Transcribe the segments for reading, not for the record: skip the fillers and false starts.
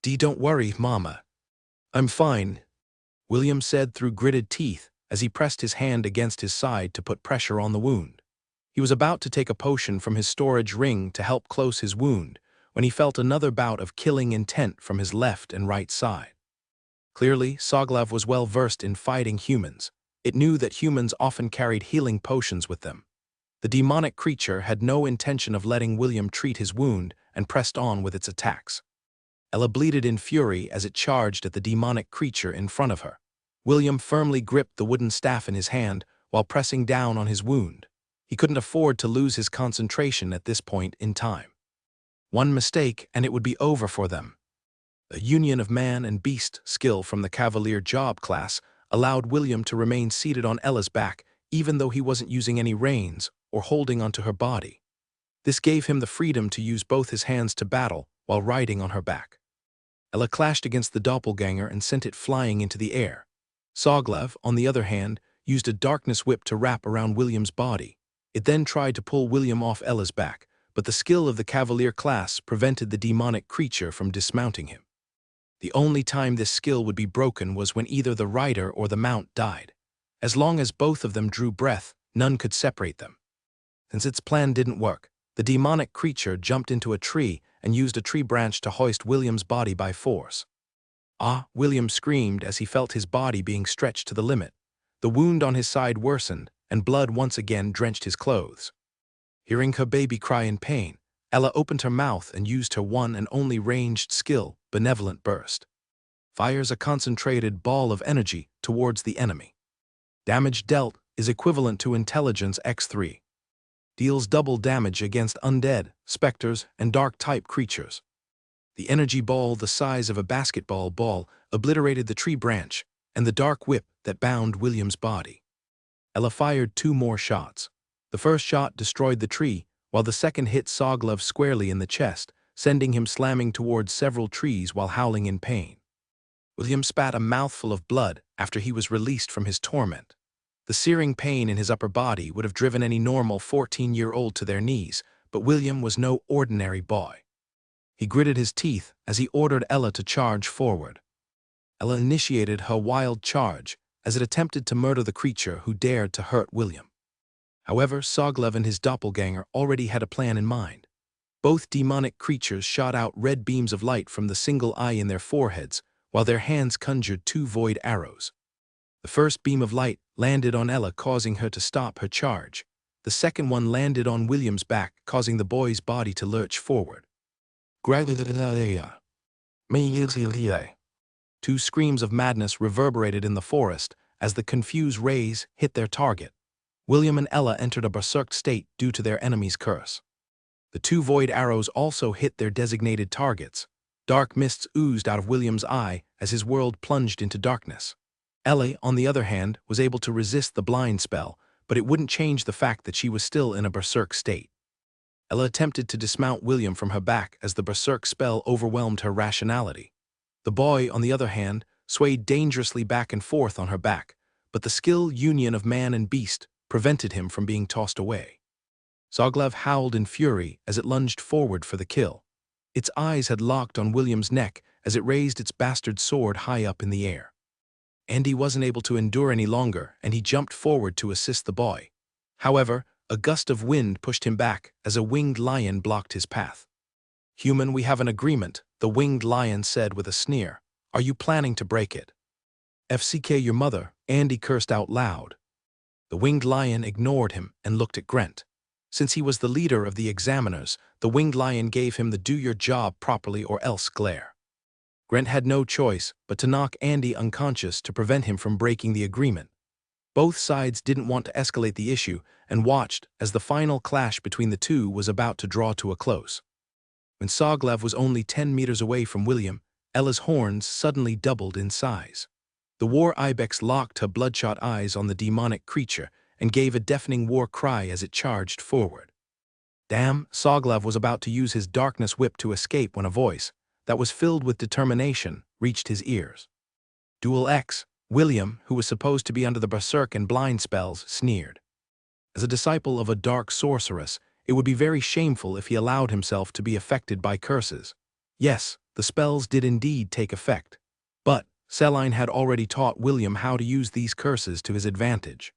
Don't worry, Mama. I'm fine, William said through gritted teeth as he pressed his hand against his side to put pressure on the wound. He was about to take a potion from his storage ring to help close his wound when he felt another bout of killing intent from his left and right side. Clearly, Soglev was well versed in fighting humans. It knew that humans often carried healing potions with them. The demonic creature had no intention of letting William treat his wound and pressed on with its attacks. Ella bleated in fury as it charged at the demonic creature in front of her. William firmly gripped the wooden staff in his hand while pressing down on his wound. He couldn't afford to lose his concentration at this point in time. One mistake and it would be over for them. The union of man and beast skill from the Cavalier job class allowed William to remain seated on Ella's back even though he wasn't using any reins or holding onto her body. This gave him the freedom to use both his hands to battle while riding on her back. Ella clashed against the doppelganger and sent it flying into the air. Soglev, on the other hand, used a darkness whip to wrap around William's body. It then tried to pull William off Ella's back, but the skill of the Cavalier class prevented the demonic creature from dismounting him. The only time this skill would be broken was when either the rider or the mount died. As long as both of them drew breath, none could separate them. Since its plan didn't work, the demonic creature jumped into a tree and used a tree branch to hoist William's body by force. Ah, William screamed as he felt his body being stretched to the limit. The wound on his side worsened, and blood once again drenched his clothes. Hearing her baby cry in pain, Ella opened her mouth and used her one and only ranged skill, Benevolent Burst. Fires a concentrated ball of energy towards the enemy. Damage dealt is equivalent to Intelligence x3. Deals double damage against undead, specters, and dark-type creatures. The energy ball the size of a basketball ball obliterated the tree branch and the dark whip that bound William's body. Ella fired 2 more shots. The first shot destroyed the tree, while the second hit Soglev squarely in the chest, sending him slamming towards several trees while howling in pain. William spat a mouthful of blood after he was released from his torment. The searing pain in his upper body would have driven any normal 14-year-old to their knees, but William was no ordinary boy. He gritted his teeth as he ordered Ella to charge forward. Ella initiated her wild charge as it attempted to murder the creature who dared to hurt William. However, Soglev and his doppelganger already had a plan in mind. Both demonic creatures shot out red beams of light from the single eye in their foreheads, while their hands conjured 2 void arrows. The first beam of light landed on Ella, causing her to stop her charge. The second one landed on William's back, causing the boy's body to lurch forward. 2 screams of madness reverberated in the forest as the confused rays hit their target. William and Ella entered a berserk state due to their enemy's curse. The 2 void arrows also hit their designated targets. Dark mists oozed out of William's eye as his world plunged into darkness. Ella, on the other hand, was able to resist the blind spell, but it wouldn't change the fact that she was still in a berserk state. Ella attempted to dismount William from her back as the berserk spell overwhelmed her rationality. The boy, on the other hand, swayed dangerously back and forth on her back, but the skill union of man and beast prevented him from being tossed away. Soglev howled in fury as it lunged forward for the kill. Its eyes had locked on William's neck as it raised its bastard sword high up in the air. Andy wasn't able to endure any longer, and he jumped forward to assist the boy. However, a gust of wind pushed him back as a winged lion blocked his path. "Human, we have an agreement," the winged lion said with a sneer. "Are you planning to break it?" "FCK your mother," Andy cursed out loud. The winged lion ignored him and looked at Grant. Since he was the leader of the examiners, the winged lion gave him the "do your job properly or else" glare. Grant had no choice but to knock Andy unconscious to prevent him from breaking the agreement. Both sides didn't want to escalate the issue and watched as the final clash between the two was about to draw to a close. When Soglev was only 10 meters away from William, Ella's horns suddenly doubled in size. The war ibex locked her bloodshot eyes on the demonic creature and gave a deafening war cry as it charged forward. Damn, Soglev was about to use his darkness whip to escape when a voice that was filled with determination reached his ears. Dual X, William, who was supposed to be under the berserk and blind spells, sneered. As a disciple of a dark sorceress, it would be very shameful if he allowed himself to be affected by curses. Yes, the spells did indeed take effect. But Selene had already taught William how to use these curses to his advantage.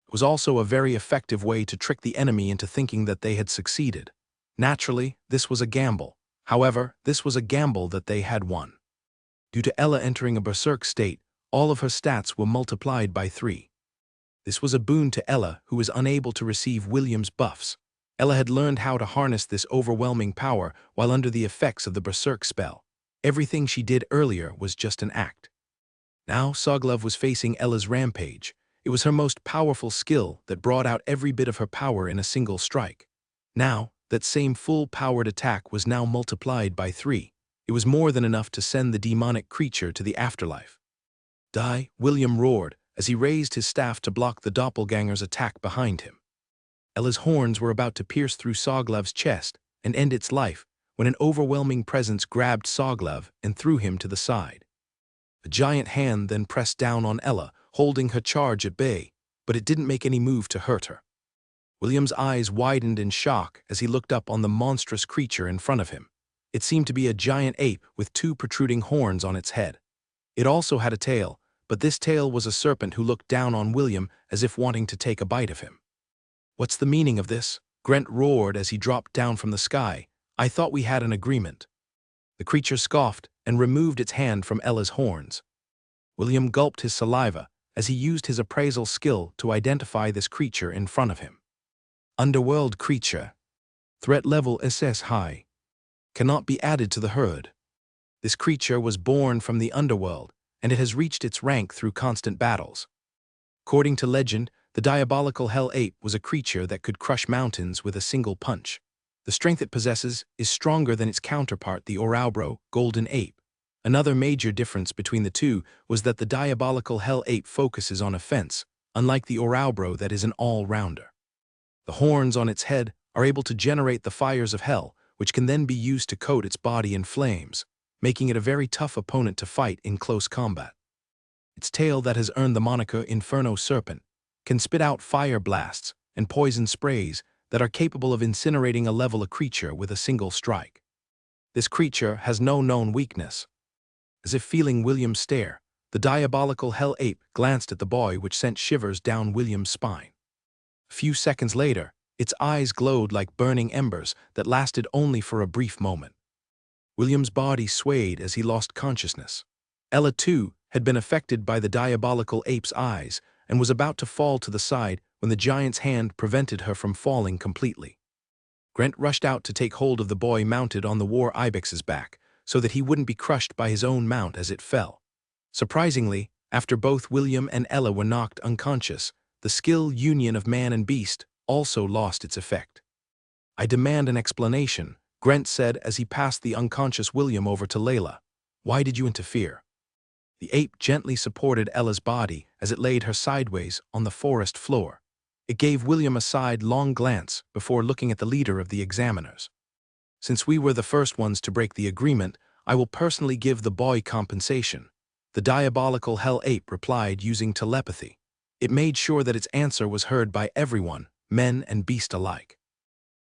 It was also a very effective way to trick the enemy into thinking that they had succeeded. Naturally, this was a gamble. However, this was a gamble that they had won. Due to Ella entering a berserk state, all of her stats were multiplied by 3. This was a boon to Ella, who was unable to receive William's buffs. Ella had learned how to harness this overwhelming power while under the effects of the berserk spell. Everything she did earlier was just an act. Now Soglev was facing Ella's rampage. It was her most powerful skill that brought out every bit of her power in a single strike. Now, that same full-powered attack was now multiplied by 3. It was more than enough to send the demonic creature to the afterlife. Die, William roared as he raised his staff to block the doppelganger's attack behind him. Ella's horns were about to pierce through Soglev's chest and end its life when an overwhelming presence grabbed Soglev and threw him to the side. A giant hand then pressed down on Ella, holding her charge at bay, but it didn't make any move to hurt her. William's eyes widened in shock as he looked up on the monstrous creature in front of him. It seemed to be a giant ape with 2 protruding horns on its head. It also had a tail, but this tail was a serpent who looked down on William as if wanting to take a bite of him. "What's the meaning of this?" Grant roared as he dropped down from the sky. "I thought we had an agreement." The creature scoffed and removed its hand from Ella's horns. William gulped his saliva as he used his appraisal skill to identify this creature in front of him. Underworld creature. Threat level SS high. Cannot be added to the herd. This creature was born from the underworld, and it has reached its rank through constant battles. According to legend, the diabolical hell ape was a creature that could crush mountains with a single punch. The strength it possesses is stronger than its counterpart, the Oraubro golden ape. Another major difference between the two was that the diabolical hell ape focuses on offense, unlike the Oraubro that is an all-rounder. The horns on its head are able to generate the fires of hell, which can then be used to coat its body in flames, making it a very tough opponent to fight in close combat. Its tail that has earned the moniker Inferno Serpent can spit out fire blasts and poison sprays that are capable of incinerating a level creature with a single strike. This creature has no known weakness. As if feeling William's stare, the diabolical hell ape glanced at the boy, which sent shivers down William's spine. A few seconds later, its eyes glowed like burning embers that lasted only for a brief moment. William's body swayed as he lost consciousness. Ella, too, had been affected by the diabolical ape's eyes and was about to fall to the side when the giant's hand prevented her from falling completely. Grant rushed out to take hold of the boy mounted on the war ibex's back so that he wouldn't be crushed by his own mount as it fell. Surprisingly, after both William and Ella were knocked unconscious, the skill union of man and beast also lost its effect. "I demand an explanation," Grant said as he passed the unconscious William over to Layla. "Why did you interfere?" The ape gently supported Ella's body as it laid her sideways on the forest floor. It gave William a sidelong glance before looking at the leader of the examiners. "Since we were the first ones to break the agreement, I will personally give the boy compensation," the diabolical hell ape replied using telepathy. It made sure that its answer was heard by everyone, men and beast alike.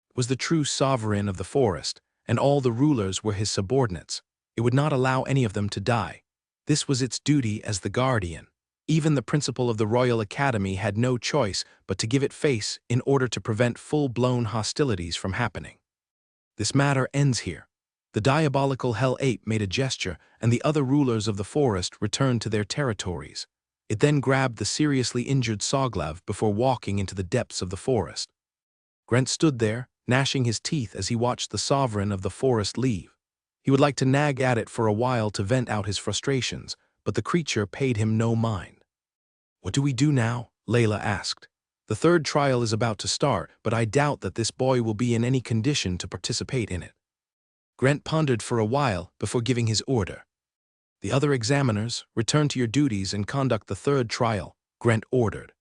It was the true sovereign of the forest, and all the rulers were his subordinates. It would not allow any of them to die. This was its duty as the guardian. Even the principal of the Royal Academy had no choice but to give it face in order to prevent full-blown hostilities from happening. "This matter ends here." The diabolical hell ape made a gesture, and the other rulers of the forest returned to their territories. It then grabbed the seriously injured Soglev before walking into the depths of the forest. Grant stood there, gnashing his teeth as he watched the sovereign of the forest leave. He would like to nag at it for a while to vent out his frustrations, but the creature paid him no mind. "What do we do now?" Layla asked. "The third trial is about to start, but I doubt that this boy will be in any condition to participate in it." Grant pondered for a while before giving his order. "The other examiners, return to your duties and conduct the third trial," Grant ordered.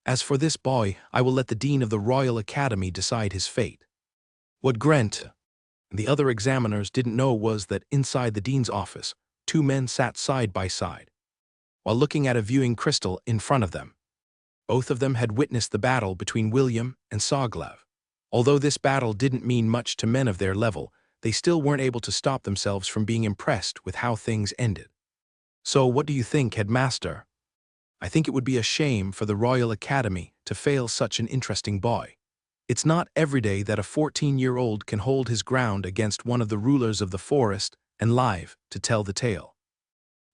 "As for this boy, I will let the Dean of the Royal Academy decide his fate." What Grant and the other examiners didn't know was that inside the Dean's office, 2 men sat side by side, while looking at a viewing crystal in front of them. Both of them had witnessed the battle between William and Soglev. Although this battle didn't mean much to men of their level, they still weren't able to stop themselves from being impressed with how things ended. "So what do you think, Headmaster?" "I think it would be a shame for the Royal Academy to fail such an interesting boy. It's not every day that a 14-year-old can hold his ground against one of the rulers of the forest and live to tell the tale."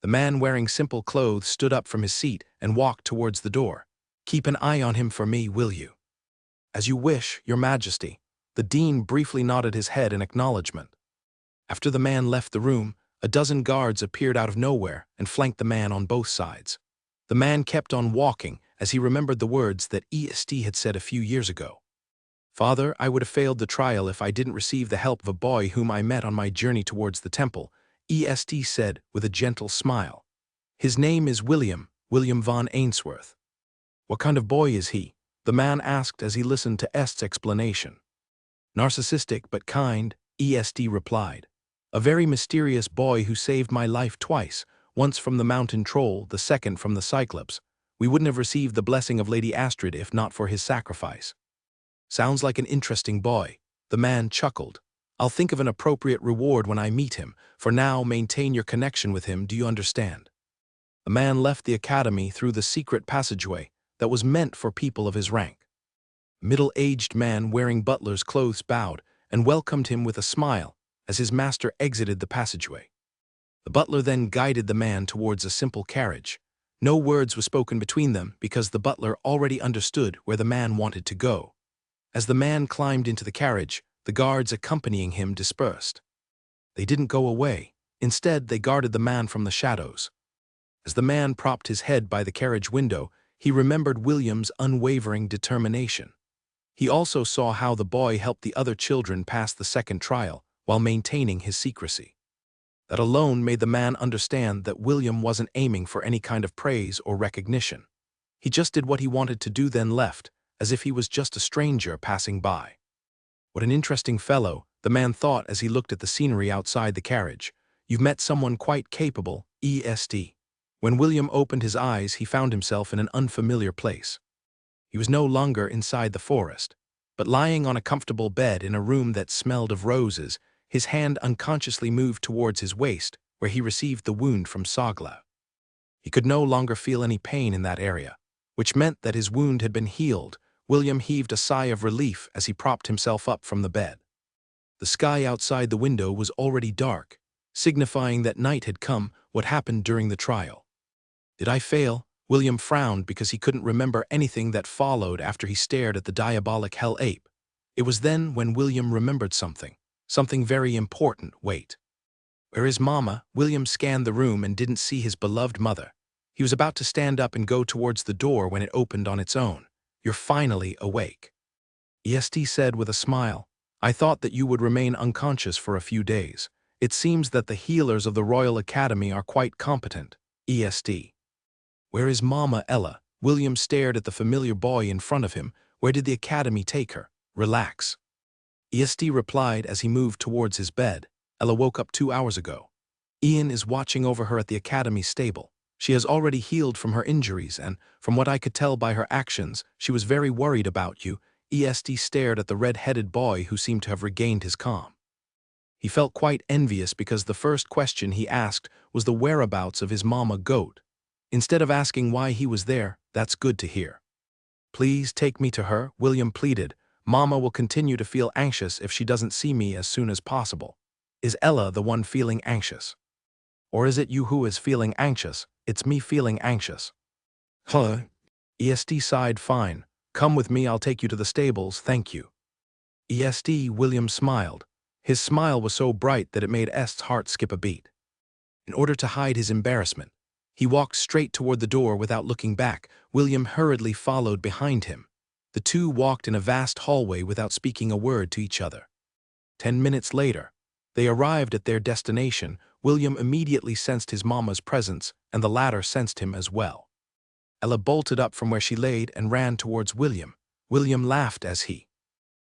The man wearing simple clothes stood up from his seat and walked towards the door. "Keep an eye on him for me, will you?" "As you wish, Your Majesty." The dean briefly nodded his head in acknowledgement. After the man left the room, a dozen guards appeared out of nowhere and flanked the man on both sides. The man kept on walking as he remembered the words that EST had said a few years ago. "Father, I would have failed the trial if I didn't receive the help of a boy whom I met on my journey towards the temple," EST said with a gentle smile. "His name is William von Ainsworth." "What kind of boy is he?" the man asked as he listened to Est's explanation. "Narcissistic but kind," EST replied. "A very mysterious boy who saved my life twice, once from the mountain troll, the second from the Cyclops. We wouldn't have received the blessing of Lady Astrid if not for his sacrifice." "Sounds like an interesting boy," the man chuckled. "I'll think of an appropriate reward when I meet him. For now, maintain your connection with him, do you understand?" The man left the academy through the secret passageway that was meant for people of his rank. A middle-aged man wearing butler's clothes bowed and welcomed him with a smile as his master exited the passageway. The butler then guided the man towards a simple carriage. No words were spoken between them because the butler already understood where the man wanted to go. As the man climbed into the carriage, the guards accompanying him dispersed. They didn't go away. Instead, they guarded the man from the shadows. As the man propped his head by the carriage window, he remembered William's unwavering determination. He also saw how the boy helped the other children pass the second trial while maintaining his secrecy. That alone made the man understand that William wasn't aiming for any kind of praise or recognition. He just did what he wanted to do, then left, as if he was just a stranger passing by. "What an interesting fellow," the man thought as he looked at the scenery outside the carriage. "You've met someone quite capable, EST." When William opened his eyes, he found himself in an unfamiliar place. He was no longer inside the forest, but lying on a comfortable bed in a room that smelled of roses. His hand unconsciously moved towards his waist, where he received the wound from Sagla. He could no longer feel any pain in that area, which meant that his wound had been healed. William heaved a sigh of relief as he propped himself up from the bed. The sky outside the window was already dark, signifying that night had come. What happened during the trial? "Did I fail?" William frowned because he couldn't remember anything that followed after he stared at the diabolic hell ape. It was then when William remembered something. Something very important. Wait. "Where is Mama?" William scanned the room and didn't see his beloved mother. He was about to stand up and go towards the door when it opened on its own. "You're finally awake," EST said with a smile. "I thought that you would remain unconscious for a few days. It seems that the healers of the Royal Academy are quite competent, EST." "Where is Mama Ella?" William stared at the familiar boy in front of him. "Where did the Academy take her?" "Relax," EST replied as he moved towards his bed. "Ella woke up 2 hours ago. Ian is watching over her at the Academy stable. She has already healed from her injuries and, from what I could tell by her actions, she was very worried about you." EST stared at the red-headed boy who seemed to have regained his calm. He felt quite envious because the first question he asked was the whereabouts of his mama goat. Instead of asking why he was there, that's good to hear. "Please take me to her," William pleaded. "Mama will continue to feel anxious if she doesn't see me as soon as possible." "Is Ella the one feeling anxious? Or is it you who is feeling anxious?" "It's me feeling anxious." "Huh?" EST sighed. "Fine. Come with me, I'll take you to the stables, thank you." EST, William smiled. His smile was so bright that it made Est's heart skip a beat. In order to hide his embarrassment, he walked straight toward the door without looking back. William hurriedly followed behind him. The two walked in a vast hallway without speaking a word to each other. 10 minutes later, they arrived at their destination. William immediately sensed his mama's presence, and the latter sensed him as well. Ella bolted up from where she laid and ran towards William. William laughed as he,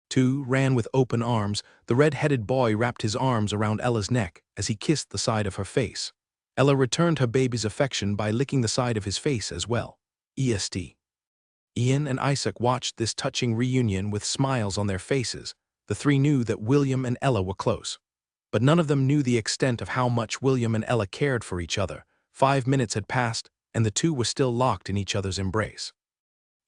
too, ran with open arms. The red-headed boy wrapped his arms around Ella's neck as he kissed the side of her face. Ella returned her baby's affection by licking the side of his face as well. EST. Ian and Isaac watched this touching reunion with smiles on their faces. The three knew that William and Ella were close. but none of them knew the extent of how much William and Ella cared for each other. 5 minutes had passed, and the two were still locked in each other's embrace.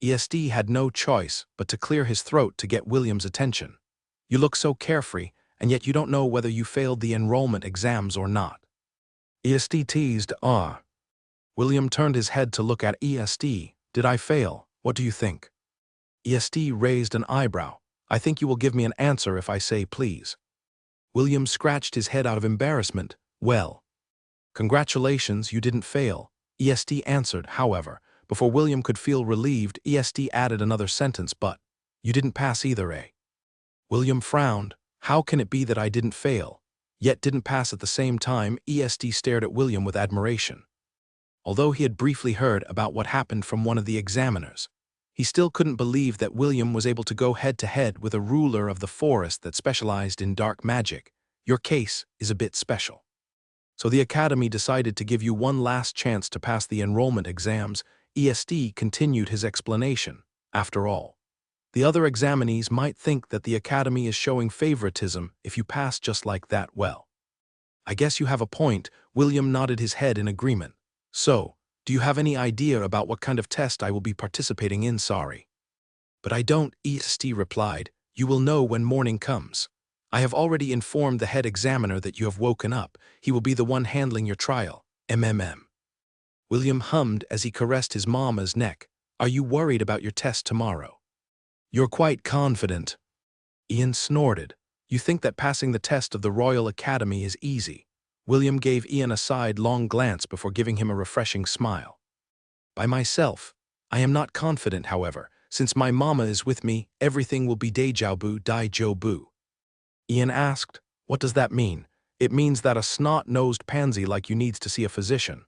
ESD had no choice but to clear his throat to get William's attention. "You look so carefree, and yet you don't know whether you failed the enrollment exams or not." ESD teased, "Ah." William turned his head to look at ESD. "Did I fail? What do you think?" ESD raised an eyebrow. "I think you will give me an answer if I say please." William scratched his head out of embarrassment. "Well, congratulations, you didn't fail," ESD answered. However, before William could feel relieved, ESD added another sentence, "But you didn't pass either, eh?" William frowned. "How can it be that I didn't fail, yet didn't pass at the same time?" ESD stared at William with admiration. Although he had briefly heard about what happened from one of the examiners, he still couldn't believe that William was able to go head-to-head with a ruler of the forest that specialized in dark magic. "Your case is a bit special. So the Academy decided to give you one last chance to pass the enrollment exams." ESD continued his explanation. "After all, the other examinees might think that the Academy is showing favoritism if you pass just like that. Well, I guess you have a point." William nodded his head in agreement. "So, do you have any idea about what kind of test I will be participating in?" "Sorry, but I don't," ESD replied. "You will know when morning comes. I have already informed the head examiner that you have woken up. He will be the one handling your trial. MMM. William hummed as he caressed his mama's neck. "Are you worried about your test tomorrow?" "You're quite confident." Ian snorted. "You think that passing the test of the Royal Academy is easy?" William gave Ian a sidelong glance before giving him a refreshing smile. "By myself, I am not confident, however. Since my mama is with me, everything will be deja bu. Ian asked, "What does that mean?" "It means that a snot-nosed pansy like you needs to see a physician."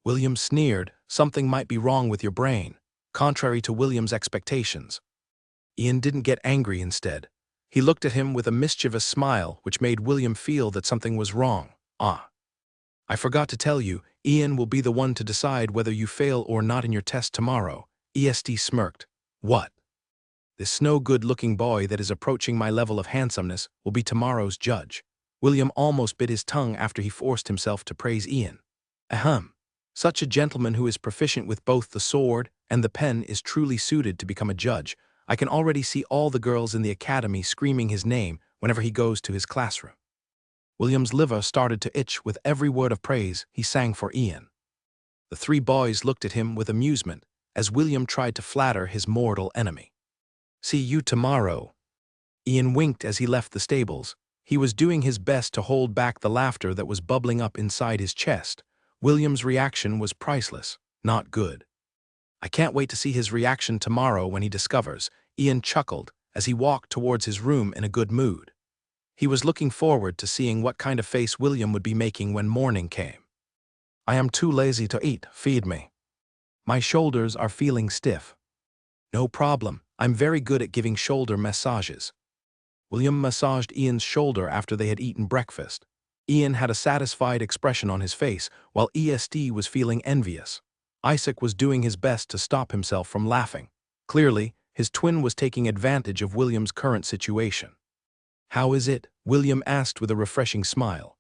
William sneered. "Something might be wrong with your brain." Contrary to William's expectations, Ian didn't get angry. Instead, he looked at him with a mischievous smile, which made William feel that something was wrong. "Ah, I forgot to tell you, Ian will be the one to decide whether you fail or not in your test tomorrow." ESD smirked. "What? This no-good-looking boy that is approaching my level of handsomeness will be tomorrow's judge." William almost bit his tongue after he forced himself to praise Ian. "Ahem. Such a gentleman who is proficient with both the sword and the pen is truly suited to become a judge. I can already see all the girls in the academy screaming his name whenever he goes to his classroom." William's liver started to itch with every word of praise he sang for Ian. The three boys looked at him with amusement as William tried to flatter his mortal enemy. "See you tomorrow." Ian winked as he left the stables. He was doing his best to hold back the laughter that was bubbling up inside his chest. William's reaction was priceless. Not good. "I can't wait to see his reaction tomorrow when he discovers." Ian chuckled as he walked towards his room in a good mood. He was looking forward to seeing what kind of face William would be making when morning came. "I am too lazy to eat. Feed me. My shoulders are feeling stiff." "No problem. I'm very good at giving shoulder massages." William massaged Ian's shoulder after they had eaten breakfast. Ian had a satisfied expression on his face, while ESD was feeling envious. Isaac was doing his best to stop himself from laughing. Clearly, his twin was taking advantage of William's current situation. "How is it?" William asked with a refreshing smile.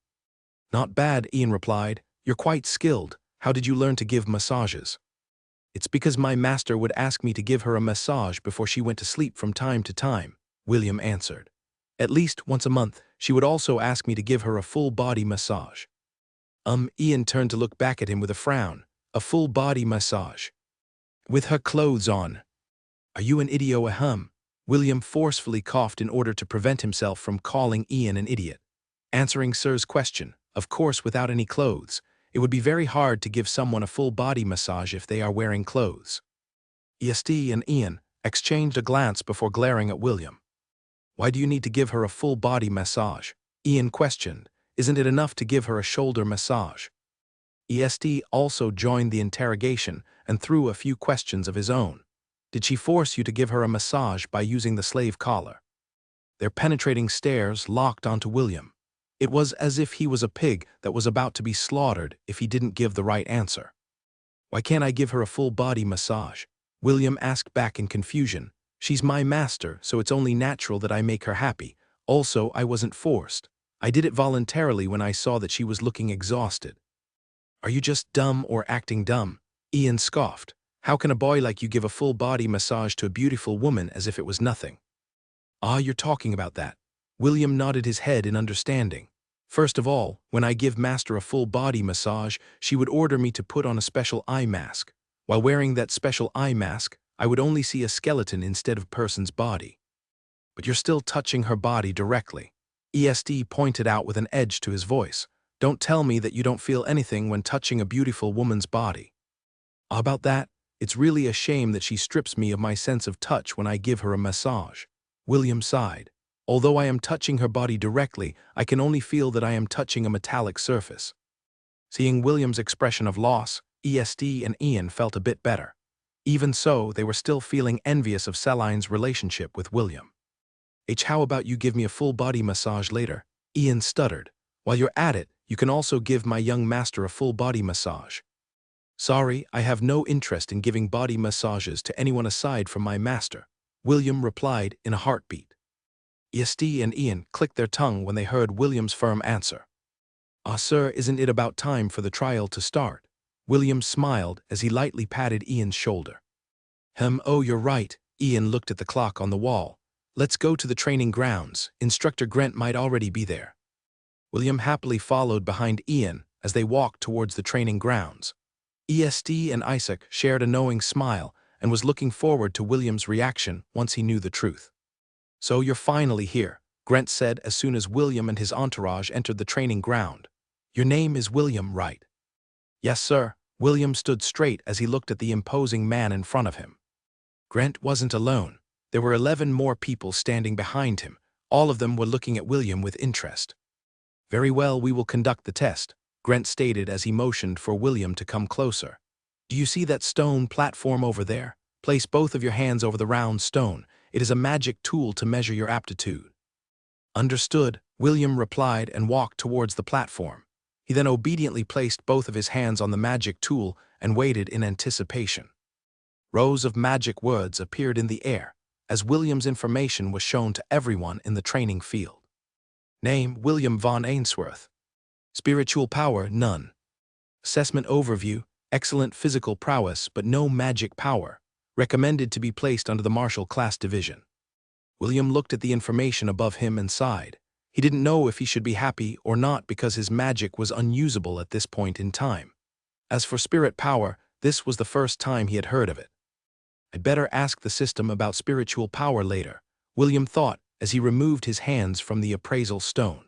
"Not bad," Ian replied. "You're quite skilled. How did you learn to give massages?" "It's because my master would ask me to give her a massage before she went to sleep from time to time," William answered. "At least once a month, she would also ask me to give her a full-body massage." Ian turned to look back at him with a frown. "A full-body massage? With her clothes on? Are you an idiot?" William forcefully coughed in order to prevent himself from calling Ian an idiot. Answering Sir's question, "Of course without any clothes. It would be very hard to give someone a full-body massage if they are wearing clothes." ESD and Ian exchanged a glance before glaring at William. "Why do you need to give her a full-body massage?" Ian questioned. "Isn't it enough to give her a shoulder massage?" ESD also joined the interrogation and threw a few questions of his own. "Did she force you to give her a massage by using the slave collar?" Their penetrating stares locked onto William. It was as if he was a pig that was about to be slaughtered if he didn't give the right answer. "Why can't I give her a full-body massage?" William asked back in confusion. "She's my master, so it's only natural that I make her happy. Also, I wasn't forced. I did it voluntarily when I saw that she was looking exhausted. Are you just dumb or acting dumb? Ian scoffed. How can a boy like you give a full-body massage to a beautiful woman as if it was nothing? Ah, you're talking about that. William nodded his head in understanding. First of all, when I give Master a full-body massage, she would order me to put on a special eye mask. While wearing that special eye mask, I would only see a skeleton instead of person's body. But you're still touching her body directly. ESD pointed out with an edge to his voice. Don't tell me that you don't feel anything when touching a beautiful woman's body. About that, it's really a shame that she strips me of my sense of touch when I give her a massage. William sighed. Although I am touching her body directly, I can only feel that I am touching a metallic surface. Seeing William's expression of loss, ESD and Ian felt a bit better. Even so, they were still feeling envious of Celine's relationship with William. How about you give me a full-body massage later? Ian stuttered. While you're at it, you can also give my young master a full-body massage. Sorry, I have no interest in giving body massages to anyone aside from my master, William replied in a heartbeat. ESD and Ian clicked their tongue when they heard William's firm answer. Ah, sir, isn't it about time for the trial to start? William smiled as he lightly patted Ian's shoulder. Oh, you're right. Ian looked at the clock on the wall. Let's go to the training grounds. Instructor Grant might already be there. William happily followed behind Ian as they walked towards the training grounds. ESD and Isaac shared a knowing smile and was looking forward to William's reaction once he knew the truth. So you're finally here, Grant said as soon as William and his entourage entered the training ground. Your name is William, right? Yes, sir. William stood straight as he looked at the imposing man in front of him. Grant wasn't alone. There were 11 more people standing behind him. All of them were looking at William with interest. Very well, we will conduct the test, Grant stated as he motioned for William to come closer. Do you see that stone platform over there? Place both of your hands over the round stone. It is a magic tool to measure your aptitude. Understood, William replied and walked towards the platform. He then obediently placed both of his hands on the magic tool and waited in anticipation. Rows of magic words appeared in the air, as William's information was shown to everyone in the training field. Name, William von Ainsworth. Spiritual power, none. Assessment overview, excellent physical prowess but no magic power. Recommended to be placed under the martial class division. William looked at the information above him and sighed. He didn't know if he should be happy or not because his magic was unusable at this point in time. As for spirit power, this was the first time he had heard of it. I'd better ask the system about spiritual power later, William thought as he removed his hands from the appraisal stone.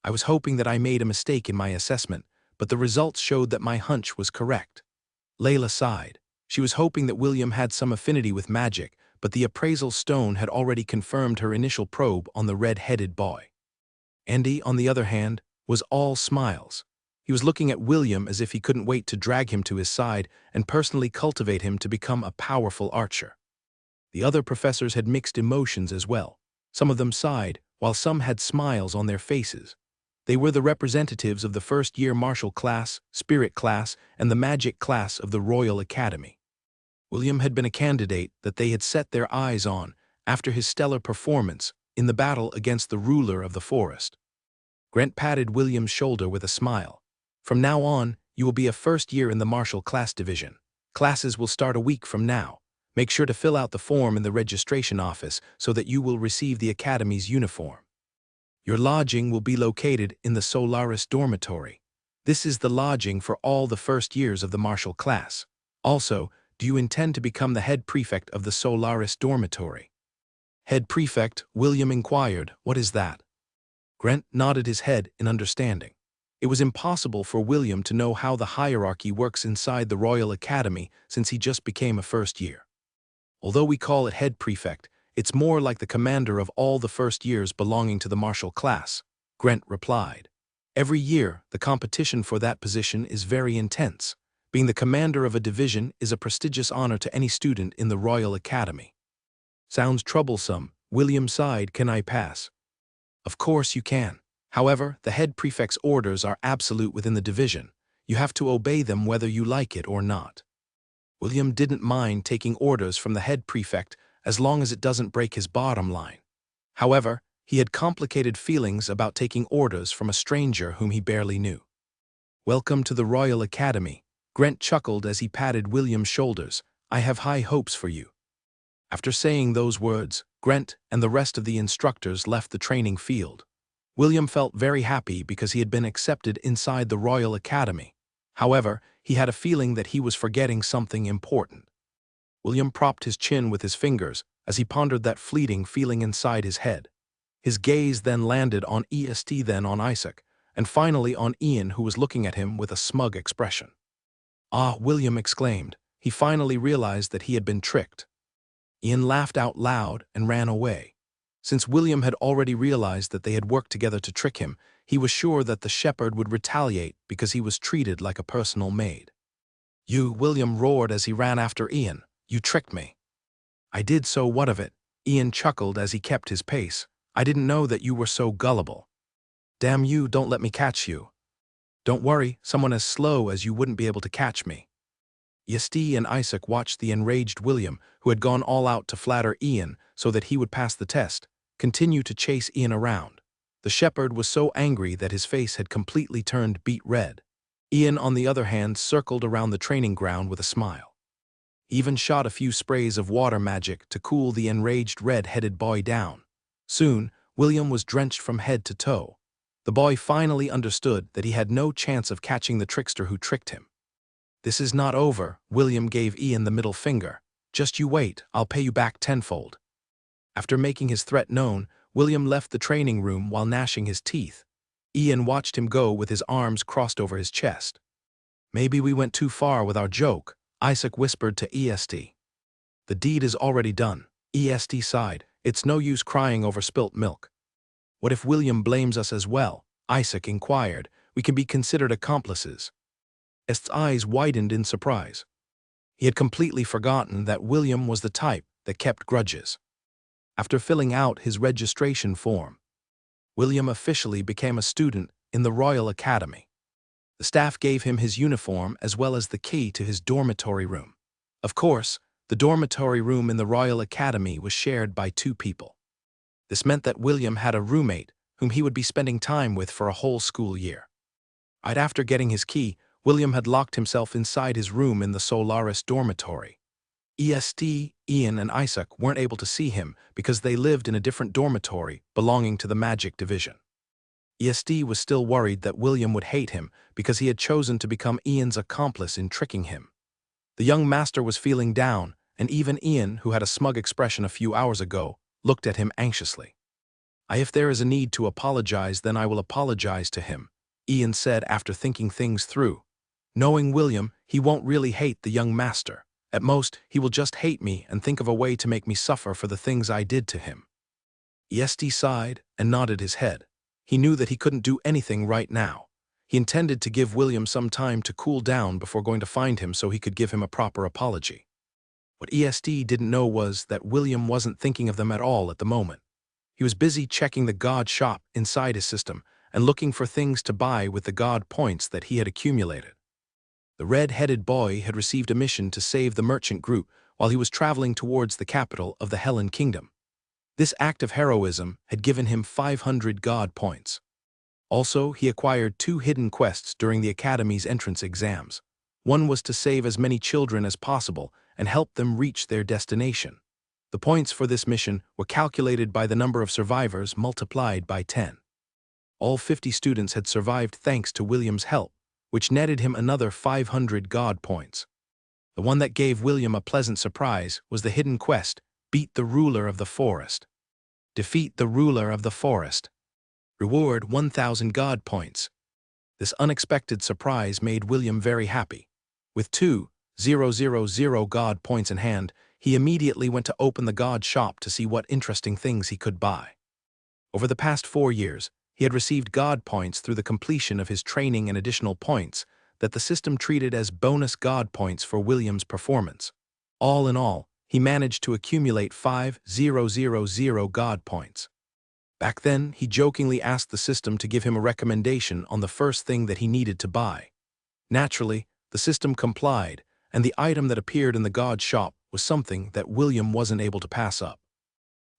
I was hoping that I made a mistake in my assessment, but the results showed that my hunch was correct. Layla sighed. She was hoping that William had some affinity with magic, but the appraisal stone had already confirmed her initial probe on the red-headed boy. Andy, on the other hand, was all smiles. He was looking at William as if he couldn't wait to drag him to his side and personally cultivate him to become a powerful archer. The other professors had mixed emotions as well. Some of them sighed, while some had smiles on their faces. They were the representatives of the first-year martial class, spirit class, and the magic class of the Royal Academy. William had been a candidate that they had set their eyes on after his stellar performance in the battle against the ruler of the forest. Grant patted William's shoulder with a smile. From now on, you will be a first year in the martial class division. Classes will start a week from now. Make sure to fill out the form in the registration office so that you will receive the Academy's uniform. Your lodging will be located in the Solaris dormitory. This is the lodging for all the first years of the martial class. Also, do you intend to become the head prefect of the Solaris dormitory? Head prefect, William inquired, what is that? Grant nodded his head in understanding. It was impossible for William to know how the hierarchy works inside the Royal Academy since he just became a first year. Although we call it head prefect, it's more like the commander of all the first years belonging to the martial class, Grant replied. Every year, the competition for that position is very intense. Being the commander of a division is a prestigious honor to any student in the Royal Academy. Sounds troublesome, William sighed. Can I pass? Of course you can. However, the head prefect's orders are absolute within the division. You have to obey them whether you like it or not. William didn't mind taking orders from the head prefect as long as it doesn't break his bottom line. However, He had complicated feelings about taking orders from a stranger whom he barely knew. "Welcome to the Royal Academy," Grant chuckled as he patted William's shoulders. "I have high hopes for you." After saying those words, Grant and the rest of the instructors left the training field. William felt very happy because he had been accepted inside the Royal Academy. However, he had a feeling that he was forgetting something important. William propped his chin with his fingers as he pondered that fleeting feeling inside his head. His gaze then landed on EST, then on Isaac, and finally on Ian, who was looking at him with a smug expression. "Ah," William exclaimed. He finally realized that he had been tricked. Ian laughed out loud and ran away. Since William had already realized that they had worked together to trick him, he was sure that the shepherd would retaliate because he was treated like a personal maid. "You," William roared as he ran after Ian. "You tricked me." "I did, so what of it?" Ian chuckled as he kept his pace. "I didn't know that you were so gullible." "Damn you, don't let me catch you." "Don't worry, someone as slow as you wouldn't be able to catch me." Yesti and Isaac watched the enraged William, who had gone all out to flatter Ian so that he would pass the test, continue to chase Ian around. The shepherd was so angry that his face had completely turned beet red. Ian, on the other hand, circled around the training ground with a smile. He even shot a few sprays of water magic to cool the enraged red-headed boy down. Soon, William was drenched from head to toe. The boy finally understood that he had no chance of catching the trickster who tricked him. "This is not over," William gave Ian the middle finger. "Just you wait, I'll pay you back tenfold." After making his threat known, William left the training room while gnashing his teeth. Ian watched him go with his arms crossed over his chest. "Maybe we went too far with our joke," Isaac whispered to EST. "The deed is already done," EST sighed. "It's no use crying over spilt milk." "What if William blames us as well?" Isaac inquired. "We can be considered accomplices." Est's eyes widened in surprise. He had completely forgotten that William was the type that kept grudges. After filling out his registration form, William officially became a student in the Royal Academy. The staff gave him his uniform as well as the key to his dormitory room. Of course, the dormitory room in the Royal Academy was shared by two people. This meant that William had a roommate whom he would be spending time with for a whole school year. Right after getting his key, William had locked himself inside his room in the Solaris dormitory. EST, Ian, and Isaac weren't able to see him because they lived in a different dormitory belonging to the Magic Division. EST was still worried that William would hate him because he had chosen to become Ian's accomplice in tricking him. The young master was feeling down, and even Ian, who had a smug expression a few hours ago, looked at him anxiously. If there is a need to apologize, then I will apologize to him," Ian said after thinking things through. "Knowing William, he won't really hate the young master. At most, he will just hate me and think of a way to make me suffer for the things I did to him." EST sighed and nodded his head. He knew that he couldn't do anything right now. He intended to give William some time to cool down before going to find him so he could give him a proper apology. What EST didn't know was that William wasn't thinking of them at all at the moment. He was busy checking the God shop inside his system and looking for things to buy with the God points that he had accumulated. The red-headed boy had received a mission to save the merchant group while he was traveling towards the capital of the Helen Kingdom. This act of heroism had given him 500 God points. Also, he acquired 2 hidden quests during the Academy's entrance exams. One was to save as many children as possible and help them reach their destination. The points for this mission were calculated by the number of survivors multiplied by 10. All 50 students had survived thanks to William's help, which netted him another 500 God points. The one that gave William a pleasant surprise was the hidden quest, Beat the Ruler of the Forest. Defeat the Ruler of the Forest. Reward 1,000 God points. This unexpected surprise made William very happy. With 2,000 God points in hand, he immediately went to open the God shop to see what interesting things he could buy. Over the past 4 years, he had received God points through the completion of his training and additional points that the system treated as bonus God points for William's performance. All in all, he managed to accumulate 5,000 God points. Back then, he jokingly asked the system to give him a recommendation on the first thing that he needed to buy. Naturally, the system complied, and the item that appeared in the God shop was something that William wasn't able to pass up.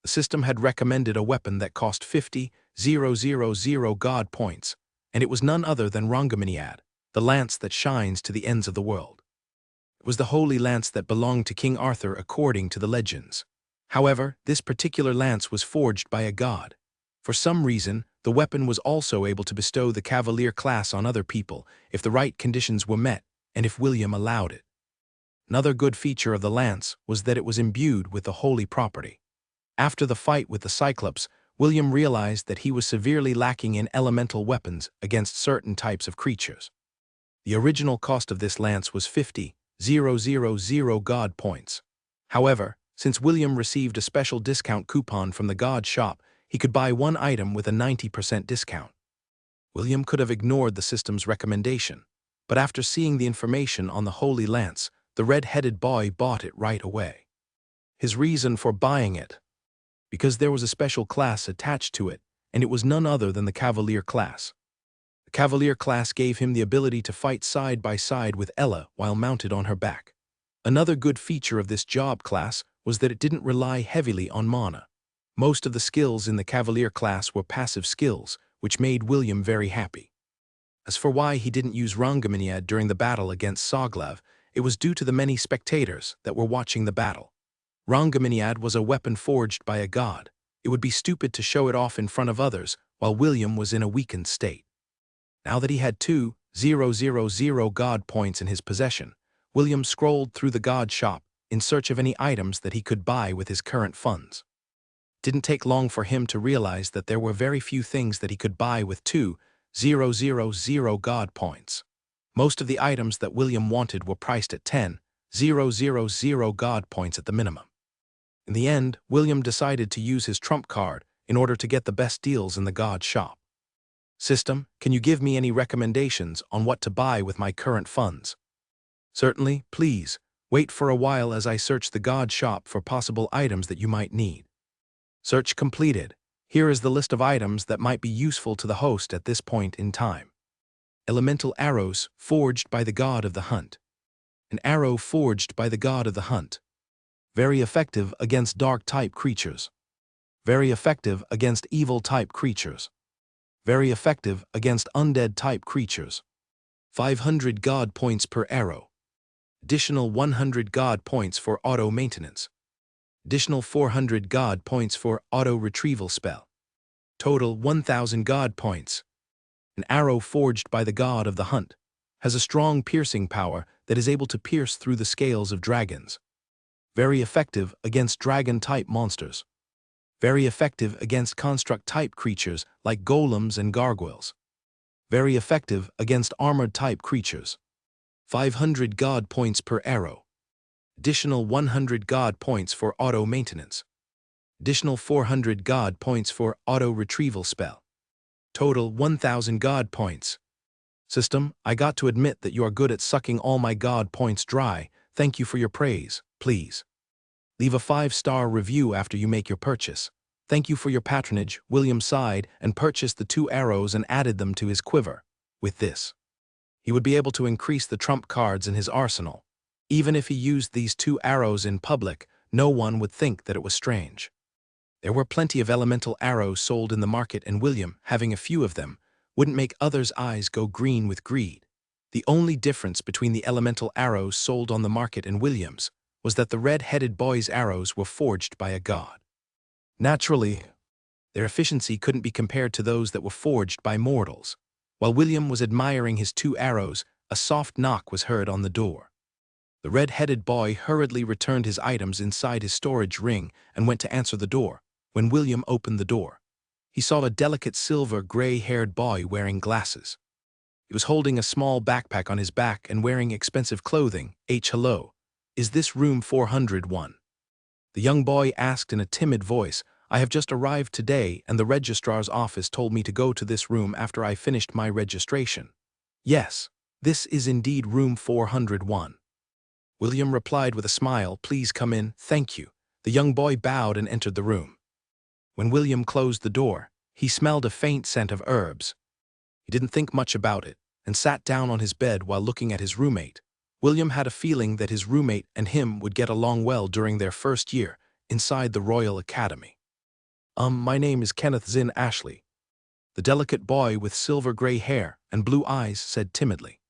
The system had recommended a weapon that cost 50,000 God points, and it was none other than Reincarnated, the lance that shines to the ends of the world. It was the holy lance that belonged to King Arthur according to the legends. However, this particular lance was forged by a god. For some reason, the weapon was also able to bestow the cavalier class on other people if the right conditions were met and if William allowed it. Another good feature of the lance was that it was imbued with the holy property. After the fight with the Cyclops, William realized that he was severely lacking in elemental weapons against certain types of creatures. The original cost of this lance was 50,000 God points. However, since William received a special discount coupon from the God shop, he could buy one item with a 90% discount. William could have ignored the system's recommendation, but after seeing the information on the holy lance, the red-headed boy bought it right away. His reason for buying it: because there was a special class attached to it, and it was none other than the Cavalier class. The Cavalier class gave him the ability to fight side by side with Ella while mounted on her back. Another good feature of this job class was that it didn't rely heavily on mana. Most of the skills in the Cavalier class were passive skills, which made William very happy. As for why he didn't use Reincarnated during the battle against Soglav, it was due to the many spectators that were watching the battle. Reincarnated was a weapon forged by a god. It would be stupid to show it off in front of others while William was in a weakened state. Now that he had 2,000 God points in his possession, William scrolled through the god shop in search of any items that he could buy with his current funds. It didn't take long for him to realize that there were very few things that he could buy with 2,000 God points. Most of the items that William wanted were priced at 10,000 God points at the minimum. In the end, William decided to use his trump card in order to get the best deals in the god shop. System, can you give me any recommendations on what to buy with my current funds? Certainly, please. Wait for a while as I search the god shop for possible items that you might need. Search completed. Here is the list of items that might be useful to the host at this point in time. Elemental arrows forged by the god of the hunt. An arrow forged by the god of the hunt. Very effective against dark-type creatures. Very effective against evil-type creatures. Very effective against undead-type creatures. 500 God points per arrow. Additional 100 God points for auto-maintenance. Additional 400 God points for auto-retrieval spell. Total 1,000 God points. An arrow forged by the god of the hunt has a strong piercing power that is able to pierce through the scales of dragons. Very effective against dragon-type monsters. Very effective against construct-type creatures like golems and gargoyles. Very effective against armored-type creatures. 500 God points per arrow. Additional 100 God points for auto-maintenance. Additional 400 God points for auto-retrieval spell. Total 1,000 God points. System, I got to admit that you are good at sucking all my God points dry. Thank you for your praise, please. Leave a 5-star review after you make your purchase. Thank you for your patronage. William sighed and purchased the 2 arrows and added them to his quiver. With this, he would be able to increase the trump cards in his arsenal. Even if he used these 2 arrows in public, no one would think that it was strange. There were plenty of elemental arrows sold in the market, and William, having a few of them, wouldn't make others' eyes go green with greed. The only difference between the elemental arrows sold on the market and William's was that the red-headed boy's arrows were forged by a god. Naturally, their efficiency couldn't be compared to those that were forged by mortals. While William was admiring his 2 arrows, a soft knock was heard on the door. The red-headed boy hurriedly returned his items inside his storage ring and went to answer the door. When William opened the door, he saw a delicate silver gray-haired boy wearing glasses. He was holding a small backpack on his back and wearing expensive clothing. Hello. Is this room 401? The young boy asked in a timid voice. I have just arrived today and the registrar's office told me to go to this room after I finished my registration. Yes, this is indeed room 401. William replied with a smile. Please come in, thank you. The young boy bowed and entered the room. When William closed the door, he smelled a faint scent of herbs. He didn't think much about it and sat down on his bed while looking at his roommate. William had a feeling that his roommate and him would get along well during their first year inside the Royal Academy. My name is Kenneth Zinn Ashley." The delicate boy with silver-gray hair and blue eyes said timidly.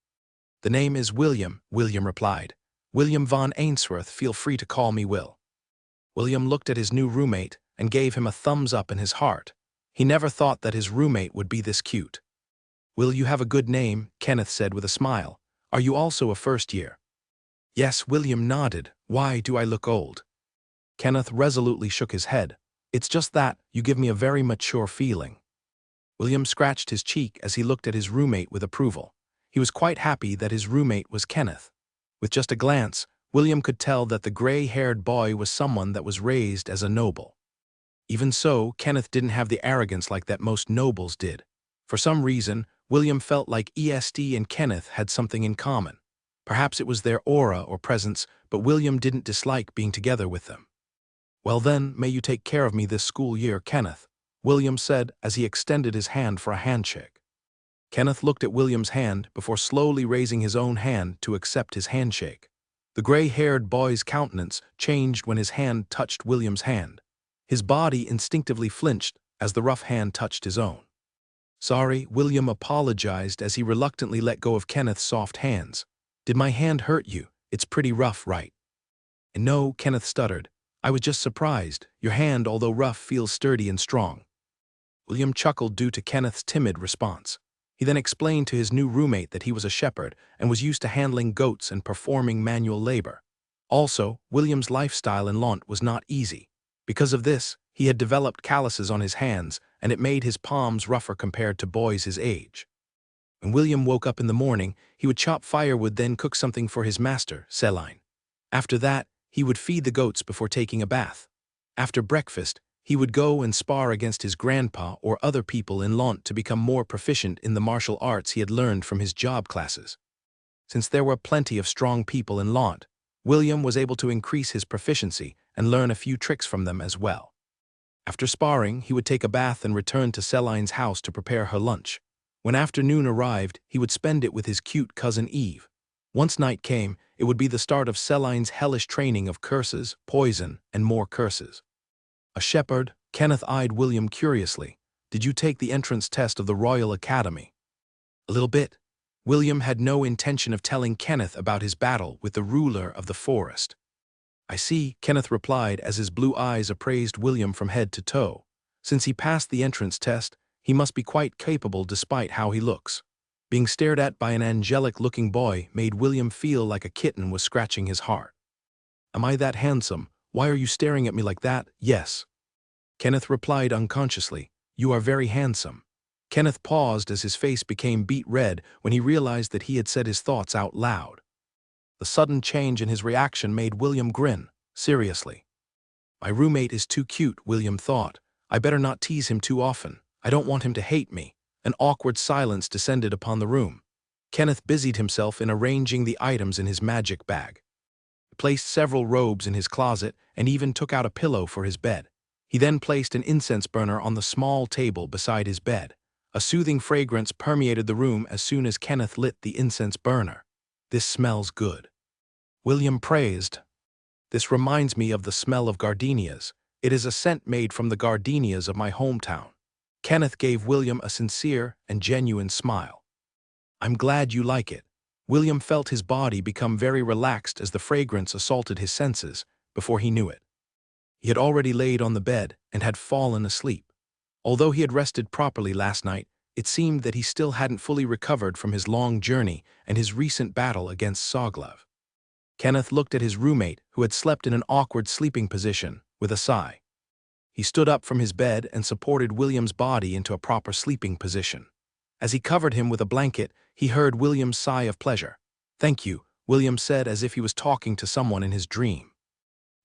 "The name is William," William replied. "William von Ainsworth, feel free to call me Will." William looked at his new roommate and gave him a thumbs up in his heart. He never thought that his roommate would be this cute. "Will, you have a good name," Kenneth said with a smile. "Are you also a first year?" "Yes," William nodded. "Why do I look old?" Kenneth resolutely shook his head. "It's just that you give me a very mature feeling." William scratched his cheek as he looked at his roommate with approval. He was quite happy that his roommate was Kenneth. With just a glance, William could tell that the gray-haired boy was someone that was raised as a noble. Even so, Kenneth didn't have the arrogance like that most nobles did. For some reason, William felt like ESD and Kenneth had something in common. Perhaps it was their aura or presence, but William didn't dislike being together with them. "Well then, may you take care of me this school year, Kenneth," William said as he extended his hand for a handshake. Kenneth looked at William's hand before slowly raising his own hand to accept his handshake. The gray-haired boy's countenance changed when his hand touched William's hand. His body instinctively flinched as the rough hand touched his own. "Sorry," William apologized as he reluctantly let go of Kenneth's soft hands. "Did my hand hurt you? It's pretty rough, right?" "No," Kenneth stuttered. "I was just surprised. Your hand, although rough, feels sturdy and strong." William chuckled due to Kenneth's timid response. He then explained to his new roommate that he was a shepherd and was used to handling goats and performing manual labor. Also, William's lifestyle in Lont was not easy. Because of this, he had developed calluses on his hands, and it made his palms rougher compared to boys his age. When William woke up in the morning, he would chop firewood, then cook something for his master, Celine. After that, he would feed the goats before taking a bath. After breakfast, he would go and spar against his grandpa or other people in Lont to become more proficient in the martial arts he had learned from his job classes. Since there were plenty of strong people in Lont, William was able to increase his proficiency and learn a few tricks from them as well. After sparring, he would take a bath and return to Celine's house to prepare her lunch. When afternoon arrived, he would spend it with his cute cousin Eve. Once night came, it would be the start of Celine's hellish training of curses, poison, and more curses. "A shepherd?" Kenneth eyed William curiously. "Did you take the entrance test of the Royal Academy?" "A little bit." William had no intention of telling Kenneth about his battle with the ruler of the forest. "I see," Kenneth replied as his blue eyes appraised William from head to toe. Since he passed the entrance test, he must be quite capable despite how he looks. Being stared at by an angelic-looking boy made William feel like a kitten was scratching his heart. "Am I that handsome? Why are you staring at me like that?" "Yes." Kenneth replied unconsciously, "You are very handsome." Kenneth paused as his face became beet red when he realized that he had said his thoughts out loud. The sudden change in his reaction made William grin. Seriously. "My roommate is too cute," William thought. "I better not tease him too often. I don't want him to hate me." An awkward silence descended upon the room. Kenneth busied himself in arranging the items in his magic bag. He placed several robes in his closet and even took out a pillow for his bed. He then placed an incense burner on the small table beside his bed. A soothing fragrance permeated the room as soon as Kenneth lit the incense burner. "This smells good," William praised. "This reminds me of the smell of gardenias. It is a scent made from the gardenias of my hometown." Kenneth gave William a sincere and genuine smile. "I'm glad you like it." William felt his body become very relaxed as the fragrance assaulted his senses. Before he knew it, he had already laid on the bed and had fallen asleep. Although he had rested properly last night, it seemed that he still hadn't fully recovered from his long journey and his recent battle against Soglev. Kenneth looked at his roommate, who had slept in an awkward sleeping position, with a sigh. He stood up from his bed and supported William's body into a proper sleeping position. As he covered him with a blanket, he heard William's sigh of pleasure. "Thank you," William said as if he was talking to someone in his dream.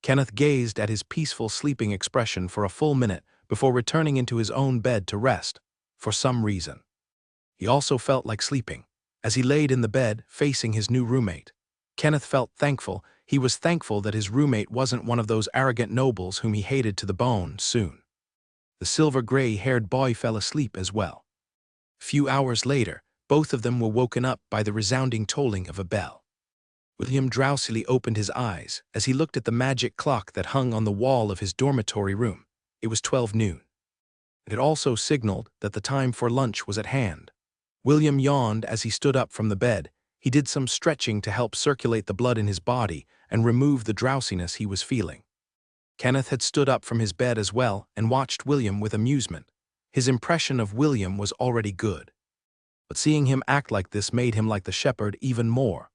Kenneth gazed at his peaceful sleeping expression for a full minute before returning into his own bed to rest, for some reason. He also felt like sleeping. As he laid in the bed, facing his new roommate, Kenneth felt thankful. He was thankful that his roommate wasn't one of those arrogant nobles whom he hated to the bone soon. The silver-gray-haired boy fell asleep as well. A few hours later, both of them were woken up by the resounding tolling of a bell. William drowsily opened his eyes as he looked at the magic clock that hung on the wall of his dormitory room. It was 12 noon. It also signaled that the time for lunch was at hand. William yawned as he stood up from the bed. He did some stretching to help circulate the blood in his body and remove the drowsiness he was feeling. Kenneth had stood up from his bed as well and watched William with amusement. His impression of William was already good. But seeing him act like this made him like the shepherd even more.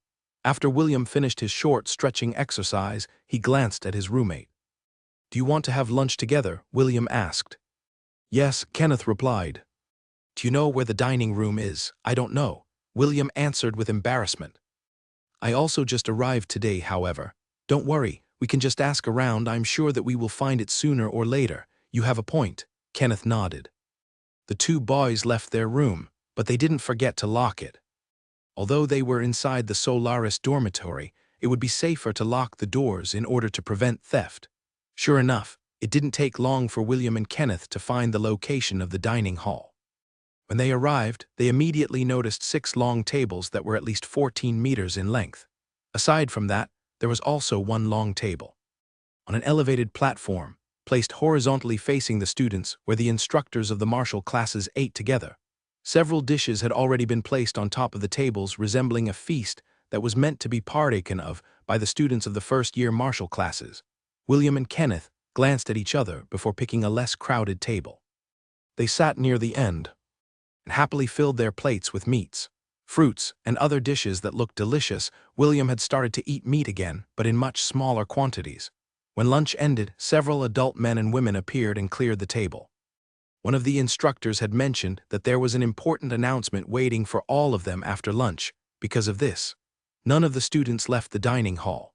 After William finished his short stretching exercise, he glanced at his roommate. "Do you want to have lunch together?" William asked. "Yes," Kenneth replied. "Do you know where the dining room is?" "I don't know," William answered with embarrassment. "I also just arrived today, however. Don't worry, we can just ask around. I'm sure that we will find it sooner or later." "You have a point," Kenneth nodded. The two boys left their room, but they didn't forget to lock it. Although they were inside the Solaris dormitory, it would be safer to lock the doors in order to prevent theft. Sure enough, it didn't take long for William and Kenneth to find the location of the dining hall. When they arrived, they immediately noticed 6 long tables that were at least 14 meters in length. Aside from that, there was also one long table. On an elevated platform, placed horizontally facing the students, where the instructors of the martial classes ate together. Several dishes had already been placed on top of the tables, resembling a feast that was meant to be partaken of by the students of the first-year martial classes. William and Kenneth glanced at each other before picking a less crowded table. They sat near the end and happily filled their plates with meats, fruits, and other dishes that looked delicious. William had started to eat meat again, but in much smaller quantities. When lunch ended, several adult men and women appeared and cleared the table. One of the instructors had mentioned that there was an important announcement waiting for all of them after lunch. Because of this, none of the students left the dining hall.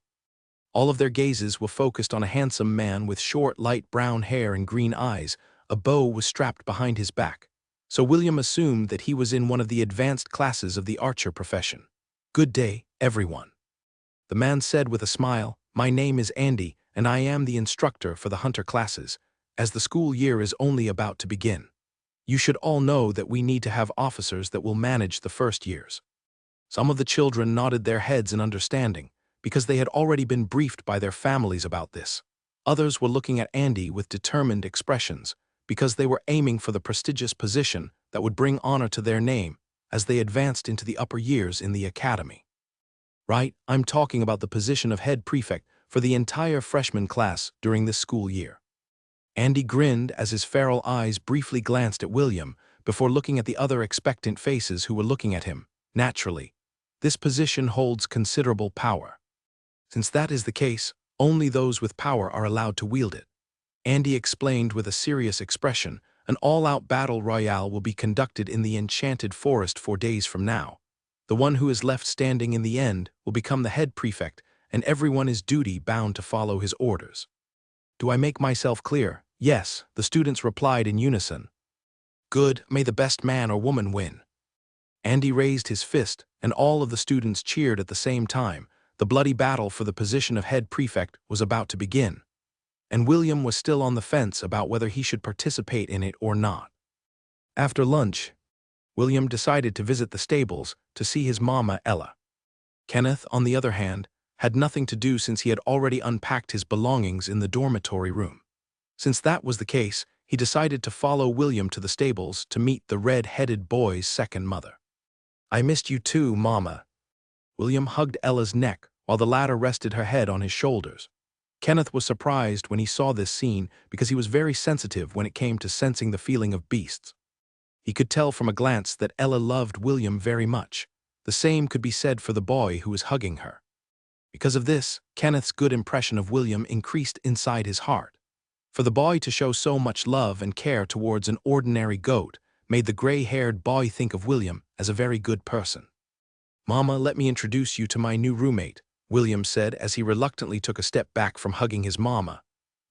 All of their gazes were focused on a handsome man with short, light brown hair and green eyes. A bow was strapped behind his back, so William assumed that he was in one of the advanced classes of the archer profession. "Good day, everyone," the man said with a smile. "My name is Andy, and I am the instructor for the hunter classes. As the school year is only about to begin, you should all know that we need to have officers that will manage the first years." Some of the children nodded their heads in understanding, because they had already been briefed by their families about this. Others were looking at Andy with determined expressions, because they were aiming for the prestigious position that would bring honor to their name as they advanced into the upper years in the academy. "Right, I'm talking about the position of head prefect for the entire freshman class during this school year." Andy grinned as his feral eyes briefly glanced at William before looking at the other expectant faces who were looking at him. "Naturally, this position holds considerable power. Since that is the case, only those with power are allowed to wield it." Andy explained with a serious expression. "An all-out battle royale will be conducted in the Enchanted Forest 4 days from now. The one who is left standing in the end will become the head prefect, and everyone is duty-bound to follow his orders." "Do I make myself clear?" "Yes," the students replied in unison. "Good, may the best man or woman win." Andy raised his fist, and all of the students cheered at the same time. The bloody battle for the position of head prefect was about to begin, and William was still on the fence about whether he should participate in it or not. After lunch, William decided to visit the stables to see his mama, Ella. Kenneth, on the other hand, had nothing to do since he had already unpacked his belongings in the dormitory room. Since that was the case, he decided to follow William to the stables to meet the red-headed boy's second mother. "I missed you too, Mama." William hugged Ella's neck while the latter rested her head on his shoulders. Kenneth was surprised when he saw this scene because he was very sensitive when it came to sensing the feeling of beasts. He could tell from a glance that Ella loved William very much. The same could be said for the boy who was hugging her. Because of this, Kenneth's good impression of William increased inside his heart. For the boy to show so much love and care towards an ordinary goat made the gray-haired boy think of William as a very good person. "Mama, let me introduce you to my new roommate," William said as he reluctantly took a step back from hugging his mama.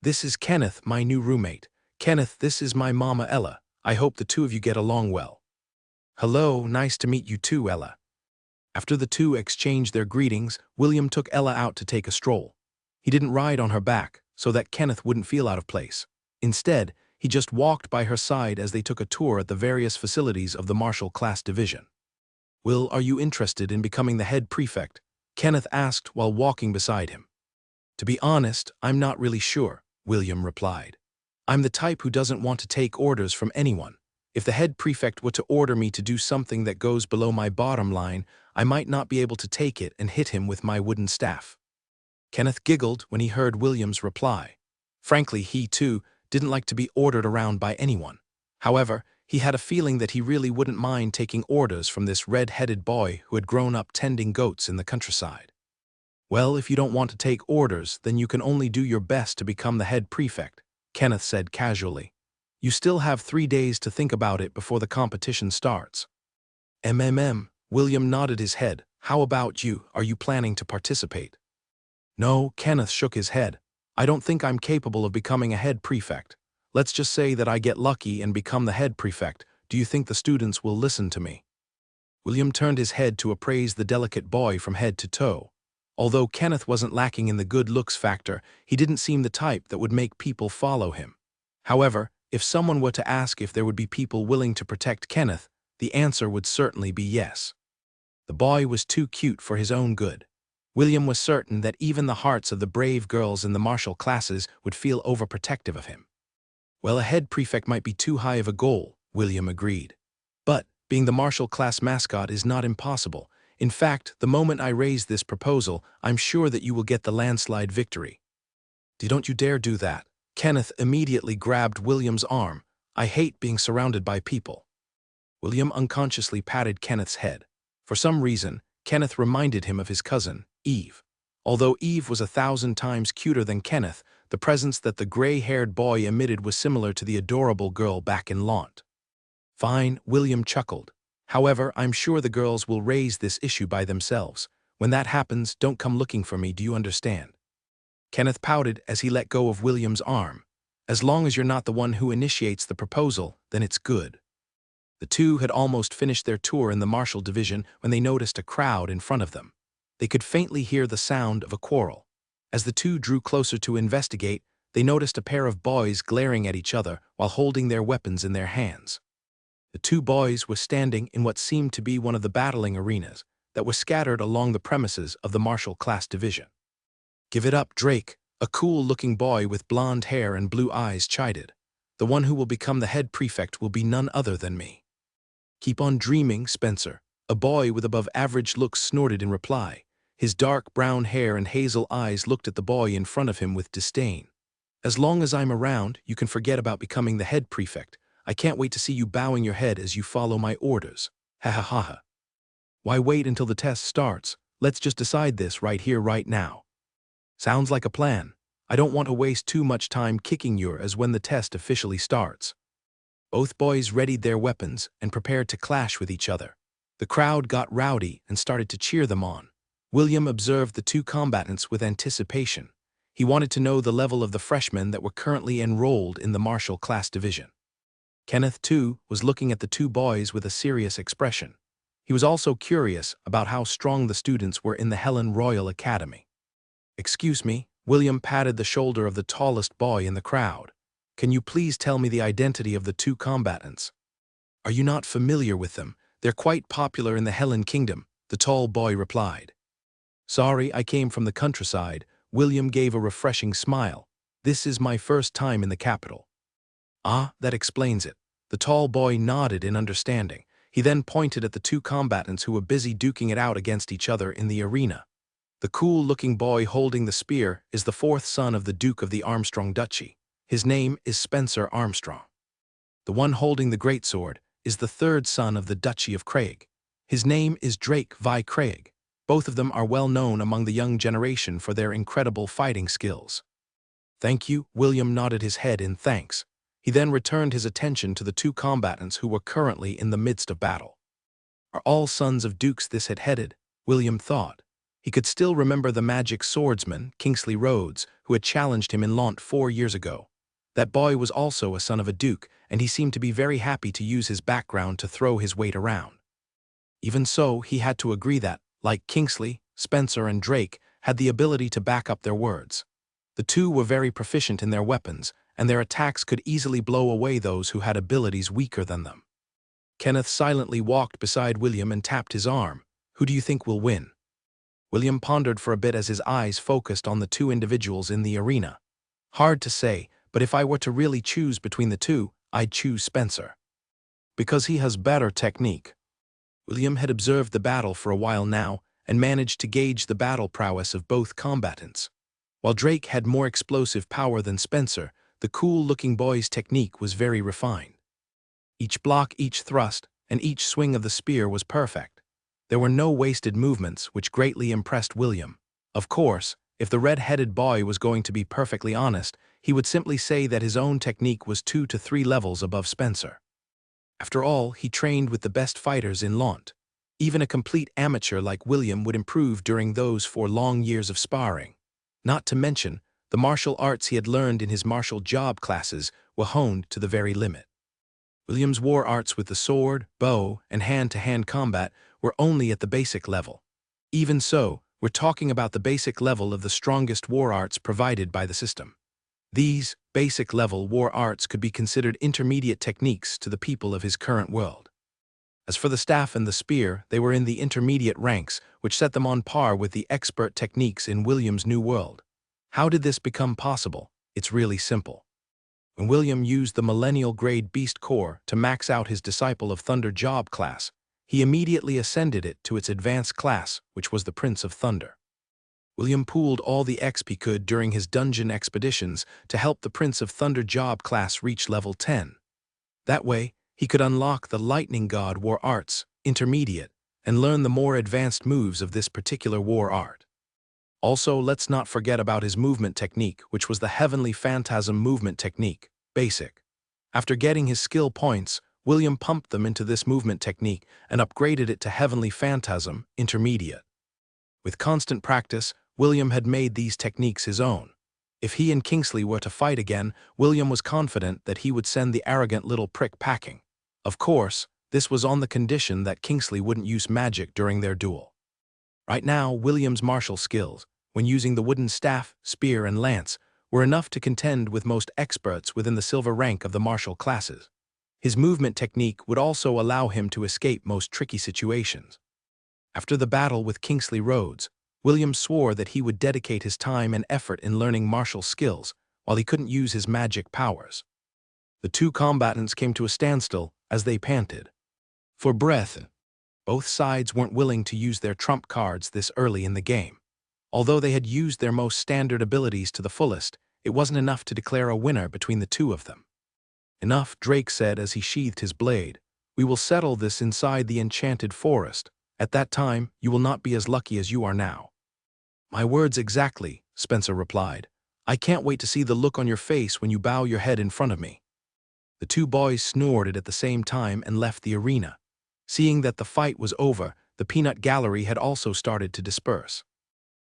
"This is Kenneth, my new roommate. Kenneth, this is my mama, Ella. I hope the two of you get along well." "Hello, nice to meet you too, Ella." After the two exchanged their greetings, William took Ella out to take a stroll. He didn't ride on her back, so that Kenneth wouldn't feel out of place. Instead, he just walked by her side as they took a tour at the various facilities of the martial class division. "Will, are you interested in becoming the head prefect?" Kenneth asked while walking beside him. "To be honest, I'm not really sure," William replied. I'm the type who doesn't want to take orders from anyone. If the head prefect were to order me to do something that goes below my bottom line, I might not be able to take it and hit him with my wooden staff. Kenneth giggled when he heard William's reply. Frankly, he, too, didn't like to be ordered around by anyone. However, he had a feeling that he really wouldn't mind taking orders from this red-headed boy who had grown up tending goats in the countryside. Well, if you don't want to take orders, then you can only do your best to become the head prefect, Kenneth said casually. You still have 3 days to think about it before the competition starts. William nodded his head. How about you? Are you planning to participate? No, Kenneth shook his head. I don't think I'm capable of becoming a head prefect. Let's just say that I get lucky and become the head prefect. Do you think the students will listen to me? William turned his head to appraise the delicate boy from head to toe. Although Kenneth wasn't lacking in the good looks factor, he didn't seem the type that would make people follow him. However, if someone were to ask if there would be people willing to protect Kenneth, the answer would certainly be yes. The boy was too cute for his own good. William was certain that even the hearts of the brave girls in the martial classes would feel overprotective of him. Well, a head prefect might be too high of a goal, William agreed. But being the martial class mascot is not impossible. In fact, the moment I raise this proposal, I'm sure that you will get the landslide victory. Don't you dare do that. Kenneth immediately grabbed William's arm. I hate being surrounded by people. William unconsciously patted Kenneth's head. For some reason, Kenneth reminded him of his cousin, Eve. Although Eve was 1,000 times cuter than Kenneth, the presence that the gray-haired boy emitted was similar to the adorable girl back in Launt. Fine, William chuckled. However, I'm sure the girls will raise this issue by themselves. When that happens, don't come looking for me, do you understand? Kenneth pouted as he let go of William's arm. As long as you're not the one who initiates the proposal, then it's good. The two had almost finished their tour in the martial division when they noticed a crowd in front of them. They could faintly hear the sound of a quarrel. As the two drew closer to investigate, they noticed a pair of boys glaring at each other while holding their weapons in their hands. The two boys were standing in what seemed to be one of the battling arenas that were scattered along the premises of the martial class division. Give it up, Drake, a cool-looking boy with blonde hair and blue eyes chided. The one who will become the head prefect will be none other than me. Keep on dreaming, Spencer, a boy with above-average looks snorted in reply. His dark brown hair and hazel eyes looked at the boy in front of him with disdain. As long as I'm around, you can forget about becoming the head prefect. I can't wait to see you bowing your head as you follow my orders. Ha ha ha ha. Why wait until the test starts? Let's just decide this right here, right now. Sounds like a plan. I don't want to waste too much time kicking you as when the test officially starts. Both boys readied their weapons and prepared to clash with each other. The crowd got rowdy and started to cheer them on. William observed the two combatants with anticipation. He wanted to know the level of the freshmen that were currently enrolled in the martial class division. Kenneth, too, was looking at the two boys with a serious expression. He was also curious about how strong the students were in the Helen Royal Academy. Excuse me, William patted the shoulder of the tallest boy in the crowd. Can you please tell me the identity of the two combatants? Are you not familiar with them? They're quite popular in the Helen Kingdom, the tall boy replied. Sorry, I came from the countryside. William gave a refreshing smile. This is my first time in the capital. Ah, that explains it. The tall boy nodded in understanding. He then pointed at the two combatants who were busy duking it out against each other in the arena. The cool-looking boy holding the spear is the fourth son of the Duke of the Armstrong Duchy. His name is Spencer Armstrong. The one holding the greatsword is the third son of the Duchy of Craig. His name is Drake Vi Craig. Both of them are well known among the young generation for their incredible fighting skills. Thank you, William nodded his head in thanks. He then returned his attention to the two combatants who were currently in the midst of battle. Are all sons of dukes this had headed? William thought. He could still remember the magic swordsman, Kingsley Rhodes, who had challenged him in Launt 4 years ago. That boy was also a son of a duke, and he seemed to be very happy to use his background to throw his weight around. Even so, he had to agree that, like Kingsley, Spencer, and Drake, had the ability to back up their words. The two were very proficient in their weapons, and their attacks could easily blow away those who had abilities weaker than them. Kenneth silently walked beside William and tapped his arm. Who do you think will win? William pondered for a bit as his eyes focused on the two individuals in the arena. Hard to say, but if I were to really choose between the two, I'd choose Spencer. Because he has better technique. William had observed the battle for a while now and managed to gauge the battle prowess of both combatants. While Drake had more explosive power than Spencer, the cool-looking boy's technique was very refined. Each block, each thrust, and each swing of the spear was perfect. There were no wasted movements, which greatly impressed William. Of course, if the red-headed boy was going to be perfectly honest, he would simply say that his own technique was 2 to 3 levels above Spencer. After all, he trained with the best fighters in Launt. Even a complete amateur like William would improve during those 4 long years of sparring. Not to mention, the martial arts he had learned in his martial job classes were honed to the very limit. William's war arts with the sword, bow, and hand-to-hand combat were only at the basic level. Even so, we're talking about the basic level of the strongest war arts provided by the system. These basic-level war arts could be considered intermediate techniques to the people of his current world. As for the staff and the spear, they were in the intermediate ranks, which set them on par with the expert techniques in William's new world. How did this become possible? It's really simple. When William used the millennial-grade Beast Core to max out his Disciple of Thunder job class, he immediately ascended it to its advanced class, which was the Prince of Thunder. William pooled all the XP he could during his dungeon expeditions to help the Prince of Thunder job class reach level 10. That way, he could unlock the Lightning God War Arts, Intermediate, and learn the more advanced moves of this particular war art. Also, let's not forget about his movement technique, which was the Heavenly Phantasm movement technique, Basic. After getting his skill points, William pumped them into this movement technique and upgraded it to Heavenly Phantasm, Intermediate. With constant practice, William had made these techniques his own. If he and Kingsley were to fight again, William was confident that he would send the arrogant little prick packing. Of course, this was on the condition that Kingsley wouldn't use magic during their duel. Right now, William's martial skills, when using the wooden staff, spear, and lance, were enough to contend with most experts within the silver rank of the martial classes. His movement technique would also allow him to escape most tricky situations. After the battle with Kingsley Rhodes, William swore that he would dedicate his time and effort in learning martial skills while he couldn't use his magic powers. The two combatants came to a standstill as they panted for breath. Both sides weren't willing to use their trump cards this early in the game. Although they had used their most standard abilities to the fullest, it wasn't enough to declare a winner between the two of them. Enough, Drake said as he sheathed his blade. We will settle this inside the enchanted forest. At that time, you will not be as lucky as you are now. My words exactly, Spencer replied. I can't wait to see the look on your face when you bow your head in front of me. The two boys snorted at the same time and left the arena. Seeing that the fight was over, the peanut gallery had also started to disperse.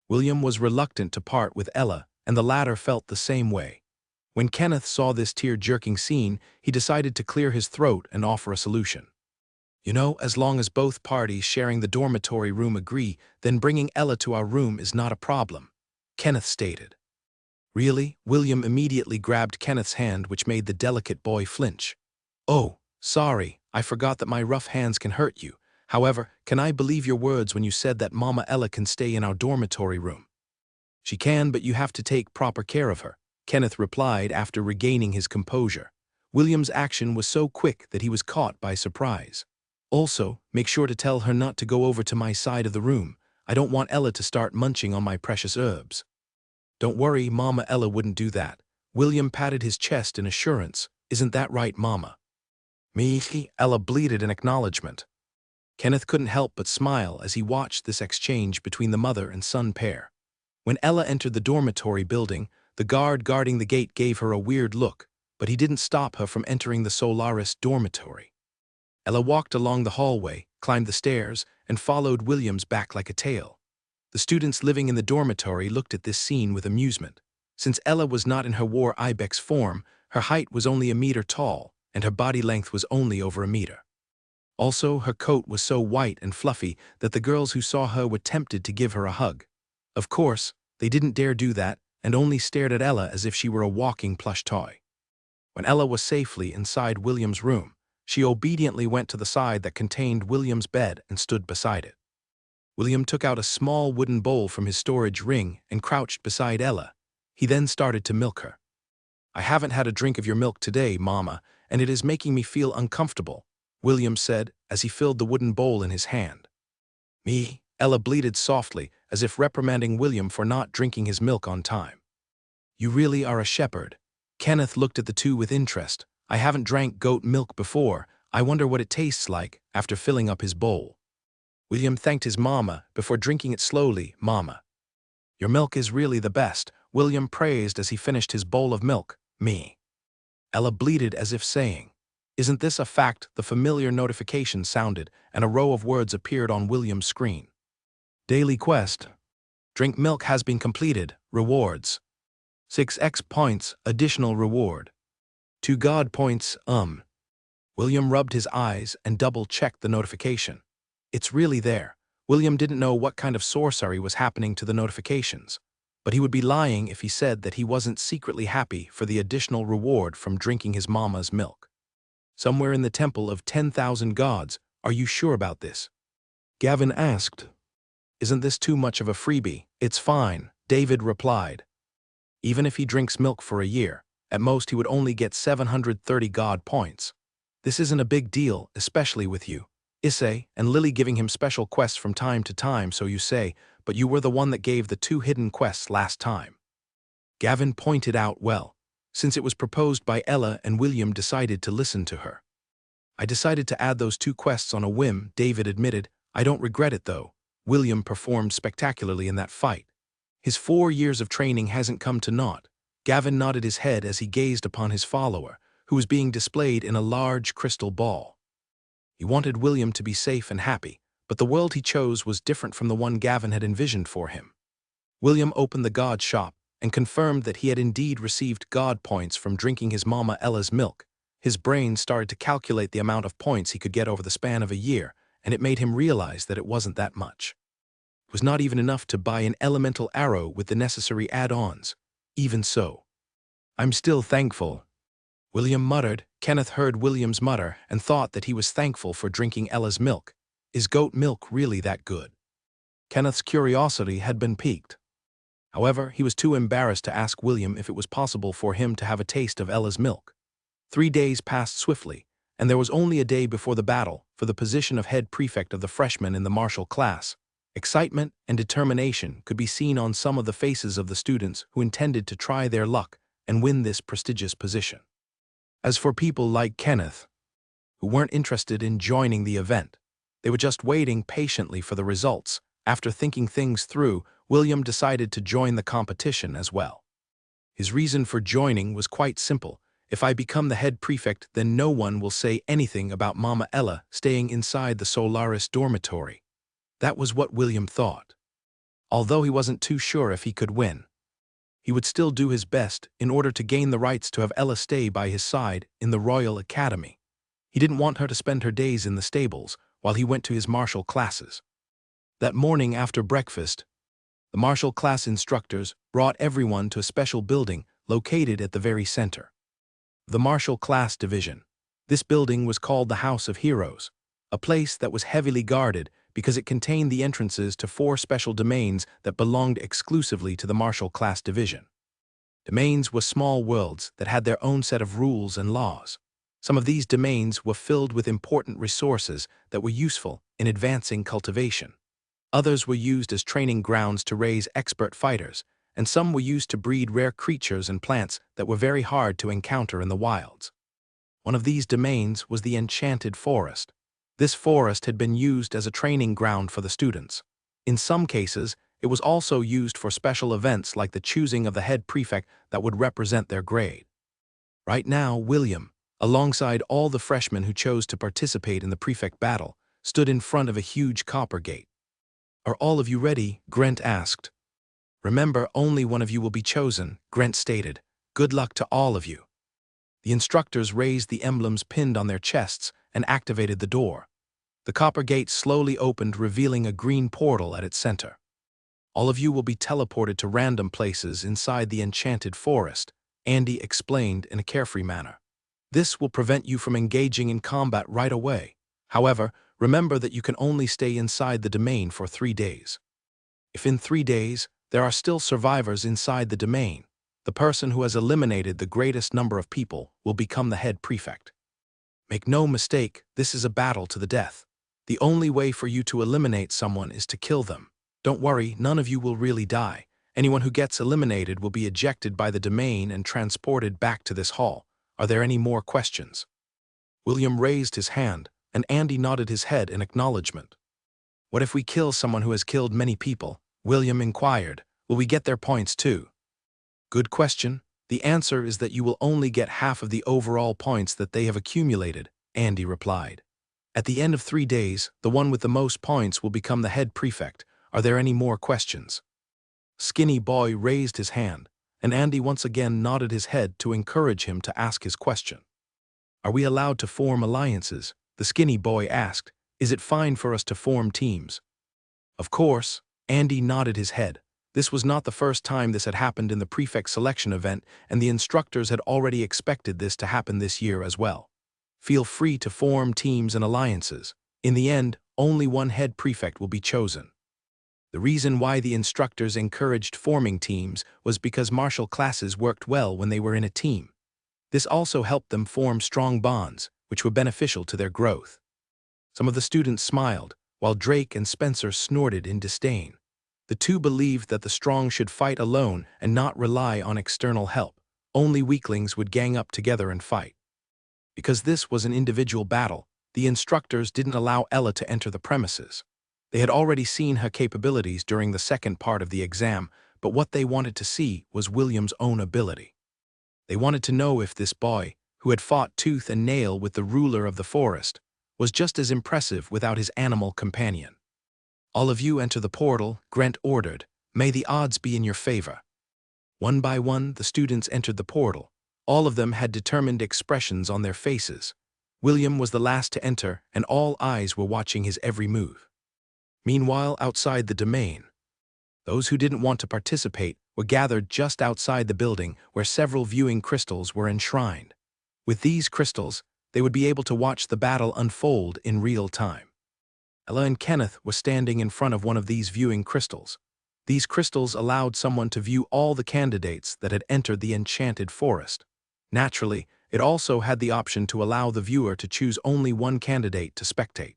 William was reluctant to part with Ella, and the latter felt the same way. When Kenneth saw this tear-jerking scene, he decided to clear his throat and offer a solution. You know, as long as both parties sharing the dormitory room agree, then bringing Ella to our room is not a problem, Kenneth stated. Really? William immediately grabbed Kenneth's hand, which made the delicate boy flinch. Oh, sorry, I forgot that my rough hands can hurt you. However, can I believe your words when you said that Mama Ella can stay in our dormitory room? She can, but you have to take proper care of her, Kenneth replied after regaining his composure. William's action was so quick that he was caught by surprise. Also, make sure to tell her not to go over to my side of the room. I don't want Ella to start munching on my precious herbs. Don't worry, Mama Ella wouldn't do that. William patted his chest in assurance. Isn't that right, Mama? Me? Ella bleated in acknowledgement. Kenneth couldn't help but smile as he watched this exchange between the mother and son pair. When Ella entered the dormitory building, the guard guarding the gate gave her a weird look, but he didn't stop her from entering the Solaris dormitory. Ella walked along the hallway, climbed the stairs, and followed William's back like a tail. The students living in the dormitory looked at this scene with amusement. Since Ella was not in her war ibex form, her height was only a meter tall, and her body length was only over a meter. Also, her coat was so white and fluffy that the girls who saw her were tempted to give her a hug. Of course, they didn't dare do that and only stared at Ella as if she were a walking plush toy. When Ella was safely inside William's room, she obediently went to the side that contained William's bed and stood beside it. William took out a small wooden bowl from his storage ring and crouched beside Ella. He then started to milk her. I haven't had a drink of your milk today, Mama, and it is making me feel uncomfortable, William said as he filled the wooden bowl in his hand. Me? Ella bleated softly, as if reprimanding William for not drinking his milk on time. You really are a shepherd. Kenneth looked at the two with interest. I haven't drank goat milk before. I wonder what it tastes like after filling up his bowl. William thanked his mama before drinking it slowly. Mama, your milk is really the best, William praised as he finished his bowl of milk. Me. Ella bleated as if saying, isn't this a fact? The familiar notification sounded, and a row of words appeared on William's screen. Daily quest. Drink milk has been completed. Rewards. 6x points, additional reward. 2 God points, William rubbed his eyes and double-checked the notification. It's really there. William didn't know what kind of sorcery was happening to the notifications, but he would be lying if he said that he wasn't secretly happy for the additional reward from drinking his mama's milk. Somewhere in the temple of 10,000 gods, are you sure about this? Gavin asked. Isn't this too much of a freebie? It's fine, David replied. Even if he drinks milk for a year, at most he would only get 730 God points. This isn't a big deal, especially with you, Issei and Lily giving him special quests from time to time, so you say, but you were the one that gave the 2 hidden quests last time. Gavin pointed out, well, since it was proposed by Ella and William decided to listen to her. I decided to add those 2 quests on a whim, David admitted. I don't regret it though. William performed spectacularly in that fight. His 4 years of training hasn't come to naught. Gavin nodded his head as he gazed upon his follower, who was being displayed in a large crystal ball. He wanted William to be safe and happy, but the world he chose was different from the one Gavin had envisioned for him. William opened the God shop and confirmed that he had indeed received God points from drinking his mama Ella's milk. His brain started to calculate the amount of points he could get over the span of a year, and it made him realize that it wasn't that much. It was not even enough to buy an elemental arrow with the necessary add-ons. Even so, I'm still thankful, William muttered. Kenneth heard William's mutter and thought that he was thankful for drinking Ella's milk. Is goat milk really that good? Kenneth's curiosity had been piqued. However, he was too embarrassed to ask William if it was possible for him to have a taste of Ella's milk. 3 days passed swiftly, and there was only a day before the battle for the position of head prefect of the freshmen in the martial class. Excitement and determination could be seen on some of the faces of the students who intended to try their luck and win this prestigious position. As for people like Kenneth, who weren't interested in joining the event, they were just waiting patiently for the results. After thinking things through, William decided to join the competition as well. His reason for joining was quite simple. If I become the head prefect, then no one will say anything about Mama Ella staying inside the Solaris dormitory. That was what William thought. Although he wasn't too sure if he could win, he would still do his best in order to gain the rights to have Ella stay by his side in the Royal Academy. He didn't want her to spend her days in the stables while he went to his martial classes. That morning after breakfast, the martial class instructors brought everyone to a special building located at the very center. The martial class division. This building was called the House of Heroes, a place that was heavily guarded because it contained the entrances to 4 special domains that belonged exclusively to the martial class division. Domains were small worlds that had their own set of rules and laws. Some of these domains were filled with important resources that were useful in advancing cultivation. Others were used as training grounds to raise expert fighters, and some were used to breed rare creatures and plants that were very hard to encounter in the wilds. One of these domains was the Enchanted Forest. This forest had been used as a training ground for the students. In some cases, it was also used for special events like the choosing of the head prefect that would represent their grade. Right now, William, alongside all the freshmen who chose to participate in the prefect battle, stood in front of a huge copper gate. Are all of you ready? Grant asked. Remember, only one of you will be chosen, Grant stated. Good luck to all of you. The instructors raised the emblems pinned on their chests and activated the door. The copper gate slowly opened, revealing a green portal at its center. All of you will be teleported to random places inside the Enchanted Forest, Andy explained in a carefree manner. This will prevent you from engaging in combat right away. However, remember that you can only stay inside the domain for 3 days. If in 3 days there are still survivors inside the domain, The person who has eliminated the greatest number of people will become the head prefect. Make no mistake, this is a battle to the death. The only way for you to eliminate someone is to kill them. Don't worry, none of you will really die. Anyone who gets eliminated will be ejected by the domain and transported back to this hall. Are there any more questions? William raised his hand, and Andy nodded his head in acknowledgement. What if we kill someone who has killed many people? William inquired. Will we get their points too? Good question. The answer is that you will only get half of the overall points that they have accumulated, Andy replied. At the end of 3 days, the one with the most points will become the head prefect. Are there any more questions? Skinny Boy raised his hand, and Andy once again nodded his head to encourage him to ask his question. Are we allowed to form alliances? The Skinny Boy asked. Is it fine for us to form teams? Of course, Andy nodded his head. This was not the first time this had happened in the prefect selection event, and the instructors had already expected this to happen this year as well. Feel free to form teams and alliances. In the end, only one head prefect will be chosen. The reason why the instructors encouraged forming teams was because martial classes worked well when they were in a team. This also helped them form strong bonds, which were beneficial to their growth. Some of the students smiled, while Drake and Spencer snorted in disdain. The two believed that the strong should fight alone and not rely on external help. Only weaklings would gang up together and fight. Because this was an individual battle, the instructors didn't allow Ella to enter the premises. They had already seen her capabilities during the second part of the exam, but what they wanted to see was William's own ability. They wanted to know if this boy, who had fought tooth and nail with the ruler of the forest, was just as impressive without his animal companion. All of you enter the portal, Grant ordered. May the odds be in your favor. One by one, the students entered the portal. All of them had determined expressions on their faces. William was the last to enter, and all eyes were watching his every move. Meanwhile, outside the domain, those who didn't want to participate were gathered just outside the building where several viewing crystals were enshrined. With these crystals, they would be able to watch the battle unfold in real time. Ella and Kenneth were standing in front of one of these viewing crystals. These crystals allowed someone to view all the candidates that had entered the enchanted forest. Naturally, it also had the option to allow the viewer to choose only one candidate to spectate.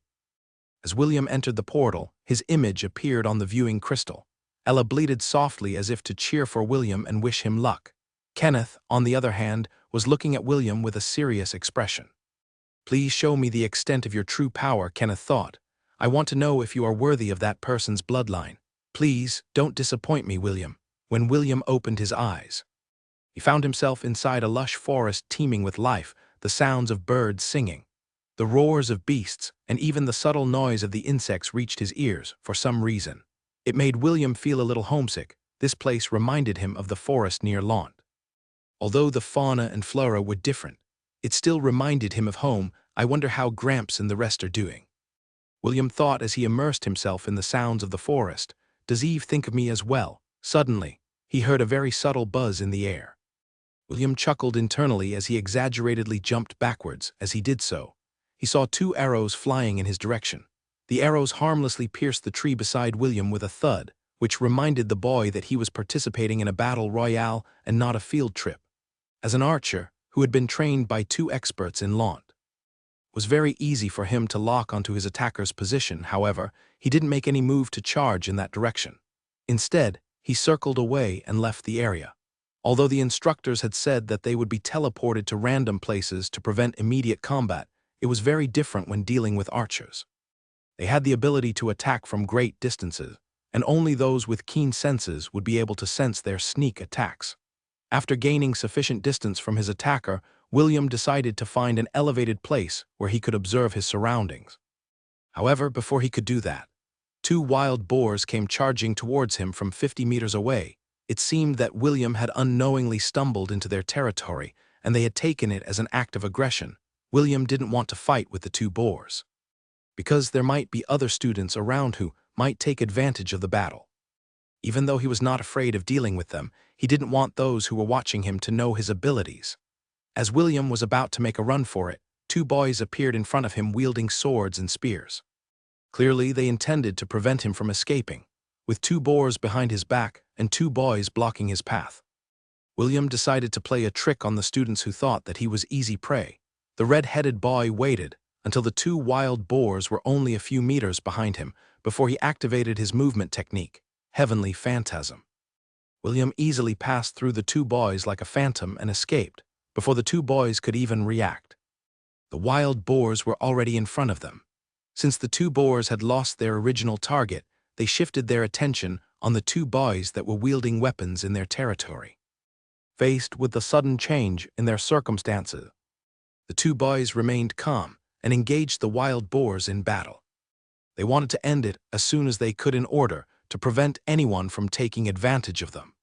As William entered the portal, his image appeared on the viewing crystal. Ella bleated softly as if to cheer for William and wish him luck. Kenneth, on the other hand, was looking at William with a serious expression. Please show me the extent of your true power, Kenneth thought. I want to know if you are worthy of that person's bloodline. Please, don't disappoint me, William. When William opened his eyes, he found himself inside a lush forest teeming with life, the sounds of birds singing. The roars of beasts, and even the subtle noise of the insects reached his ears for some reason. It made William feel a little homesick. This place reminded him of the forest near Launt. Although the fauna and flora were different, it still reminded him of home. I wonder how Gramps and the rest are doing. William thought as he immersed himself in the sounds of the forest. Does Eve think of me as well? Suddenly, he heard a very subtle buzz in the air. William chuckled internally as he exaggeratedly jumped backwards. As he did so, he saw 2 arrows flying in his direction. The arrows harmlessly pierced the tree beside William with a thud, which reminded the boy that he was participating in a battle royale and not a field trip. As an archer, who had been trained by 2 experts in Launt, it was very easy for him to lock onto his attacker's position. However, he didn't make any move to charge in that direction. Instead, he circled away and left the area. Although the instructors had said that they would be teleported to random places to prevent immediate combat, it was very different when dealing with archers. They had the ability to attack from great distances, and only those with keen senses would be able to sense their sneak attacks. After gaining sufficient distance from his attacker, William decided to find an elevated place where he could observe his surroundings. However, before he could do that, 2 wild boars came charging towards him from 50 meters away. It seemed that William had unknowingly stumbled into their territory, and they had taken it as an act of aggression. William didn't want to fight with the 2 boars, because there might be other students around who might take advantage of the battle. Even though he was not afraid of dealing with them, he didn't want those who were watching him to know his abilities. As William was about to make a run for it, 2 boys appeared in front of him wielding swords and spears. Clearly, they intended to prevent him from escaping, with 2 boars behind his back and 2 boys blocking his path. William decided to play a trick on the students who thought that he was easy prey. The red-headed boy waited until the two wild boars were only a few meters behind him before he activated his movement technique, Heavenly Phantasm. William easily passed through the two boys like a phantom and escaped before the two boys could even react. The wild boars were already in front of them. Since the two boars had lost their original target, they shifted their attention on the two boys that were wielding weapons in their territory. Faced with the sudden change in their circumstances, the two boys remained calm and engaged the wild boars in battle. They wanted to end it as soon as they could in order to prevent anyone from taking advantage of them.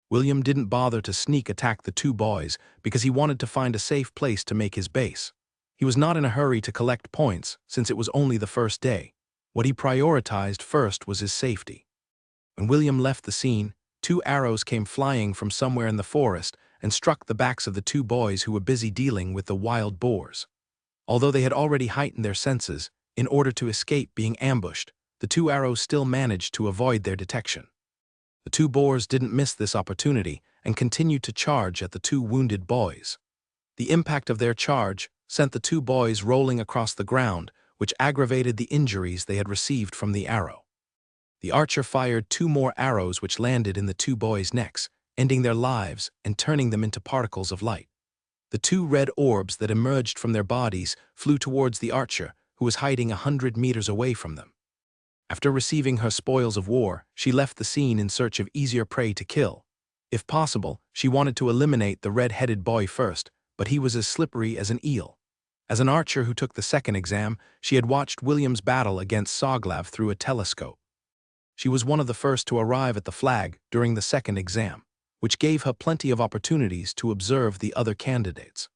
William didn't bother to sneak attack the two boys because he wanted to find a safe place to make his base. He was not in a hurry to collect points since it was only the first day. What he prioritized first was his safety. When William left the scene, two arrows came flying from somewhere in the forest and struck the backs of the two boys who were busy dealing with the wild boars. Although they had already heightened their senses in order to escape being ambushed, the two arrows still managed to avoid their detection. The two boars didn't miss this opportunity and continued to charge at the two wounded boys. The impact of their charge sent the two boys rolling across the ground, which aggravated the injuries they had received from the arrow. The archer fired two more arrows which landed in the two boys' necks, ending their lives and turning them into particles of light. The two red orbs that emerged from their bodies flew towards the archer, who was hiding 100 meters away from them. After receiving her spoils of war, she left the scene in search of easier prey to kill. If possible, she wanted to eliminate the red-headed boy first, but he was as slippery as an eel. As an archer who took the second exam, she had watched William's battle against Soglav through a telescope. She was one of the first to arrive at the flag during the second exam, which gave her plenty of opportunities to observe the other candidates.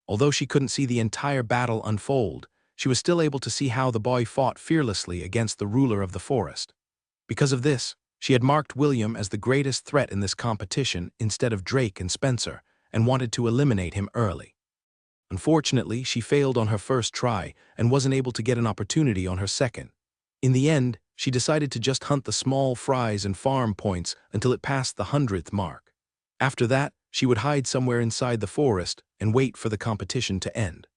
Although she couldn't see the entire battle unfold, she was still able to see how the boy fought fearlessly against the ruler of the forest. Because of this, she had marked William as the greatest threat in this competition instead of Drake and Spencer, and wanted to eliminate him early. Unfortunately, she failed on her first try and wasn't able to get an opportunity on her second. In the end, she decided to just hunt the small fries and farm points until it passed the 100th mark. After that, she would hide somewhere inside the forest and wait for the competition to end.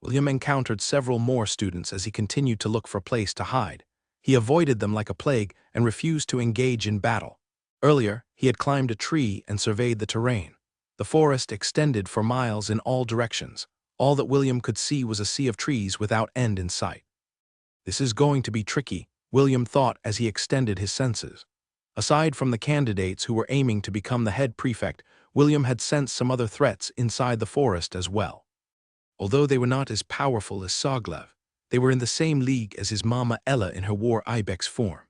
William encountered several more students as he continued to look for a place to hide. He avoided them like a plague and refused to engage in battle. Earlier, he had climbed a tree and surveyed the terrain. The forest extended for miles in all directions. All that William could see was a sea of trees without end in sight. This is going to be tricky, William thought as he extended his senses. Aside from the candidates who were aiming to become the head prefect, William had sensed some other threats inside the forest as well. Although they were not as powerful as Soglav, they were in the same league as his mama Ella in her war ibex form.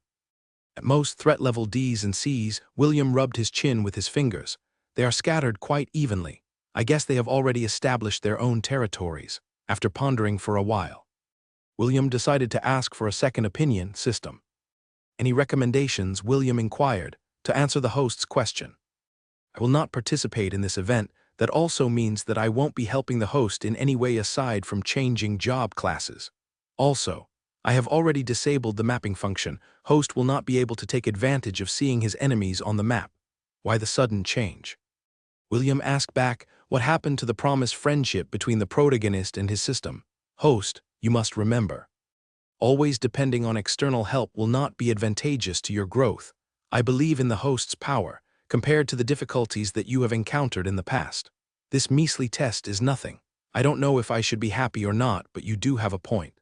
At most threat level Ds and Cs, William rubbed his chin with his fingers. They are scattered quite evenly. I guess they have already established their own territories. After pondering for a while, William decided to ask for a second opinion system. Any recommendations, William inquired, to answer the host's question. I will not participate in this event. That also means that I won't be helping the host in any way aside from changing job classes. Also, I have already disabled the mapping function. Host will not be able to take advantage of seeing his enemies on the map. Why the sudden change? William asked back what happened to the promised friendship between the protagonist and his system. Host, you must remember, always depending on external help will not be advantageous to your growth. I believe in the host's power, compared to the difficulties that you have encountered in the past. This measly test is nothing. I don't know if I should be happy or not, but you do have a point.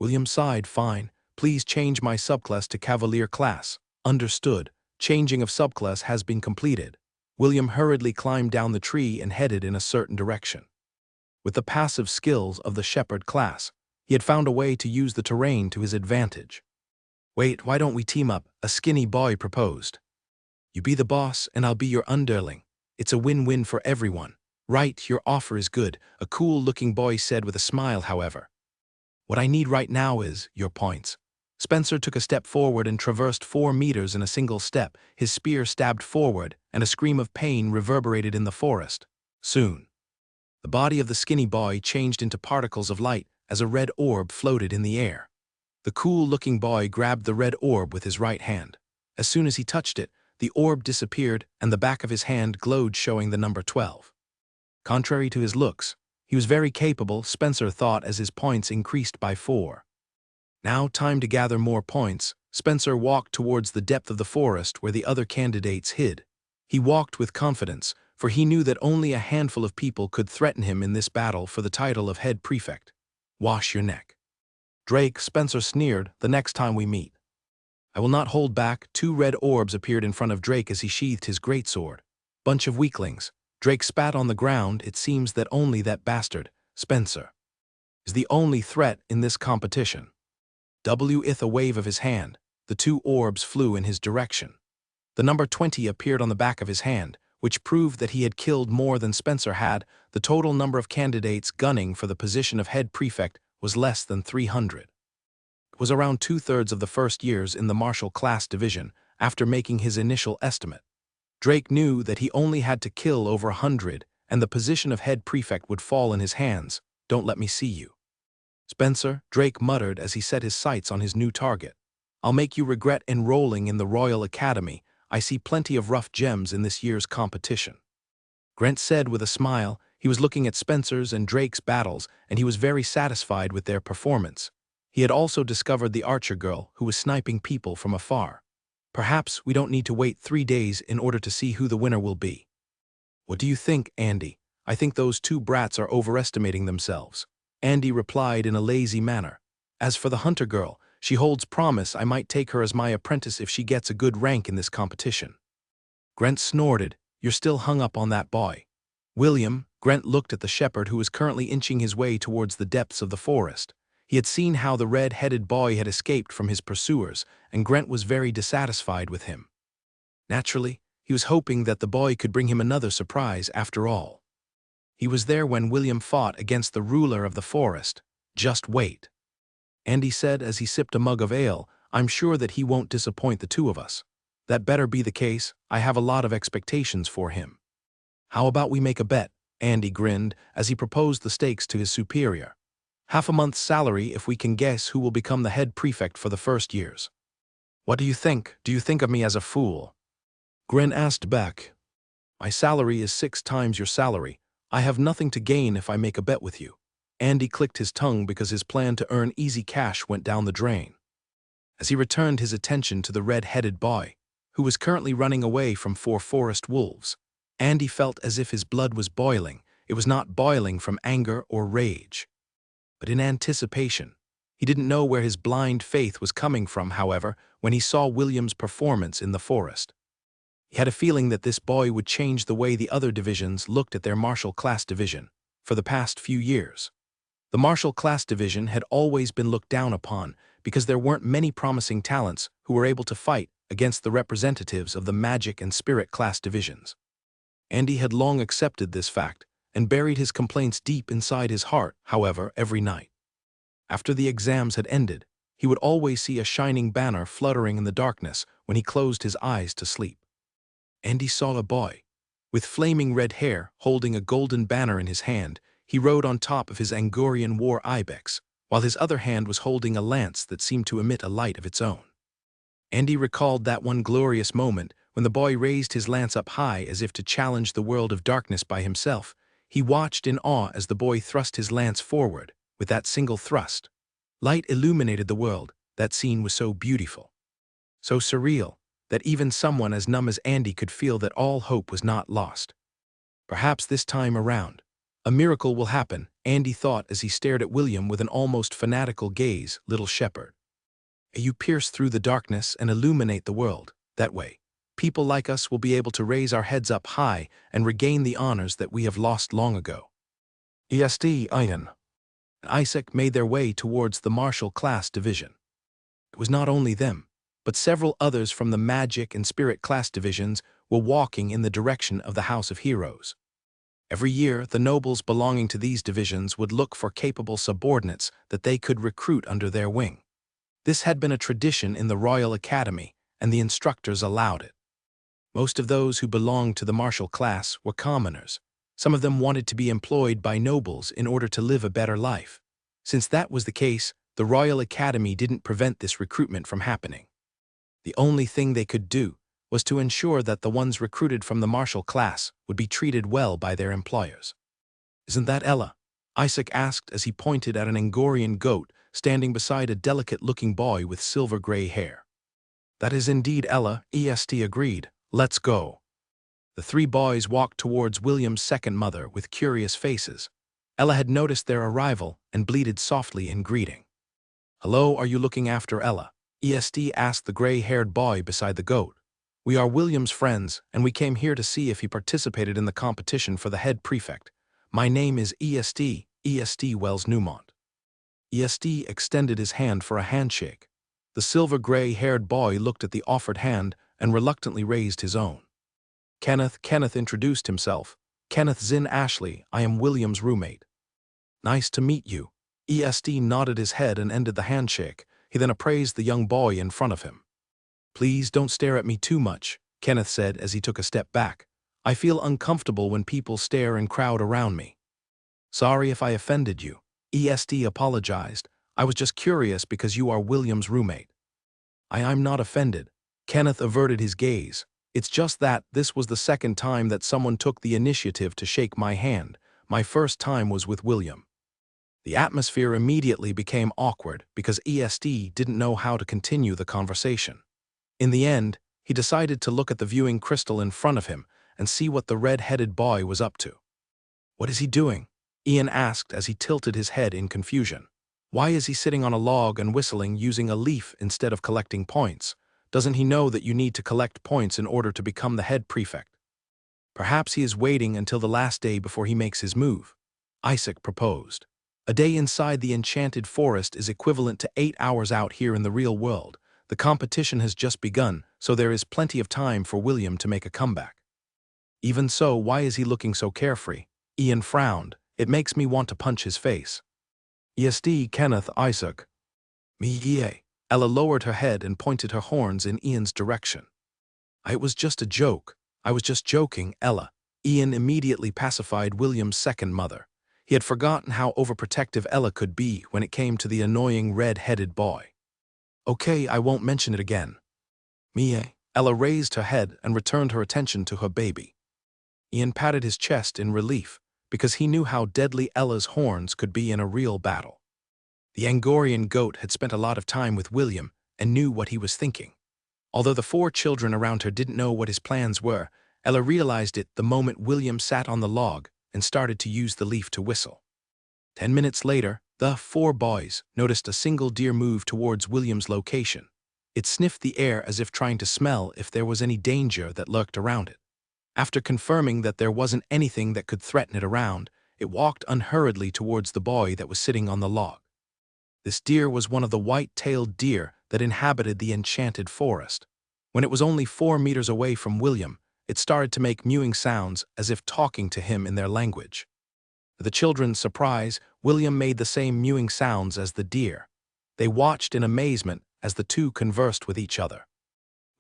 William sighed. Fine, please change my subclass to Cavalier class. Understood. Changing of subclass has been completed. William hurriedly climbed down the tree and headed in a certain direction. With the passive skills of the Shepherd class, he had found a way to use the terrain to his advantage. Wait, why don't we team up? A skinny boy proposed. You be the boss and I'll be your underling. It's a win-win for everyone. Right, your offer is good, a cool-looking boy said with a smile, however. What I need right now is your points. Spencer took a step forward and traversed 4 meters in a single step. His spear stabbed forward, and a scream of pain reverberated in the forest. Soon, the body of the skinny boy changed into particles of light as a red orb floated in the air. The cool-looking boy grabbed the red orb with his right hand. As soon as he touched it, the orb disappeared and the back of his hand glowed, showing the number 12. Contrary to his looks, he was very capable, Spencer thought as his points increased by 4. Now time to gather more points. Spencer walked towards the depth of the forest where the other candidates hid. He walked with confidence, for he knew that only a handful of people could threaten him in this battle for the title of head prefect. Wash your neck. Drake, Spencer sneered, the next time we meet. I will not hold back. 2 red orbs appeared in front of Drake as he sheathed his greatsword. Bunch of weaklings. Drake spat on the ground. It seems that only that bastard, Spencer, is the only threat in this competition. With a wave of his hand, the 2 orbs flew in his direction. The number 20 appeared on the back of his hand, which proved that he had killed more than Spencer had. The total number of candidates gunning for the position of head prefect was less than 300. It was around 2/3 of the first years in the martial class division. After making his initial estimate, Drake knew that he only had to kill over 100, and the position of head prefect would fall in his hands. Don't let me see you, Spencer, Drake muttered as he set his sights on his new target. I'll make you regret enrolling in the Royal Academy. I see plenty of rough gems in this year's competition. Grant said with a smile. He was looking at Spencer's and Drake's battles, and he was very satisfied with their performance. He had also discovered the archer girl who was sniping people from afar. Perhaps we don't need to wait 3 days in order to see who the winner will be. What do you think, Andy? I think those 2 brats are overestimating themselves. Andy replied in a lazy manner. As for the hunter girl, she holds promise. I might take her as my apprentice if she gets a good rank in this competition. Grant snorted. You're still hung up on that boy, William. Grant looked at the shepherd who was currently inching his way towards the depths of the forest. He had seen how the red-headed boy had escaped from his pursuers, and Grant was very dissatisfied with him. Naturally, he was hoping that the boy could bring him another surprise after all. He was there when William fought against the ruler of the forest. Just wait, Andy said as he sipped a mug of ale. I'm sure that he won't disappoint the 2 of us. That better be the case. I have a lot of expectations for him. How about we make a bet? Andy grinned as he proposed the stakes to his superior. Half a month's salary if we can guess who will become the head prefect for the first years. What do you think? Do you think of me as a fool? Grin asked back. My salary is 6 times your salary. I have nothing to gain if I make a bet with you. Andy clicked his tongue because his plan to earn easy cash went down the drain. As he returned his attention to the red-headed boy, who was currently running away from 4 forest wolves, Andy felt as if his blood was boiling. It was not boiling from anger or rage, but in anticipation. He didn't know where his blind faith was coming from, however, when he saw William's performance in the forest. He had a feeling that this boy would change the way the other divisions looked at their martial class division. For the past few years, the martial class division had always been looked down upon because there weren't many promising talents who were able to fight against the representatives of the magic and spirit class divisions. Andy had long accepted this fact and buried his complaints deep inside his heart. However, every night, after the exams had ended, he would always see a shining banner fluttering in the darkness when he closed his eyes to sleep. Andy saw a boy with flaming red hair holding a golden banner in his hand. He rode on top of his Angorian war ibex, while his other hand was holding a lance that seemed to emit a light of its own. Andy recalled that one glorious moment when the boy raised his lance up high as if to challenge the world of darkness by himself. He watched in awe as the boy thrust his lance forward. With that single thrust, light illuminated the world. That scene was so beautiful, so surreal, that even someone as numb as Andy could feel that all hope was not lost. Perhaps this time around, a miracle will happen, Andy thought as he stared at William with an almost fanatical gaze. Little shepherd, you pierce through the darkness and illuminate the world. That way, people like us will be able to raise our heads up high and regain the honors that we have lost long ago. ESD Ian and Isaac made their way towards the martial class division. It was not only them, but several others from the magic and spirit class divisions were walking in the direction of the House of Heroes. Every year, the nobles belonging to these divisions would look for capable subordinates that they could recruit under their wing. This had been a tradition in the Royal Academy, and the instructors allowed it. Most of those who belonged to the martial class were commoners. Some of them wanted to be employed by nobles in order to live a better life. Since that was the case, the Royal Academy didn't prevent this recruitment from happening. The only thing they could do was to ensure that the ones recruited from the martial class would be treated well by their employers. "Isn't that Ella?" Isaac asked as he pointed at an Angorian goat standing beside a delicate-looking boy with silver-gray hair. "That is indeed Ella," EST agreed. "Let's go." The three boys walked towards William's second mother with curious faces. Ella had noticed their arrival and bleated softly in greeting. "Hello, are you looking after Ella?" EST asked the gray-haired boy beside the goat. "We are William's friends, and we came here to see if he participated in the competition for the head prefect. My name is EST Wells Newmont." EST extended his hand for a handshake. The silver-gray-haired boy looked at the offered hand and reluctantly raised his own. Kenneth introduced himself. "Kenneth Zinn Ashley, I am William's roommate." "Nice to meet you." EST nodded his head and ended the handshake. He then appraised the young boy in front of him. "Please don't stare at me too much," Kenneth said as he took a step back. "I feel uncomfortable when people stare and crowd around me." "Sorry if I offended you." EST apologized. "I was just curious because you are William's roommate." I'm not offended." Kenneth averted his gaze. "It's just that this was the second time that someone took the initiative to shake my hand. My first time was with William." The atmosphere immediately became awkward because EST didn't know how to continue the conversation. In the end, he decided to look at the viewing crystal in front of him and see what the red-headed boy was up to. "What is he doing?" Ian asked as he tilted his head in confusion. "Why is he sitting on a log and whistling using a leaf instead of collecting points? Doesn't he know that you need to collect points in order to become the head prefect?" "Perhaps he is waiting until the last day before he makes his move," Isaac proposed. "A day inside the enchanted forest is equivalent to 8 hours out here in the real world. The competition has just begun, so there is plenty of time for William to make a comeback." "Even so, why is he looking so carefree?" Ian frowned. "It makes me want to punch his face." "EST, Kenneth, Isaac." "Me. Ella lowered her head and pointed her horns in Ian's direction. "It was just a joke. I was just joking, Ella." Ian immediately pacified William's second mother. He had forgotten how overprotective Ella could be when it came to the annoying red-headed boy. "Okay, I won't mention it again." "Me." Ella raised her head and returned her attention to her baby. Ian patted his chest in relief, because he knew how deadly Ella's horns could be in a real battle. The Angorian goat had spent a lot of time with William and knew what he was thinking. Although the 4 children around her didn't know what his plans were, Ella realized it the moment William sat on the log and started to use the leaf to whistle. 10 minutes later, the 4 boys noticed a single deer move towards William's location. It sniffed the air as if trying to smell if there was any danger that lurked around it. After confirming that there wasn't anything that could threaten it around, it walked unhurriedly towards the boy that was sitting on the log. This deer was one of the white-tailed deer that inhabited the enchanted forest. When it was only 4 meters away from William, it started to make mewing sounds as if talking to him in their language. To the children's surprise, William made the same mewing sounds as the deer. They watched in amazement as the two conversed with each other.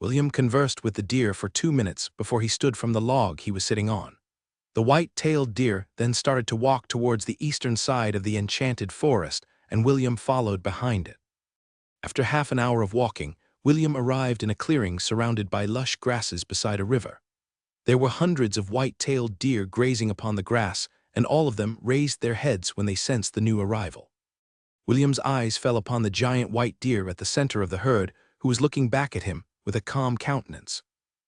William conversed with the deer for 2 minutes before he stood from the log he was sitting on. The white-tailed deer then started to walk towards the eastern side of the enchanted forest, and William followed behind it. After half an hour of walking, William arrived in a clearing surrounded by lush grasses beside a river. There were hundreds of white-tailed deer grazing upon the grass, and all of them raised their heads when they sensed the new arrival. William's eyes fell upon the giant white deer at the center of the herd, who was looking back at him with a calm countenance.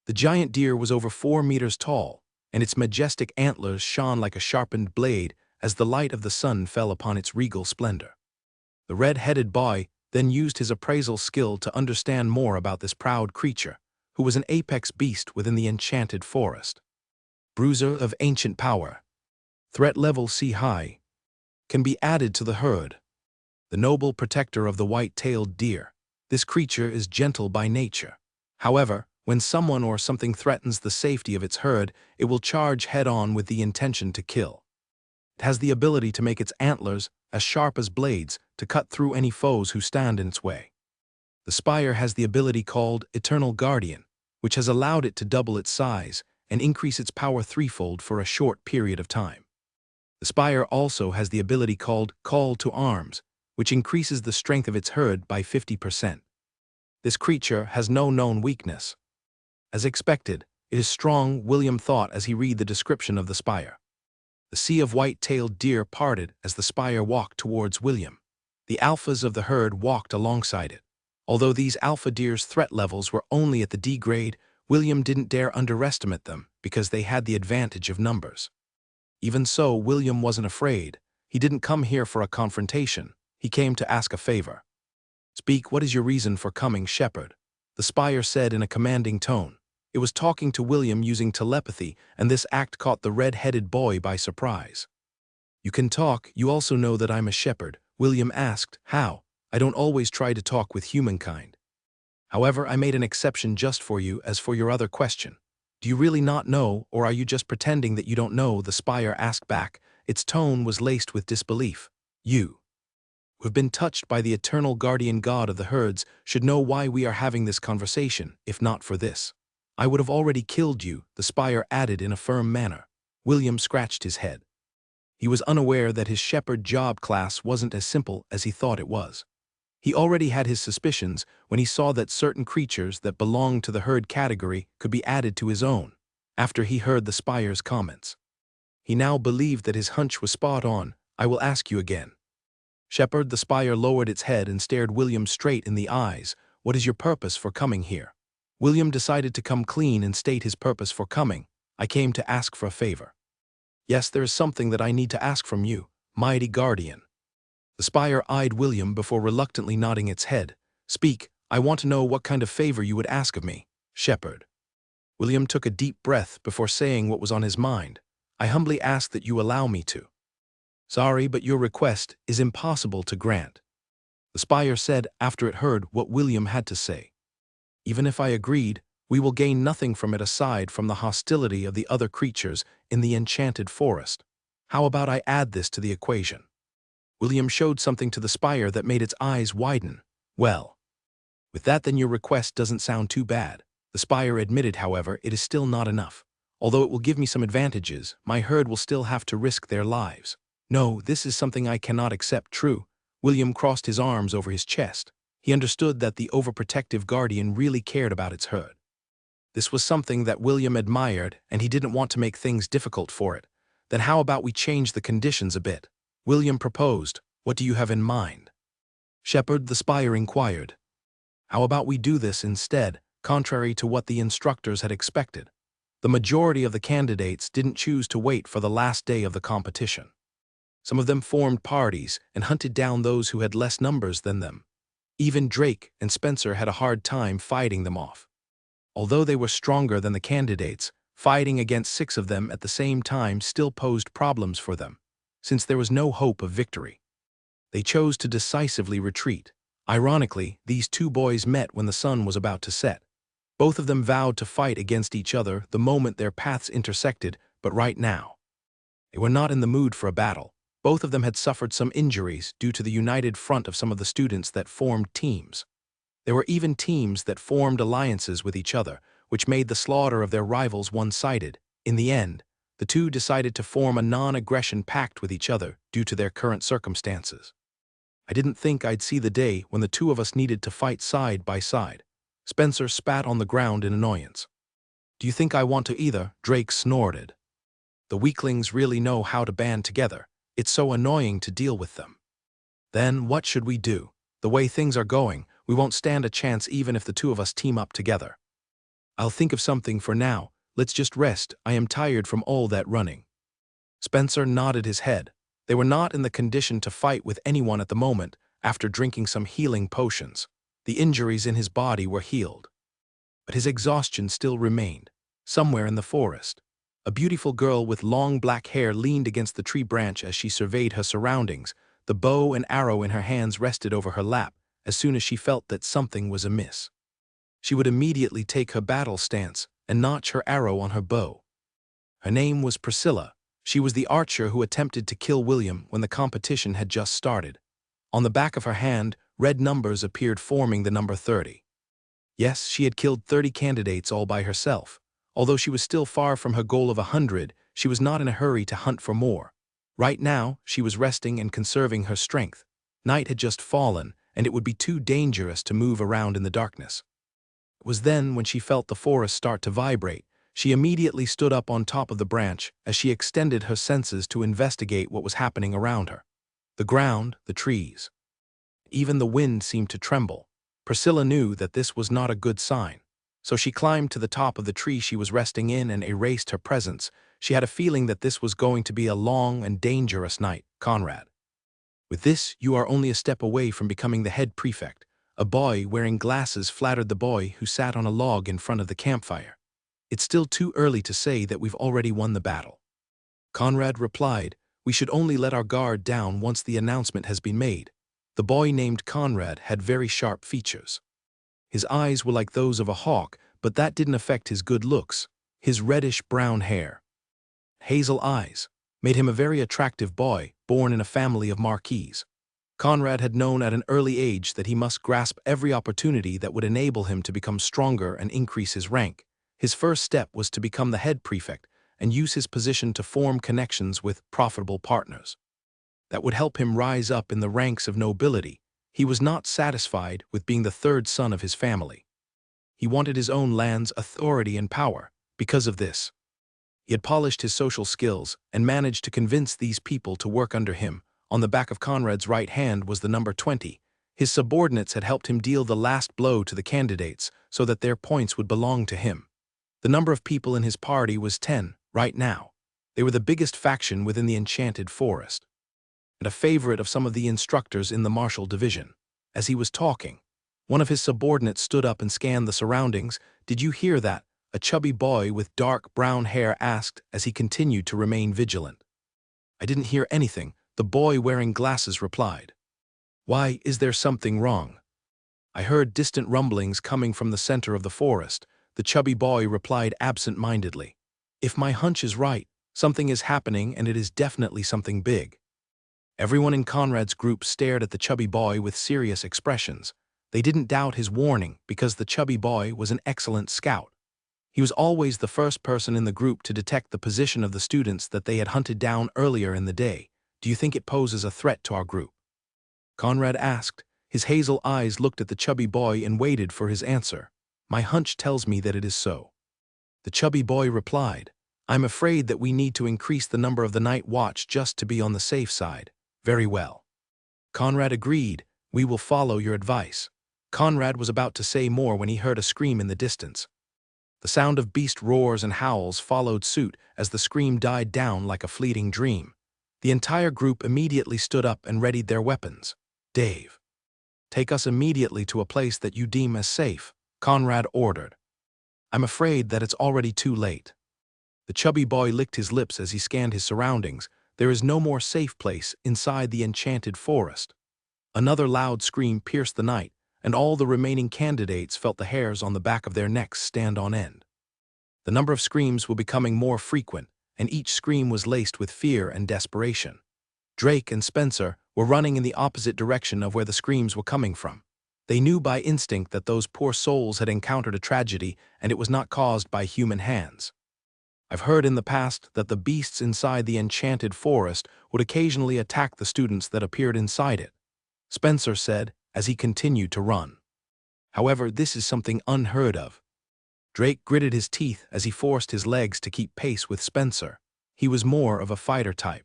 The giant deer was over 4 meters tall, and its majestic antlers shone like a sharpened blade as the light of the sun fell upon its regal splendor. The red-headed boy then used his appraisal skill to understand more about this proud creature, who was an apex beast within the enchanted forest. Bruiser of ancient power. Threat level C high. Can be added to the herd. The noble protector of the white-tailed deer. This creature is gentle by nature. However, when someone or something threatens the safety of its herd, it will charge head-on with the intention to kill. It has the ability to make its antlers as sharp as blades to cut through any foes who stand in its way. The spire has the ability called Eternal Guardian, which has allowed it to double its size and increase its power threefold for a short period of time. The spire also has the ability called Call to Arms, which increases the strength of its herd by 50%. This creature has no known weakness. As expected, it is strong, William thought as he read the description of the spire. The sea of white-tailed deer parted as the spire walked towards William. The alphas of the herd walked alongside it. Although these alpha deer's threat levels were only at the D grade, William didn't dare underestimate them because they had the advantage of numbers. Even so, William wasn't afraid. He didn't come here for a confrontation. He came to ask a favor. "Speak, what is your reason for coming, shepherd?" the spire said in a commanding tone. It was talking to William using telepathy, and this act caught the red-headed boy by surprise. "You can talk, you also know that I'm a shepherd," William asked. "How? I don't always try to talk with humankind. However, I made an exception just for you. As for your other question, do you really not know, or are you just pretending that you don't know?" the spire asked back. Its tone was laced with disbelief. "You, who have been touched by the eternal guardian god of the herds, should know why we are having this conversation. If not for this, I would have already killed you," the spire added in a firm manner. William scratched his head. He was unaware that his shepherd job class wasn't as simple as he thought it was. He already had his suspicions when he saw that certain creatures that belonged to the herd category could be added to his own, after he heard the spire's comments. He now believed that his hunch was spot on. "I will ask you again. Shepherd," the spire lowered its head and stared William straight in the eyes. "What is your purpose for coming here?" William decided to come clean and state his purpose for coming. "I came to ask for a favor." "Yes, there is something that I need to ask from you, mighty guardian." The spire eyed William before reluctantly nodding its head. "Speak, I want to know what kind of favor you would ask of me, shepherd." William took a deep breath before saying what was on his mind. "I humbly ask that you allow me to." "Sorry, but your request is impossible to grant," the spire said after it heard what William had to say. "Even if I agreed, we will gain nothing from it aside from the hostility of the other creatures in the enchanted forest. How about I add this to the equation?" William showed something to the spire that made its eyes widen. "Well, with that then your request doesn't sound too bad." The spire admitted, however, it is still not enough. "Although it will give me some advantages, my herd will still have to risk their lives." "No, this is something I cannot accept." "True." William crossed his arms over his chest. He understood that the overprotective guardian really cared about its herd. This was something that William admired, and he didn't want to make things difficult for it. "Then how about we change the conditions a bit?" William proposed. "What do you have in mind?" "Shepherd," the spire inquired. "How about we do this instead?" Contrary to what the instructors had expected, the majority of the candidates didn't choose to wait for the last day of the competition. Some of them formed parties and hunted down those who had less numbers than them. Even Drake and Spencer had a hard time fighting them off. Although they were stronger than the candidates, fighting against 6 of them at the same time still posed problems for them, since there was no hope of victory. They chose to decisively retreat. Ironically, these 2 boys met when the sun was about to set. Both of them vowed to fight against each other the moment their paths intersected, but right now, they were not in the mood for a battle. Both of them had suffered some injuries due to the united front of some of the students that formed teams. There were even teams that formed alliances with each other, which made the slaughter of their rivals one-sided. In the end, the 2 decided to form a non-aggression pact with each other due to their current circumstances. "I didn't think I'd see the day when the 2 of us needed to fight side by side." Spencer spat on the ground in annoyance. "Do you think I want to either?" Drake snorted. "The weaklings really know how to band together. It's so annoying to deal with them." "Then what should we do? The way things are going, we won't stand a chance even if the 2 of us team up together." "I'll think of something for now. Let's just rest. I am tired from all that running." Spencer nodded his head. They were not in the condition to fight with anyone at the moment after drinking some healing potions. The injuries in his body were healed, but his exhaustion still remained. Somewhere in the forest, a beautiful girl with long black hair leaned against the tree branch as she surveyed her surroundings. The bow and arrow in her hands rested over her lap. As soon as she felt that something was amiss, she would immediately take her battle stance and notch her arrow on her bow. Her name was Priscilla. She was the archer who attempted to kill William when the competition had just started. On the back of her hand, red numbers appeared forming the number 30. Yes, she had killed 30 candidates all by herself. Although she was still far from her goal of 100, she was not in a hurry to hunt for more. Right now, she was resting and conserving her strength. Night had just fallen, and it would be too dangerous to move around in the darkness. It was then when she felt the forest start to vibrate. She immediately stood up on top of the branch as she extended her senses to investigate what was happening around her. The ground, the trees, even the wind seemed to tremble. Priscilla knew that this was not a good sign. So she climbed to the top of the tree she was resting in and erased her presence. She had a feeling that this was going to be a long and dangerous night. Conrad. With this, you are only a step away from becoming the head prefect. A boy wearing glasses flattered the boy who sat on a log in front of the campfire. It's still too early to say that we've already won the battle. Conrad replied, we should only let our guard down once the announcement has been made. The boy named Conrad had very sharp features. His eyes were like those of a hawk, but that didn't affect his good looks. His reddish-brown hair, hazel eyes, made him a very attractive boy, born in a family of marquises. Conrad had known at an early age that he must grasp every opportunity that would enable him to become stronger and increase his rank. His first step was to become the head prefect and use his position to form connections with profitable partners that would help him rise up in the ranks of nobility. He was not satisfied with being the third son of his family. He wanted his own land's authority and power. Because of this, he had polished his social skills and managed to convince these people to work under him. On the back of Conrad's right hand was the number 20. His subordinates had helped him deal the last blow to the candidates so that their points would belong to him. The number of people in his party was 10, right now. They were the biggest faction within the Enchanted Forest, and a favorite of some of the instructors in the martial division. As he was talking, one of his subordinates stood up and scanned the surroundings. Did you hear that? A chubby boy with dark brown hair asked as he continued to remain vigilant. I didn't hear anything, the boy wearing glasses replied. Why, is there something wrong? I heard distant rumblings coming from the center of the forest. The chubby boy replied absent-mindedly. If my hunch is right, something is happening and it is definitely something big. Everyone in Conrad's group stared at the chubby boy with serious expressions. They didn't doubt his warning because the chubby boy was an excellent scout. He was always the first person in the group to detect the position of the students that they had hunted down earlier in the day. Do you think it poses a threat to our group? Conrad asked. His hazel eyes looked at the chubby boy and waited for his answer. My hunch tells me that it is so. The chubby boy replied, I'm afraid that we need to increase the number of the night watch just to be on the safe side. Very well. Conrad agreed. We will follow your advice. Conrad was about to say more when he heard a scream in the distance. The sound of beast roars and howls followed suit as the scream died down like a fleeting dream. The entire group immediately stood up and readied their weapons. Dave, take us immediately to a place that you deem as safe, Conrad ordered. I'm afraid that it's already too late. The chubby boy licked his lips as he scanned his surroundings. There is no more safe place inside the Enchanted Forest. Another loud scream pierced the night, and all the remaining candidates felt the hairs on the back of their necks stand on end. The number of screams were becoming more frequent, and each scream was laced with fear and desperation. Drake and Spencer were running in the opposite direction of where the screams were coming from. They knew by instinct that those poor souls had encountered a tragedy, and it was not caused by human hands. I've heard in the past that the beasts inside the Enchanted Forest would occasionally attack the students that appeared inside it, Spencer said as he continued to run. However, this is something unheard of. Drake gritted his teeth as he forced his legs to keep pace with Spencer. He was more of a fighter type,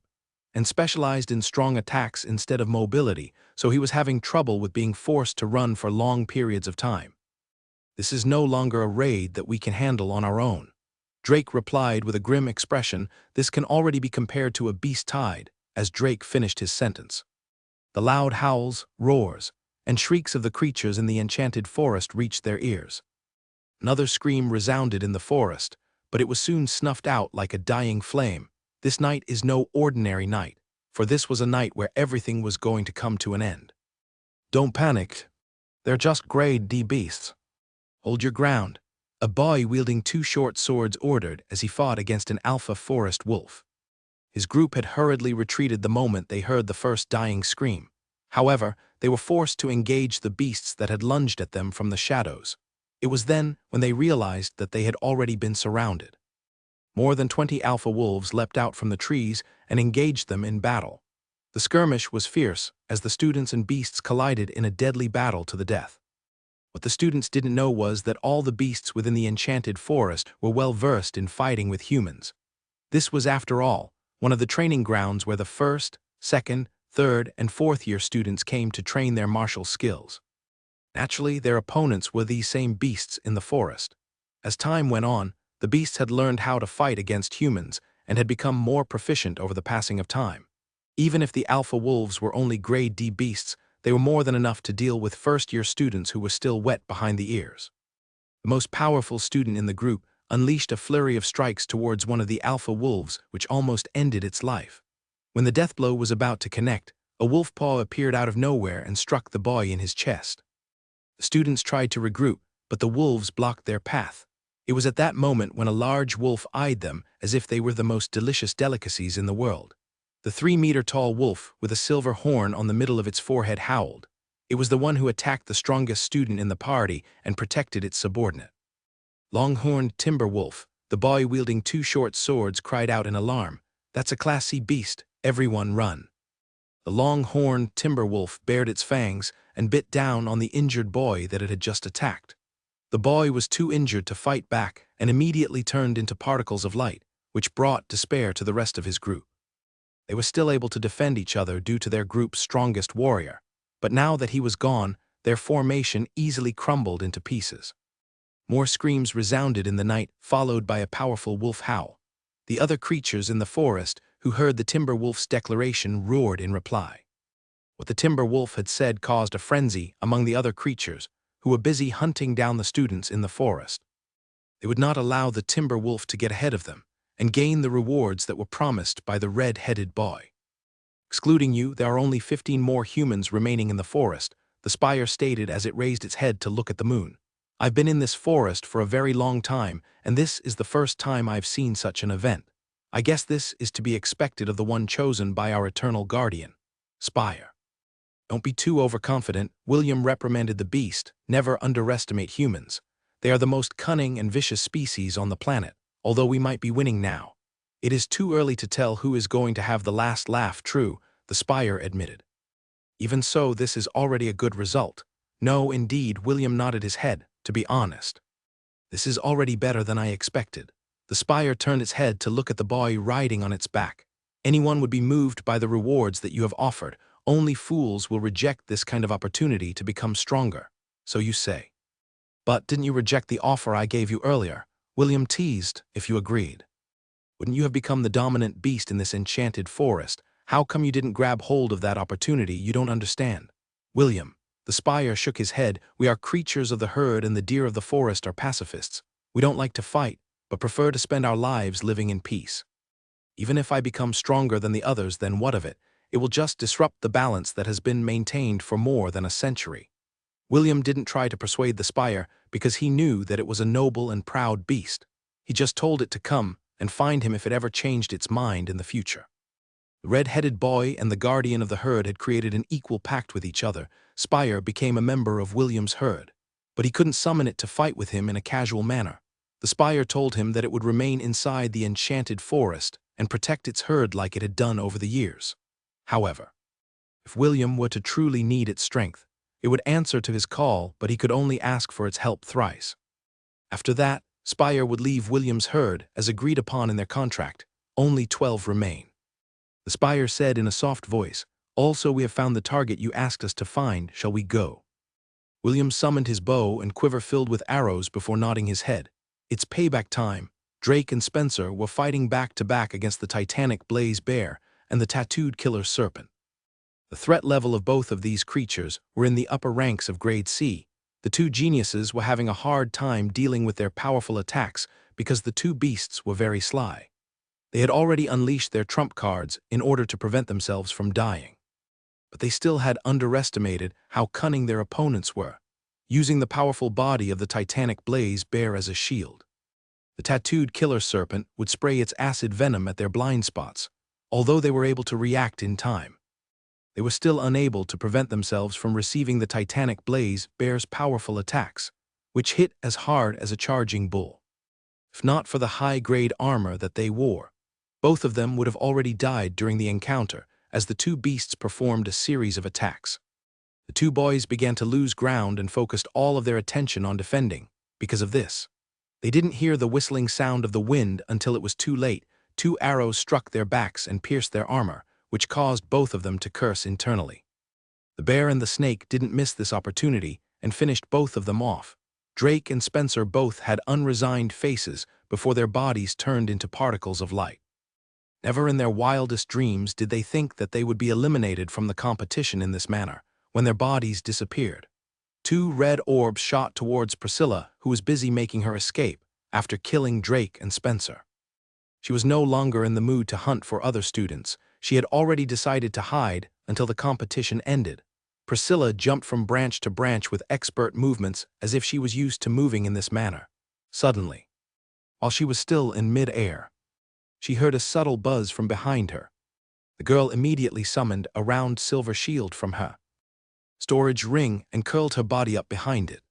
and specialized in strong attacks instead of mobility, so he was having trouble with being forced to run for long periods of time. This is no longer a raid that we can handle on our own. Drake replied with a grim expression. This can already be compared to a beast tide, as Drake finished his sentence. The loud howls, roars, and shrieks of the creatures in the Enchanted Forest reached their ears. Another scream resounded in the forest, but it was soon snuffed out like a dying flame. This night is no ordinary night, for this was a night where everything was going to come to an end. Don't panic. They're just grade D beasts. Hold your ground, a boy wielding 2 short swords ordered as he fought against an alpha forest wolf. His group had hurriedly retreated the moment they heard the first dying scream. However, they were forced to engage the beasts that had lunged at them from the shadows. It was then when they realized that they had already been surrounded. More than 20 alpha wolves leapt out from the trees and engaged them in battle. The skirmish was fierce as the students and beasts collided in a deadly battle to the death. What the students didn't know was that all the beasts within the enchanted forest were well versed in fighting with humans. This was, after all, one of the training grounds where the first, second, third, and fourth-year students came to train their martial skills. Naturally, their opponents were these same beasts in the forest. As time went on, the beasts had learned how to fight against humans and had become more proficient over the passing of time. Even if the alpha wolves were only grade D beasts, they were more than enough to deal with first-year students who were still wet behind the ears. The most powerful student in the group unleashed a flurry of strikes towards one of the alpha wolves, which almost ended its life. When the death blow was about to connect, a wolf paw appeared out of nowhere and struck the boy in his chest. The students tried to regroup, but the wolves blocked their path. It was at that moment when a large wolf eyed them as if they were the most delicious delicacies in the world. The 3-meter-tall wolf, with a silver horn on the middle of its forehead, howled. It was the one who attacked the strongest student in the party and protected its subordinate. Longhorned Timber Wolf, the boy wielding 2 short swords, cried out in alarm. "That's a Class C beast, everyone run." The long-horned Timber Wolf bared its fangs and bit down on the injured boy that it had just attacked. The boy was too injured to fight back and immediately turned into particles of light, which brought despair to the rest of his group. They were still able to defend each other due to their group's strongest warrior, but now that he was gone, their formation easily crumbled into pieces. More screams resounded in the night, followed by a powerful wolf howl. The other creatures in the forest, who heard the Timber Wolf's declaration, roared in reply. What the Timber Wolf had said caused a frenzy among the other creatures, who were busy hunting down the students in the forest. They would not allow the Timber Wolf to get ahead of them and gain the rewards that were promised by the red-headed boy. "Excluding you, there are only 15 more humans remaining in the forest," the spire stated as it raised its head to look at the moon. "I've been in this forest for a very long time, and this is the first time I've seen such an event. I guess this is to be expected of the one chosen by our eternal guardian, Spire." "Don't be too overconfident," William reprimanded the beast. "Never underestimate humans. They are the most cunning and vicious species on the planet, although we might be winning now. It is too early to tell who is going to have the last laugh." "True," the spire admitted. "Even so, this is already a good result." "No, indeed," William nodded his head. "To be honest, this is already better than I expected." The spire turned its head to look at the boy riding on its back. "Anyone would be moved by the rewards that you have offered. Only fools will reject this kind of opportunity to become stronger, so you say." "But didn't you reject the offer I gave you earlier?" William teased. "If you agreed, wouldn't you have become the dominant beast in this enchanted forest? How come you didn't grab hold of that opportunity? You don't understand." "William," the spire shook his head, "we are creatures of the herd and the deer of the forest are pacifists. We don't like to fight, but prefer to spend our lives living in peace. Even if I become stronger than the others, then what of it? It will just disrupt the balance that has been maintained for more than a century." William didn't try to persuade the spire because he knew that it was a noble and proud beast. He just told it to come and find him if it ever changed its mind in the future. The red-headed boy and the guardian of the herd had created an equal pact with each other. Spire became a member of William's herd, but he couldn't summon it to fight with him in a casual manner. The spire told him that it would remain inside the enchanted forest and protect its herd like it had done over the years. However, if William were to truly need its strength, it would answer to his call, but he could only ask for its help thrice. After that, Spire would leave William's herd, as agreed upon in their contract. Only 12 remain. The spire said in a soft voice, "Also, we have found the target you asked us to find. Shall we go?" William summoned his bow and quiver filled with arrows before nodding his head. It's payback time. Drake and Spencer were fighting back-to-back against the titanic blaze bear and the tattooed killer serpent. The threat level of both of these creatures were in the upper ranks of grade C. The two geniuses were having a hard time dealing with their powerful attacks because the two beasts were very sly. They had already unleashed their trump cards in order to prevent themselves from dying. But they still had underestimated how cunning their opponents were, using the powerful body of the titanic blaze bear as a shield. The tattooed killer serpent would spray its acid venom at their blind spots, although they were able to react in time. They were still unable to prevent themselves from receiving the titanic blaze bear's powerful attacks, which hit as hard as a charging bull. If not for the high-grade armor that they wore, both of them would have already died during the encounter as the two beasts performed a series of attacks. The two boys began to lose ground and focused all of their attention on defending. Because of this, they didn't hear the whistling sound of the wind until it was too late. Two arrows struck their backs and pierced their armor, which caused both of them to curse internally. The bear and the snake didn't miss this opportunity and finished both of them off. Drake and Spencer both had unresigned faces before their bodies turned into particles of light. Never in their wildest dreams did they think that they would be eliminated from the competition in this manner, when their bodies disappeared. Two red orbs shot towards Priscilla, who was busy making her escape after killing Drake and Spencer. She was no longer in the mood to hunt for other students. She had already decided to hide until the competition ended. Priscilla jumped from branch to branch with expert movements as if she was used to moving in this manner. Suddenly, while she was still in mid-air, she heard a subtle buzz from behind her. The girl immediately summoned a round silver shield from her storage ring and curled her body up behind it.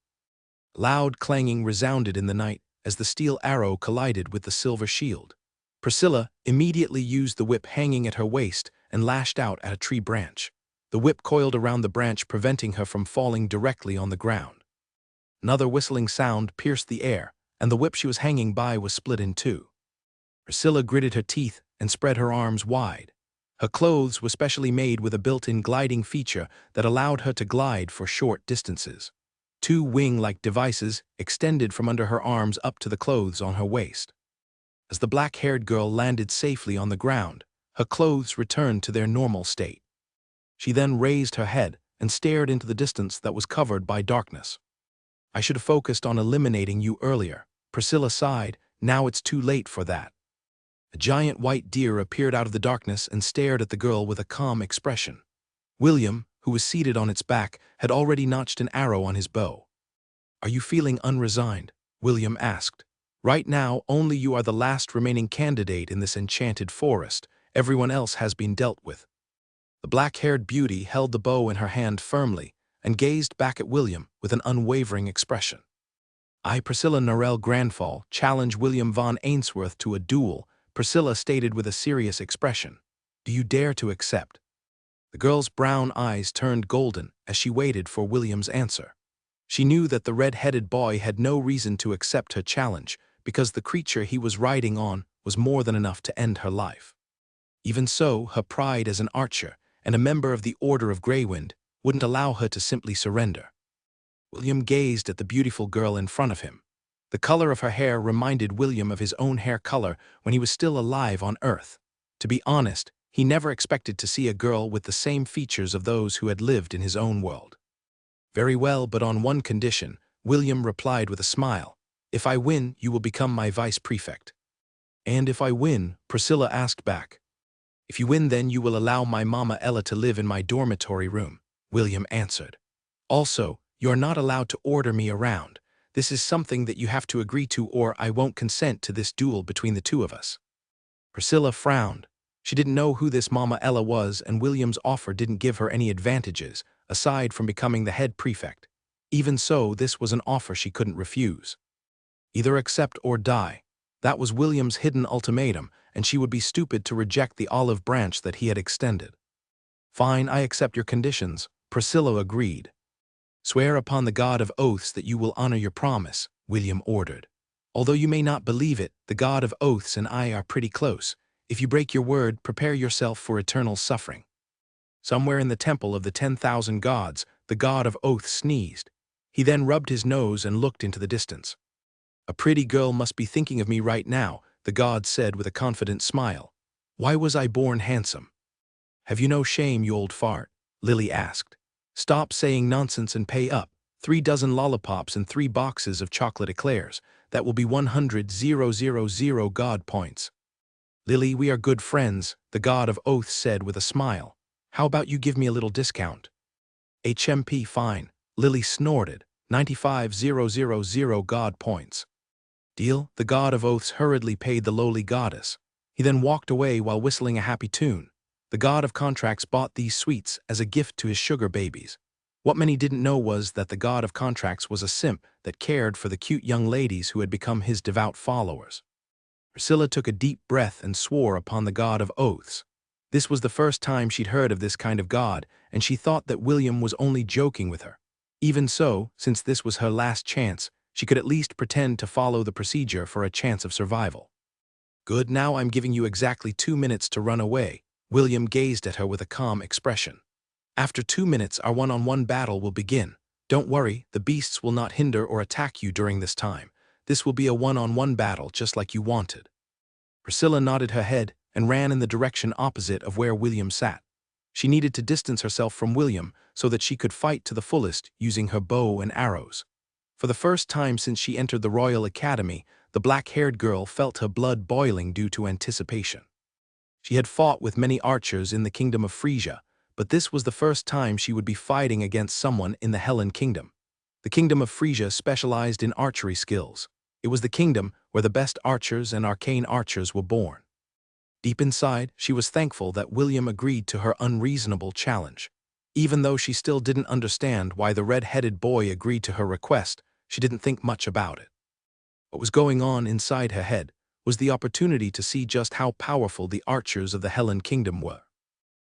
Loud clanging resounded in the night as the steel arrow collided with the silver shield. Priscilla immediately used the whip hanging at her waist and lashed out at a tree branch. The whip coiled around the branch, preventing her from falling directly on the ground. Another whistling sound pierced the air, and the whip she was hanging by was split in two. Priscilla gritted her teeth and spread her arms wide. Her clothes were specially made with a built-in gliding feature that allowed her to glide for short distances. Two wing-like devices extended from under her arms up to the clothes on her waist. As the black-haired girl landed safely on the ground, her clothes returned to their normal state. She then raised her head and stared into the distance that was covered by darkness. "I should have focused on eliminating you earlier," Priscilla sighed. "Now it's too late for that." A giant white deer appeared out of the darkness and stared at the girl with a calm expression. William, who was seated on its back, had already notched an arrow on his bow. "Are you feeling unresigned?" William asked. "Right now, only you are the last remaining candidate in this enchanted forest. Everyone else has been dealt with." The black-haired beauty held the bow in her hand firmly and gazed back at William with an unwavering expression. "I, Priscilla Norell Granfall, challenge William von Ainsworth to a duel," Priscilla stated with a serious expression. "Do you dare to accept?" The girl's brown eyes turned golden as she waited for William's answer. She knew that the red-headed boy had no reason to accept her challenge because the creature he was riding on was more than enough to end her life. Even so, her pride as an archer and a member of the Order of Greywind wouldn't allow her to simply surrender. William gazed at the beautiful girl in front of him. The color of her hair reminded William of his own hair color when he was still alive on Earth. To be honest, he never expected to see a girl with the same features of those who had lived in his own world. "Very well, but on one condition," William replied with a smile. "If I win, you will become my vice prefect." "And if I win?" Priscilla asked back. "If you win, then you will allow my mama Ella to live in my dormitory room," William answered. "Also, you are not allowed to order me around. This is something that you have to agree to, or I won't consent to this duel between the two of us." Priscilla frowned. She didn't know who this Mama Ella was, and William's offer didn't give her any advantages, aside from becoming the head prefect. Even so, this was an offer she couldn't refuse. Either accept or die. That was William's hidden ultimatum, and she would be stupid to reject the olive branch that he had extended. "Fine, I accept your conditions," Priscilla agreed. "Swear upon the God of Oaths that you will honor your promise," William ordered. "Although you may not believe it, the God of Oaths and I are pretty close. If you break your word, prepare yourself for eternal suffering." Somewhere in the temple of the 10,000 gods, the God of Oaths sneezed. He then rubbed his nose and looked into the distance. "A pretty girl must be thinking of me right now," the god said with a confident smile. "Why was I born handsome?" "Have you no shame, you old fart?" Lily asked. "Stop saying nonsense and pay up. 3 dozen lollipops and 3 boxes of chocolate eclairs. That will be 100,000 god points." "Lily, we are good friends," the God of Oaths said with a smile. "How about you give me a little discount?" "HMP fine," Lily snorted. 95,000 god points. "Deal?" The God of Oaths hurriedly paid the lowly goddess. He then walked away while whistling a happy tune. The God of Contracts bought these sweets as a gift to his sugar babies. What many didn't know was that the God of Contracts was a simp that cared for the cute young ladies who had become his devout followers. Priscilla took a deep breath and swore upon the God of Oaths. This was the first time she'd heard of this kind of god, and she thought that William was only joking with her. Even so, since this was her last chance, she could at least pretend to follow the procedure for a chance of survival. Good, now I'm giving you exactly 2 minutes to run away. William gazed at her with a calm expression. After 2 minutes, our one-on-one battle will begin. Don't worry, the beasts will not hinder or attack you during this time. This will be a one-on-one battle just like you wanted. Priscilla nodded her head and ran in the direction opposite of where William sat. She needed to distance herself from William so that she could fight to the fullest using her bow and arrows. For the first time since she entered the Royal Academy, the black-haired girl felt her blood boiling due to anticipation. She had fought with many archers in the Kingdom of Frisia, but this was the first time she would be fighting against someone in the Hellen Kingdom. The Kingdom of Frisia specialized in archery skills. It was the kingdom where the best archers and arcane archers were born. Deep inside, she was thankful that William agreed to her unreasonable challenge. Even though she still didn't understand why the red-headed boy agreed to her request, she didn't think much about it. What was going on inside her head was the opportunity to see just how powerful the archers of the Hellen Kingdom were.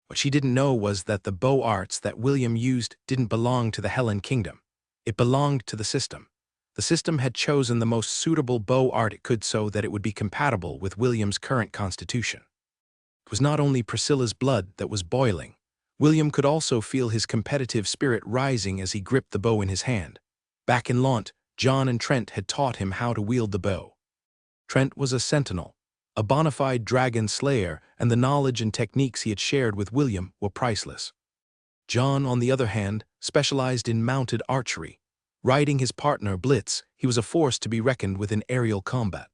What she didn't know was that the bow arts that William used didn't belong to the Hellen Kingdom. It belonged to the system. The system had chosen the most suitable bow art it could so that it would be compatible with William's current constitution. It was not only Priscilla's blood that was boiling. William could also feel his competitive spirit rising as he gripped the bow in his hand. Back in Launt, John and Trent had taught him how to wield the bow. Trent was a sentinel, a bona fide dragon slayer, and the knowledge and techniques he had shared with William were priceless. John, on the other hand, specialized in mounted archery. Riding his partner, Blitz, he was a force to be reckoned with in aerial combat.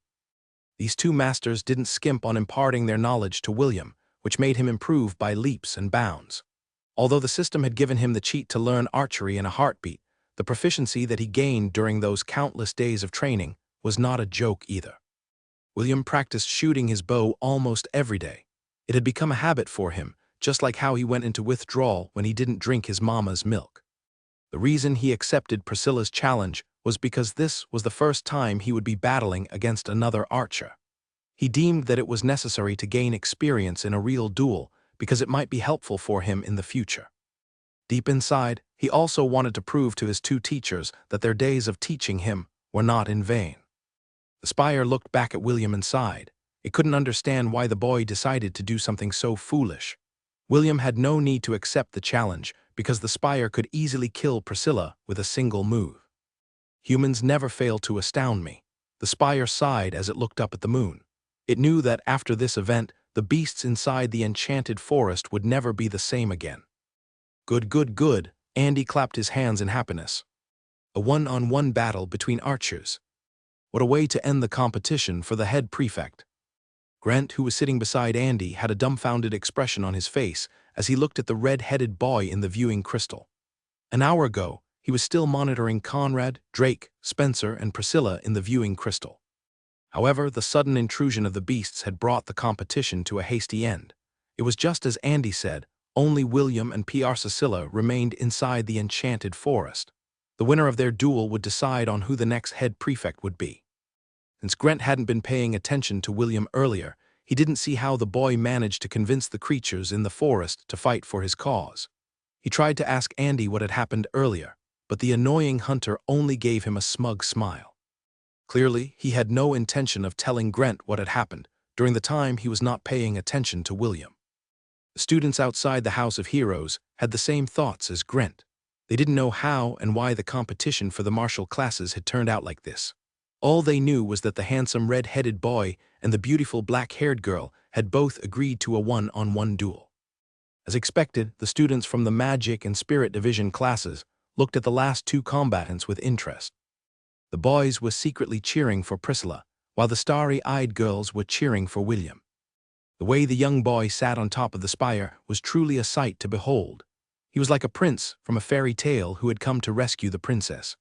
These two masters didn't skimp on imparting their knowledge to William, which made him improve by leaps and bounds. Although the system had given him the cheat to learn archery in a heartbeat, the proficiency that he gained during those countless days of training was not a joke either. William practiced shooting his bow almost every day. It had become a habit for him, just like how he went into withdrawal when he didn't drink his mama's milk. The reason he accepted Priscilla's challenge was because this was the first time he would be battling against another archer. He deemed that it was necessary to gain experience in a real duel because it might be helpful for him in the future. Deep inside, he also wanted to prove to his two teachers that their days of teaching him were not in vain. The spire looked back at William and sighed. It couldn't understand why the boy decided to do something so foolish. William had no need to accept the challenge because the spire could easily kill Priscilla with a single move. Humans never fail to astound me. The spire sighed as it looked up at the moon. It knew that after this event, the beasts inside the enchanted forest would never be the same again. Good, good, good. Andy clapped his hands in happiness. A one-on-one battle between archers. What a way to end the competition for the head prefect. Grant, who was sitting beside Andy, had a dumbfounded expression on his face as he looked at the red-headed boy in the viewing crystal. An hour ago, he was still monitoring Conrad, Drake, Spencer, and Priscilla in the viewing crystal. However, the sudden intrusion of the beasts had brought the competition to a hasty end. It was just as Andy said, only William and P.R. Cecilia remained inside the enchanted forest. The winner of their duel would decide on who the next head prefect would be. Since Grant hadn't been paying attention to William earlier, he didn't see how the boy managed to convince the creatures in the forest to fight for his cause. He tried to ask Andy what had happened earlier, but the annoying hunter only gave him a smug smile. Clearly, he had no intention of telling Grant what had happened during the time he was not paying attention to William. The students outside the House of Heroes had the same thoughts as Grant. They didn't know how and why the competition for the martial classes had turned out like this. All they knew was that the handsome red-headed boy and the beautiful black-haired girl had both agreed to a one-on-one duel. As expected, the students from the Magic and Spirit Division classes looked at the last two combatants with interest. The boys were secretly cheering for Priscilla, while the starry-eyed girls were cheering for William. The way the young boy sat on top of the spire was truly a sight to behold. He was like a prince from a fairy tale who had come to rescue the princess.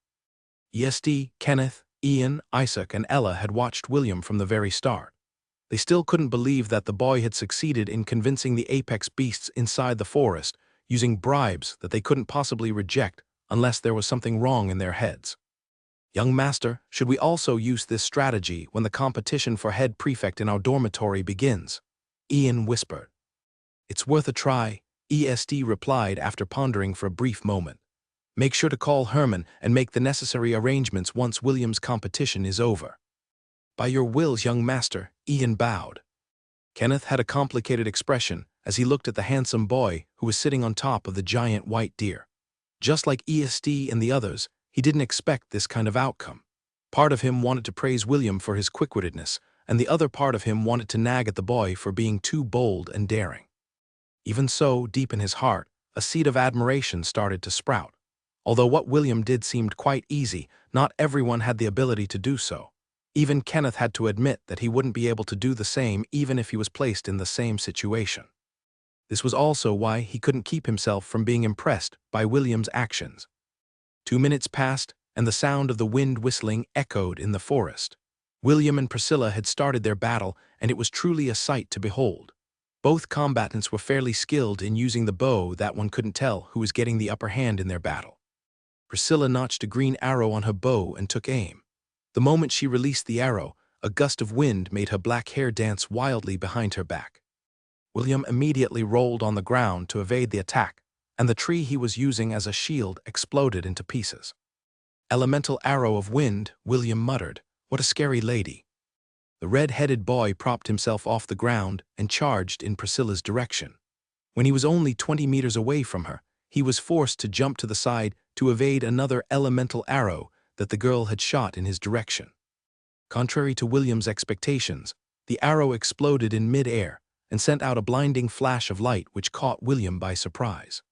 ESD, Kenneth, Ian, Isaac, and Ella had watched William from the very start. They still couldn't believe that the boy had succeeded in convincing the apex beasts inside the forest using bribes that they couldn't possibly reject unless there was something wrong in their heads. Young master, should we also use this strategy when the competition for head prefect in our dormitory begins? Ian whispered. "It's worth a try," ESD replied after pondering for a brief moment. "Make sure to call Herman and make the necessary arrangements once William's competition is over." "By your wills, young master," Ian bowed. Kenneth had a complicated expression as he looked at the handsome boy who was sitting on top of the giant white deer. Just like ESD and the others, he didn't expect this kind of outcome. Part of him wanted to praise William for his quick-wittedness, and the other part of him wanted to nag at the boy for being too bold and daring. Even so, deep in his heart, a seed of admiration started to sprout. Although what William did seemed quite easy, not everyone had the ability to do so. Even Kenneth had to admit that he wouldn't be able to do the same even if he was placed in the same situation. This was also why he couldn't keep himself from being impressed by William's actions. 2 minutes passed, and the sound of the wind whistling echoed in the forest. William and Priscilla had started their battle, and it was truly a sight to behold. Both combatants were fairly skilled in using the bow that one couldn't tell who was getting the upper hand in their battle. Priscilla notched a green arrow on her bow and took aim. The moment she released the arrow, a gust of wind made her black hair dance wildly behind her back. William immediately rolled on the ground to evade the attack, and the tree he was using as a shield exploded into pieces. "Elemental arrow of wind," William muttered. "What a scary lady." The red-headed boy propped himself off the ground and charged in Priscilla's direction. When he was only 20 meters away from her, he was forced to jump to the side to evade another elemental arrow that the girl had shot in his direction. Contrary to William's expectations, the arrow exploded in mid-air and sent out a blinding flash of light which caught William by surprise.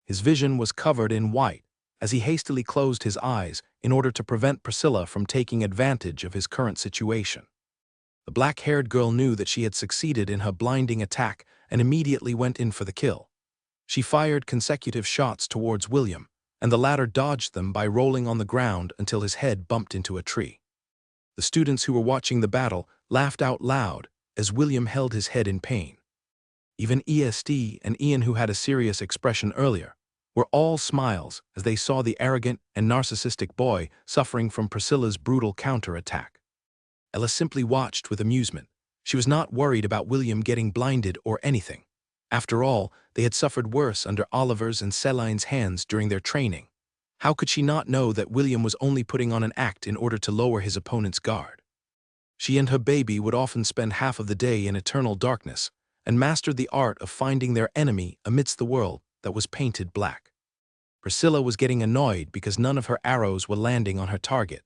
His vision was covered in white as he hastily closed his eyes in order to prevent Priscilla from taking advantage of his current situation. The black-haired girl knew that she had succeeded in her blinding attack and immediately went in for the kill. She fired consecutive shots towards William, and the latter dodged them by rolling on the ground until his head bumped into a tree. The students who were watching the battle laughed out loud as William held his head in pain. Even ESD and Ian, who had a serious expression earlier, were all smiles as they saw the arrogant and narcissistic boy suffering from Priscilla's brutal counterattack. Ella simply watched with amusement. She was not worried about William getting blinded or anything. After all, they had suffered worse under Oliver's and Celine's hands during their training. How could she not know that William was only putting on an act in order to lower his opponent's guard? She and her baby would often spend half of the day in eternal darkness and mastered the art of finding their enemy amidst the world that was painted black. Priscilla was getting annoyed because none of her arrows were landing on her target.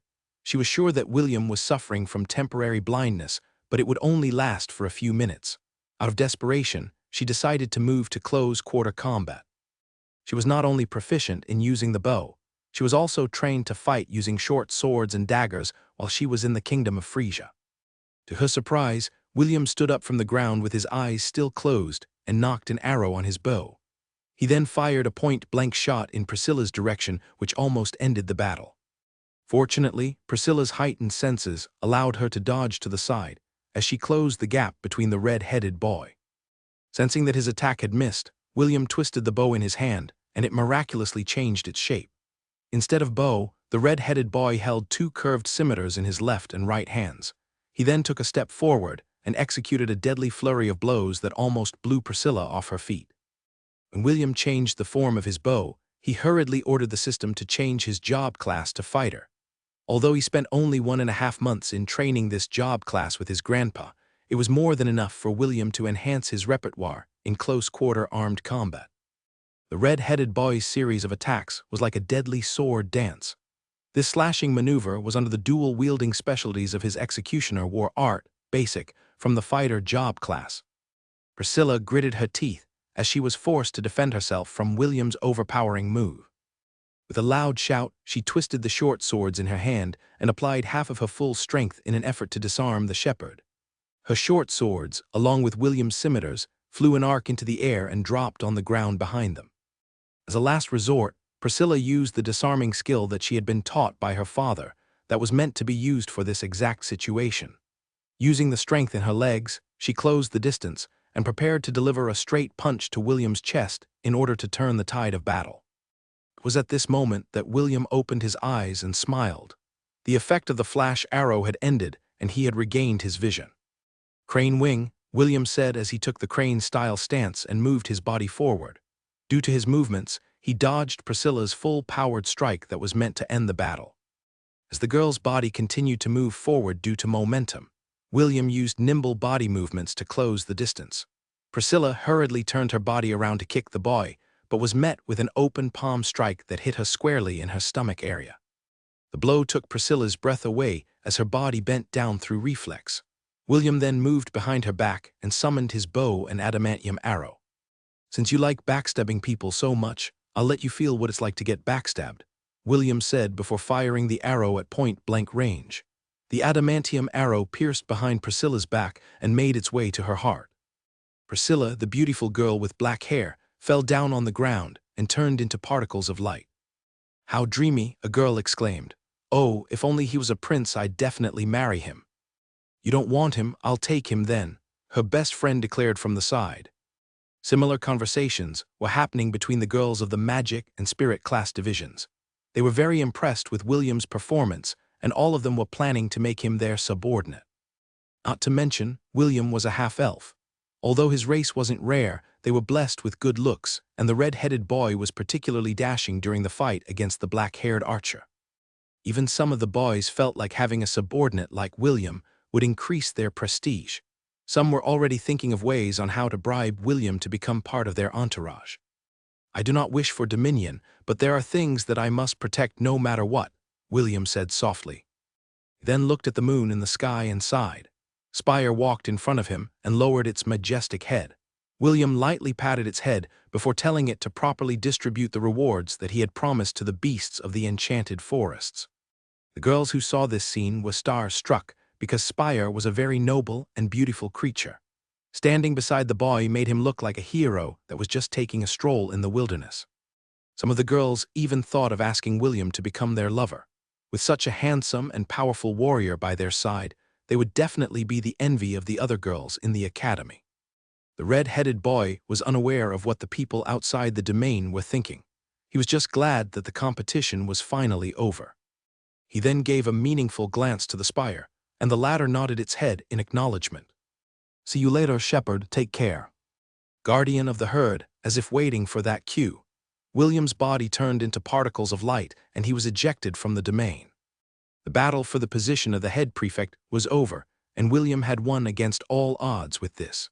She was sure that William was suffering from temporary blindness, but it would only last for a few minutes. Out of desperation, she decided to move to close-quarter combat. She was not only proficient in using the bow, she was also trained to fight using short swords and daggers while she was in the kingdom of Frisia. To her surprise, William stood up from the ground with his eyes still closed and knocked an arrow on his bow. He then fired a point-blank shot in Priscilla's direction, which almost ended the battle. Fortunately, Priscilla's heightened senses allowed her to dodge to the side as she closed the gap between the red-headed boy. Sensing that his attack had missed, William twisted the bow in his hand, and it miraculously changed its shape. Instead of bow, the red-headed boy held 2 curved scimitars in his left and right hands. He then took a step forward and executed a deadly flurry of blows that almost blew Priscilla off her feet. When William changed the form of his bow, he hurriedly ordered the system to change his job class to fighter. Although he spent only 1.5 months in training this job class with his grandpa, it was more than enough for William to enhance his repertoire in close-quarter armed combat. The red-headed boy's series of attacks was like a deadly sword dance. This slashing maneuver was under the dual-wielding specialties of his executioner war art, basic, from the fighter job class. Priscilla gritted her teeth as she was forced to defend herself from William's overpowering move. With a loud shout, she twisted the short swords in her hand and applied half of her full strength in an effort to disarm the shepherd. Her short swords, along with William's scimitars, flew an arc into the air and dropped on the ground behind them. As a last resort, Priscilla used the disarming skill that she had been taught by her father that was meant to be used for this exact situation. Using the strength in her legs, she closed the distance and prepared to deliver a straight punch to William's chest in order to turn the tide of battle. It was at this moment that William opened his eyes and smiled. The effect of the flash arrow had ended, and he had regained his vision. Crane wing, William said as he took the crane-style stance and moved his body forward. Due to his movements, he dodged Priscilla's full-powered strike that was meant to end the battle. As the girl's body continued to move forward due to momentum, William used nimble body movements to close the distance. Priscilla hurriedly turned her body around to kick the boy, but was met with an open palm strike that hit her squarely in her stomach area. The blow took Priscilla's breath away as her body bent down through reflex. William then moved behind her back and summoned his bow and adamantium arrow. "Since you like backstabbing people so much, I'll let you feel what it's like to get backstabbed," William said before firing the arrow at point-blank range. The adamantium arrow pierced behind Priscilla's back and made its way to her heart. Priscilla, the beautiful girl with black hair, fell down on the ground and turned into particles of light. "How dreamy," a girl exclaimed. "Oh, if only he was a prince, I'd definitely marry him." "You don't want him, I'll take him then," her best friend declared from the side. Similar conversations were happening between the girls of the magic and spirit class divisions. They were very impressed with William's performance, and all of them were planning to make him their subordinate. Not to mention, William was a half-elf. Although his race wasn't rare, they were blessed with good looks, and the red-headed boy was particularly dashing during the fight against the black-haired archer. Even some of the boys felt like having a subordinate like William would increase their prestige. Some were already thinking of ways on how to bribe William to become part of their entourage. "I do not wish for dominion, but there are things that I must protect no matter what," William said softly. He then looked at the moon in the sky and sighed. Spire walked in front of him and lowered its majestic head. William lightly patted its head before telling it to properly distribute the rewards that he had promised to the beasts of the enchanted forests. The girls who saw this scene were star-struck because Spire was a very noble and beautiful creature. Standing beside the boy made him look like a hero that was just taking a stroll in the wilderness. Some of the girls even thought of asking William to become their lover. With such a handsome and powerful warrior by their side, they would definitely be the envy of the other girls in the academy. The red-headed boy was unaware of what the people outside the domain were thinking. He was just glad that the competition was finally over. He then gave a meaningful glance to the Spire, and the latter nodded its head in acknowledgement. "See you later, shepherd, take care." Guardian of the herd, as if waiting for that cue. William's body turned into particles of light, and he was ejected from the domain. The battle for the position of the head prefect was over, and William had won against all odds with this.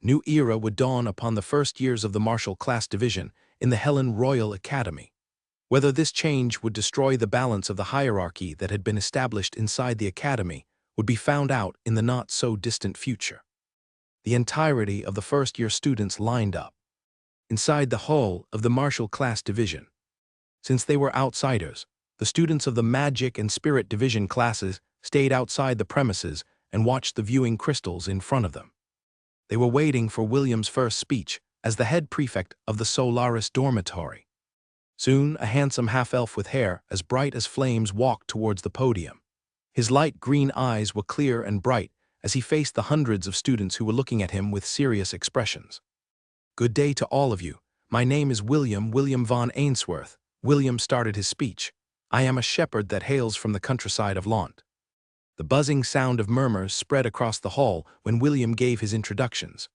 New era would dawn upon the first years of the martial class division in the Helen Royal Academy. Whether this change would destroy the balance of the hierarchy that had been established inside the academy would be found out in the not-so-distant future. The entirety of the first-year students lined up inside the hall of the martial class division. Since they were outsiders, the students of the magic and spirit division classes stayed outside the premises and watched the viewing crystals in front of them. They were waiting for William's first speech as the head prefect of the Solaris dormitory. Soon, a handsome half-elf with hair as bright as flames walked towards the podium. His light green eyes were clear and bright as he faced the hundreds of students who were looking at him with serious expressions. "Good day to all of you. My name is William von Ainsworth." William started his speech. "I am a shepherd that hails from the countryside of Lant." The buzzing sound of murmurs spread across the hall when William gave his introductions.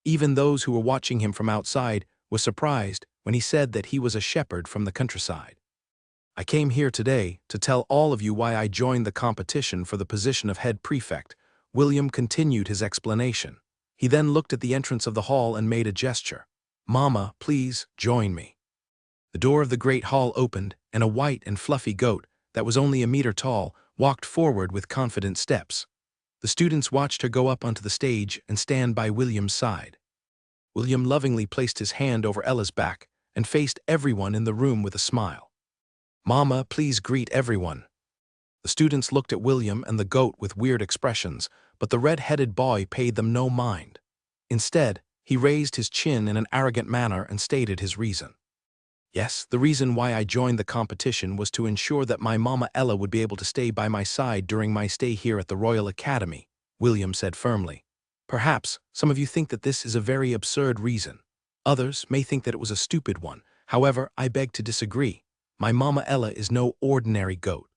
Even those who were watching him from outside were surprised when he said that he was a shepherd from the countryside. "I came here today to tell all of you why I joined the competition for the position of head prefect." William continued his explanation. He then looked at the entrance of the hall and made a gesture. "Mama, please, join me." The door of the great hall opened, and a white and fluffy goat, that was only a meter tall, walked forward with confident steps. The students watched her go up onto the stage and stand by William's side. William lovingly placed his hand over Ella's back and faced everyone in the room with a smile. "Mama, please greet everyone." The students looked at William and the goat with weird expressions, but the red-headed boy paid them no mind. Instead, he raised his chin in an arrogant manner and stated his reason. "Yes, the reason why I joined the competition was to ensure that my mama Ella would be able to stay by my side during my stay here at the Royal Academy," William said firmly. "Perhaps some of you think that this is a very absurd reason. Others may think that it was a stupid one. However, I beg to disagree. My mama Ella is no ordinary goat.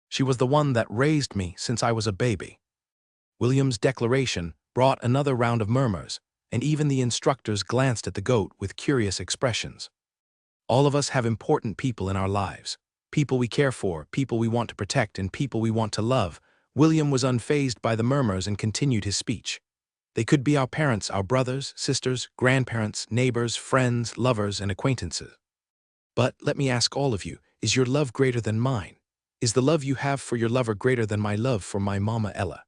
She was the one that raised me since I was a baby." William's declaration brought another round of murmurs, and even the instructors glanced at the goat with curious expressions. All of us have important people in our lives. People we care for, people we want to protect, and people we want to love. William was unfazed by the murmurs and continued his speech. They could be our parents, our brothers, sisters, grandparents, neighbors, friends, lovers, and acquaintances. But let me ask all of you, is your love greater than mine? Is the love you have for your lover greater than my love for my mama Ella?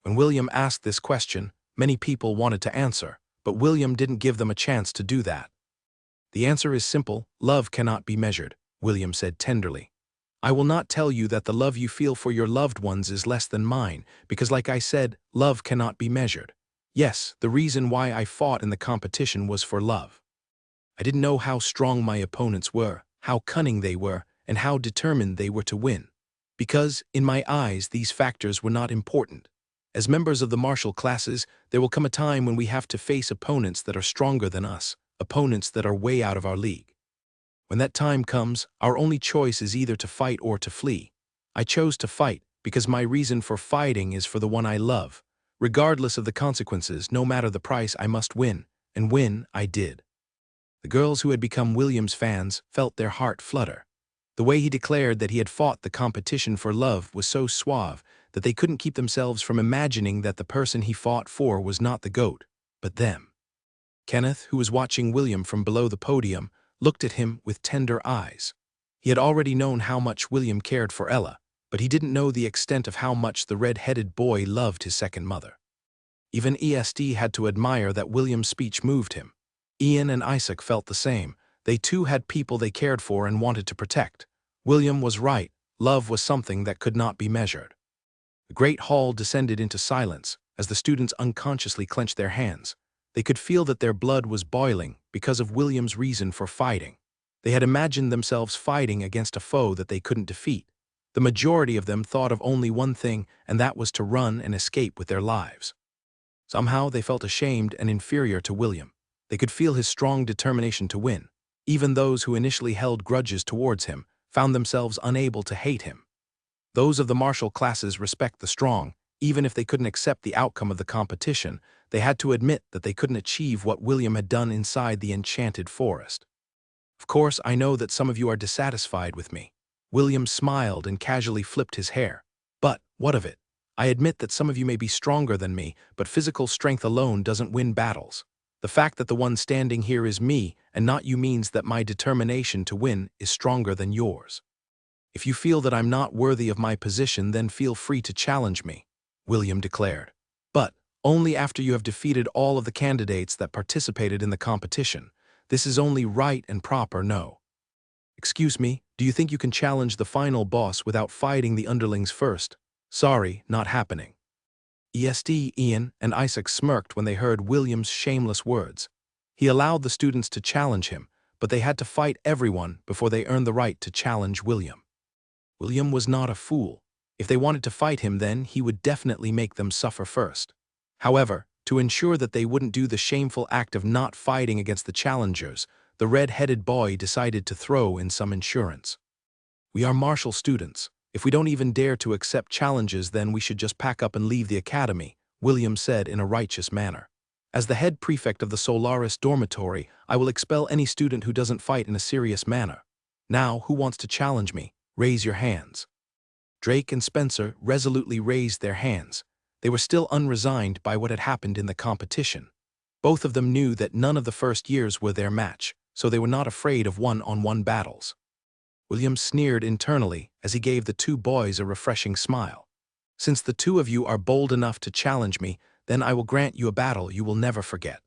When William asked this question, many people wanted to answer, but William didn't give them a chance to do that. The answer is simple: love cannot be measured, William said tenderly. I will not tell you that the love you feel for your loved ones is less than mine, because like I said, love cannot be measured. Yes, the reason why I fought in the competition was for love. I didn't know how strong my opponents were, how cunning they were, and how determined they were to win. Because, in my eyes, these factors were not important. As members of the martial classes, there will come a time when we have to face opponents that are stronger than us, opponents that are way out of our league. When that time comes, our only choice is either to fight or to flee. I chose to fight because my reason for fighting is for the one I love. Regardless of the consequences, no matter the price, I must win, and win I did. The girls who had become William's fans felt their heart flutter. The way he declared that he had fought the competition for love was so suave that they couldn't keep themselves from imagining that the person he fought for was not the goat, but them. Kenneth, who was watching William from below the podium, looked at him with tender eyes. He had already known how much William cared for Ella, but he didn't know the extent of how much the red-headed boy loved his second mother. Even ESD had to admire that William's speech moved him. Ian and Isaac felt the same. They too had people they cared for and wanted to protect. William was right. Love was something that could not be measured. The great hall descended into silence as the students unconsciously clenched their hands. They could feel that their blood was boiling because of William's reason for fighting. They had imagined themselves fighting against a foe that they couldn't defeat. The majority of them thought of only one thing, and that was to run and escape with their lives. Somehow they felt ashamed and inferior to William. They could feel his strong determination to win. Even those who initially held grudges towards him found themselves unable to hate him. Those of the martial classes respect the strong. Even if they couldn't accept the outcome of the competition, they had to admit that they couldn't achieve what William had done inside the enchanted forest. Of course, I know that some of you are dissatisfied with me. William smiled and casually flipped his hair. But what of it? I admit that some of you may be stronger than me, but physical strength alone doesn't win battles. The fact that the one standing here is me and not you means that my determination to win is stronger than yours. If you feel that I'm not worthy of my position, then feel free to challenge me, William declared. But only after you have defeated all of the candidates that participated in the competition. This is only right and proper, no. Excuse me, do you think you can challenge the final boss without fighting the underlings first? Sorry, not happening. ESD, Ian, and Isaac smirked when they heard William's shameless words. He allowed the students to challenge him, but they had to fight everyone before they earned the right to challenge William. William was not a fool. If they wanted to fight him, then he would definitely make them suffer first. However, to ensure that they wouldn't do the shameful act of not fighting against the challengers, the red-headed boy decided to throw in some insurance. We are martial students. If we don't even dare to accept challenges, then we should just pack up and leave the academy, William said in a righteous manner. As the head prefect of the Solaris dormitory, I will expel any student who doesn't fight in a serious manner. Now, who wants to challenge me? Raise your hands. Drake and Spencer resolutely raised their hands. They were still unresigned by what had happened in the competition. Both of them knew that none of the first years were their match, so they were not afraid of one-on-one battles. William sneered internally as he gave the two boys a refreshing smile. Since the two of you are bold enough to challenge me, then I will grant you a battle you will never forget.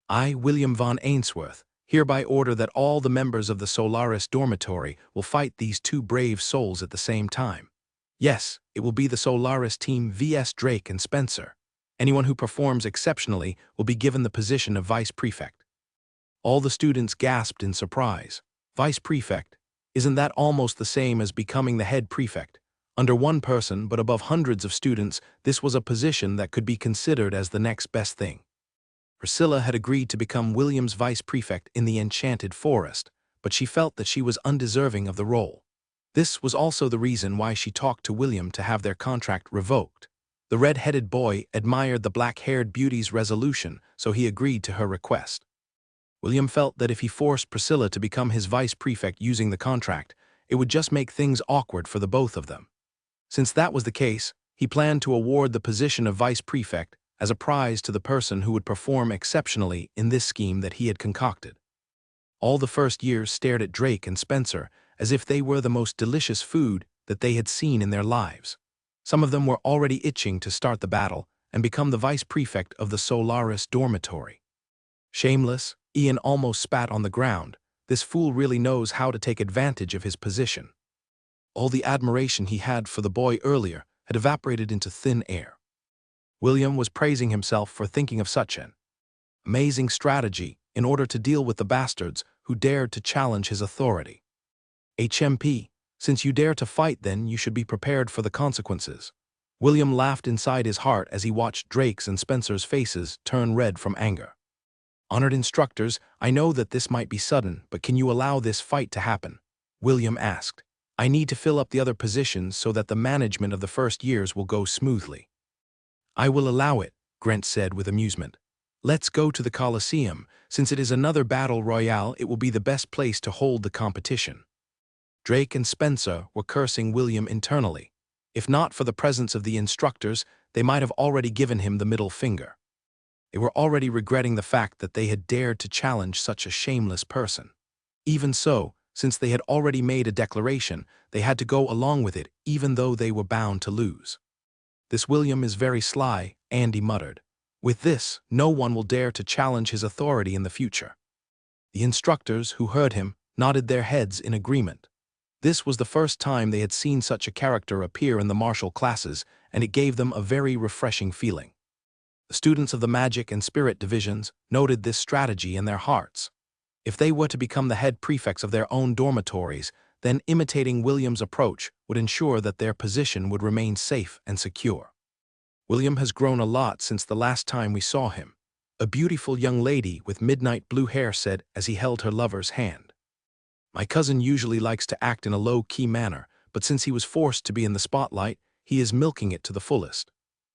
I, William von Ainsworth, hereby order that all the members of the Solaris dormitory will fight these two brave souls at the same time. Yes, it will be the Solaris team vs Drake and Spencer. Anyone who performs exceptionally will be given the position of vice prefect. All the students gasped in surprise. Vice prefect? Isn't that almost the same as becoming the head prefect? Under one person but above hundreds of students, this was a position that could be considered as the next best thing. Priscilla had agreed to become William's vice prefect in the enchanted forest, but she felt that she was undeserving of the role. This was also the reason why she talked to William to have their contract revoked. The red-headed boy admired the black-haired beauty's resolution, so he agreed to her request. William felt that if he forced Priscilla to become his vice prefect using the contract, it would just make things awkward for the both of them. Since that was the case, he planned to award the position of vice prefect as a prize to the person who would perform exceptionally in this scheme that he had concocted. All the first years stared at Drake and Spencer as if they were the most delicious food that they had seen in their lives. Some of them were already itching to start the battle and become the vice prefect of the Solaris dormitory. Shameless, Ian almost spat on the ground. This fool really knows how to take advantage of his position. All the admiration he had for the boy earlier had evaporated into thin air. William was praising himself for thinking of such an amazing strategy in order to deal with the bastards who dared to challenge his authority. HMP, since you dare to fight, then you should be prepared for the consequences. William laughed inside his heart as he watched Drake's and Spencer's faces turn red from anger. Honored instructors, I know that this might be sudden, but can you allow this fight to happen? William asked. I need to fill up the other positions so that the management of the first years will go smoothly. I will allow it, Grant said with amusement. Let's go to the Colosseum. Since it is another battle royale, it will be the best place to hold the competition. Drake and Spencer were cursing William internally. If not for the presence of the instructors, they might have already given him the middle finger. They were already regretting the fact that they had dared to challenge such a shameless person. Even so, since they had already made a declaration, they had to go along with it, even though they were bound to lose. This William is very sly, Andy muttered. With this, no one will dare to challenge his authority in the future. The instructors, who heard him, nodded their heads in agreement. This was the first time they had seen such a character appear in the martial classes, and it gave them a very refreshing feeling. The students of the magic and spirit divisions noted this strategy in their hearts. If they were to become the head prefects of their own dormitories, then imitating William's approach would ensure that their position would remain safe and secure. William has grown a lot since the last time we saw him, a beautiful young lady with midnight blue hair said as he held her lover's hand. My cousin usually likes to act in a low-key manner, but since he was forced to be in the spotlight, he is milking it to the fullest.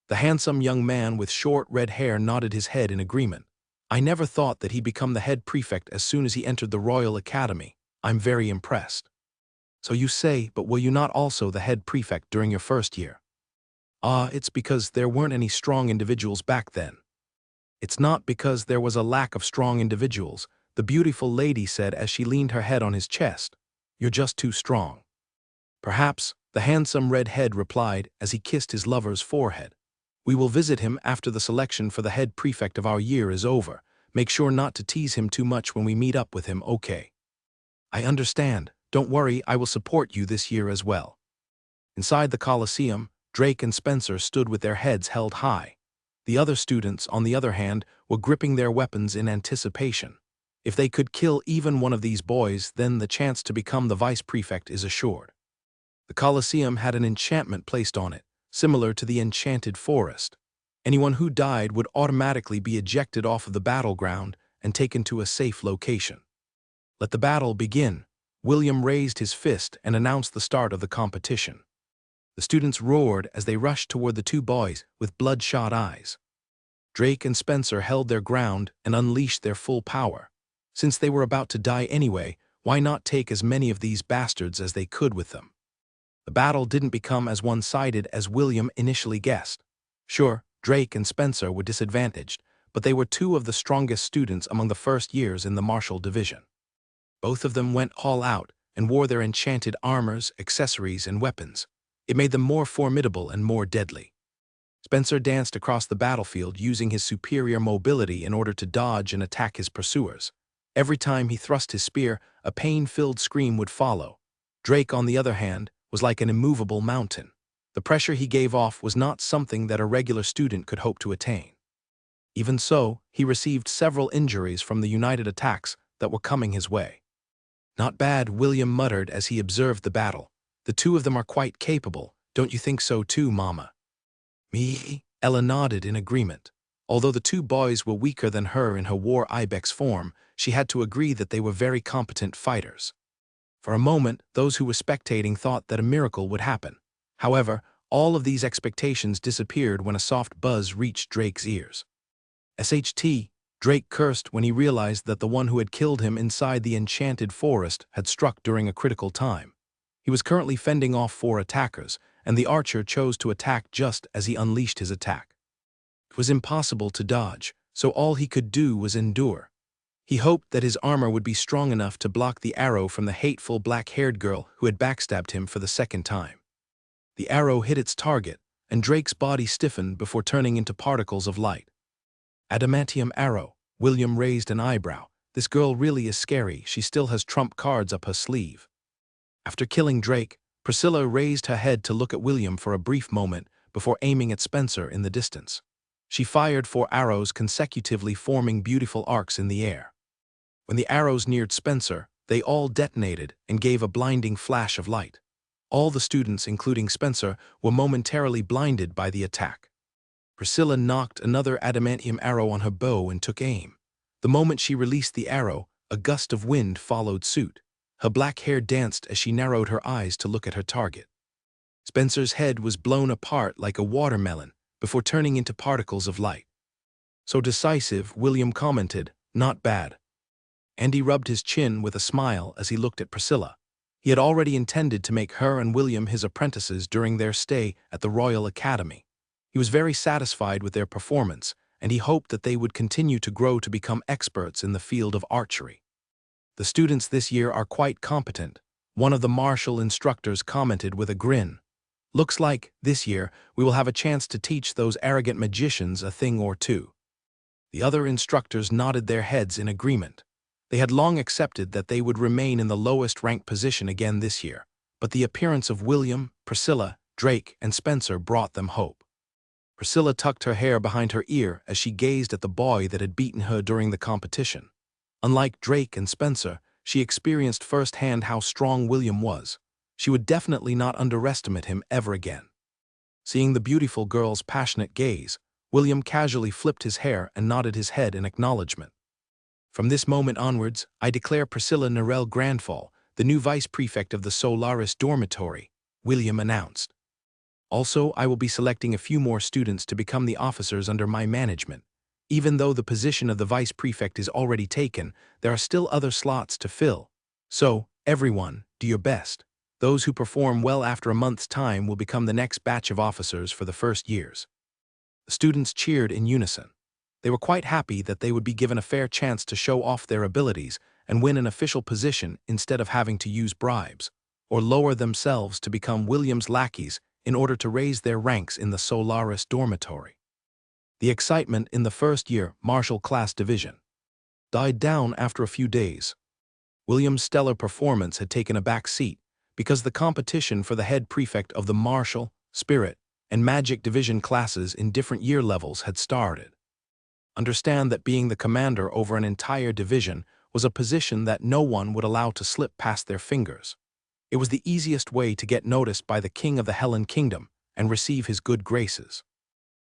The handsome young man with short red hair nodded his head in agreement. I never thought that he'd become the head prefect as soon as he entered the Royal Academy. I'm very impressed. So you say, but were you not also the head prefect during your first year? It's because there weren't any strong individuals back then. It's not because there was a lack of strong individuals, the beautiful lady said as she leaned her head on his chest. You're just too strong. Perhaps, the handsome red head replied as he kissed his lover's forehead. We will visit him after the selection for the head prefect of our year is over. Make sure not to tease him too much when we meet up with him, okay? I understand. Don't worry, I will support you this year as well. Inside the Colosseum, Drake and Spencer stood with their heads held high. The other students, on the other hand, were gripping their weapons in anticipation. If they could kill even one of these boys, then the chance to become the vice prefect is assured. The Colosseum had an enchantment placed on it, similar to the enchanted forest. Anyone who died would automatically be ejected off of the battleground and taken to a safe location. Let the battle begin. William raised his fist and announced the start of the competition. The students roared as they rushed toward the two boys with bloodshot eyes. Drake and Spencer held their ground and unleashed their full power. Since they were about to die anyway, why not take as many of these bastards as they could with them? The battle didn't become as one-sided as William initially guessed. Sure, Drake and Spencer were disadvantaged, but they were two of the strongest students among the first years in the martial division. Both of them went all out and wore their enchanted armors, accessories, and weapons. It made them more formidable and more deadly. Spencer danced across the battlefield using his superior mobility in order to dodge and attack his pursuers. Every time he thrust his spear, a pain-filled scream would follow. Drake, on the other hand, was like an immovable mountain. The pressure he gave off was not something that a regular student could hope to attain. Even so, he received several injuries from the united attacks that were coming his way. Not bad, William muttered as he observed the battle. The two of them are quite capable. Don't you think so too, Mama? Me? Ella nodded in agreement. Although the two boys were weaker than her in her war ibex form, she had to agree that they were very competent fighters. For a moment, those who were spectating thought that a miracle would happen. However, All of these expectations disappeared when a soft buzz reached Drake's ears. SHT, Drake cursed when he realized that the one who had killed him inside the enchanted forest had struck during a critical time. He was currently fending off 4 attackers, and the archer chose to attack just as he unleashed his attack. It was impossible to dodge, so all he could do was endure. He hoped that his armor would be strong enough to block the arrow from the hateful black-haired girl who had backstabbed him for the second time. The arrow hit its target, and Drake's body stiffened before turning into particles of light. Adamantium arrow. William raised an eyebrow. This girl really is scary. She still has trump cards up her sleeve. After killing Drake, Priscilla raised her head to look at William for a brief moment before aiming at Spencer in the distance. She fired 4 arrows consecutively, forming beautiful arcs in the air. When the arrows neared Spencer, they all detonated and gave a blinding flash of light. All the students, including Spencer, were momentarily blinded by the attack. Priscilla knocked another adamantium arrow on her bow and took aim. The moment she released the arrow, a gust of wind followed suit. Her black hair danced as she narrowed her eyes to look at her target. Spencer's head was blown apart like a watermelon before turning into particles of light. So decisive, William commented, "Not bad." Andy rubbed his chin with a smile as he looked at Priscilla. He had already intended to make her and William his apprentices during their stay at the Royal Academy. He was very satisfied with their performance, and he hoped that they would continue to grow to become experts in the field of archery. "The students this year are quite competent," one of the martial instructors commented with a grin. "Looks like, this year, we will have a chance to teach those arrogant magicians a thing or two." The other instructors nodded their heads in agreement. They had long accepted that they would remain in the lowest ranked position again this year, but the appearance of William, Priscilla, Drake, and Spencer brought them hope. Priscilla tucked her hair behind her ear as she gazed at the boy that had beaten her during the competition. Unlike Drake and Spencer, she experienced firsthand how strong William was. She would definitely not underestimate him ever again. Seeing the beautiful girl's passionate gaze, William casually flipped his hair and nodded his head in acknowledgement. "From this moment onwards, I declare Priscilla Narelle Grandfall the new vice prefect of the Solaris dormitory," William announced. "Also, I will be selecting a few more students to become the officers under my management. Even though the position of the vice prefect is already taken, there are still other slots to fill. So, everyone, do your best. Those who perform well after a month's time will become the next batch of officers for the first years." The students cheered in unison. They were quite happy that they would be given a fair chance to show off their abilities and win an official position instead of having to use bribes, or lower themselves to become William's lackeys in order to raise their ranks in the Solaris dormitory. The excitement in the first-year martial class division died down after a few days. William's stellar performance had taken a back seat because the competition for the head prefect of the martial, spirit, and magic division classes in different year levels had started. Understand that being the commander over an entire division was a position that no one would allow to slip past their fingers. It was the easiest way to get noticed by the king of the Helen Kingdom and receive his good graces.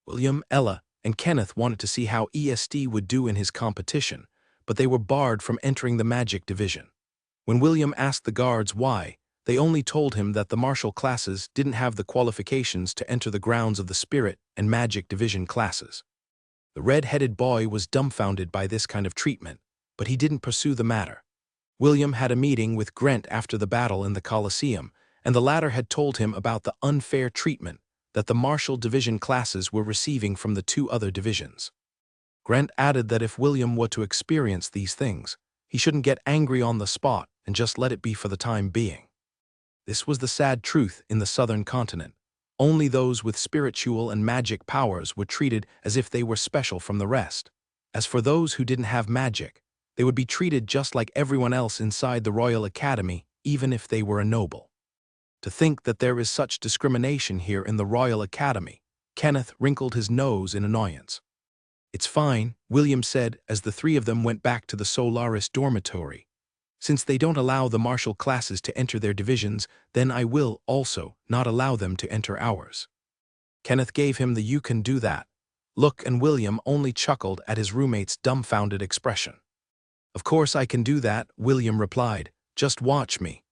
William, Ella, and Kenneth wanted to see how ESD would do in his competition, but they were barred from entering the magic division. When William asked the guards why, they only told him that the martial classes didn't have the qualifications to enter the grounds of the spirit and magic division classes. The red-headed boy was dumbfounded by this kind of treatment, but he didn't pursue the matter. William had a meeting with Grant after the battle in the Colosseum, and the latter had told him about the unfair treatment that the martial division classes were receiving from the 2 other divisions. Grant added that if William were to experience these things, he shouldn't get angry on the spot and just let it be for the time being. This was the sad truth in the southern continent. Only those with spiritual and magic powers were treated as if they were special from the rest. As for those who didn't have magic, they would be treated just like everyone else inside the Royal Academy, even if they were a noble. To think that there is such discrimination here in the Royal Academy, Kenneth wrinkled his nose in annoyance. "It's fine," William said as the 3 of them went back to the Solaris dormitory. "Since they don't allow the martial classes to enter their divisions, then I will also not allow them to enter ours." Kenneth gave him the "you can do that" look, and William only chuckled at his roommate's dumbfounded expression. "Of course I can do that," William replied. "Just watch me."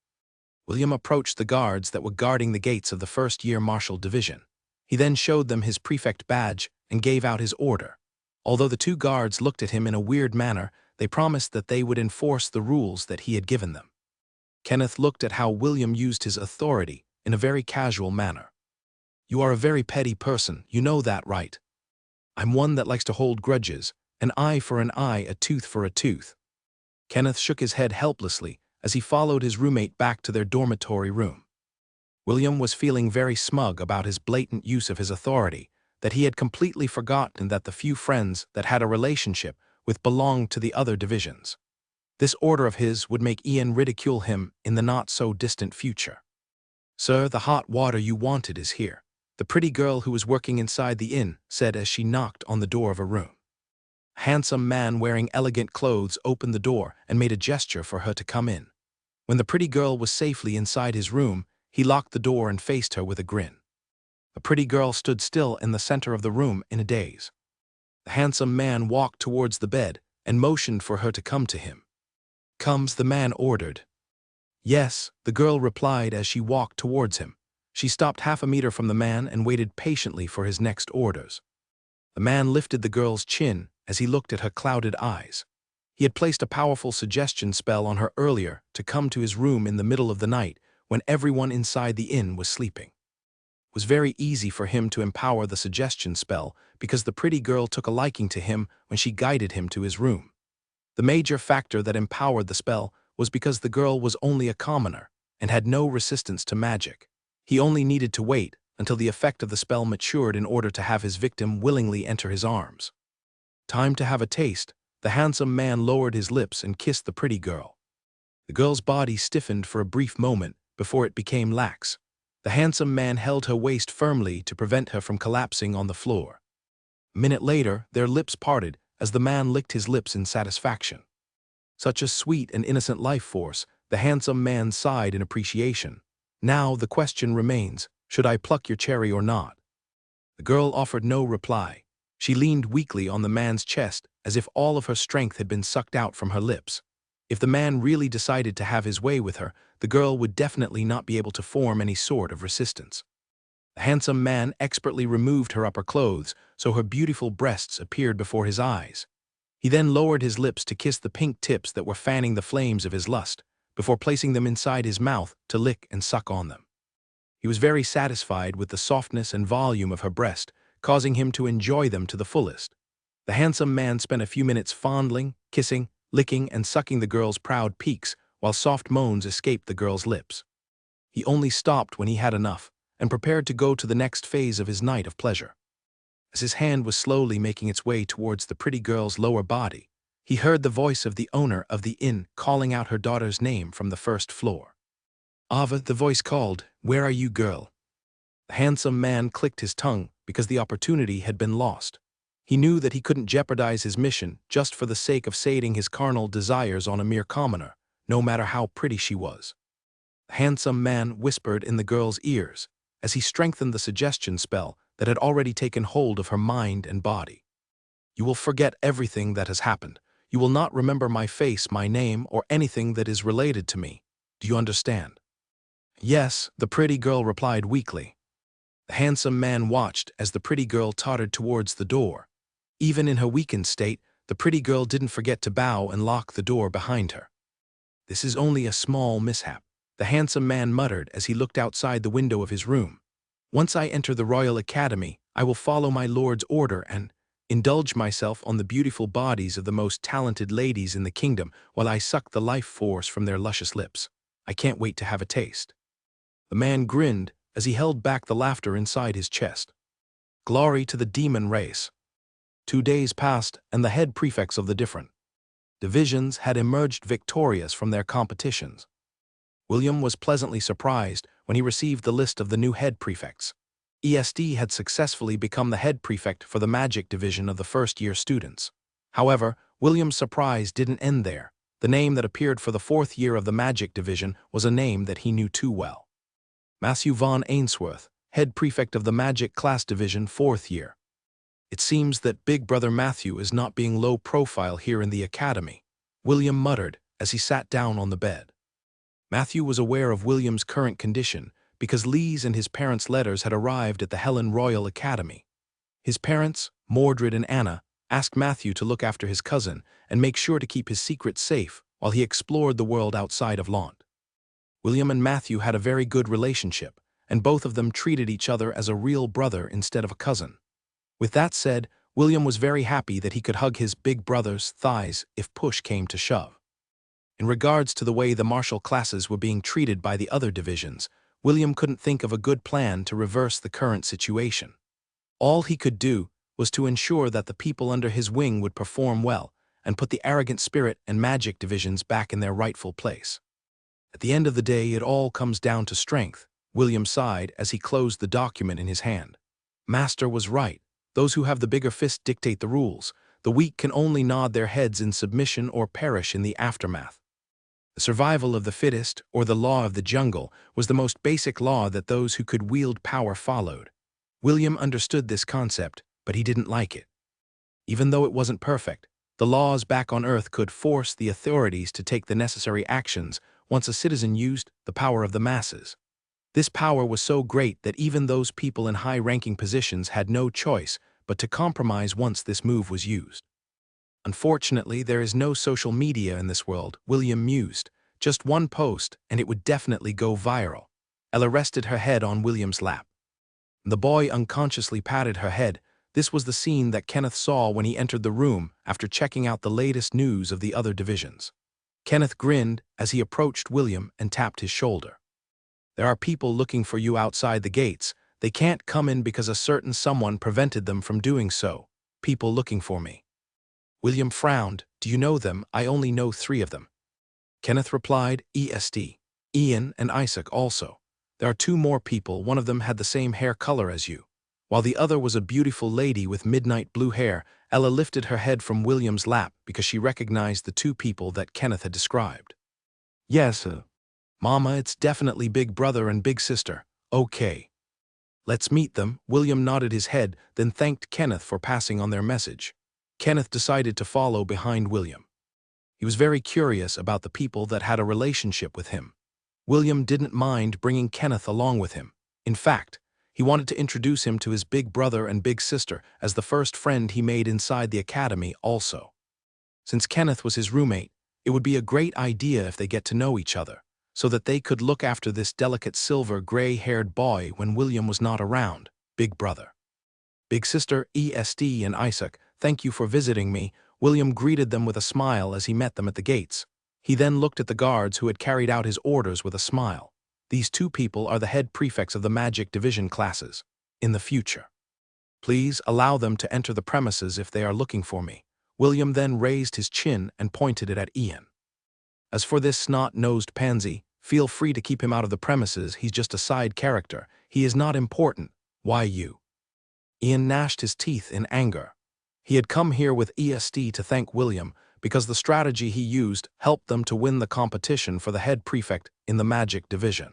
William approached the guards that were guarding the gates of the first-year Martial Division. He then showed them his prefect badge and gave out his order. Although the two guards looked at him in a weird manner, they promised that they would enforce the rules that he had given them. Kenneth looked at how William used his authority in a very casual manner. "You are a very petty person, you know that, right? I'm one that likes to hold grudges, an eye for an eye, a tooth for a tooth." Kenneth shook his head helplessly as he followed his roommate back to their dormitory room. William was feeling very smug about his blatant use of his authority, that he had completely forgotten that the few friends that had a relationship with belonged to the other divisions. This order of his would make Ian ridicule him in the not-so-distant future. "Sir, the hot water you wanted is here," the pretty girl who was working inside the inn said as she knocked on the door of a room. A handsome man wearing elegant clothes opened the door and made a gesture for her to come in. When the pretty girl was safely inside his room, he locked the door and faced her with a grin. The pretty girl stood still in the center of the room in a daze. The handsome man walked towards the bed and motioned for her to come to him. "Comes," the man ordered. "Yes," the girl replied as she walked towards him. She stopped half a meter from the man and waited patiently for his next orders. The man lifted the girl's chin as he looked at her clouded eyes. He had placed a powerful suggestion spell on her earlier to come to his room in the middle of the night when everyone inside the inn was sleeping. It was very easy for him to empower the suggestion spell because the pretty girl took a liking to him when she guided him to his room. The major factor that empowered the spell was because the girl was only a commoner and had no resistance to magic. He only needed to wait until the effect of the spell matured in order to have his victim willingly enter his arms. "Time to have a taste." The handsome man lowered his lips and kissed the pretty girl. The girl's body stiffened for a brief moment before it became lax. The handsome man held her waist firmly to prevent her from collapsing on the floor. A minute later, their lips parted as the man licked his lips in satisfaction. Such a sweet and innocent life force, the handsome man sighed in appreciation. "Now the question remains, should I pluck your cherry or not?" The girl offered no reply. She leaned weakly on the man's chest as if all of her strength had been sucked out from her lips. If the man really decided to have his way with her, the girl would definitely not be able to form any sort of resistance. The handsome man expertly removed her upper clothes so her beautiful breasts appeared before his eyes. He then lowered his lips to kiss the pink tips that were fanning the flames of his lust, before placing them inside his mouth to lick and suck on them. He was very satisfied with the softness and volume of her breast, causing him to enjoy them to the fullest. The handsome man spent a few minutes fondling, kissing, licking, and sucking the girl's proud peaks, while soft moans escaped the girl's lips. He only stopped when he had enough, and prepared to go to the next phase of his night of pleasure. As his hand was slowly making its way towards the pretty girl's lower body, he heard the voice of the owner of the inn calling out her daughter's name from the first floor. "Ava," the voice called, "where are you, girl?" The handsome man clicked his tongue because the opportunity had been lost. He knew that he couldn't jeopardize his mission just for the sake of sating his carnal desires on a mere commoner, no matter how pretty she was. The handsome man whispered in the girl's ears as he strengthened the suggestion spell that had already taken hold of her mind and body. "You will forget everything that has happened. You will not remember my face, my name, or anything that is related to me. Do you understand?" "Yes," the pretty girl replied weakly. The handsome man watched as the pretty girl tottered towards the door. Even in her weakened state, the pretty girl didn't forget to bow and lock the door behind her. "This is only a small mishap," the handsome man muttered as he looked outside the window of his room. "Once I enter the Royal Academy, I will follow my lord's order and indulge myself on the beautiful bodies of the most talented ladies in the kingdom while I suck the life force from their luscious lips. I can't wait to have a taste." The man grinned as he held back the laughter inside his chest. Glory to the demon race. 2 days passed, and the head prefects of the different divisions had emerged victorious from their competitions. William was pleasantly surprised when he received the list of the new head prefects. ESD had successfully become the head prefect for the magic division of the first-year students. However, William's surprise didn't end there. The name that appeared for the 4th year of the magic division was a name that he knew too well. Matthew von Ainsworth, head prefect of the magic class division 4th year. "It seems that Big Brother Matthew is not being low profile here in the academy," William muttered as he sat down on the bed. Matthew was aware of William's current condition because Lee's and his parents' letters had arrived at the Helen Royal Academy. His parents, Mordred and Anna, asked Matthew to look after his cousin and make sure to keep his secret safe while he explored the world outside of Lont. William and Matthew had a very good relationship, and both of them treated each other as a real brother instead of a cousin. With that said, William was very happy that he could hug his big brother's thighs if push came to shove. In regards to the way the martial classes were being treated by the other divisions, William couldn't think of a good plan to reverse the current situation. All he could do was to ensure that the people under his wing would perform well and put the arrogant spirit and magic divisions back in their rightful place. At the end of the day, it all comes down to strength, William sighed as he closed the document in his hand. Master was right. Those who have the bigger fist dictate the rules. The weak can only nod their heads in submission or perish in the aftermath. The survival of the fittest, or the law of the jungle, was the most basic law that those who could wield power followed. William understood this concept, but he didn't like it. Even though it wasn't perfect, the laws back on Earth could force the authorities to take the necessary actions once a citizen used the power of the masses. This power was so great that even those people in high-ranking positions had no choice but to compromise once this move was used. Unfortunately, there is no social media in this world, William mused. Just one post, and it would definitely go viral. Ella rested her head on William's lap. The boy unconsciously patted her head. This was the scene that Kenneth saw when he entered the room after checking out the latest news of the other divisions. Kenneth grinned as he approached William and tapped his shoulder. There are people looking for you outside the gates. They can't come in because a certain someone prevented them from doing so. People looking for me. William frowned. Do you know them? I only know 3 of them. Kenneth replied, ESD. Ian and Isaac also. There are 2 more people. One of them had the same hair color as you. While the other was a beautiful lady with midnight blue hair, Ella lifted her head from William's lap because she recognized the 2 people that Kenneth had described. Yes, Mama, it's definitely big brother and big sister. Okay. Let's meet them. William nodded his head, then thanked Kenneth for passing on their message. Kenneth decided to follow behind William. He was very curious about the people that had a relationship with him. William didn't mind bringing Kenneth along with him. In fact, he wanted to introduce him to his big brother and big sister as the first friend he made inside the academy also. Since Kenneth was his roommate, it would be a great idea if they get to know each other, so that they could look after this delicate silver gray-haired boy when William was not around, big brother. Big sister, ESD and Isaac, thank you for visiting me. William greeted them with a smile as he met them at the gates. He then looked at the guards who had carried out his orders with a smile. These 2 people are the head prefects of the magic division classes. In the future. Please allow them to enter the premises if they are looking for me. William then raised his chin and pointed it at Ian. As for this snot-nosed pansy, feel free to keep him out of the premises. He's just a side character. He is not important. Why you? Ian gnashed his teeth in anger. He had come here with ESD to thank William because the strategy he used helped them to win the competition for the head prefect in the magic division.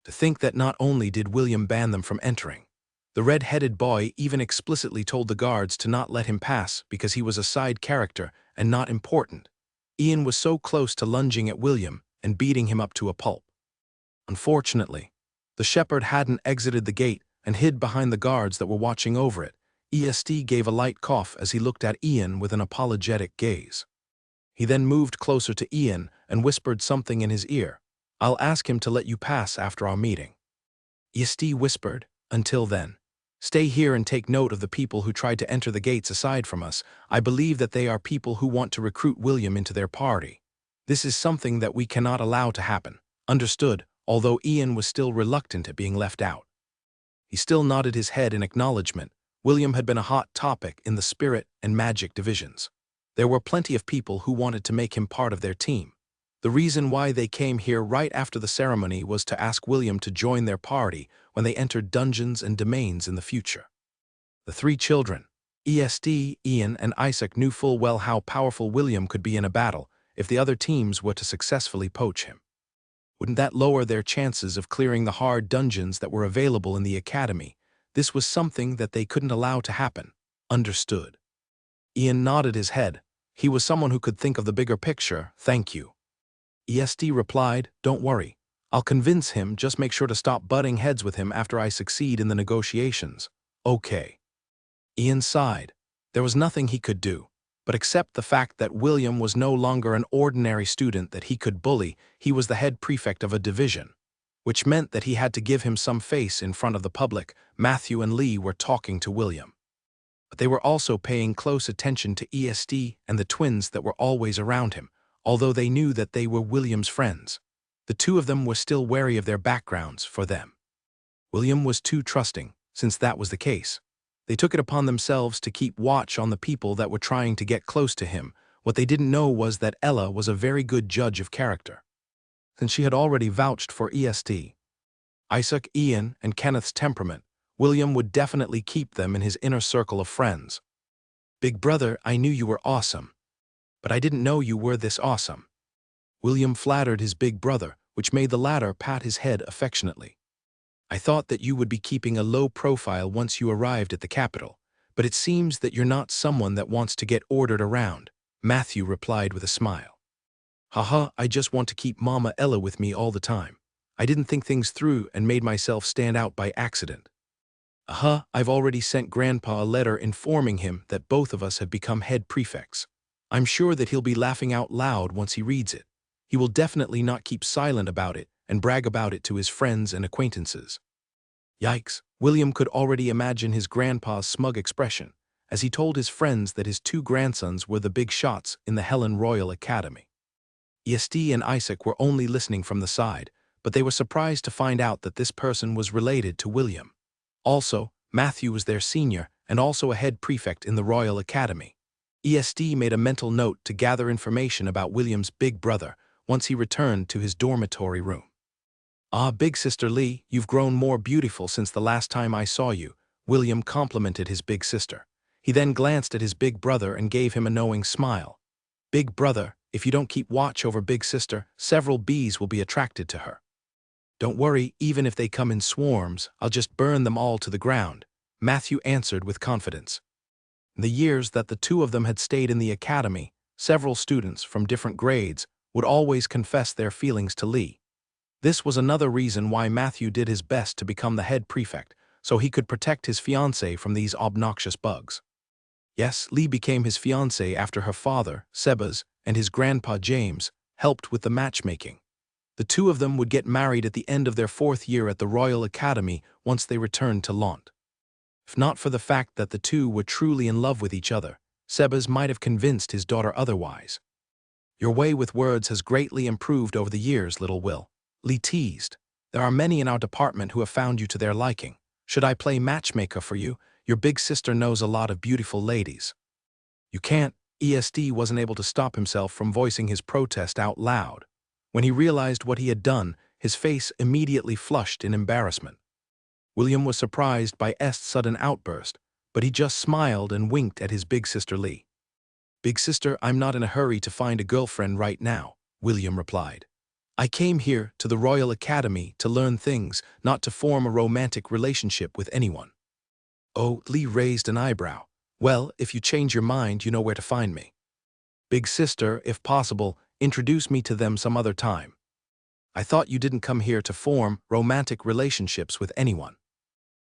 To think that not only did William ban them from entering, the red-headed boy even explicitly told the guards to not let him pass because he was a side character and not important. Ian was so close to lunging at William and beating him up to a pulp. Unfortunately, the shepherd hadn't exited the gate and hid behind the guards that were watching over it. ESD gave a light cough as he looked at Ian with an apologetic gaze. He then moved closer to Ian and whispered something in his ear. I'll ask him to let you pass after our meeting. ESD whispered, until then, stay here and take note of the people who tried to enter the gates aside from us. I believe that they are people who want to recruit William into their party. This is something that we cannot allow to happen. Understood, although Ian was still reluctant at being left out. He still nodded his head in acknowledgement. William had been a hot topic in the spirit and magic divisions. There were plenty of people who wanted to make him part of their team. The reason why they came here right after the ceremony was to ask William to join their party when they entered dungeons and domains in the future. The 3 children, ESD, Ian, and Isaac, knew full well how powerful William could be in a battle if the other teams were to successfully poach him. Wouldn't that lower their chances of clearing the hard dungeons that were available in the academy? This was something that they couldn't allow to happen. Understood. Ian nodded his head. He was someone who could think of the bigger picture. Thank you. ESD replied, "Don't worry. I'll convince him, just make sure to stop butting heads with him after I succeed in the negotiations." Okay. Ian sighed. There was nothing he could do, but accept the fact that William was no longer an ordinary student that he could bully. He was the head prefect of a division, which meant that he had to give him some face in front of the public. Matthew and Lee were talking to William, but they were also paying close attention to ESD and the twins that were always around him, although they knew that they were William's friends. The two of them were still wary of their backgrounds for them. William was too trusting, since that was the case. They took it upon themselves to keep watch on the people that were trying to get close to him. What they didn't know was that Ella was a very good judge of character, since she had already vouched for ESD. Isaac, Ian, and Kenneth's temperament, William would definitely keep them in his inner circle of friends. "Big brother, I knew you were awesome, but I didn't know you were this awesome." William flattered his big brother, which made the latter pat his head affectionately. "I thought that you would be keeping a low profile once you arrived at the capital, but it seems that you're not someone that wants to get ordered around," Matthew replied with a smile. "Haha, I just want to keep Mama Ella with me all the time. I didn't think things through and made myself stand out by accident." I've already sent Grandpa a letter informing him that both of us have become head prefects. I'm sure that he'll be laughing out loud once he reads it. He will definitely not keep silent about it and brag about it to his friends and acquaintances." Yikes, William could already imagine his grandpa's smug expression as he told his friends that his two grandsons were the big shots in the Helen Royal Academy. ESD and Isaac were only listening from the side, but they were surprised to find out that this person was related to William. Also, Matthew was their senior and also a head prefect in the Royal Academy. ESD made a mental note to gather information about William's big brother once he returned to his dormitory room. "Ah, big sister Lee, you've grown more beautiful since the last time I saw you," William complimented his big sister. He then glanced at his big brother and gave him a knowing smile. "Big brother, if you don't keep watch over big sister, several bees will be attracted to her." "Don't worry, even if they come in swarms, I'll just burn them all to the ground," Matthew answered with confidence. In the years that the two of them had stayed in the academy, several students from different grades would always confess their feelings to Lee. This was another reason why Matthew did his best to become the head prefect, so he could protect his fiancée from these obnoxious bugs. Yes, Lee became his fiancée after her father, Sebas, and his grandpa James helped with the matchmaking. The two of them would get married at the end of their 4th year at the Royal Academy once they returned to Lont. If not for the fact that the two were truly in love with each other, Sebas might have convinced his daughter otherwise. "Your way with words has greatly improved over the years, little Will," Lee teased. "There are many in our department who have found you to their liking. Should I play matchmaker for you? Your big sister knows a lot of beautiful ladies." "You can't." ESD wasn't able to stop himself from voicing his protest out loud. When he realized what he had done, his face immediately flushed in embarrassment. William was surprised by Est's sudden outburst, but he just smiled and winked at his big sister Lee. "Big sister, I'm not in a hurry to find a girlfriend right now," William replied. "I came here to the Royal Academy to learn things, not to form a romantic relationship with anyone." "Oh," Lee raised an eyebrow. "Well, if you change your mind, you know where to find me." "Big sister, if possible, introduce me to them some other time." "I thought you didn't come here to form romantic relationships with anyone."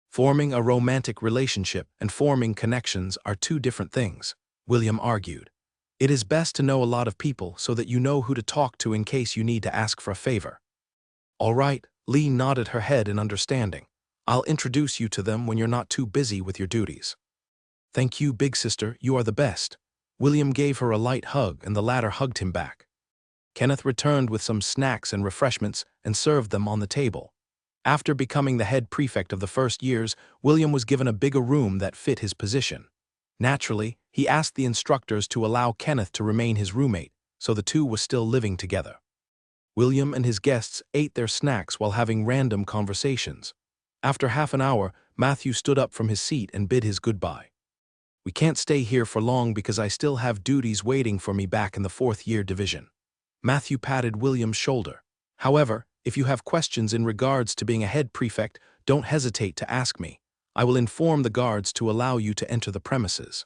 "Forming a romantic relationship and forming connections are two different things," William argued. "It is best to know a lot of people so that you know who to talk to in case you need to ask for a favor." "All right," Lee nodded her head in understanding. "I'll introduce you to them when you're not too busy with your duties." "Thank you, big sister, you are the best." William gave her a light hug and the latter hugged him back. Kenneth returned with some snacks and refreshments and served them on the table. After becoming the head prefect of the first years, William was given a bigger room that fit his position. Naturally, he asked the instructors to allow Kenneth to remain his roommate, so the two were still living together. William and his guests ate their snacks while having random conversations. After half an hour, Matthew stood up from his seat and bid his goodbye. "We can't stay here for long because I still have duties waiting for me back in the 4th year division." Matthew patted William's shoulder. "However, if you have questions in regards to being a head prefect, don't hesitate to ask me. I will inform the guards to allow you to enter the premises."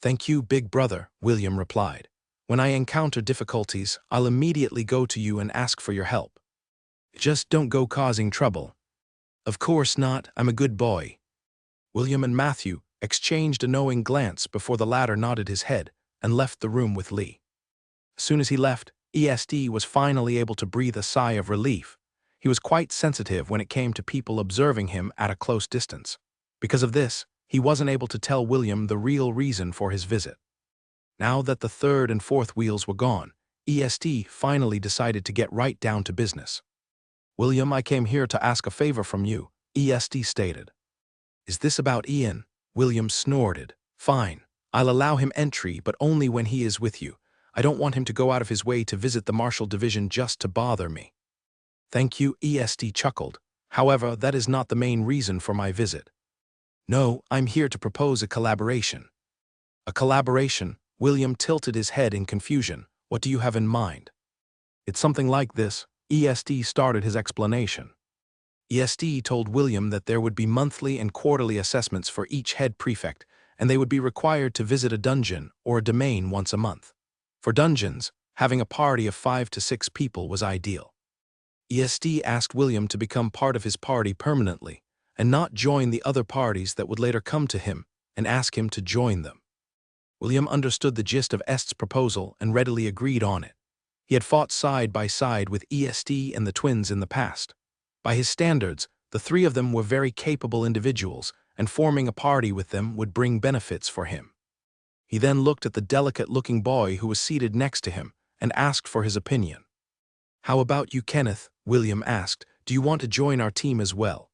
"Thank you, big brother," William replied. When I encounter difficulties, I'll immediately go to you and ask for your help. Just don't go causing trouble. Of course not, I'm a good boy. William and Matthew exchanged a knowing glance before the latter nodded his head and left the room with Lee. As soon as he left, ESD was finally able to breathe a sigh of relief. He was quite sensitive when it came to people observing him at a close distance. Because of this, he wasn't able to tell William the real reason for his visit. Now that the third and fourth wheels were gone, ESD finally decided to get right down to business. William, I came here to ask a favor from you, ESD stated. Is this about Ian? William snorted. Fine. I'll allow him entry, but only when he is with you. I don't want him to go out of his way to visit the Marshall Division just to bother me. Thank you, ESD chuckled. However, that is not the main reason for my visit. No, I'm here to propose a collaboration. A collaboration? William tilted his head in confusion. What do you have in mind? It's something like this. ESD started his explanation. ESD told William that there would be monthly and quarterly assessments for each head prefect, and they would be required to visit a dungeon or a domain once a month. For dungeons, having a party of 5 to 6 people was ideal. ESD asked William to become part of his party permanently, and not join the other parties that would later come to him and ask him to join them. William understood the gist of ESD's proposal and readily agreed on it. He had fought side by side with ESD and the twins in the past. By his standards, the three of them were very capable individuals, and forming a party with them would bring benefits for him. He then looked at the delicate-looking boy who was seated next to him and asked for his opinion. How about you, Kenneth? William asked. Do you want to join our team as well?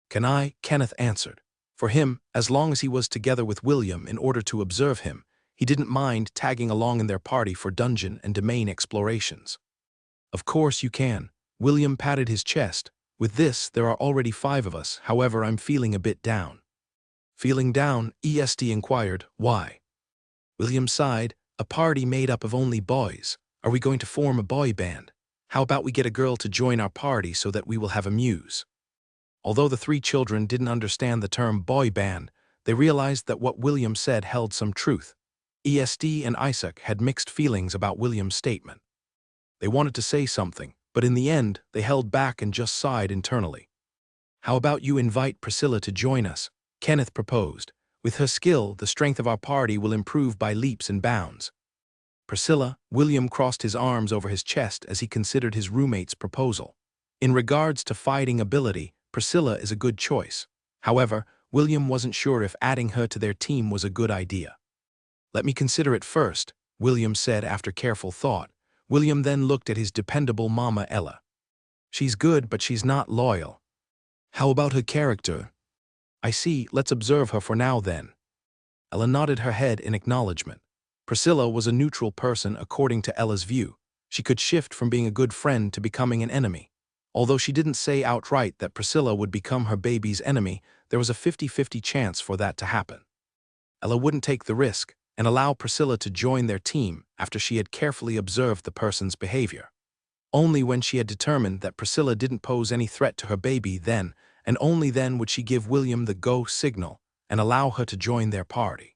Can I? Kenneth answered. For him, as long as he was together with William in order to observe him, he didn't mind tagging along in their party for dungeon and domain explorations. Of course you can. William patted his chest. With this, there are already 5 of us, however I'm feeling a bit down. Feeling down? ESD inquired. Why? William sighed. A party made up of only boys. Are we going to form a boy band? How about we get a girl to join our party so that we will have a muse? Although the 3 children didn't understand the term boy band, they realized that what William said held some truth. ESD and Isaac had mixed feelings about William's statement. They wanted to say something, but in the end, they held back and just sighed internally. How about you invite Priscilla to join us? Kenneth proposed. With her skill, the strength of our party will improve by leaps and bounds. Priscilla? William crossed his arms over his chest as he considered his roommate's proposal. In regards to fighting ability, Priscilla is a good choice. However, William wasn't sure if adding her to their team was a good idea. Let me consider it first, William said after careful thought. William then looked at his dependable mama Ella. She's good, but she's not loyal. How about her character? I see, let's observe her for now then. Ella nodded her head in acknowledgement. Priscilla was a neutral person according to Ella's view. She could shift from being a good friend to becoming an enemy. Although she didn't say outright that Priscilla would become her baby's enemy, there was a 50-50 chance for that to happen. Ella wouldn't take the risk and allow Priscilla to join their team after she had carefully observed the person's behavior. Only when she had determined that Priscilla didn't pose any threat to her baby then, and only then would she give William the go signal and allow her to join their party.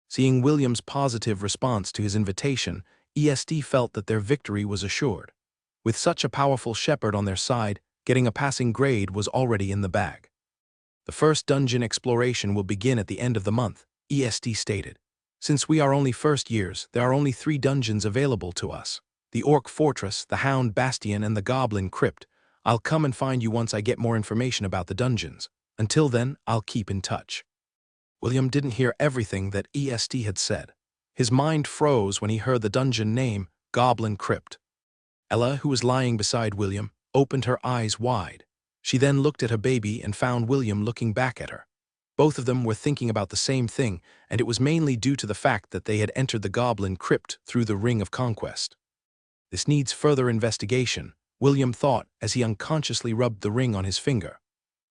Seeing William's positive response to his invitation, ESD felt that their victory was assured. With such a powerful shepherd on their side, getting a passing grade was already in the bag. The first dungeon exploration will begin at the end of the month, ESD stated. Since we are only first years, there are only 3 dungeons available to us. The Orc Fortress, the Hound Bastion, and the Goblin Crypt. I'll come and find you once I get more information about the dungeons. Until then, I'll keep in touch. William didn't hear everything that ESD had said. His mind froze when he heard the dungeon name, Goblin Crypt. Ella, who was lying beside William, opened her eyes wide. She then looked at her baby and found William looking back at her. Both of them were thinking about the same thing, and it was mainly due to the fact that they had entered the Goblin Crypt through the Ring of Conquest. This needs further investigation, William thought as he unconsciously rubbed the ring on his finger.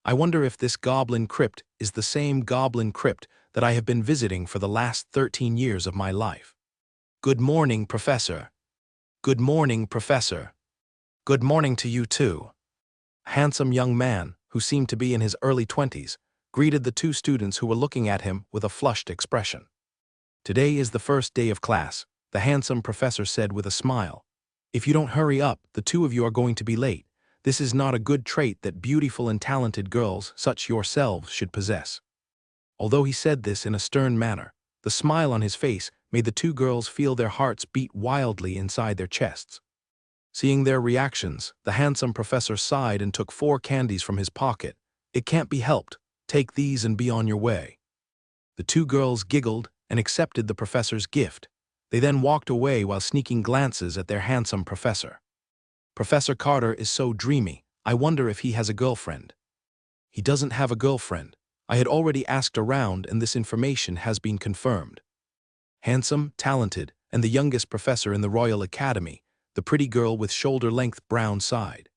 I wonder if this Goblin Crypt is the same Goblin Crypt that I have been visiting for the last 13 years of my life. Good morning, Professor. Good morning, Professor. Good morning to you too. A handsome young man, who seemed to be in his early 20s, greeted the 2 students who were looking at him with a flushed expression. Today is the first day of class. the handsome professor said with a smile. If you don't hurry up, the two of you are going to be late. This is not a good trait that beautiful and talented girls such yourselves should possess. Although he said this in a stern manner, the smile on his face made the two girls feel their hearts beat wildly inside their chests. Seeing their reactions, the handsome professor sighed and took 4 candies from his pocket. It can't be helped. Take these and be on your way. The two girls giggled and accepted the professor's gift. They then walked away while sneaking glances at their handsome professor. Professor Carter is so dreamy. I wonder if he has a girlfriend. He doesn't have a girlfriend. I had already asked around and this information has been confirmed. Handsome, talented, and the youngest professor in the Royal Academy, the pretty girl with shoulder-length brown side.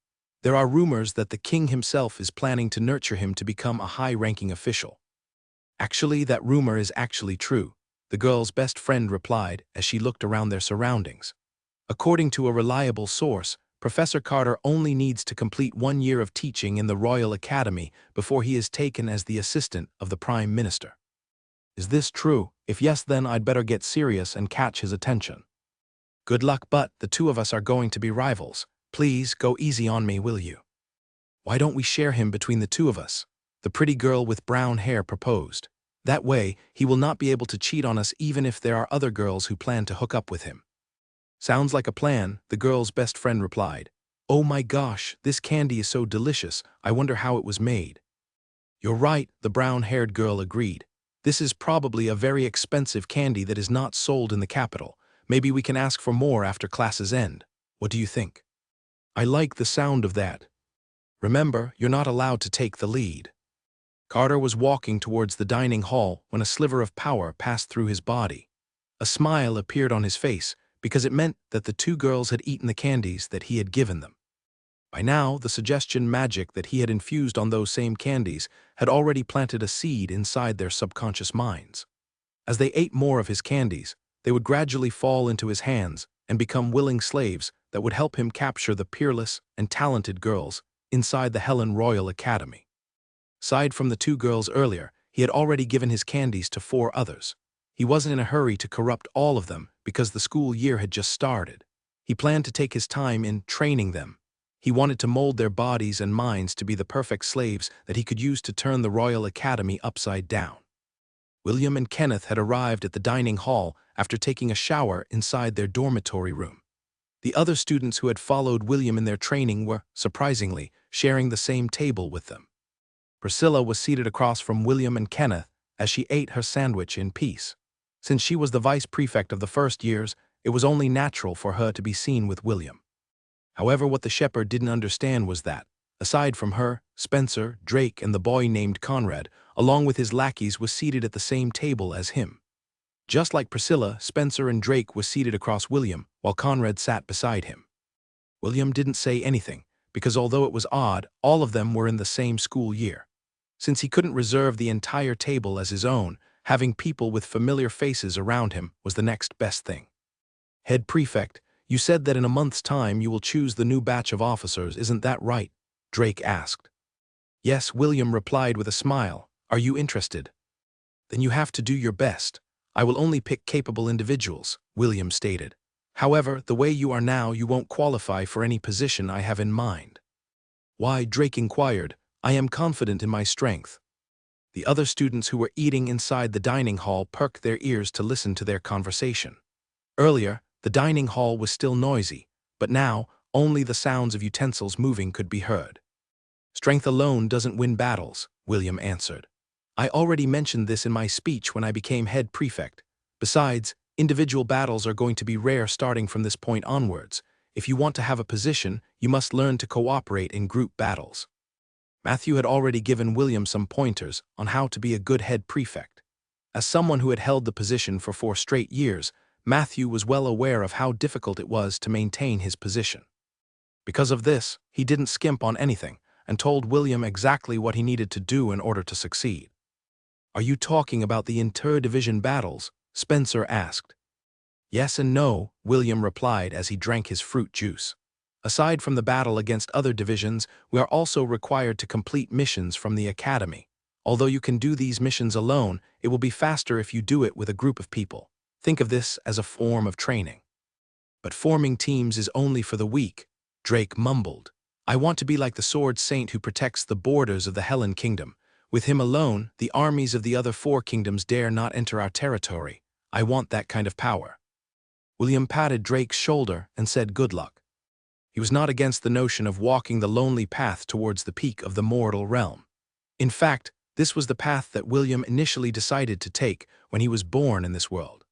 There are rumors that the king himself is planning to nurture him to become a high-ranking official. Actually, that rumor is actually true, the girl's best friend replied as she looked around their surroundings. According to a reliable source, Professor Carter only needs to complete 1 year of teaching in the Royal Academy before he is taken as the assistant of the Prime Minister. Is this true? If yes, then I'd better get serious and catch his attention. Good luck, but the two of us are going to be rivals. Please go easy on me, will you? Why don't we share him between the two of us? The pretty girl with brown hair proposed. That way, he will not be able to cheat on us even if there are other girls who plan to hook up with him. Sounds like a plan, the girl's best friend replied. Oh my gosh, this candy is so delicious, I wonder how it was made. You're right, the brown-haired girl agreed. This is probably a very expensive candy that is not sold in the capital. Maybe we can ask for more after classes end. What do you think? I like the sound of that. Remember, you're not allowed to take the lead. Carter was walking towards the dining hall when a sliver of power passed through his body. A smile appeared on his face because it meant that the two girls had eaten the candies that he had given them. By now, the suggestion magic that he had infused on those same candies had already planted a seed inside their subconscious minds. As they ate more of his candies, they would gradually fall into his hands and become willing slaves that would help him capture the peerless and talented girls inside the Helen Royal Academy. Aside from the 2 girls earlier, he had already given his candies to 4 others. He wasn't in a hurry to corrupt all of them because the school year had just started. He planned to take his time in training them. He wanted to mold their bodies and minds to be the perfect slaves that he could use to turn the Royal Academy upside down. William and Kenneth had arrived at the dining hall after taking a shower inside their dormitory room. The other students who had followed William in their training were, surprisingly, sharing the same table with them. Priscilla was seated across from William and Kenneth as she ate her sandwich in peace. Since she was the vice prefect of the first years, it was only natural for her to be seen with William. However, what the shepherd didn't understand was that, aside from her, Spencer, Drake, and the boy named Conrad, along with his lackeys, was seated at the same table as him. Just like Priscilla, Spencer and Drake was seated across William, while Conrad sat beside him. William didn't say anything, because although it was odd, all of them were in the same school year. Since he couldn't reserve the entire table as his own, having people with familiar faces around him was the next best thing. Head Prefect, you said that in a month's time you will choose the new batch of officers, isn't that right? Drake asked. Yes, William replied with a smile. Are you interested? Then you have to do your best. I will only pick capable individuals, William stated. However, the way you are now, you won't qualify for any position I have in mind. Why? Drake inquired. I am confident in my strength. The other students who were eating inside the dining hall perked their ears to listen to their conversation. Earlier, the dining hall was still noisy, but now, only the sounds of utensils moving could be heard. Strength alone doesn't win battles, William answered. I already mentioned this in my speech when I became head prefect. Besides, individual battles are going to be rare starting from this point onwards. If you want to have a position, you must learn to cooperate in group battles. Matthew had already given William some pointers on how to be a good head prefect. As someone who had held the position for 4 straight years, Matthew was well aware of how difficult it was to maintain his position. Because of this, he didn't skimp on anything and told William exactly what he needed to do in order to succeed. Are you talking about the inter-division battles? Spencer asked. Yes and no, William replied as he drank his fruit juice. Aside from the battle against other divisions, we are also required to complete missions from the academy. Although you can do these missions alone, it will be faster if you do it with a group of people. Think of this as a form of training. But forming teams is only for the weak, Drake mumbled. I want to be like the sword saint who protects the borders of the Helen kingdom. With him alone, the armies of the other four kingdoms dare not enter our territory. I want that kind of power. William patted Drake's shoulder and said good luck. He was not against the notion of walking the lonely path towards the peak of the mortal realm. In fact, this was the path that William initially decided to take when he was born in this world.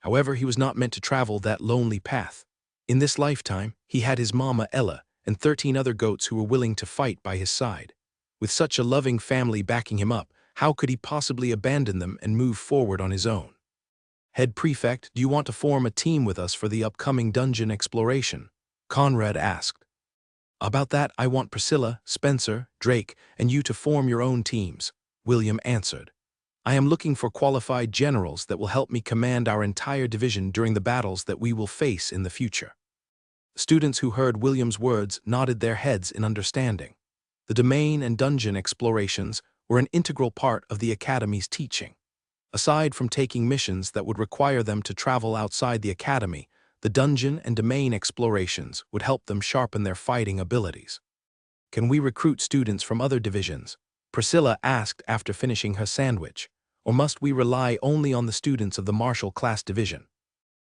However, he was not meant to travel that lonely path. In this lifetime, he had his mama Ella and 13 other goats who were willing to fight by his side. With such a loving family backing him up, how could he possibly abandon them and move forward on his own? Head Prefect, do you want to form a team with us for the upcoming dungeon exploration? Conrad asked. About that, I want Priscilla, Spencer, Drake, and you to form your own teams, William answered. I am looking for qualified generals that will help me command our entire division during the battles that we will face in the future. Students who heard William's words nodded their heads in understanding. The domain and dungeon explorations were an integral part of the Academy's teaching. Aside from taking missions that would require them to travel outside the Academy, the dungeon and domain explorations would help them sharpen their fighting abilities. Can we recruit students from other divisions? Priscilla asked after finishing her sandwich. Or must we rely only on the students of the martial class division?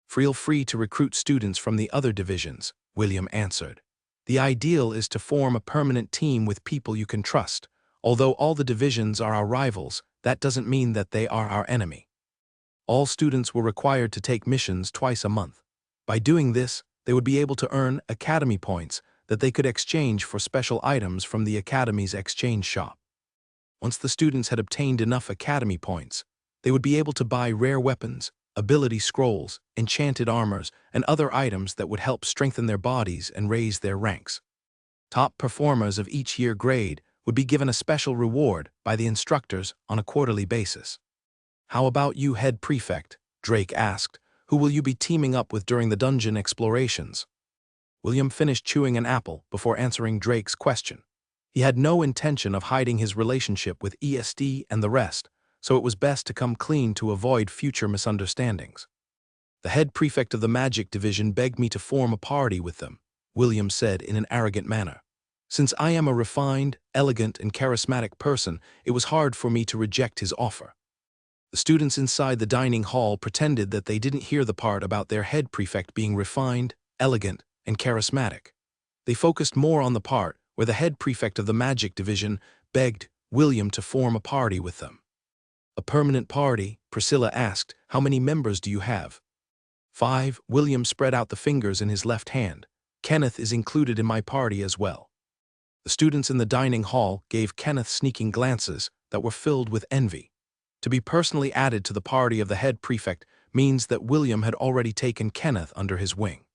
Feel free to recruit students from the other divisions, William answered. The ideal is to form a permanent team with people you can trust. Although all the divisions are our rivals, that doesn't mean that they are our enemy. All students were required to take missions twice a month. By doing this, they would be able to earn Academy points that they could exchange for special items from the Academy's exchange shop. Once the students had obtained enough Academy points, they would be able to buy rare weapons, ability scrolls, enchanted armors, and other items that would help strengthen their bodies and raise their ranks. Top performers of each year grade would be given a special reward by the instructors on a quarterly basis. How about you, Head Prefect? Drake asked. Who will you be teaming up with during the dungeon explorations? William finished chewing an apple before answering Drake's question. He had no intention of hiding his relationship with ESD and the rest, so it was best to come clean to avoid future misunderstandings. The head prefect of the magic division begged me to form a party with them, William said in an arrogant manner. Since I am a refined, elegant, and charismatic person, it was hard for me to reject his offer. The students inside the dining hall pretended that they didn't hear the part about their head prefect being refined, elegant, and charismatic. They focused more on the part where the head prefect of the magic division begged William to form a party with them. A permanent party? Priscilla asked. How many members do you have? 5. William spread out the fingers in his left hand. Kenneth is included in my party as well. The students in the dining hall gave Kenneth sneaking glances that were filled with envy. To be personally added to the party of the head prefect means that William had already taken Kenneth under his wing.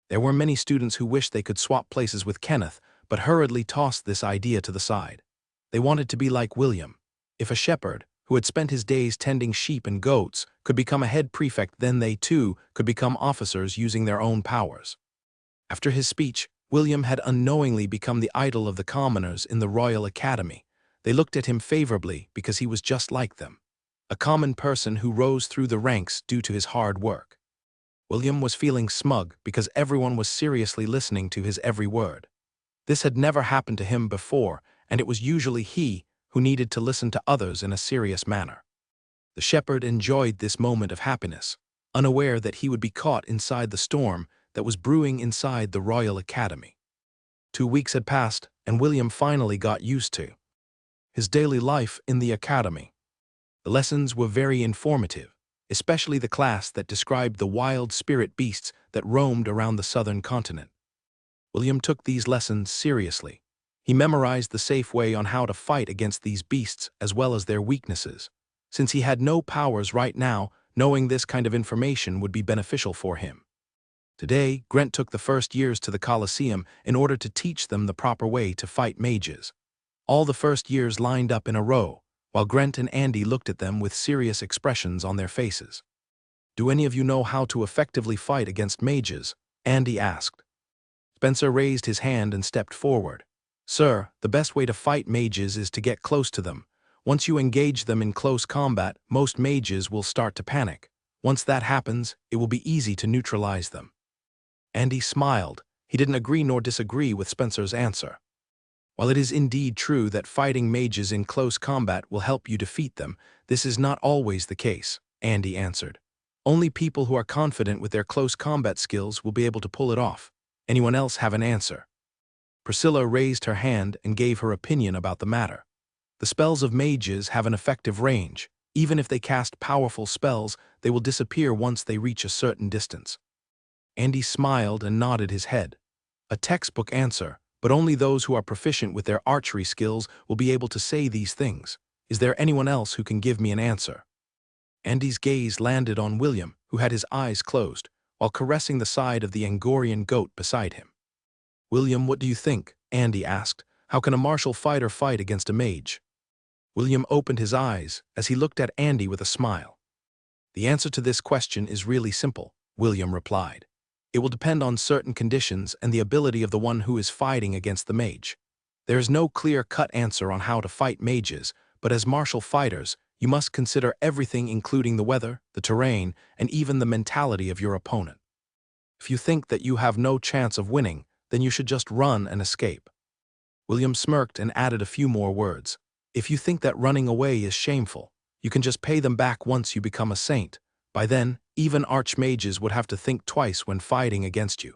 There were many students who wished they could swap places with Kenneth, but hurriedly tossed this idea to the side. They wanted to be like William. If a shepherd, who had spent his days tending sheep and goats, could become a head prefect, then they too could become officers using their own powers. After his speech, William had unknowingly become the idol of the commoners in the Royal Academy. They looked at him favorably because he was just like them, a common person who rose through the ranks due to his hard work. William was feeling smug because everyone was seriously listening to his every word. This had never happened to him before, and it was usually he who needed to listen to others in a serious manner. The shepherd enjoyed this moment of happiness, unaware that he would be caught inside the storm that was brewing inside the Royal Academy. 2 weeks had passed, and William finally got used to his daily life in the academy. The lessons were very informative, especially the class that described the wild spirit beasts that roamed around the southern continent. William took these lessons seriously. He memorized the safe way on how to fight against these beasts as well as their weaknesses. Since he had no powers right now, knowing this kind of information would be beneficial for him. Today, Grant took the first years to the Colosseum in order to teach them the proper way to fight mages. All the first years lined up in a row, while Grant and Andy looked at them with serious expressions on their faces. Do any of you know how to effectively fight against mages? Andy asked. Spencer raised his hand and stepped forward. Sir, the best way to fight mages is to get close to them. Once you engage them in close combat, most mages will start to panic. Once that happens, it will be easy to neutralize them. Andy smiled. He didn't agree nor disagree with Spencer's answer. While it is indeed true that fighting mages in close combat will help you defeat them, this is not always the case, Andy answered. Only people who are confident with their close combat skills will be able to pull it off. Anyone else have an answer? Priscilla raised her hand and gave her opinion about the matter. The spells of mages have an effective range. Even if they cast powerful spells, they will disappear once they reach a certain distance. Andy smiled and nodded his head. A textbook answer, but only those who are proficient with their archery skills will be able to say these things. Is there anyone else who can give me an answer? Andy's gaze landed on William, who had his eyes closed, while caressing the side of the Angorian goat beside him. William, what do you think? Andy asked. How can a martial fighter fight against a mage? William opened his eyes as he looked at Andy with a smile. The answer to this question is really simple, William replied. It will depend on certain conditions and the ability of the one who is fighting against the mage. There is no clear-cut answer on how to fight mages, but as martial fighters, you must consider everything including the weather, the terrain, and even the mentality of your opponent. If you think that you have no chance of winning, then you should just run and escape. William smirked and added a few more words. If you think that running away is shameful, you can just pay them back once you become a saint. By then, even archmages would have to think twice when fighting against you.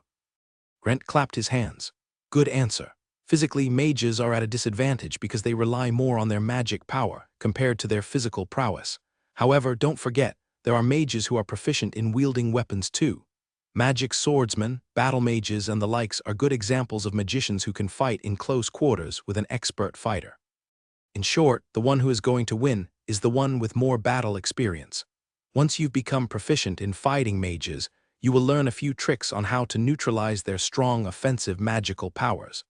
Grant clapped his hands. Good answer. Physically, mages are at a disadvantage because they rely more on their magic power compared to their physical prowess. However, don't forget, there are mages who are proficient in wielding weapons too. Magic swordsmen, battle mages, and the likes are good examples of magicians who can fight in close quarters with an expert fighter. In short, the one who is going to win is the one with more battle experience. Once you've become proficient in fighting mages, you will learn a few tricks on how to neutralize their strong offensive magical powers.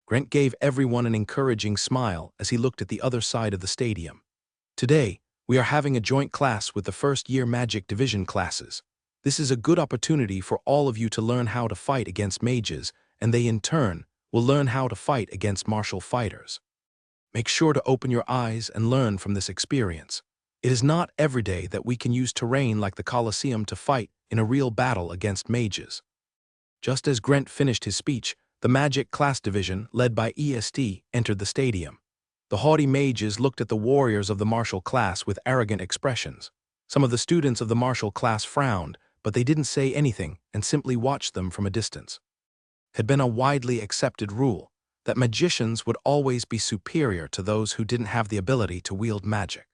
Grant gave everyone an encouraging smile as he looked at the other side of the stadium. Today, we are having a joint class with the first-year Magic Division classes. This is a good opportunity for all of you to learn how to fight against mages, and they in turn will learn how to fight against martial fighters. Make sure to open your eyes and learn from this experience. It is not every day that we can use terrain like the Colosseum to fight in a real battle against mages. Just as Grant finished his speech, the Magic Class Division, led by EST, entered the stadium. The haughty mages looked at the warriors of the martial class with arrogant expressions. Some of the students of the martial class frowned, but they didn't say anything and simply watched them from a distance. It had been a widely accepted rule that magicians would always be superior to those who didn't have the ability to wield magic.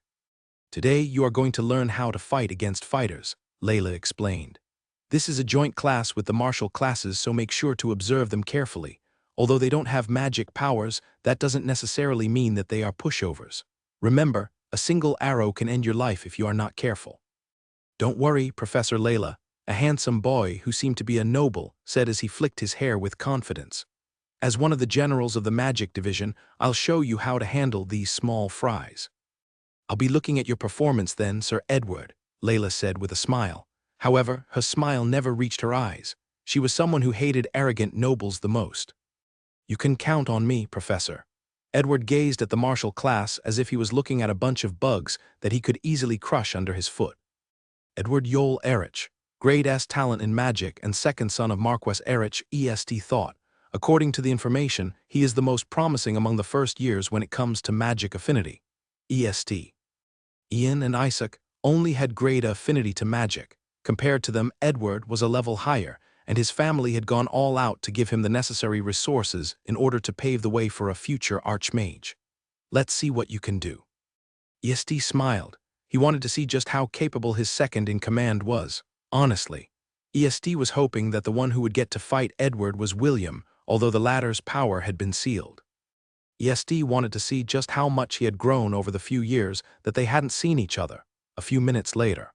Today, you are going to learn how to fight against fighters, Layla explained. This is a joint class with the martial classes, so make sure to observe them carefully. Although they don't have magic powers, that doesn't necessarily mean that they are pushovers. Remember, a single arrow can end your life if you are not careful. Don't worry, Professor Layla, a handsome boy who seemed to be a noble said as he flicked his hair with confidence. As one of the generals of the Magic Division, I'll show you how to handle these small fries. I'll be looking at your performance then, Sir Edward, Layla said with a smile. However, her smile never reached her eyes. She was someone who hated arrogant nobles the most. You can count on me, Professor. Edward gazed at the martial class as if he was looking at a bunch of bugs that he could easily crush under his foot. Edward Yole Erich, grade S talent in magic and second son of Marquess Erich, EST thought. According to the information, he is the most promising among the first years when it comes to magic affinity. EST. Ian and Isaac only had grade A affinity to magic. Compared to them, Edward was a level higher, and his family had gone all out to give him the necessary resources in order to pave the way for a future archmage. Let's see what you can do. EST smiled. He wanted to see just how capable his second-in-command was. Honestly, EST was hoping that the one who would get to fight Edward was William, although the latter's power had been sealed. EST wanted to see just how much he had grown over the few years that they hadn't seen each other. A few minutes later,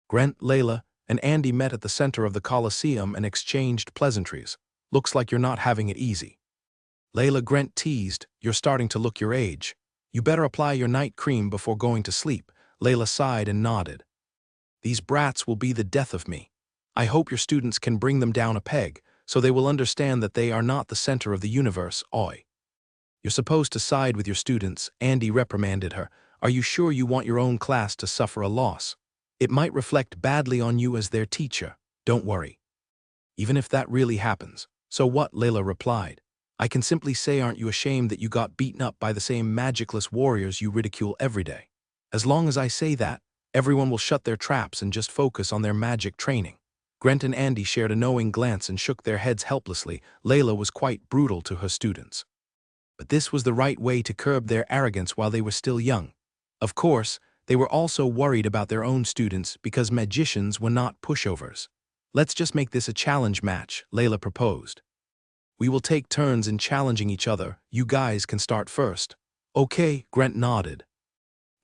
Grant, Layla, and Andy met at the center of the Colosseum and exchanged pleasantries. Looks like you're not having it easy. Layla, Grant teased, you're starting to look your age. You better apply your night cream before going to sleep. Layla sighed and nodded. These brats will be the death of me. I hope your students can bring them down a peg, so they will understand that they are not the center of the universe, oi. You're supposed to side with your students, Andy reprimanded her. Are you sure you want your own class to suffer a loss? It might reflect badly on you as their teacher. Don't worry. Even if that really happens. So what? Layla replied. I can simply say, aren't you ashamed that you got beaten up by the same magicless warriors you ridicule every day? As long as I say that, everyone will shut their traps and just focus on their magic training. Grant and Andy shared a knowing glance and shook their heads helplessly. Layla was quite brutal to her students. But this was the right way to curb their arrogance while they were still young. Of course, they were also worried about their own students because magicians were not pushovers. Let's just make this a challenge match, Layla proposed. We will take turns in challenging each other. You guys can start first. Okay, Grant nodded.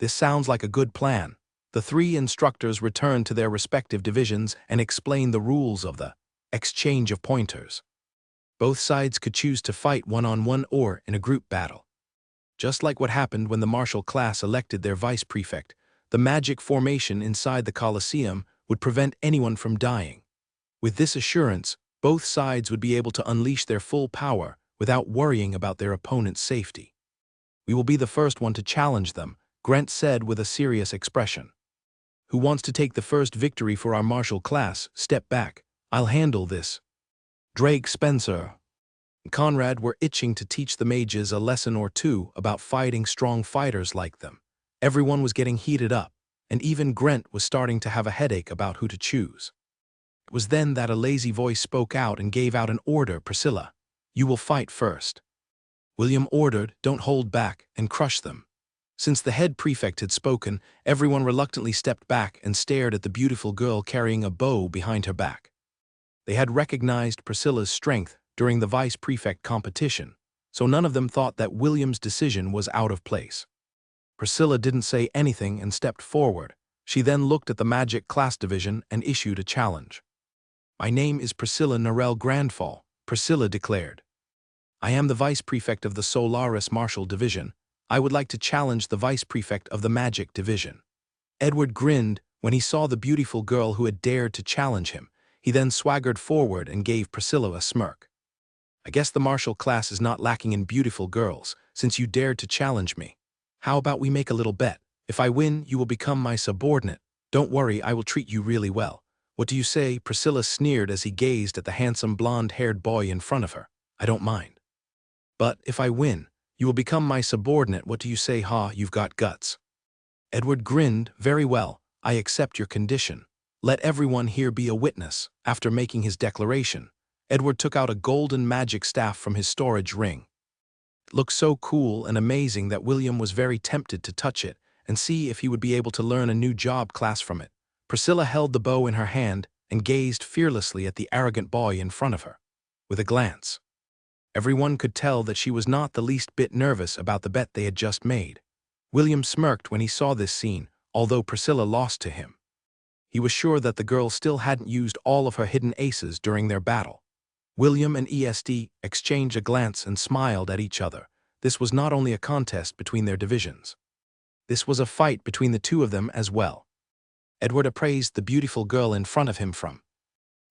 This sounds like a good plan. The three instructors returned to their respective divisions and explained the rules of the exchange of pointers. Both sides could choose to fight one-on-one or in a group battle. Just like what happened when the martial class elected their vice prefect, the magic formation inside the Colosseum would prevent anyone from dying. With this assurance, both sides would be able to unleash their full power without worrying about their opponent's safety. We will be the first one to challenge them, Grant said with a serious expression. Who wants to take the first victory for our martial class? Step back. I'll handle this. Drake, Spencer, and Conrad were itching to teach the mages a lesson or two about fighting strong fighters like them. Everyone was getting heated up, and even Grant was starting to have a headache about who to choose. It was then that a lazy voice spoke out and gave out an order. Priscilla, you will fight first. William ordered, don't hold back, and crush them. Since the head prefect had spoken, everyone reluctantly stepped back and stared at the beautiful girl carrying a bow behind her back. They had recognized Priscilla's strength during the vice prefect competition, so none of them thought that William's decision was out of place. Priscilla didn't say anything and stepped forward. She then looked at the magic class division and issued a challenge. My name is Priscilla Narelle Grandfall, Priscilla declared. I am the vice prefect of the Solaris Martial Division. I would like to challenge the vice prefect of the Magic Division. Edward grinned when he saw the beautiful girl who had dared to challenge him. He then swaggered forward and gave Priscilla a smirk. I guess the martial class is not lacking in beautiful girls, since you dared to challenge me. How about we make a little bet? If I win, you will become my subordinate. Don't worry, I will treat you really well. What do you say? Priscilla sneered as he gazed at the handsome blonde-haired boy in front of her. I don't mind. But if I win, you will become my subordinate. What do you say? Ha, you've got guts. Edward grinned. Very well, I accept your condition. Let everyone here be a witness. After making his declaration, Edward took out a golden magic staff from his storage ring. It looked so cool and amazing that William was very tempted to touch it and see if he would be able to learn a new job class from it. Priscilla held the bow in her hand and gazed fearlessly at the arrogant boy in front of her. With a glance, everyone could tell that she was not the least bit nervous about the bet they had just made. William smirked when he saw this scene, although Priscilla lost to him. He was sure that the girl still hadn't used all of her hidden aces during their battle. William and ESD exchanged a glance and smiled at each other. This was not only a contest between their divisions. This was a fight between the two of them as well. Edward appraised the beautiful girl in front of him from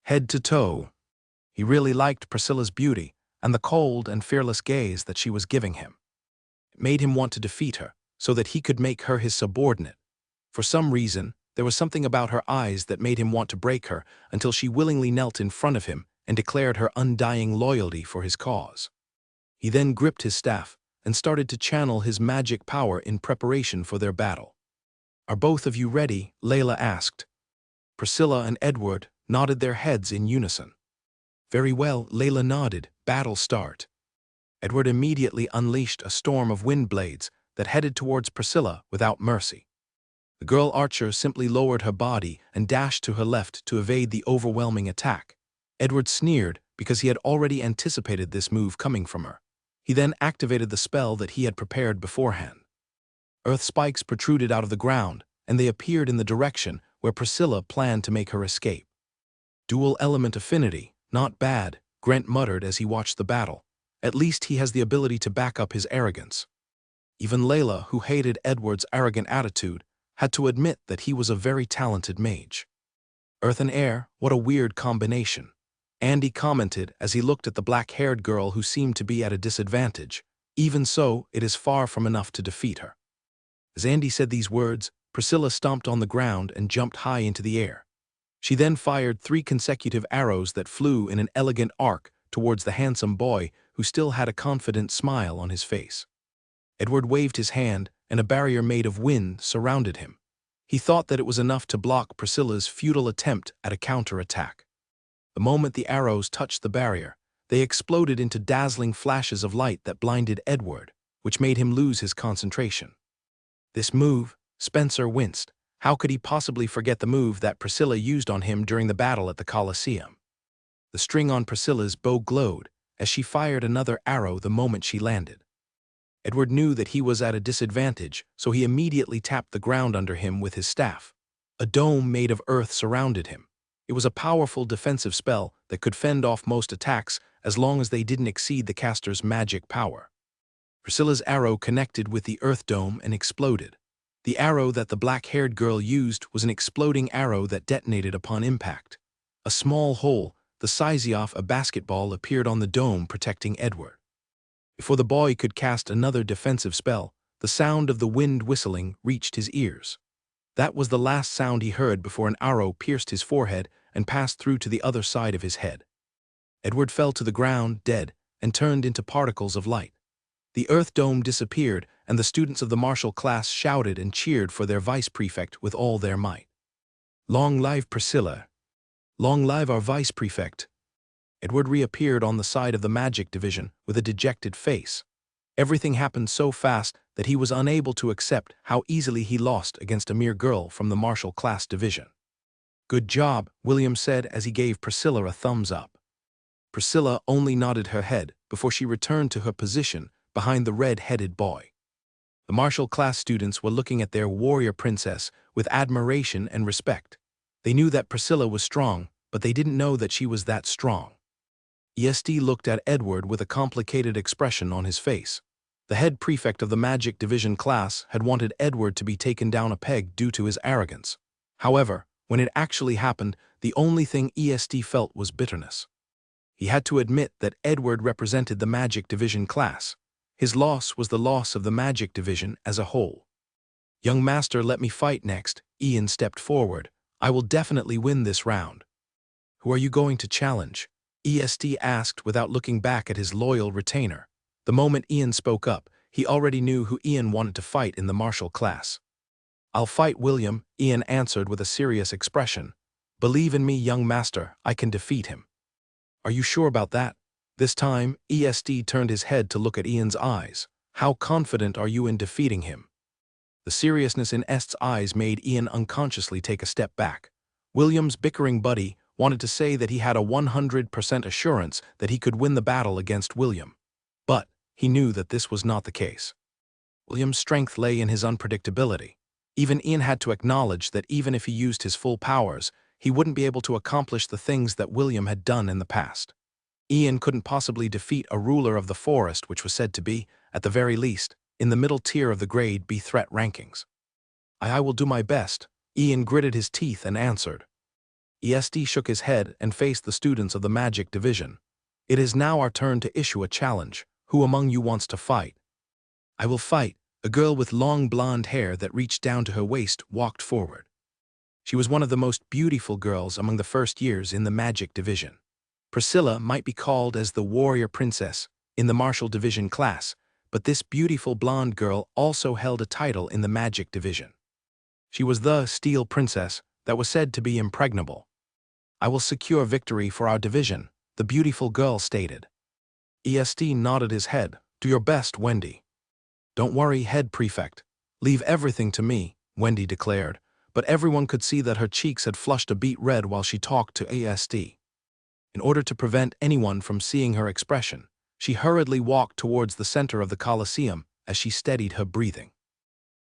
head to toe. He really liked Priscilla's beauty and the cold and fearless gaze that she was giving him. It made him want to defeat her so that he could make her his subordinate. For some reason, there was something about her eyes that made him want to break her until she willingly knelt in front of him and declared her undying loyalty for his cause. He then gripped his staff and started to channel his magic power in preparation for their battle. Are both of you ready? Layla asked. Priscilla and Edward nodded their heads in unison. Very well, Layla nodded. Battle start. Edward immediately unleashed a storm of wind blades that headed towards Priscilla without mercy. The girl archer simply lowered her body and dashed to her left to evade the overwhelming attack. Edward sneered because he had already anticipated this move coming from her. He then activated the spell that he had prepared beforehand. Earth spikes protruded out of the ground, and they appeared in the direction where Priscilla planned to make her escape. Dual element affinity, not bad, Grant muttered as he watched the battle. At least he has the ability to back up his arrogance. Even Layla, who hated Edward's arrogant attitude, had to admit that he was a very talented mage. Earth and air, what a weird combination. Andy commented as he looked at the black-haired girl who seemed to be at a disadvantage. Even so, it is far from enough to defeat her. As Andy said these words, Priscilla stomped on the ground and jumped high into the air. She then fired 3 consecutive arrows that flew in an elegant arc towards the handsome boy who still had a confident smile on his face. Edward waved his hand, and a barrier made of wind surrounded him. He thought that it was enough to block Priscilla's futile attempt at a counterattack. The moment the arrows touched the barrier, they exploded into dazzling flashes of light that blinded Edward, which made him lose his concentration. This move, Spencer winced. How could he possibly forget the move that Priscilla used on him during the battle at the Colosseum? The string on Priscilla's bow glowed as she fired another arrow the moment she landed. Edward knew that he was at a disadvantage, so he immediately tapped the ground under him with his staff. A dome made of earth surrounded him. It was a powerful defensive spell that could fend off most attacks as long as they didn't exceed the caster's magic power. Priscilla's arrow connected with the earth dome and exploded. The arrow that the black-haired girl used was an exploding arrow that detonated upon impact. A small hole, the size of a basketball, appeared on the dome, protecting Edward. Before the boy could cast another defensive spell, the sound of the wind whistling reached his ears. That was the last sound he heard before an arrow pierced his forehead and passed through to the other side of his head. Edward fell to the ground, dead, and turned into particles of light. The earth dome disappeared, and the students of the martial class shouted and cheered for their vice prefect with all their might. "Long live Priscilla! Long live our vice prefect!" Edward reappeared on the side of the magic division with a dejected face. Everything happened so fast that he was unable to accept how easily he lost against a mere girl from the martial class division. "Good job," William said as he gave Priscilla a thumbs up. Priscilla only nodded her head before she returned to her position behind the red-headed boy. The martial class students were looking at their warrior princess with admiration and respect. They knew that Priscilla was strong, but they didn't know that she was that strong. ESD looked at Edward with a complicated expression on his face. The head prefect of the magic division class had wanted Edward to be taken down a peg due to his arrogance. However, when it actually happened, the only thing ESD felt was bitterness. He had to admit that Edward represented the magic division class. His loss was the loss of the magic division as a whole. "Young master, let me fight next." Ian stepped forward. "I will definitely win this round." "Who are you going to challenge?" ESD asked without looking back at his loyal retainer. The moment Ian spoke up, he already knew who Ian wanted to fight in the martial class. "I'll fight William," Ian answered with a serious expression. "Believe in me, young master, I can defeat him." "Are you sure about that?" This time, ESD turned his head to look at Ian's eyes. "How confident are you in defeating him?" The seriousness in Est's eyes made Ian unconsciously take a step back. William's bickering buddy wanted to say that he had a 100% assurance that he could win the battle against William. But he knew that this was not the case. William's strength lay in his unpredictability. Even Ian had to acknowledge that even if he used his full powers, he wouldn't be able to accomplish the things that William had done in the past. Ian couldn't possibly defeat a ruler of the forest, which was said to be, at the very least, in the middle tier of the grade B threat rankings. I will do my best," Ian gritted his teeth and answered. ESD shook his head and faced the students of the magic division. "It is now our turn to issue a challenge. Who among you wants to fight?" "I will fight." A girl with long blonde hair that reached down to her waist walked forward. She was one of the most beautiful girls among the first years in the magic division. Priscilla might be called as the warrior princess in the martial division class, but this beautiful blonde girl also held a title in the magic division. She was the Steel Princess that was said to be impregnable. "I will secure victory for our division," the beautiful girl stated. ESD nodded his head. "Do your best, Wendy." "Don't worry, head prefect. Leave everything to me," Wendy declared, but everyone could see that her cheeks had flushed a beet red while she talked to ESD. In order to prevent anyone from seeing her expression, she hurriedly walked towards the center of the Colosseum as she steadied her breathing.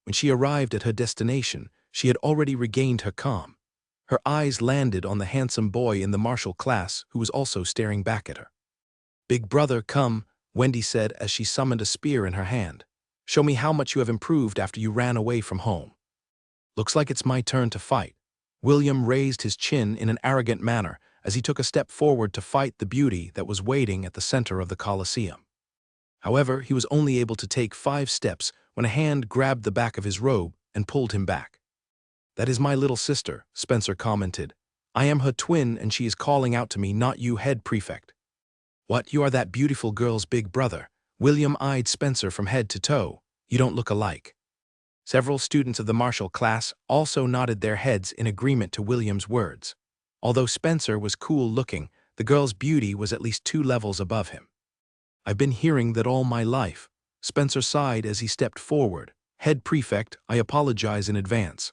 When she arrived at her destination, she had already regained her calm. Her eyes landed on the handsome boy in the martial class who was also staring back at her. "Big brother, come," Wendy said as she summoned a spear in her hand. "Show me how much you have improved after you ran away from home." "Looks like it's my turn to fight." William raised his chin in an arrogant manner as he took a step forward to fight the beauty that was waiting at the center of the Colosseum. However, he was only able to take 5 steps when a hand grabbed the back of his robe and pulled him back. That is my little sister, Spencer commented. I am her twin and she is calling out to me, not you, head prefect. What, you are that beautiful girl's big brother? William eyed Spencer from head to toe. You don't look alike. Several students of the martial class also nodded their heads in agreement to William's words. Although Spencer was cool-looking, the girl's beauty was at least 2 levels above him. I've been hearing that all my life. Spencer sighed as he stepped forward. Head prefect, I apologize in advance.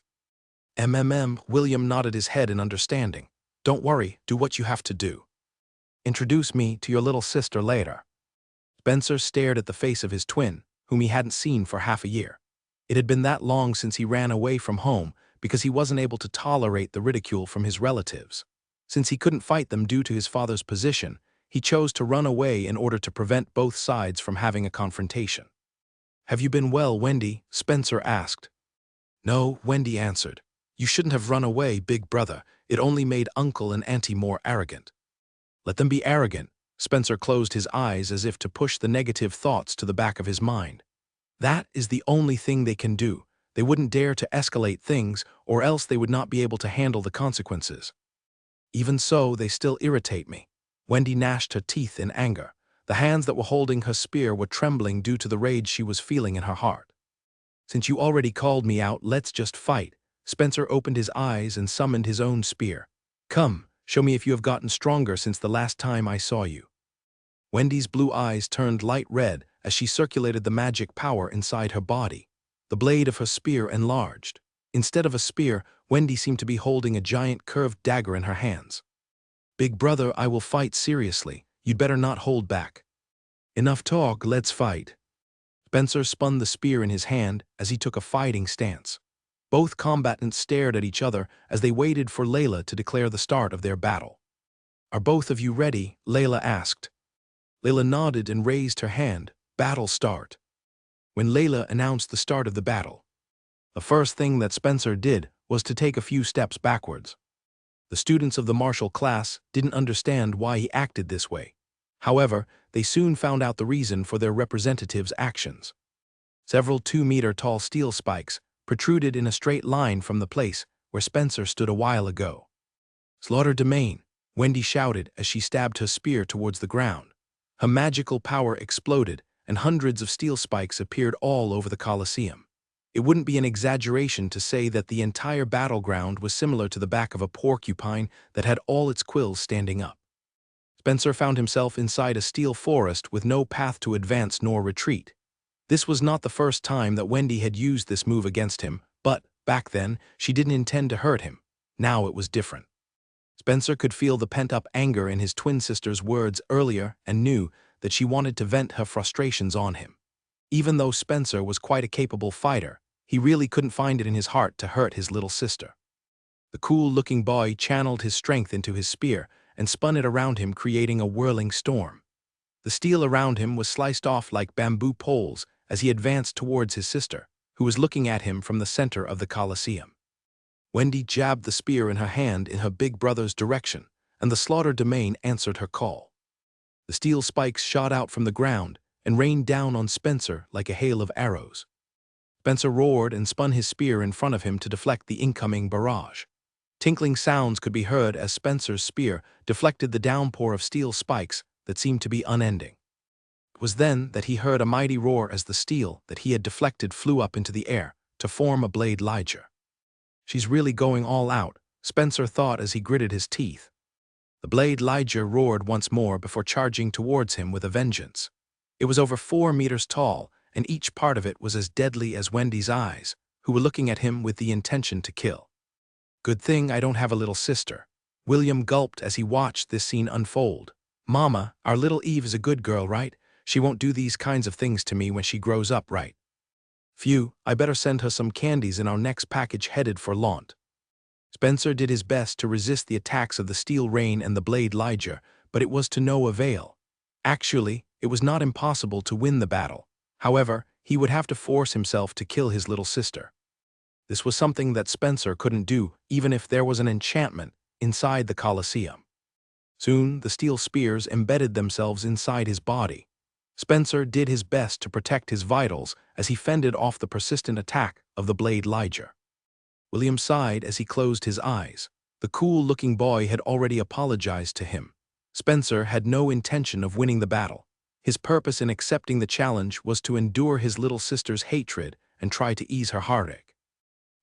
William nodded his head in understanding. Don't worry, do what you have to do. Introduce me to your little sister later. Spencer stared at the face of his twin, whom he hadn't seen for half a year. It had been that long since he ran away from home because he wasn't able to tolerate the ridicule from his relatives. Since he couldn't fight them due to his father's position, he chose to run away in order to prevent both sides from having a confrontation. Have you been well, Wendy? Spencer asked. No, Wendy answered. You shouldn't have run away, big brother. It only made Uncle and Auntie more arrogant. Let them be arrogant. Spencer closed his eyes as if to push the negative thoughts to the back of his mind. That is the only thing they can do. They wouldn't dare to escalate things, or else they would not be able to handle the consequences. Even so, they still irritate me. Wendy gnashed her teeth in anger. The hands that were holding her spear were trembling due to the rage she was feeling in her heart. Since you already called me out, let's just fight. Spencer opened his eyes and summoned his own spear. Come, show me if you have gotten stronger since the last time I saw you. Wendy's blue eyes turned light red as she circulated the magic power inside her body. The blade of her spear enlarged. Instead of a spear, Wendy seemed to be holding a giant curved dagger in her hands. Big brother, I will fight seriously. You'd better not hold back. Enough talk, let's fight. Spencer spun the spear in his hand as he took a fighting stance. Both combatants stared at each other as they waited for Layla to declare the start of their battle. Are both of you ready? Layla asked. Layla nodded and raised her hand. Battle start. When Layla announced the start of the battle, the first thing that Spencer did was to take a few steps backwards. The students of the martial class didn't understand why he acted this way. However, they soon found out the reason for their representative's actions. Several 2-meter-tall steel spikes protruded in a straight line from the place where Spencer stood a while ago. Slaughter domain, Wendy shouted as she stabbed her spear towards the ground. Her magical power exploded, and hundreds of steel spikes appeared all over the Colosseum. It wouldn't be an exaggeration to say that the entire battleground was similar to the back of a porcupine that had all its quills standing up. Spencer found himself inside a steel forest with no path to advance nor retreat. This was not the first time that Wendy had used this move against him, but, back then, she didn't intend to hurt him. Now it was different. Spencer could feel the pent-up anger in his twin sister's words earlier and knew that she wanted to vent her frustrations on him. Even though Spencer was quite a capable fighter, he really couldn't find it in his heart to hurt his little sister. The cool-looking boy channeled his strength into his spear and spun it around him, creating a whirling storm. The steel around him was sliced off like bamboo poles as he advanced towards his sister, who was looking at him from the center of the Colosseum. Wendy jabbed the spear in her hand in her big brother's direction, and the slaughter domain answered her call. The steel spikes shot out from the ground and rained down on Spencer like a hail of arrows. Spencer roared and spun his spear in front of him to deflect the incoming barrage. Tinkling sounds could be heard as Spencer's spear deflected the downpour of steel spikes that seemed to be unending. It was then that he heard a mighty roar as the steel that he had deflected flew up into the air to form a blade ledger. She's really going all out, Spencer thought as he gritted his teeth. The blade ledger roared once more before charging towards him with a vengeance. It was over 4 meters tall, and each part of it was as deadly as Wendy's eyes, who were looking at him with the intention to kill. Good thing I don't have a little sister. William gulped as he watched this scene unfold. Mama, our little Eve is a good girl, right? She won't do these kinds of things to me when she grows up, right? Phew, I better send her some candies in our next package headed for Launt. Spencer did his best to resist the attacks of the steel rain and the blade ledger, but it was to no avail. Actually, it was not impossible to win the battle. However, he would have to force himself to kill his little sister. This was something that Spencer couldn't do, even if there was an enchantment inside the Colosseum. Soon, the steel spears embedded themselves inside his body. Spencer did his best to protect his vitals as he fended off the persistent attack of the blade ledger. William sighed as he closed his eyes. The cool-looking boy had already apologized to him. Spencer had no intention of winning the battle. His purpose in accepting the challenge was to endure his little sister's hatred and try to ease her heartache.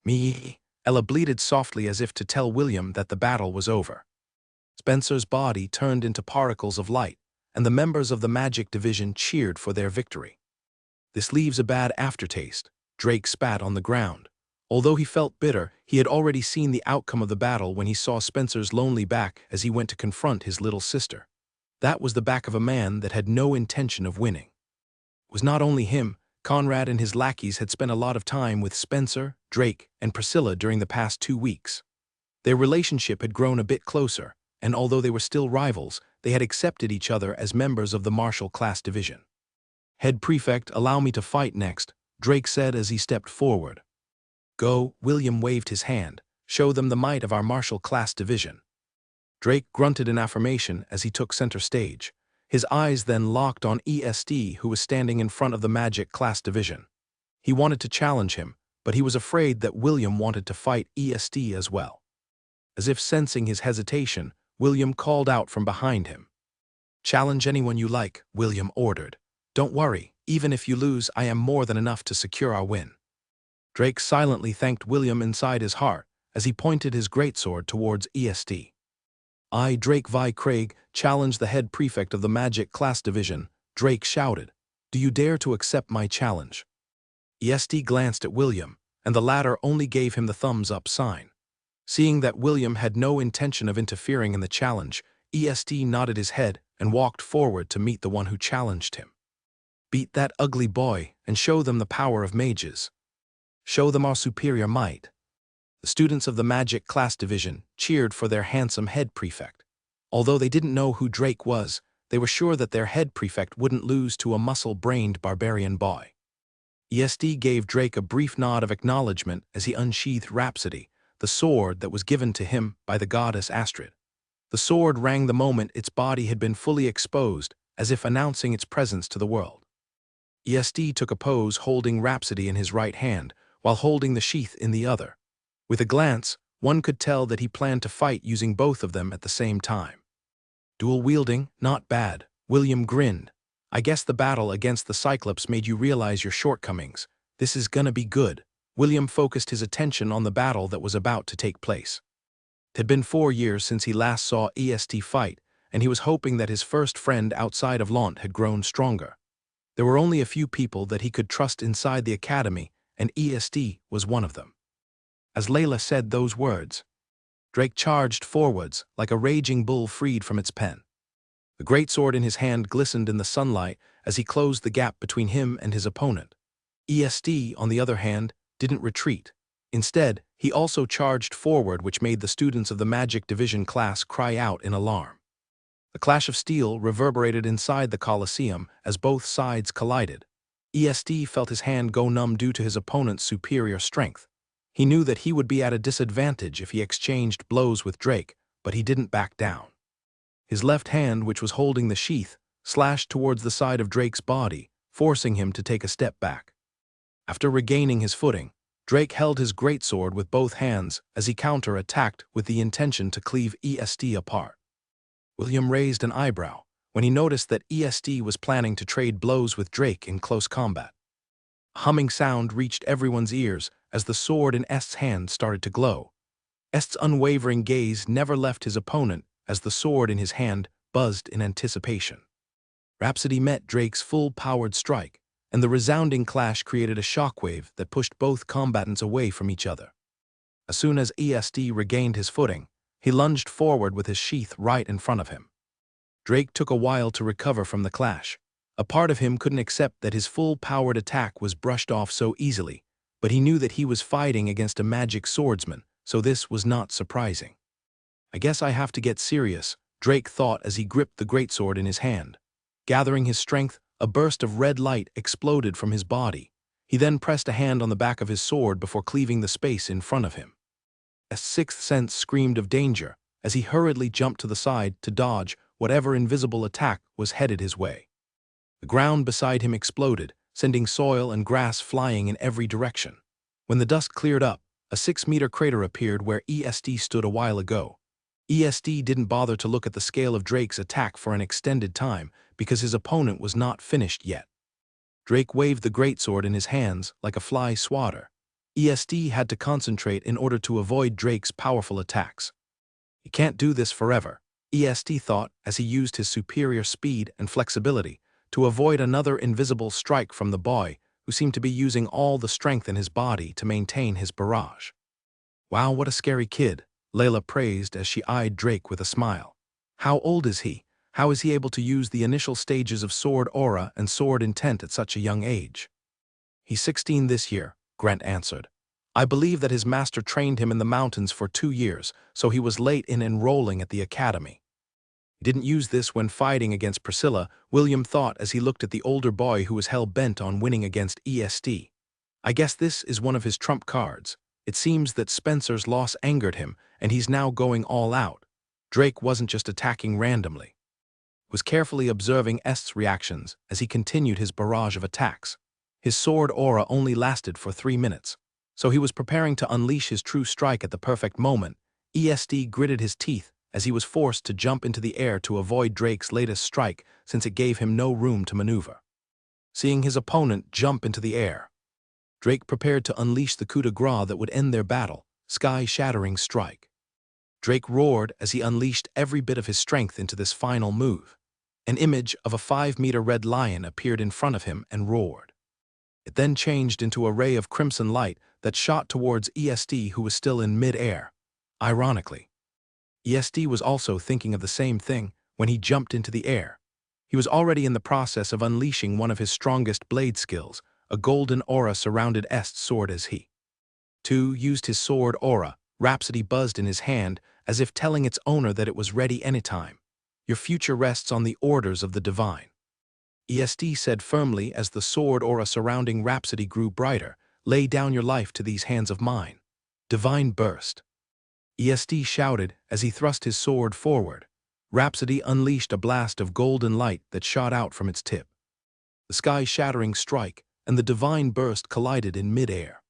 Me. Ella bleated softly as if to tell William that the battle was over. Spencer's body turned into particles of light, and the members of the Magic Division cheered for their victory. This leaves a bad aftertaste. Drake spat on the ground. Although he felt bitter, he had already seen the outcome of the battle when he saw Spencer's lonely back as he went to confront his little sister. That was the back of a man that had no intention of winning. It was not only him. Conrad and his lackeys had spent a lot of time with Spencer, Drake, and Priscilla during the past 2 weeks. Their relationship had grown a bit closer, and although they were still rivals, they had accepted each other as members of the martial class division. "Head Prefect, allow me to fight next," Drake said as he stepped forward. "Go," William waved his hand. "Show them the might of our martial class division." Drake grunted in affirmation as he took center stage. His eyes then locked on ESD, who was standing in front of the magic class division. He wanted to challenge him, but he was afraid that William wanted to fight ESD as well. As if sensing his hesitation, William called out from behind him. "Challenge anyone you like," William ordered. "Don't worry, even if you lose, I am more than enough to secure our win." Drake silently thanked William inside his heart as he pointed his greatsword towards ESD. "I, Drake Vi Craig, challenge the head prefect of the Magic Class Division," Drake shouted. "Do you dare to accept my challenge?" ESD glanced at William, and the latter only gave him the thumbs-up sign. Seeing that William had no intention of interfering in the challenge, ESD nodded his head and walked forward to meet the one who challenged him. "Beat that ugly boy and show them the power of mages. Show them our superior might." The students of the Magic Class Division cheered for their handsome head prefect. Although they didn't know who Drake was, they were sure that their head prefect wouldn't lose to a muscle-brained barbarian boy. ESD gave Drake a brief nod of acknowledgement as he unsheathed Rhapsody, the sword that was given to him by the goddess Astrid. The sword rang the moment its body had been fully exposed, as if announcing its presence to the world. ESD took a pose holding Rhapsody in his right hand, while holding the sheath in the other. With a glance, one could tell that he planned to fight using both of them at the same time. "Dual wielding, not bad," William grinned. "I guess the battle against the Cyclops made you realize your shortcomings. This is gonna be good." William focused his attention on the battle that was about to take place. It had been 4 years since he last saw EST fight, and he was hoping that his first friend outside of Lant had grown stronger. There were only a few people that he could trust inside the academy, and EST was one of them. As Layla said those words, Drake charged forwards like a raging bull freed from its pen. The greatsword in his hand glistened in the sunlight as he closed the gap between him and his opponent. EST, on the other hand, didn't retreat. Instead, he also charged forward, which made the students of the Magic Division class cry out in alarm. The clash of steel reverberated inside the Colosseum as both sides collided. EST felt his hand go numb due to his opponent's superior strength. He knew that he would be at a disadvantage if he exchanged blows with Drake, but he didn't back down. His left hand, which was holding the sheath, slashed towards the side of Drake's body, forcing him to take a step back. After regaining his footing, Drake held his greatsword with both hands as he counter-attacked with the intention to cleave EST apart. William raised an eyebrow when he noticed that EST was planning to trade blows with Drake in close combat. A humming sound reached everyone's ears as the sword in Est's hand started to glow. Est's unwavering gaze never left his opponent as the sword in his hand buzzed in anticipation. Rhapsody met Drake's full-powered strike, and the resounding clash created a shockwave that pushed both combatants away from each other. As soon as EST regained his footing, he lunged forward with his sheath right in front of him. Drake took a while to recover from the clash. A part of him couldn't accept that his full-powered attack was brushed off so easily, but he knew that he was fighting against a magic swordsman, so this was not surprising. "I guess I have to get serious," Drake thought as he gripped the greatsword in his hand. Gathering his strength, a burst of red light exploded from his body. He then pressed a hand on the back of his sword before cleaving the space in front of him. A sixth sense screamed of danger as he hurriedly jumped to the side to dodge whatever invisible attack was headed his way. The ground beside him exploded, sending soil and grass flying in every direction. When the dust cleared up, A 6-meter crater appeared where ESD stood a while ago. ESD didn't bother to look at the scale of Drake's attack for an extended time because his opponent was not finished yet. Drake waved the greatsword in his hands like a fly swatter. ESD had to concentrate in order to avoid Drake's powerful attacks. He can't do this forever, ESD thought as he used his superior speed and flexibility to avoid another invisible strike from the boy who seemed to be using all the strength in his body to maintain his barrage. Wow, what a scary kid, Layla praised as she eyed Drake with a smile. How old is he? How is he able to use the initial stages of sword aura and sword intent at such a young age? He's 16 this year, Grant answered. I believe that his master trained him in the mountains for 2 years, so he was late in enrolling at the academy. He didn't use this when fighting against Priscilla, William thought as he looked at the older boy who was hell-bent on winning against ESD. I guess this is one of his trump cards. It seems that Spencer's loss angered him, and he's now going all out. Drake wasn't just attacking randomly. He was carefully observing Est's reactions as he continued his barrage of attacks. His sword aura only lasted for 3 minutes, so he was preparing to unleash his true strike at the perfect moment. ESD gritted his teeth as he was forced to jump into the air to avoid Drake's latest strike since it gave him no room to maneuver. Seeing his opponent jump into the air, Drake prepared to unleash the coup de grace that would end their battle, sky-shattering strike. Drake roared as he unleashed every bit of his strength into this final move. An image of a 5-meter red lion appeared in front of him and roared. It then changed into a ray of crimson light that shot towards ESD, who was still in mid-air. Ironically, ESD was also thinking of the same thing when he jumped into the air. He was already in the process of unleashing one of his strongest blade skills. A golden aura surrounded Est's sword as he, too, used his sword aura. Rhapsody buzzed in his hand as if telling its owner that it was ready anytime. Your future rests on the orders of the divine, ESD said firmly as the sword aura surrounding Rhapsody grew brighter. Lay down your life to these hands of mine. Divine burst, ESD shouted as he thrust his sword forward. Rhapsody unleashed a blast of golden light that shot out from its tip. The sky-shattering strike and the divine burst collided in mid-air.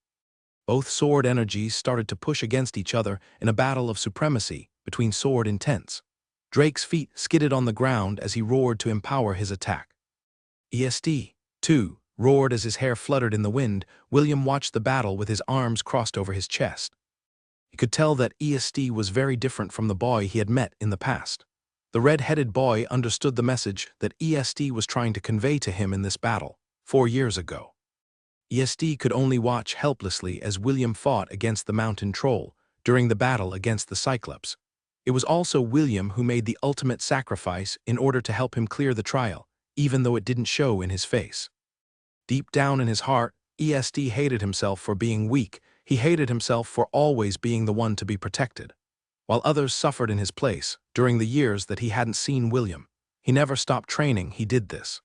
Both sword energies started to push against each other in a battle of supremacy between sword intents. Drake's feet skidded on the ground as he roared to empower his attack. ESD, too, roared as his hair fluttered in the wind. William watched the battle with his arms crossed over his chest. He could tell that ESD was very different from the boy he had met in the past. The red-headed boy understood the message that ESD was trying to convey to him in this battle 4 years ago. ESD could only watch helplessly as William fought against the mountain troll during the battle against the Cyclops. It was also William who made the ultimate sacrifice in order to help him clear the trial, even though it didn't show in his face. Deep down in his heart, ESD hated himself for being weak. He hated himself for always being the one to be protected. While others suffered in his place during the years that he hadn't seen William, he never stopped training. He did this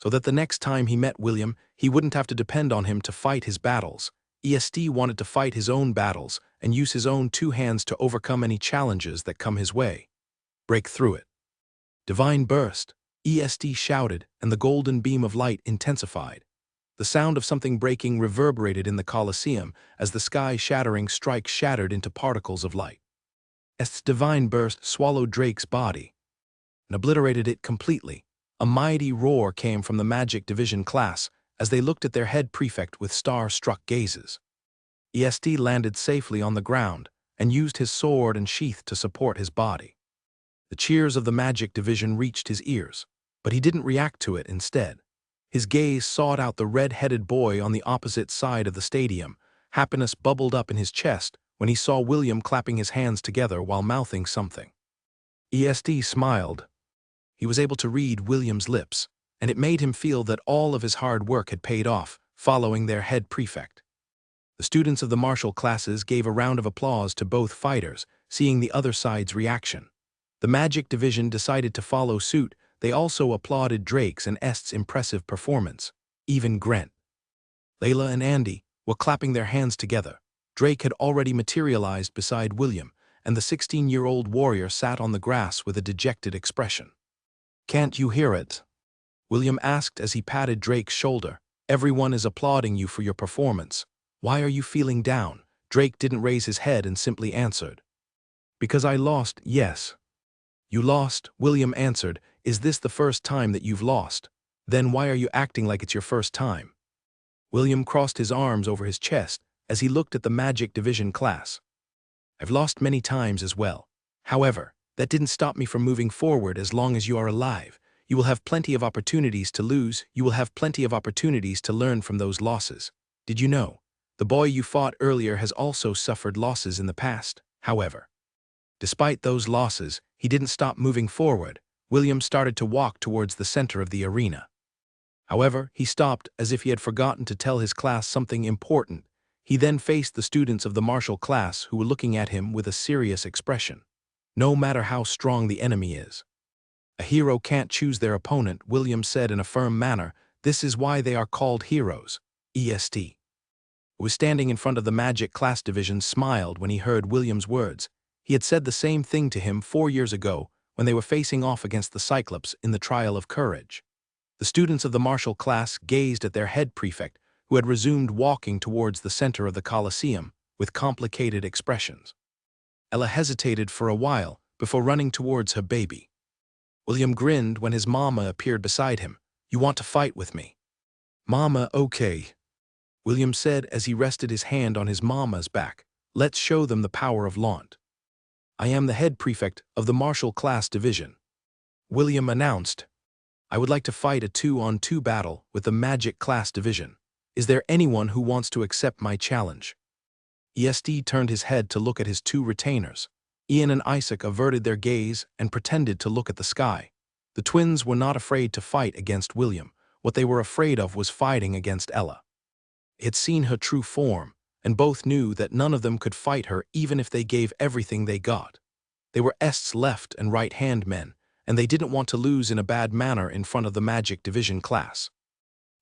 so that the next time he met William, he wouldn't have to depend on him to fight his battles. ESD wanted to fight his own battles and use his own 2 hands to overcome any challenges that come his way. Break through it. Divine burst, ESD shouted, and the golden beam of light intensified. The sound of something breaking reverberated in the Colosseum as the sky-shattering strike shattered into particles of light. Est's divine burst swallowed Drake's body and obliterated it completely. A mighty roar came from the Magic Division class as they looked at their head prefect with star-struck gazes. ESD landed safely on the ground and used his sword and sheath to support his body. The cheers of the Magic Division reached his ears, but he didn't react to it. Instead, his gaze sought out the red-headed boy on the opposite side of the stadium. Happiness bubbled up in his chest when he saw William clapping his hands together while mouthing something. ESD smiled. He was able to read William's lips, and it made him feel that all of his hard work had paid off, following their head prefect. The students of the martial classes gave a round of applause to both fighters, seeing the other side's reaction. The Magic Division decided to follow suit. They also applauded Drake's and Est's impressive performance. Even Grant, Layla, and Andy were clapping their hands together. Drake had already materialized beside William, and the 16-year-old warrior sat on the grass with a dejected expression. "Can't you hear it?" William asked as he patted Drake's shoulder. "Everyone is applauding you for your performance. Why are you feeling down? Drake didn't raise his head and simply answered. Because I lost, yes. You lost, William answered. Is this the first time that you've lost? Then why are you acting like it's your first time? William crossed his arms over his chest as he looked at the Magic Division class. I've lost many times as well. However, that didn't stop me from moving forward. As long as you are alive, you will have plenty of opportunities to lose. You will have plenty of opportunities to learn from those losses. Did you know? The boy you fought earlier has also suffered losses in the past. However, despite those losses, he didn't stop moving forward. William started to walk towards the center of the arena. However, he stopped as if he had forgotten to tell his class something important. He then faced the students of the martial class who were looking at him with a serious expression. No matter how strong the enemy is, a hero can't choose their opponent, William said in a firm manner. This is why they are called heroes. EST, who was standing in front of the Magic Class Division, smiled when he heard William's words. He had said the same thing to him 4 years ago when they were facing off against the Cyclops in the Trial of Courage. The students of the martial class gazed at their head prefect, who had resumed walking towards the center of the Colosseum with complicated expressions. Ella hesitated for a while before running towards her baby. William grinned when his mama appeared beside him. You want to fight with me? Mama, okay, William said as he rested his hand on his mama's back. Let's show them the power of Launt. I am the head prefect of the martial class division, William announced. I would like to fight a 2-on-2 battle with the Magic Class Division. Is there anyone who wants to accept my challenge? ESD turned his head to look at his 2 retainers. Ian and Isaac averted their gaze and pretended to look at the sky. The twins were not afraid to fight against William. What they were afraid of was fighting against Ella. They had seen her true form, and both knew that none of them could fight her even if they gave everything they got. They were Est's left and right-hand men, and they didn't want to lose in a bad manner in front of the Magic Division class.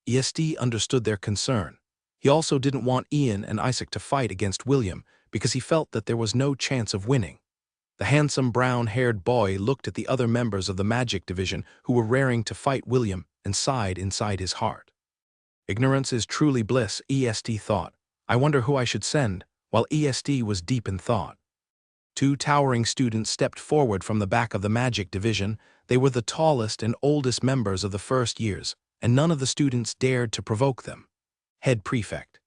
ESD understood their concern. He also didn't want Ian and Isaac to fight against William because he felt that there was no chance of winning. The handsome brown-haired boy looked at the other members of the Magic Division who were raring to fight William and sighed inside his heart. Ignorance is truly bliss, ESD thought. I wonder who I should send. While ESD was deep in thought, 2 towering students stepped forward from the back of the Magic Division. They were the tallest and oldest members of the first years, and none of the students dared to provoke them. Head Prefect,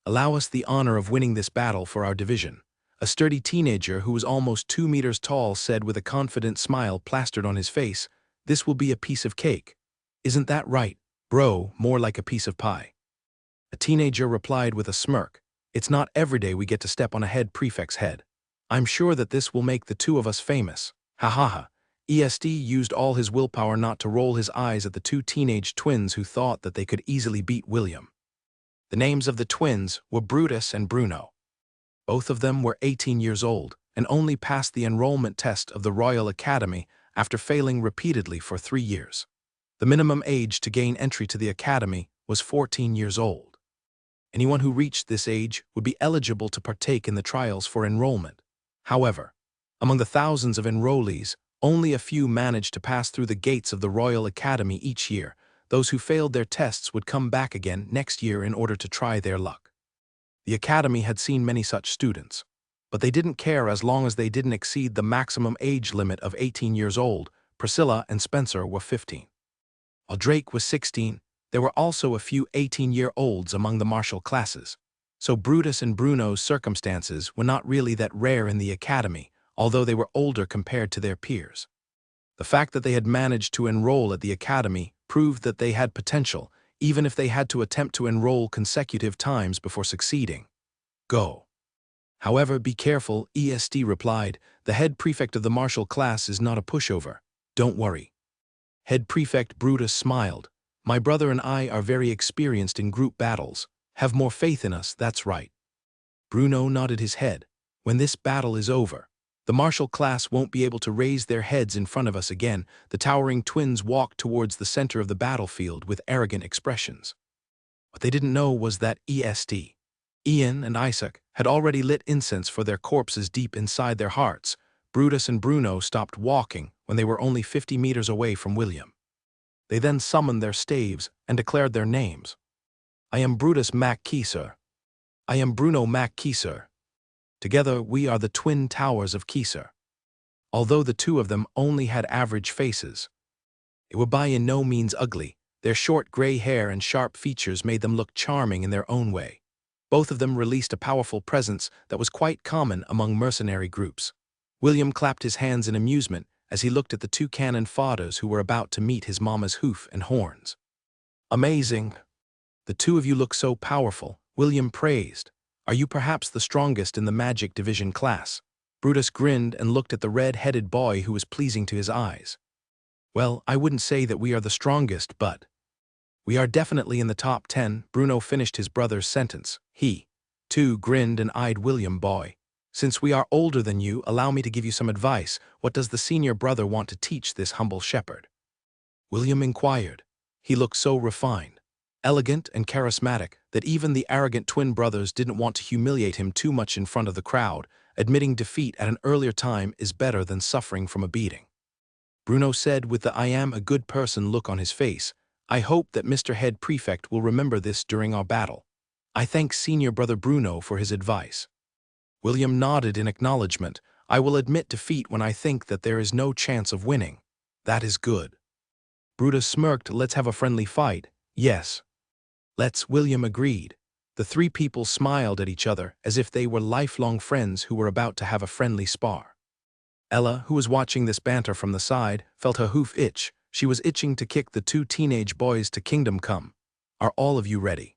allow us the honor of winning this battle for our division. A sturdy teenager who was almost 2 meters tall said with a confident smile plastered on his face. This will be a piece of cake. Isn't that right, bro? More like a piece of pie. A teenager replied with a smirk. It's not every day we get to step on a head prefect's head. I'm sure that this will make the 2 of us famous. Ha ha ha. ESD used all his willpower not to roll his eyes at the 2 teenage twins who thought that they could easily beat William. The names of the twins were Brutus and Bruno. Both of them were 18 years old and only passed the enrollment test of the Royal Academy after failing repeatedly for 3 years. The minimum age to gain entry to the academy was 14 years old. Anyone who reached this age would be eligible to partake in the trials for enrollment. However, among the thousands of enrollees, only a few managed to pass through the gates of the Royal Academy each year. Those who failed their tests would come back again next year in order to try their luck. The Academy had seen many such students, but they didn't care as long as they didn't exceed the maximum age limit of 18 years old. Priscilla and Spencer were 15. While Drake was 16, there were also a few 18-year-olds among the martial classes. So Brutus and Bruno's circumstances were not really that rare in the academy, although they were older compared to their peers. The fact that they had managed to enroll at the academy proved that they had potential, even if they had to attempt to enroll consecutive times before succeeding. Go. However, be careful, ESD replied. The head prefect of the martial class is not a pushover. Don't worry. Head prefect Brutus smiled. My brother and I are very experienced in group battles. Have more faith in us, that's right. Bruno nodded his head. When this battle is over, the martial class won't be able to raise their heads in front of us again. The towering twins walked towards the center of the battlefield with arrogant expressions. What they didn't know was that ESD, Ian and Isaac, had already lit incense for their corpses deep inside their hearts. Brutus and Bruno stopped walking when they were only 50 meters away from William. They then summoned their staves and declared their names. I am Brutus Mac Key, sir. I am Bruno Mac Kieser. Together we are the twin towers of Kieser. Although the two of them only had average faces, they were by no means ugly. Their short gray hair and sharp features made them look charming in their own way. Both of them released a powerful presence that was quite common among mercenary groups. William clapped his hands in amusement as he looked at the two cannon fathers who were about to meet his mama's hoof and horns. Amazing. The two of you look so powerful, William praised. Are you perhaps the strongest in the magic division class? Brutus grinned and looked at the red-headed boy who was pleasing to his eyes. Well, I wouldn't say that we are the strongest, but we are definitely in the top 10, Bruno finished his brother's sentence. He, too, grinned and eyed William. Boy, since we are older than you, allow me to give you some advice. What does the senior brother want to teach this humble shepherd? William inquired. He looked so refined, elegant and charismatic that even the arrogant twin brothers didn't want to humiliate him too much in front of the crowd. Admitting defeat at an earlier time is better than suffering from a beating. Bruno said with the "I am a good person" look on his face. I hope that Mr. Head Prefect will remember this during our battle. I thank senior brother Bruno for his advice. William nodded in acknowledgement. I will admit defeat when I think that there is no chance of winning. That is good. Brutus smirked. Let's have a friendly fight. Yes. Let's, William agreed. The three people smiled at each other as if they were lifelong friends who were about to have a friendly spar. Ella, who was watching this banter from the side, felt her hoof itch. She was itching to kick the two teenage boys to Kingdom Come. Are all of you ready?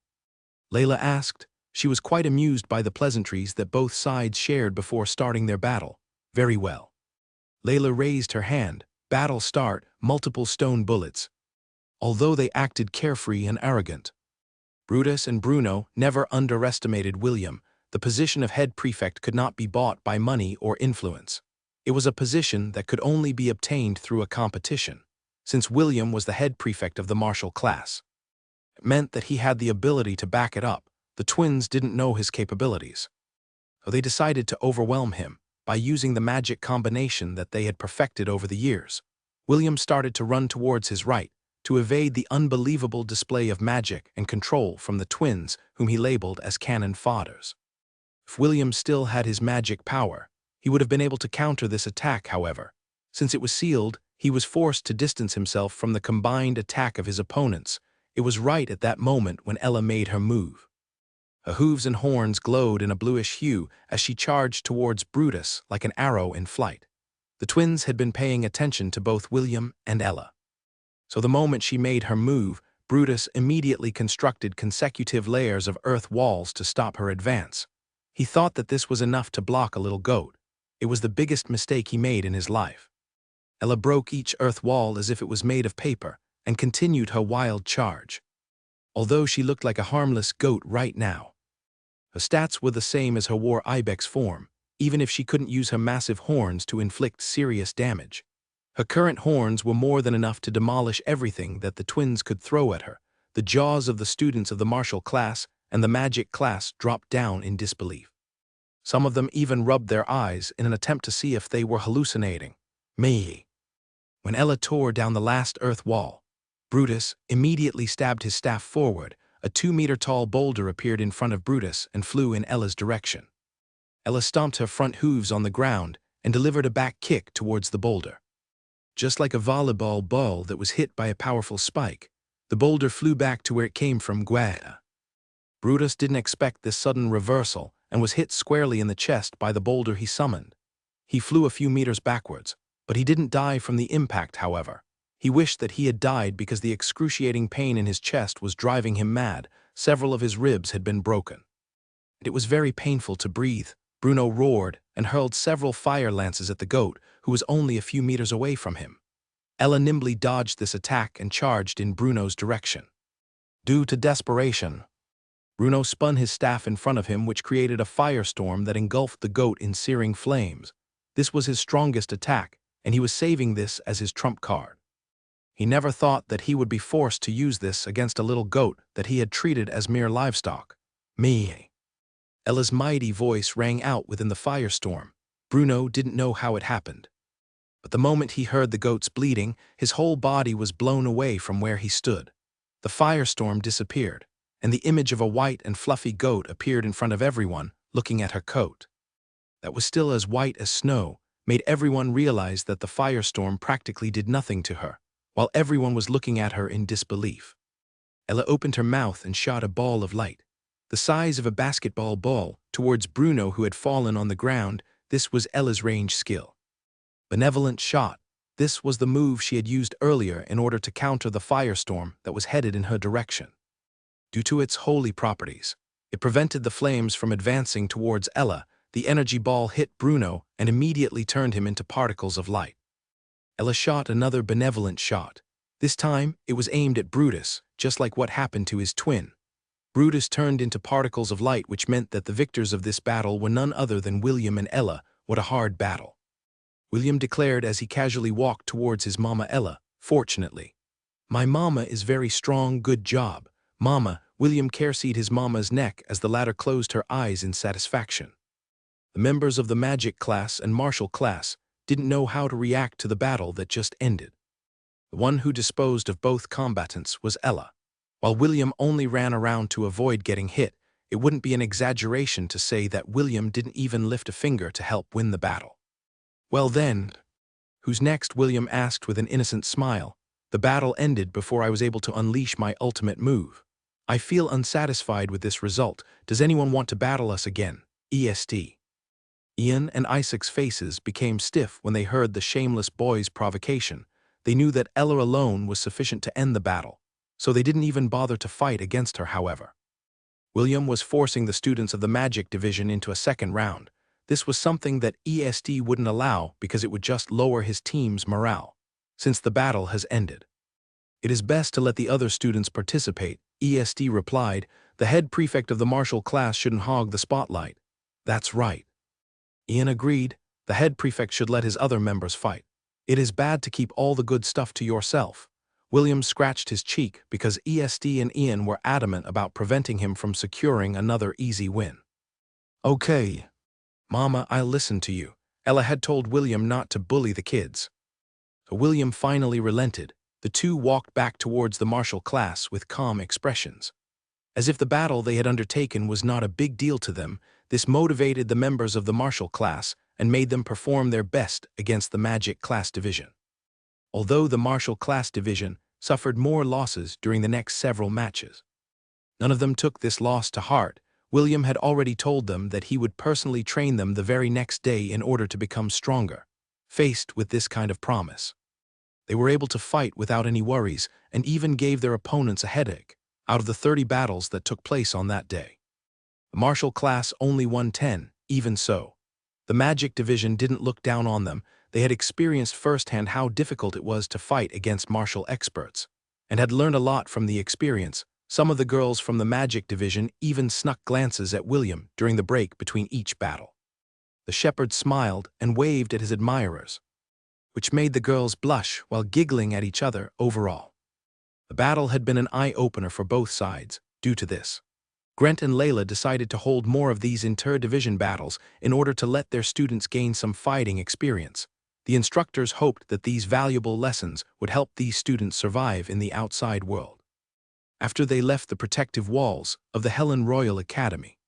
Layla asked. She was quite amused by the pleasantries that both sides shared before starting their battle. Very well. Layla raised her hand. Battle start, multiple stone bullets. Although they acted carefree and arrogant, Brutus and Bruno never underestimated William. The position of head prefect could not be bought by money or influence. It was a position that could only be obtained through a competition. Since William was the head prefect of the martial class, it meant that he had the ability to back it up. The twins didn't know his capabilities, so they decided to overwhelm him by using the magic combination that they had perfected over the years. William started to run towards his right, to evade the unbelievable display of magic and control from the twins whom he labeled as cannon fodders. If William still had his magic power, he would have been able to counter this attack. However, since it was sealed, he was forced to distance himself from the combined attack of his opponents. It was right at that moment when Ella made her move. Her hooves and horns glowed in a bluish hue as she charged towards Brutus like an arrow in flight. The twins had been paying attention to both William and Ella, so the moment she made her move, Brutus immediately constructed consecutive layers of earth walls to stop her advance. He thought that this was enough to block a little goat. It was the biggest mistake he made in his life. Ella broke each earth wall as if it was made of paper and continued her wild charge. Although she looked like a harmless goat right now, her stats were the same as her war ibex form, even if she couldn't use her massive horns to inflict serious damage. Her current horns were more than enough to demolish everything that the twins could throw at her. The jaws of the students of the martial class and the magic class dropped down in disbelief. Some of them even rubbed their eyes in an attempt to see if they were hallucinating. Me. When Ella tore down the last earth wall, Brutus immediately stabbed his staff forward. A 2-meter-tall boulder appeared in front of Brutus and flew in Ella's direction. Ella stomped her front hooves on the ground and delivered a back kick towards the boulder. Just like a volleyball ball that was hit by a powerful spike, the boulder flew back to where it came from. Guada. Brutus didn't expect this sudden reversal and was hit squarely in the chest by the boulder he summoned. He flew a few meters backwards, but he didn't die from the impact. However, he wished that he had died because the excruciating pain in his chest was driving him mad. Several of his ribs had been broken. It was very painful to breathe. Bruno roared and hurled several fire lances at the goat, who was only a few meters away from him. Ella nimbly dodged this attack and charged in Bruno's direction. Due to desperation, Bruno spun his staff in front of him, which created a firestorm that engulfed the goat in searing flames. This was his strongest attack, and he was saving this as his trump card. He never thought that he would be forced to use this against a little goat that he had treated as mere livestock. Me. Ella's mighty voice rang out within the firestorm. Bruno didn't know how it happened, but the moment he heard the goat's bleating, his whole body was blown away from where he stood. The firestorm disappeared, and the image of a white and fluffy goat appeared in front of everyone, looking at her coat. That was still as white as snow, made everyone realize that the firestorm practically did nothing to her, while everyone was looking at her in disbelief. Ella opened her mouth and shot a ball of light, the size of a basketball ball, towards Bruno, who had fallen on the ground. This was Ella's range skill. Benevolent shot. This was the move she had used earlier in order to counter the firestorm that was headed in her direction. Due to its holy properties, it prevented the flames from advancing towards Ella. The energy ball hit Bruno and immediately turned him into particles of light. Ella shot another benevolent shot. This time, it was aimed at Brutus, just like what happened to his twin. Brutus turned into particles of light, which meant that the victors of this battle were none other than William and Ella. What a hard battle. William declared as he casually walked towards his mama Ella. Fortunately, my mama is very strong. Good job, mama. William caressied his mama's neck as the latter closed her eyes in satisfaction. The members of the magic class and martial class didn't know how to react to the battle that just ended. The one who disposed of both combatants was Ella. While William only ran around to avoid getting hit, it wouldn't be an exaggeration to say that William didn't even lift a finger to help win the battle. Well then, who's next? William asked with an innocent smile. The battle ended before I was able to unleash my ultimate move. I feel unsatisfied with this result. Does anyone want to battle us again? EST. Ian and Isaac's faces became stiff when they heard the shameless boy's provocation. They knew that Ella alone was sufficient to end the battle, so they didn't even bother to fight against her. However, William was forcing the students of the magic division into a second round. This was something that EST wouldn't allow because it would just lower his team's morale. Since the battle has ended, it is best to let the other students participate, EST replied. The head prefect of the martial class shouldn't hog the spotlight. That's right. Ian agreed. The head prefect should let his other members fight. It is bad to keep all the good stuff to yourself. William scratched his cheek because EST and Ian were adamant about preventing him from securing another easy win. Okay, Mama, I'll listen to you. Ella had told William not to bully the kids. So William finally relented. The two walked back towards the martial class with calm expressions. As if the battle they had undertaken was not a big deal to them, this motivated the members of the martial class and made them perform their best against the magic class division. Although the martial class division suffered more losses during the next several matches, none of them took this loss to heart. William had already told them that he would personally train them the very next day in order to become stronger. Faced with this kind of promise, they were able to fight without any worries and even gave their opponents a headache. Out of the 30 battles that took place on that day, the martial class only won 10. Even so, the magic division didn't look down on them. They had experienced firsthand how difficult it was to fight against martial experts, and had learned a lot from the experience. Some of the girls from the magic division even snuck glances at William during the break between each battle. The shepherd smiled and waved at his admirers, which made the girls blush while giggling at each other. Overall, the battle had been an eye-opener for both sides. Due to this, Grant and Layla decided to hold more of these inter-division battles in order to let their students gain some fighting experience. The instructors hoped that these valuable lessons would help these students survive in the outside world after they left the protective walls of the Helen Royal Academy.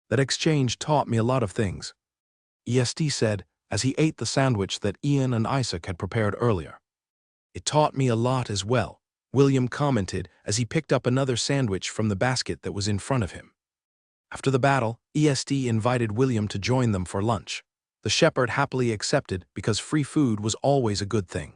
That exchange taught me a lot of things, EST said as he ate the sandwich that Ian and Isaac had prepared earlier. It taught me a lot as well, William commented as he picked up another sandwich from the basket that was in front of him. After the battle, EST invited William to join them for lunch. The shepherd happily accepted because free food was always a good thing.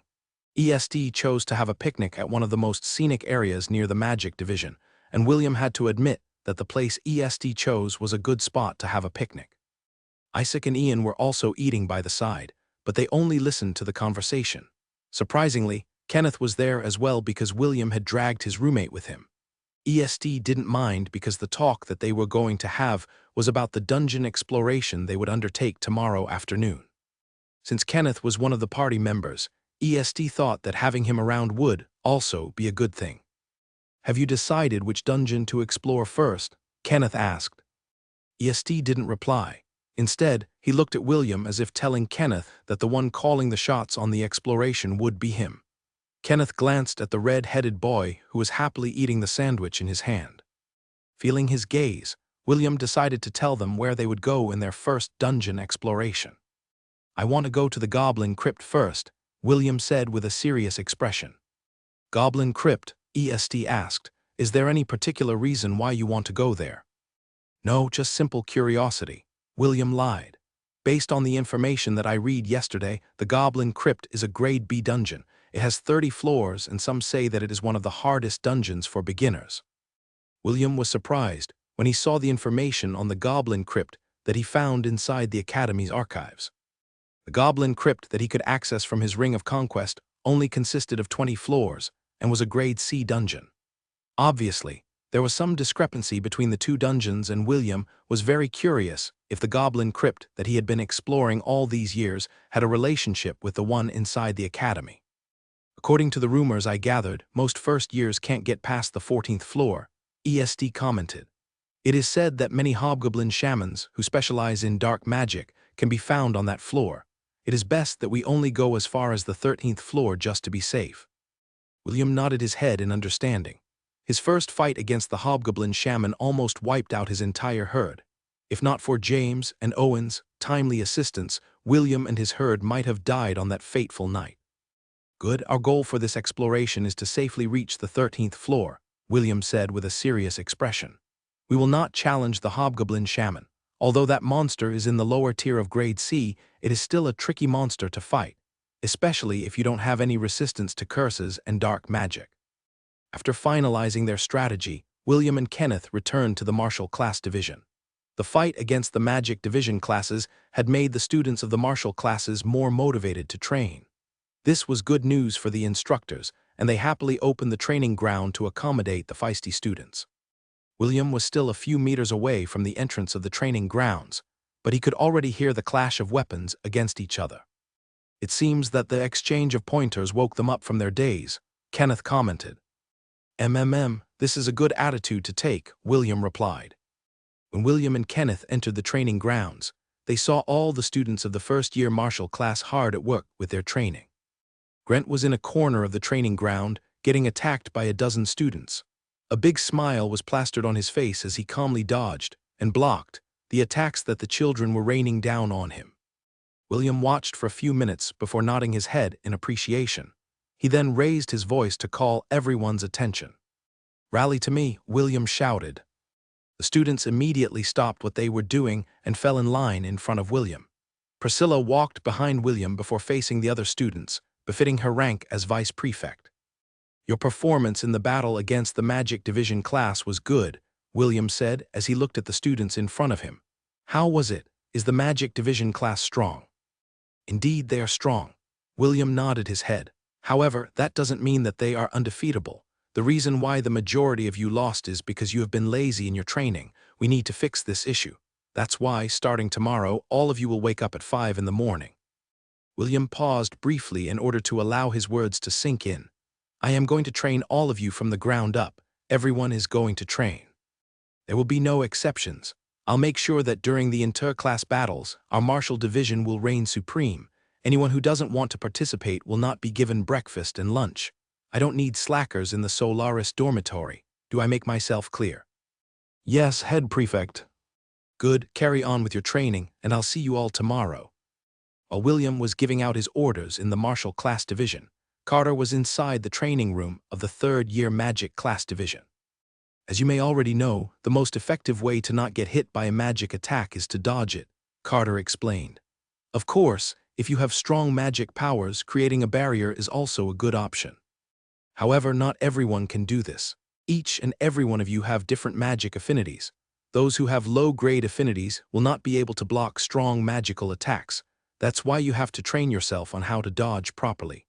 EST chose to have a picnic at one of the most scenic areas near the magic division, and William had to admit that the place EST chose was a good spot to have a picnic. Isaac and Ian were also eating by the side, but they only listened to the conversation. Surprisingly, Kenneth was there as well because William had dragged his roommate with him. EST didn't mind because the talk that they were going to have was about the dungeon exploration they would undertake tomorrow afternoon. Since Kenneth was one of the party members, EST thought that having him around would also be a good thing. Have you decided which dungeon to explore first? Kenneth asked. EST didn't reply. Instead, he looked at William as if telling Kenneth that the one calling the shots on the exploration would be him. Kenneth glanced at the red-headed boy who was happily eating the sandwich in his hand. Feeling his gaze, William decided to tell them where they would go in their first dungeon exploration. "I want to go to the Goblin Crypt first," William said with a serious expression. "Goblin Crypt?" EST asked. "Is there any particular reason why you want to go there?" "No, just simple curiosity," William lied. "Based on the information that I read yesterday, the Goblin Crypt is a Grade B dungeon. It has 30 floors, and some say that it is one of the hardest dungeons for beginners." William was surprised when he saw the information on the Goblin Crypt that he found inside the Academy's archives. The Goblin Crypt that he could access from his Ring of Conquest only consisted of 20 floors and was a Grade C dungeon. Obviously, there was some discrepancy between the two dungeons, and William was very curious if the Goblin Crypt that he had been exploring all these years had a relationship with the one inside the Academy. "According to the rumors I gathered, most first years can't get past the 14th floor," EST commented. "It is said that many hobgoblin shamans who specialize in dark magic can be found on that floor. It is best that we only go as far as the 13th floor just to be safe." William nodded his head in understanding. His first fight against the hobgoblin shaman almost wiped out his entire herd. If not for James and Owen's timely assistance, William and his herd might have died on that fateful night. "Good, our goal for this exploration is to safely reach the 13th floor," William said with a serious expression. "We will not challenge the hobgoblin shaman. Although that monster is in the lower tier of Grade C, it is still a tricky monster to fight, especially if you don't have any resistance to curses and dark magic." After finalizing their strategy, William and Kenneth returned to the martial class division. The fight against the magic division classes had made the students of the martial classes more motivated to train. This was good news for the instructors, and they happily opened the training ground to accommodate the feisty students. William was still a few meters away from the entrance of the training grounds, but he could already hear the clash of weapons against each other. "It seems that the exchange of pointers woke them up from their daze," Kenneth commented. This is a good attitude to take," William replied. When William and Kenneth entered the training grounds, they saw all the students of the first-year martial class hard at work with their training. Grant was in a corner of the training ground, getting attacked by a dozen students. A big smile was plastered on his face as he calmly dodged and blocked the attacks that the children were raining down on him. William watched for a few minutes before nodding his head in appreciation. He then raised his voice to call everyone's attention. "Rally to me," William shouted. The students immediately stopped what they were doing and fell in line in front of William. Priscilla walked behind William before facing the other students, befitting her rank as vice prefect. "Your performance in the battle against the Magic Division class was good," William said as he looked at the students in front of him. "How was it? Is the Magic Division class strong?" "Indeed, they are strong." William nodded his head. "However, that doesn't mean that they are undefeatable. The reason why the majority of you lost is because you have been lazy in your training. We need to fix this issue. That's why, starting tomorrow, all of you will wake up at 5 in the morning." William paused briefly in order to allow his words to sink in. "I am going to train all of you from the ground up. Everyone is going to train. There will be no exceptions. I'll make sure that during the inter-class battles, our martial division will reign supreme. Anyone who doesn't want to participate will not be given breakfast and lunch. I don't need slackers in the Solaris dormitory. Do I make myself clear?" "Yes, head prefect." "Good, carry on with your training, and I'll see you all tomorrow." While William was giving out his orders in the martial class division, Carter was inside the training room of the third-year magic class division. "As you may already know, the most effective way to not get hit by a magic attack is to dodge it," Carter explained. "Of course, if you have strong magic powers, creating a barrier is also a good option. However, not everyone can do this. Each and every one of you have different magic affinities. Those who have low-grade affinities will not be able to block strong magical attacks. That's why you have to train yourself on how to dodge properly."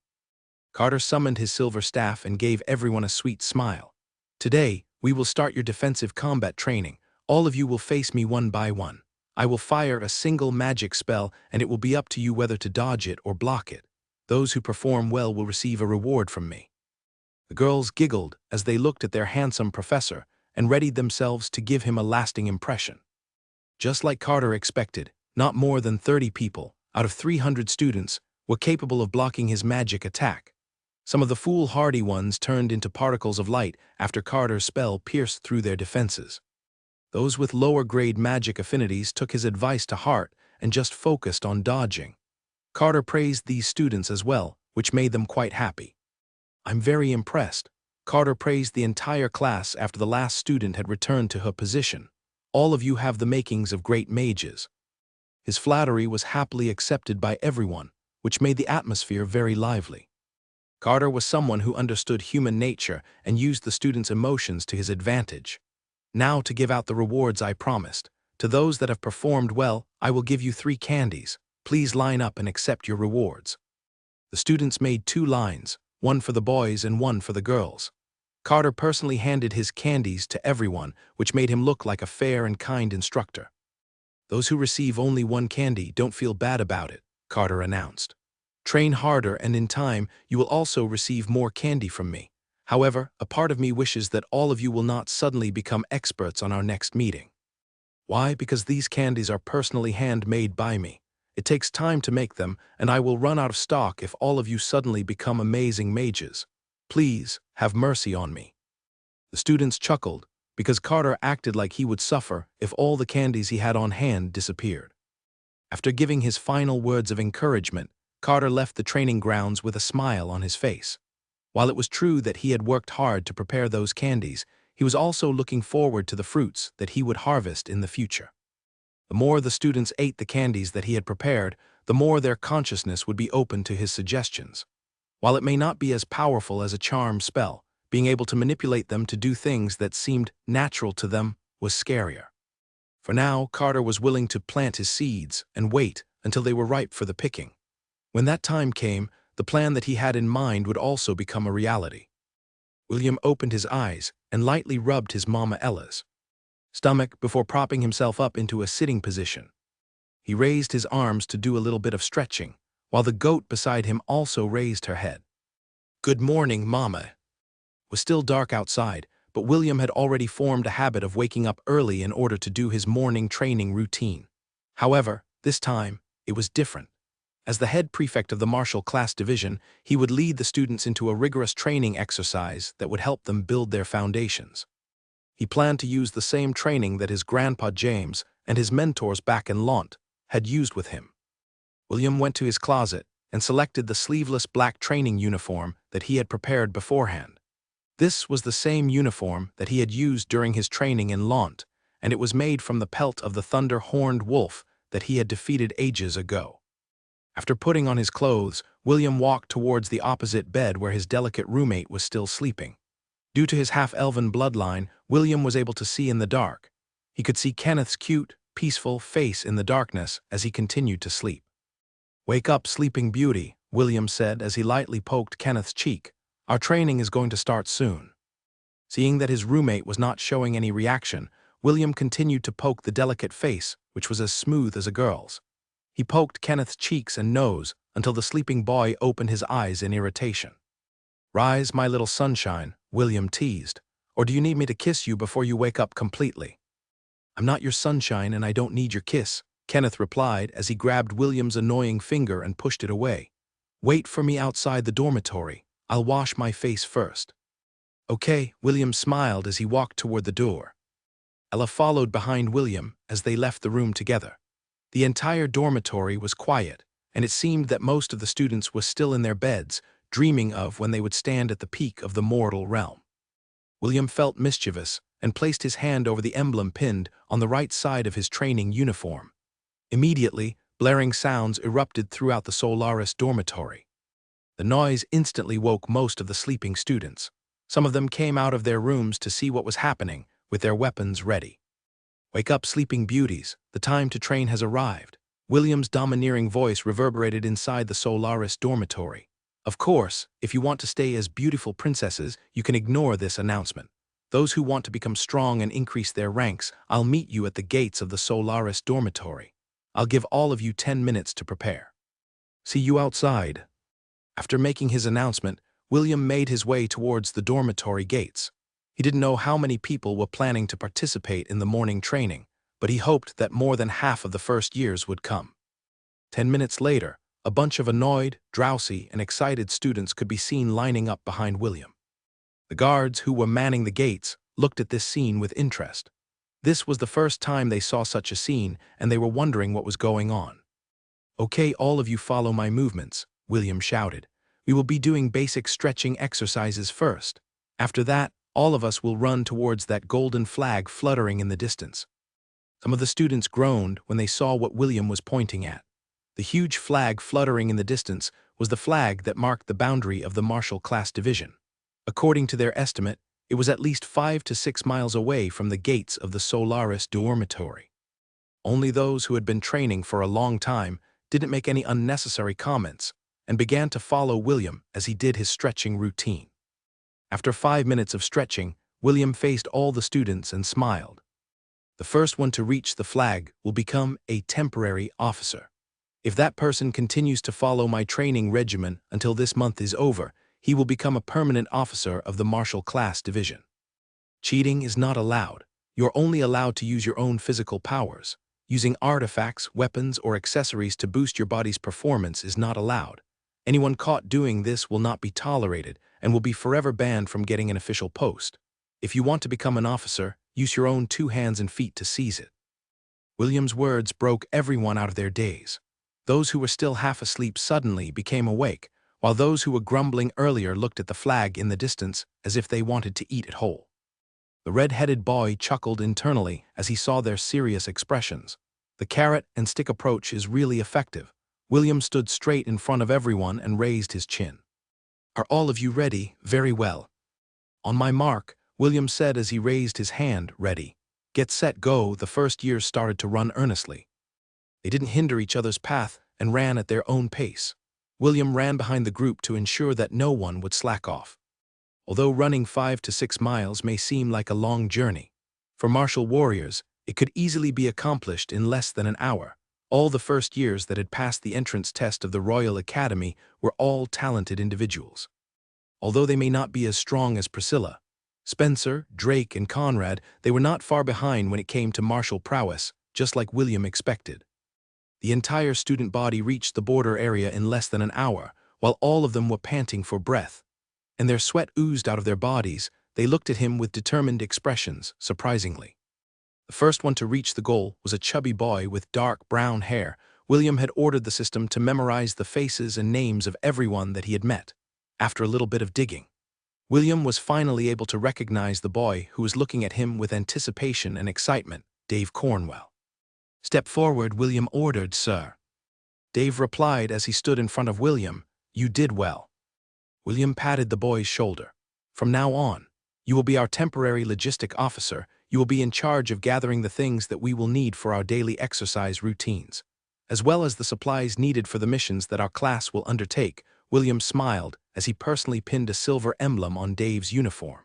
Carter summoned his silver staff and gave everyone a sweet smile. "Today, we will start your defensive combat training. All of you will face me one by one. I will fire a single magic spell, and it will be up to you whether to dodge it or block it. Those who perform well will receive a reward from me." The girls giggled as they looked at their handsome professor and readied themselves to give him a lasting impression. Just like Carter expected, not more than 30 people, out of 300 students, were capable of blocking his magic attack. Some of the foolhardy ones turned into particles of light after Carter's spell pierced through their defenses. Those with lower-grade magic affinities took his advice to heart and just focused on dodging. Carter praised these students as well, which made them quite happy. "I'm very impressed." Carter praised the entire class after the last student had returned to her position. "All of you have the makings of great mages." His flattery was happily accepted by everyone, which made the atmosphere very lively. Carter was someone who understood human nature and used the students' emotions to his advantage. "Now to give out the rewards I promised. To those that have performed well, I will give you 3 candies. Please line up and accept your rewards." The students made 2 lines, one for the boys and one for the girls. Carter personally handed his candies to everyone, which made him look like a fair and kind instructor. "Those who receive only 1 candy don't feel bad about it," Carter announced. "Train harder and in time you will also receive more candy from me. However, a part of me wishes that all of you will not suddenly become experts on our next meeting." "Why? Because these candies are personally handmade by me. It takes time to make them, and I will run out of stock if all of you suddenly become amazing mages. Please, have mercy on me." The students chuckled, because Carter acted like he would suffer if all the candies he had on hand disappeared. After giving his final words of encouragement, Carter left the training grounds with a smile on his face. While it was true that he had worked hard to prepare those candies, he was also looking forward to the fruits that he would harvest in the future. The more the students ate the candies that he had prepared, the more their consciousness would be open to his suggestions. While it may not be as powerful as a charm spell, being able to manipulate them to do things that seemed natural to them was scarier. For now, Carter was willing to plant his seeds and wait until they were ripe for the picking. When that time came, the plan that he had in mind would also become a reality. William opened his eyes and lightly rubbed his Mama Ella's stomach before propping himself up into a sitting position. He raised his arms to do a little bit of stretching, while the goat beside him also raised her head. "Good morning, Mama." It was still dark outside, but William had already formed a habit of waking up early in order to do his morning training routine. However, this time, it was different. As the head prefect of the martial class division, he would lead the students into a rigorous training exercise that would help them build their foundations. He planned to use the same training that his grandpa James and his mentors back in Lant had used with him. William went to his closet and selected the sleeveless black training uniform that he had prepared beforehand. This was the same uniform that he had used during his training in Lant, and it was made from the pelt of the thunder-horned wolf that he had defeated ages ago. After putting on his clothes, William walked towards the opposite bed where his delicate roommate was still sleeping. Due to his half-elven bloodline, William was able to see in the dark. He could see Kenneth's cute, peaceful face in the darkness as he continued to sleep. "Wake up, sleeping beauty," William said as he lightly poked Kenneth's cheek. "Our training is going to start soon." Seeing that his roommate was not showing any reaction, William continued to poke the delicate face, which was as smooth as a girl's. He poked Kenneth's cheeks and nose until the sleeping boy opened his eyes in irritation. "Rise, my little sunshine," William teased. "Or do you need me to kiss you before you wake up completely?" "I'm not your sunshine and I don't need your kiss," Kenneth replied as he grabbed William's annoying finger and pushed it away. "Wait for me outside the dormitory. I'll wash my face first." "Okay," William smiled as he walked toward the door. Ella followed behind William as they left the room together. The entire dormitory was quiet, and it seemed that most of the students were still in their beds, dreaming of when they would stand at the peak of the mortal realm. William felt mischievous and placed his hand over the emblem pinned on the right side of his training uniform. Immediately, blaring sounds erupted throughout the Solaris dormitory. The noise instantly woke most of the sleeping students. Some of them came out of their rooms to see what was happening, with their weapons ready. "Wake up, sleeping beauties, the time to train has arrived." William's domineering voice reverberated inside the Solaris dormitory. "Of course, if you want to stay as beautiful princesses, you can ignore this announcement. Those who want to become strong and increase their ranks, I'll meet you at the gates of the Solaris dormitory. I'll give all of you 10 minutes to prepare. See you outside." After making his announcement, William made his way towards the dormitory gates. He didn't know how many people were planning to participate in the morning training, but he hoped that more than half of the first years would come. 10 minutes later, a bunch of annoyed, drowsy, and excited students could be seen lining up behind William. The guards who were manning the gates looked at this scene with interest. This was the first time they saw such a scene, and they were wondering what was going on. "Okay, all of you follow my movements," William shouted. "We will be doing basic stretching exercises first. After that, all of us will run towards that golden flag fluttering in the distance." Some of the students groaned when they saw what William was pointing at. The huge flag fluttering in the distance was the flag that marked the boundary of the Martial Class Division. According to their estimate, it was at least 5 to 6 miles away from the gates of the Solaris dormitory. Only those who had been training for a long time didn't make any unnecessary comments and began to follow William as he did his stretching routine. After 5 minutes of stretching, William faced all the students and smiled. "The first one to reach the flag will become a temporary officer. If that person continues to follow my training regimen until this month is over, he will become a permanent officer of the Martial Class Division. Cheating is not allowed. You're only allowed to use your own physical powers. Using artifacts, weapons, or accessories to boost your body's performance is not allowed. Anyone caught doing this will not be tolerated and will be forever banned from getting an official post. If you want to become an officer, use your own 2 hands and feet to seize it." William's words broke everyone out of their daze. Those who were still half asleep suddenly became awake, while those who were grumbling earlier looked at the flag in the distance as if they wanted to eat it whole. The red-headed boy chuckled internally as he saw their serious expressions. The carrot and stick approach is really effective. William stood straight in front of everyone and raised his chin. "Are all of you ready? Very well. On my mark," William said as he raised his hand, ready. "Get set, go." The first years started to run earnestly. They didn't hinder each other's path and ran at their own pace. William ran behind the group to ensure that no one would slack off. Although running 5 to 6 miles may seem like a long journey, for martial warriors, it could easily be accomplished in less than an hour. All the first years that had passed the entrance test of the Royal Academy were all talented individuals. Although they may not be as strong as Priscilla, Spencer, Drake, and Conrad, they were not far behind when it came to martial prowess, just like William expected. The entire student body reached the border area in less than an hour, while all of them were panting for breath. And their sweat oozed out of their bodies. They looked at him with determined expressions, surprisingly. The first one to reach the goal was a chubby boy with dark brown hair. William had ordered the system to memorize the faces and names of everyone that he had met. After a little bit of digging, William was finally able to recognize the boy who was looking at him with anticipation and excitement, Dave Cornwell. "Step forward," William ordered, "sir." Dave replied as he stood in front of William, "You did well." William patted the boy's shoulder. "From now on, you will be our temporary logistic officer. You will be in charge of gathering the things that we will need for our daily exercise routines, as well as the supplies needed for the missions that our class will undertake." William smiled as he personally pinned a silver emblem on Dave's uniform.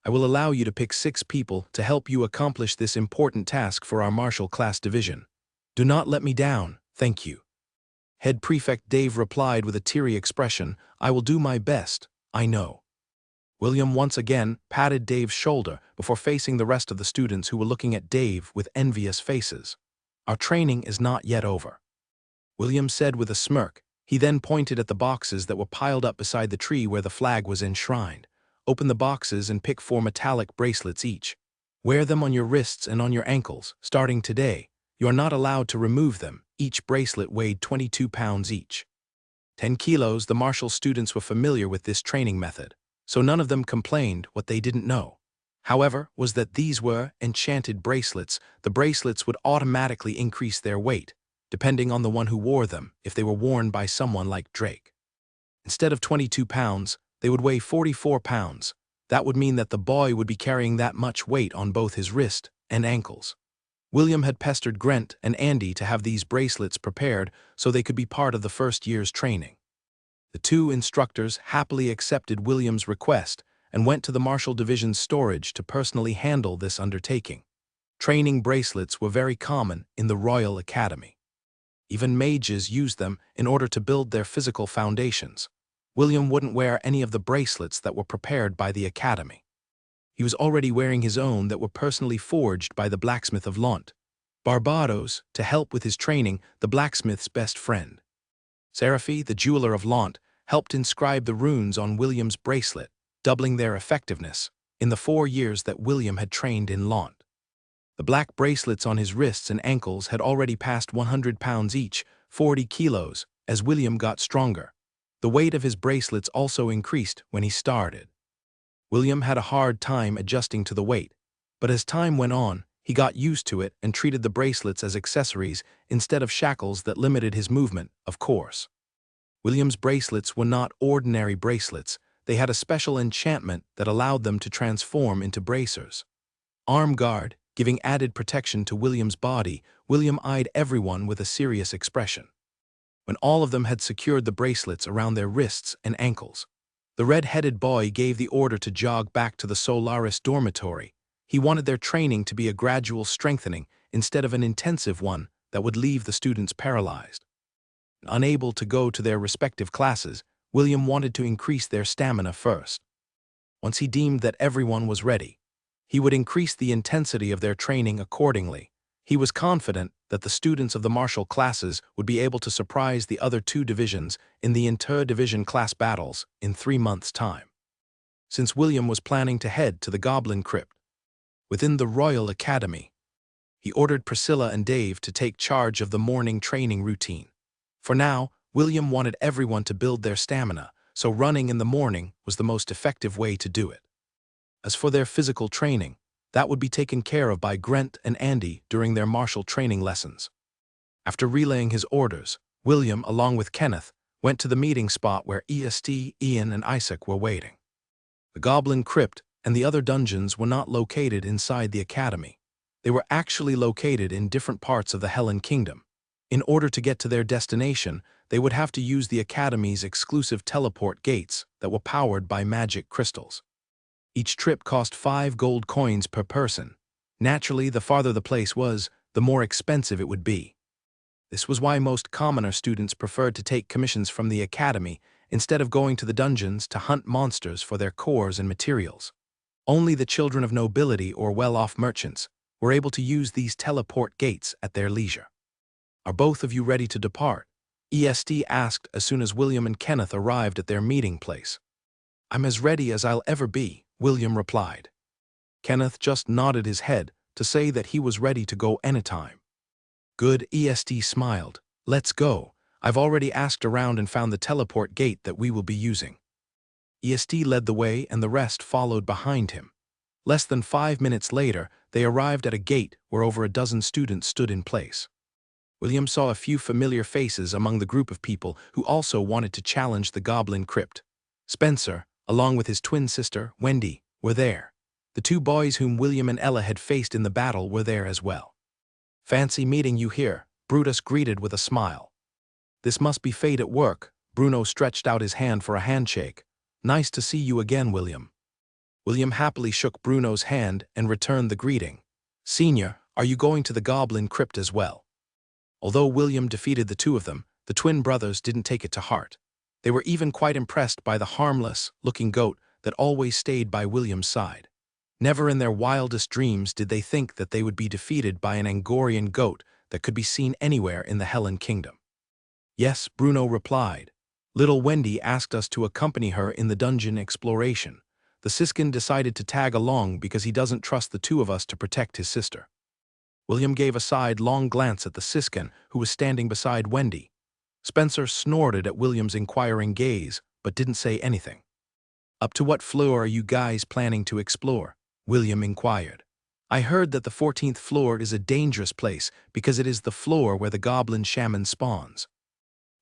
"I will allow you to pick 6 people to help you accomplish this important task for our Martial Class Division. Do not let me down, thank you." Head Prefect Dave replied with a teary expression, "I will do my best, I know." William once again patted Dave's shoulder before facing the rest of the students who were looking at Dave with envious faces. "Our training is not yet over," William said with a smirk. He then pointed at the boxes that were piled up beside the tree where the flag was enshrined. "Open the boxes and pick 4 metallic bracelets each. Wear them on your wrists and on your ankles, starting today. You are not allowed to remove them." Each bracelet weighed 22 pounds each. 10 kilos. The martial students were familiar with this training method, so none of them complained. What they didn't know, however, was that these were enchanted bracelets. The bracelets would automatically increase their weight, depending on the one who wore them. If they were worn by someone like Drake, instead of 22 pounds, they would weigh 44 pounds. That would mean that the boy would be carrying that much weight on both his wrist and ankles. William had pestered Grant and Andy to have these bracelets prepared so they could be part of the first year's training. The 2 instructors happily accepted William's request and went to the Martial Division's storage to personally handle this undertaking. Training bracelets were very common in the Royal Academy. Even mages used them in order to build their physical foundations. William wouldn't wear any of the bracelets that were prepared by the Academy. He was already wearing his own that were personally forged by the blacksmith of Lant, Barbados, to help with his training, the blacksmith's best friend. Seraphi, the jeweler of Lant, helped inscribe the runes on William's bracelet, doubling their effectiveness in the 4 years that William had trained in Lant. The black bracelets on his wrists and ankles had already passed 100 pounds each, 40 kilos, as William got stronger. The weight of his bracelets also increased when he started. William had a hard time adjusting to the weight, but as time went on, he got used to it and treated the bracelets as accessories instead of shackles that limited his movement, of course. William's bracelets were not ordinary bracelets. They had a special enchantment that allowed them to transform into bracers. Arm guard, giving added protection to William's body, William eyed everyone with a serious expression. When all of them had secured the bracelets around their wrists and ankles, the red-headed boy gave the order to jog back to the Solaris dormitory. He wanted their training to be a gradual strengthening instead of an intensive one that would leave the students paralyzed. Unable to go to their respective classes, William wanted to increase their stamina first. Once he deemed that everyone was ready, he would increase the intensity of their training accordingly. He was confident that the students of the martial classes would be able to surprise the other two divisions in the inter-division class battles in 3 months' time. Since William was planning to head to the Goblin Crypt within the Royal Academy, he ordered Priscilla and Dave to take charge of the morning training routine. For now, William wanted everyone to build their stamina, so running in the morning was the most effective way to do it. As for their physical training, that would be taken care of by Grant and Andy during their martial training lessons. After relaying his orders, William, along with Kenneth, went to the meeting spot where EST, Ian, and Isaac were waiting. The Goblin Crypt and the other dungeons were not located inside the academy. They were actually located in different parts of the Helen Kingdom. In order to get to their destination, they would have to use the academy's exclusive teleport gates that were powered by magic crystals. Each trip cost 5 gold coins per person. Naturally, the farther the place was, the more expensive it would be. This was why most commoner students preferred to take commissions from the academy instead of going to the dungeons to hunt monsters for their cores and materials. Only the children of nobility or well-off merchants were able to use these teleport gates at their leisure. "Are both of you ready to depart?" EST asked as soon as William and Kenneth arrived at their meeting place. "I'm as ready as I'll ever be," William replied. Kenneth just nodded his head to say that he was ready to go anytime. "Good," EST smiled. "Let's go. I've already asked around and found the teleport gate that we will be using." EST led the way and the rest followed behind him. Less than 5 minutes later, they arrived at a gate where over a dozen students stood in place. William saw a few familiar faces among the group of people who also wanted to challenge the Goblin Crypt. Spencer, along with his twin sister, Wendy, were there. The 2 boys whom William and Ella had faced in the battle were there as well. "Fancy meeting you here," Brutus greeted with a smile. "This must be fate at work." Bruno stretched out his hand for a handshake. "Nice to see you again, William." William happily shook Bruno's hand and returned the greeting. "Senior, are you going to the Goblin Crypt as well?" Although William defeated the 2 of them, the twin brothers didn't take it to heart. They were even quite impressed by the harmless-looking goat that always stayed by William's side. Never in their wildest dreams did they think that they would be defeated by an Angorian goat that could be seen anywhere in the Helen Kingdom. "Yes," Bruno replied. "Little Wendy asked us to accompany her in the dungeon exploration. The Siskin decided to tag along because he doesn't trust the 2 of us to protect his sister." William gave a sidelong glance at the Siskin, who was standing beside Wendy. Spencer snorted at William's inquiring gaze, but didn't say anything. "Up to what floor are you guys planning to explore?" William inquired. "I heard that the 14th floor is a dangerous place because it is the floor where the goblin shaman spawns."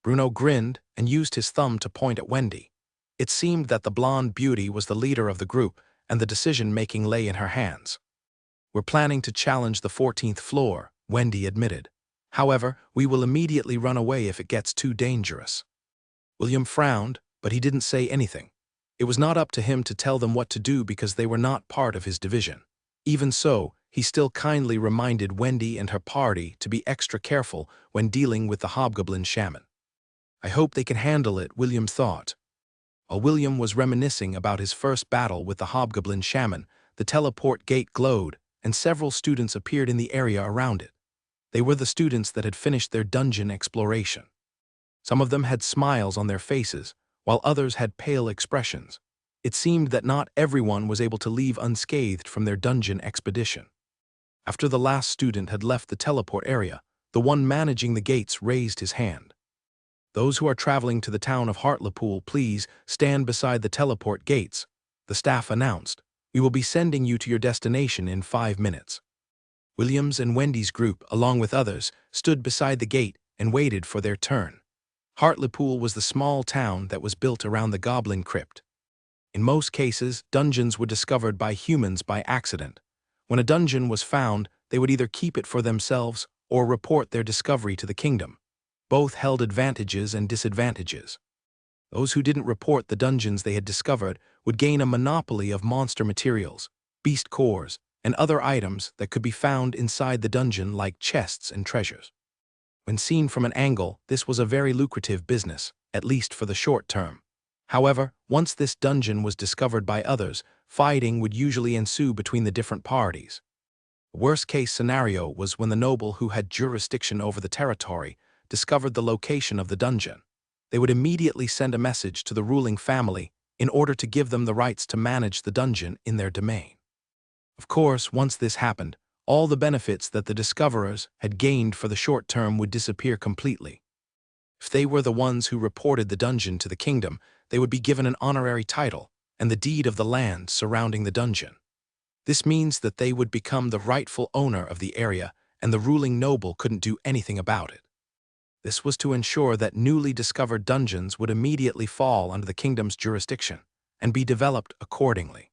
Bruno grinned and used his thumb to point at Wendy. It seemed that the blonde beauty was the leader of the group, and the decision-making lay in her hands. "We're planning to challenge the 14th floor," Wendy admitted. "However, we will immediately run away if it gets too dangerous." William frowned, but he didn't say anything. It was not up to him to tell them what to do because they were not part of his division. Even so, he still kindly reminded Wendy and her party to be extra careful when dealing with the hobgoblin shaman. "I hope they can handle it," William thought. While William was reminiscing about his first battle with the hobgoblin shaman, the teleport gate glowed, and several students appeared in the area around it. They were the students that had finished their dungeon exploration. Some of them had smiles on their faces, while others had pale expressions. It seemed that not everyone was able to leave unscathed from their dungeon expedition. After the last student had left the teleport area, the one managing the gates raised his hand. "Those who are traveling to the town of Hartlepool, please stand beside the teleport gates," the staff announced. "We will be sending you to your destination in 5 minutes." William's and Wendy's group, along with others, stood beside the gate and waited for their turn. Hartlepool was the small town that was built around the Goblin Crypt. In most cases, dungeons were discovered by humans by accident. When a dungeon was found, they would either keep it for themselves or report their discovery to the kingdom. Both held advantages and disadvantages. Those who didn't report the dungeons they had discovered would gain a monopoly of monster materials, beast cores, and other items that could be found inside the dungeon like chests and treasures. When seen from an angle, this was a very lucrative business, at least for the short term. However, once this dungeon was discovered by others, fighting would usually ensue between the different parties. The worst-case scenario was when the noble who had jurisdiction over the territory discovered the location of the dungeon. They would immediately send a message to the ruling family in order to give them the rights to manage the dungeon in their domain. Of course, once this happened, all the benefits that the discoverers had gained for the short term would disappear completely. If they were the ones who reported the dungeon to the kingdom, they would be given an honorary title and the deed of the land surrounding the dungeon. This means that they would become the rightful owner of the area, and the ruling noble couldn't do anything about it. This was to ensure that newly discovered dungeons would immediately fall under the kingdom's jurisdiction and be developed accordingly.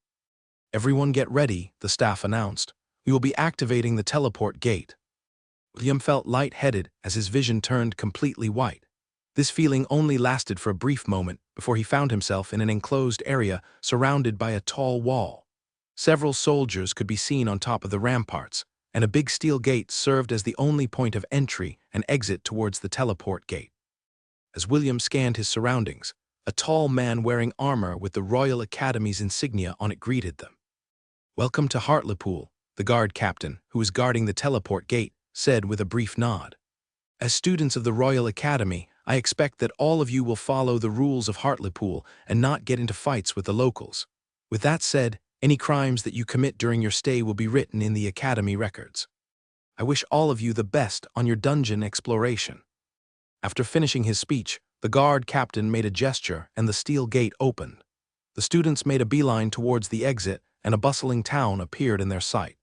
"Everyone get ready," the staff announced. "We will be activating the teleport gate." William felt light-headed as his vision turned completely white. This feeling only lasted for a brief moment before he found himself in an enclosed area surrounded by a tall wall. Several soldiers could be seen on top of the ramparts, and a big steel gate served as the only point of entry and exit towards the teleport gate. As William scanned his surroundings, a tall man wearing armor with the Royal Academy's insignia on it greeted them. "Welcome to Hartlepool," the guard captain, who was guarding the teleport gate, said with a brief nod. "As students of the Royal Academy, I expect that all of you will follow the rules of Hartlepool and not get into fights with the locals. With that said, any crimes that you commit during your stay will be written in the Academy records. I wish all of you the best on your dungeon exploration." After finishing his speech, the guard captain made a gesture and the steel gate opened. The students made a beeline towards the exit, and a bustling town appeared in their sight.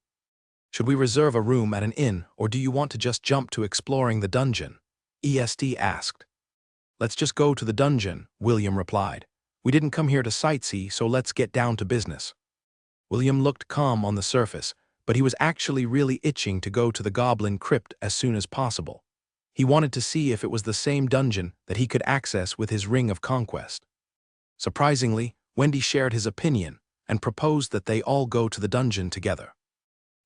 "Should we reserve a room at an inn, or do you want to just jump to exploring the dungeon?" ESD asked. "Let's just go to the dungeon," William replied. "We didn't come here to sightsee, so let's get down to business." William looked calm on the surface, but he was actually really itching to go to the Goblin Crypt as soon as possible. He wanted to see if it was the same dungeon that he could access with his Ring of Conquest. Surprisingly, Wendy shared his opinion and proposed that they all go to the dungeon together.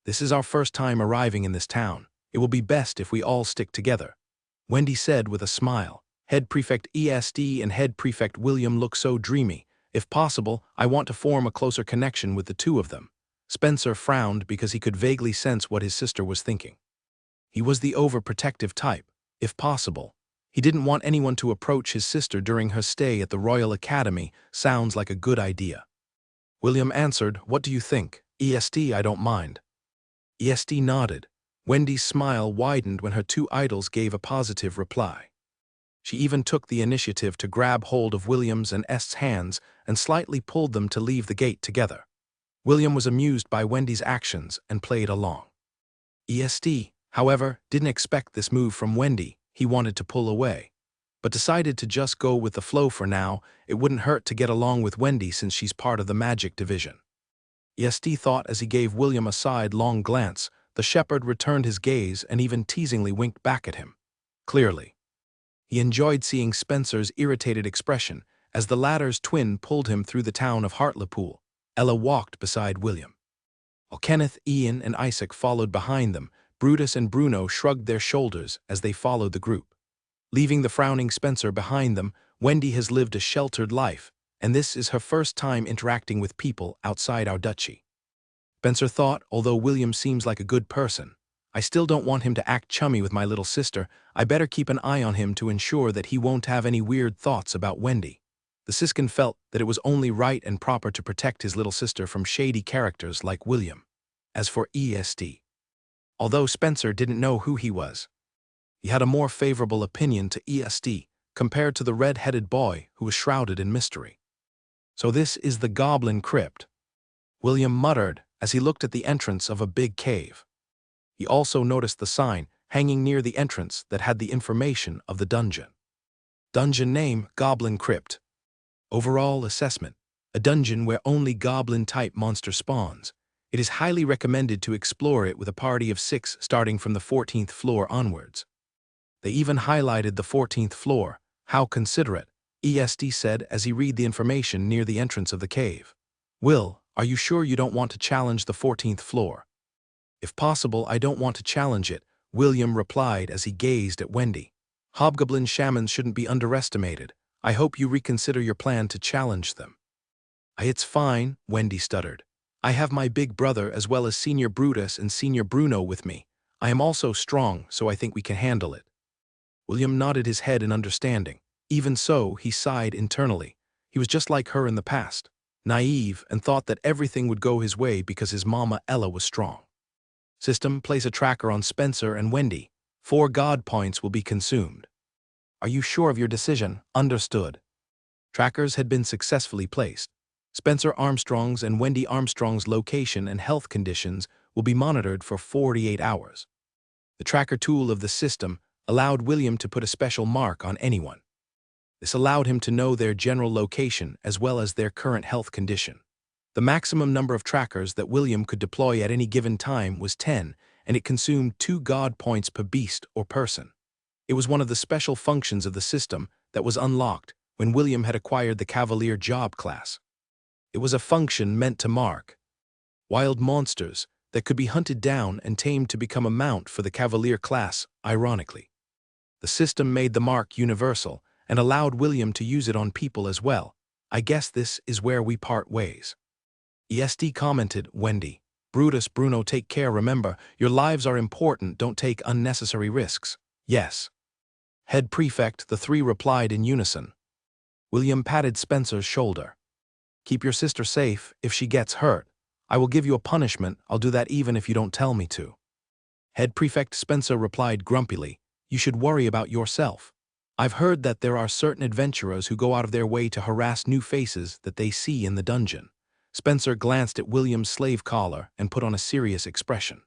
"This is our first time arriving in this town. It will be best if we all stick together," Wendy said with a smile. Head Prefect ESD and Head Prefect William look so dreamy. "If possible, I want to form a closer connection with the two of them." Spencer frowned because he could vaguely sense what his sister was thinking. He was the overprotective type. If possible, he didn't want anyone to approach his sister during her stay at the Royal Academy. Sounds like a good idea. William answered, "What do you think?" "ESD, I don't mind." ESD nodded. Wendy's smile widened when her two idols gave a positive reply. She even took the initiative to grab hold of William's and Est's hands and slightly pulled them to leave the gate together. William was amused by Wendy's actions and played along. ESD, however, didn't expect this move from Wendy. He wanted to pull away, but decided to just go with the flow for now. It wouldn't hurt to get along with Wendy since she's part of the magic division. ESD thought as he gave William a sidelong glance. The shepherd returned his gaze and even teasingly winked back at him. Clearly, he enjoyed seeing Spencer's irritated expression as the latter's twin pulled him through the town of Hartlepool. Ella walked beside William, while Kenneth, Ian, and Isaac followed behind them. Brutus and Bruno shrugged their shoulders as they followed the group. Leaving the frowning Spencer behind them, Wendy has lived a sheltered life, and this is her first time interacting with people outside our duchy. Spencer thought, although William seems like a good person, I still don't want him to act chummy with my little sister. I better keep an eye on him to ensure that he won't have any weird thoughts about Wendy. The Siskin felt that it was only right and proper to protect his little sister from shady characters like William. As for ESD, Although Spencer didn't know who he was, he had a more favorable opinion to ESD compared to the red-headed boy who was shrouded in mystery. So this is the Goblin Crypt, William muttered as he looked at the entrance of a big cave. He also noticed the sign hanging near the entrance that had the information of the dungeon. Dungeon name, Goblin Crypt. Overall assessment, a dungeon where only goblin-type monster spawns. It is highly recommended to explore it with a party of 6 starting from the 14th floor onwards. They even highlighted the 14th floor. How considerate, ESD said as he read the information near the entrance of the cave. Will, are you sure you don't want to challenge the 14th floor? If possible, I don't want to challenge it, William replied as he gazed at Wendy. Hobgoblin shamans shouldn't be underestimated. I hope you reconsider your plan to challenge them. It's fine, Wendy stuttered. I have my big brother as well as Senior Brutus and Senior Bruno with me. I am also strong, so I think we can handle it. William nodded his head in understanding. Even so, he sighed internally. He was just like her in the past, naive and thought that everything would go his way because his mama Ella was strong. System, place a tracker on Spencer and Wendy. 4 God points will be consumed. Are you sure of your decision? Understood. Trackers had been successfully placed. Spencer Armstrong's and Wendy Armstrong's location and health conditions will be monitored for 48 hours. The tracker tool of the system allowed William to put a special mark on anyone. This allowed him to know their general location as well as their current health condition. The maximum number of trackers that William could deploy at any given time was 10, and it consumed 2 God points per beast or person. It was one of the special functions of the system that was unlocked when William had acquired the Cavalier job class. It was a function meant to mark wild monsters that could be hunted down and tamed to become a mount for the Cavalier class, ironically. The system made the mark universal and allowed William to use it on people as well. I guess this is where we part ways. ESD commented, Wendy. Brutus, Bruno, take care, remember, your lives are important, don't take unnecessary risks. Yes. Head Prefect, the 3 replied in unison. William patted Spencer's shoulder. Keep your sister safe. If she gets hurt, I will give you a punishment. I'll do that even if you don't tell me to. Head Prefect Spencer replied grumpily, you should worry about yourself. I've heard that there are certain adventurers who go out of their way to harass new faces that they see in the dungeon. Spencer glanced at William's slave collar and put on a serious expression.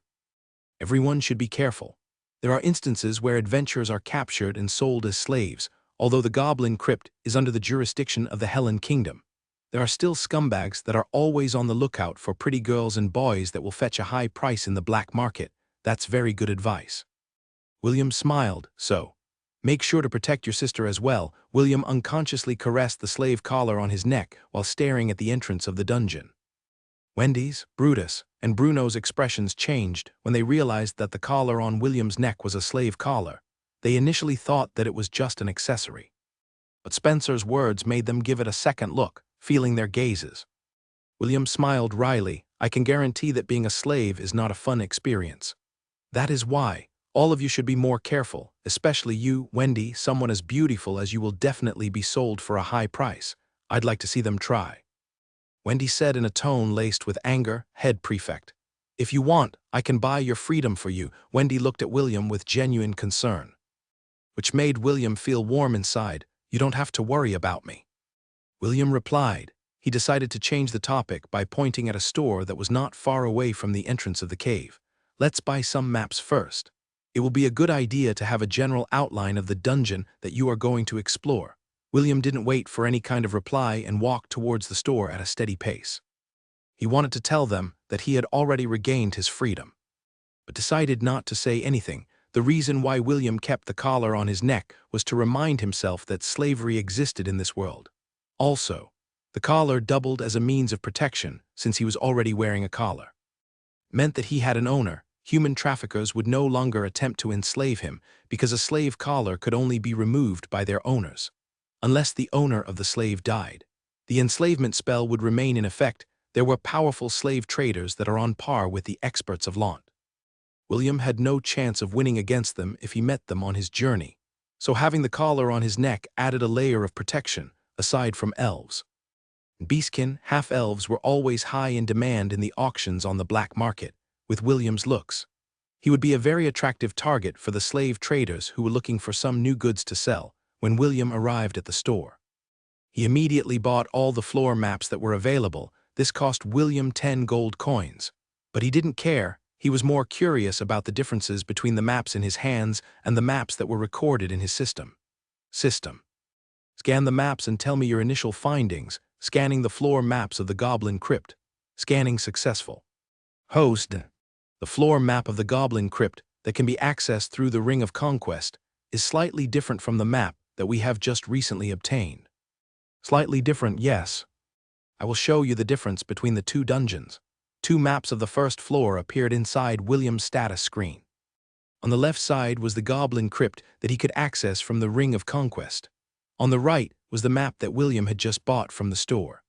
Everyone should be careful. There are instances where adventurers are captured and sold as slaves. Although the Goblin Crypt is under the jurisdiction of the Helen Kingdom, there are still scumbags that are always on the lookout for pretty girls and boys that will fetch a high price in the black market. That's very good advice. William smiled, so. Make sure to protect your sister as well. William unconsciously caressed the slave collar on his neck while staring at the entrance of the dungeon. Wendy's, Brutus, and Bruno's expressions changed when they realized that the collar on William's neck was a slave collar. They initially thought that it was just an accessory. But Spencer's words made them give it a second look, feeling their gazes. William smiled wryly. I can guarantee that being a slave is not a fun experience. That is why all of you should be more careful, especially you, Wendy, someone as beautiful as you will definitely be sold for a high price. I'd like to see them try. Wendy said in a tone laced with anger, Head Prefect. If you want, I can buy your freedom for you. Wendy looked at William with genuine concern, which made William feel warm inside. You don't have to worry about me. William replied. He decided to change the topic by pointing at a store that was not far away from the entrance of the cave. Let's buy some maps first. It will be a good idea to have a general outline of the dungeon that you are going to explore. William didn't wait for any kind of reply and walked towards the store at a steady pace. He wanted to tell them that he had already regained his freedom, but decided not to say anything. The reason why William kept the collar on his neck was to remind himself that slavery existed in this world. Also, the collar doubled as a means of protection since he was already wearing a collar. It meant that he had an owner. Human traffickers would no longer attempt to enslave him because a slave collar could only be removed by their owners. Unless the owner of the slave died, the enslavement spell would remain in effect. There were powerful slave traders that are on par with the experts of Lant. William had no chance of winning against them if he met them on his journey, so having the collar on his neck added a layer of protection, aside from elves. Beastkin, half-elves were always high in demand in the auctions on the black market, with William's looks. He would be a very attractive target for the slave traders who were looking for some new goods to sell when William arrived at the store. He immediately bought all the floor maps that were available. This cost William 10 gold coins. But he didn't care. He was more curious about the differences between the maps in his hands and the maps that were recorded in his system. Scan the maps and tell me your initial findings. Scanning the floor maps of the Goblin Crypt. Scanning successful. Host. The floor map of the Goblin Crypt that can be accessed through the Ring of Conquest is slightly different from the map that we have just recently obtained. Slightly different, yes. I will show you the difference between the two dungeons. Two maps of the first floor appeared inside William's status screen. On the left side was the Goblin Crypt that he could access from the Ring of Conquest. On the right was the map that William had just bought from the store.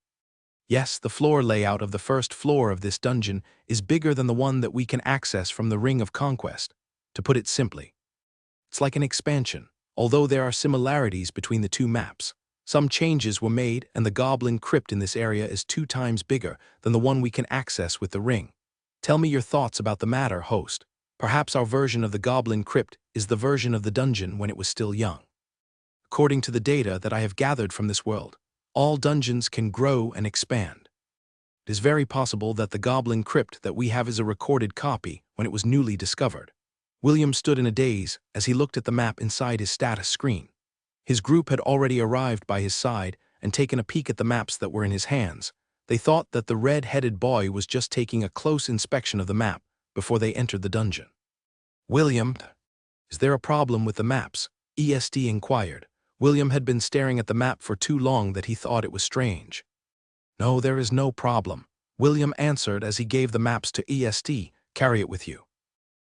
Yes, the floor layout of the first floor of this dungeon is bigger than the one that we can access from the Ring of Conquest. To put it simply, it's like an expansion. Although there are similarities between the two maps, some changes were made and the Goblin Crypt in this area is 2 times bigger than the one we can access with the ring. Tell me your thoughts about the matter, host. Perhaps our version of the Goblin Crypt is the version of the dungeon when it was still young. According to the data that I have gathered from this world, all dungeons can grow and expand. It is very possible that the Goblin Crypt that we have is a recorded copy when it was newly discovered. William stood in a daze as he looked at the map inside his status screen. His group had already arrived by his side and taken a peek at the maps that were in his hands. They thought that the red-headed boy was just taking a close inspection of the map before they entered the dungeon. William, is there a problem with the maps? ESD inquired. William had been staring at the map for too long that he thought it was strange. No, there is no problem, William answered as he gave the maps to ESD. Carry it with you.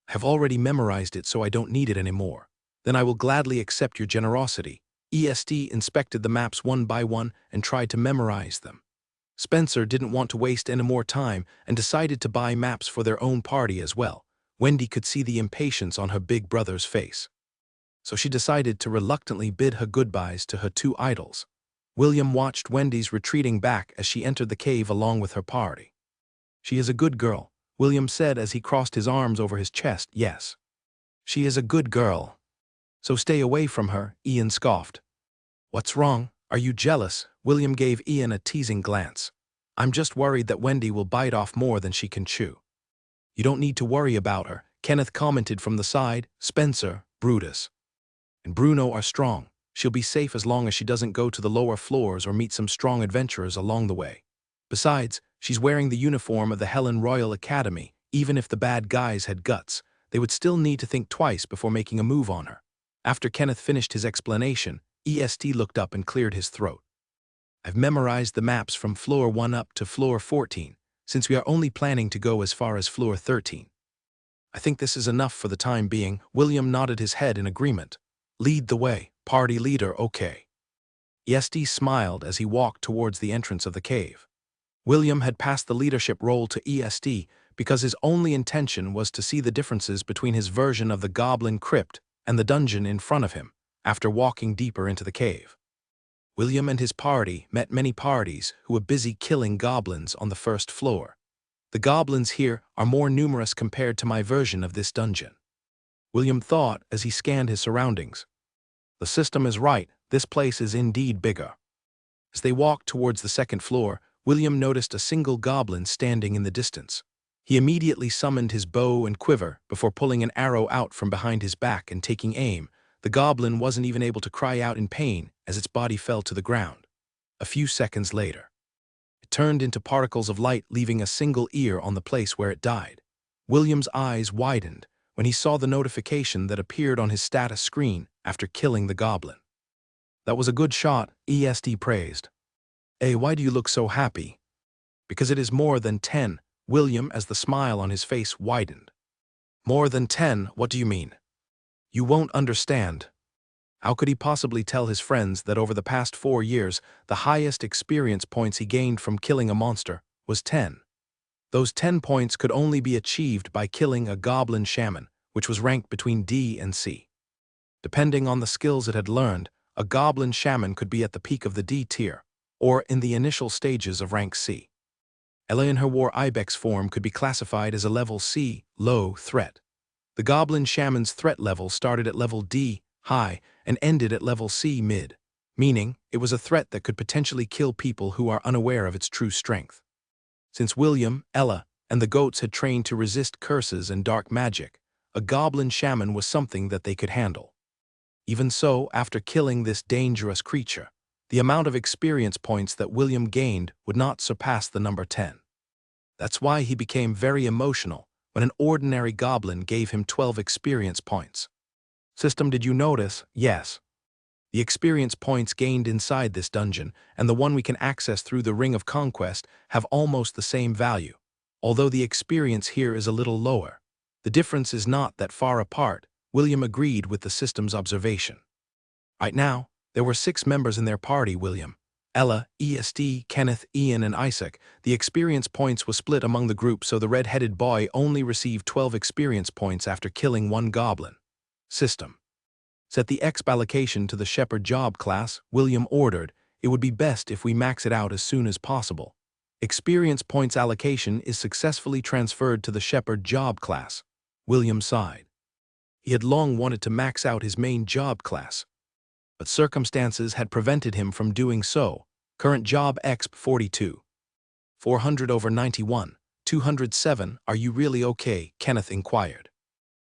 I have already memorized it, so I don't need it anymore. Then I will gladly accept your generosity. ESD inspected the maps one by one and tried to memorize them. Spencer didn't want to waste any more time and decided to buy maps for their own party as well. Wendy could see the impatience on her big brother's face. So she decided to reluctantly bid her goodbyes to her 2 idols. William watched Wendy's retreating back as she entered the cave along with her party. She is a good girl, William said as he crossed his arms over his chest. Yes. She is a good girl. So stay away from her, Ian scoffed. What's wrong? Are you jealous? William gave Ian a teasing glance. I'm just worried that Wendy will bite off more than she can chew. You don't need to worry about her, Kenneth commented from the side. Spencer, Brutus, and Bruno are strong. She'll be safe as long as she doesn't go to the lower floors or meet some strong adventurers along the way. Besides, she's wearing the uniform of the Helen Royal Academy. Even if the bad guys had guts, they would still need to think twice before making a move on her. After Kenneth finished his explanation, EST looked up and cleared his throat. I've memorized the maps from floor 1 up to floor 14, since we are only planning to go as far as floor 13. I think this is enough for the time being. William nodded his head in agreement. Lead the way, party leader, okay. EST smiled as he walked towards the entrance of the cave. William had passed the leadership role to EST because his only intention was to see the differences between his version of the Goblin Crypt and the dungeon in front of him after walking deeper into the cave. William and his party met many parties who were busy killing goblins on the first floor. The goblins here are more numerous compared to my version of this dungeon, William thought as he scanned his surroundings. The system is right, this place is indeed bigger. As they walked towards the second floor, William noticed a single goblin standing in the distance. He immediately summoned his bow and quiver before pulling an arrow out from behind his back and taking aim. The goblin wasn't even able to cry out in pain as its body fell to the ground. A few seconds later, it turned into particles of light, leaving a single ear on the place where it died. William's eyes widened when he saw the notification that appeared on his status screen after killing the goblin. That was a good shot, ESD praised. Hey, why do you look so happy? Because it is more than 10, William, as the smile on his face widened. More than 10, what do you mean? You won't understand. How could he possibly tell his friends that over the past 4 years, the highest experience points he gained from killing a monster was 10? Those 10 points could only be achieved by killing a goblin shaman, which was ranked between D and C. Depending on the skills it had learned, a goblin shaman could be at the peak of the D tier, or in the initial stages of rank C. Ella in her war ibex form could be classified as a level C, low threat. The Goblin Shaman's threat level started at level D, high, and ended at level C, mid, meaning it was a threat that could potentially kill people who are unaware of its true strength. Since William, Ella, and the goats had trained to resist curses and dark magic, a Goblin Shaman was something that they could handle. Even so, after killing this dangerous creature, the amount of experience points that William gained would not surpass the number 10. That's why he became very emotional when an ordinary goblin gave him 12 experience points. System, did you notice? Yes. The experience points gained inside this dungeon and the one we can access through the Ring of Conquest have almost the same value, although the experience here is a little lower. The difference is not that far apart. William agreed with the system's observation. Right now, there were 6 members in their party: William, Ella, ESD, Kenneth, Ian, and Isaac. The experience points was split among the group, so the red-headed boy only received 12 experience points after killing 1 goblin. System. Set the exp allocation to the Shepherd job class. William ordered. It would be best if we max it out as soon as possible. Experience points allocation is successfully transferred to the Shepherd job class. William sighed. He had long wanted to max out his main job class, but circumstances had prevented him from doing so. Current job exp 42. 400/91. 207. Are you really okay? Kenneth inquired.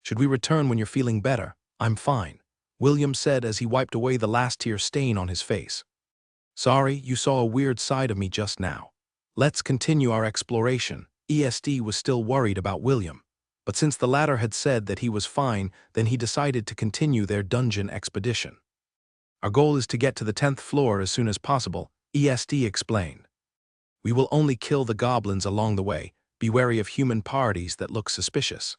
Should we return when you're feeling better? I'm fine, William said as he wiped away the last tear stain on his face. Sorry, you saw a weird side of me just now. Let's continue our exploration. ESD was still worried about William, but since the latter had said that he was fine, then he decided to continue their dungeon expedition. Our goal is to get to the 10th floor as soon as possible, ESD explained. We will only kill the goblins along the way. Be wary of human parties that look suspicious.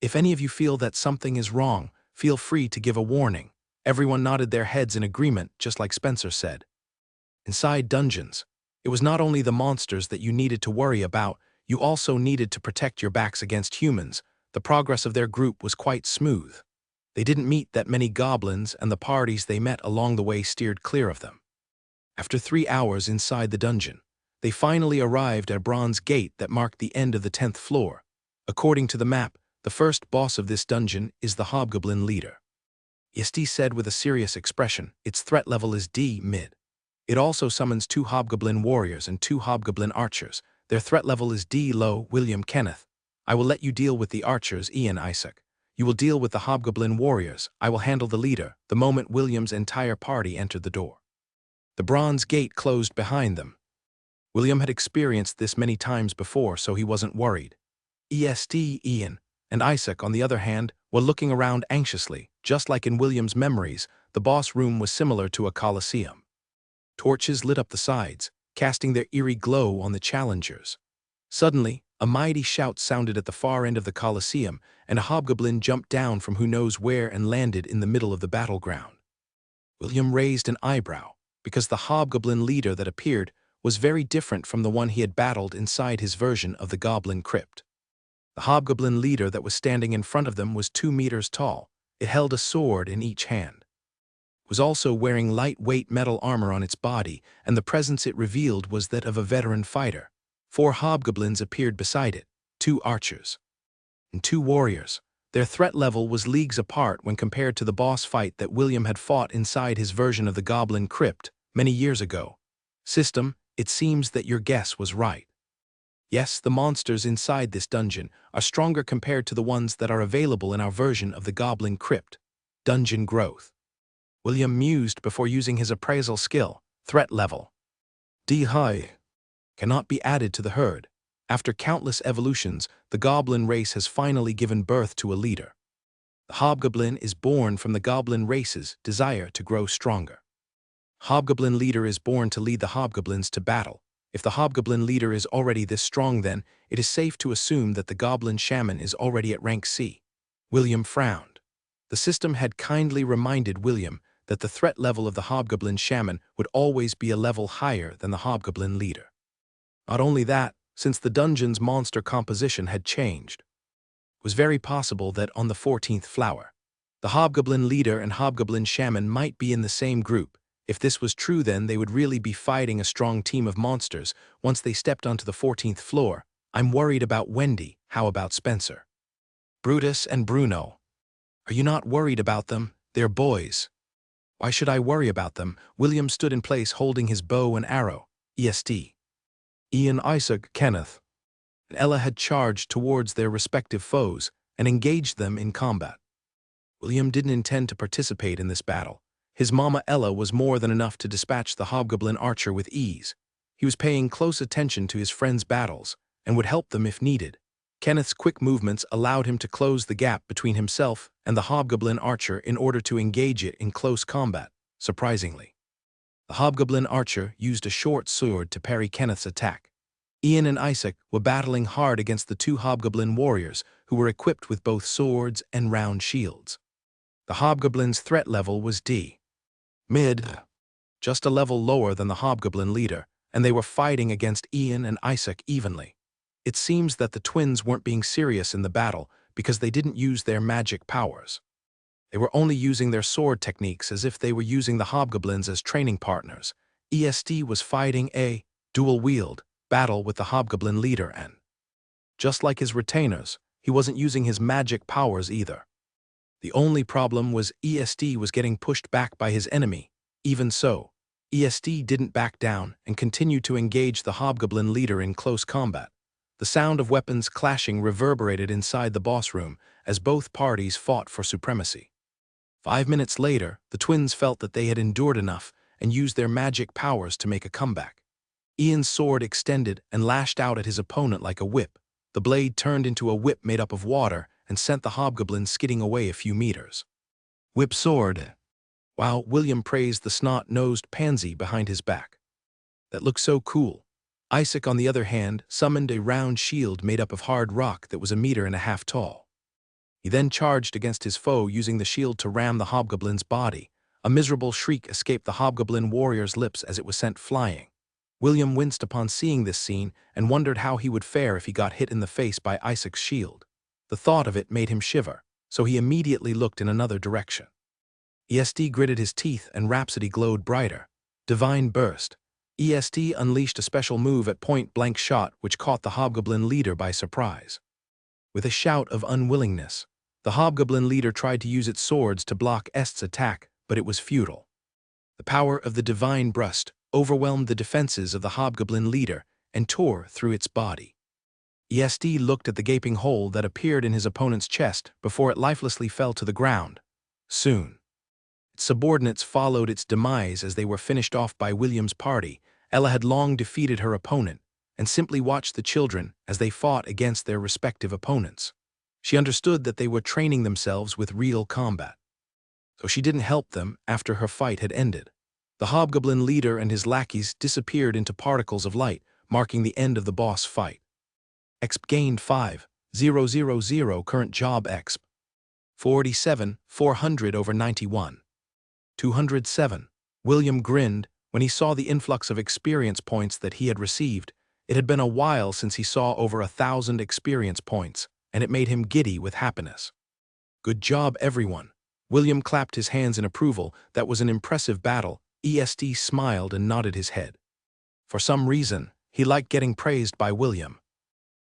If any of you feel that something is wrong, feel free to give a warning. Everyone nodded their heads in agreement, just like Spencer said. Inside dungeons, it was not only the monsters that you needed to worry about, you also needed to protect your backs against humans. The progress of their group was quite smooth. They didn't meet that many goblins, and the parties they met along the way steered clear of them. After 3 hours inside the dungeon, they finally arrived at a bronze gate that marked the end of the 10th floor. According to the map, the first boss of this dungeon is the Hobgoblin leader. ESD said with a serious expression. Its threat level is D, mid. It also summons 2 Hobgoblin warriors and 2 Hobgoblin archers. Their threat level is D, low. William, Kenneth. I will let you deal with the archers. Ian, Isaac. You will deal with the Hobgoblin warriors. I will handle the leader. The moment William's entire party entered the door, the bronze gate closed behind them. William had experienced this many times before, so he wasn't worried. ESD, Ian, and Isaac, on the other hand, were looking around anxiously. Just like in William's memories, the boss room was similar to a coliseum. Torches lit up the sides, casting their eerie glow on the challengers. Suddenly, a mighty shout sounded at the far end of the coliseum, and a hobgoblin jumped down from who knows where and landed in the middle of the battleground. William raised an eyebrow, because the hobgoblin leader that appeared was very different from the one he had battled inside his version of the goblin crypt. The hobgoblin leader that was standing in front of them was 2 meters tall. It held a sword in each hand. It was also wearing lightweight metal armor on its body, and the presence it revealed was that of a veteran fighter. 4 hobgoblins appeared beside it, 2 archers and 2 warriors. Their threat level was leagues apart when compared to the boss fight that William had fought inside his version of the goblin crypt many years ago. System, it seems that your guess was right. Yes, the monsters inside this dungeon are stronger compared to the ones that are available in our version of the goblin crypt. Dungeon growth. William mused before using his appraisal skill. Threat level D high. Cannot be added to the herd. After countless evolutions, the goblin race has finally given birth to a leader. The hobgoblin is born from the goblin race's desire to grow stronger. Hobgoblin leader is born to lead the hobgoblins to battle. If the hobgoblin leader is already this strong, then it is safe to assume that the goblin shaman is already at rank C. William frowned. The system had kindly reminded William that the threat level of the hobgoblin shaman would always be a level higher than the hobgoblin leader. Not only that, since the dungeon's monster composition had changed, it was very possible that on the 14th floor, the hobgoblin leader and hobgoblin shaman might be in the same group. If this was true, then they would really be fighting a strong team of monsters once they stepped onto the 14th floor. I'm worried about Wendy. How about Spencer? Brutus and Bruno. Are you not worried about them? They're boys. Why should I worry about them? William stood in place holding his bow and arrow. EST. Ian, Isaac, Kenneth, and Ella had charged towards their respective foes and engaged them in combat. William didn't intend to participate in this battle. His mama Ella was more than enough to dispatch the hobgoblin archer with ease. He was paying close attention to his friends' battles and would help them if needed. Kenneth's quick movements allowed him to close the gap between himself and the hobgoblin archer in order to engage it in close combat, surprisingly. The hobgoblin archer used a short sword to parry Kenneth's attack. Ian and Isaac were battling hard against the two hobgoblin warriors who were equipped with both swords and round shields. The hobgoblin's threat level was D. Mid, just a level lower than the hobgoblin leader, and they were fighting against Ian and Isaac evenly. It seems that the twins weren't being serious in the battle because they didn't use their magic powers. They were only using their sword techniques as if they were using the hobgoblins as training partners. EST was fighting a dual-wield battle with the hobgoblin leader and, just like his retainers, he wasn't using his magic powers either. The only problem was EST was getting pushed back by his enemy. Even so, EST didn't back down and continued to engage the hobgoblin leader in close combat. The sound of weapons clashing reverberated inside the boss room as both parties fought for supremacy. 5 minutes later, the twins felt that they had endured enough and used their magic powers to make a comeback. Ian's sword extended and lashed out at his opponent like a whip. The blade turned into a whip made up of water and sent the hobgoblin skidding away a few meters. Whip sword. Wow, William praised the snot-nosed pansy behind his back. That looked so cool. Isaac, on the other hand, summoned a round shield made up of hard rock that was 1.5 meters tall. He then charged against his foe using the shield to ram the hobgoblin's body. A miserable shriek escaped the hobgoblin warrior's lips as it was sent flying. William winced upon seeing this scene and wondered how he would fare if he got hit in the face by Isaac's shield. The thought of it made him shiver, so he immediately looked in another direction. EST gritted his teeth and Rhapsody glowed brighter. Divine Burst. EST unleashed a special move at point-blank shot which caught the hobgoblin leader by surprise. With a shout of unwillingness, the hobgoblin leader tried to use its swords to block EST's attack, but it was futile. The power of the Divine Burst overwhelmed the defenses of the hobgoblin leader and tore through its body. EST looked at the gaping hole that appeared in his opponent's chest before it lifelessly fell to the ground. Soon, its subordinates followed its demise as they were finished off by William's party. Ella had long defeated her opponent and simply watched the children as they fought against their respective opponents. She understood that they were training themselves with real combat, so she didn't help them after her fight had ended. The hobgoblin leader and his lackeys disappeared into particles of light, marking the end of the boss fight. Exp gained 5,000, current job exp 47, 400 over 91. 207. William grinned when he saw the influx of experience points that he had received. It had been a while since he saw over 1,000 experience points, and it made him giddy with happiness. Good job, everyone. William clapped his hands in approval. That was an impressive battle. EST smiled and nodded his head. For some reason, he liked getting praised by William.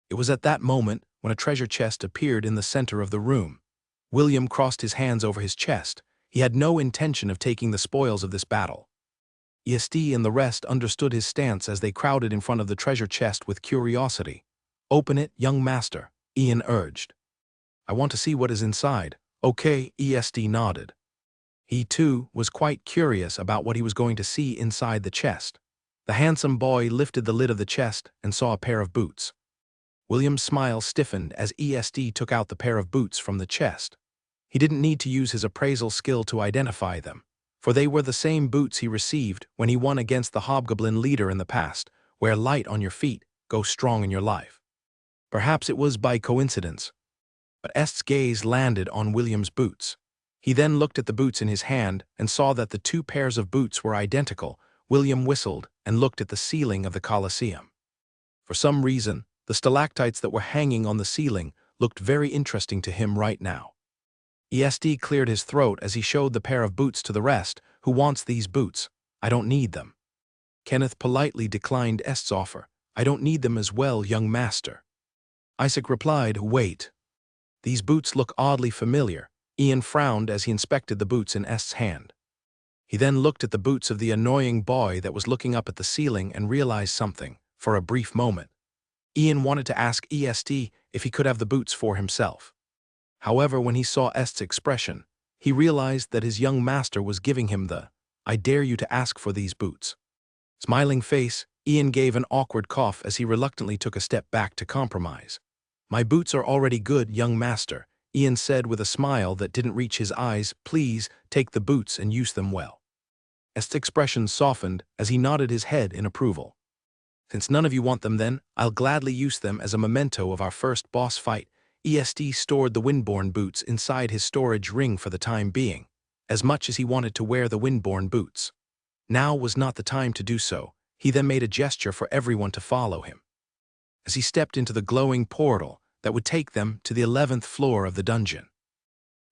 It was at that moment when a treasure chest appeared in the center of the room. William crossed his hands over his chest. He had no intention of taking the spoils of this battle. EST and the rest understood his stance as they crowded in front of the treasure chest with curiosity. "Open it, young master," Ian urged. "I want to see what is inside." "Okay," EST nodded. He, too, was quite curious about what he was going to see inside the chest. The handsome boy lifted the lid of the chest and saw a pair of boots. William's smile stiffened as EST took out the pair of boots from the chest. He didn't need to use his appraisal skill to identify them, for they were the same boots he received when he won against the hobgoblin leader in the past. Wear light on your feet, go strong in your life. Perhaps it was by coincidence, but Est's gaze landed on William's boots. He then looked at the boots in his hand and saw that the two pairs of boots were identical. William whistled and looked at the ceiling of the Colosseum. For some reason, the stalactites that were hanging on the ceiling looked very interesting to him right now. EST cleared his throat as he showed the pair of boots to the rest. "Who wants these boots? I don't need them." Kenneth politely declined Est's offer. "I don't need them as well, young master." Isaac replied, "Wait." These boots look oddly familiar. Ian frowned as he inspected the boots in Est's hand. He then looked at the boots of the annoying boy that was looking up at the ceiling and realized something, for a brief moment. Ian wanted to ask Est if he could have the boots for himself. However, when he saw Est's expression, he realized that his young master was giving him the, "I dare you to ask for these boots." Smiling face, Ian gave an awkward cough as he reluctantly took a step back to compromise. "My boots are already good, young master," Ian said with a smile that didn't reach his eyes. "Please, take the boots and use them well." Est's expression softened as he nodded his head in approval. "Since none of you want them then, I'll gladly use them as a memento of our first boss fight." Est stored the windborne boots inside his storage ring for the time being, as much as he wanted to wear the windborne boots. Now was not the time to do so. He then made a gesture for everyone to follow him. As he stepped into the glowing portal that would take them to the 11th floor of the dungeon.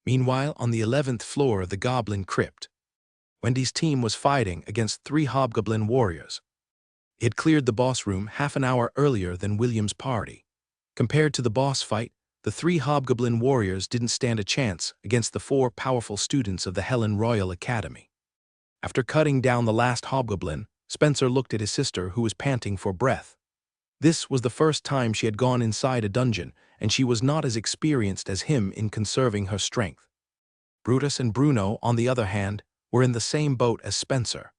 Meanwhile, on the 11th floor of the Goblin Crypt, Wendy's team was fighting against 3 hobgoblin warriors. He had cleared the boss room half an hour earlier than William's party. Compared to the boss fight, the 3 hobgoblin warriors didn't stand a chance against the 4 powerful students of the Helen Royal Academy. After cutting down the last hobgoblin, Spencer looked at his sister, who was panting for breath. This was the first time she had gone inside a dungeon, and she was not as experienced as him in conserving her strength. Brutus and Bruno, on the other hand, were in the same boat as Spencer.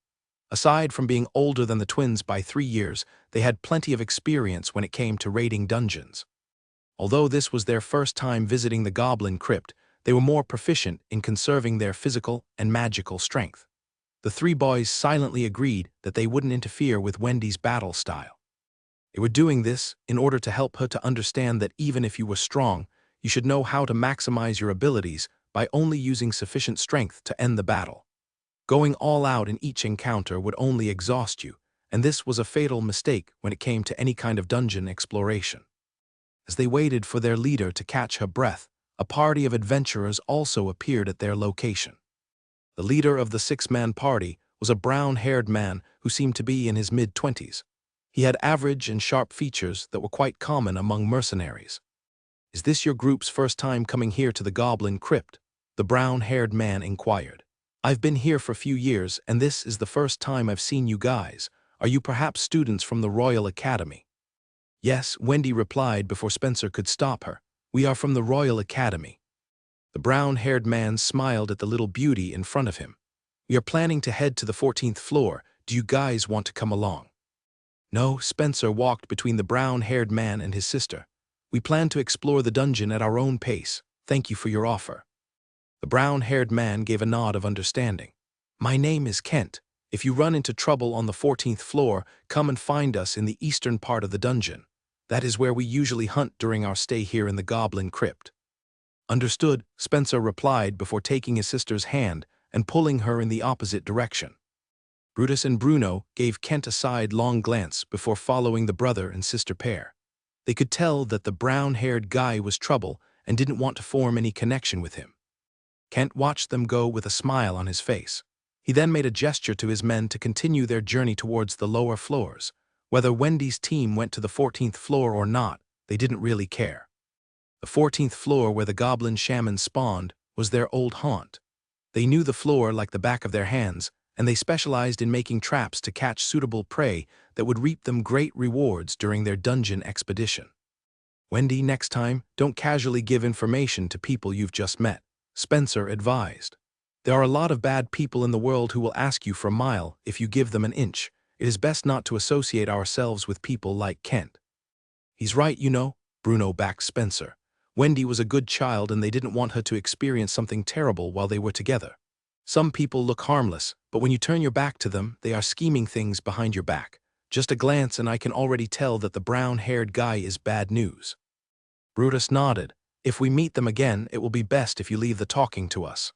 Aside from being older than the twins by 3 years, they had plenty of experience when it came to raiding dungeons. Although this was their first time visiting the Goblin Crypt, they were more proficient in conserving their physical and magical strength. The 3 boys silently agreed that they wouldn't interfere with Wendy's battle style. They were doing this in order to help her to understand that even if you were strong, you should know how to maximize your abilities by only using sufficient strength to end the battle. Going all out in each encounter would only exhaust you, and this was a fatal mistake when it came to any kind of dungeon exploration. As they waited for their leader to catch her breath, a party of adventurers also appeared at their location. The leader of the 6-man party was a brown-haired man who seemed to be in his mid-20s. He had average and sharp features that were quite common among mercenaries. "Is this your group's first time coming here to the Goblin Crypt?" the brown-haired man inquired. "I've been here for a few years, and this is the first time I've seen you guys. Are you perhaps students from the Royal Academy?" "Yes," Wendy replied before Spencer could stop her. "We are from the Royal Academy." The brown-haired man smiled at the little beauty in front of him. "We are planning to head to the 14th floor. Do you guys want to come along?" "No," Spencer walked between the brown-haired man and his sister. "We plan to explore the dungeon at our own pace. Thank you for your offer." The brown-haired man gave a nod of understanding. "My name is Kent. If you run into trouble on the 14th floor, come and find us in the eastern part of the dungeon. That is where we usually hunt during our stay here in the Goblin Crypt." "Understood," Spencer replied before taking his sister's hand and pulling her in the opposite direction. Brutus and Bruno gave Kent a sidelong glance before following the brother and sister pair. They could tell that the brown-haired guy was trouble and didn't want to form any connection with him. Kent watched them go with a smile on his face. He then made a gesture to his men to continue their journey towards the lower floors. Whether Wendy's team went to the 14th floor or not, they didn't really care. The 14th floor, where the goblin shaman spawned, was their old haunt. They knew the floor like the back of their hands, and they specialized in making traps to catch suitable prey that would reap them great rewards during their dungeon expedition. "Wendy, next time, don't casually give information to people you've just met," Spencer advised. "There are a lot of bad people in the world who will ask you for a mile if you give them an inch. It is best not to associate ourselves with people like Kent." "He's right, you know," Bruno backed Spencer. "Wendy was a good child and they didn't want her to experience something terrible while they were together. Some people look harmless, but when you turn your back to them, they are scheming things behind your back. Just a glance and I can already tell that the brown-haired guy is bad news." Brutus nodded. "If we meet them again, it will be best if you leave the talking to us."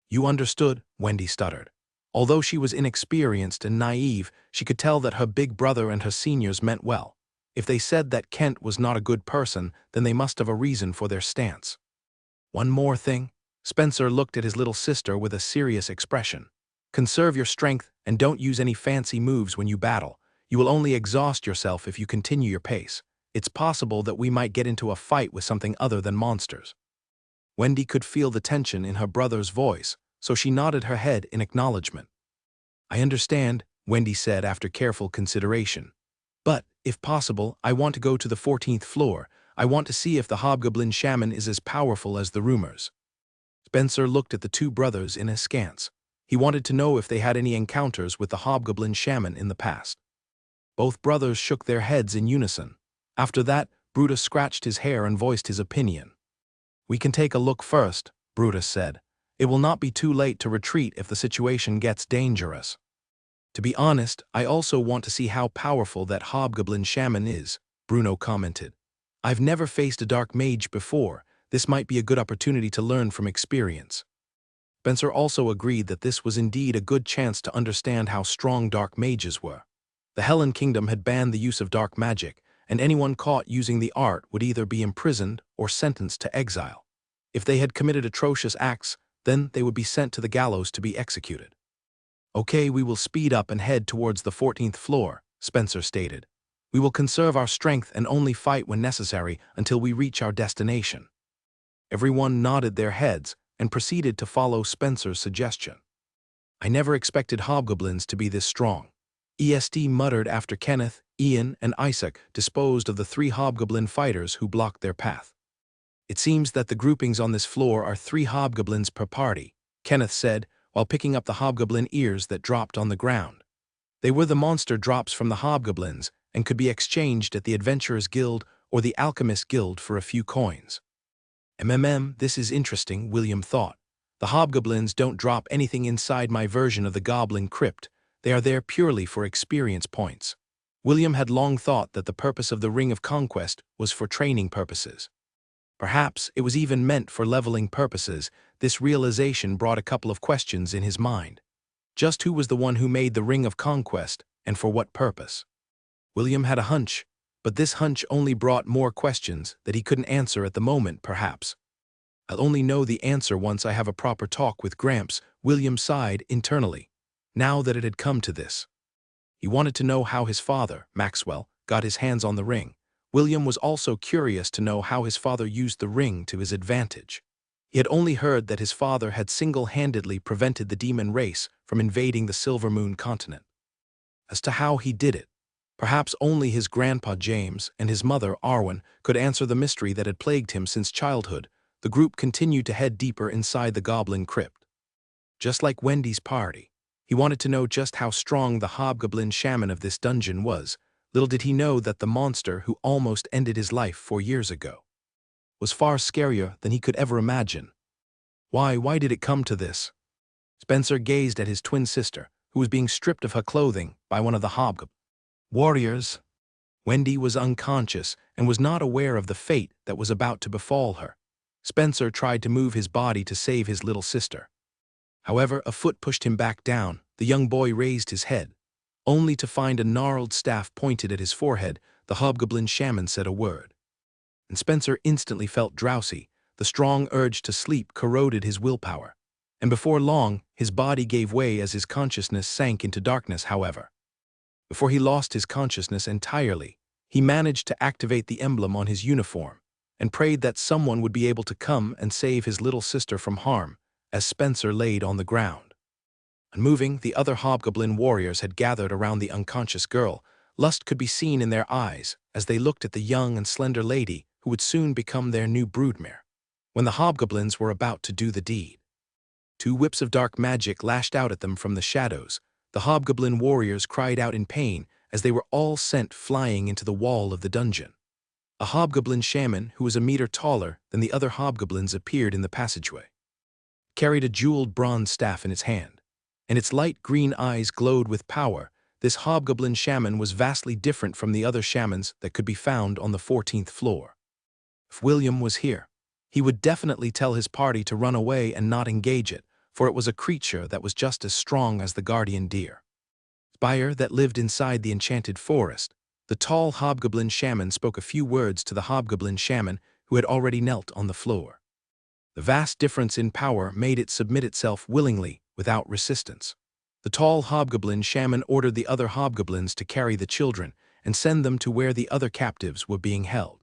"You understood," Wendy stuttered. Although she was inexperienced and naive, she could tell that her big brother and her seniors meant well. If they said that Kent was not a good person, then they must have a reason for their stance. "One more thing." Spencer looked at his little sister with a serious expression. "Conserve your strength and don't use any fancy moves when you battle. You will only exhaust yourself if you continue your pace. It's possible that we might get into a fight with something other than monsters. Wendy could feel the tension in her brother's voice, so she nodded her head in acknowledgement. I understand, Wendy said after careful consideration. But, if possible, I want to go to the 14th floor. I want to see if the hobgoblin shaman is as powerful as the rumors. Spencer looked at the two brothers in askance. He wanted to know if they had any encounters with the hobgoblin shaman in the past. Both brothers shook their heads in unison. After that, Brutus scratched his hair and voiced his opinion. We can take a look first, Brutus said. It will not be too late to retreat if the situation gets dangerous. To be honest, I also want to see how powerful that hobgoblin shaman is, Bruno commented. I've never faced a dark mage before. This might be a good opportunity to learn from experience. Spencer also agreed that this was indeed a good chance to understand how strong dark mages were. The Hellen Kingdom had banned the use of dark magic, and anyone caught using the art would either be imprisoned or sentenced to exile. If they had committed atrocious acts, then they would be sent to the gallows to be executed. Okay, we will speed up and head towards the 14th floor, Spencer stated. We will conserve our strength and only fight when necessary until we reach our destination. Everyone nodded their heads and proceeded to follow Spencer's suggestion. I never expected hobgoblins to be this strong. ESD muttered after Kenneth, Ian, and Isaac disposed of the 3 hobgoblin fighters who blocked their path. It seems that the groupings on this floor are 3 hobgoblins per party, Kenneth said, while picking up the hobgoblin ears that dropped on the ground. They were the monster drops from the hobgoblins and could be exchanged at the Adventurers Guild or the Alchemist Guild for a few coins. This is interesting, William thought. The hobgoblins don't drop anything inside my version of the Goblin Crypt. They are there purely for experience points. William had long thought that the purpose of the Ring of Conquest was for training purposes. Perhaps it was even meant for leveling purposes. This realization brought a couple of questions in his mind. Just who was the one who made the Ring of Conquest, and for what purpose? William had a hunch, but this hunch only brought more questions that he couldn't answer at the moment, perhaps. I'll only know the answer once I have a proper talk with Gramps, William sighed internally, now that it had come to this. He wanted to know how his father, Maxwell, got his hands on the ring. William was also curious to know how his father used the ring to his advantage. He had only heard that his father had single-handedly prevented the demon race from invading the Silver Moon continent. As to how he did it, perhaps only his grandpa James and his mother Arwen could answer the mystery that had plagued him since childhood. The group continued to head deeper inside the Goblin Crypt. Just like Wendy's party, he wanted to know just how strong the hobgoblin shaman of this dungeon was. Little did he know that the monster who almost ended his life 4 years ago was far scarier than he could ever imagine. Why did it come to this? Spencer gazed at his twin sister, who was being stripped of her clothing by one of the hobgoblin warriors. Wendy was unconscious and was not aware of the fate that was about to befall her. Spencer tried to move his body to save his little sister. However, a foot pushed him back down. The young boy raised his head, only to find a gnarled staff pointed at his forehead. The hobgoblin shaman said a word, and Spencer instantly felt drowsy. The strong urge to sleep corroded his willpower, and before long, his body gave way as his consciousness sank into darkness. However, before he lost his consciousness entirely, he managed to activate the emblem on his uniform and prayed that someone would be able to come and save his little sister from harm. As Spencer laid on the ground, unmoving, the other hobgoblin warriors had gathered around the unconscious girl. Lust could be seen in their eyes as they looked at the young and slender lady who would soon become their new broodmare. When the hobgoblins were about to do the deed, 2 whips of dark magic lashed out at them from the shadows. The hobgoblin warriors cried out in pain as they were all sent flying into the wall of the dungeon. A hobgoblin shaman who was a meter taller than the other hobgoblins appeared in the passageway, carried a jeweled bronze staff in its hand, and its light green eyes glowed with power. This hobgoblin shaman was vastly different from the other shamans that could be found on the 14th floor. If William was here, he would definitely tell his party to run away and not engage it, for it was a creature that was just as strong as the guardian deer. Spire that lived inside the enchanted forest. The tall hobgoblin shaman spoke a few words to the hobgoblin shaman who had already knelt on the floor. The vast difference in power made it submit itself willingly, without resistance. The tall hobgoblin shaman ordered the other hobgoblins to carry the children, and send them to where the other captives were being held.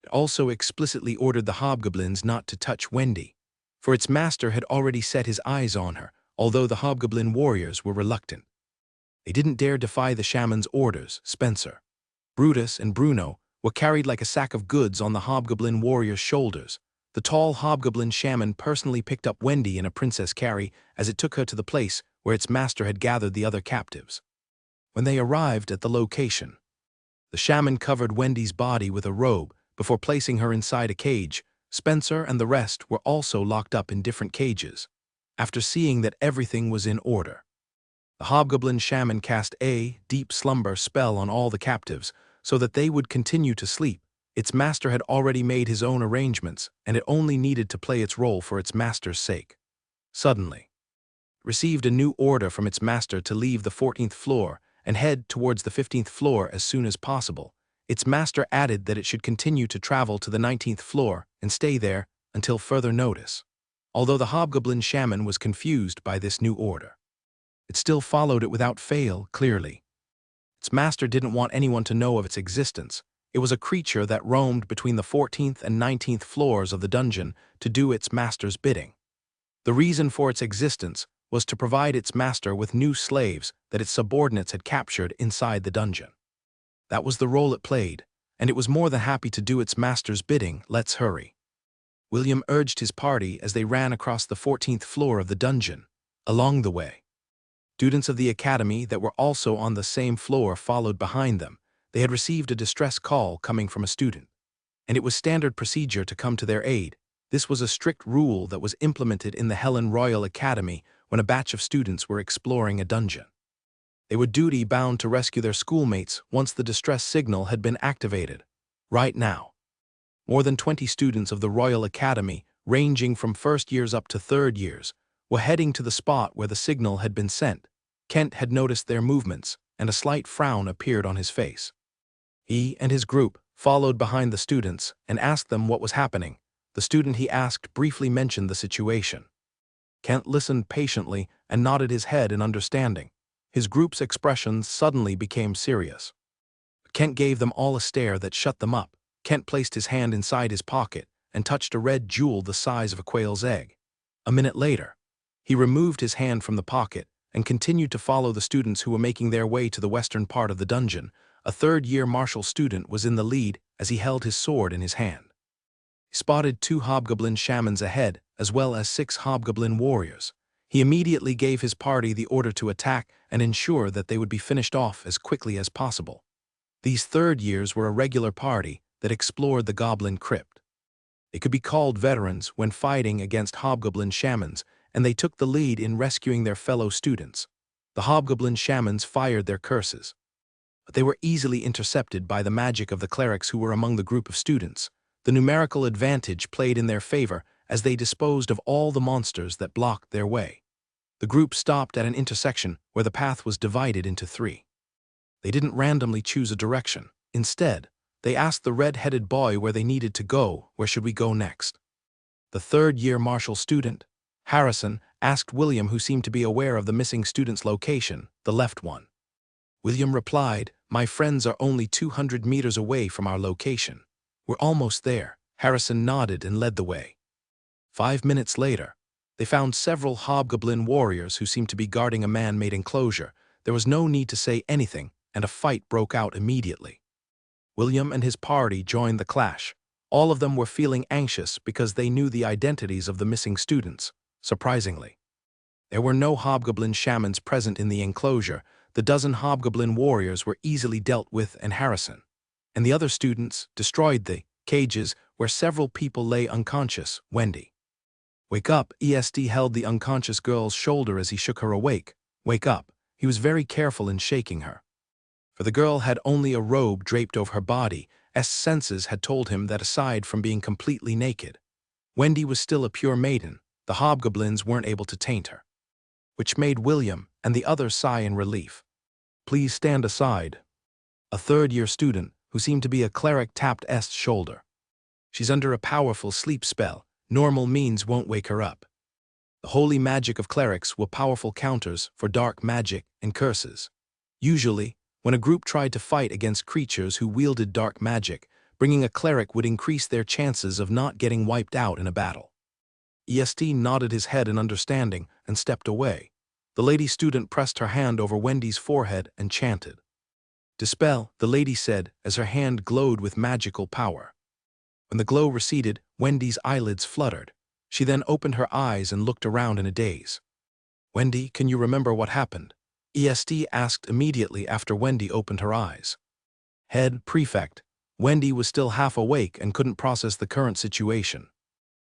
It also explicitly ordered the hobgoblins not to touch Wendy, for its master had already set his eyes on her, although the hobgoblin warriors were reluctant. They didn't dare defy the shaman's orders. Spencer, Brutus, and Bruno were carried like a sack of goods on the hobgoblin warrior's shoulders. The tall hobgoblin shaman personally picked up Wendy in a princess carry as it took her to the place where its master had gathered the other captives. When they arrived at the location, the shaman covered Wendy's body with a robe before placing her inside a cage. Spencer and the rest were also locked up in different cages. After seeing that everything was in order, the hobgoblin shaman cast a deep slumber spell on all the captives so that they would continue to sleep. Its master had already made his own arrangements, and it only needed to play its role for its master's sake. Suddenly, it received a new order from its master to leave the 14th floor and head towards the 15th floor as soon as possible. Its master added that it should continue to travel to the 19th floor and stay there until further notice. Although the hobgoblin shaman was confused by this new order, it still followed it without fail, clearly. Its master didn't want anyone to know of its existence. It was a creature that roamed between the 14th and 19th floors of the dungeon to do its master's bidding. The reason for its existence was to provide its master with new slaves that its subordinates had captured inside the dungeon. That was the role it played, and it was more than happy to do its master's bidding. Let's hurry. William urged his party as they ran across the 14th floor of the dungeon. Along the way, students of the academy that were also on the same floor followed behind them. They had received a distress call coming from a student, and it was standard procedure to come to their aid. This was a strict rule that was implemented in the Helen Royal Academy when a batch of students were exploring a dungeon. They were duty-bound to rescue their schoolmates once the distress signal had been activated. Right now, more than 20 students of the Royal Academy, ranging from first years up to third years, were heading to the spot where the signal had been sent. Kent had noticed their movements, and a slight frown appeared on his face. He and his group followed behind the students and asked them what was happening. The student he asked briefly mentioned the situation. Kent listened patiently and nodded his head in understanding. His group's expressions suddenly became serious. Kent gave them all a stare that shut them up. Kent placed his hand inside his pocket and touched a red jewel the size of a quail's egg. A minute later, he removed his hand from the pocket and continued to follow the students who were making their way to the western part of the dungeon. A third-year martial student was in the lead as he held his sword in his hand. He spotted 2 hobgoblin shamans ahead, as well as 6 hobgoblin warriors. He immediately gave his party the order to attack and ensure that they would be finished off as quickly as possible. These third years were a regular party that explored the goblin crypt. They could be called veterans when fighting against hobgoblin shamans, and they took the lead in rescuing their fellow students. The hobgoblin shamans fired their curses, but they were easily intercepted by the magic of the clerics who were among the group of students. The numerical advantage played in their favor as they disposed of all the monsters that blocked their way. The group stopped at an intersection where the path was divided into 3. They didn't randomly choose a direction. Instead, they asked the red-headed boy where they needed to go. Where should we go next? The third-year martial student, Harrison, asked William, who seemed to be aware of the missing student's location, the left one. William replied, "My friends are only 200 meters away from our location. We're almost there." Harrison nodded and led the way. 5 minutes later, they found several hobgoblin warriors who seemed to be guarding a man-made enclosure. There was no need to say anything, and a fight broke out immediately. William and his party joined the clash. All of them were feeling anxious because they knew the identities of the missing students. Surprisingly, there were no hobgoblin shamans present in the enclosure. The dozen hobgoblin warriors were easily dealt with, and Harrison and the other students destroyed the cages where several people lay unconscious. Wendy, wake up. ESD held the unconscious girl's shoulder as he shook her awake. Wake up. He was very careful in shaking her, for the girl had only a robe draped over her body. Senses had told him that aside from being completely naked, Wendy was still a pure maiden. The hobgoblins weren't able to taint her, which made William and the others sigh in relief. "Please stand aside." A third-year student, who seemed to be a cleric, tapped Est's shoulder. "She's under a powerful sleep spell. Normal means won't wake her up. The holy magic of clerics were powerful counters for dark magic and curses. Usually, when a group tried to fight against creatures who wielded dark magic, bringing a cleric would increase their chances of not getting wiped out in a battle. EST nodded his head in understanding and stepped away. The lady student pressed her hand over Wendy's forehead and chanted. "Dispel," the lady said as her hand glowed with magical power. When the glow receded, Wendy's eyelids fluttered. She then opened her eyes and looked around in a daze. "Wendy, can you remember what happened?" EST asked immediately after Wendy opened her eyes. Head Prefect. Wendy was still half awake and couldn't process the current situation.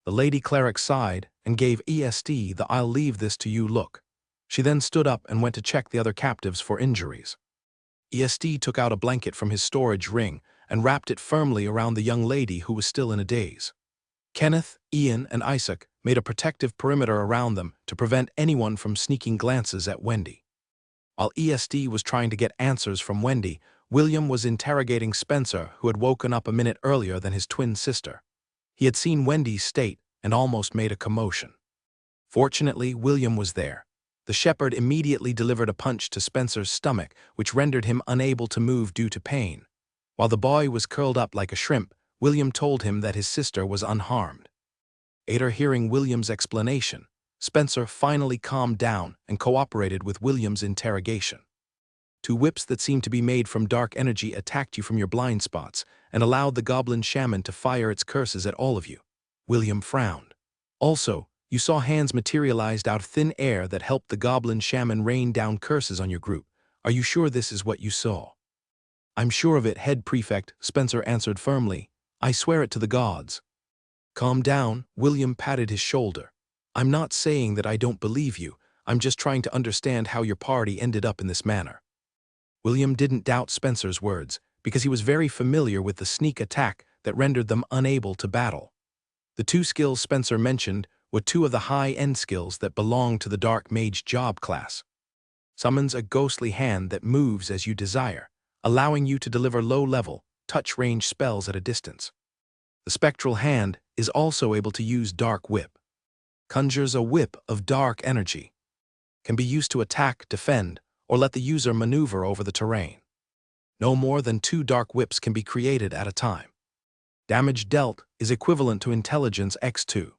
The lady cleric sighed and gave EST the "I'll leave this to you" look. She then stood up and went to check the other captives for injuries. EST took out a blanket from his storage ring and wrapped it firmly around the young lady who was still in a daze. Kenneth, Ian, and Isaac made a protective perimeter around them to prevent anyone from sneaking glances at Wendy. While EST was trying to get answers from Wendy, William was interrogating Spencer, who had woken up a minute earlier than his twin sister. He had seen Wendy's state and almost made a commotion. Fortunately, William was there. The shepherd immediately delivered a punch to Spencer's stomach, which rendered him unable to move due to pain. While the boy was curled up like a shrimp, William told him that his sister was unharmed. After hearing William's explanation, Spencer finally calmed down and cooperated with William's interrogation. Two whips that seemed to be made from dark energy attacked you from your blind spots and allowed the goblin shaman to fire its curses at all of you. William frowned. Also, you saw hands materialized out of thin air that helped the goblin shaman rain down curses on your group. Are you sure this is what you saw? I'm sure of it, Head Prefect, Spencer answered firmly. I swear it to the gods. Calm down, William patted his shoulder. I'm not saying that I don't believe you, I'm just trying to understand how your party ended up in this manner. William didn't doubt Spencer's words, because he was very familiar with the sneak attack that rendered them unable to battle. The two skills Spencer mentioned were two of the high-end skills that belong to the Dark Mage job class. Summons a ghostly hand that moves as you desire, allowing you to deliver low-level, touch-range spells at a distance. The Spectral Hand is also able to use Dark Whip. Conjures a whip of dark energy. Can be used to attack, defend, or let the user maneuver over the terrain. No more than 2 dark whips can be created at a time. Damage dealt is equivalent to Intelligence x2.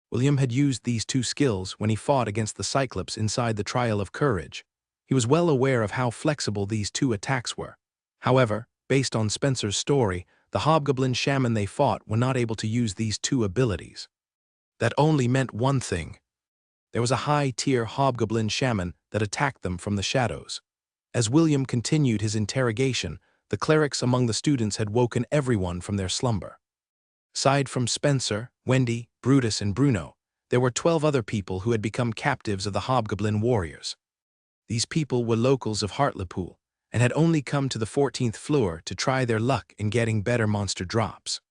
William had used these 2 skills when he fought against the Cyclops inside the Trial of Courage. He was well aware of how flexible these 2 attacks were. However, based on Spencer's story, the Hobgoblin Shaman they fought were not able to use these 2 abilities. That only meant one thing. There was a high-tier Hobgoblin Shaman that attacked them from the shadows. As William continued his interrogation, the clerics among the students had woken everyone from their slumber. Aside from Spencer, Wendy, Brutus, and Bruno, there were 12 other people who had become captives of the Hobgoblin warriors. These people were locals of Hartlepool and had only come to the 14th floor to try their luck in getting better monster drops.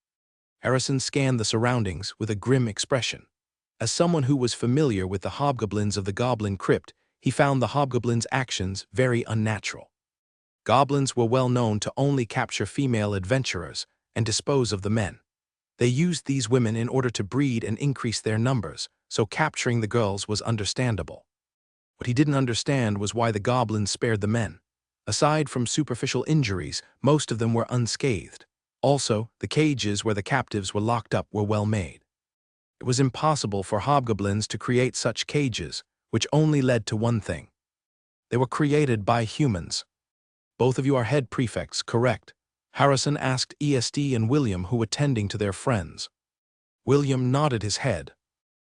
Harrison scanned the surroundings with a grim expression. As someone who was familiar with the hobgoblins of the Goblin Crypt, he found the hobgoblins' actions very unnatural. Goblins were well known to only capture female adventurers and dispose of the men. They used these women in order to breed and increase their numbers, so capturing the girls was understandable. What he didn't understand was why the goblins spared the men. Aside from superficial injuries, most of them were unscathed. Also, the cages where the captives were locked up were well made. It was impossible for hobgoblins to create such cages, which only led to one thing. They were created by humans. Both of you are head prefects, correct? Harrison asked ESD and William, who were tending to their friends. William nodded his head.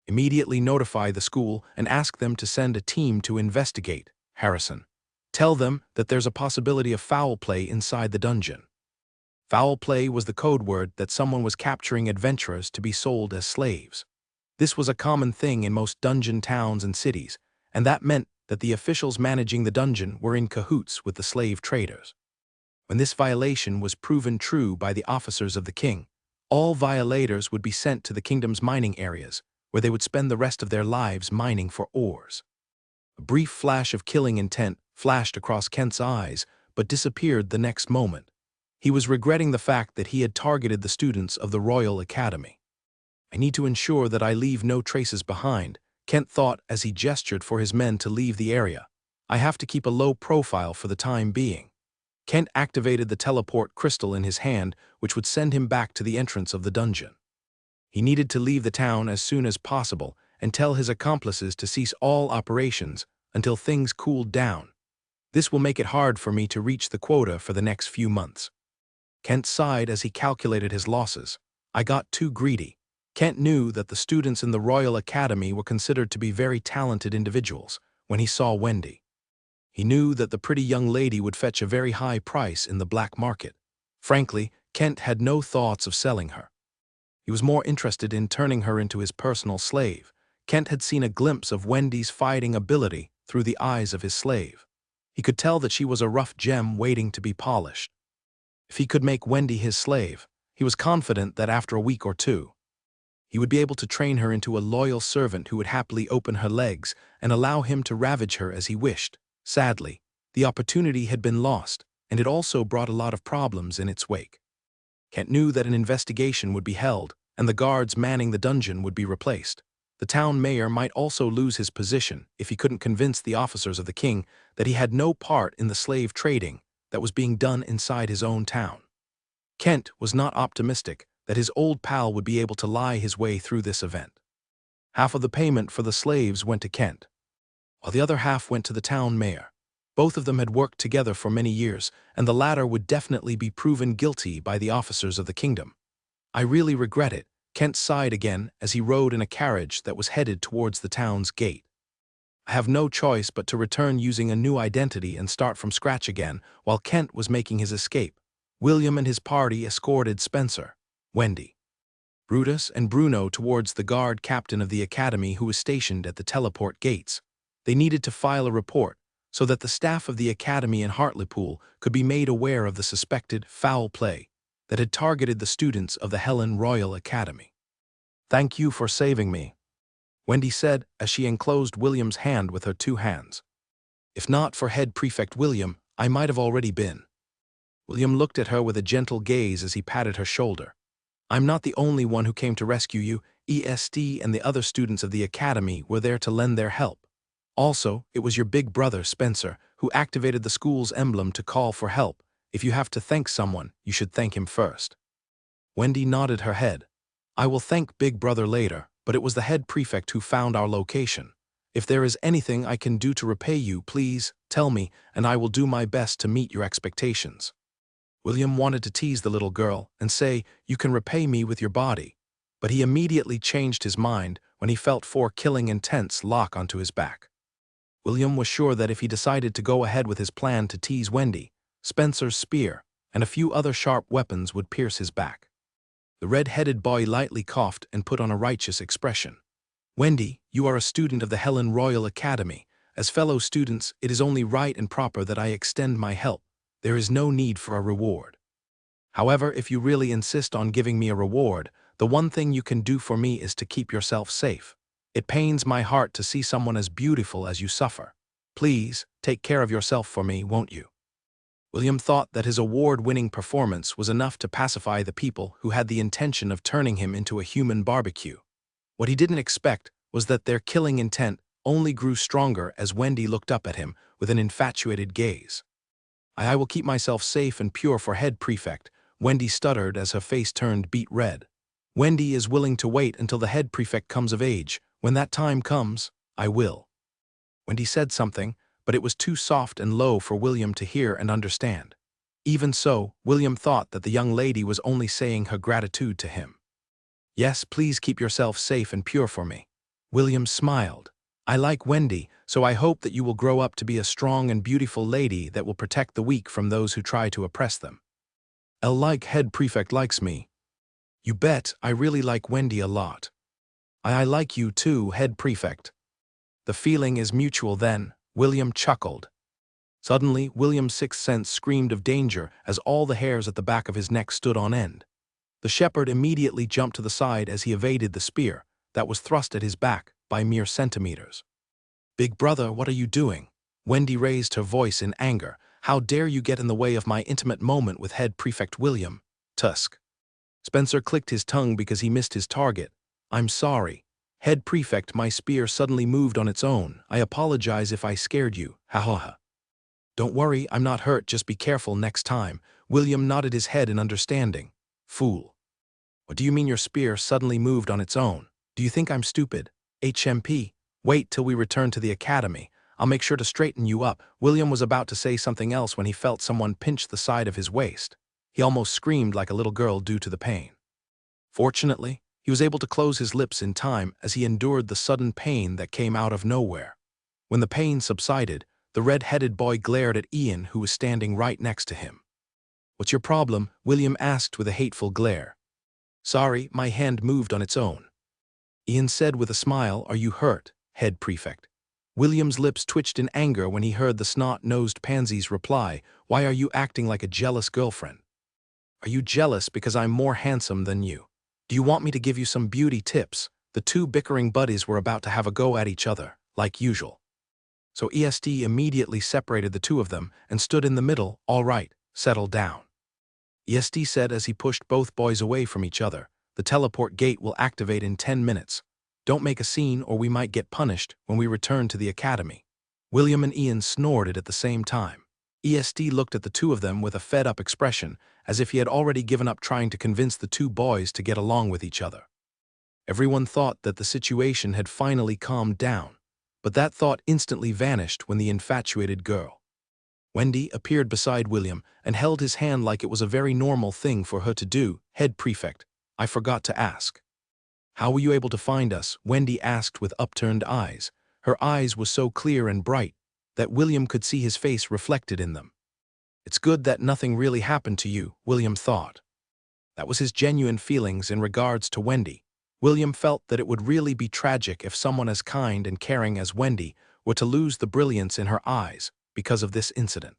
Immediately notify the school and ask them to send a team to investigate, Harrison. Tell them that there's a possibility of foul play inside the dungeon. Foul play was the code word that someone was capturing adventurers to be sold as slaves. This was a common thing in most dungeon towns and cities, and that meant that the officials managing the dungeon were in cahoots with the slave traders. When this violation was proven true by the officers of the king, all violators would be sent to the kingdom's mining areas, where they would spend the rest of their lives mining for ores. A brief flash of killing intent flashed across Kent's eyes, but disappeared the next moment. He was regretting the fact that he had targeted the students of the Royal Academy. I need to ensure that I leave no traces behind, Kent thought as he gestured for his men to leave the area. I have to keep a low profile for the time being. Kent activated the teleport crystal in his hand, which would send him back to the entrance of the dungeon. He needed to leave the town as soon as possible and tell his accomplices to cease all operations until things cooled down. This will make it hard for me to reach the quota for the next few months. Kent sighed as he calculated his losses. I got too greedy. Kent knew that the students in the Royal Academy were considered to be very talented individuals when he saw Wendy. He knew that the pretty young lady would fetch a very high price in the black market. Frankly, Kent had no thoughts of selling her. He was more interested in turning her into his personal slave. Kent had seen a glimpse of Wendy's fighting ability through the eyes of his slave. He could tell that she was a rough gem waiting to be polished. If he could make Wendy his slave, he was confident that after a week or two, he would be able to train her into a loyal servant who would happily open her legs and allow him to ravage her as he wished. Sadly, the opportunity had been lost, and it also brought a lot of problems in its wake. Kent knew that an investigation would be held, and the guards manning the dungeon would be replaced. The town mayor might also lose his position if he couldn't convince the officers of the king that he had no part in the slave trading that was being done inside his own town. Kent was not optimistic that his old pal would be able to lie his way through this event. Half of the payment for the slaves went to Kent, while the other half went to the town mayor. Both of them had worked together for many years, and the latter would definitely be proven guilty by the officers of the kingdom. I really regret it, Kent sighed again as he rode in a carriage that was headed towards the town's gate. I have no choice but to return using a new identity and start from scratch again. While Kent was making his escape, William and his party escorted Spencer, Wendy, Brutus, and Bruno towards the guard captain of the academy who was stationed at the teleport gates. They needed to file a report so that the staff of the academy in Hartlepool could be made aware of the suspected foul play that had targeted the students of the Helen Royal Academy. "Thank you for saving me," Wendy said as she enclosed William's hand with her two hands. "If not for head prefect William, I might have already been." William looked at her with a gentle gaze as he patted her shoulder. "I'm not the only one who came to rescue you. ESD and the other students of the academy were there to lend their help. Also, it was your big brother, Spencer, who activated the school's emblem to call for help. If you have to thank someone, you should thank him first." Wendy nodded her head. "I will thank Big Brother later, but it was the head prefect who found our location. If there is anything I can do to repay you, please tell me, and I will do my best to meet your expectations." William wanted to tease the little girl and say, "You can repay me with your body," but he immediately changed his mind when he felt 4 killing intents lock onto his back. William was sure that if he decided to go ahead with his plan to tease Wendy, Spencer's spear and a few other sharp weapons would pierce his back. The red-headed boy lightly coughed and put on a righteous expression. "Wendy, you are a student of the Helen Royal Academy. As fellow students, it is only right and proper that I extend my help. There is no need for a reward. However, if you really insist on giving me a reward, the one thing you can do for me is to keep yourself safe. It pains my heart to see someone as beautiful as you suffer. Please, take care of yourself for me, won't you?" William thought that his award-winning performance was enough to pacify the people who had the intention of turning him into a human barbecue. What he didn't expect was that their killing intent only grew stronger as Wendy looked up at him with an infatuated gaze. I will keep myself safe and pure for head prefect," Wendy stuttered as her face turned beet red. "Wendy is willing to wait until the head prefect comes of age. When that time comes, I will." Wendy said something, but it was too soft and low for William to hear and understand. Even so, William thought that the young lady was only saying her gratitude to him. "Yes, please keep yourself safe and pure for me." William smiled. "I like Wendy, so I hope that you will grow up to be a strong and beautiful lady that will protect the weak from those who try to oppress them." Like head prefect likes me." "You bet, I really like Wendy a lot." I like you too, head prefect." "The feeling is mutual then," William chuckled. Suddenly, William's sixth sense screamed of danger as all the hairs at the back of his neck stood on end. The shepherd immediately jumped to the side as he evaded the spear that was thrust at his back by mere centimeters. "Big brother, what are you doing?" Wendy raised her voice in anger. "How dare you get in the way of my intimate moment with head prefect William Tusk?" Spencer clicked his tongue because he missed his target. "I'm sorry. Head prefect, my spear suddenly moved on its own. I apologize if I scared you. Ha ha ha." Don't worry, I'm not hurt, just be careful next time. William nodded his head in understanding. Fool. What do you mean your spear suddenly moved on its own? Do you think I'm stupid? HMP. Wait till we return to the academy. I'll make sure to straighten you up. William was about to say something else when he felt someone pinch the side of his waist. He almost screamed like a little girl due to the pain. Fortunately, he was able to close his lips in time as he endured the sudden pain that came out of nowhere. When the pain subsided, the red-headed boy glared at Ian, who was standing right next to him. What's your problem? William asked with a hateful glare. Sorry, my hand moved on its own. Ian said with a smile, are you hurt, head prefect? William's lips twitched in anger when he heard the snot-nosed pansy's reply, why are you acting like a jealous girlfriend? Are you jealous because I'm more handsome than you? Do you want me to give you some beauty tips? The two bickering buddies were about to have a go at each other, like usual. So ESD immediately separated the two of them and stood in the middle. All right, settle down. ESD said as he pushed both boys away from each other. The teleport gate will activate in 10 minutes. Don't make a scene or we might get punished when we return to the academy. William and Ian snorted at the same time. ESD looked at the two of them with a fed-up expression, as if he had already given up trying to convince the two boys to get along with each other. Everyone thought that the situation had finally calmed down, but that thought instantly vanished when the infatuated girl, Wendy, appeared beside William and held his hand like it was a very normal thing for her to do. Head prefect, I forgot to ask. How were you able to find us? Wendy asked with upturned eyes. Her eyes were so clear and bright that William could see his face reflected in them. It's good that nothing really happened to you, William thought. That was his genuine feelings in regards to Wendy. William felt that it would really be tragic if someone as kind and caring as Wendy were to lose the brilliance in her eyes because of this incident.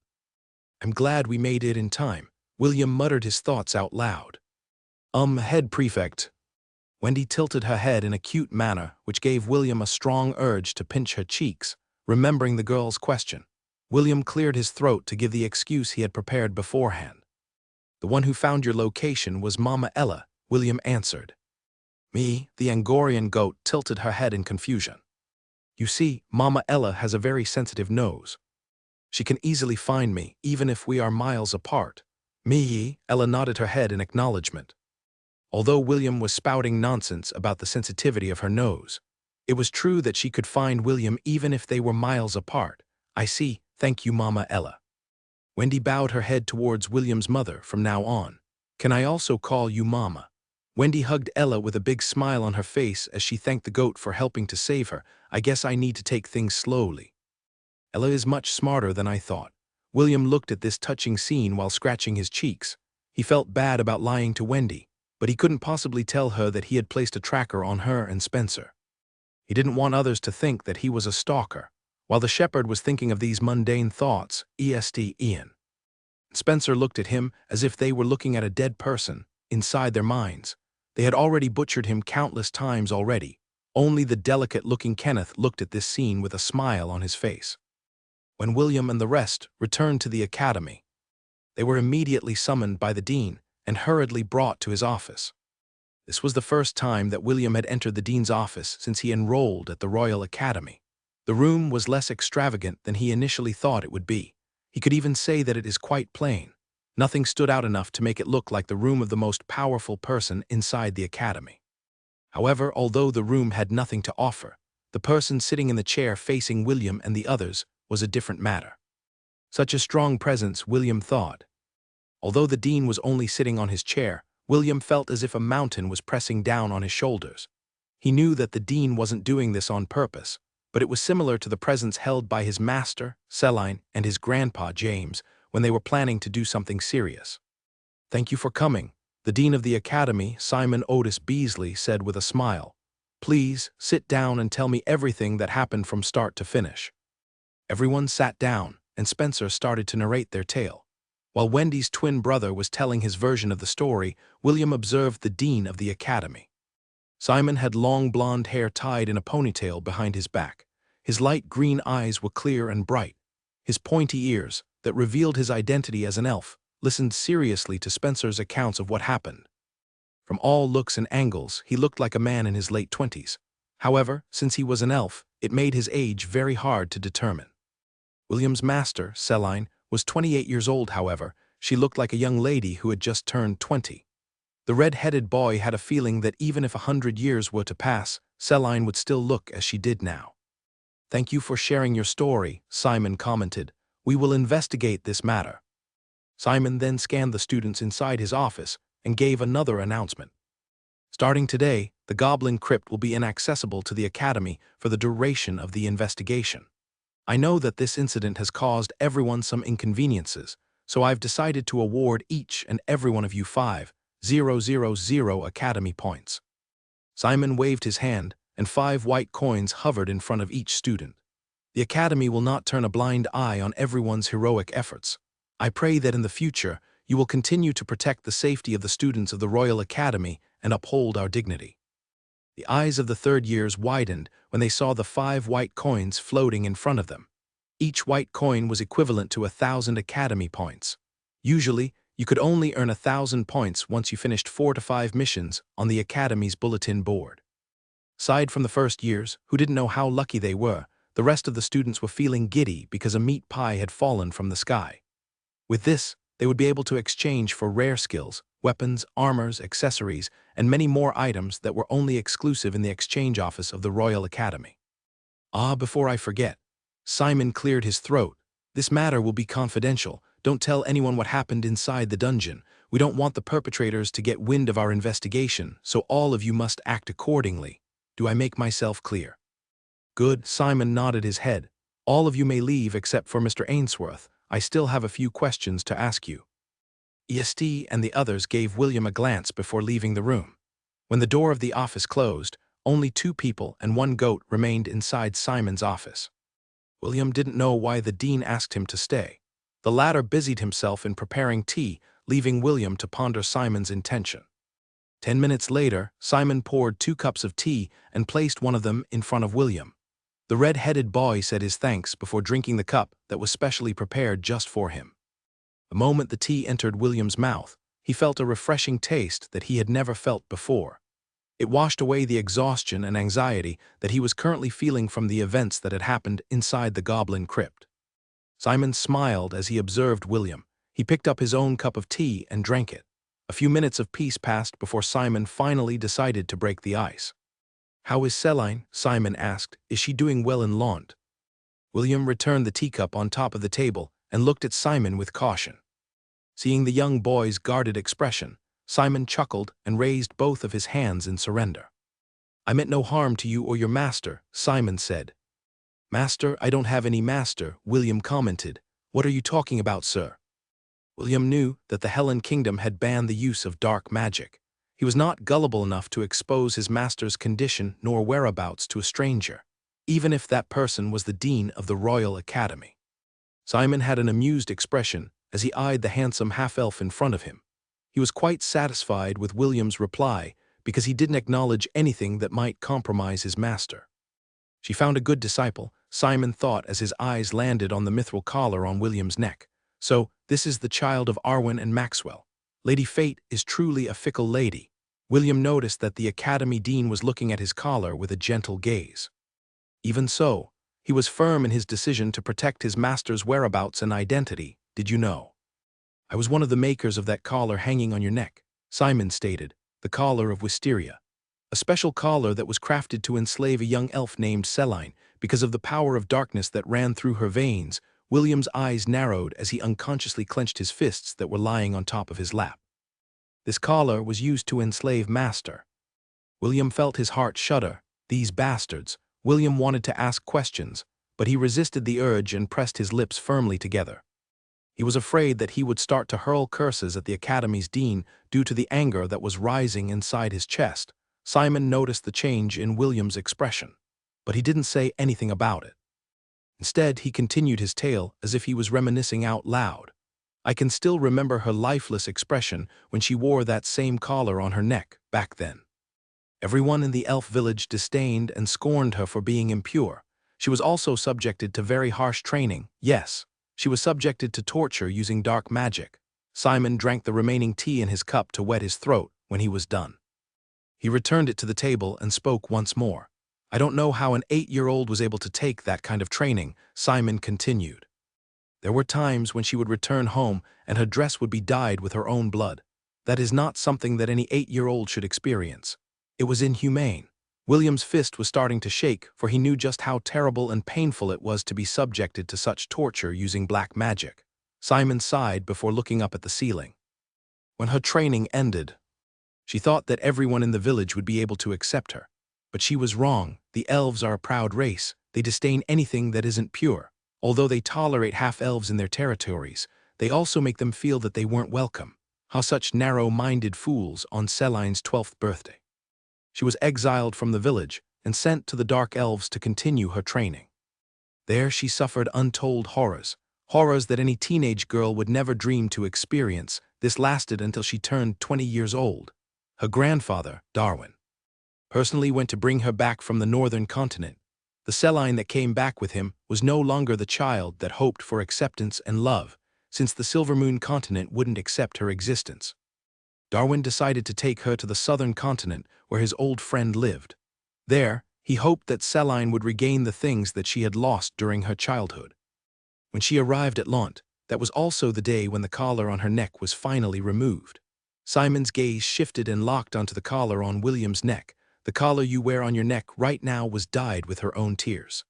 I'm glad we made it in time. William muttered his thoughts out loud. Head prefect. Wendy tilted her head in a cute manner, which gave William a strong urge to pinch her cheeks, remembering the girl's question. William cleared his throat to give the excuse he had prepared beforehand. The one who found your location was Mama Ella, William answered. Me, the Angorian goat, tilted her head in confusion. You see, Mama Ella has a very sensitive nose. She can easily find me, even if we are miles apart. Me, Ella nodded her head in acknowledgement. Although William was spouting nonsense about the sensitivity of her nose, it was true that she could find William even if they were miles apart. I see, thank you, Mama Ella. Wendy bowed her head towards William's mother from now on. Can I also call you Mama? Wendy hugged Ella with a big smile on her face as she thanked the goat for helping to save her. I guess I need to take things slowly. Ella is much smarter than I thought. William looked at this touching scene while scratching his cheeks. He felt bad about lying to Wendy, but he couldn't possibly tell her that he had placed a tracker on her and Spencer. He didn't want others to think that he was a stalker. While the shepherd was thinking of these mundane thoughts, Ian. Spencer looked at him as if they were looking at a dead person, inside their minds. They had already butchered him countless times already. Only the delicate-looking Kenneth looked at this scene with a smile on his face. When William and the rest returned to the academy, they were immediately summoned by the dean and hurriedly brought to his office. This was the first time that William had entered the dean's office since he enrolled at the Royal Academy. The room was less extravagant than he initially thought it would be. He could even say that it is quite plain. Nothing stood out enough to make it look like the room of the most powerful person inside the academy. However, although the room had nothing to offer, the person sitting in the chair facing William and the others was a different matter. Such a strong presence, William thought. Although the dean was only sitting on his chair, William felt as if a mountain was pressing down on his shoulders. He knew that the dean wasn't doing this on purpose, but it was similar to the presence held by his master, Celine, and his grandpa, James, when they were planning to do something serious. Thank you for coming, the dean of the academy, Simon Otis Beasley, said with a smile. Please, sit down and tell me everything that happened from start to finish. Everyone sat down, and Spencer started to narrate their tale. While Wendy's twin brother was telling his version of the story, William observed the dean of the academy. Simon had long blonde hair tied in a ponytail behind his back. His light green eyes were clear and bright. His pointy ears, that revealed his identity as an elf, listened seriously to Spencer's accounts of what happened. From all looks and angles, he looked like a man in his late 20s. However, since he was an elf, it made his age very hard to determine. William's master, Selline, was 28 years old, however. She looked like a young lady who had just turned 20. The red-headed boy had a feeling that even if 100 years were to pass, Selline would still look as she did now. "Thank you for sharing your story," Simon commented. "We will investigate this matter." Simon then scanned the students inside his office and gave another announcement. "Starting today, the Goblin Crypt will be inaccessible to the Academy for the duration of the investigation. I know that this incident has caused everyone some inconveniences, so I've decided to award each and every one of you 5,000 Academy points." Simon waved his hand, and 5 white coins hovered in front of each student. "The Academy will not turn a blind eye on everyone's heroic efforts. I pray that in the future, you will continue to protect the safety of the students of the Royal Academy and uphold our dignity." The eyes of the third years widened when they saw the 5 white coins floating in front of them. Each white coin was equivalent to 1,000 Academy points. Usually, you could only earn 1,000 points once you finished 4 to 5 missions on the Academy's bulletin board. Aside from the first years, who didn't know how lucky they were, the rest of the students were feeling giddy because a meat pie had fallen from the sky. With this, they would be able to exchange for rare skills, weapons, armors, accessories, and many more items that were only exclusive in the exchange office of the Royal Academy. Before I forget, Simon cleared his throat. "This matter will be confidential. Don't tell anyone what happened inside the dungeon. We don't want the perpetrators to get wind of our investigation, so all of you must act accordingly. Do I make myself clear?" "Good." Simon nodded his head. "All of you may leave except for Mr. Ainsworth. I still have a few questions to ask you." EST and the others gave William a glance before leaving the room. When the door of the office closed, only 2 people and 1 goat remained inside Simon's office. William didn't know why the dean asked him to stay. The latter busied himself in preparing tea, leaving William to ponder Simon's intention. 10 minutes later, Simon poured 2 cups of tea and placed one of them in front of William. The red-headed boy said his thanks before drinking the cup that was specially prepared just for him. The moment the tea entered William's mouth, he felt a refreshing taste that he had never felt before. It washed away the exhaustion and anxiety that he was currently feeling from the events that had happened inside the Goblin Crypt. Simon smiled as he observed William. He picked up his own cup of tea and drank it. A few minutes of peace passed before Simon finally decided to break the ice. "How is Selline?" Simon asked. "Is she doing well in Launt?" William returned the teacup on top of the table and looked at Simon with caution. Seeing the young boy's guarded expression, Simon chuckled and raised both of his hands in surrender. "I meant no harm to you or your master," Simon said. "Master? I don't have any master," William commented. "What are you talking about, sir?" William knew that the Helen Kingdom had banned the use of dark magic. He was not gullible enough to expose his master's condition nor whereabouts to a stranger, even if that person was the dean of the Royal Academy. Simon had an amused expression as he eyed the handsome half-elf in front of him. He was quite satisfied with William's reply because he didn't acknowledge anything that might compromise his master. "She found a good disciple," Simon thought as his eyes landed on the mithril collar on William's neck. "So, this is the child of Arwen and Maxwell. Lady Fate is truly a fickle lady." William noticed that the Academy Dean was looking at his collar with a gentle gaze. Even so, he was firm in his decision to protect his master's whereabouts and identity. "Did you know? I was one of the makers of that collar hanging on your neck," Simon stated, "the collar of Wisteria. A special collar that was crafted to enslave a young elf named Selline because of the power of darkness that ran through her veins." William's eyes narrowed as he unconsciously clenched his fists that were lying on top of his lap. "This collar was used to enslave Master." William felt his heart shudder. These bastards. William wanted to ask questions, but he resisted the urge and pressed his lips firmly together. He was afraid that he would start to hurl curses at the Academy's dean due to the anger that was rising inside his chest. Simon noticed the change in William's expression, but he didn't say anything about it. Instead, he continued his tale as if he was reminiscing out loud. "I can still remember her lifeless expression when she wore that same collar on her neck back then. Everyone in the elf village disdained and scorned her for being impure. She was also subjected to very harsh training. Yes, she was subjected to torture using dark magic." Simon drank the remaining tea in his cup to wet his throat when he was done. He returned it to the table and spoke once more. "I don't know how an 8-year-old was able to take that kind of training," Simon continued. There were times when she would return home and her dress would be dyed with her own blood. That is not something that any 8-year-old should experience. It was inhumane. William's fist was starting to shake, for he knew just how terrible and painful it was to be subjected to such torture using black magic. Simon sighed before looking up at the ceiling. When her training ended, she thought that everyone in the village would be able to accept her. But she was wrong. The elves are a proud race. They disdain anything that isn't pure. Although they tolerate half-elves in their territories, they also make them feel that they weren't welcome. How such narrow-minded fools on Seline's 12th birthday. She was exiled from the village and sent to the Dark Elves to continue her training. There she suffered untold horrors, horrors that any teenage girl would never dream to experience. This lasted until she turned 20 years old. Her grandfather, Darwin, personally went to bring her back from the northern continent. The Seline that came back with him was no longer the child that hoped for acceptance and love, since the Silver Moon continent wouldn't accept her existence. Darwin decided to take her to the southern continent where his old friend lived. There, he hoped that Seline would regain the things that she had lost during her childhood. When she arrived at Lont, that was also the day when the collar on her neck was finally removed. Simon's gaze shifted and locked onto the collar on William's neck. The collar you wear on your neck right now was dyed with her own tears.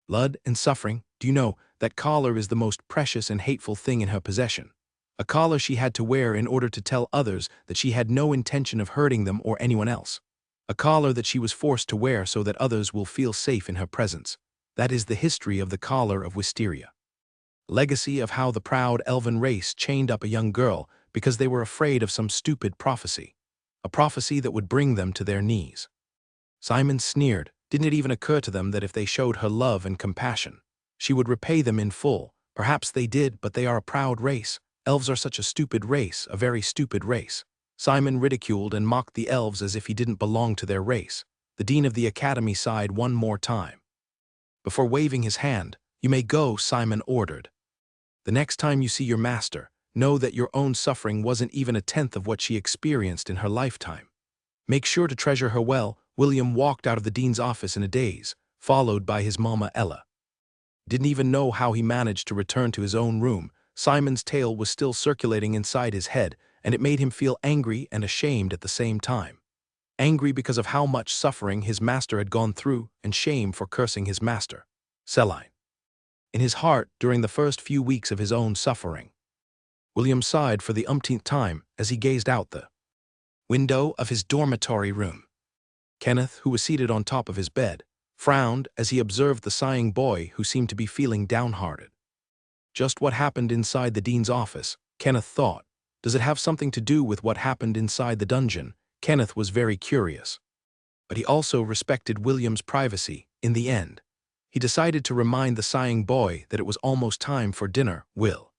Blood and suffering, do you know, that collar is the most precious and hateful thing in her possession. A collar she had to wear in order to tell others that she had no intention of hurting them or anyone else. A collar that she was forced to wear so that others will feel safe in her presence. That is the history of the collar of Wisteria. Legacy of how the proud elven race chained up a young girl because they were afraid of some stupid prophecy. A prophecy that would bring them to their knees. Simon sneered. Didn't it even occur to them that if they showed her love and compassion, she would repay them in full? Perhaps they did, but they are a proud race. Elves are such a stupid race, a very stupid race. Simon ridiculed and mocked the elves as if he didn't belong to their race. The dean of the academy sighed one more time. Before waving his hand, "You may go," Simon ordered. "The next time you see your master, know that your own suffering wasn't even a tenth of what she experienced in her lifetime. Make sure to treasure her well." William walked out of the dean's office in a daze, followed by his mama Ella. Didn't even know how he managed to return to his own room. Simon's tale was still circulating inside his head, and it made him feel angry and ashamed at the same time. Angry because of how much suffering his master had gone through, and shame for cursing his master, Seline. In his heart, during the first few weeks of his own suffering, William sighed for the umpteenth time as he gazed out the window of his dormitory room. Kenneth, who was seated on top of his bed, frowned as he observed the sighing boy who seemed to be feeling downhearted. Just what happened inside the dean's office, Kenneth thought. Does it have something to do with what happened inside the dungeon? Kenneth was very curious. But he also respected William's privacy. In the end, he decided to remind the sighing boy that it was almost time for dinner. "Will,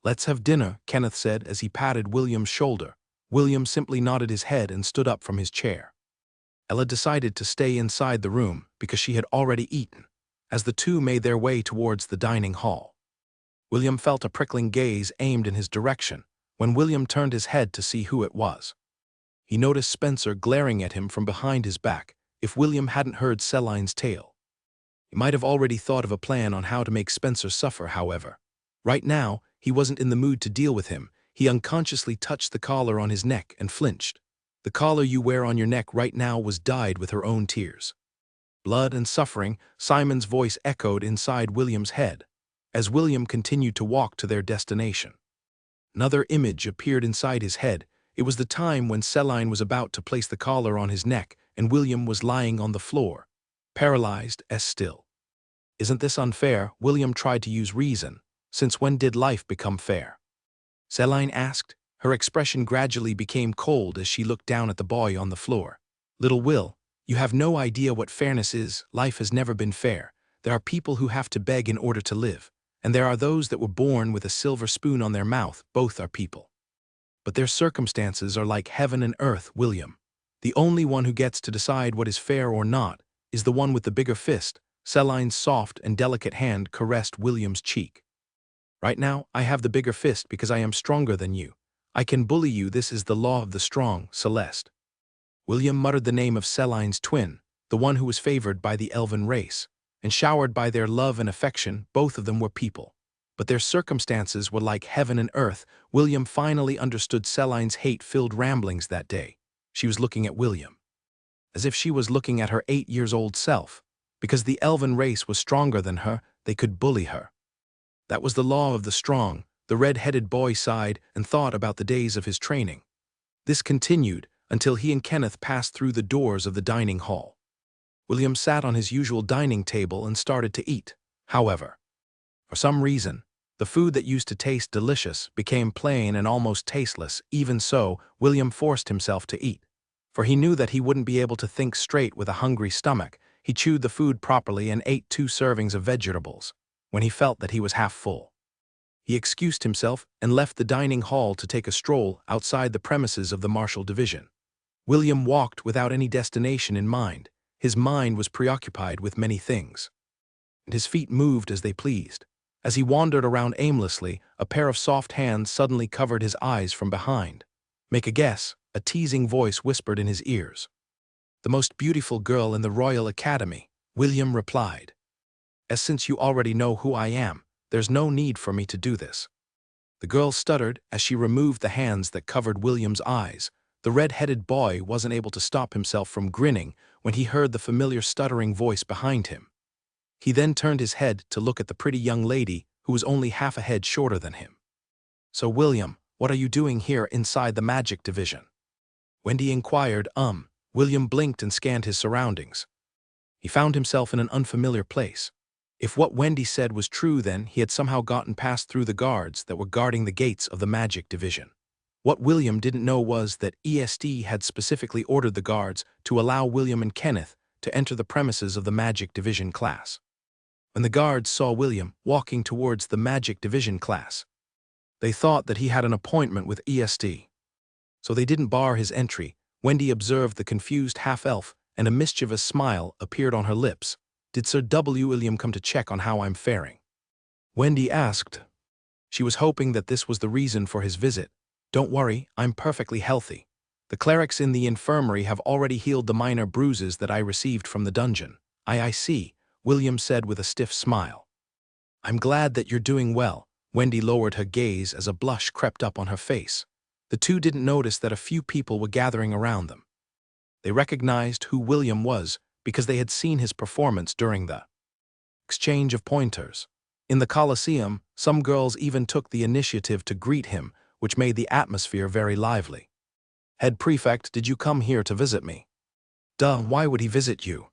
let's have dinner," Kenneth said as he patted William's shoulder. William simply nodded his head and stood up from his chair. Ella decided to stay inside the room because she had already eaten, as the two made their way towards the dining hall. William felt a prickling gaze aimed in his direction. When William turned his head to see who it was, he noticed Spencer glaring at him from behind his back. If William hadn't heard Seline's tale, he might have already thought of a plan on how to make Spencer suffer. However, right now, he wasn't in the mood to deal with him. He unconsciously touched the collar on his neck and flinched. The collar you wear on your neck right now was dyed with her own tears. Blood and suffering, Simon's voice echoed inside William's head, as William continued to walk to their destination. Another image appeared inside his head. It was the time when Seline was about to place the collar on his neck, and William was lying on the floor, paralyzed as still. Isn't this unfair? William tried to use reason. Since when did life become fair? Seline asked. Her expression gradually became cold as she looked down at the boy on the floor. "Little Will, you have no idea what fairness is. Life has never been fair. There are people who have to beg in order to live, and there are those that were born with a silver spoon on their mouth. Both are people. But their circumstances are like heaven and earth, William. The only one who gets to decide what is fair or not is the one with the bigger fist." Seline's soft and delicate hand caressed William's cheek. "Right now, I have the bigger fist because I am stronger than you. I can bully you. This is the law of the strong, Celeste." William muttered the name of Seline's twin, the one who was favored by the elven race, and showered by their love and affection. Both of them were people. But their circumstances were like heaven and earth. William finally understood Celine's hate-filled ramblings that day. She was looking at William, as if she was looking at her 8-year-old self. Because the elven race was stronger than her, they could bully her. That was the law of the strong. The red-headed boy sighed and thought about the days of his training. This continued until he and Kenneth passed through the doors of the dining hall. William sat on his usual dining table and started to eat. However, for some reason, the food that used to taste delicious became plain and almost tasteless. Even so, William forced himself to eat. For he knew that he wouldn't be able to think straight with a hungry stomach. He chewed the food properly and ate 2 servings of vegetables. When he felt that he was half full, he excused himself and left the dining hall to take a stroll outside the premises of the Martial Division. William walked without any destination in mind. His mind was preoccupied with many things, and his feet moved as they pleased. As he wandered around aimlessly, a pair of soft hands suddenly covered his eyes from behind. "Make a guess," a teasing voice whispered in his ears. "The most beautiful girl in the Royal Academy," William replied. "As since you already know who I am, there's no need for me to do this." The girl stuttered as she removed the hands that covered William's eyes. The red-headed boy wasn't able to stop himself from grinning when he heard the familiar stuttering voice behind him. He then turned his head to look at the pretty young lady who was only half a head shorter than him. "So William, what are you doing here inside the Magic Division?" Wendy inquired. William blinked and scanned his surroundings. He found himself in an unfamiliar place. If what Wendy said was true, then he had somehow gotten past through the guards that were guarding the gates of the Magic Division. What William didn't know was that ESD had specifically ordered the guards to allow William and Kenneth to enter the premises of the Magic Division class. When the guards saw William walking towards the Magic Division class, they thought that he had an appointment with ESD. So they didn't bar his entry. Wendy observed the confused half-elf, and a mischievous smile appeared on her lips. "Did Sir W. William come to check on how I'm faring?" Wendy asked. She was hoping that this was the reason for his visit. "Don't worry, I'm perfectly healthy. The clerics in the infirmary have already healed the minor bruises that I received from the dungeon." I see," William said with a stiff smile. "I'm glad that you're doing well." Wendy lowered her gaze as a blush crept up on her face. The two didn't notice that a few people were gathering around them. They recognized who William was because they had seen his performance during the exchange of pointers. In the Colosseum, some girls even took the initiative to greet him, which made the atmosphere very lively. "Head Prefect, did you come here to visit me?" "Duh, why would he visit you?"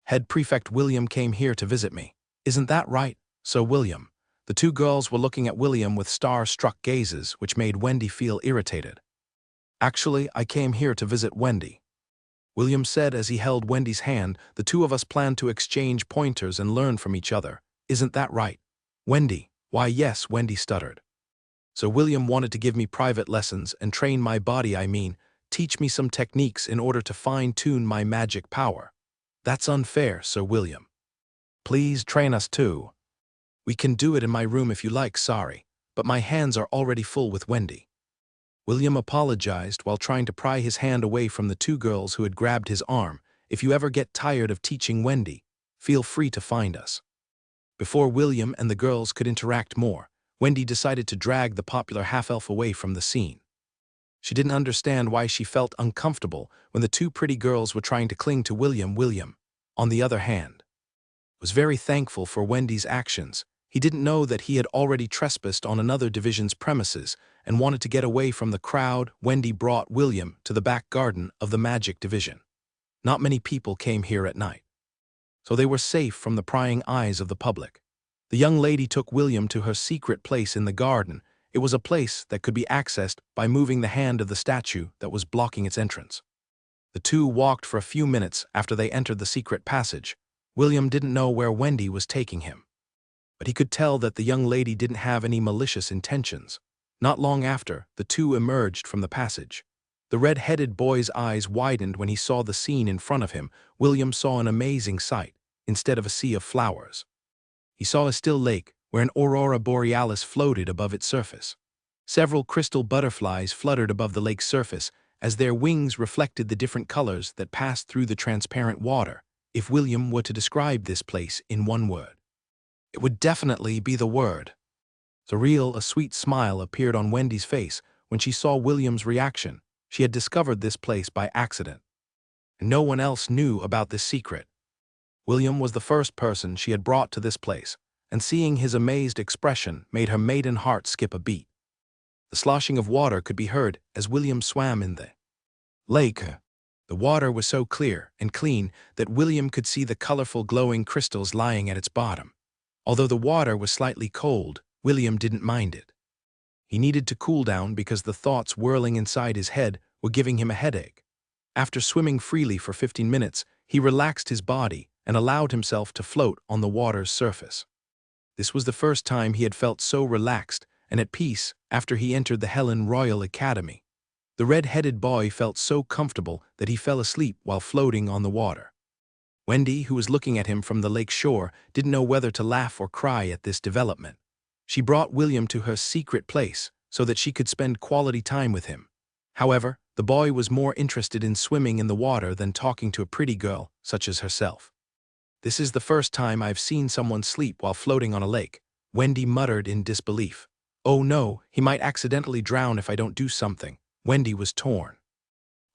"Head Prefect William came here to visit me. Isn't that right, Sir William?" The two girls were looking at William with star-struck gazes, which made Wendy feel irritated. "Actually, I came here to visit Wendy," William said as he held Wendy's hand. "The two of us plan to exchange pointers and learn from each other. Isn't that right, Wendy?" "Why, yes," Wendy stuttered. "So William wanted to give me private lessons and train my body, teach me some techniques in order to fine-tune my magic power." "That's unfair, Sir William. Please train us too." "We can do it in my room if you like, sorry, but my hands are already full with Wendy." William apologized while trying to pry his hand away from the two girls who had grabbed his arm. "If you ever get tired of teaching Wendy, feel free to find us." Before William and the girls could interact more, Wendy decided to drag the popular half-elf away from the scene. She didn't understand why she felt uncomfortable when the two pretty girls were trying to cling to William. William, on the other hand, was very thankful for Wendy's actions. He didn't know that he had already trespassed on another division's premises and wanted to get away from the crowd. Wendy brought William to the back garden of the Magic Division. Not many people came here at night, so they were safe from the prying eyes of the public. The young lady took William to her secret place in the garden. It was a place that could be accessed by moving the hand of the statue that was blocking its entrance. The two walked for a few minutes after they entered the secret passage. William didn't know where Wendy was taking him, but he could tell that the young lady didn't have any malicious intentions. Not long after, the two emerged from the passage. The red-headed boy's eyes widened when he saw the scene in front of him. William saw an amazing sight. Instead of a sea of flowers, he saw a still lake where an aurora borealis floated above its surface. Several crystal butterflies fluttered above the lake's surface as their wings reflected the different colors that passed through the transparent water. If William were to describe this place in one word, it would definitely be the word Surreal, a sweet smile appeared on Wendy's face when she saw William's reaction. She had discovered this place by accident, and no one else knew about this secret. William was the first person she had brought to this place, and seeing his amazed expression made her maiden heart skip a beat. The sloshing of water could be heard as William swam in the lake. The water was so clear and clean that William could see the colorful glowing crystals lying at its bottom. Although the water was slightly cold, William didn't mind it. He needed to cool down because the thoughts whirling inside his head were giving him a headache. After swimming freely for 15 minutes, he relaxed his body and allowed himself to float on the water's surface. This was the first time he had felt so relaxed and at peace after he entered the Helen Royal Academy. The red-headed boy felt so comfortable that he fell asleep while floating on the water. Wendy, who was looking at him from the lake shore, didn't know whether to laugh or cry at this development. She brought William to her secret place so that she could spend quality time with him. However, the boy was more interested in swimming in the water than talking to a pretty girl such as herself. "This is the first time I've seen someone sleep while floating on a lake," Wendy muttered in disbelief. "Oh no, he might accidentally drown if I don't do something." Wendy was torn.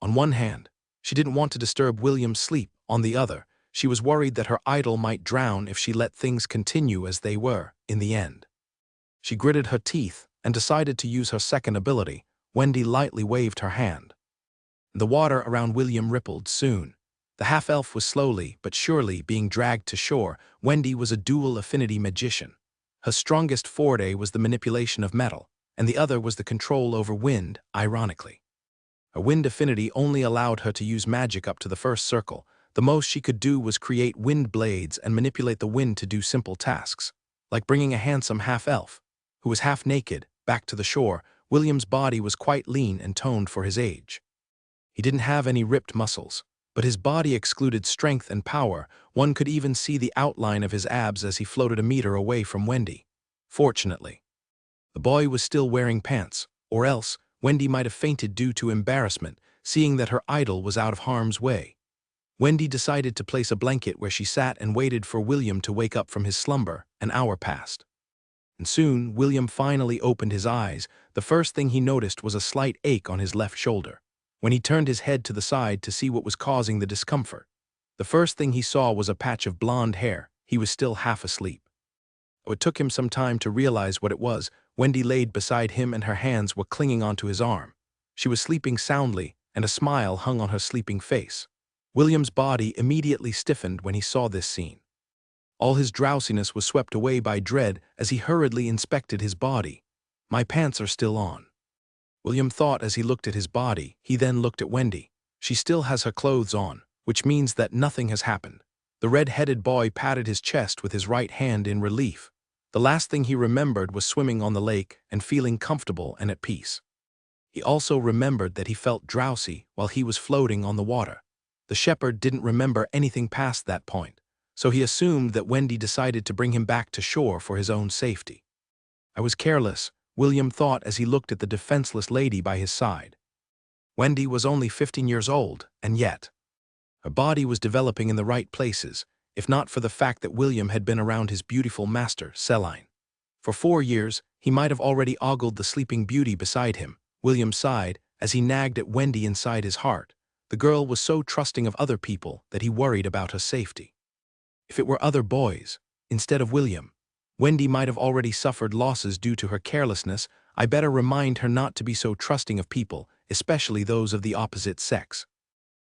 On one hand, she didn't want to disturb William's sleep. On the other, she was worried that her idol might drown if she let things continue as they were in the end. She gritted her teeth and decided to use her second ability. Wendy lightly waved her hand. The water around William rippled soon. The half-elf was slowly but surely being dragged to shore. Wendy was a dual affinity magician. Her strongest forte was the manipulation of metal, and the other was the control over wind, ironically. Her wind affinity only allowed her to use magic up to the first circle. The most she could do was create wind blades and manipulate the wind to do simple tasks, like bringing a handsome half-elf, who was half-naked, back to the shore. William's body was quite lean and toned for his age. He didn't have any ripped muscles, but his body excluded strength and power. One could even see the outline of his abs as he floated a meter away from Wendy. Fortunately, the boy was still wearing pants, or else Wendy might have fainted due to embarrassment, seeing that her idol was out of harm's way. Wendy decided to place a blanket where she sat and waited for William to wake up from his slumber. An hour passed. And soon, William finally opened his eyes. The first thing he noticed was a slight ache on his left shoulder. When he turned his head to the side to see what was causing the discomfort, the first thing he saw was a patch of blonde hair. He was still half asleep. It took him some time to realize what it was. Wendy laid beside him and her hands were clinging onto his arm. She was sleeping soundly, and a smile hung on her sleeping face. William's body immediately stiffened when he saw this scene. All his drowsiness was swept away by dread as he hurriedly inspected his body. "My pants are still on," William thought as he looked at his body. He then looked at Wendy. "She still has her clothes on, which means that nothing has happened." The red-headed boy patted his chest with his right hand in relief. The last thing he remembered was swimming on the lake and feeling comfortable and at peace. He also remembered that he felt drowsy while he was floating on the water. The shepherd didn't remember anything past that point, so he assumed that Wendy decided to bring him back to shore for his own safety. "I was careless," William thought as he looked at the defenseless lady by his side. Wendy was only 15 years old, and yet her body was developing in the right places, if not for the fact that William had been around his beautiful master, Celine. For 4 years, he might have already ogled the sleeping beauty beside him. William sighed as he nagged at Wendy inside his heart. The girl was so trusting of other people that he worried about her safety. If it were other boys, instead of William, Wendy might have already suffered losses due to her carelessness. I better remind her not to be so trusting of people, especially those of the opposite sex.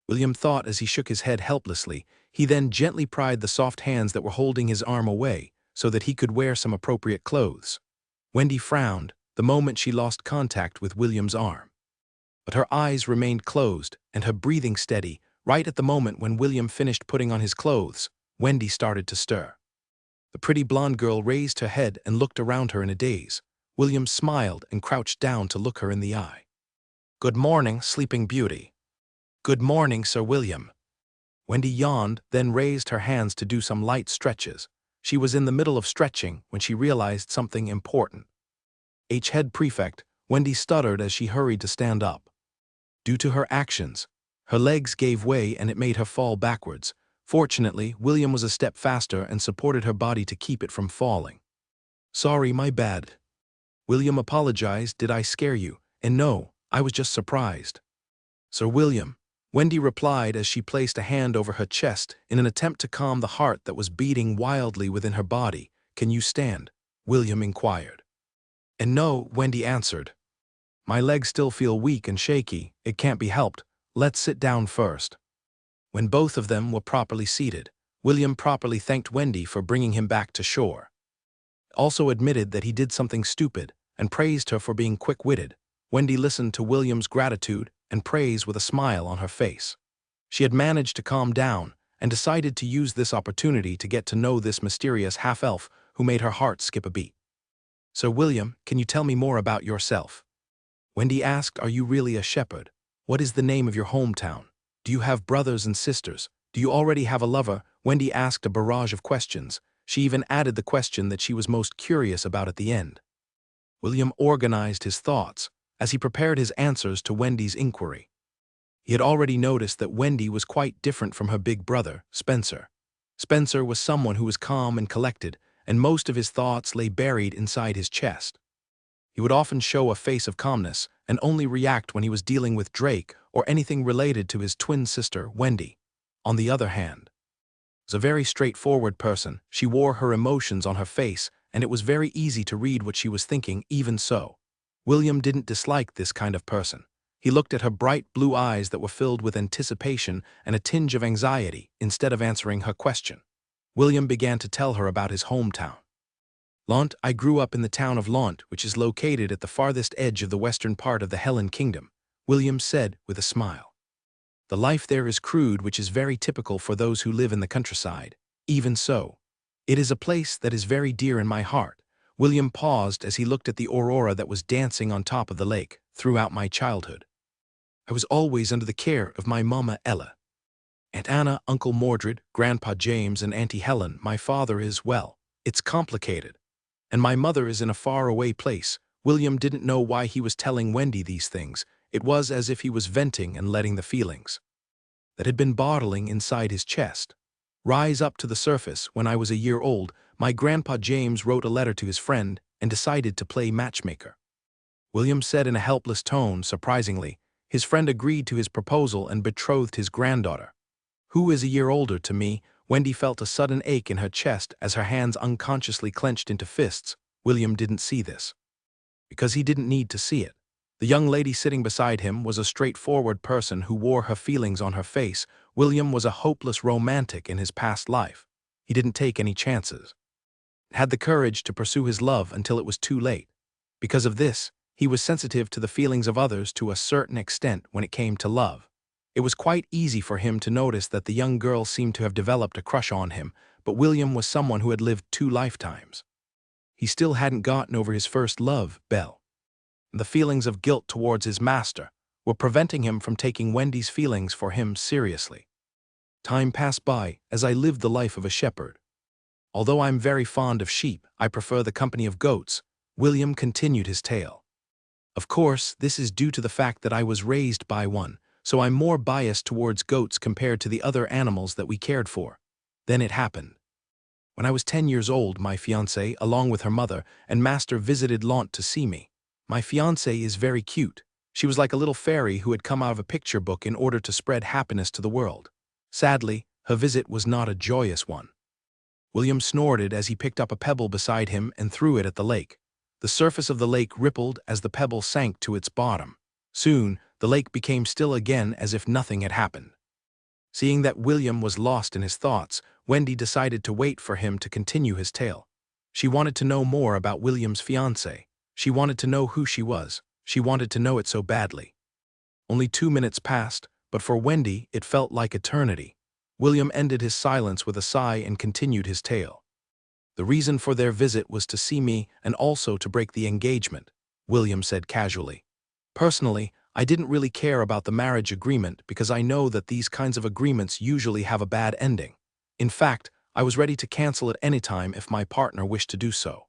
William thought as he shook his head helplessly. He then gently pried the soft hands that were holding his arm away so that he could wear some appropriate clothes. Wendy frowned the moment she lost contact with William's arm. But her eyes remained closed and her breathing steady. Right at the moment when William finished putting on his clothes, Wendy started to stir. The pretty blonde girl raised her head and looked around her in a daze. William smiled and crouched down to look her in the eye. "Good morning, sleeping beauty." "Good morning, Sir William." Wendy yawned, then raised her hands to do some light stretches. She was in the middle of stretching when she realized something important. Head prefect, Wendy stuttered as she hurried to stand up. Due to her actions, her legs gave way and it made her fall backwards. Fortunately, William was a step faster and supported her body to keep it from falling. "Sorry, my bad." William apologized. Did I scare you? And no, I was just surprised. Sir William, Wendy replied as she placed a hand over her chest in an attempt to calm the heart that was beating wildly within her body. Can you stand? William inquired. And no, Wendy answered. My legs still feel weak and shaky. It can't be helped. Let's sit down first. When both of them were properly seated, William properly thanked Wendy for bringing him back to shore. Also admitted that he did something stupid and praised her for being quick-witted. Wendy listened to William's gratitude and praise with a smile on her face. She had managed to calm down and decided to use this opportunity to get to know this mysterious half-elf who made her heart skip a beat. Sir William, can you tell me more about yourself? Wendy asked, are you really a shepherd? What is the name of your hometown? Do you have brothers and sisters? Do you already have a lover? Wendy asked a barrage of questions. She even added the question that she was most curious about at the end. William organized his thoughts as he prepared his answers to Wendy's inquiry. He had already noticed that Wendy was quite different from her big brother, Spencer. Spencer was someone who was calm and collected, and most of his thoughts lay buried inside his chest. He would often show a face of calmness and only react when he was dealing with Drake or anything related to his twin sister, Wendy. On the other hand, was a very straightforward person. She wore her emotions on her face, and it was very easy to read what she was thinking. Even so, William didn't dislike this kind of person. He looked at her bright blue eyes that were filled with anticipation and a tinge of anxiety instead of answering her question. William began to tell her about his hometown. Lant, I grew up in the town of Lant, which is located at the farthest edge of the western part of the Helen Kingdom, William said with a smile. The life there is crude, which is very typical for those who live in the countryside. Even so, it is a place that is very dear in my heart. William paused as he looked at the aurora that was dancing on top of the lake. Throughout my childhood, I was always under the care of my mama Ella, Aunt Anna, Uncle Mordred, Grandpa James, and Auntie Helen. My father is, well, it's complicated. And my mother is in a far-away place. William didn't know why he was telling Wendy these things. It was as if he was venting and letting the feelings that had been bottling inside his chest rise up to the surface. When I was a year old, my Grandpa James wrote a letter to his friend and decided to play matchmaker. William said in a helpless tone. Surprisingly, his friend agreed to his proposal and betrothed his granddaughter, who is a year older to me. Wendy felt a sudden ache in her chest as her hands unconsciously clenched into fists. William didn't see this, because he didn't need to see it. The young lady sitting beside him was a straightforward person who wore her feelings on her face. William was a hopeless romantic in his past life. He didn't take any chances, had the courage to pursue his love until it was too late. Because of this, he was sensitive to the feelings of others to a certain extent when it came to love. It was quite easy for him to notice that the young girl seemed to have developed a crush on him, but William was someone who had lived 2 lifetimes. He still hadn't gotten over his first love, Belle. The feelings of guilt towards his master were preventing him from taking Wendy's feelings for him seriously. Time passed by as I lived the life of a shepherd. Although I'm very fond of sheep, I prefer the company of goats. William continued his tale. Of course, this is due to the fact that I was raised by one, so I'm more biased towards goats compared to the other animals that we cared for. Then it happened. When I was 10 years old, my fiancée, along with her mother and master, visited Lant to see me. My fiancée is very cute. She was like a little fairy who had come out of a picture book in order to spread happiness to the world. Sadly, her visit was not a joyous one. William snorted as he picked up a pebble beside him and threw it at the lake. The surface of the lake rippled as the pebble sank to its bottom. Soon, the lake became still again as if nothing had happened. Seeing that William was lost in his thoughts, Wendy decided to wait for him to continue his tale. She wanted to know more about William's fiancée. She wanted to know who she was. She wanted to know it so badly. Only 2 minutes passed, but for Wendy, it felt like eternity. William ended his silence with a sigh and continued his tale. The reason for their visit was to see me and also to break the engagement, William said casually. Personally, I didn't really care about the marriage agreement because I know that these kinds of agreements usually have a bad ending. In fact, I was ready to cancel at any time if my partner wished to do so.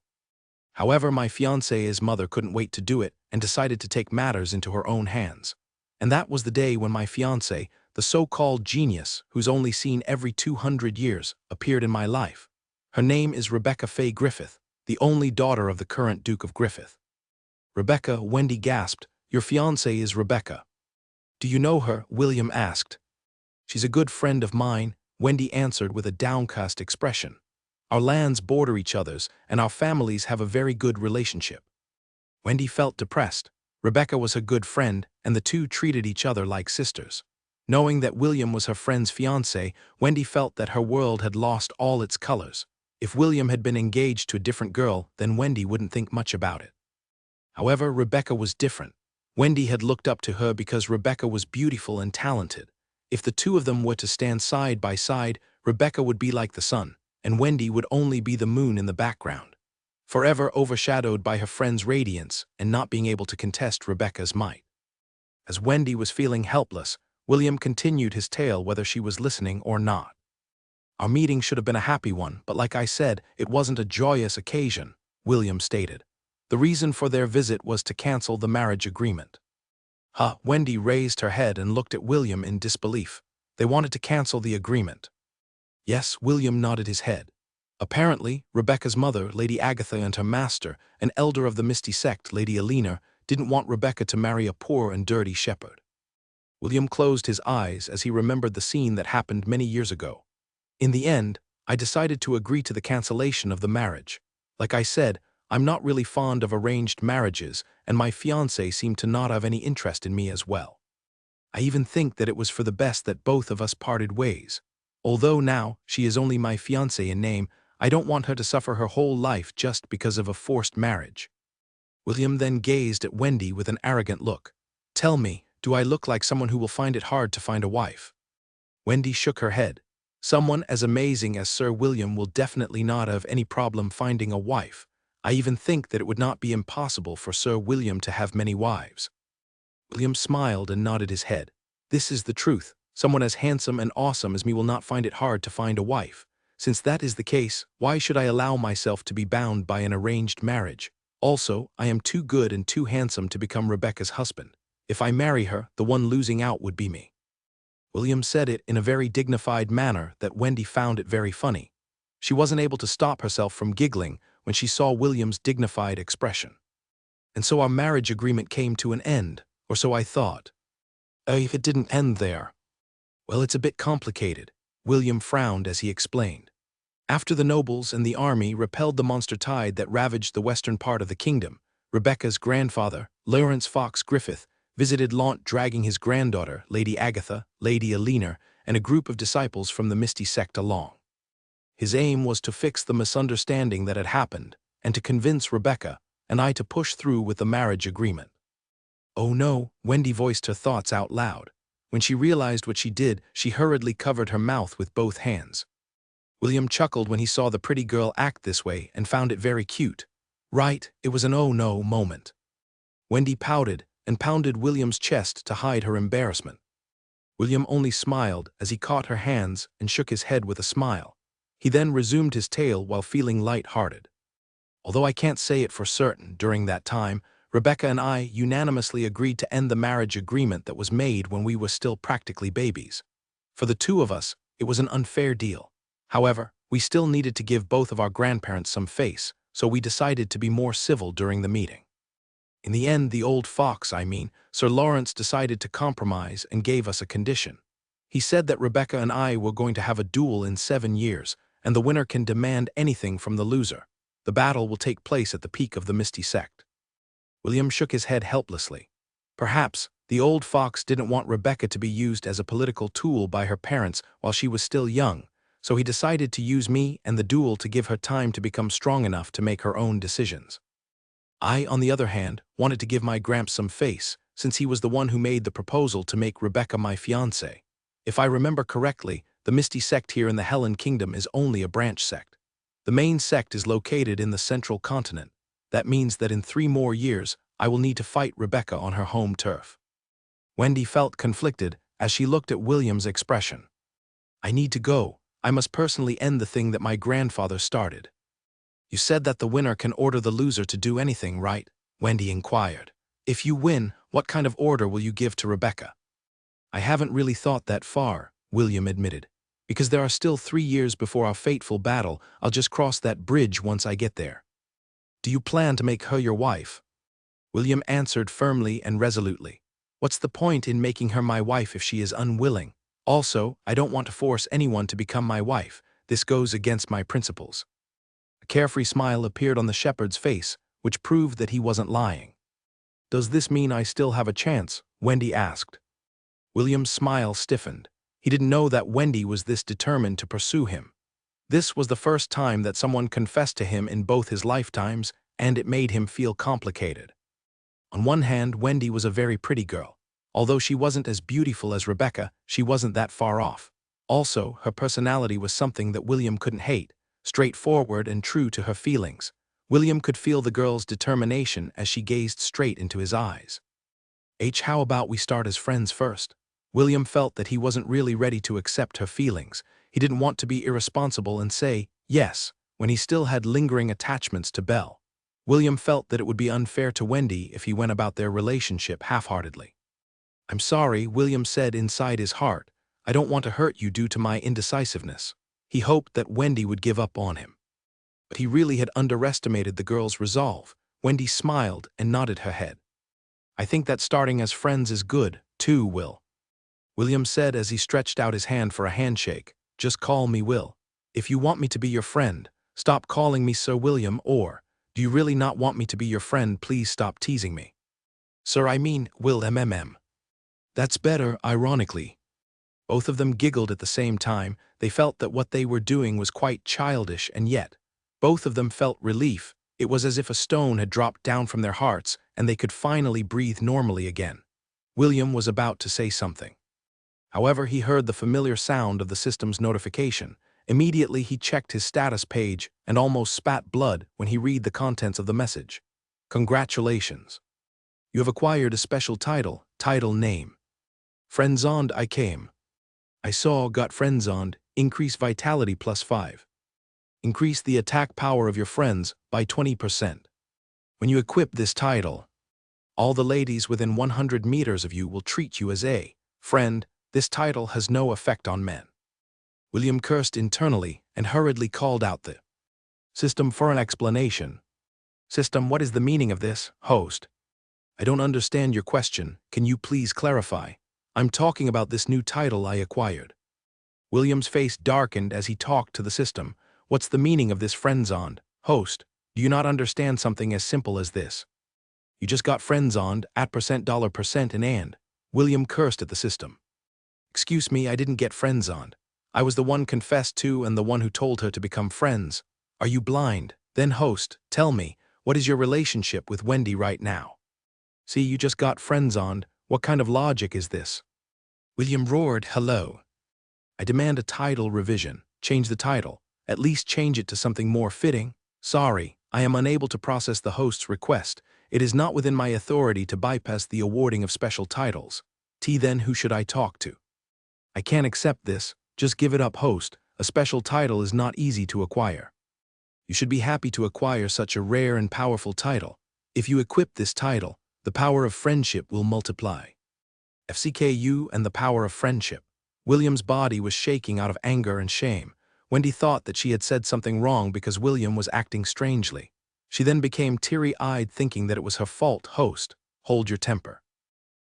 However, my fiancée's mother couldn't wait to do it and decided to take matters into her own hands. And that was the day when my fiancée, the so-called genius who's only seen every 200 years, appeared in my life. Her name is Rebecca Fay Griffith, the only daughter of the current Duke of Griffith. Rebecca, Wendy gasped. Your fiancée is Rebecca. Do you know her? William asked. She's a good friend of mine, Wendy answered with a downcast expression. Our lands border each other's, and our families have a very good relationship. Wendy felt depressed. Rebecca was her good friend, and the two treated each other like sisters. Knowing that William was her friend's fiancé, Wendy felt that her world had lost all its colors. If William had been engaged to a different girl, then Wendy wouldn't think much about it. However, Rebecca was different. Wendy had looked up to her because Rebecca was beautiful and talented. If the two of them were to stand side by side, Rebecca would be like the sun, and Wendy would only be the moon in the background, forever overshadowed by her friend's radiance and not being able to contest Rebecca's might. As Wendy was feeling helpless, William continued his tale whether she was listening or not. Our meeting should have been a happy one, but like I said, it wasn't a joyous occasion, William stated. The reason for their visit was to cancel the marriage agreement. Huh, Wendy raised her head and looked at William in disbelief. They wanted to cancel the agreement. Yes, William nodded his head. Apparently, Rebecca's mother, Lady Agatha, and her master, an elder of the Misty sect, Lady Elena, didn't want Rebecca to marry a poor and dirty shepherd. William closed his eyes as he remembered the scene that happened many years ago. In the end, I decided to agree to the cancellation of the marriage. Like I said, I'm not really fond of arranged marriages, and my fiancée seemed to not have any interest in me as well. I even think that it was for the best that both of us parted ways. Although now she is only my fiancée in name, I don't want her to suffer her whole life just because of a forced marriage. William then gazed at Wendy with an arrogant look. Tell me, do I look like someone who will find it hard to find a wife? Wendy shook her head. Someone as amazing as Sir William will definitely not have any problem finding a wife. I even think that it would not be impossible for Sir William to have many wives. William smiled and nodded his head. This is the truth. Someone as handsome and awesome as me will not find it hard to find a wife. Since that is the case, why should I allow myself to be bound by an arranged marriage? Also, I am too good and too handsome to become Rebecca's husband. If I marry her, the one losing out would be me. William said it in a very dignified manner that Wendy found it very funny. She wasn't able to stop herself from giggling when she saw William's dignified expression. And so our marriage agreement came to an end, or so I thought. It didn't end there. Well, it's a bit complicated. William frowned as he explained. After the nobles and the army repelled the monster tide that ravaged the western part of the kingdom, Rebecca's grandfather, Lawrence Fox Griffith, visited Launt dragging his granddaughter, Lady Agatha, Lady Elena, and a group of disciples from the Misty sect along. His aim was to fix the misunderstanding that had happened, and to convince Rebecca and I to push through with the marriage agreement. Oh no, Wendy voiced her thoughts out loud. When she realized what she did, she hurriedly covered her mouth with both hands. William chuckled when he saw the pretty girl act this way and found it very cute. Right, it was an oh no moment. Wendy pouted and pounded William's chest to hide her embarrassment. William only smiled as he caught her hands and shook his head with a smile. He then resumed his tale while feeling light-hearted. Although I can't say it for certain, during that time, Rebecca and I unanimously agreed to end the marriage agreement that was made when we were still practically babies. For the two of us, it was an unfair deal. However, we still needed to give both of our grandparents some face, so we decided to be more civil during the meeting. In the end, the old fox, Sir Lawrence decided to compromise and gave us a condition. He said that Rebecca and I were going to have a duel in 7 years, and the winner can demand anything from the loser. The battle will take place at the peak of the Misty sect. William shook his head helplessly. Perhaps the old fox didn't want Rebecca to be used as a political tool by her parents while she was still young, so he decided to use me and the duel to give her time to become strong enough to make her own decisions. I, on the other hand, wanted to give my Gramps some face, since he was the one who made the proposal to make Rebecca my fiancée. If I remember correctly, the Misty sect here in the Helen Kingdom is only a branch sect. The main sect is located in the central continent. That means that in 3 more years, I will need to fight Rebecca on her home turf. Wendy felt conflicted as she looked at William's expression. I need to go. I must personally end the thing that my grandfather started. You said that the winner can order the loser to do anything, right? Wendy inquired. If you win, what kind of order will you give to Rebecca? I haven't really thought that far, William admitted. Because there are still 3 years before our fateful battle, I'll just cross that bridge once I get there. Do you plan to make her your wife? William answered firmly and resolutely. What's the point in making her my wife if she is unwilling? Also, I don't want to force anyone to become my wife. This goes against my principles. A carefree smile appeared on the shepherd's face, which proved that he wasn't lying. Does this mean I still have a chance? Wendy asked. William's smile stiffened. He didn't know that Wendy was this determined to pursue him. This was the first time that someone confessed to him in both his lifetimes, and it made him feel complicated. On one hand, Wendy was a very pretty girl. Although she wasn't as beautiful as Rebecca, she wasn't that far off. Also, her personality was something that William couldn't hate, straightforward and true to her feelings. William could feel the girl's determination as she gazed straight into his eyes. How about we start as friends first? William felt that he wasn't really ready to accept her feelings. He didn't want to be irresponsible and say yes when he still had lingering attachments to Belle. William felt that it would be unfair to Wendy if he went about their relationship half-heartedly. I'm sorry, William said inside his heart. I don't want to hurt you due to my indecisiveness. He hoped that Wendy would give up on him. But he really had underestimated the girl's resolve. Wendy smiled and nodded her head. I think that starting as friends is good, too, Will. William said as he stretched out his hand for a handshake. Just call me Will. If you want me to be your friend, stop calling me Sir William, or, do you really not want me to be your friend? Please stop teasing me. Sir, I mean, Will MMM. That's better, ironically. Both of them giggled at the same time. They felt that what they were doing was quite childish, and yet, both of them felt relief. It was as if a stone had dropped down from their hearts, and they could finally breathe normally again. William was about to say something. However, he heard the familiar sound of the system's notification. Immediately, he checked his status page and almost spat blood when he read the contents of the message. Congratulations. You have acquired a special title. Title name. Friendzoned I came. I saw got friendzoned. Increase vitality +5. Increase the attack power of your friends by 20%. When you equip this title, all the ladies within 100 meters of you will treat you as a friend. This title has no effect on men. William cursed internally and hurriedly called out the system for an explanation. System, what is the meaning of this? Host. I don't understand your question. Can you please clarify? I'm talking about this new title I acquired. William's face darkened as he talked to the system. What's the meaning of this friendzoned? Host, do you not understand something as simple as this? You just got friendzoned at %% and. William cursed at the system. Excuse me, I didn't get friendzoned. I was the one confessed to and the one who told her to become friends. Are you blind? Then host, tell me, what is your relationship with Wendy right now? See, you just got friendzoned. What kind of logic is this? William roared, hello. I demand a title revision. Change the title. At least change it to something more fitting. Sorry, I am unable to process the host's request. It is not within my authority to bypass the awarding of special titles. Then who should I talk to? I can't accept this. Just give it up, host. A special title is not easy to acquire. You should be happy to acquire such a rare and powerful title. If you equip this title, the power of friendship will multiply. FCKU and the power of friendship. William's body was shaking out of anger and shame. Wendy thought that she had said something wrong because William was acting strangely. She then became teary-eyed, thinking that it was her fault. Host, hold your temper.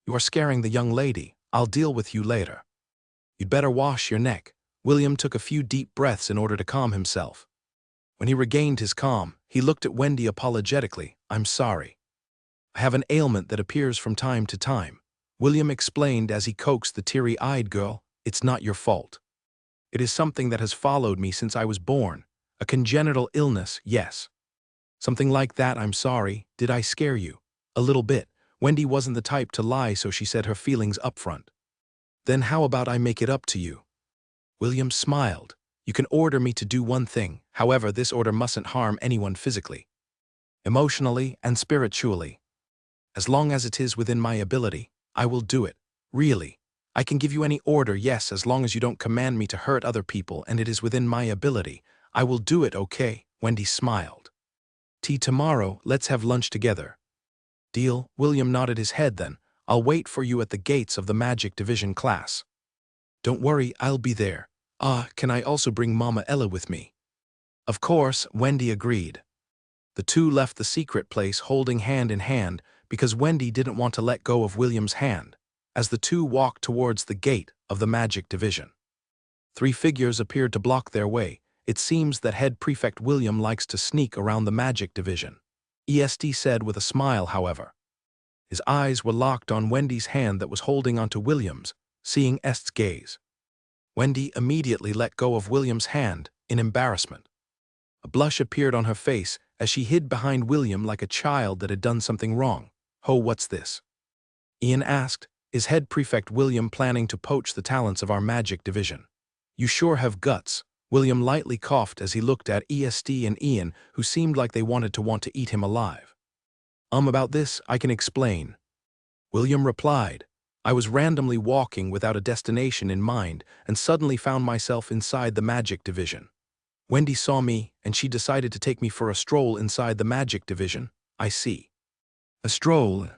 You are scaring the young lady. I'll deal with you later. You'd better wash your neck. William took a few deep breaths in order to calm himself. When he regained his calm, he looked at Wendy apologetically. I'm sorry. I have an ailment that appears from time to time. William explained as he coaxed the teary-eyed girl. It's not your fault. It is something that has followed me since I was born. A congenital illness, yes. Something like that. I'm sorry. Did I scare you? A little bit. Wendy wasn't the type to lie, so she said her feelings up front. Then how about I make it up to you? William smiled. You can order me to do one thing. However, this order mustn't harm anyone physically, emotionally, and spiritually. As long as it is within my ability, I will do it. Really. I can give you any order, yes, as long as you don't command me to hurt other people and it is within my ability. I will do it, okay? Wendy smiled. Tomorrow, let's have lunch together. Deal? William nodded his head then. I'll wait for you at the gates of the Magic Division class. Don't worry, I'll be there. Can I also bring Mama Ella with me? Of course, Wendy agreed. The two left the secret place holding hand in hand, because Wendy didn't want to let go of William's hand, as the two walked towards the gate of the magic division. Three figures appeared to block their way. It seems that head prefect William likes to sneak around the magic division, ESD said with a smile, however. His eyes were locked on Wendy's hand that was holding onto William's, seeing Est's gaze. Wendy immediately let go of William's hand in embarrassment. A blush appeared on her face as she hid behind William like a child that had done something wrong. "Oh, what's this?" Ian asked. "Is head prefect William planning to poach the talents of our magic division?" "You sure have guts." William lightly coughed as he looked at ESD and Ian, who seemed like they wanted to eat him alive. About this, I can explain," William replied. "I was randomly walking without a destination in mind and suddenly found myself inside the magic division. Wendy saw me, and she decided to take me for a stroll inside the magic division." "I see. A stroll?"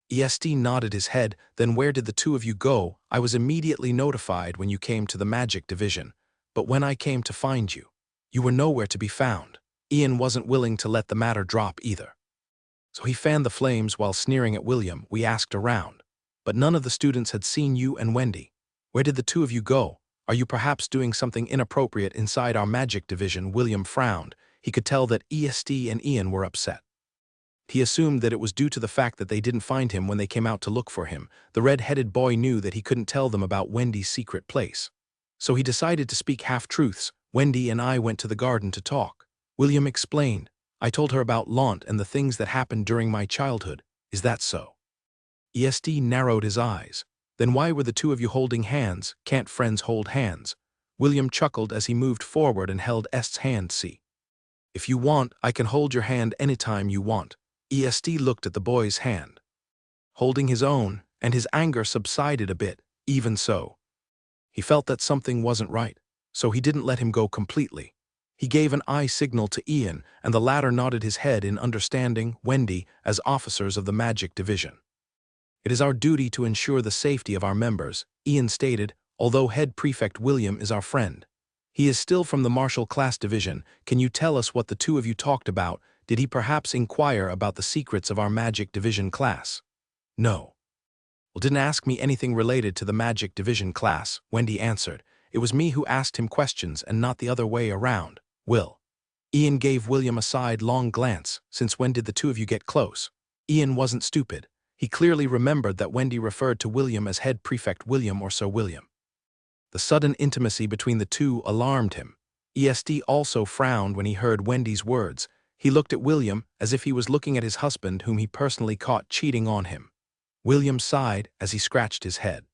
ESD nodded his head. "Then where did the two of you go?" "I was immediately notified when you came to the magic division, but when I came to find you, you were nowhere to be found." Ian wasn't willing to let the matter drop either. So he fanned the flames while sneering at William. "We asked around, but none of the students had seen you and Wendy. Where did the two of you go? Are you perhaps doing something inappropriate inside our magic division?" William frowned. He could tell that ESD and Ian were upset. He assumed that it was due to the fact that they didn't find him when they came out to look for him. The red-headed boy knew that he couldn't tell them about Wendy's secret place. So he decided to speak half-truths. "Wendy and I went to the garden to talk," William explained. "I told her about Lant and the things that happened during my childhood." "Is that so?" ESD narrowed his eyes. "Then why were the two of you holding hands? Can't friends hold hands?" William chuckled as he moved forward and held Est's hand. "See, if you want, I can hold your hand anytime you want." ESD looked at the boy's hand, holding his own, and his anger subsided a bit. Even so, he felt that something wasn't right, so he didn't let him go completely. He gave an eye signal to Ian, and the latter nodded his head in understanding. "Wendy, as officers of the magic division, it is our duty to ensure the safety of our members," Ian stated. "Although head prefect William is our friend, he is still from the martial class division. Can you tell us what the two of you talked about? Did he perhaps inquire about the secrets of our magic division class?" "No. Well, didn't ask me anything related to the magic division class," Wendy answered. "It was me who asked him questions and not the other way around." "Will." Ian gave William a sidelong glance. "Since when did the two of you get close?" Ian wasn't stupid. He clearly remembered that Wendy referred to William as head prefect William or Sir William. The sudden intimacy between the two alarmed him. ESD also frowned when he heard Wendy's words. He looked at William as if he was looking at his husband whom he personally caught cheating on him. William sighed as he scratched his head.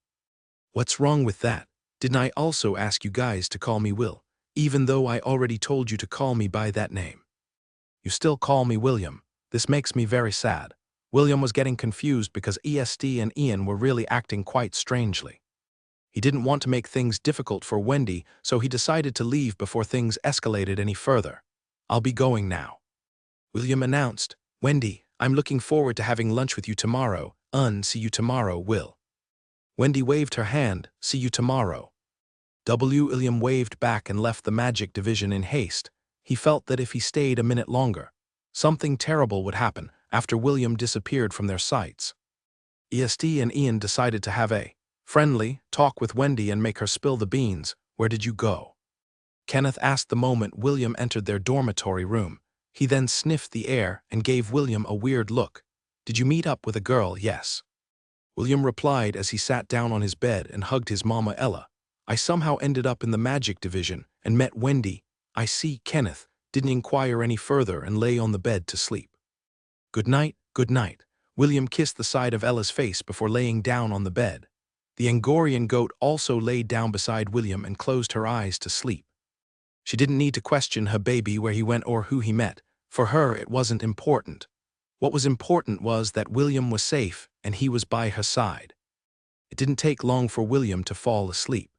"What's wrong with that? Didn't I also ask you guys to call me Will, even though I already told you to call me by that name? You still call me William. This makes me very sad." William was getting confused because ESD and Ian were really acting quite strangely. He didn't want to make things difficult for Wendy, so he decided to leave before things escalated any further. "I'll be going now," William announced. "Wendy, I'm looking forward to having lunch with you tomorrow. See you tomorrow, Will." Wendy waved her hand. "See you tomorrow." William waved back and left the magic division in haste. He felt that if he stayed a minute longer, something terrible would happen after William disappeared from their sights. ESD and Ian decided to have a friendly talk with Wendy and make her spill the beans. "Where did you go?" Kenneth asked the moment William entered their dormitory room. He then sniffed the air and gave William a weird look. "Did you meet up with a girl?" "Yes," William replied as he sat down on his bed and hugged his mama Ella. "I somehow ended up in the magic division and met Wendy." "I see." Kenneth didn't inquire any further and lay on the bed to sleep. "Good night, good night." William kissed the side of Ella's face before laying down on the bed. The Angorian goat also laid down beside William and closed her eyes to sleep. She didn't need to question her baby where he went or who he met. For her, it wasn't important. What was important was that William was safe and he was by her side. It didn't take long for William to fall asleep.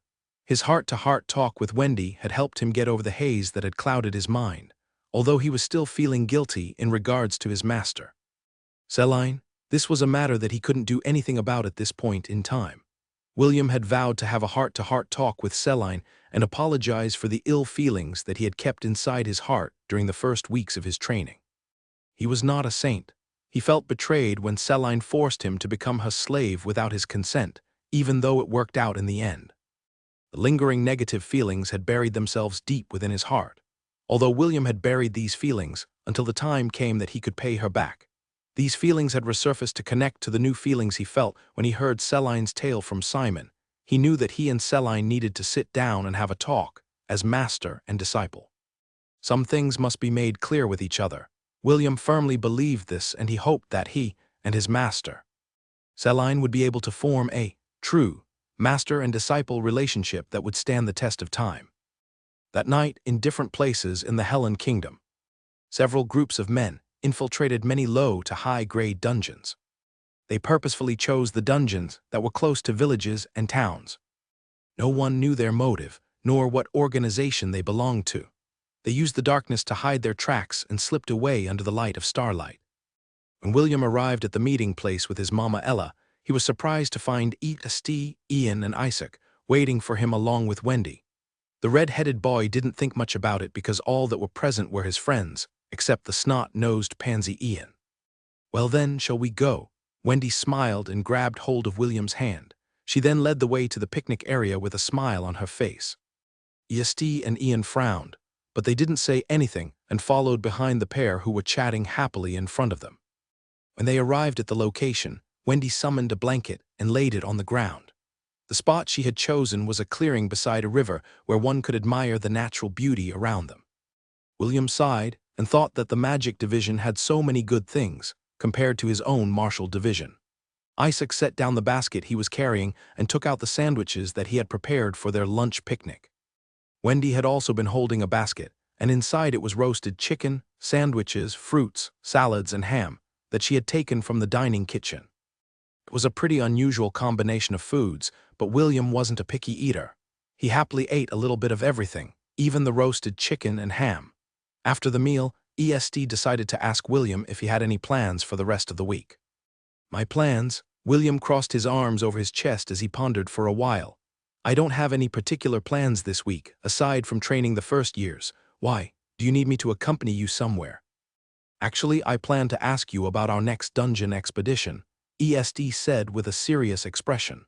His heart-to-heart talk with Wendy had helped him get over the haze that had clouded his mind, although he was still feeling guilty in regards to his master. Celine, this was a matter that he couldn't do anything about at this point in time. William had vowed to have a heart-to-heart talk with Celine and apologize for the ill feelings that he had kept inside his heart during the first weeks of his training. He was not a saint, He felt betrayed when Selene forced him to become her slave without his consent, even though it worked out in the end. The lingering negative feelings had buried themselves deep within his heart, although William had buried these feelings until the time came that he could pay her back. These feelings had resurfaced to connect to the new feelings he felt when he heard Selene's tale from Simon. He knew that he and Selene needed to sit down and have a talk, as master and disciple. Some things must be made clear with each other. William firmly believed this, and he hoped that he and his master, Selene, would be able to form a true master and disciple relationship that would stand the test of time. That night, in different places in the Hellen Kingdom, several groups of men infiltrated many low to high-grade dungeons. They purposefully chose the dungeons that were close to villages and towns. No one knew their motive, nor what organization they belonged to. They used the darkness to hide their tracks and slipped away under the light of starlight. When William arrived at the meeting place with his mama Ella, he was surprised to find Esti, Ian, and Isaac waiting for him along with Wendy. The red-headed boy didn't think much about it because all that were present were his friends, except the snot-nosed pansy Ian. "Well then, shall we go?" Wendy smiled and grabbed hold of William's hand. She then led the way to the picnic area with a smile on her face. Esti and Ian frowned, but they didn't say anything and followed behind the pair who were chatting happily in front of them. When they arrived at the location, Wendy summoned a blanket and laid it on the ground. The spot she had chosen was a clearing beside a river where one could admire the natural beauty around them. William sighed and thought that the magic division had so many good things compared to his own martial division. Isaac set down the basket he was carrying and took out the sandwiches that he had prepared for their lunch picnic. Wendy had also been holding a basket, and inside it was roasted chicken, sandwiches, fruits, salads, and ham that she had taken from the dining kitchen. It was a pretty unusual combination of foods, but William wasn't a picky eater. He happily ate a little bit of everything, even the roasted chicken and ham. After the meal, EST decided to ask William if he had any plans for the rest of the week. "My plans?" William crossed his arms over his chest as he pondered for a while. "I don't have any particular plans this week, aside from training the first years. Why? Do you need me to accompany you somewhere?" "Actually, I plan to ask you about our next dungeon expedition," ESD said with a serious expression.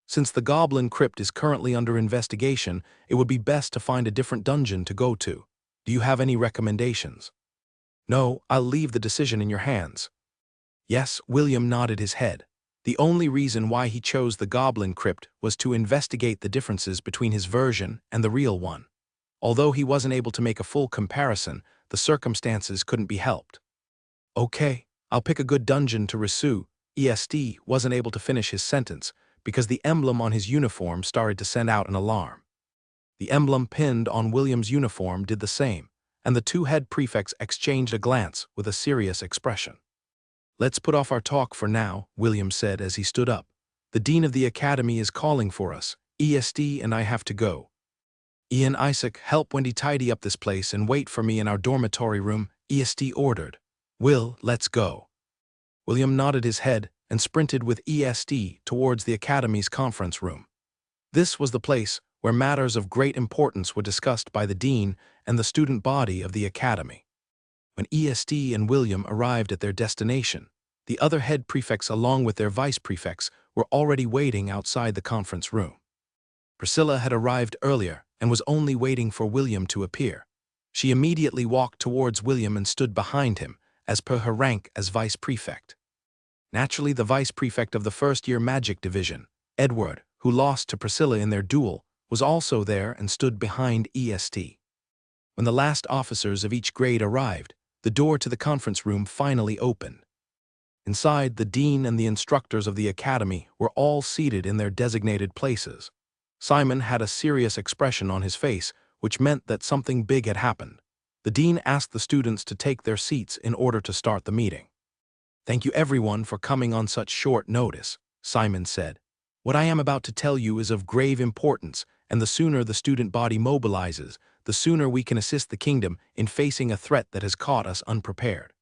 "Since the Goblin Crypt is currently under investigation, it would be best to find a different dungeon to go to. Do you have any recommendations?" "No, I'll leave the decision in your hands." "Yes," William nodded his head. The only reason why he chose the Goblin Crypt was to investigate the differences between his version and the real one. Although he wasn't able to make a full comparison, the circumstances couldn't be helped. "Okay, I'll pick a good dungeon to pursue." ESD wasn't able to finish his sentence because the emblem on his uniform started to send out an alarm. The emblem pinned on William's uniform did the same, and the two head prefects exchanged a glance with a serious expression. "Let's put off our talk for now," William said as he stood up. "The dean of the academy is calling for us. ESD and I have to go." "Ian, Isaac, help Wendy tidy up this place and wait for me in our dormitory room," ESD ordered. "Will, let's go." William nodded his head and sprinted with ESD towards the academy's conference room. This was the place where matters of great importance were discussed by the dean and the student body of the academy. When ESD and William arrived at their destination, the other head prefects along with their vice prefects were already waiting outside the conference room. Priscilla had arrived earlier and was only waiting for William to appear. She immediately walked towards William and stood behind him, as per her rank as vice prefect. Naturally, the vice prefect of the first-year magic division, Edward, who lost to Priscilla in their duel, was also there and stood behind EST. When the last officers of each grade arrived, the door to the conference room finally opened. Inside, the dean and the instructors of the academy were all seated in their designated places. Simon had a serious expression on his face, which meant that something big had happened. The dean asked the students to take their seats in order to start the meeting. "Thank you everyone for coming on such short notice," Simon said. "What I am about to tell you is of grave importance, and the sooner the student body mobilizes, the sooner we can assist the kingdom in facing a threat that has caught us unprepared."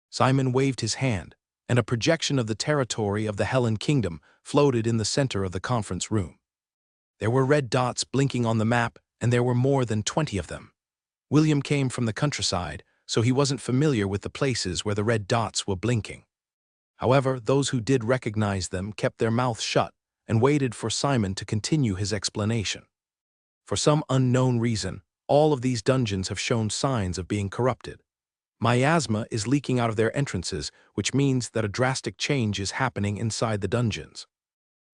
Simon waved his hand, and a projection of the territory of the Hellen Kingdom floated in the center of the conference room. There were red dots blinking on the map, and there were more than 20 of them. William came from the countryside, so he wasn't familiar with the places where the red dots were blinking. However, those who did recognize them kept their mouths shut and waited for Simon to continue his explanation. For some unknown reason, all of these dungeons have shown signs of being corrupted. Miasma is leaking out of their entrances, which means that a drastic change is happening inside the dungeons.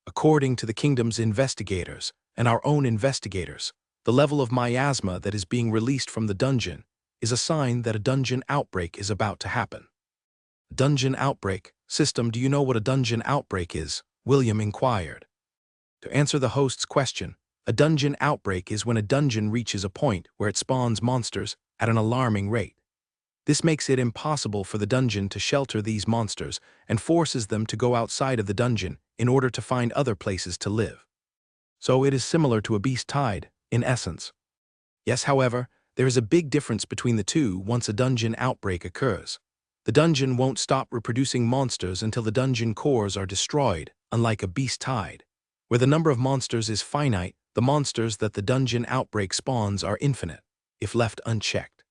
According to the kingdom's investigators and our own investigators, the level of miasma that is being released from the dungeon is a sign that a dungeon outbreak is about to happen. Dungeon outbreak? System, do you know what a dungeon outbreak is? William inquired. To answer the host's question, a dungeon outbreak is when a dungeon reaches a point where it spawns monsters at an alarming rate. This makes it impossible for the dungeon to shelter these monsters and forces them to go outside of the dungeon in order to find other places to live. So it is similar to a beast tide, in essence. Yes, however, there is a big difference between the two once a dungeon outbreak occurs. The dungeon won't stop reproducing monsters until the dungeon cores are destroyed, unlike a beast tide, where the number of monsters is finite. The monsters that the dungeon outbreak spawns are infinite, if left unchecked.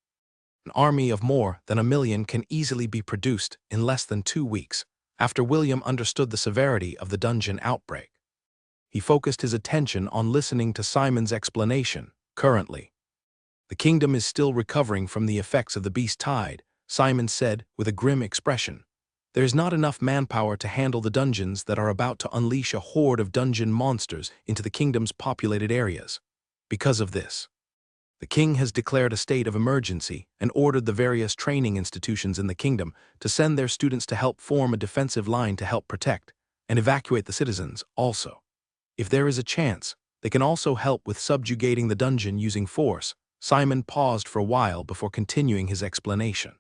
An army of more than 1 million can easily be produced in less than 2 weeks, after William understood the severity of the dungeon outbreak. He focused his attention on listening to Simon's explanation. Currently, the kingdom is still recovering from the effects of the beast tide, Simon said with a grim expression. There is not enough manpower to handle the dungeons that are about to unleash a horde of dungeon monsters into the kingdom's populated areas. Because of this, the king has declared a state of emergency and ordered the various training institutions in the kingdom to send their students to help form a defensive line to help protect and evacuate the citizens also. If there is a chance, they can also help with subjugating the dungeon using force. Simon paused for a while before continuing his explanation.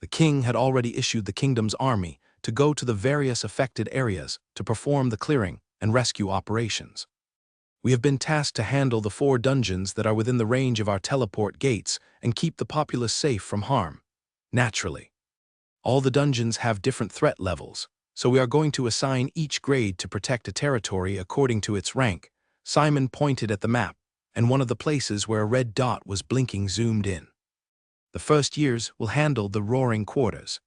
The king had already issued the kingdom's army to go to the various affected areas to perform the clearing and rescue operations. We have been tasked to handle the 4 dungeons that are within the range of our teleport gates and keep the populace safe from harm. Naturally, all the dungeons have different threat levels, so we are going to assign each grade to protect a territory according to its rank. Simon pointed at the map, and one of the places where a red dot was blinking zoomed in. The first years will handle the Roaring Quarters,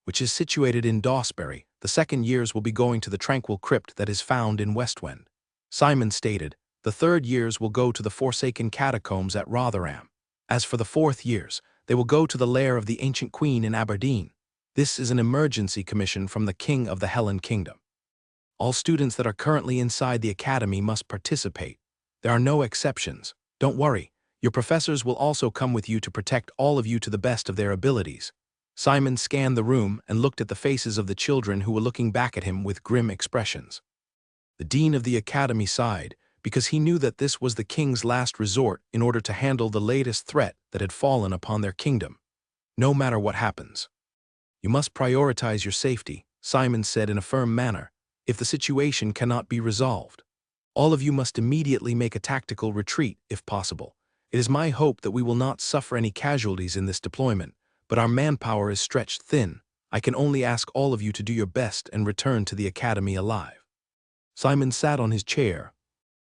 which is situated in Dawsbury. The second years will be going to the Tranquil Crypt that is found in Westwend. Simon stated, the third years will go to the Forsaken Catacombs at Rotherham. As for the fourth years, they will go to the lair of the Ancient Queen in Aberdeen. This is an emergency commission from the King of the Helen Kingdom. All students that are currently inside the academy must participate. There are no exceptions. Don't worry, your professors will also come with you to protect all of you to the best of their abilities. Simon scanned the room and looked at the faces of the children who were looking back at him with grim expressions. The dean of the academy sighed, because he knew that this was the king's last resort in order to handle the latest threat that had fallen upon their kingdom. No matter what happens, you must prioritize your safety, Simon said in a firm manner, if the situation cannot be resolved. All of you must immediately make a tactical retreat, if possible. It is my hope that we will not suffer any casualties in this deployment, but our manpower is stretched thin. I can only ask all of you to do your best and return to the academy alive. Simon sat on his chair,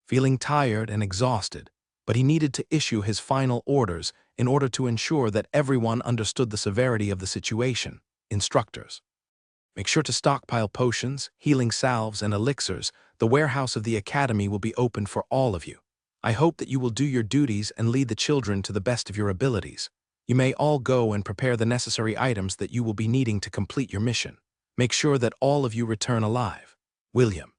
feeling tired and exhausted, but he needed to issue his final orders in order to ensure that everyone understood the severity of the situation. Instructors: make sure to stockpile potions, healing salves, and elixirs. The warehouse of the academy will be open for all of you. I hope that you will do your duties and lead the children to the best of your abilities. You may all go and prepare the necessary items that you will be needing to complete your mission. Make sure that all of you return alive. William,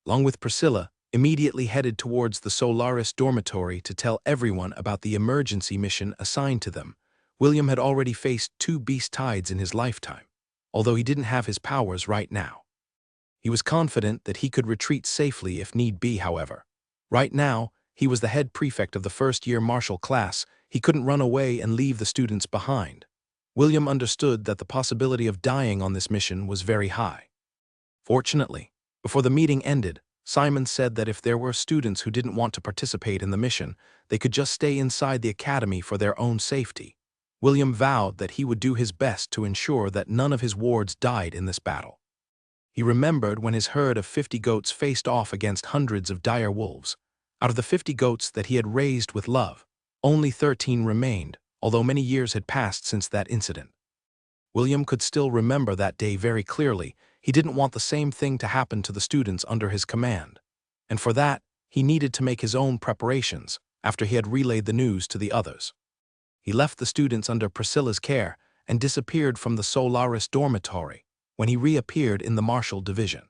along with Priscilla, immediately headed towards the Solaris dormitory to tell everyone about the emergency mission assigned to them. William had already faced 2 beast tides in his lifetime, although he didn't have his powers right now. He was confident that he could retreat safely if need be, however. Right now, he was the head prefect of the first-year martial class. He couldn't run away and leave the students behind. William understood that the possibility of dying on this mission was very high. Fortunately, before the meeting ended, Simon said that if there were students who didn't want to participate in the mission, they could just stay inside the academy for their own safety. William vowed that he would do his best to ensure that none of his wards died in this battle. He remembered when his herd of 50 goats faced off against hundreds of dire wolves. Out of the 50 goats that he had raised with love, only 13 remained, although many years had passed since that incident. William could still remember that day very clearly. He didn't want the same thing to happen to the students under his command. And for that, he needed to make his own preparations after he had relayed the news to the others. He left the students under Priscilla's care and disappeared from the Solaris dormitory when he reappeared in the Martial Division.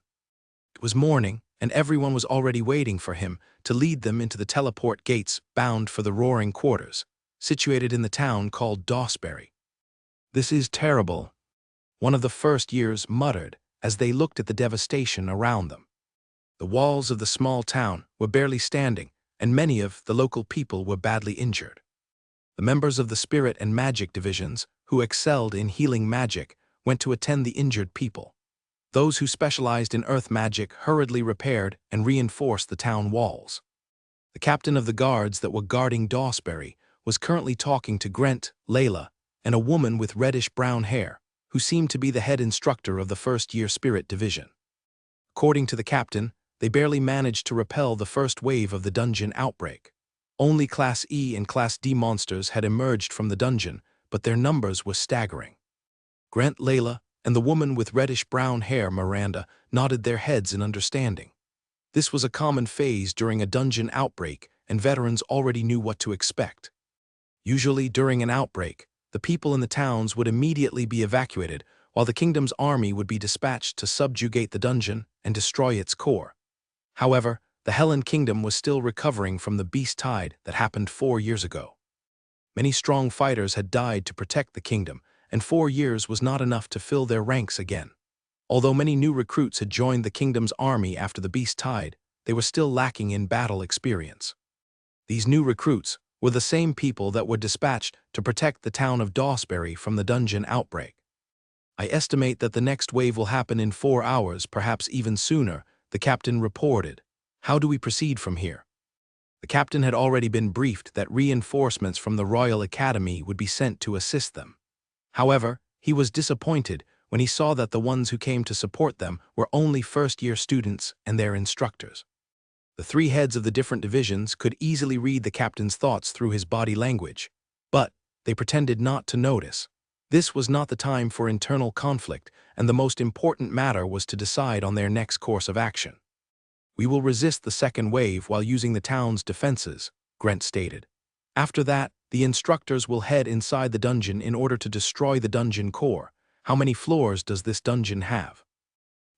It was morning, and everyone was already waiting for him to lead them into the teleport gates bound for the Roaring Quarters, situated in the town called Dawsbury. "This is terrible," one of the first years muttered as they looked at the devastation around them. The walls of the small town were barely standing, and many of the local people were badly injured. The members of the Spirit and Magic divisions, who excelled in healing magic, went to attend the injured people. Those who specialized in earth magic hurriedly repaired and reinforced the town walls. The captain of the guards that were guarding Dawsbury was currently talking to Grant, Layla, and a woman with reddish-brown hair, who seemed to be the head instructor of the first-year Spirit Division. According to the captain, they barely managed to repel the first wave of the dungeon outbreak. Only Class E and Class D monsters had emerged from the dungeon, but their numbers were staggering. Grant, Layla, and the woman with reddish-brown hair, Miranda, nodded their heads in understanding. This was a common phase during a dungeon outbreak, and veterans already knew what to expect. Usually, during an outbreak, the people in the towns would immediately be evacuated, while the kingdom's army would be dispatched to subjugate the dungeon and destroy its core. However, the Helen Kingdom was still recovering from the beast tide that happened 4 years ago. Many strong fighters had died to protect the kingdom, and 4 years was not enough to fill their ranks again. Although many new recruits had joined the kingdom's army after the beast tide, they were still lacking in battle experience. These new recruits were the same people that were dispatched to protect the town of Dawsbury from the dungeon outbreak. "I estimate that the next wave will happen in 4 hours, perhaps even sooner," the captain reported. "How do we proceed from here?" The captain had already been briefed that reinforcements from the Royal Academy would be sent to assist them. However, he was disappointed when he saw that the ones who came to support them were only first-year students and their instructors. The 3 heads of the different divisions could easily read the captain's thoughts through his body language, but they pretended not to notice. This was not the time for internal conflict, and the most important matter was to decide on their next course of action. "We will resist the second wave while using the town's defenses," Grant stated. "After that, the instructors will head inside the dungeon in order to destroy the dungeon core. How many floors does this dungeon have?"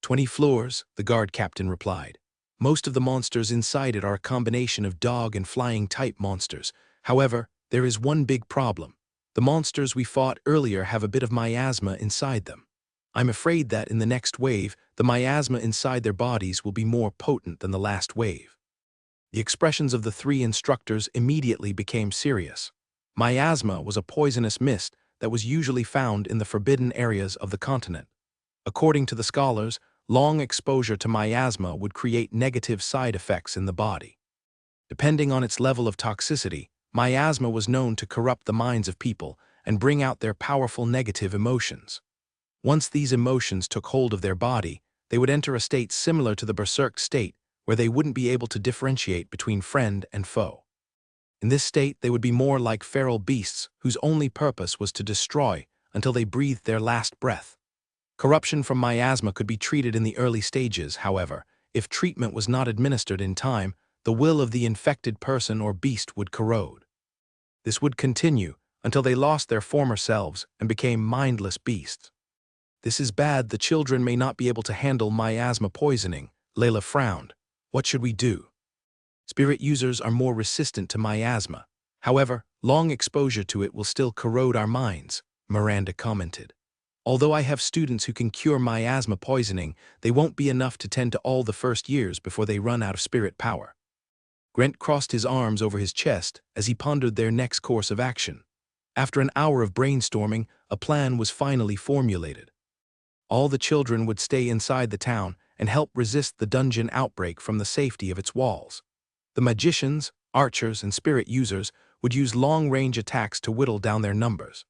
20 floors, the guard captain replied. "Most of the monsters inside it are a combination of dog and flying-type monsters. However, there is one big problem. The monsters we fought earlier have a bit of miasma inside them. I'm afraid that in the next wave, the miasma inside their bodies will be more potent than the last wave." The expressions of the 3 instructors immediately became serious. Miasma was a poisonous mist that was usually found in the forbidden areas of the continent. According to the scholars, long exposure to miasma would create negative side effects in the body. Depending on its level of toxicity, miasma was known to corrupt the minds of people and bring out their powerful negative emotions. Once these emotions took hold of their body, they would enter a state similar to the berserk state, where they wouldn't be able to differentiate between friend and foe. In this state, they would be more like feral beasts whose only purpose was to destroy until they breathed their last breath. Corruption from miasma could be treated in the early stages, however. If treatment was not administered in time, the will of the infected person or beast would corrode. This would continue until they lost their former selves and became mindless beasts. "This is bad. The children may not be able to handle miasma poisoning," Layla frowned. "What should we do?" "Spirit users are more resistant to miasma. However, long exposure to it will still corrode our minds," Miranda commented. "Although I have students who can cure miasma poisoning, they won't be enough to tend to all the first years before they run out of spirit power." Grant crossed his arms over his chest as he pondered their next course of action. After an hour of brainstorming, a plan was finally formulated. All the children would stay inside the town and help resist the dungeon outbreak from the safety of its walls. The magicians, archers, and spirit users would use long-range attacks to whittle down their numbers.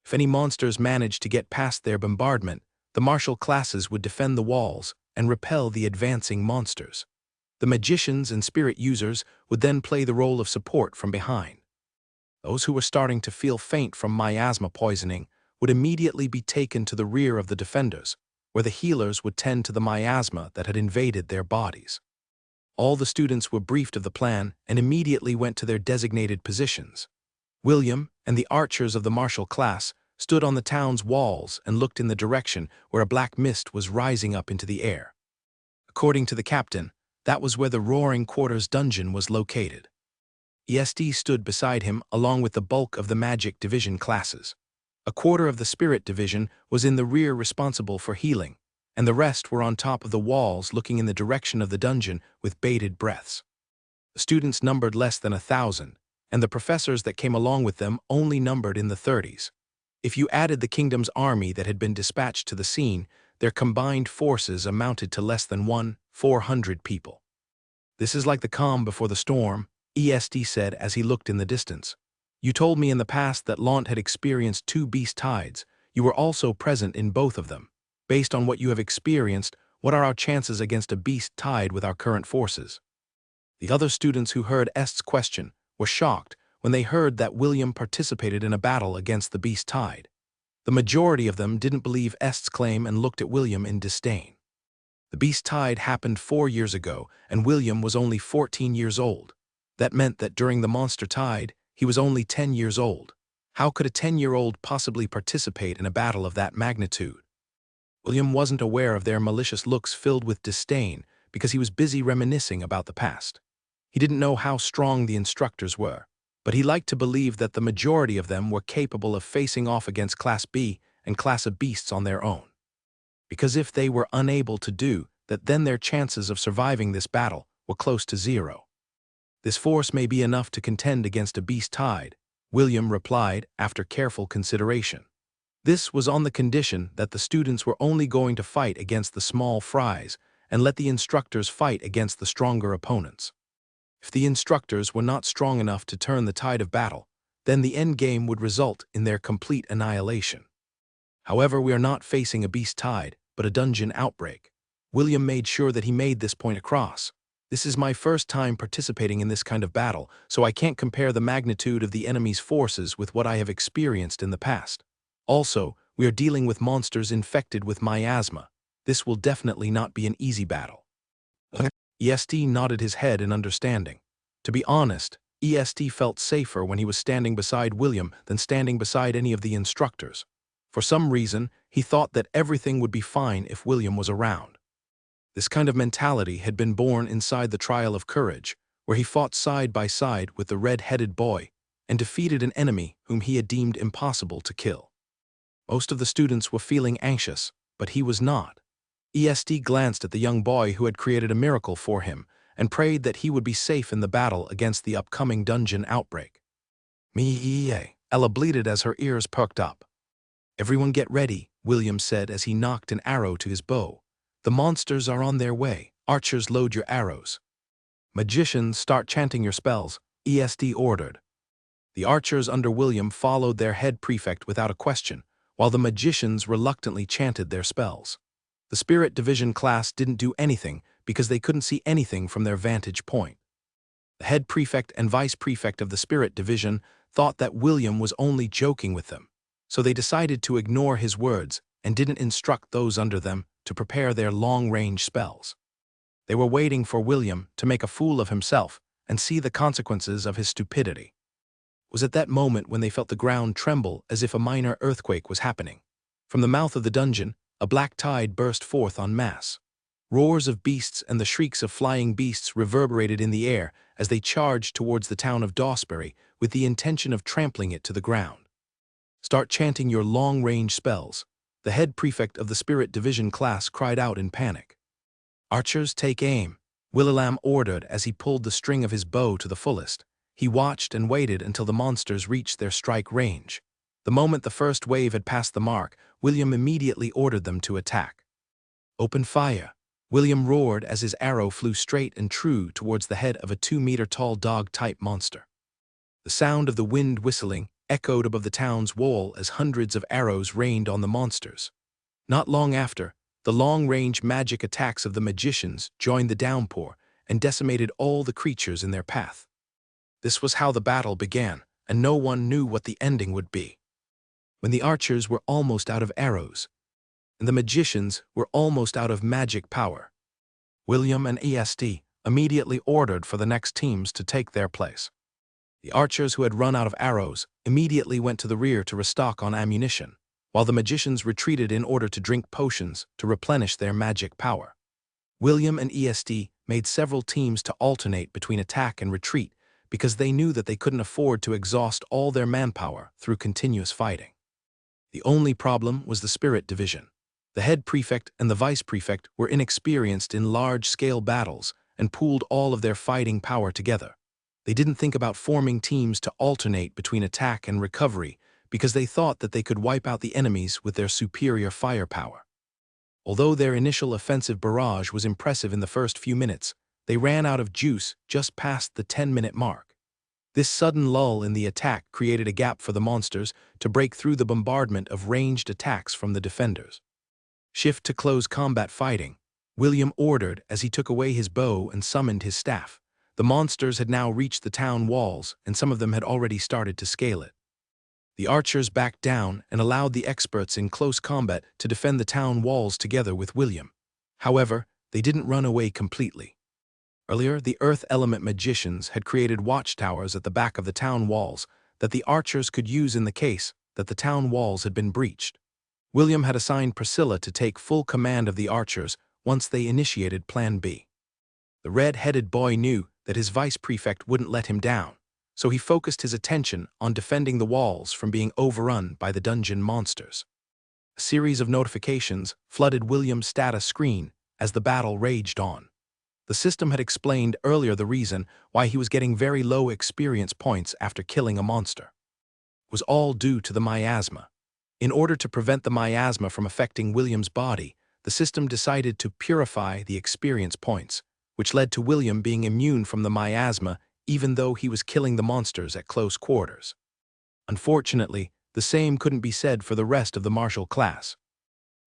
If any monsters managed to get past their bombardment, the martial classes would defend the walls and repel the advancing monsters. The magicians and spirit users would then play the role of support from behind. Those who were starting to feel faint from miasma poisoning would immediately be taken to the rear of the defenders, where the healers would tend to the miasma that had invaded their bodies. All the students were briefed of the plan and immediately went to their designated positions. William and the archers of the martial class stood on the town's walls and looked in the direction where a black mist was rising up into the air. According to the captain, that was where the Roaring Quarters dungeon was located. ESD stood beside him along with the bulk of the Magic Division classes. A quarter of the Spirit Division was in the rear responsible for healing, and the rest were on top of the walls looking in the direction of the dungeon with bated breaths. The students numbered less than 1,000, and the professors that came along with them only numbered in the 30s. If you added the kingdom's army that had been dispatched to the scene, their combined forces amounted to less than 400 people. "This is like the calm before the storm," ESD said as he looked in the distance. "You told me in the past that Lant had experienced 2 beast tides. You were also present in both of them. Based on what you have experienced, what are our chances against a beast tide with our current forces?" The other students who heard Est's question were shocked when they heard that William participated in a battle against the beast tide. The majority of them didn't believe Est's claim and looked at William in disdain. The beast tide happened 4 years ago, and William was only 14 years old. That meant that during the monster tide, he was only 10 years old. How could a 10-year-old possibly participate in a battle of that magnitude? William wasn't aware of their malicious looks filled with disdain because he was busy reminiscing about the past. He didn't know how strong the instructors were, but he liked to believe that the majority of them were capable of facing off against Class B and Class of Beasts on their own. Because if they were unable to do that, then their chances of surviving this battle were close to 0. "This force may be enough to contend against a beast tide," William replied after careful consideration. This was on the condition that the students were only going to fight against the small fries and let the instructors fight against the stronger opponents. If the instructors were not strong enough to turn the tide of battle, then the end game would result in their complete annihilation. "However, we are not facing a beast tide, but a dungeon outbreak." William made sure that he made this point across. "This is my first time participating in this kind of battle, so I can't compare the magnitude of the enemy's forces with what I have experienced in the past. Also, we are dealing with monsters infected with miasma. This will definitely not be an easy battle." EST nodded his head in understanding. To be honest, EST felt safer when he was standing beside William than standing beside any of the instructors. For some reason, he thought that everything would be fine if William was around. This kind of mentality had been born inside the Trial of Courage, where he fought side by side with the red-headed boy and defeated an enemy whom he had deemed impossible to kill. Most of the students were feeling anxious, but he was not. ESD glanced at the young boy who had created a miracle for him and prayed that he would be safe in the battle against the upcoming dungeon outbreak. Ella bleated as her ears perked up. "Everyone get ready," William said as he knocked an arrow to his bow. "The monsters are on their way. Archers, load your arrows." "Magicians, start chanting your spells," ESD ordered. The archers under William followed their head prefect without a question, while the magicians reluctantly chanted their spells. The Spirit Division class didn't do anything because they couldn't see anything from their vantage point. The head prefect and vice prefect of the Spirit Division thought that William was only joking with them, so they decided to ignore his words and didn't instruct those under them to prepare their long-range spells. They were waiting for William to make a fool of himself and see the consequences of his stupidity. It was at that moment when they felt the ground tremble as if a minor earthquake was happening. From the mouth of the dungeon, a black tide burst forth en masse. Roars of beasts and the shrieks of flying beasts reverberated in the air as they charged towards the town of Dawsbury with the intention of trampling it to the ground. "Start chanting your long-range spells," the head prefect of the Spirit Division class cried out in panic. "Archers, take aim," William ordered as he pulled the string of his bow to the fullest. He watched and waited until the monsters reached their strike range. The moment the first wave had passed the mark, William immediately ordered them to attack. "Open fire," William roared as his arrow flew straight and true towards the head of a 2-meter-tall dog-type monster. The sound of the wind whistling echoed above the town's wall as hundreds of arrows rained on the monsters. Not long after, the long-range magic attacks of the magicians joined the downpour and decimated all the creatures in their path. This was how the battle began, and no one knew what the ending would be. when the archers were almost out of arrows, and the magicians were almost out of magic power, William and EST immediately ordered for the next teams to take their place. The archers who had run out of arrows immediately went to the rear to restock on ammunition, while the magicians retreated in order to drink potions to replenish their magic power. William and EST made several teams to alternate between attack and retreat because they knew that they couldn't afford to exhaust all their manpower through continuous fighting. The only problem was the spirit division. The head prefect and the vice prefect were inexperienced in large-scale battles and pooled all of their fighting power together. They didn't think about forming teams to alternate between attack and recovery because they thought that they could wipe out the enemies with their superior firepower. Although their initial offensive barrage was impressive in the first few minutes, they ran out of juice just past the 10-minute mark. This sudden lull in the attack created a gap for the monsters to break through the bombardment of ranged attacks from the defenders. Shift to close combat fighting, William ordered as he took away his bow and summoned his staff. The monsters had now reached the town walls, and some of them had already started to scale it. The archers backed down and allowed the experts in close combat to defend the town walls together with William. However, they didn't run away completely. Earlier, the earth element magicians had created watchtowers at the back of the town walls that the archers could use in the case that the town walls had been breached. William had assigned Priscilla to take full command of the archers once they initiated Plan B. The red-headed boy knew that his vice prefect wouldn't let him down, so he focused his attention on defending the walls from being overrun by the dungeon monsters. A series of notifications flooded William's status screen as the battle raged on. The system had explained earlier the reason why he was getting very low experience points after killing a monster. It was all due to the miasma. In order to prevent the miasma from affecting William's body, the system decided to purify the experience points, which led to William being immune from the miasma even though he was killing the monsters at close quarters. Unfortunately, the same couldn't be said for the rest of the martial class.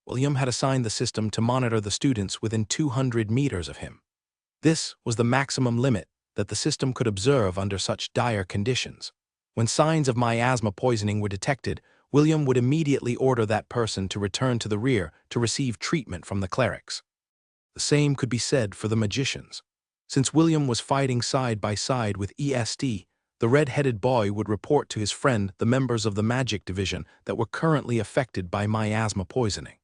William had assigned the system to monitor the students within 200 meters of him. This was the maximum limit that the system could observe under such dire conditions. When signs of miasma poisoning were detected, William would immediately order that person to return to the rear to receive treatment from the clerics. The same could be said for the magicians. Since William was fighting side by side with EST, the red-headed boy would report to his friend the members of the magic division that were currently affected by miasma poisoning.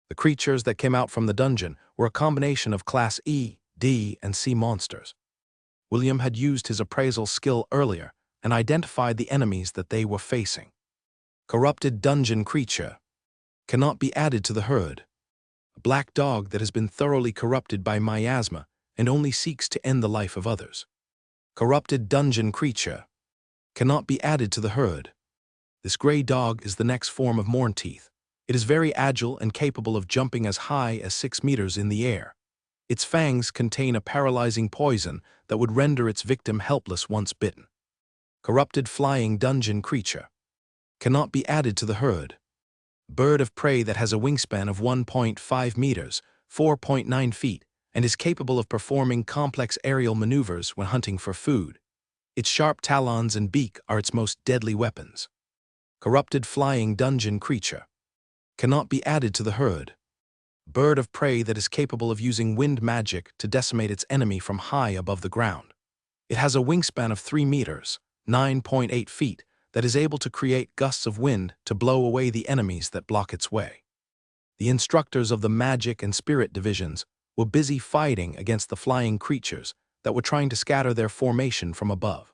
The creatures that came out from the dungeon were a combination of Class E, D, and C monsters. William had used his appraisal skill earlier and identified the enemies that they were facing. Corrupted dungeon creature. Cannot be added to the herd. A black dog that has been thoroughly corrupted by miasma and only seeks to end the life of others. Corrupted dungeon creature. Cannot be added to the herd. This gray dog is the next form of Mornteeth. It is very agile and capable of jumping as high as 6 meters in the air. Its fangs contain a paralyzing poison that would render its victim helpless once bitten. Corrupted flying dungeon creature. Cannot be added to the herd. Bird of prey that has a wingspan of 1.5 meters, 4.9 feet, and is capable of performing complex aerial maneuvers when hunting for food. Its sharp talons and beak are its most deadly weapons. Corrupted flying dungeon creature. Cannot be added to the herd. Bird of prey that is capable of using wind magic to decimate its enemy from high above the ground. It has a wingspan of 3 meters, 9.8 feet, that is able to create gusts of wind to blow away the enemies that block its way. The instructors of the magic and spirit divisions were busy fighting against the flying creatures that were trying to scatter their formation from above.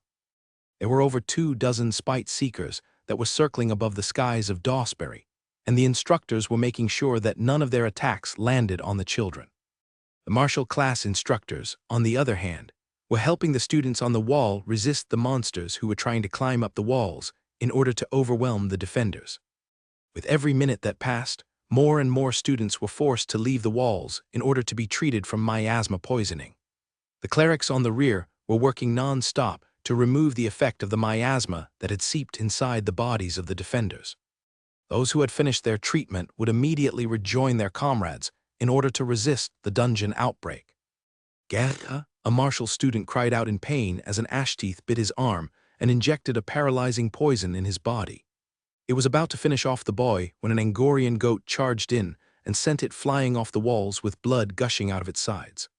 There were over 24 spite seekers that were circling above the skies of Dawsbury, and the instructors were making sure that none of their attacks landed on the children. The martial class instructors, on the other hand, were helping the students on the wall resist the monsters who were trying to climb up the walls in order to overwhelm the defenders. With every minute that passed, more and more students were forced to leave the walls in order to be treated from miasma poisoning. The clerics on the rear were working non-stop to remove the effect of the miasma that had seeped inside the bodies of the defenders. Those who had finished their treatment would immediately rejoin their comrades in order to resist the dungeon outbreak. Gah! A martial student cried out in pain as an ash teeth bit his arm and injected a paralyzing poison in his body. It was about to finish off the boy when an Angorian goat charged in and sent it flying off the walls with blood gushing out of its sides.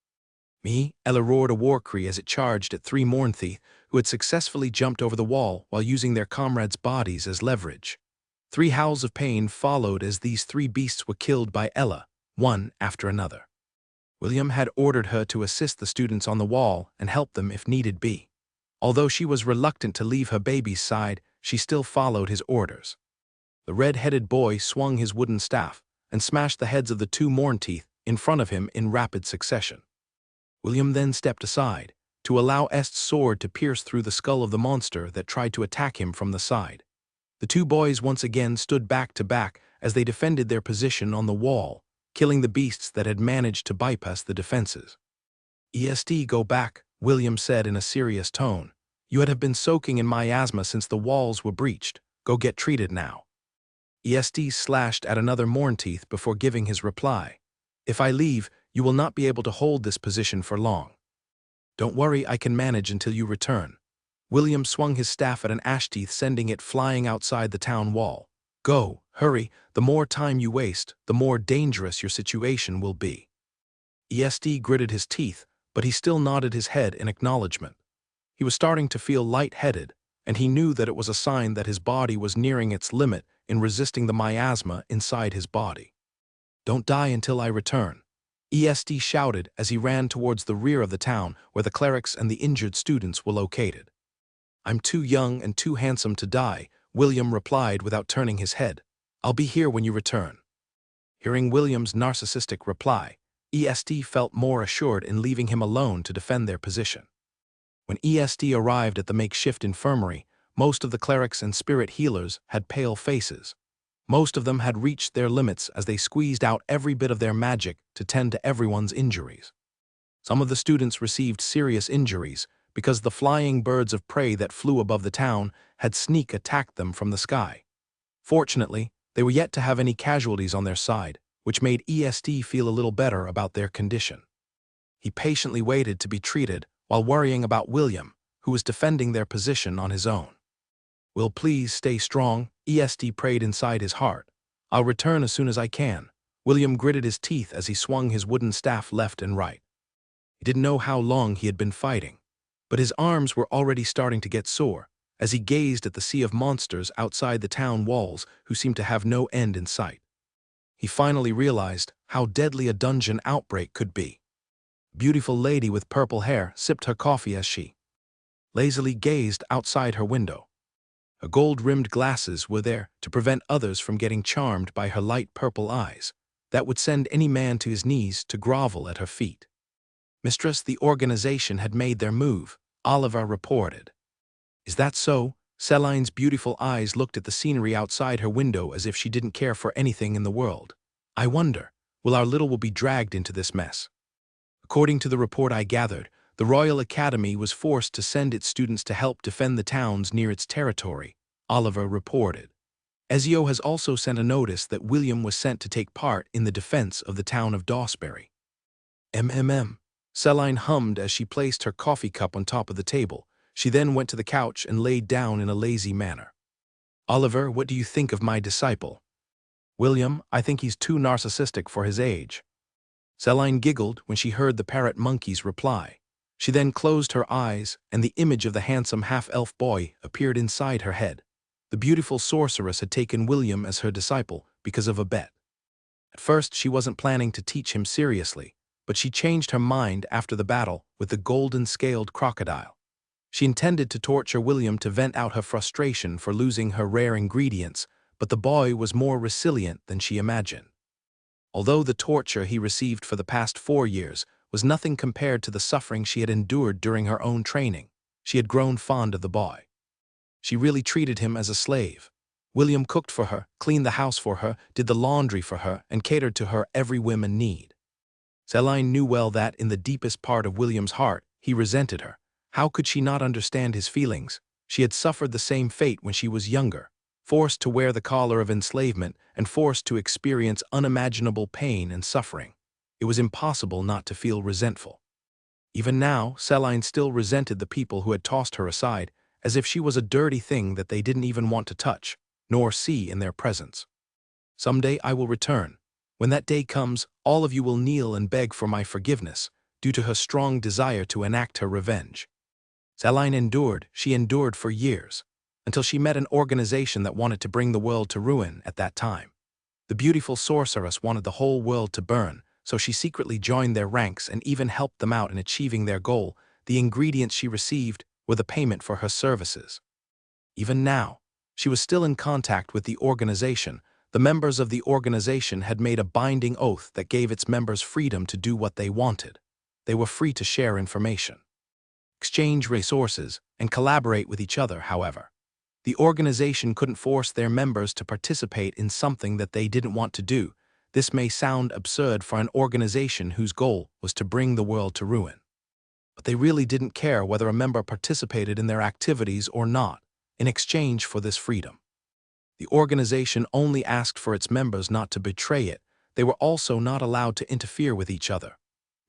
Ella roared a war cry as it charged at 3 Mornthi, who had successfully jumped over the wall while using their comrades' bodies as leverage. 3 howls of pain followed as these 3 beasts were killed by Ella, one after another. William had ordered her to assist the students on the wall and help them if needed be. Although she was reluctant to leave her baby's side, she still followed his orders. The red-headed boy swung his wooden staff and smashed the heads of the 2 Mornteeth in front of him in rapid succession. William then stepped aside to allow Est's sword to pierce through the skull of the monster that tried to attack him from the side. The 2 boys once again stood back to back as they defended their position on the wall, killing the beasts that had managed to bypass the defenses. Go back, William said in a serious tone. You have been soaking in miasma since the walls were breached. Go get treated now. Slashed at another Mornteeth before giving his reply. If I leave, you will not be able to hold this position for long. Don't worry, I can manage until you return. William swung his staff at an Ashteeth, sending it flying outside the town wall. Go, hurry, the more time you waste, the more dangerous your situation will be. Gritted his teeth, but he still nodded his head in acknowledgement. He was starting to feel light-headed, and he knew that it was a sign that his body was nearing its limit in resisting the miasma inside his body. Don't die until I return. Shouted as he ran towards the rear of the town where the clerics and the injured students were located. I'm too young and too handsome to die, William replied without turning his head. I'll be here when you return. Hearing William's narcissistic reply, felt more assured in leaving him alone to defend their position. When arrived at the makeshift infirmary, most of the clerics and spirit healers had pale faces. Most of them had reached their limits as they squeezed out every bit of their magic to tend to everyone's injuries. Some of the students received serious injuries because the flying birds of prey that flew above the town had sneak attacked them from the sky. Fortunately, they were yet to have any casualties on their side, which made feel a little better about their condition. He patiently waited to be treated while worrying about William, who was defending their position on his own. Will please stay strong, prayed inside his heart. I'll return as soon as I can. William gritted his teeth as he swung his wooden staff left and right. He didn't know how long he had been fighting, but his arms were already starting to get sore as he gazed at the sea of monsters outside the town walls who seemed to have no end in sight. He finally realized how deadly a dungeon outbreak could be. A beautiful lady with purple hair sipped her coffee as she lazily gazed outside her window. Her gold-rimmed glasses were there to prevent others from getting charmed by her light purple eyes that would send any man to his knees to grovel at her feet. Mistress, the organization had made their move, Oliver reported. Is that so? Celine's beautiful eyes looked at the scenery outside her window as if she didn't care for anything in the world. I wonder, will our little will be dragged into this mess? According to the report I gathered, the Royal Academy was forced to send its students to help defend the towns near its territory, Oliver reported. Ezio has also sent a notice that William was sent to take part in the defense of the town of Dawsbury. Celine hummed as she placed her coffee cup on top of the table. She then went to the couch and laid down in a lazy manner. Oliver, what do you think of my disciple? William, I think he's too narcissistic for his age. Celine giggled when she heard the parrot monkey's reply. She then closed her eyes, and the image of the handsome half-elf boy appeared inside her head. The beautiful sorceress had taken William as her disciple because of a bet. At first, she wasn't planning to teach him seriously, but she changed her mind after the battle with the golden-scaled crocodile. She intended to torture William to vent out her frustration for losing her rare ingredients, but the boy was more resilient than she imagined. Although the torture he received for the past 4 years was nothing compared to the suffering she had endured during her own training, she had grown fond of the boy. She really treated him as a slave. William cooked for her, cleaned the house for her, did the laundry for her, and catered to her every whim and need. Celine knew well that, in the deepest part of William's heart, he resented her. How could she not understand his feelings? She had suffered the same fate when she was younger, forced to wear the collar of enslavement and forced to experience unimaginable pain and suffering. It was impossible not to feel resentful. Even now, Celine still resented the people who had tossed her aside, as if she was a dirty thing that they didn't even want to touch. nor see in their presence. Someday I will return. When that day comes, all of you will kneel and beg for my forgiveness, due to her strong desire to enact her revenge. Selene endured, she endured for years, until she met an organization that wanted to bring the world to ruin at that time. The beautiful sorceress wanted the whole world to burn, so she secretly joined their ranks and even helped them out in achieving their goal. The ingredients she received were the payment for her services. Even now, she was still in contact with the organization. The members of the organization had made a binding oath that gave its members freedom to do what they wanted. They were free to share information, exchange resources, and collaborate with each other, however. The organization couldn't force their members to participate in something that they didn't want to do. This may sound absurd for an organization whose goal was to bring the world to ruin. But they really didn't care whether a member participated in their activities or not, in exchange for this freedom. The organization only asked for its members not to betray it. They were also not allowed to interfere with each other,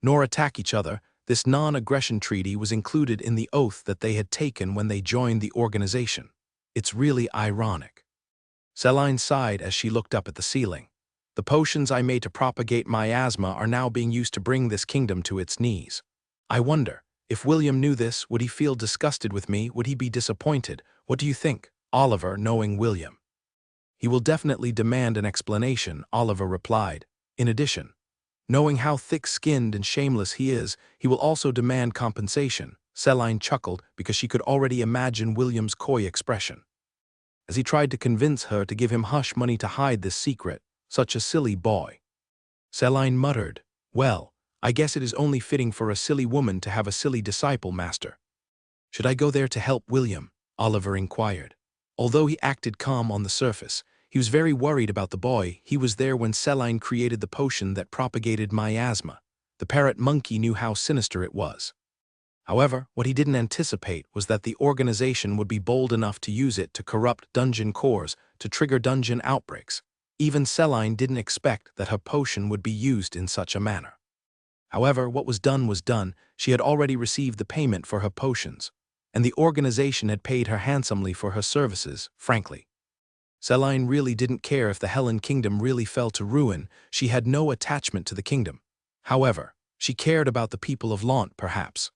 nor attack each other. This non-aggression treaty was included in the oath that they had taken when they joined the organization. It's really ironic. Selene sighed as she looked up at the ceiling. The potions I made to propagate miasma are now being used to bring this kingdom to its knees. I wonder, if William knew this, would he feel disgusted with me? Would he be disappointed? What do you think, Oliver, knowing William? He will definitely demand an explanation, Oliver replied. In addition, knowing how thick-skinned and shameless he is, he will also demand compensation. Selene chuckled because she could already imagine William's coy expression as he tried to convince her to give him hush money to hide this secret. Such a silly boy. Selene muttered, "Well, I guess it is only fitting for a silly woman to have a silly disciple, master." "Should I go there to help William?" Oliver inquired. Although he acted calm on the surface, he was very worried about the boy. He was there when Selene created the potion that propagated miasma. The parrot monkey knew how sinister it was. However, what he didn't anticipate was that the organization would be bold enough to use it to corrupt dungeon cores, to trigger dungeon outbreaks. Even Selene didn't expect that her potion would be used in such a manner. However, what was done was done. She had already received the payment for her potions, and the organization had paid her handsomely for her services, frankly. Selene really didn't care if the Helen Kingdom really fell to ruin. She had no attachment to the kingdom. However, she cared about the people of Lant, perhaps.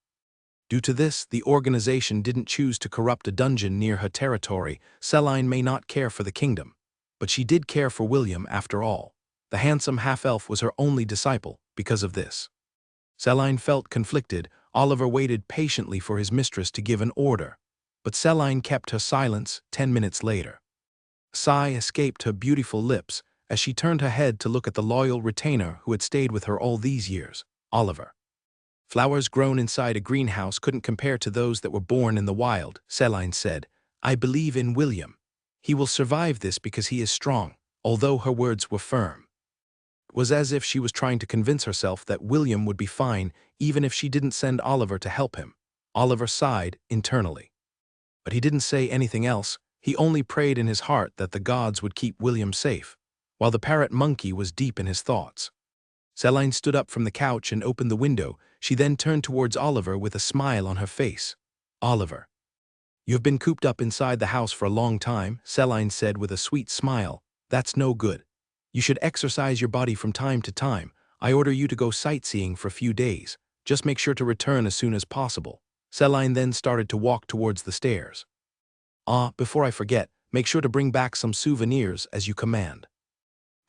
Due to this, the organization didn't choose to corrupt a dungeon near her territory. Selene may not care for the kingdom, but she did care for William after all. The handsome half-elf was her only disciple because of this. Selene felt conflicted. Oliver waited patiently for his mistress to give an order, but Selene kept her silence. 10 minutes later, a sigh escaped her beautiful lips as she turned her head to look at the loyal retainer who had stayed with her all these years, Oliver. "Flowers grown inside a greenhouse couldn't compare to those that were born in the wild," Selene said. "I believe in William. He will survive this because he is strong." Although her words were firm, it was as if she was trying to convince herself that William would be fine even if she didn't send Oliver to help him. Oliver sighed internally, but he didn't say anything else. He only prayed in his heart that the gods would keep William safe, while the parrot monkey was deep in his thoughts. Selene stood up from the couch and opened the window. She then turned towards Oliver with a smile on her face. "Oliver, you have been cooped up inside the house for a long time," Selene said with a sweet smile. "That's no good. You should exercise your body from time to time. I order you to go sightseeing for a few days. Just make sure to return as soon as possible." Selene then started to walk towards the stairs. Before I forget, make sure to bring back some souvenirs as you command."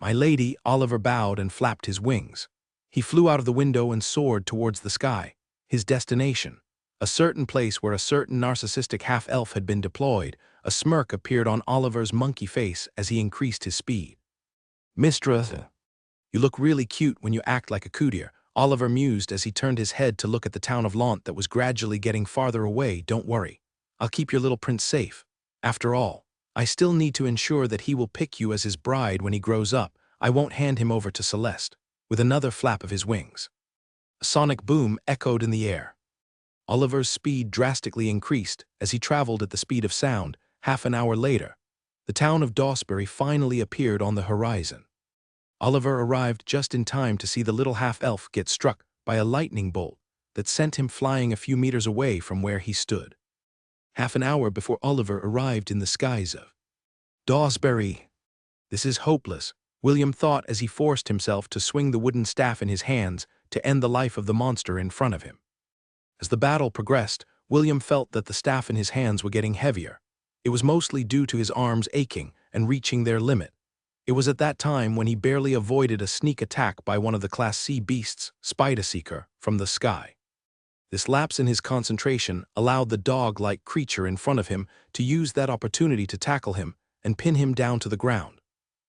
"My lady," Oliver bowed and flapped his wings. He flew out of the window and soared towards the sky. His destination, a certain place where a certain narcissistic half-elf had been deployed. A smirk appeared on Oliver's monkey face as he increased his speed. "Mistress, you look really cute when you act like a courtier," Oliver mused as he turned his head to look at the town of Lant that was gradually getting farther away. "Don't worry. I'll keep your little prince safe. After all, I still need to ensure that he will pick you as his bride when he grows up. I won't hand him over to Celeste." With another flap of his wings, a sonic boom echoed in the air. Oliver's speed drastically increased as he traveled at the speed of sound. Half an hour later, the town of Dawsbury finally appeared on the horizon. Oliver arrived just in time to see the little half-elf get struck by a lightning bolt that sent him flying a few meters away from where he stood. Half an hour before Oliver arrived in the skies of Dawsbury. This is hopeless, William thought as he forced himself to swing the wooden staff in his hands to end the life of the monster in front of him. As the battle progressed, William felt that the staff in his hands were getting heavier. It was mostly due to his arms aching and reaching their limit. It was at that time when he barely avoided a sneak attack by one of the Class C beasts, Spider Seeker, from the sky. This lapse in his concentration allowed the dog-like creature in front of him to use that opportunity to tackle him and pin him down to the ground.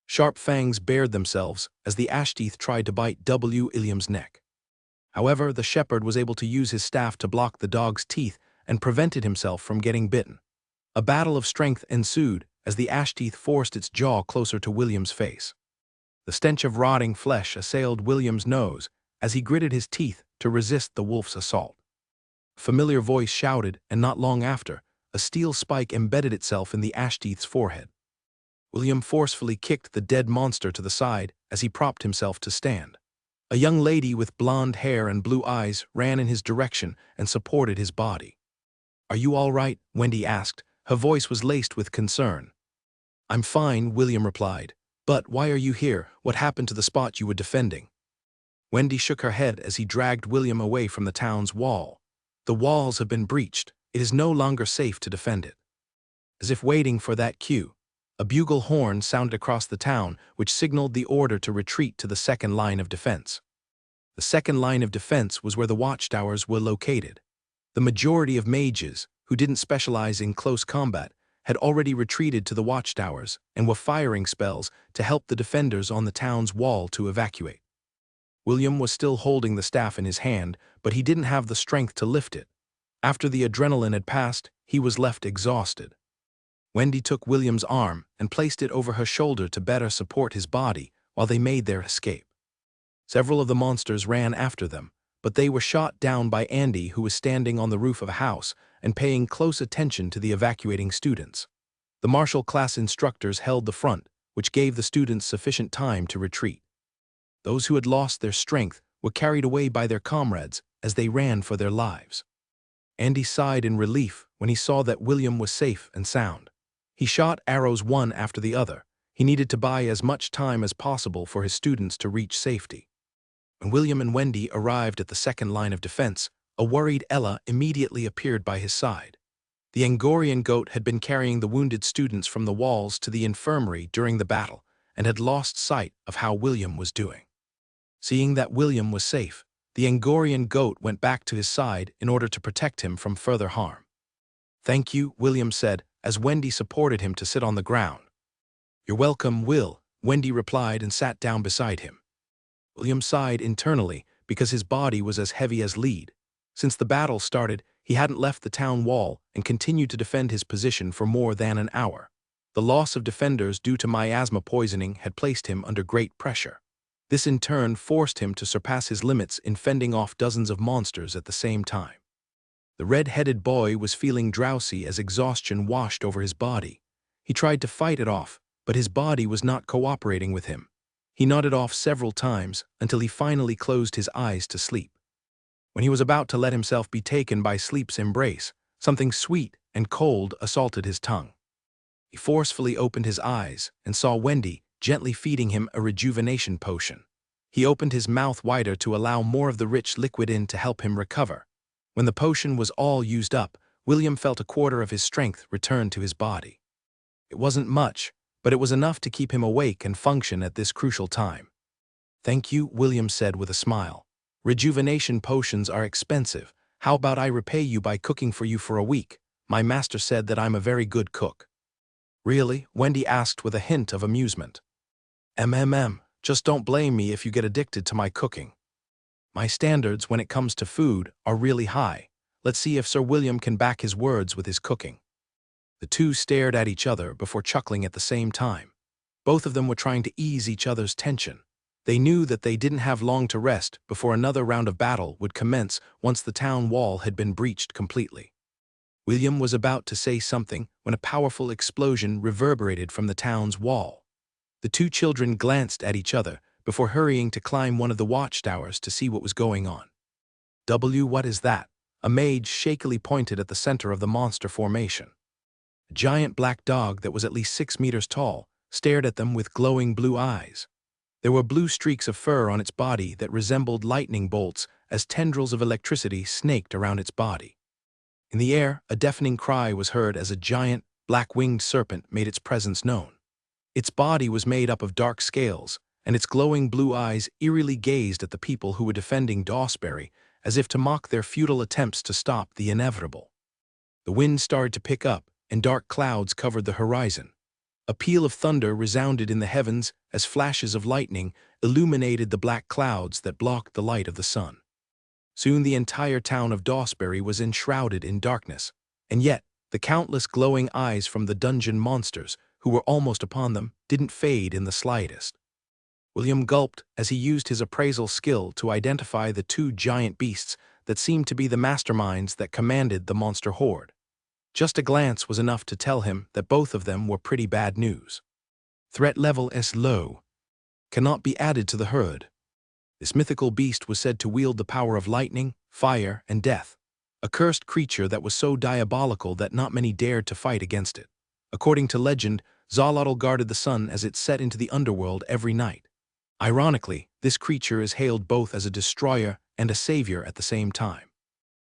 Sharp fangs bared themselves as the Ashteeth tried to bite William's neck. However, the shepherd was able to use his staff to block the dog's teeth and prevented himself from getting bitten. A battle of strength ensued as the Ashteeth forced its jaw closer to William's face. The stench of rotting flesh assailed William's nose as he gritted his teeth to resist the wolf's assault. A familiar voice shouted, and not long after, a steel spike embedded itself in the Ashteeth's forehead. William forcefully kicked the dead monster to the side as he propped himself to stand. A young lady with blonde hair and blue eyes ran in his direction and supported his body. "Are you all right?" Wendy asked. Her voice was laced with concern. "I'm fine," William replied. "But why are you here? What happened to the spot you were defending?" Wendy shook her head as he dragged William away from the town's wall. "The walls have been breached. It is no longer safe to defend it." As if waiting for that cue, a bugle horn sounded across the town, which signaled the order to retreat to the second line of defense. The second line of defense was where the watchtowers were located. The majority of mages, who didn't specialize in close combat, had already retreated to the watchtowers and were firing spells to help the defenders on the town's wall to evacuate. William was still holding the staff in his hand, but he didn't have the strength to lift it. After the adrenaline had passed, he was left exhausted. Wendy took William's arm and placed it over her shoulder to better support his body while they made their escape. Several of the monsters ran after them, but they were shot down by Andy, who was standing on the roof of a house and paying close attention to the evacuating students. The martial class instructors held the front, which gave the students sufficient time to retreat. Those who had lost their strength were carried away by their comrades as they ran for their lives. Andy sighed in relief when he saw that William was safe and sound. He shot arrows one after the other. He needed to buy as much time as possible for his students to reach safety. When William and Wendy arrived at the second line of defense, a worried Ella immediately appeared by his side. The Angorian goat had been carrying the wounded students from the walls to the infirmary during the battle and had lost sight of how William was doing. Seeing that William was safe, the Angorian goat went back to his side in order to protect him from further harm. "Thank you," William said, as Wendy supported him to sit on the ground. "You're welcome, Will," Wendy replied and sat down beside him. William sighed internally because his body was as heavy as lead. Since the battle started, he hadn't left the town wall and continued to defend his position for more than an hour. The loss of defenders due to miasma poisoning had placed him under great pressure. This in turn forced him to surpass his limits in fending off dozens of monsters at the same time. The red-headed boy was feeling drowsy as exhaustion washed over his body. He tried to fight it off, but his body was not cooperating with him. He nodded off several times until he finally closed his eyes to sleep. When he was about to let himself be taken by sleep's embrace, something sweet and cold assaulted his tongue. He forcefully opened his eyes and saw Wendy gently feeding him a rejuvenation potion. He opened his mouth wider to allow more of the rich liquid in to help him recover. When the potion was all used up, William felt a quarter of his strength return to his body. It wasn't much, but it was enough to keep him awake and function at this crucial time. "Thank you," William said with a smile. "Rejuvenation potions are expensive. How about I repay you by cooking for you for a week? My master said that I'm a very good cook." "Really?" Wendy asked with a hint of amusement. Just don't blame me if you get addicted to my cooking. My standards when it comes to food are really high. Let's see if Sir William can back his words with his cooking." The two stared at each other before chuckling at the same time. Both of them were trying to ease each other's tension. They knew that they didn't have long to rest before another round of battle would commence once the town wall had been breached completely. William was about to say something when a powerful explosion reverberated from the town's wall. The two children glanced at each other before hurrying to climb one of the watchtowers to see what was going on. What is that?" A mage shakily pointed at the center of the monster formation. A giant black dog that was at least 6 meters tall stared at them with glowing blue eyes. There were blue streaks of fur on its body that resembled lightning bolts as tendrils of electricity snaked around its body. In the air, a deafening cry was heard as a giant, black-winged serpent made its presence known. Its body was made up of dark scales, and its glowing blue eyes eerily gazed at the people who were defending Dawsbury as if to mock their futile attempts to stop the inevitable. The wind started to pick up, and dark clouds covered the horizon. A peal of thunder resounded in the heavens as flashes of lightning illuminated the black clouds that blocked the light of the sun. Soon the entire town of Dawsbury was enshrouded in darkness, and yet the countless glowing eyes from the dungeon monsters who were almost upon them didn't fade in the slightest. William gulped as he used his appraisal skill to identify the two giant beasts that seemed to be the masterminds that commanded the monster horde. Just a glance was enough to tell him that both of them were pretty bad news. Threat level is low. Cannot be added to the herd. This mythical beast was said to wield the power of lightning, fire, and death, a cursed creature that was so diabolical that not many dared to fight against it. According to legend, Xolotl guarded the sun as it set into the underworld every night. Ironically, this creature is hailed both as a destroyer and a savior at the same time.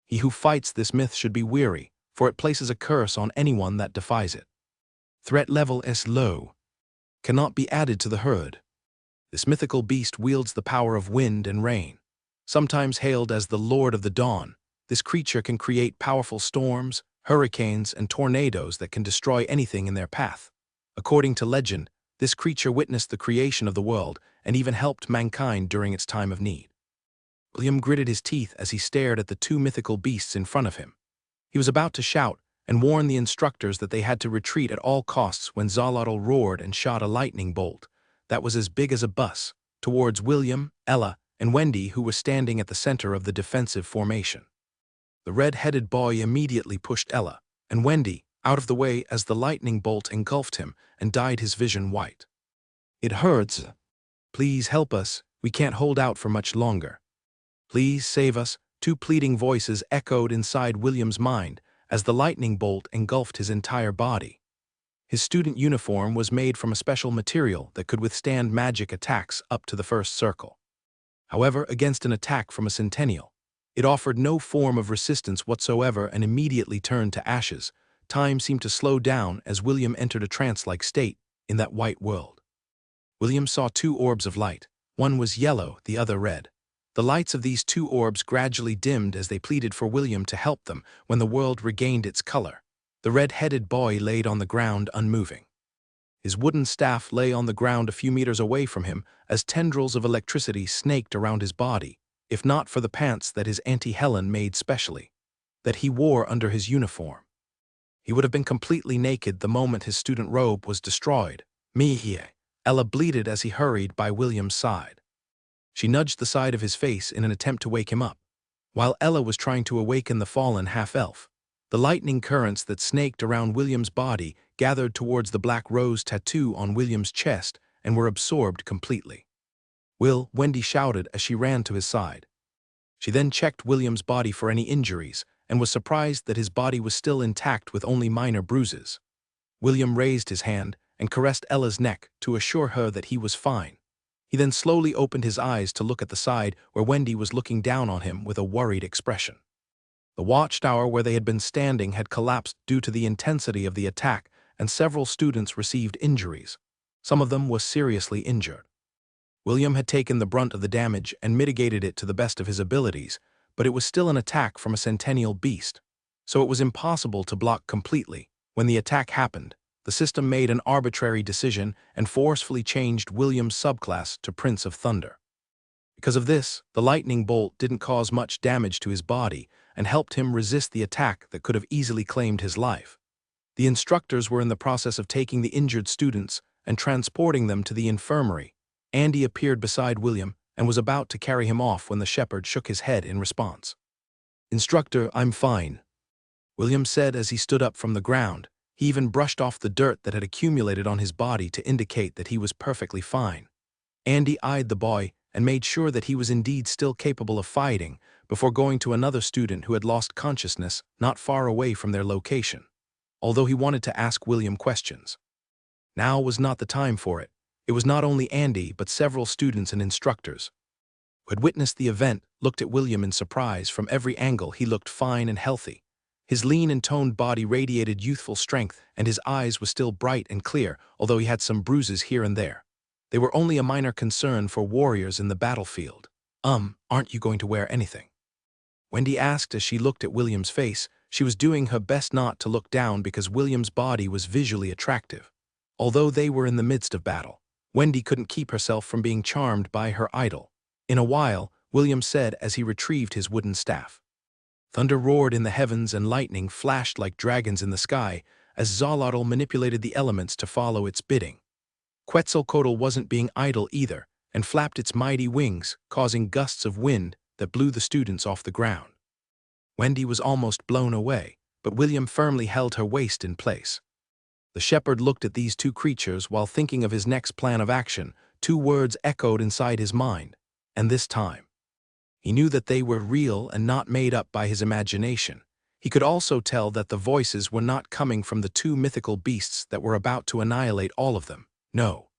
He who fights this myth should be weary, for it places a curse on anyone that defies it. Threat level is low. Cannot be added to the herd. This mythical beast wields the power of wind and rain. Sometimes hailed as the Lord of the Dawn, this creature can create powerful storms, hurricanes, and tornadoes that can destroy anything in their path. According to legend, this creature witnessed the creation of the world and even helped mankind during its time of need. William gritted his teeth as he stared at the two mythical beasts in front of him. He was about to shout and warn the instructors that they had to retreat at all costs when Xolotl roared and shot a lightning bolt that was as big as a bus towards William, Ella, and Wendy, who were standing at the center of the defensive formation. The red-headed boy immediately pushed Ella and Wendy out of the way as the lightning bolt engulfed him and dyed his vision white. "It hurts. Please help us. We can't hold out for much longer. Please save us," two pleading voices echoed inside William's mind as the lightning bolt engulfed his entire body. His student uniform was made from a special material that could withstand magic attacks up to the first circle. However, against an attack from a centennial, it offered no form of resistance whatsoever and immediately turned to ashes. Time seemed to slow down as William entered a trance-like state in that white world. William saw two orbs of light. One was yellow, the other red. The lights of these two orbs gradually dimmed as they pleaded for William to help them when the world regained its color. The red-headed boy laid on the ground unmoving. His wooden staff lay on the ground a few meters away from him as tendrils of electricity snaked around his body, if not for the pants that his Auntie Helen made specially, that he wore under his uniform. He would have been completely naked the moment his student robe was destroyed. "Me here," Ella bleated as he hurried by William's side. She nudged the side of his face in an attempt to wake him up. While Ella was trying to awaken the fallen half-elf, the lightning currents that snaked around William's body gathered towards the black rose tattoo on William's chest and were absorbed completely. "Will," Wendy shouted as she ran to his side. She then checked William's body for any injuries and was surprised that his body was still intact with only minor bruises. William raised his hand and caressed Ella's neck to assure her that he was fine. He then slowly opened his eyes to look at the side where Wendy was looking down on him with a worried expression. The watchtower where they had been standing had collapsed due to the intensity of the attack, and several students received injuries. Some of them were seriously injured. William had taken the brunt of the damage and mitigated it to the best of his abilities, but it was still an attack from a centennial beast, so it was impossible to block completely. When the attack happened, the system made an arbitrary decision and forcefully changed William's subclass to Prince of Thunder. Because of this, the lightning bolt didn't cause much damage to his body and helped him resist the attack that could have easily claimed his life. The instructors were in the process of taking the injured students and transporting them to the infirmary. Andy appeared beside William and was about to carry him off when the shepherd shook his head in response. "Instructor, I'm fine," William said as he stood up from the ground. He even brushed off the dirt that had accumulated on his body to indicate that he was perfectly fine. Andy eyed the boy and made sure that he was indeed still capable of fighting before going to another student who had lost consciousness not far away from their location. although he wanted to ask William questions. Now was not the time for it. It was not only Andy but several students and instructors who had witnessed the event looked at William in surprise. From every angle he looked fine and healthy. His lean and toned body radiated youthful strength, and his eyes were still bright and clear, although he had some bruises here and there. They were only a minor concern for warriors in the battlefield. Aren't you going to wear anything?" Wendy asked as she looked at William's face. She was doing her best not to look down because William's body was visually attractive. Although they were in the midst of battle, Wendy couldn't keep herself from being charmed by her idol. "In a while," William said as he retrieved his wooden staff. Thunder roared in the heavens and lightning flashed like dragons in the sky as Zolotl manipulated the elements to follow its bidding. Quetzalcoatl wasn't being idle either and flapped its mighty wings, causing gusts of wind that blew the students off the ground. Wendy was almost blown away, but William firmly held her waist in place. The shepherd looked at these two creatures while thinking of his next plan of action. Two words echoed inside his mind, and this time. He knew that they were real and not made up by his imagination. He could also tell that the voices were not coming from the two mythical beasts that were about to annihilate all of them. No.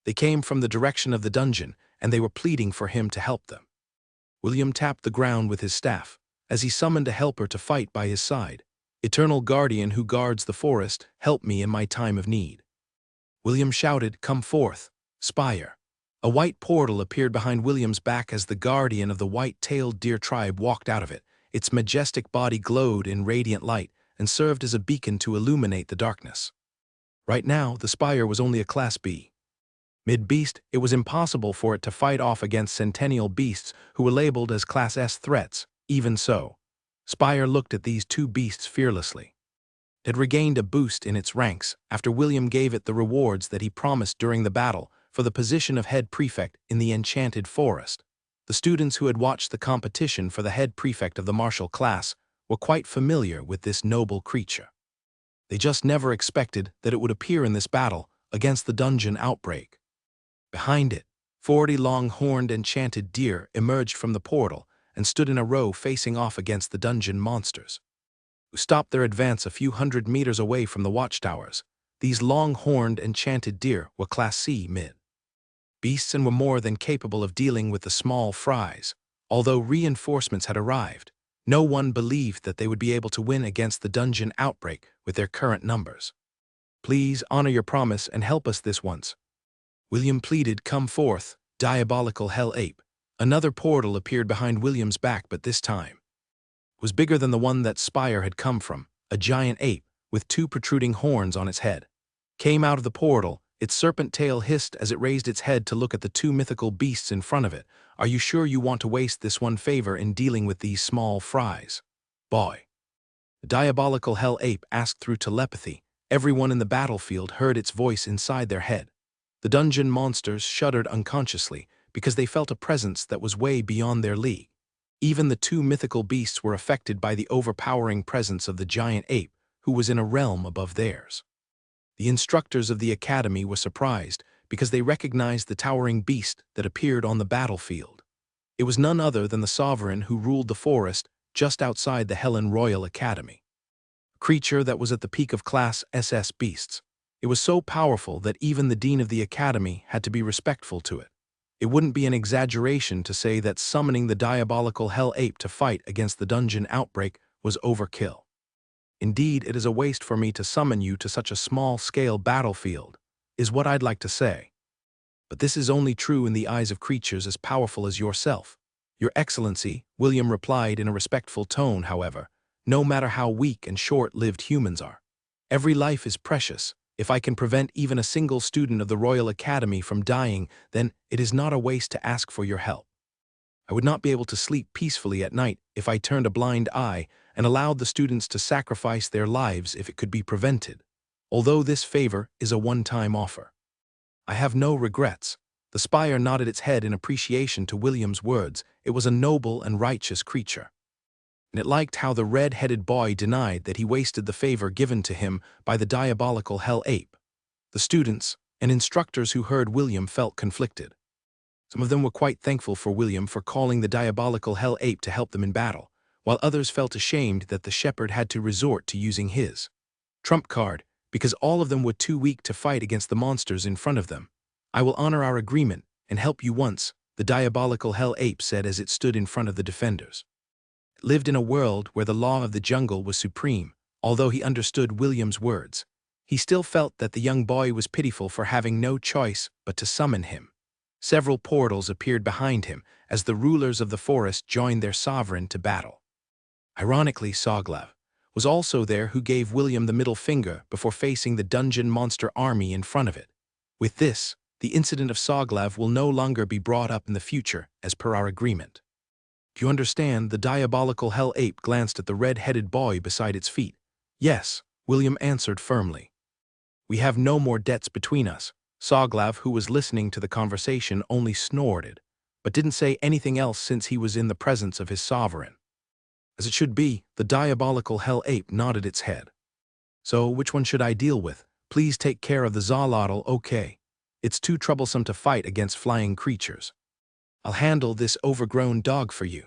They came from the direction of the dungeon, and they were pleading for him to help them. William tapped the ground with his staff as he summoned a helper to fight by his side. "Eternal guardian who guards the forest, help me in my time of need." William shouted, "Come forth, Spire." A white portal appeared behind William's back as the guardian of the white-tailed deer tribe walked out of it. Its majestic body glowed in radiant light and served as a beacon to illuminate the darkness. Right now, the Spire was only a Class B. Mid-beast, it was impossible for it to fight off against centennial beasts who were labeled as Class S threats. Even so, Spire looked at these two beasts fearlessly. It had regained a boost in its ranks after William gave it the rewards that he promised during the battle for the position of head prefect in the Enchanted Forest. The students who had watched the competition for the head prefect of the martial class were quite familiar with this noble creature. They just never expected that it would appear in this battle against the dungeon outbreak. Behind it, 40 long-horned enchanted deer emerged from the portal and stood in a row facing off against the dungeon monsters, who stopped their advance a few hundred meters away from the watchtowers. These long-horned enchanted deer were Class C mid beasts and were more than capable of dealing with the small fries. Although reinforcements had arrived, no one believed that they would be able to win against the dungeon outbreak with their current numbers. "Please honor your promise and help us this once," William pleaded. "Come forth, diabolical hell ape." Another portal appeared behind William's back, but this time was bigger than the one that Spire had come from. A giant ape, with two protruding horns on its head, came out of the portal. Its serpent tail hissed as it raised its head to look at the two mythical beasts in front of it. "Are you sure you want to waste this one favor in dealing with these small fries, boy?" The diabolical hell ape asked through telepathy. Everyone in the battlefield heard its voice inside their head. The dungeon monsters shuddered unconsciously because they felt a presence that was way beyond their league. Even the two mythical beasts were affected by the overpowering presence of the giant ape, who was in a realm above theirs. The instructors of the academy were surprised because they recognized the towering beast that appeared on the battlefield. It was none other than the sovereign who ruled the forest just outside the Helen Royal Academy. A creature that was at the peak of Class SS beasts. It was so powerful that even the dean of the academy had to be respectful to it. It wouldn't be an exaggeration to say that summoning the diabolical hell ape to fight against the dungeon outbreak was overkill. "Indeed, it is a waste for me to summon you to such a small-scale battlefield," is what I'd like to say. "But this is only true in the eyes of creatures as powerful as yourself, Your Excellency," William replied in a respectful tone. "However, no matter how weak and short-lived humans are, every life is precious. If I can prevent even a single student of the Royal Academy from dying, then it is not a waste to ask for your help. I would not be able to sleep peacefully at night if I turned a blind eye and allowed the students to sacrifice their lives if it could be prevented. Although this favor is a one-time offer, I have no regrets." The Spire nodded its head in appreciation to William's words. It was a noble and righteous creature, and it liked how the red-headed boy denied that he wasted the favor given to him by the diabolical hell ape. The students and instructors who heard William felt conflicted. Some of them were quite thankful for William for calling the diabolical hell ape to help them in battle, while others felt ashamed that the shepherd had to resort to using his Trump card, because all of them were too weak to fight against the monsters in front of them. I will honor our agreement and help you once, the diabolical hell ape said as it stood in front of the defenders. It lived in a world where the law of the jungle was supreme, although he understood William's words. He still felt that the young boy was pitiful for having no choice but to summon him. Several portals appeared behind him as the rulers of the forest joined their sovereign to battle. Ironically, Soglav was also there, who gave William the middle finger before facing the dungeon monster army in front of it. With this, the incident of Soglav will no longer be brought up in the future as per our agreement. Do you understand? The diabolical hell ape glanced at the red-headed boy beside its feet. Yes, William answered firmly. We have no more debts between us. Soglav, who was listening to the conversation, only snorted, but didn't say anything else since he was in the presence of his sovereign. As it should be, the diabolical hell ape nodded its head. So, which one should I deal with? Please take care of the Zolotl, okay? It's too troublesome to fight against flying creatures. I'll handle this overgrown dog for you.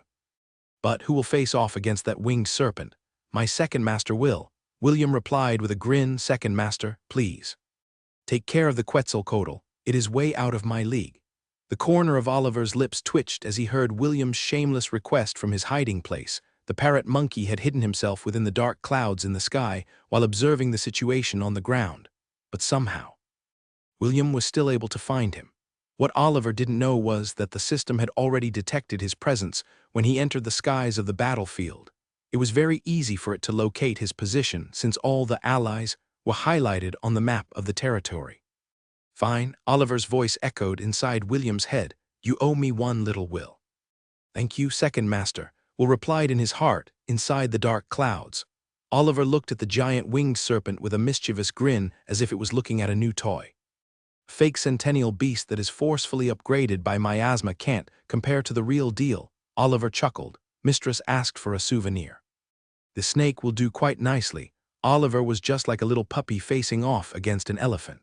But who will face off against that winged serpent? My second master will. William replied with a grin. Second master, please. Take care of the Quetzalcoatl. It is way out of my league. The corner of Oliver's lips twitched as he heard William's shameless request from his hiding place. The parrot monkey had hidden himself within the dark clouds in the sky while observing the situation on the ground. But somehow, William was still able to find him. What Oliver didn't know was that the system had already detected his presence when he entered the skies of the battlefield. It was very easy for it to locate his position since all the allies were highlighted on the map of the territory. Fine, Oliver's voice echoed inside William's head. You owe me one, little Will. Thank you, second master, Will replied in his heart, inside the dark clouds. Oliver looked at the giant winged serpent with a mischievous grin as if it was looking at a new toy. Fake centennial beast that is forcefully upgraded by miasma can't compare to the real deal, Oliver chuckled. Mistress asked for a souvenir. The snake will do quite nicely. Oliver was just like a little puppy facing off against an elephant.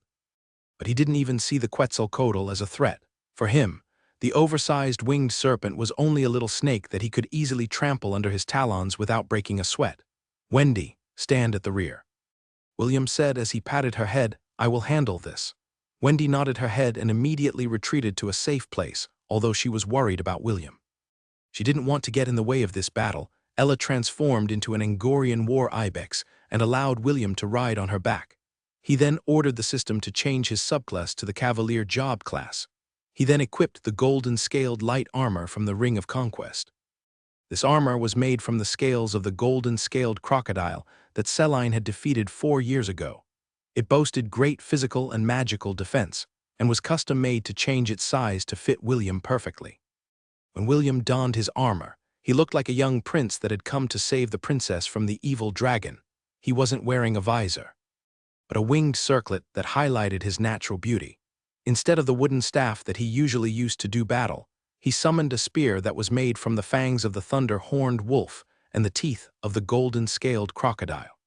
But he didn't even see the Quetzalcoatl as a threat. For him, the oversized winged serpent was only a little snake that he could easily trample under his talons without breaking a sweat. Wendy, stand at the rear. William said as he patted her head. I will handle this. Wendy nodded her head and immediately retreated to a safe place, although she was worried about William. She didn't want to get in the way of this battle. Ella transformed into an Angorian war ibex and allowed William to ride on her back. He then ordered the system to change his subclass to the Cavalier job class. He then equipped the golden scaled light armor from the Ring of Conquest. This armor was made from the scales of the golden scaled crocodile that Celine had defeated 4 years ago. It boasted great physical and magical defense, and was custom-made to change its size to fit William perfectly. When William donned his armor, he looked like a young prince that had come to save the princess from the evil dragon. He wasn't wearing a visor, but a winged circlet that highlighted his natural beauty. Instead of the wooden staff that he usually used to do battle, he summoned a spear that was made from the fangs of the thunder-horned wolf and the teeth of the golden-scaled crocodile.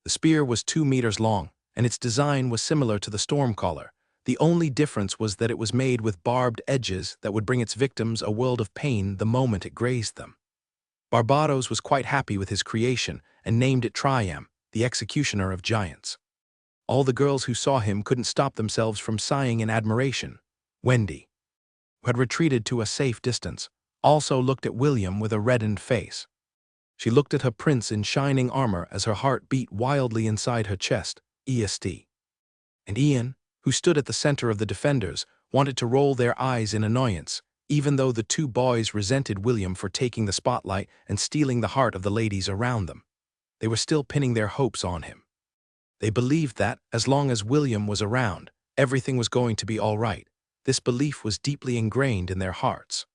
The spear was 2 meters long, and its design was similar to the Stormcaller. The only difference was that it was made with barbed edges that would bring its victims a world of pain the moment it grazed them. Barbados was quite happy with his creation and named it Triam, the executioner of giants. All the girls who saw him couldn't stop themselves from sighing in admiration. Wendy, who had retreated to a safe distance, also looked at William with a reddened face. She looked at her prince in shining armor as her heart beat wildly inside her chest. EST. And Ian, who stood at the center of the defenders, wanted to roll their eyes in annoyance, even though the two boys resented William for taking the spotlight and stealing the heart of the ladies around them. They were still pinning their hopes on him. They believed that, as long as William was around, everything was going to be all right. This belief was deeply ingrained in their hearts,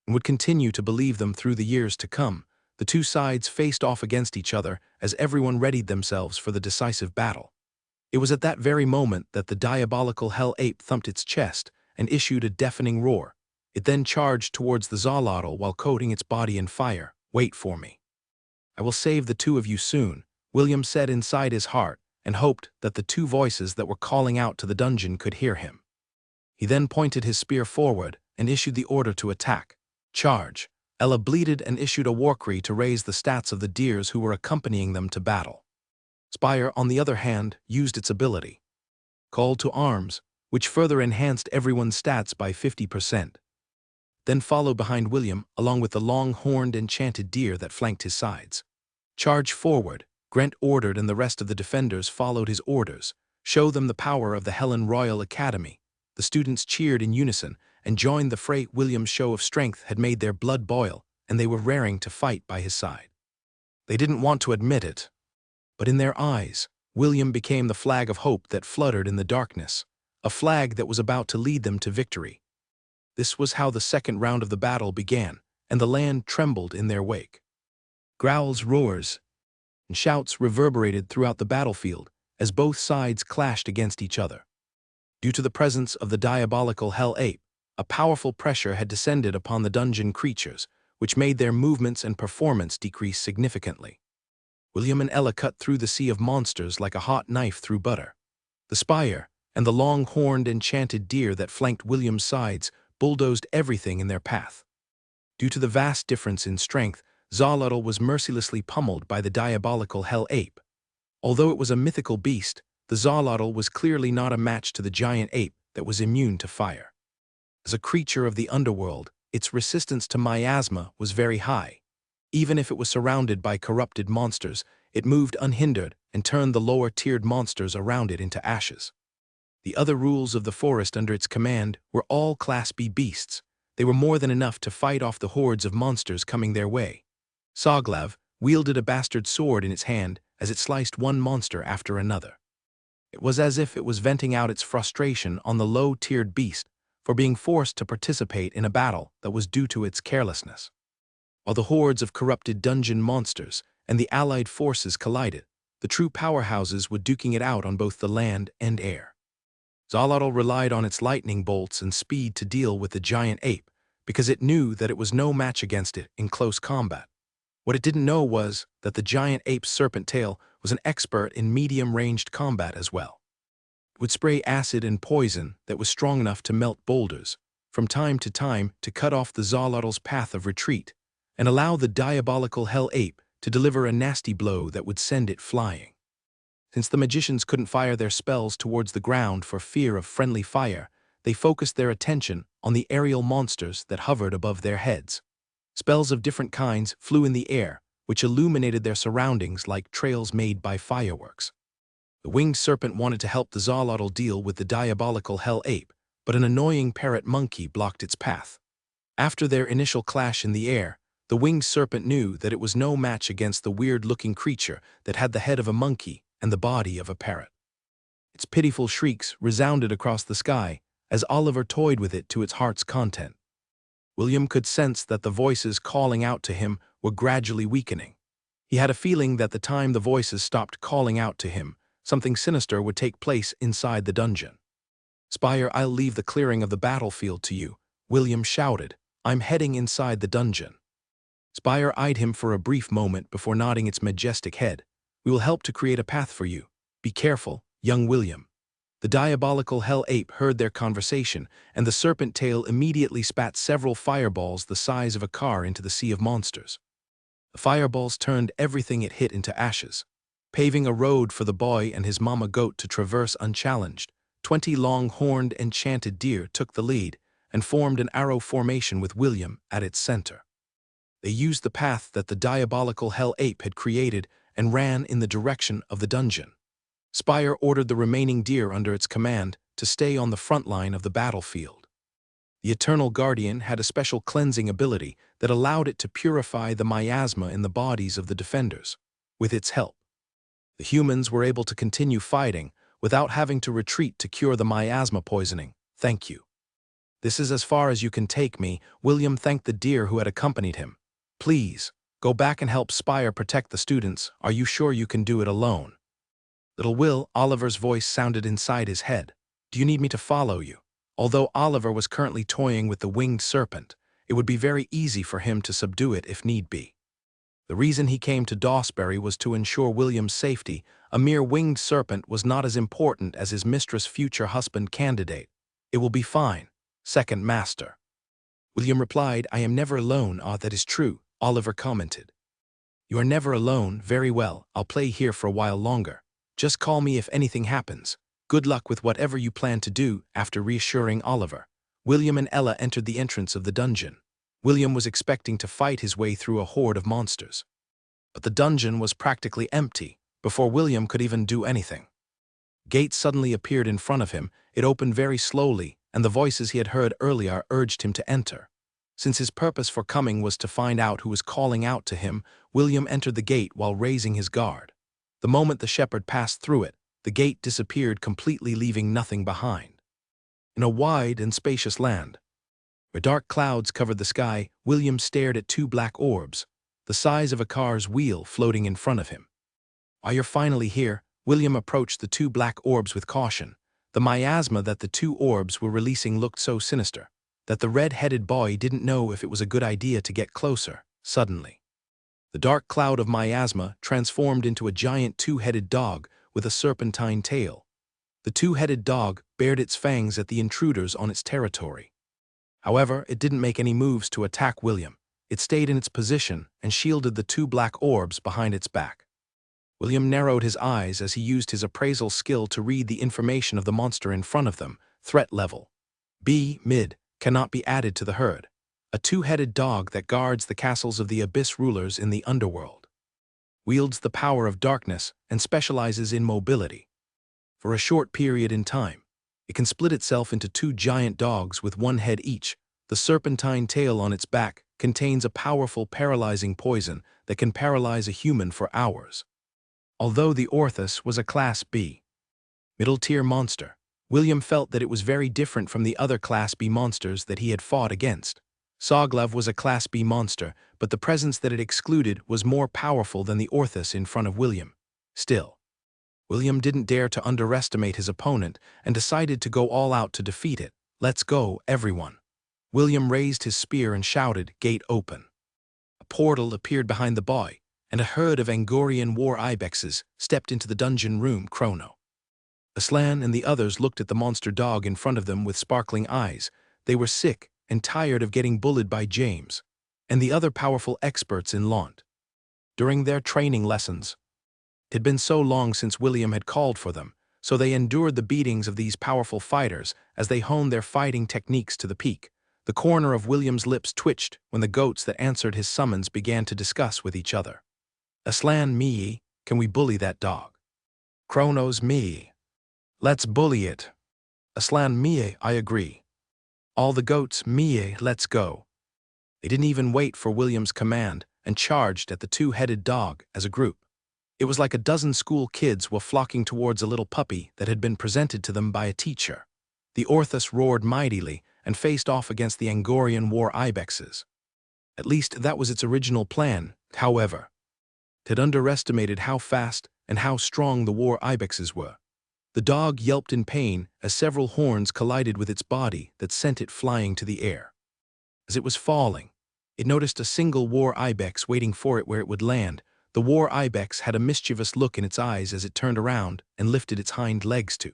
and would continue to believe them through the years to come. The two sides faced off against each other as everyone readied themselves for the decisive battle. It was at that very moment that the diabolical hell ape thumped its chest and issued a deafening roar. It then charged towards the Zolotl while coating its body in fire. Wait for me. I will save the two of you soon, William said inside his heart, and hoped that the two voices that were calling out to the dungeon could hear him. He then pointed his spear forward and issued the order to attack. Charge. Ella bleated and issued a warcry to raise the stats of the deers who were accompanying them to battle. Spire, on the other hand, used its ability, Call to Arms, which further enhanced everyone's stats by 50%. Then followed behind William, along with the long-horned enchanted deer that flanked his sides. Charge forward, Grant ordered, and the rest of the defenders followed his orders. Show them the power of the Helen Royal Academy. The students cheered in unison and joined the fray. William's show of strength had made their blood boil, and they were raring to fight by his side. They didn't want to admit it, but in their eyes, William became the flag of hope that fluttered in the darkness, a flag that was about to lead them to victory. This was how the second round of the battle began, and the land trembled in their wake. Growls, roars, and shouts reverberated throughout the battlefield as both sides clashed against each other. Due to the presence of the diabolical Hell Ape, a powerful pressure had descended upon the dungeon creatures, which made their movements and performance decrease significantly. William and Ella cut through the sea of monsters like a hot knife through butter. The spire and the long-horned enchanted deer that flanked William's sides bulldozed everything in their path. Due to the vast difference in strength, Xolotl was mercilessly pummeled by the diabolical Hell Ape. Although it was a mythical beast, the Xolotl was clearly not a match to the giant ape that was immune to fire. As a creature of the underworld, its resistance to miasma was very high. Even if it was surrounded by corrupted monsters, it moved unhindered and turned the lower-tiered monsters around it into ashes. The other rules of the forest under its command were all Class B beasts. They were more than enough to fight off the hordes of monsters coming their way. Soglav wielded a bastard sword in its hand as it sliced one monster after another. It was as if it was venting out its frustration on the low-tiered beast for being forced to participate in a battle that was due to its carelessness. While the hordes of corrupted dungeon monsters and the allied forces collided, the true powerhouses were duking it out on both the land and air. Xolotl relied on its lightning bolts and speed to deal with the giant ape because it knew that it was no match against it in close combat. What it didn't know was that the giant ape's serpent tail was an expert in medium-ranged combat as well. It would spray acid and poison that was strong enough to melt boulders from time to cut off the Xolotl's path of retreat and allow the diabolical Hell Ape to deliver a nasty blow that would send it flying. Since the magicians couldn't fire their spells towards the ground for fear of friendly fire, they focused their attention on the aerial monsters that hovered above their heads. Spells of different kinds flew in the air, which illuminated their surroundings like trails made by fireworks. The winged serpent wanted to help the Xolotl deal with the diabolical Hell Ape, but an annoying parrot monkey blocked its path. After their initial clash in the air, the winged serpent knew that it was no match against the weird-looking creature that had the head of a monkey and the body of a parrot. Its pitiful shrieks resounded across the sky as Oliver toyed with it to its heart's content. William could sense that the voices calling out to him were gradually weakening. He had a feeling that the time the voices stopped calling out to him, something sinister would take place inside the dungeon. "Spire, I'll leave the clearing of the battlefield to you," William shouted. "I'm heading inside the dungeon." Spire eyed him for a brief moment before nodding its majestic head. "We will help to create a path for you. Be careful, young William." The diabolical Hell Ape heard their conversation, and the serpent tail immediately spat several fireballs the size of a car into the sea of monsters. The fireballs turned everything it hit into ashes, paving a road for the boy and his mama goat to traverse unchallenged. 20 long-horned enchanted deer took the lead and formed an arrow formation with William at its center. They used the path that the diabolical Hell Ape had created and ran in the direction of the dungeon. Spire ordered the remaining deer under its command to stay on the front line of the battlefield. The Eternal Guardian had a special cleansing ability that allowed it to purify the miasma in the bodies of the defenders. With its help, the humans were able to continue fighting without having to retreat to cure the miasma poisoning. "Thank you. This is as far as you can take me," William thanked the deer who had accompanied him. "Please, go back and help Spire protect the students. Are you sure you can do it alone?" "Little Will," Oliver's voice sounded inside his head. "Do you need me to follow you?" Although Oliver was currently toying with the winged serpent, it would be very easy for him to subdue it if need be. The reason he came to Dawsbury was to ensure William's safety. A mere winged serpent was not as important as his mistress' future husband candidate. "It will be fine, second master." William replied, "I am never alone." "Ah, that is true," Oliver commented. You are never alone. Very well, I'll play here for a while longer. Just call me if anything happens. Good luck with whatever you plan to do. After reassuring Oliver, William and Ella entered the entrance of the dungeon. William was expecting to fight his way through a horde of monsters. But the dungeon was practically empty before William could even do anything. Gate suddenly appeared in front of him. It opened very slowly, and the voices he had heard earlier urged him to enter. Since his purpose for coming was to find out who was calling out to him, William entered the gate while raising his guard. The moment the shepherd passed through it, the gate disappeared completely, leaving nothing behind. In a wide and spacious land, where dark clouds covered the sky, William stared at two black orbs, the size of a car's wheel, floating in front of him. "Why, you're finally here." William approached the two black orbs with caution. The miasma that the two orbs were releasing looked so sinister that the red-headed boy didn't know if it was a good idea to get closer. Suddenly, the dark cloud of miasma transformed into a giant two-headed dog with a serpentine tail. The two-headed dog bared its fangs at the intruders on its territory. However, it didn't make any moves to attack William. It stayed in its position and shielded the two black orbs behind its back. William narrowed his eyes as he used his appraisal skill to read the information of the monster in front of them. Threat level B, mid, cannot be added to the herd. A two-headed dog that guards the castles of the abyss rulers in the underworld. Wields the power of darkness and specializes in mobility. For a short period in time, it can split itself into two giant dogs with one head each. The serpentine tail on its back contains a powerful paralyzing poison that can paralyze a human for hours. Although the Orthus was a Class B, middle-tier monster, William felt that it was very different from the other Class B monsters that he had fought against. Soglav was a Class B monster, but the presence that it excluded was more powerful than the Orthus in front of William. Still, William didn't dare to underestimate his opponent and decided to go all out to defeat it. "Let's go, everyone." William raised his spear and shouted, "Gate open." A portal appeared behind the boy, and a herd of Angorian war ibexes stepped into the dungeon room. Chrono, Aslan, and the others looked at the monster dog in front of them with sparkling eyes. They were sick and tired of getting bullied by James and the other powerful experts in Launt. During their training lessons, it had been so long since William had called for them, so they endured the beatings of these powerful fighters as they honed their fighting techniques to the peak. The corner of William's lips twitched when the goats that answered his summons began to discuss with each other. Aslan, me, can we bully that dog? Kronos, me. Let's bully it. Aslan, me, I agree. All the goats, me, let's go. They didn't even wait for William's command and charged at the two-headed dog as a group. It was like a dozen school kids were flocking towards a little puppy that had been presented to them by a teacher. The Orthus roared mightily and faced off against the Angorian war ibexes. At least that was its original plan. However, it had underestimated how fast and how strong the war ibexes were. The dog yelped in pain as several horns collided with its body that sent it flying to the air. As it was falling, it noticed a single war ibex waiting for it where it would land. The war ibex had a mischievous look in its eyes as it turned around and lifted its hind legs to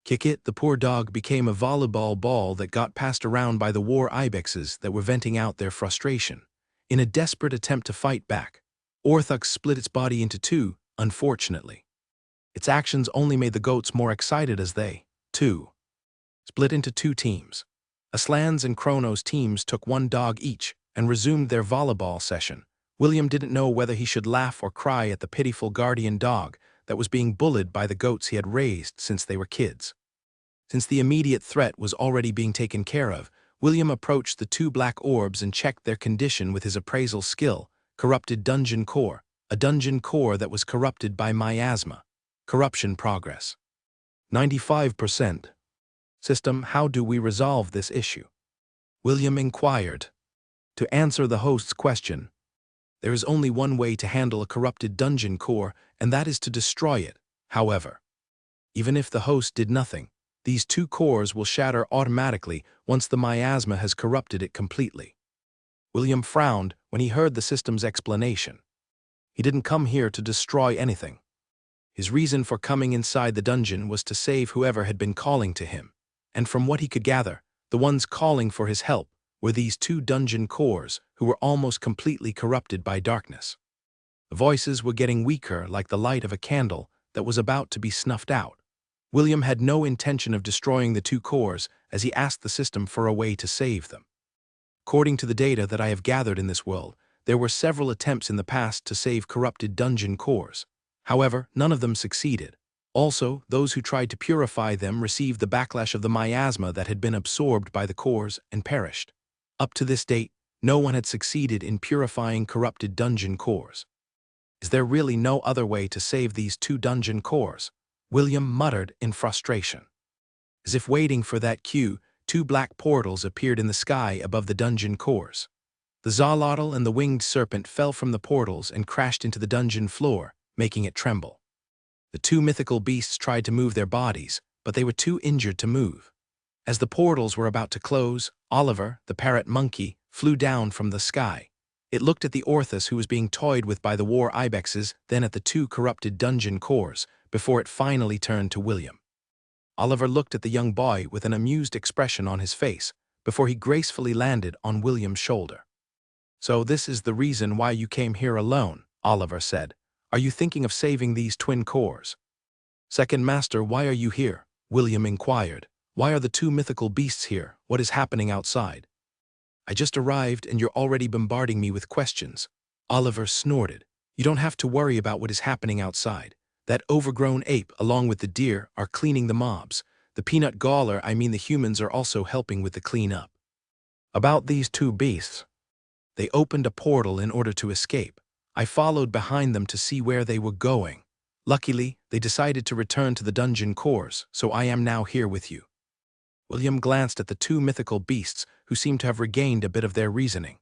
kick it. The poor dog became a volleyball ball that got passed around by the war ibexes that were venting out their frustration. In a desperate attempt to fight back, Orthux split its body into two. Unfortunately, its actions only made the goats more excited as they, too, split into two teams. Aslan's and Kronos' teams took one dog each and resumed their volleyball session. William didn't know whether he should laugh or cry at the pitiful guardian dog that was being bullied by the goats he had raised since they were kids. Since the immediate threat was already being taken care of, William approached the two black orbs and checked their condition with his appraisal skill. Corrupted dungeon core, a dungeon core that was corrupted by miasma. Corruption progress 95%. System, how do we resolve this issue? William inquired. To answer the host's question, there is only one way to handle a corrupted dungeon core, and that is to destroy it. However, even if the host did nothing, these two cores will shatter automatically once the miasma has corrupted it completely. William frowned when he heard the system's explanation. He didn't come here to destroy anything. His reason for coming inside the dungeon was to save whoever had been calling to him, and from what he could gather, the ones calling for his help were these two dungeon cores who were almost completely corrupted by darkness. The voices were getting weaker like the light of a candle that was about to be snuffed out. William had no intention of destroying the two cores as he asked the system for a way to save them. According to the data that I have gathered in this world, there were several attempts in the past to save corrupted dungeon cores. However, none of them succeeded. Also, those who tried to purify them received the backlash of the miasma that had been absorbed by the cores and perished. Up to this date, no one had succeeded in purifying corrupted dungeon cores. Is there really no other way to save these two dungeon cores? William muttered in frustration. As if waiting for that cue, two black portals appeared in the sky above the dungeon cores. The Zalotl and the winged serpent fell from the portals and crashed into the dungeon floor, making it tremble. The two mythical beasts tried to move their bodies, but they were too injured to move. As the portals were about to close, Oliver, the parrot monkey, flew down from the sky. It looked at the Orthus who was being toyed with by the war ibexes, then at the two corrupted dungeon cores, before it finally turned to William. Oliver looked at the young boy with an amused expression on his face, before he gracefully landed on William's shoulder. "So this is the reason why you came here alone," Oliver said. "Are you thinking of saving these twin cores?" "Second Master, why are you here?" William inquired. "Why are the two mythical beasts here? What is happening outside?" "I just arrived and you're already bombarding me with questions." Oliver snorted. "You don't have to worry about what is happening outside. That overgrown ape, along with the deer, are cleaning the mobs. The peanut galler, I mean the humans, are also helping with the cleanup. About these two beasts, they opened a portal in order to escape. I followed behind them to see where they were going. Luckily, they decided to return to the dungeon cores, so I am now here with you." William glanced at the two mythical beasts, who seemed to have regained a bit of their reasoning.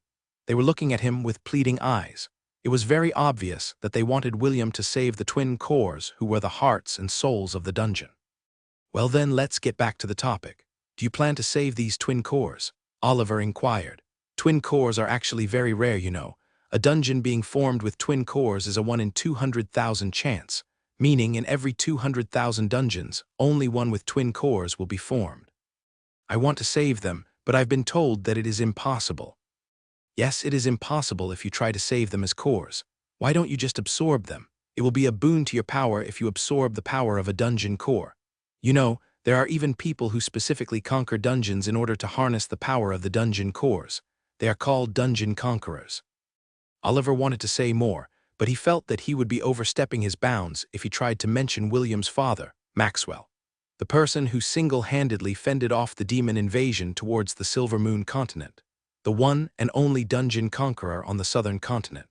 They were looking at him with pleading eyes. It was very obvious that they wanted William to save the twin cores who were the hearts and souls of the dungeon. "Well then, let's get back to the topic. Do you plan to save these twin cores?" Oliver inquired. "Twin cores are actually very rare, you know. A dungeon being formed with twin cores is a 1 in 200,000 chance, meaning in every 200,000 dungeons, only one with twin cores will be formed. I want to save them, but I've been told that it is impossible." "Yes, it is impossible if you try to save them as cores. Why don't you just absorb them? It will be a boon to your power if you absorb the power of a dungeon core. You know, there are even people who specifically conquer dungeons in order to harness the power of the dungeon cores. They are called dungeon conquerors." Oliver wanted to say more, but he felt that he would be overstepping his bounds if he tried to mention William's father, Maxwell, the person who single-handedly fended off the demon invasion towards the Silver Moon continent, the one and only dungeon conqueror on the southern continent.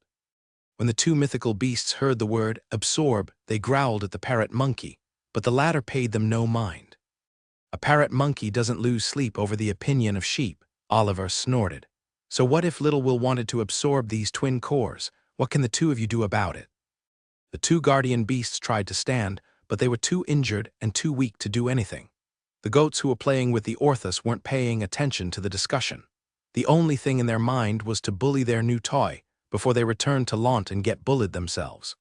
When the two mythical beasts heard the word absorb, they growled at the parrot monkey, but the latter paid them no mind. "A parrot monkey doesn't lose sleep over the opinion of sheep," Oliver snorted. "So what if Little Will wanted to absorb these twin cores? What can the two of you do about it?" The two guardian beasts tried to stand, but they were too injured and too weak to do anything. The goats who were playing with the Orthus weren't paying attention to the discussion. The only thing in their mind was to bully their new toy before they returned to Launt and get bullied themselves.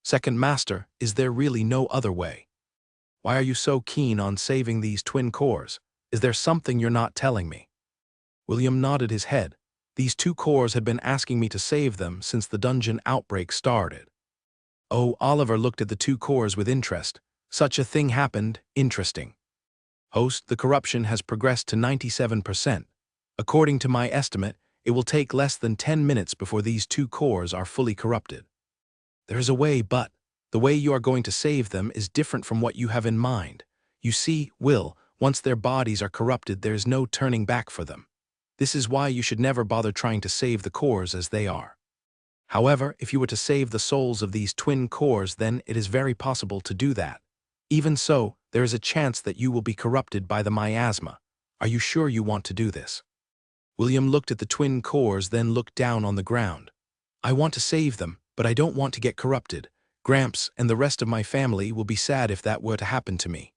"Second Master, is there really no other way? Why are you so keen on saving these twin cores? Is there something you're not telling me?" William nodded his head. "These two cores had been asking me to save them since the dungeon outbreak started." Oh, Oliver looked at the two cores with interest. "Such a thing happened. Interesting. Host, the corruption has progressed to 97%. According to my estimate, it will take less than 10 minutes before these two cores are fully corrupted. There is a way, but the way you are going to save them is different from what you have in mind. You see, Will, once their bodies are corrupted, there is no turning back for them. This is why you should never bother trying to save the cores as they are. However, if you were to save the souls of these twin cores, then it is very possible to do that. Even so, there is a chance that you will be corrupted by the miasma. Are you sure you want to do this?" William looked at the twin cores, then looked down on the ground. "I want to save them, but I don't want to get corrupted. Gramps and the rest of my family will be sad if that were to happen to me."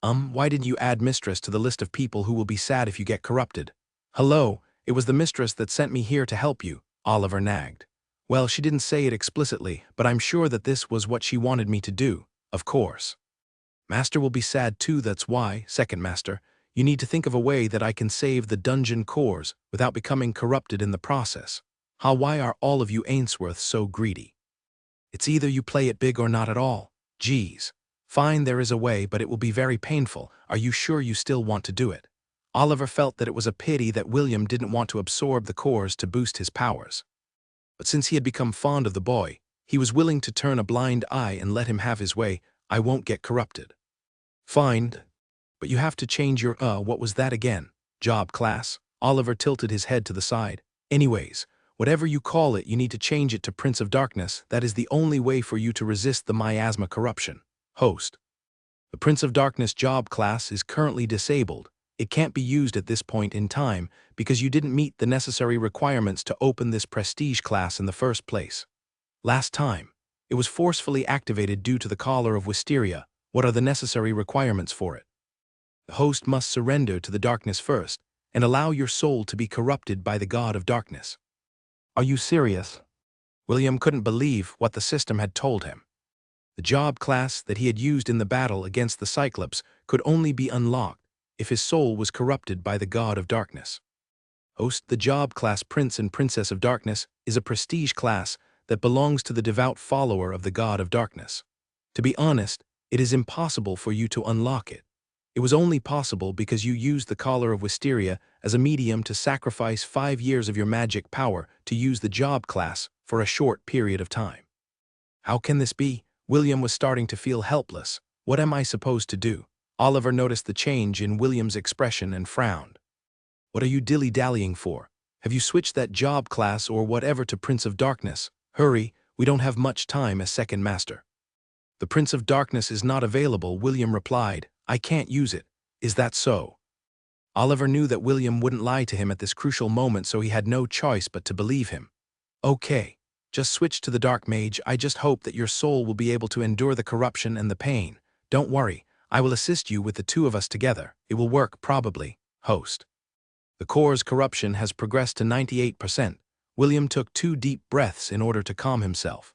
Why didn't you add Mistress to the list of people who will be sad if you get corrupted?" "Hello, it was the Mistress that sent me here to help you," Oliver nagged. "Well, she didn't say it explicitly, but I'm sure that this was what she wanted me to do, of course. Master will be sad too, that's why, Second Master, you need to think of a way that I can save the dungeon cores without becoming corrupted in the process. Why are all of you Ainsworth so greedy?" It's either you play it big or not at all. Geez. Fine, there is a way, but it will be very painful. Are you sure you still want to do it? Oliver felt that it was a pity that William didn't want to absorb the cores to boost his powers. But since he had become fond of the boy, he was willing to turn a blind eye and let him have his way. I won't get corrupted. Fine. But you have to change your, what was that again? Job class? Oliver tilted his head to the side. Anyways, whatever you call it, you need to change it to Prince of Darkness. That is the only way for you to resist the miasma corruption. Host. The Prince of Darkness job class is currently disabled. It can't be used at this point in time because you didn't meet the necessary requirements to open this prestige class in the first place. Last time, it was forcefully activated due to the collar of Wisteria. What are the necessary requirements for it? The host must surrender to the darkness first and allow your soul to be corrupted by the god of darkness. Are you serious? William couldn't believe what the system had told him. The job class that he had used in the battle against the Cyclops could only be unlocked if his soul was corrupted by the god of darkness. Host, the job class Prince and Princess of Darkness, is a prestige class that belongs to the devout follower of the god of darkness. To be honest, it is impossible for you to unlock it. It was only possible because you used the collar of Wisteria as a medium to sacrifice 5 years of your magic power to use the job class for a short period of time. How can this be? William was starting to feel helpless. What am I supposed to do? Oliver noticed the change in William's expression and frowned. What are you dilly-dallying for? Have you switched that job class or whatever to Prince of Darkness? Hurry, we don't have much time as second master. The Prince of Darkness is not available, William replied. I can't use it. Is that so? Oliver knew that William wouldn't lie to him at this crucial moment, so he had no choice but to believe him. Okay, just switch to the Dark Mage. I just hope that your soul will be able to endure the corruption and the pain. Don't worry, I will assist you with the two of us together. It will work, probably. Host. The core's corruption has progressed to 98%. William took 2 deep breaths in order to calm himself.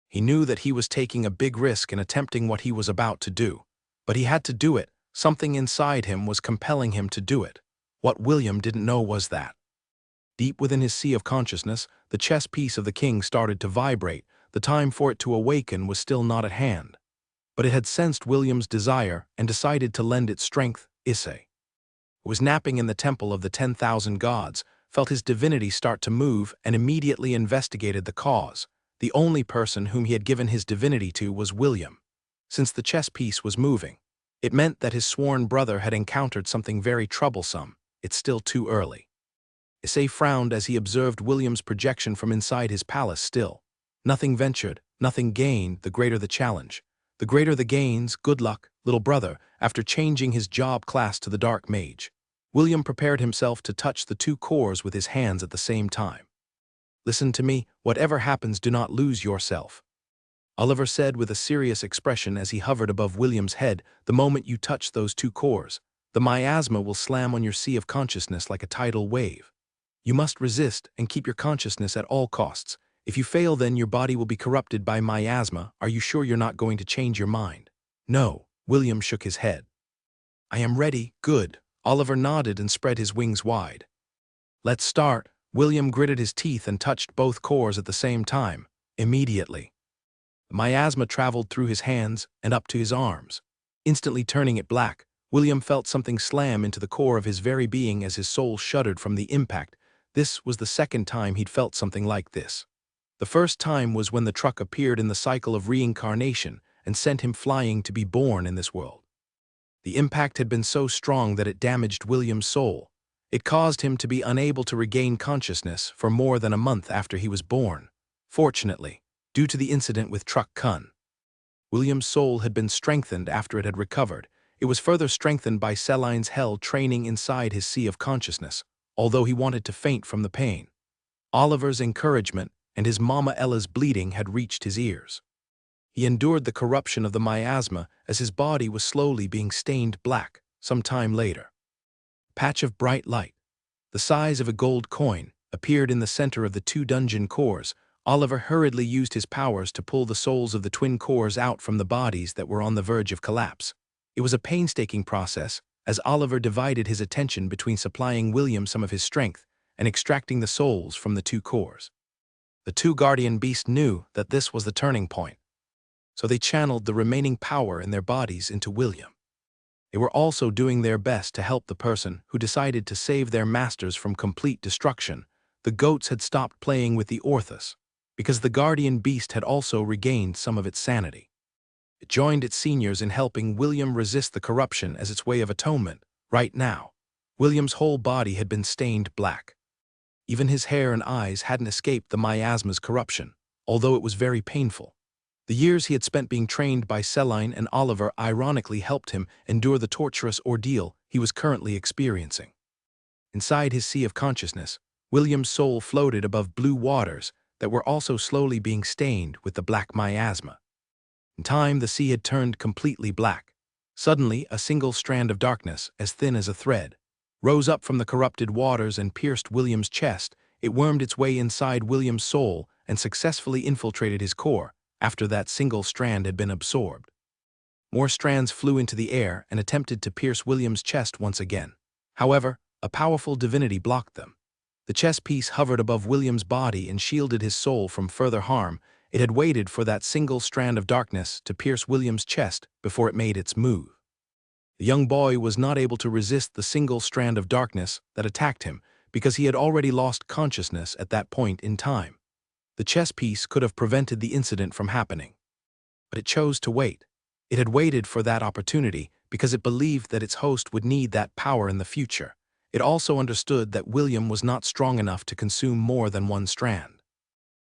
He knew that he was taking a big risk in attempting what he was about to do. But he had to do it. Something inside him was compelling him to do it. What William didn't know was that. Deep within his sea of consciousness, the chess piece of the king started to vibrate. The time for it to awaken was still not at hand. But it had sensed William's desire and decided to lend its strength. Isekai, who was napping in the temple of the 10,000 gods, felt his divinity start to move and immediately investigated the cause. The only person whom he had given his divinity to was William. Since the chess piece was moving, it meant that his sworn brother had encountered something very troublesome. It's still too early. Isekai frowned as he observed William's projection from inside his palace. Still, nothing ventured, nothing gained. The greater the challenge, the greater the gains. Good luck, little brother. After changing his job class to the Dark Mage, William prepared himself to touch the 2 cores with his hands at the same time. Listen to me, whatever happens, do not lose yourself, Oliver said with a serious expression as he hovered above William's head. The moment you touch those 2 cores, the miasma will slam on your sea of consciousness like a tidal wave. You must resist and keep your consciousness at all costs. If you fail, then your body will be corrupted by miasma. Are you sure you're not going to change your mind? No, William shook his head. I am ready. Good. Oliver nodded and spread his wings wide. Let's start. William gritted his teeth and touched both cores at the same time. Immediately, the miasma traveled through his hands and up to his arms. Instantly turning it black, William felt something slam into the core of his very being as his soul shuddered from the impact. This was the second time he'd felt something like this. The first time was when the truck appeared in the cycle of reincarnation and sent him flying to be born in this world. The impact had been so strong that it damaged William's soul. It caused him to be unable to regain consciousness for more than a month after he was born. Fortunately, due to the incident with Truck Kun, William's soul had been strengthened after it had recovered. It was further strengthened by Celine's hell training inside his sea of consciousness, although he wanted to faint from the pain. Oliver's encouragement and his Mama Ella's bleating had reached his ears. He endured the corruption of the miasma as his body was slowly being stained black. Some time later, a patch of bright light, the size of a gold coin, appeared in the center of the 2 dungeon cores. Oliver hurriedly used his powers to pull the souls of the twin cores out from the bodies that were on the verge of collapse. It was a painstaking process, as Oliver divided his attention between supplying William some of his strength and extracting the souls from the 2 cores. The two guardian beasts knew that this was the turning point, so they channeled the remaining power in their bodies into William. They were also doing their best to help the person who decided to save their masters from complete destruction. The goats had stopped playing with the Orthus, because the guardian beast had also regained some of its sanity. It joined its seniors in helping William resist the corruption as its way of atonement. Right now, William's whole body had been stained black. Even his hair and eyes hadn't escaped the miasma's corruption, although it was very painful. The years he had spent being trained by Celine and Oliver ironically helped him endure the torturous ordeal he was currently experiencing. Inside his sea of consciousness, William's soul floated above blue waters that were also slowly being stained with the black miasma. In time, the sea had turned completely black. Suddenly, a single strand of darkness, as thin as a thread, rose up from the corrupted waters and pierced William's chest. It wormed its way inside William's soul and successfully infiltrated his core after that single strand had been absorbed. More strands flew into the air and attempted to pierce William's chest once again. However, a powerful divinity blocked them. The chess piece hovered above William's body and shielded his soul from further harm. It had waited for that single strand of darkness to pierce William's chest before it made its move. The young boy was not able to resist the single strand of darkness that attacked him because he had already lost consciousness at that point in time. The chess piece could have prevented the incident from happening. But it chose to wait. It had waited for that opportunity because it believed that its host would need that power in the future. It also understood that William was not strong enough to consume more than one strand.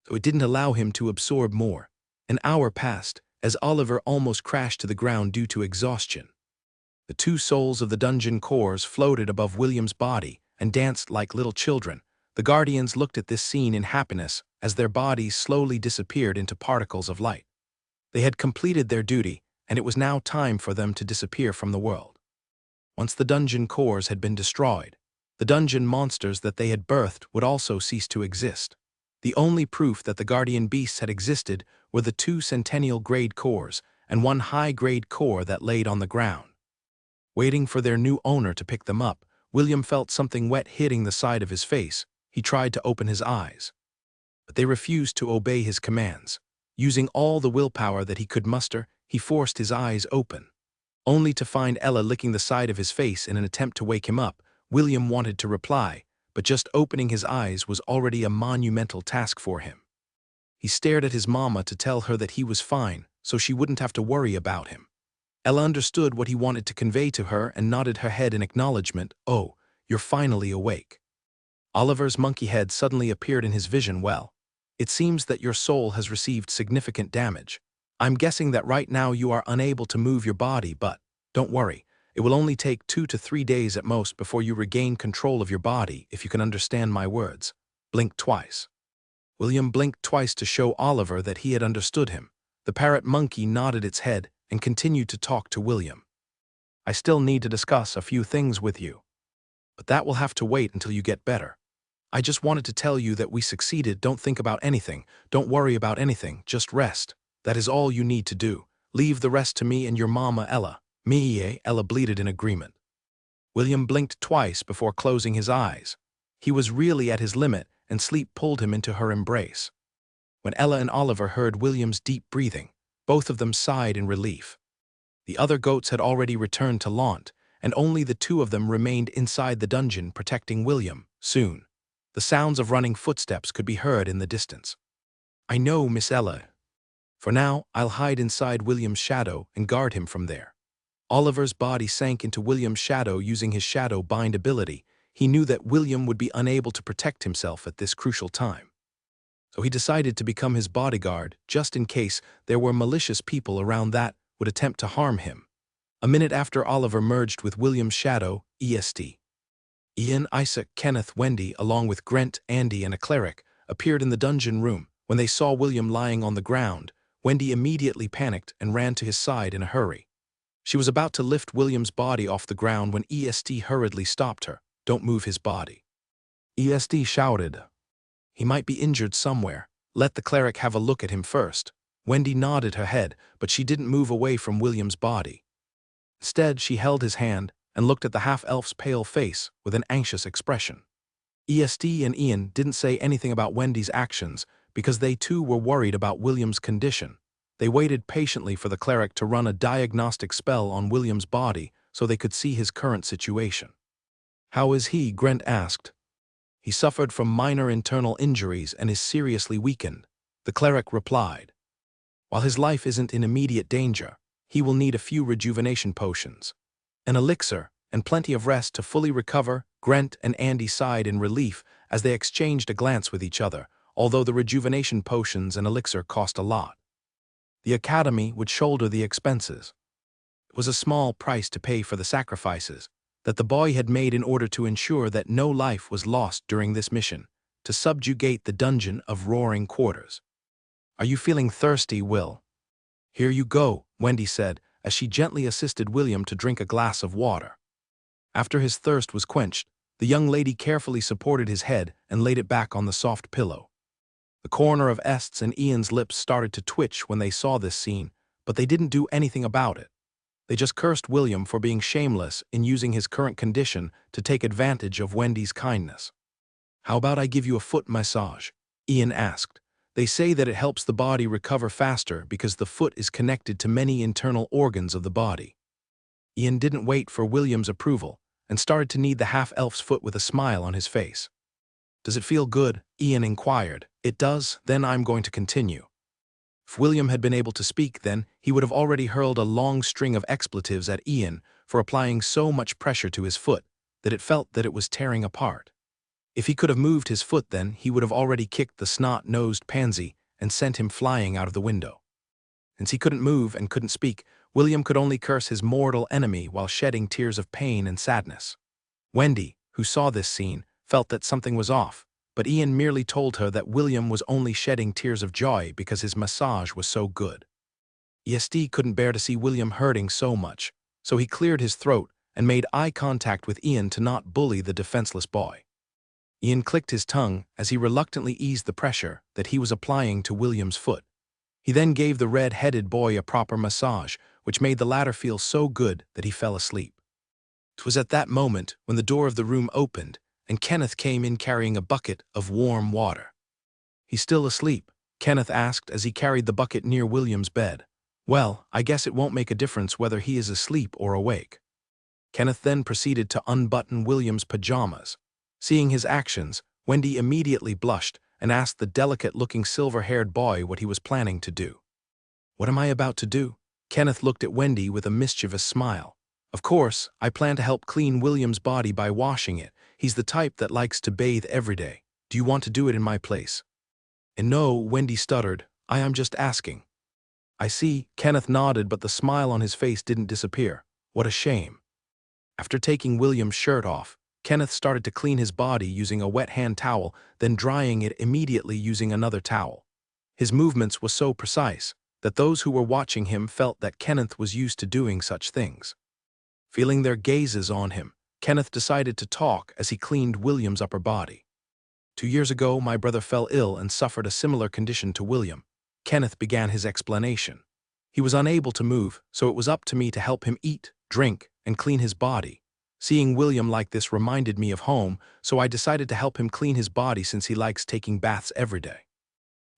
So it didn't allow him to absorb more. An hour passed as Oliver almost crashed to the ground due to exhaustion. The two souls of the dungeon cores floated above William's body and danced like little children. The guardians looked at this scene in happiness as their bodies slowly disappeared into particles of light. They had completed their duty, and it was now time for them to disappear from the world. Once the dungeon cores had been destroyed, the dungeon monsters that they had birthed would also cease to exist. The only proof that the guardian beasts had existed were the two centennial-grade cores and one high-grade core that laid on the ground. Waiting for their new owner to pick them up, William felt something wet hitting the side of his face. He tried to open his eyes, but they refused to obey his commands. Using all the willpower that he could muster, he forced his eyes open. Only to find Ella licking the side of his face in an attempt to wake him up. William wanted to reply, but just opening his eyes was already a monumental task for him. He stared at his mama to tell her that he was fine, so she wouldn't have to worry about him. Ella understood what he wanted to convey to her and nodded her head in acknowledgement. "Oh, you're finally awake." Oliver's monkey head suddenly appeared in his vision. "Well, it seems that your soul has received significant damage. I'm guessing that right now you are unable to move your body, but don't worry. It will only take 2 to 3 days at most before you regain control of your body, if you can understand my words. Blink twice." William blinked twice to show Oliver that he had understood him. The parrot monkey nodded its head and continued to talk to William. "I still need to discuss a few things with you, but that will have to wait until you get better. I just wanted to tell you that we succeeded. Don't think about anything. Don't worry about anything. Just rest. That is all you need to do. Leave the rest to me and your mama, Ella." "Me," Ella bleated in agreement. William blinked twice before closing his eyes. He was really at his limit, and sleep pulled him into her embrace. When Ella and Oliver heard William's deep breathing, both of them sighed in relief. The other goats had already returned to Launt, and only the two of them remained inside the dungeon protecting William. Soon, the sounds of running footsteps could be heard in the distance. "I know, Miss Ella. For now, I'll hide inside William's shadow and guard him from there." Oliver's body sank into William's shadow using his shadow bind ability. He knew that William would be unable to protect himself at this crucial time. So he decided to become his bodyguard just in case there were malicious people around that would attempt to harm him. A minute after Oliver merged with William's shadow, Ian, Isaac, Kenneth, Wendy, along with Grant, Andy, and a cleric, appeared in the dungeon room. When they saw William lying on the ground, Wendy immediately panicked and ran to his side in a hurry. She was about to lift William's body off the ground when EST hurriedly stopped her. "Don't move his body." EST shouted. "He might be injured somewhere. Let the cleric have a look at him first." Wendy nodded her head, but she didn't move away from William's body. Instead, she held his hand and looked at the half-elf's pale face with an anxious expression. EST and Ian didn't say anything about Wendy's actions because they too were worried about William's condition. They waited patiently for the cleric to run a diagnostic spell on William's body so they could see his current situation. "How is he?" Grant asked. "He suffered from minor internal injuries and is seriously weakened," the cleric replied. "While his life isn't in immediate danger, he will need a few rejuvenation potions, an elixir, and plenty of rest to fully recover." Grant and Andy sighed in relief as they exchanged a glance with each other, although the rejuvenation potions and elixir cost a lot. The academy would shoulder the expenses. It was a small price to pay for the sacrifices that the boy had made in order to ensure that no life was lost during this mission, to subjugate the dungeon of roaring quarters. "Are you feeling thirsty, Will?" "Here you go," Wendy said, as she gently assisted William to drink a glass of water. After his thirst was quenched, the young lady carefully supported his head and laid it back on the soft pillow. The corner of Est's and Ian's lips started to twitch when they saw this scene, but they didn't do anything about it. They just cursed William for being shameless in using his current condition to take advantage of Wendy's kindness. "How about I give you a foot massage?" Ian asked. "They say that it helps the body recover faster because the foot is connected to many internal organs of the body." Ian didn't wait for William's approval and started to knead the half-elf's foot with a smile on his face. "Does it feel good?" Ian inquired. "It does, then I'm going to continue." If William had been able to speak then, he would have already hurled a long string of expletives at Ian for applying so much pressure to his foot that it felt that it was tearing apart. If he could have moved his foot then, he would have already kicked the snot-nosed pansy and sent him flying out of the window. Since he couldn't move and couldn't speak, William could only curse his mortal enemy while shedding tears of pain and sadness. Wendy, who saw this scene, felt that something was off, but Ian merely told her that William was only shedding tears of joy because his massage was so good. ESD couldn't bear to see William hurting so much, so he cleared his throat and made eye contact with Ian to not bully the defenseless boy. Ian clicked his tongue as he reluctantly eased the pressure that he was applying to William's foot. He then gave the red-headed boy a proper massage, which made the latter feel so good that he fell asleep. It was at that moment when the door of the room opened and Kenneth came in carrying a bucket of warm water. "He's still asleep?" Kenneth asked as he carried the bucket near William's bed. "Well, I guess it won't make a difference whether he is asleep or awake." Kenneth then proceeded to unbutton William's pajamas. Seeing his actions, Wendy immediately blushed and asked the delicate-looking silver-haired boy what he was planning to do. "What am I about to do?" Kenneth looked at Wendy with a mischievous smile. "Of course, I plan to help clean William's body by washing it. He's the type that likes to bathe every day. Do you want to do it in my place?" "And no," Wendy stuttered. "I am just asking." "I see," Kenneth nodded, but the smile on his face didn't disappear. What a shame. After taking William's shirt off, Kenneth started to clean his body using a wet hand towel, then drying it immediately using another towel. His movements were so precise that those who were watching him felt that Kenneth was used to doing such things. Feeling their gazes on him, Kenneth decided to talk as he cleaned William's upper body. 2 years ago, my brother fell ill and suffered a similar condition to William. Kenneth began his explanation. He was unable to move, so it was up to me to help him eat, drink, and clean his body. Seeing William like this reminded me of home, so I decided to help him clean his body since he likes taking baths every day.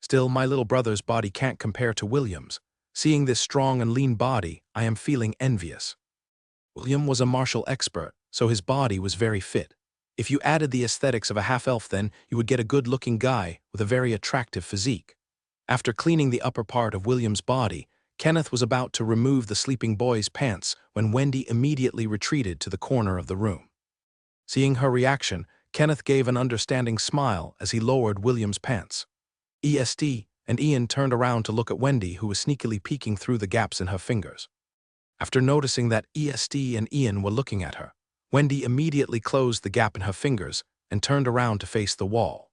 Still, my little brother's body can't compare to William's. Seeing this strong and lean body, I am feeling envious. William was a martial expert, so his body was very fit. If you added the aesthetics of a half-elf then, you would get a good-looking guy with a very attractive physique. After cleaning the upper part of William's body, Kenneth was about to remove the sleeping boy's pants when Wendy immediately retreated to the corner of the room. Seeing her reaction, Kenneth gave an understanding smile as he lowered William's pants. ESD and Ian turned around to look at Wendy, who was sneakily peeking through the gaps in her fingers. After noticing that ESD and Ian were looking at her, Wendy immediately closed the gap in her fingers and turned around to face the wall.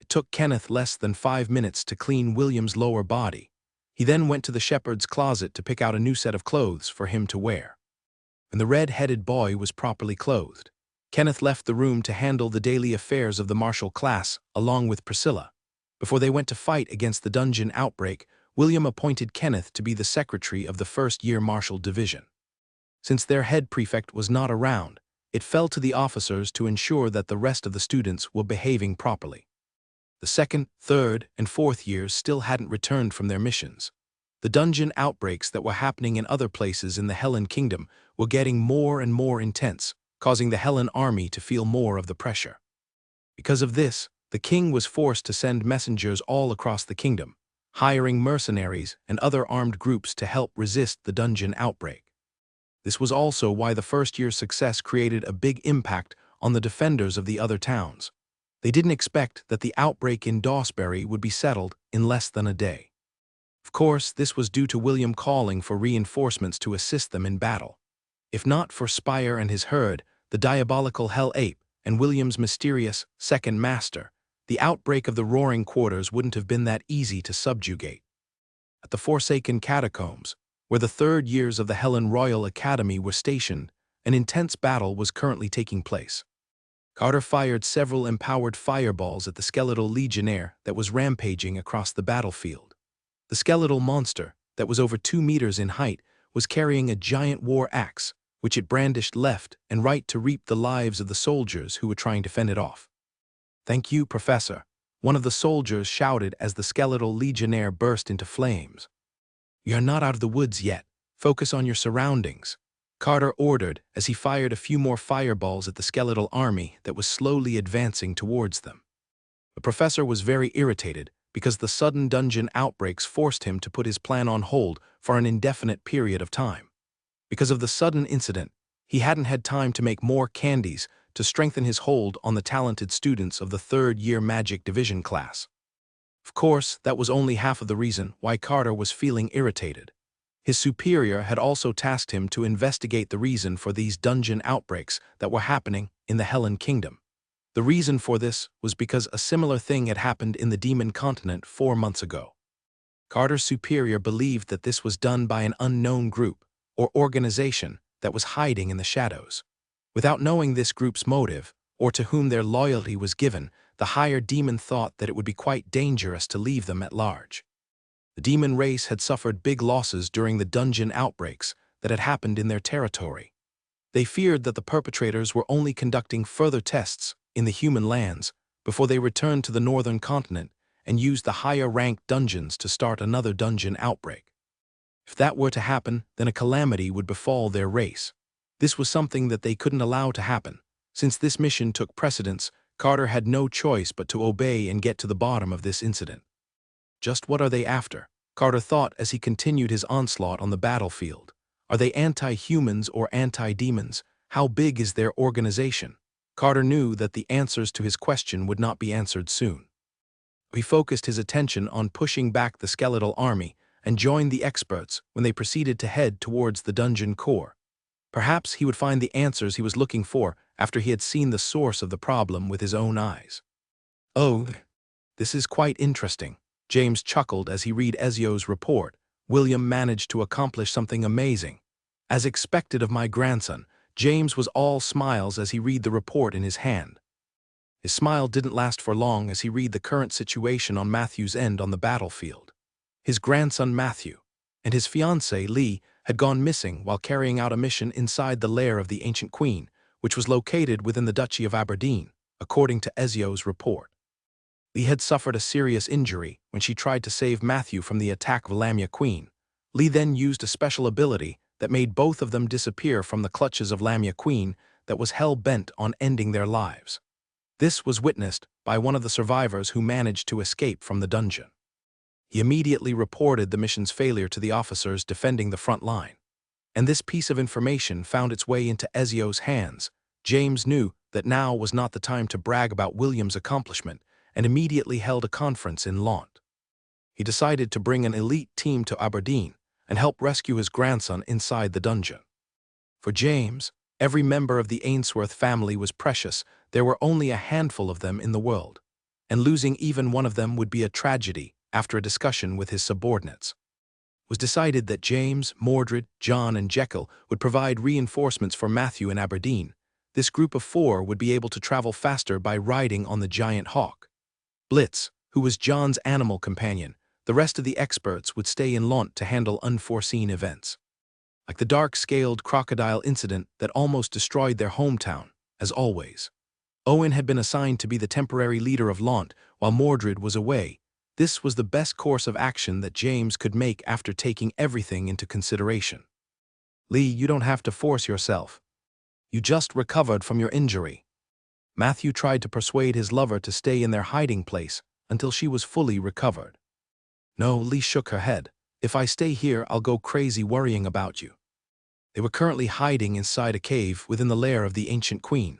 It took Kenneth less than 5 minutes to clean William's lower body. He then went to the shepherd's closet to pick out a new set of clothes for him to wear. When the red-headed boy was properly clothed, Kenneth left the room to handle the daily affairs of the martial class along with Priscilla. Before they went to fight against the dungeon outbreak, William appointed Kenneth to be the secretary of the first-year martial division. Since their head prefect was not around, it fell to the officers to ensure that the rest of the students were behaving properly. The second, third, and fourth years still hadn't returned from their missions. The dungeon outbreaks that were happening in other places in the Hellen Kingdom were getting more and more intense, causing the Hellen army to feel more of the pressure. Because of this, the king was forced to send messengers all across the kingdom, hiring mercenaries and other armed groups to help resist the dungeon outbreak. This was also why the first year's success created a big impact on the defenders of the other towns. They didn't expect that the outbreak in Dawsbury would be settled in less than a day. Of course, this was due to William calling for reinforcements to assist them in battle. If not for Spire and his herd, the diabolical Hell Ape, and William's mysterious second master, the outbreak of the Roaring Quarters wouldn't have been that easy to subjugate. At the Forsaken Catacombs, where the third years of the Hellen Royal Academy were stationed, an intense battle was currently taking place. Carter fired several empowered fireballs at the skeletal legionnaire that was rampaging across the battlefield. The skeletal monster, that was over 2 meters in height, was carrying a giant war axe, which it brandished left and right to reap the lives of the soldiers who were trying to fend it off. "Thank you, Professor," one of the soldiers shouted as the skeletal legionnaire burst into flames. "You're not out of the woods yet. Focus on your surroundings," Carter ordered as he fired a few more fireballs at the skeletal army that was slowly advancing towards them. The professor was very irritated because the sudden dungeon outbreaks forced him to put his plan on hold for an indefinite period of time. Because of the sudden incident, he hadn't had time to make more candies to strengthen his hold on the talented students of the third-year Magic Division class. Of course, that was only half of the reason why Carter was feeling irritated. His superior had also tasked him to investigate the reason for these dungeon outbreaks that were happening in the Hellen Kingdom. The reason for this was because a similar thing had happened in the Demon Continent 4 months ago. Carter's superior believed that this was done by an unknown group or organization that was hiding in the shadows. Without knowing this group's motive, or to whom their loyalty was given, the higher demon thought that it would be quite dangerous to leave them at large. The demon race had suffered big losses during the dungeon outbreaks that had happened in their territory. They feared that the perpetrators were only conducting further tests in the human lands before they returned to the northern continent and used the higher-ranked dungeons to start another dungeon outbreak. If that were to happen, then a calamity would befall their race. This was something that they couldn't allow to happen. Since this mission took precedence, Carter had no choice but to obey and get to the bottom of this incident. Just what are they after? Carter thought as he continued his onslaught on the battlefield. Are they anti-humans or anti-demons? How big is their organization? Carter knew that the answers to his question would not be answered soon. He focused his attention on pushing back the skeletal army and joined the experts when they proceeded to head towards the dungeon core. Perhaps he would find the answers he was looking for after he had seen the source of the problem with his own eyes. "Oh, this is quite interesting," James chuckled as he read Ezio's report. "William managed to accomplish something amazing." As expected of my grandson, James was all smiles as he read the report in his hand. His smile didn't last for long as he read the current situation on Matthew's end on the battlefield. His grandson Matthew and his fiancée Lee had gone missing while carrying out a mission inside the lair of the ancient queen, which was located within the Duchy of Aberdeen, according to Ezio's report. Lee had suffered a serious injury when she tried to save Matthew from the attack of Lamia Queen. Lee then used a special ability that made both of them disappear from the clutches of Lamia Queen that was hell-bent on ending their lives. This was witnessed by one of the survivors who managed to escape from the dungeon. He immediately reported the mission's failure to the officers defending the front line. And this piece of information found its way into Ezio's hands. James knew that now was not the time to brag about William's accomplishment and immediately held a conference in Launt. He decided to bring an elite team to Aberdeen and help rescue his grandson inside the dungeon. For James, every member of the Ainsworth family was precious. There were only a handful of them in the world, and losing even one of them would be a tragedy. After a discussion with his subordinates, it was decided that James, Mordred, John, and Jekyll would provide reinforcements for Matthew in Aberdeen. This group of 4 would be able to travel faster by riding on the giant hawk. Blitz, who was John's animal companion, the rest of the experts would stay in Launt to handle unforeseen events, like the dark-scaled crocodile incident that almost destroyed their hometown, as always. Owen had been assigned to be the temporary leader of Launt while Mordred was away. This was the best course of action that James could make after taking everything into consideration. Lee, you don't have to force yourself. You just recovered from your injury. Matthew tried to persuade his lover to stay in their hiding place until she was fully recovered. No, Lee shook her head. If I stay here, I'll go crazy worrying about you. They were currently hiding inside a cave within the lair of the ancient queen.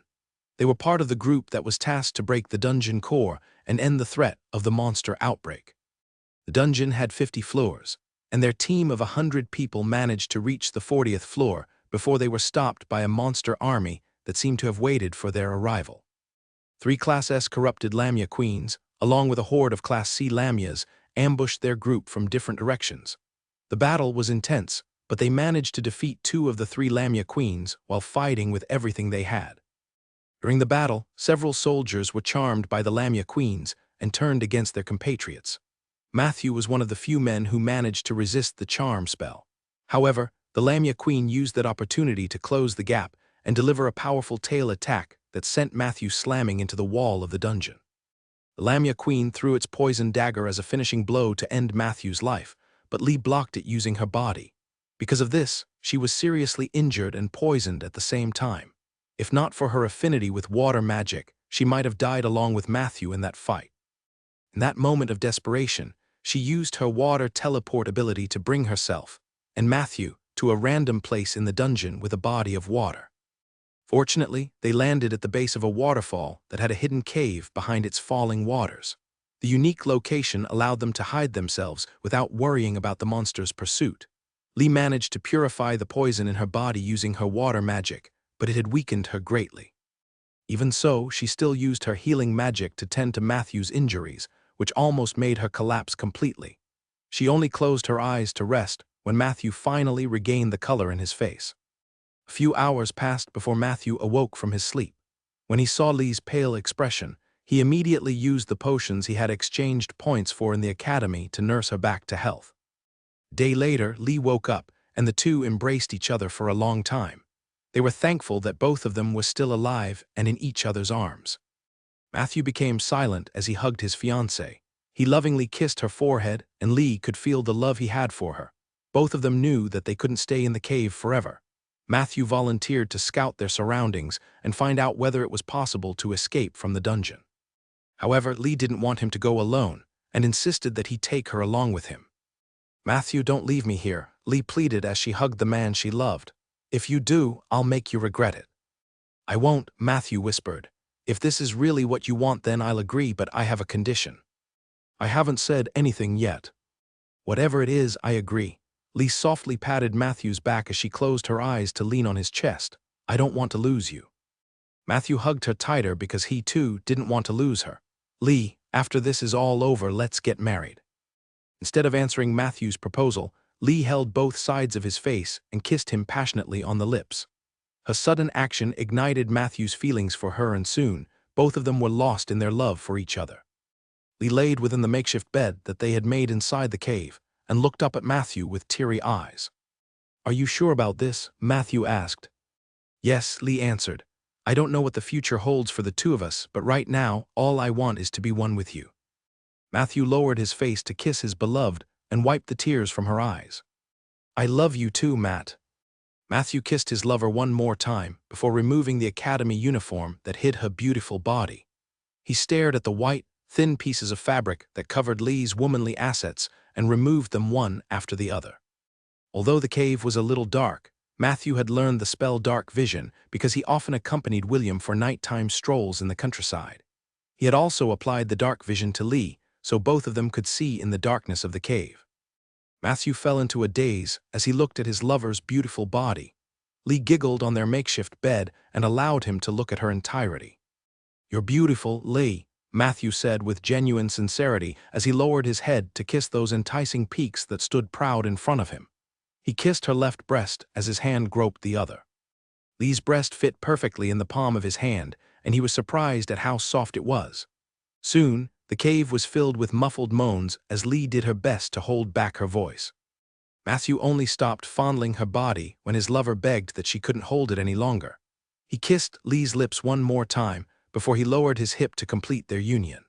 They were part of the group that was tasked to break the dungeon core and end the threat of the monster outbreak. The dungeon had 50 floors, and their team of 100 people managed to reach the 40th floor before they were stopped by a monster army that seemed to have waited for their arrival. 3 Class S corrupted Lamia queens, along with a horde of Class C Lamias, ambushed their group from different directions. The battle was intense, but they managed to defeat 2 of the 3 Lamia queens while fighting with everything they had. During the battle, several soldiers were charmed by the Lamia queens and turned against their compatriots. Matthew was one of the few men who managed to resist the charm spell. However, the Lamia queen used that opportunity to close the gap and deliver a powerful tail attack that sent Matthew slamming into the wall of the dungeon. The Lamia queen threw its poison dagger as a finishing blow to end Matthew's life, but Lee blocked it using her body. Because of this, she was seriously injured and poisoned at the same time. If not for her affinity with water magic, she might have died along with Matthew in that fight. In that moment of desperation, she used her water teleport ability to bring herself and Matthew to a random place in the dungeon with a body of water. Fortunately, they landed at the base of a waterfall that had a hidden cave behind its falling waters. The unique location allowed them to hide themselves without worrying about the monster's pursuit. Lee managed to purify the poison in her body using her water magic, but it had weakened her greatly. Even so, she still used her healing magic to tend to Matthew's injuries, which almost made her collapse completely. She only closed her eyes to rest when Matthew finally regained the color in his face. A few hours passed before Matthew awoke from his sleep. When he saw Lee's pale expression, he immediately used the potions he had exchanged points for in the academy to nurse her back to health. A day later, Lee woke up, and the two embraced each other for a long time. They were thankful that both of them were still alive and in each other's arms. Matthew became silent as he hugged his fiancée. He lovingly kissed her forehead, and Lee could feel the love he had for her. Both of them knew that they couldn't stay in the cave forever. Matthew volunteered to scout their surroundings and find out whether it was possible to escape from the dungeon. However, Lee didn't want him to go alone and insisted that he take her along with him. "Matthew, don't leave me here," Lee pleaded as she hugged the man she loved. "If you do, I'll make you regret it." "I won't," Matthew whispered. "If this is really what you want, then I'll agree, but I have a condition." "I haven't said anything yet." "Whatever it is, I agree." Lee softly patted Matthew's back as she closed her eyes to lean on his chest. "I don't want to lose you." Matthew hugged her tighter because he, too, didn't want to lose her. "Lee, after this is all over, let's get married." Instead of answering Matthew's proposal, Lee held both sides of his face and kissed him passionately on the lips. Her sudden action ignited Matthew's feelings for her, and soon, both of them were lost in their love for each other. Lee laid within the makeshift bed that they had made inside the cave and looked up at Matthew with teary eyes. "Are you sure about this?" Matthew asked. "Yes," Lee answered. "I don't know what the future holds for the two of us, but right now, all I want is to be one with you." Matthew lowered his face to kiss his beloved and wiped the tears from her eyes. "I love you too, Matt." Matthew kissed his lover one more time before removing the academy uniform that hid her beautiful body. He stared at the white, thin pieces of fabric that covered Lee's womanly assets and removed them one after the other. Although the cave was a little dark, Matthew had learned the spell Dark Vision because he often accompanied William for nighttime strolls in the countryside. He had also applied the Dark Vision to Lee, so both of them could see in the darkness of the cave. Matthew fell into a daze as he looked at his lover's beautiful body. Lee giggled on their makeshift bed and allowed him to look at her entirety. "You're beautiful, Lee," Matthew said with genuine sincerity as he lowered his head to kiss those enticing peaks that stood proud in front of him. He kissed her left breast as his hand groped the other. Lee's breast fit perfectly in the palm of his hand, and he was surprised at how soft it was. Soon, the cave was filled with muffled moans as Lee did her best to hold back her voice. Matthew only stopped fondling her body when his lover begged that she couldn't hold it any longer. He kissed Lee's lips one more time, before he lowered his hip to complete their union.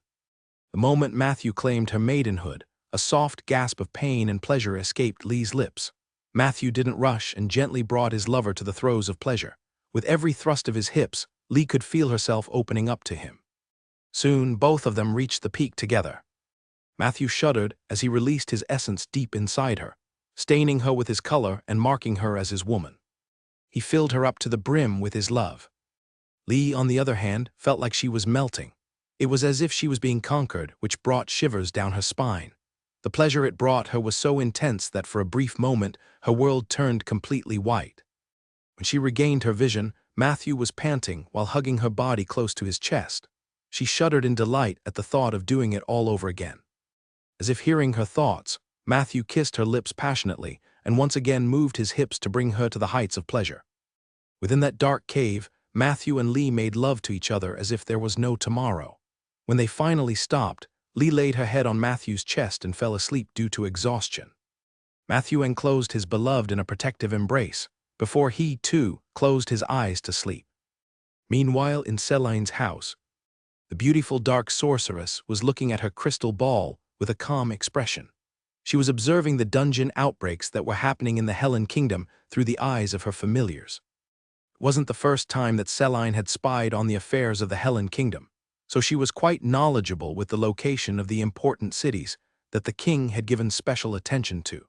The moment Matthew claimed her maidenhood, a soft gasp of pain and pleasure escaped Lee's lips. Matthew didn't rush and gently brought his lover to the throes of pleasure. With every thrust of his hips, Lee could feel herself opening up to him. Soon, both of them reached the peak together. Matthew shuddered as he released his essence deep inside her, staining her with his color and marking her as his woman. He filled her up to the brim with his love. Lee, on the other hand, felt like she was melting. It was as if she was being conquered, which brought shivers down her spine. The pleasure it brought her was so intense that for a brief moment, her world turned completely white. When she regained her vision, Matthew was panting while hugging her body close to his chest. She shuddered in delight at the thought of doing it all over again. As if hearing her thoughts, Matthew kissed her lips passionately and once again moved his hips to bring her to the heights of pleasure. Within that dark cave, Matthew and Lee made love to each other as if there was no tomorrow. When they finally stopped, Lee laid her head on Matthew's chest and fell asleep due to exhaustion. Matthew enclosed his beloved in a protective embrace, before he, too, closed his eyes to sleep. Meanwhile, in Celine's house, the beautiful dark sorceress was looking at her crystal ball with a calm expression. She was observing the dungeon outbreaks that were happening in the Helen Kingdom through the eyes of her familiars. It wasn't the first time that Celine had spied on the affairs of the Helen Kingdom, so she was quite knowledgeable with the location of the important cities that the king had given special attention to.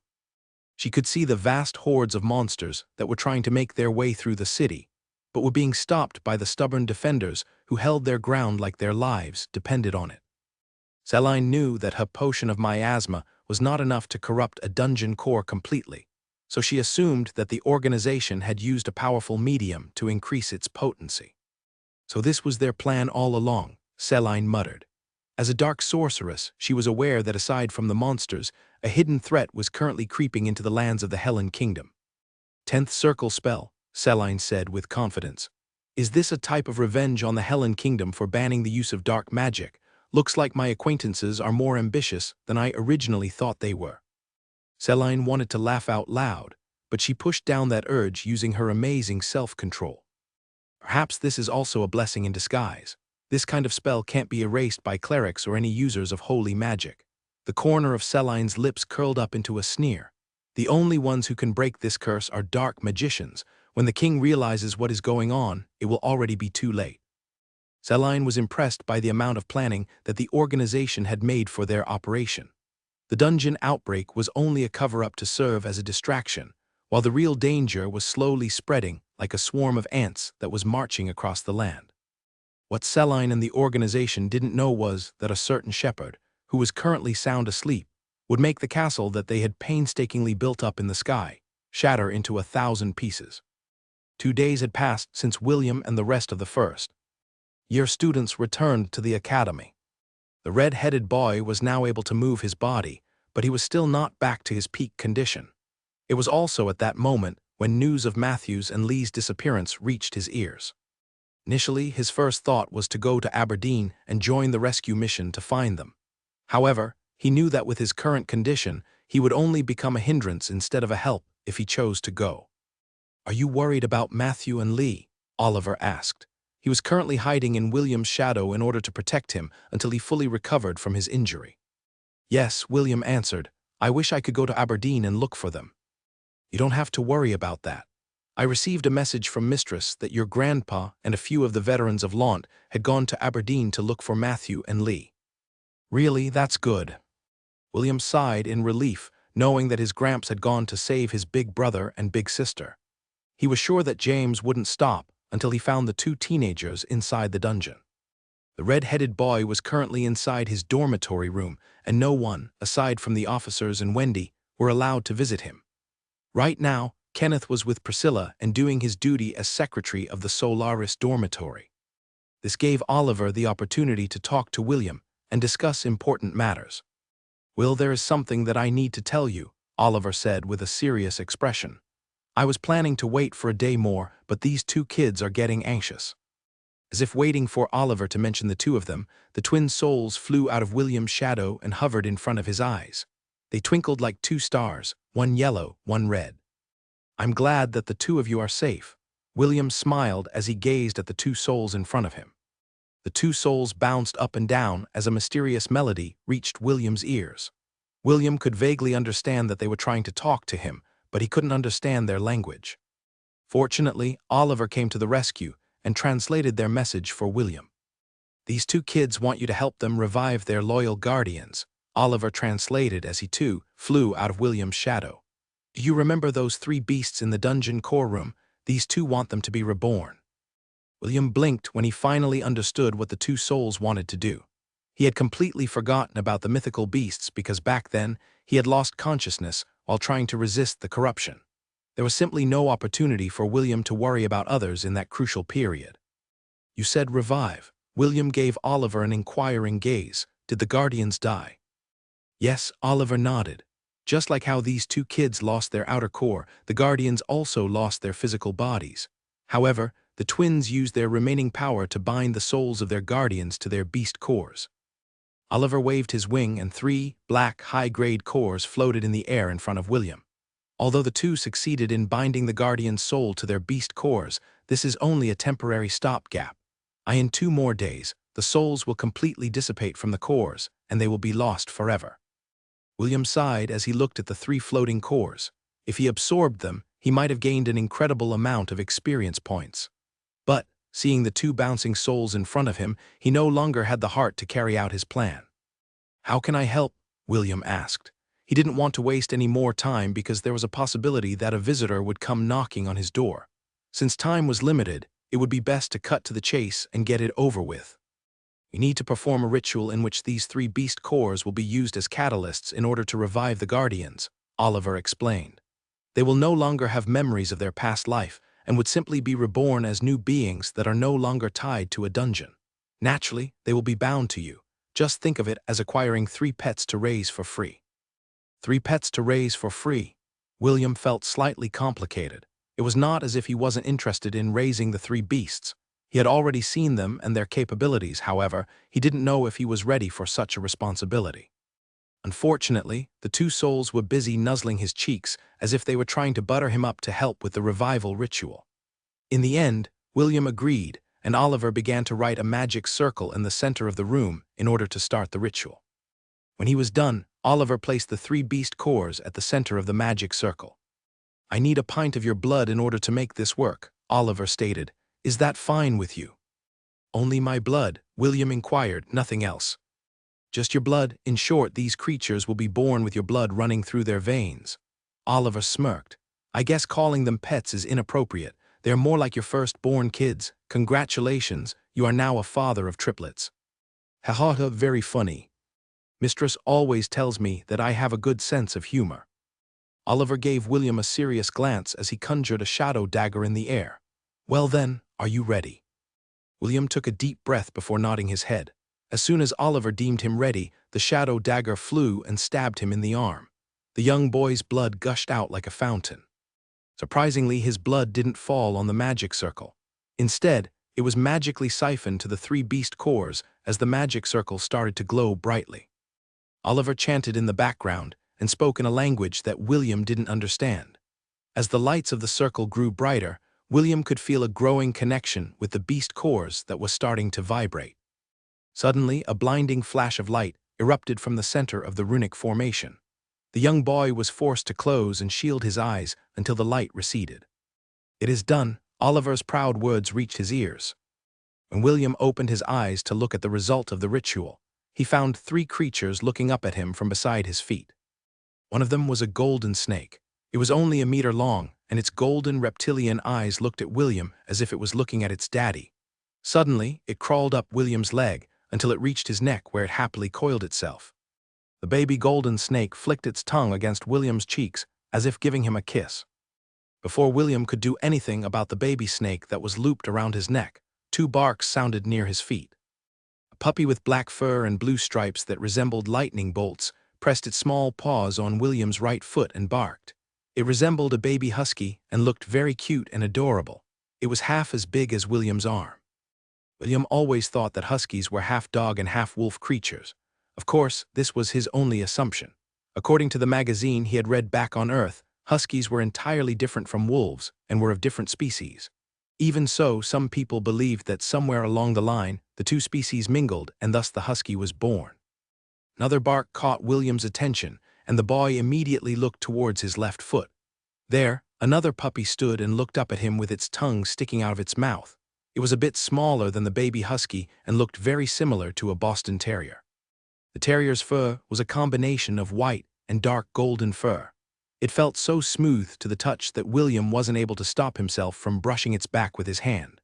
She could see the vast hordes of monsters that were trying to make their way through the city, but were being stopped by the stubborn defenders who held their ground like their lives depended on it. Celine knew that her potion of miasma was not enough to corrupt a dungeon core completely, so she assumed that the organization had used a powerful medium to increase its potency. So this was their plan all along, Celine muttered. As a dark sorceress, she was aware that aside from the monsters, a hidden threat was currently creeping into the lands of the Helen Kingdom. 10th circle spell, Celine said with confidence. Is this a type of revenge on the Helen Kingdom for banning the use of dark magic? Looks like my acquaintances are more ambitious than I originally thought they were. Celine wanted to laugh out loud, but she pushed down that urge using her amazing self-control. Perhaps this is also a blessing in disguise. This kind of spell can't be erased by clerics or any users of holy magic. The corner of Celine's lips curled up into a sneer. The only ones who can break this curse are dark magicians. When the king realizes what is going on, it will already be too late. Celine was impressed by the amount of planning that the organization had made for their operation. The dungeon outbreak was only a cover-up to serve as a distraction, while the real danger was slowly spreading like a swarm of ants that was marching across the land. What Celine and the organization didn't know was that a certain shepherd, who was currently sound asleep, would make the castle that they had painstakingly built up in the sky shatter into 1,000 pieces. 2 days had passed since William and the rest of the first-year students returned to the academy. The red-headed boy was now able to move his body, but he was still not back to his peak condition. It was also at that moment when news of Matthew's and Lee's disappearance reached his ears. Initially, his first thought was to go to Aberdeen and join the rescue mission to find them. However, he knew that with his current condition, he would only become a hindrance instead of a help if he chose to go. "Are you worried about Matthew and Lee?" Oliver asked. He was currently hiding in William's shadow in order to protect him until he fully recovered from his injury. "Yes," William answered. "I wish I could go to Aberdeen and look for them." "You don't have to worry about that. I received a message from Mistress that your grandpa and a few of the veterans of Launt had gone to Aberdeen to look for Matthew and Lee." "Really, that's good." William sighed in relief, knowing that his Gramps had gone to save his big brother and big sister. He was sure that James wouldn't stop until he found the 2 teenagers inside the dungeon. The red-headed boy was currently inside his dormitory room, and no one, aside from the officers and Wendy, were allowed to visit him. Right now, Kenneth was with Priscilla and doing his duty as secretary of the Solaris dormitory. This gave Oliver the opportunity to talk to William and discuss important matters. "Will, there is something that I need to tell you," Oliver said with a serious expression. "I was planning to wait for a day more, but these 2 kids are getting anxious." As if waiting for Oliver to mention the 2 of them, the twin souls flew out of William's shadow and hovered in front of his eyes. They twinkled like 2 stars, one yellow, one red. "I'm glad that the 2 of you are safe." William smiled as he gazed at the 2 souls in front of him. The two souls bounced up and down as a mysterious melody reached William's ears. William could vaguely understand that they were trying to talk to him, but he couldn't understand their language. Fortunately, Oliver came to the rescue and translated their message for William. "These two kids want you to help them revive their loyal guardians," Oliver translated as he too flew out of William's shadow. "Do you remember those three beasts in the dungeon core room? These two want them to be reborn." William blinked when he finally understood what the two souls wanted to do. He had completely forgotten about the mythical beasts because back then he had lost consciousness while trying to resist the corruption. There was simply no opportunity for William to worry about others in that crucial period. "You said revive." William gave Oliver an inquiring gaze. "Did the guardians die?" "Yes," Oliver nodded. "Just like how these two kids lost their outer core, the guardians also lost their physical bodies. However, the twins used their remaining power to bind the souls of their guardians to their beast cores." Oliver waved his wing and three black, high-grade cores floated in the air in front of William. "Although the two succeeded in binding the guardian's soul to their beast cores, this is only a temporary stopgap. In 2 more days, the souls will completely dissipate from the cores, and they will be lost forever." William sighed as he looked at the 3 floating cores. If he absorbed them, he might have gained an incredible amount of experience points. But, seeing the 2 bouncing souls in front of him, he no longer had the heart to carry out his plan. "How can I help?" William asked. He didn't want to waste any more time because there was a possibility that a visitor would come knocking on his door. Since time was limited, it would be best to cut to the chase and get it over with. "We need to perform a ritual in which these 3 beast cores will be used as catalysts in order to revive the guardians," Oliver explained. "They will no longer have memories of their past life and would simply be reborn as new beings that are no longer tied to a dungeon. Naturally, they will be bound to you. Just think of it as acquiring 3 pets to raise for free." 3 pets to raise for free. William felt slightly complicated. It was not as if he wasn't interested in raising the 3 beasts. He had already seen them and their capabilities, however, he didn't know if he was ready for such a responsibility. Unfortunately, the 2 souls were busy nuzzling his cheeks as if they were trying to butter him up to help with the revival ritual. In the end, William agreed, and Oliver began to write a magic circle in the center of the room in order to start the ritual. When he was done, Oliver placed the 3 beast cores at the center of the magic circle. "I need a pint of your blood in order to make this work," Oliver stated. "Is that fine with you?" "Only my blood?" William inquired, "nothing else?" "Just your blood. In short, these creatures will be born with your blood running through their veins." Oliver smirked. "I guess calling them pets is inappropriate. They're more like your first-born kids. Congratulations, you are now a father of triplets." "Haha, very funny. Mistress always tells me that I have a good sense of humor." Oliver gave William a serious glance as he conjured a shadow dagger in the air. "Well then, are you ready?" William took a deep breath before nodding his head. As soon as Oliver deemed him ready, the shadow dagger flew and stabbed him in the arm. The young boy's blood gushed out like a fountain. Surprisingly, his blood didn't fall on the magic circle. Instead, it was magically siphoned to the 3 beast cores as the magic circle started to glow brightly. Oliver chanted in the background and spoke in a language that William didn't understand. As the lights of the circle grew brighter, William could feel a growing connection with the beast cores that was starting to vibrate. Suddenly, a blinding flash of light erupted from the center of the runic formation. The young boy was forced to close and shield his eyes until the light receded. "It is done," Oliver's proud words reached his ears. When William opened his eyes to look at the result of the ritual, he found 3 creatures looking up at him from beside his feet. One of them was a golden snake. It was only a meter long, and its golden reptilian eyes looked at William as if it was looking at its daddy. Suddenly, it crawled up William's leg until it reached his neck where it happily coiled itself. The baby golden snake flicked its tongue against William's cheeks as if giving him a kiss. Before William could do anything about the baby snake that was looped around his neck, 2 barks sounded near his feet. A puppy with black fur and blue stripes that resembled lightning bolts pressed its small paws on William's right foot and barked. It resembled a baby husky and looked very cute and adorable. It was half as big as William's arm. William always thought that huskies were half dog and half wolf creatures. Of course, this was his only assumption. According to the magazine he had read back on Earth, huskies were entirely different from wolves and were of different species. Even so, some people believed that somewhere along the line, the two species mingled and thus the husky was born. Another bark caught William's attention, and the boy immediately looked towards his left foot. There, another puppy stood and looked up at him with its tongue sticking out of its mouth. It was a bit smaller than the baby husky and looked very similar to a Boston Terrier. The terrier's fur was a combination of white and dark golden fur. It felt so smooth to the touch that William wasn't able to stop himself from brushing its back with his hand.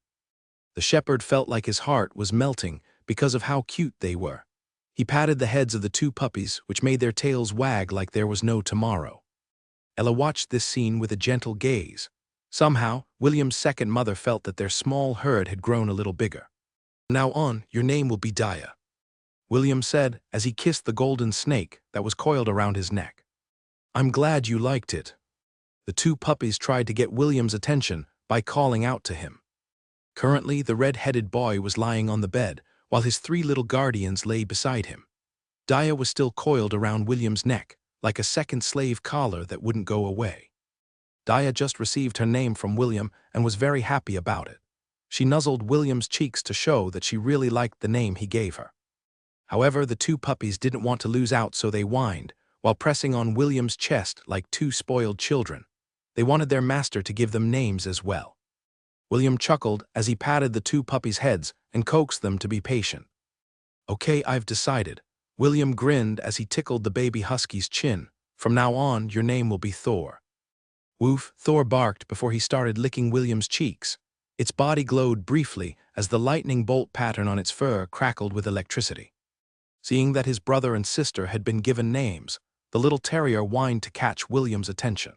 The shepherd felt like his heart was melting because of how cute they were. He patted the heads of the two puppies, which made their tails wag like there was no tomorrow. Ella watched this scene with a gentle gaze. Somehow, William's second mother felt that their small herd had grown a little bigger. "From now on, your name will be Dia," William said as he kissed the golden snake that was coiled around his neck. "I'm glad you liked it." The two puppies tried to get William's attention by calling out to him. Currently, the red-headed boy was lying on the bed, while his three little guardians lay beside him. Dia was still coiled around William's neck, like a second slave collar that wouldn't go away. Dia just received her name from William and was very happy about it. She nuzzled William's cheeks to show that she really liked the name he gave her. However, the two puppies didn't want to lose out, so they whined, while pressing on William's chest like two spoiled children. They wanted their master to give them names as well. William chuckled as he patted the two puppies' heads and coaxed them to be patient. "Okay, I've decided." William grinned as he tickled the baby husky's chin. "From now on, your name will be Thor." "Woof," Thor barked before he started licking William's cheeks. Its body glowed briefly as the lightning bolt pattern on its fur crackled with electricity. Seeing that his brother and sister had been given names, the little terrier whined to catch William's attention.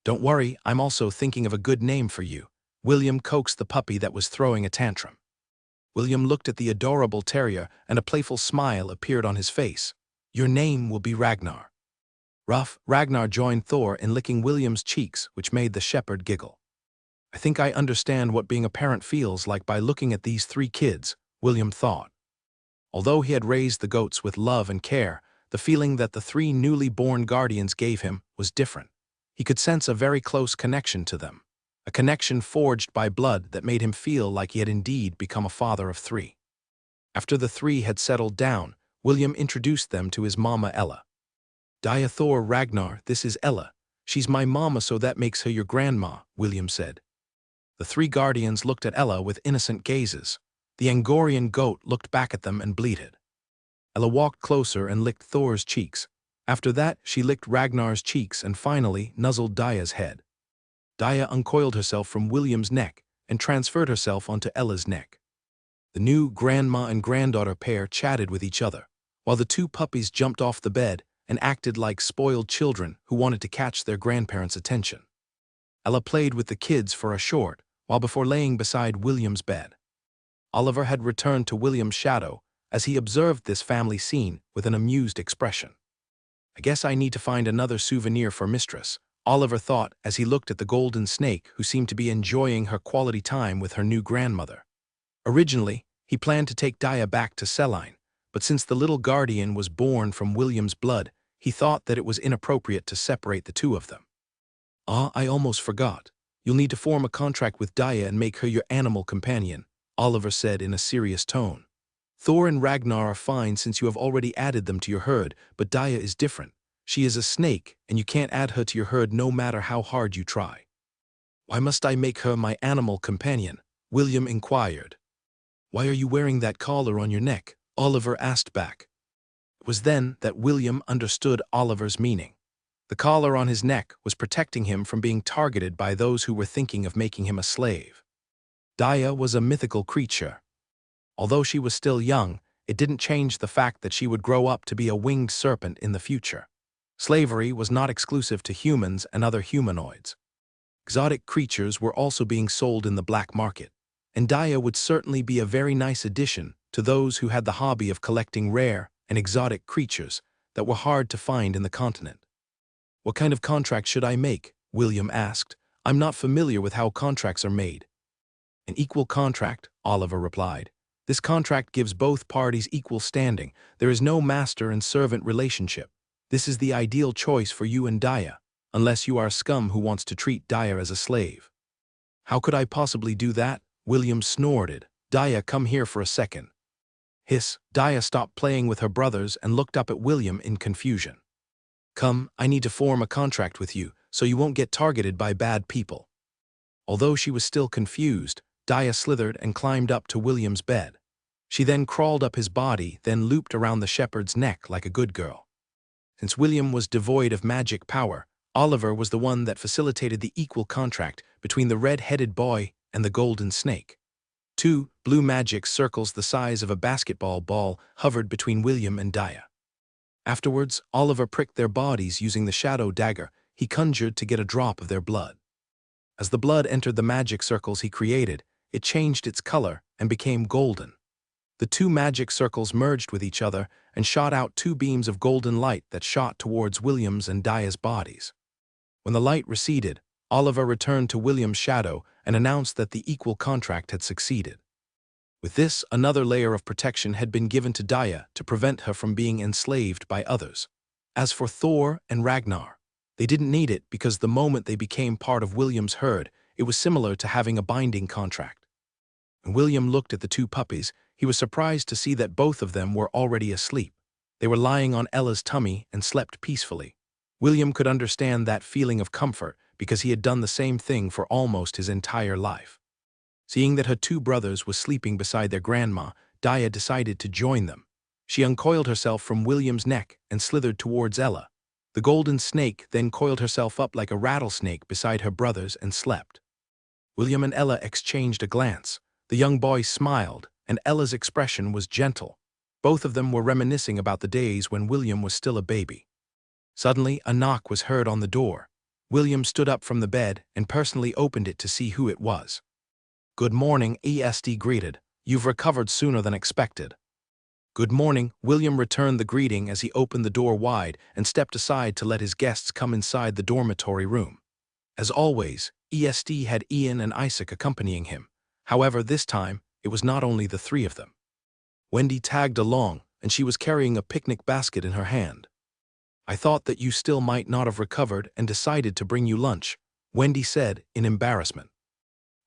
"Don't worry, I'm also thinking of a good name for you," William coaxed the puppy that was throwing a tantrum. William looked at the adorable terrier and a playful smile appeared on his face. "Your name will be Ragnar." Ruff, Ragnar joined Thor in licking William's cheeks, which made the shepherd giggle. "I think I understand what being a parent feels like by looking at these three kids," William thought. Although he had raised the goats with love and care, the feeling that the three newly born guardians gave him was different. He could sense a very close connection to them, a connection forged by blood that made him feel like he had indeed become a father of three. After the three had settled down, William introduced them to his mama Ella. "Dia, Thor, Ragnar, this is Ella. She's my mama, so that makes her your grandma," William said. The three guardians looked at Ella with innocent gazes. The Angorian goat looked back at them and bleated. Ella walked closer and licked Thor's cheeks. After that, she licked Ragnar's cheeks and finally nuzzled Dia's head. Dia uncoiled herself from William's neck and transferred herself onto Ella's neck. The new grandma and granddaughter pair chatted with each other, while the two puppies jumped off the bed and acted like spoiled children who wanted to catch their grandparents' attention. Ella played with the kids for a short while before laying beside William's bed. Oliver had returned to William's shadow as he observed this family scene with an amused expression. "I guess I need to find another souvenir for Mistress," Oliver thought as he looked at the golden snake who seemed to be enjoying her quality time with her new grandmother. Originally, he planned to take Dia back to Celine, but since the little guardian was born from William's blood, he thought that it was inappropriate to separate the two of them. "Ah, I almost forgot. You'll need to form a contract with Dia and make her your animal companion," Oliver said in a serious tone. "Thor and Ragnar are fine since you have already added them to your herd, but Dia is different. She is a snake, and you can't add her to your herd no matter how hard you try." "Why must I make her my animal companion?" William inquired. "Why are you wearing that collar on your neck?" Oliver asked back. It was then that William understood Oliver's meaning. The collar on his neck was protecting him from being targeted by those who were thinking of making him a slave. Dia was a mythical creature. Although she was still young, it didn't change the fact that she would grow up to be a winged serpent in the future. Slavery was not exclusive to humans and other humanoids. Exotic creatures were also being sold in the black market, and Dia would certainly be a very nice addition to those who had the hobby of collecting rare and exotic creatures that were hard to find in the continent. "What kind of contract should I make?" William asked. "I'm not familiar with how contracts are made." "An equal contract," Oliver replied. "This contract gives both parties equal standing. There is no master and servant relationship. This is the ideal choice for you and Dia, unless you are a scum who wants to treat Dia as a slave." How could I possibly do that? William snorted. Daya, come here for a second. Hiss. Daya stopped playing with her brothers and looked up at William in confusion. Come, I need to form a contract with you, so you won't get targeted by bad people. Although she was still confused, Daya slithered and climbed up to William's bed. She then crawled up his body, then looped around the shepherd's neck like a good girl. Since William was devoid of magic power, Oliver was the one that facilitated the equal contract between the red-headed boy and the golden snake. 2 blue magic circles the size of a basketball ball hovered between William and Daya. Afterwards, Oliver pricked their bodies using the shadow dagger he conjured to get a drop of their blood. As the blood entered the magic circles he created, it changed its color and became golden. The 2 magic circles merged with each other and shot out 2 beams of golden light that shot towards William's and Daya's bodies. When the light receded, Oliver returned to William's shadow and announced that the equal contract had succeeded. With this, another layer of protection had been given to Daya to prevent her from being enslaved by others. As for Thor and Ragnar, they didn't need it because the moment they became part of William's herd, it was similar to having a binding contract. When William looked at the 2 puppies, he was surprised to see that both of them were already asleep. They were lying on Ella's tummy and slept peacefully. William could understand that feeling of comfort because he had done the same thing for almost his entire life. Seeing that her 2 brothers were sleeping beside their grandma, Daya decided to join them. She uncoiled herself from William's neck and slithered towards Ella. The golden snake then coiled herself up like a rattlesnake beside her brothers and slept. William and Ella exchanged a glance. The young boy smiled, and Ella's expression was gentle. Both of them were reminiscing about the days when William was still a baby. Suddenly, a knock was heard on the door. William stood up from the bed and personally opened it to see who it was. Good morning, ESD greeted. You've recovered sooner than expected. Good morning, William returned the greeting as he opened the door wide and stepped aside to let his guests come inside the dormitory room. As always, ESD had Ian and Isaac accompanying him. However, this time, it was not only the 3 of them. Wendy tagged along, and she was carrying a picnic basket in her hand. I thought that you still might not have recovered and decided to bring you lunch, Wendy said in embarrassment.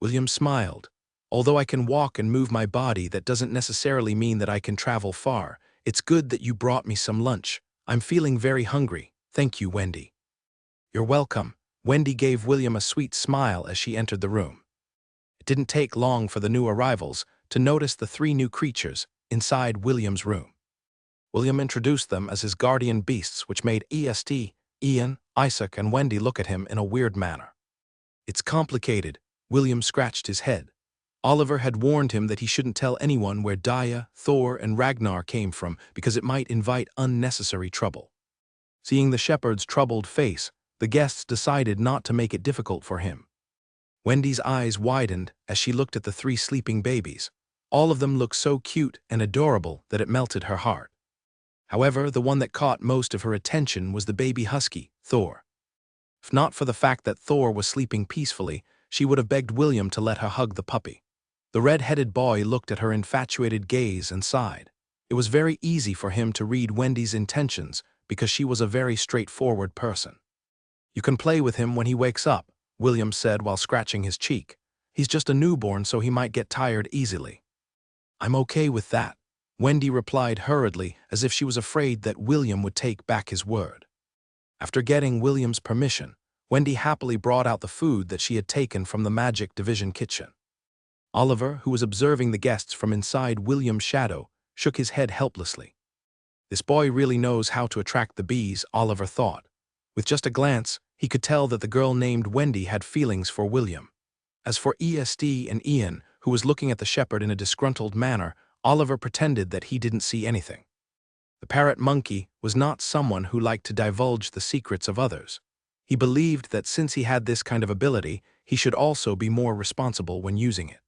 William smiled. Although I can walk and move my body, that doesn't necessarily mean that I can travel far. It's good that you brought me some lunch. I'm feeling very hungry. Thank you, Wendy. You're welcome. Wendy gave William a sweet smile as she entered the room. It didn't take long for the new arrivals to notice the 3 new creatures inside William's room. William introduced them as his guardian beasts, which made ESD, Ian, Isaac, and Wendy look at him in a weird manner. It's complicated. William scratched his head. Oliver had warned him that he shouldn't tell anyone where Daya, Thor, and Ragnar came from because it might invite unnecessary trouble. Seeing the shepherd's troubled face, the guests decided not to make it difficult for him. Wendy's eyes widened as she looked at the 3 sleeping babies. All of them looked so cute and adorable that it melted her heart. However, the one that caught most of her attention was the baby husky, Thor. If not for the fact that Thor was sleeping peacefully, she would have begged William to let her hug the puppy. The red-headed boy looked at her infatuated gaze and sighed. It was very easy for him to read Wendy's intentions because she was a very straightforward person. You can play with him when he wakes up, William said while scratching his cheek. He's just a newborn, so he might get tired easily. I'm okay with that, Wendy replied hurriedly as if she was afraid that William would take back his word. After getting William's permission, Wendy happily brought out the food that she had taken from the Magic Division kitchen. Oliver, who was observing the guests from inside William's shadow, shook his head helplessly. This boy really knows how to attract the bees, Oliver thought. With just a glance, he could tell that the girl named Wendy had feelings for William. As for ESD and Ian, who was looking at the shepherd in a disgruntled manner, Oliver pretended that he didn't see anything. The parrot monkey was not someone who liked to divulge the secrets of others. He believed that since he had this kind of ability, he should also be more responsible when using it.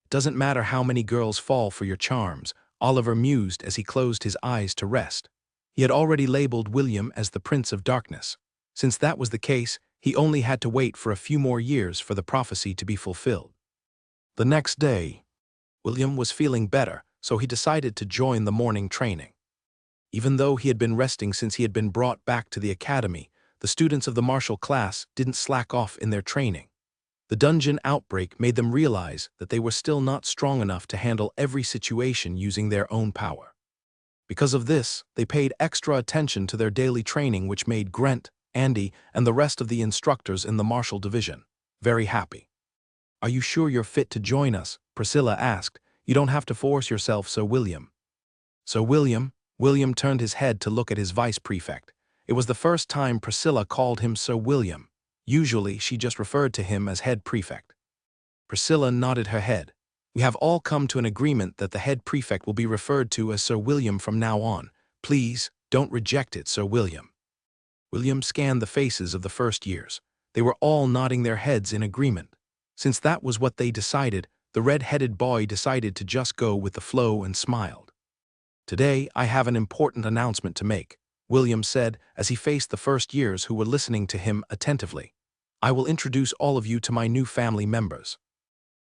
It doesn't matter how many girls fall for your charms, Oliver mused as he closed his eyes to rest. He had already labeled William as the Prince of Darkness. Since that was the case, he only had to wait for a few more years for the prophecy to be fulfilled. The next day, William was feeling better, so he decided to join the morning training. Even though he had been resting since he had been brought back to the academy, the students of the martial class didn't slack off in their training. The dungeon outbreak made them realize that they were still not strong enough to handle every situation using their own power. Because of this, they paid extra attention to their daily training, which made Grant, Andy, and the rest of the instructors in the martial division very happy. "Are you sure you're fit to join us?" Priscilla asked. "You don't have to force yourself, Sir William." "Sir William?" William turned his head to look at his vice prefect. It was the first time Priscilla called him Sir William. Usually, she just referred to him as head prefect. Priscilla nodded her head. "We have all come to an agreement that the head prefect will be referred to as Sir William from now on. Please, don't reject it, Sir William." William scanned the faces of the first years. They were all nodding their heads in agreement. Since that was what they decided, the red-headed boy decided to just go with the flow and smiled. "Today, I have an important announcement to make," William said as he faced the first years who were listening to him attentively. "I will introduce all of you to my new family members."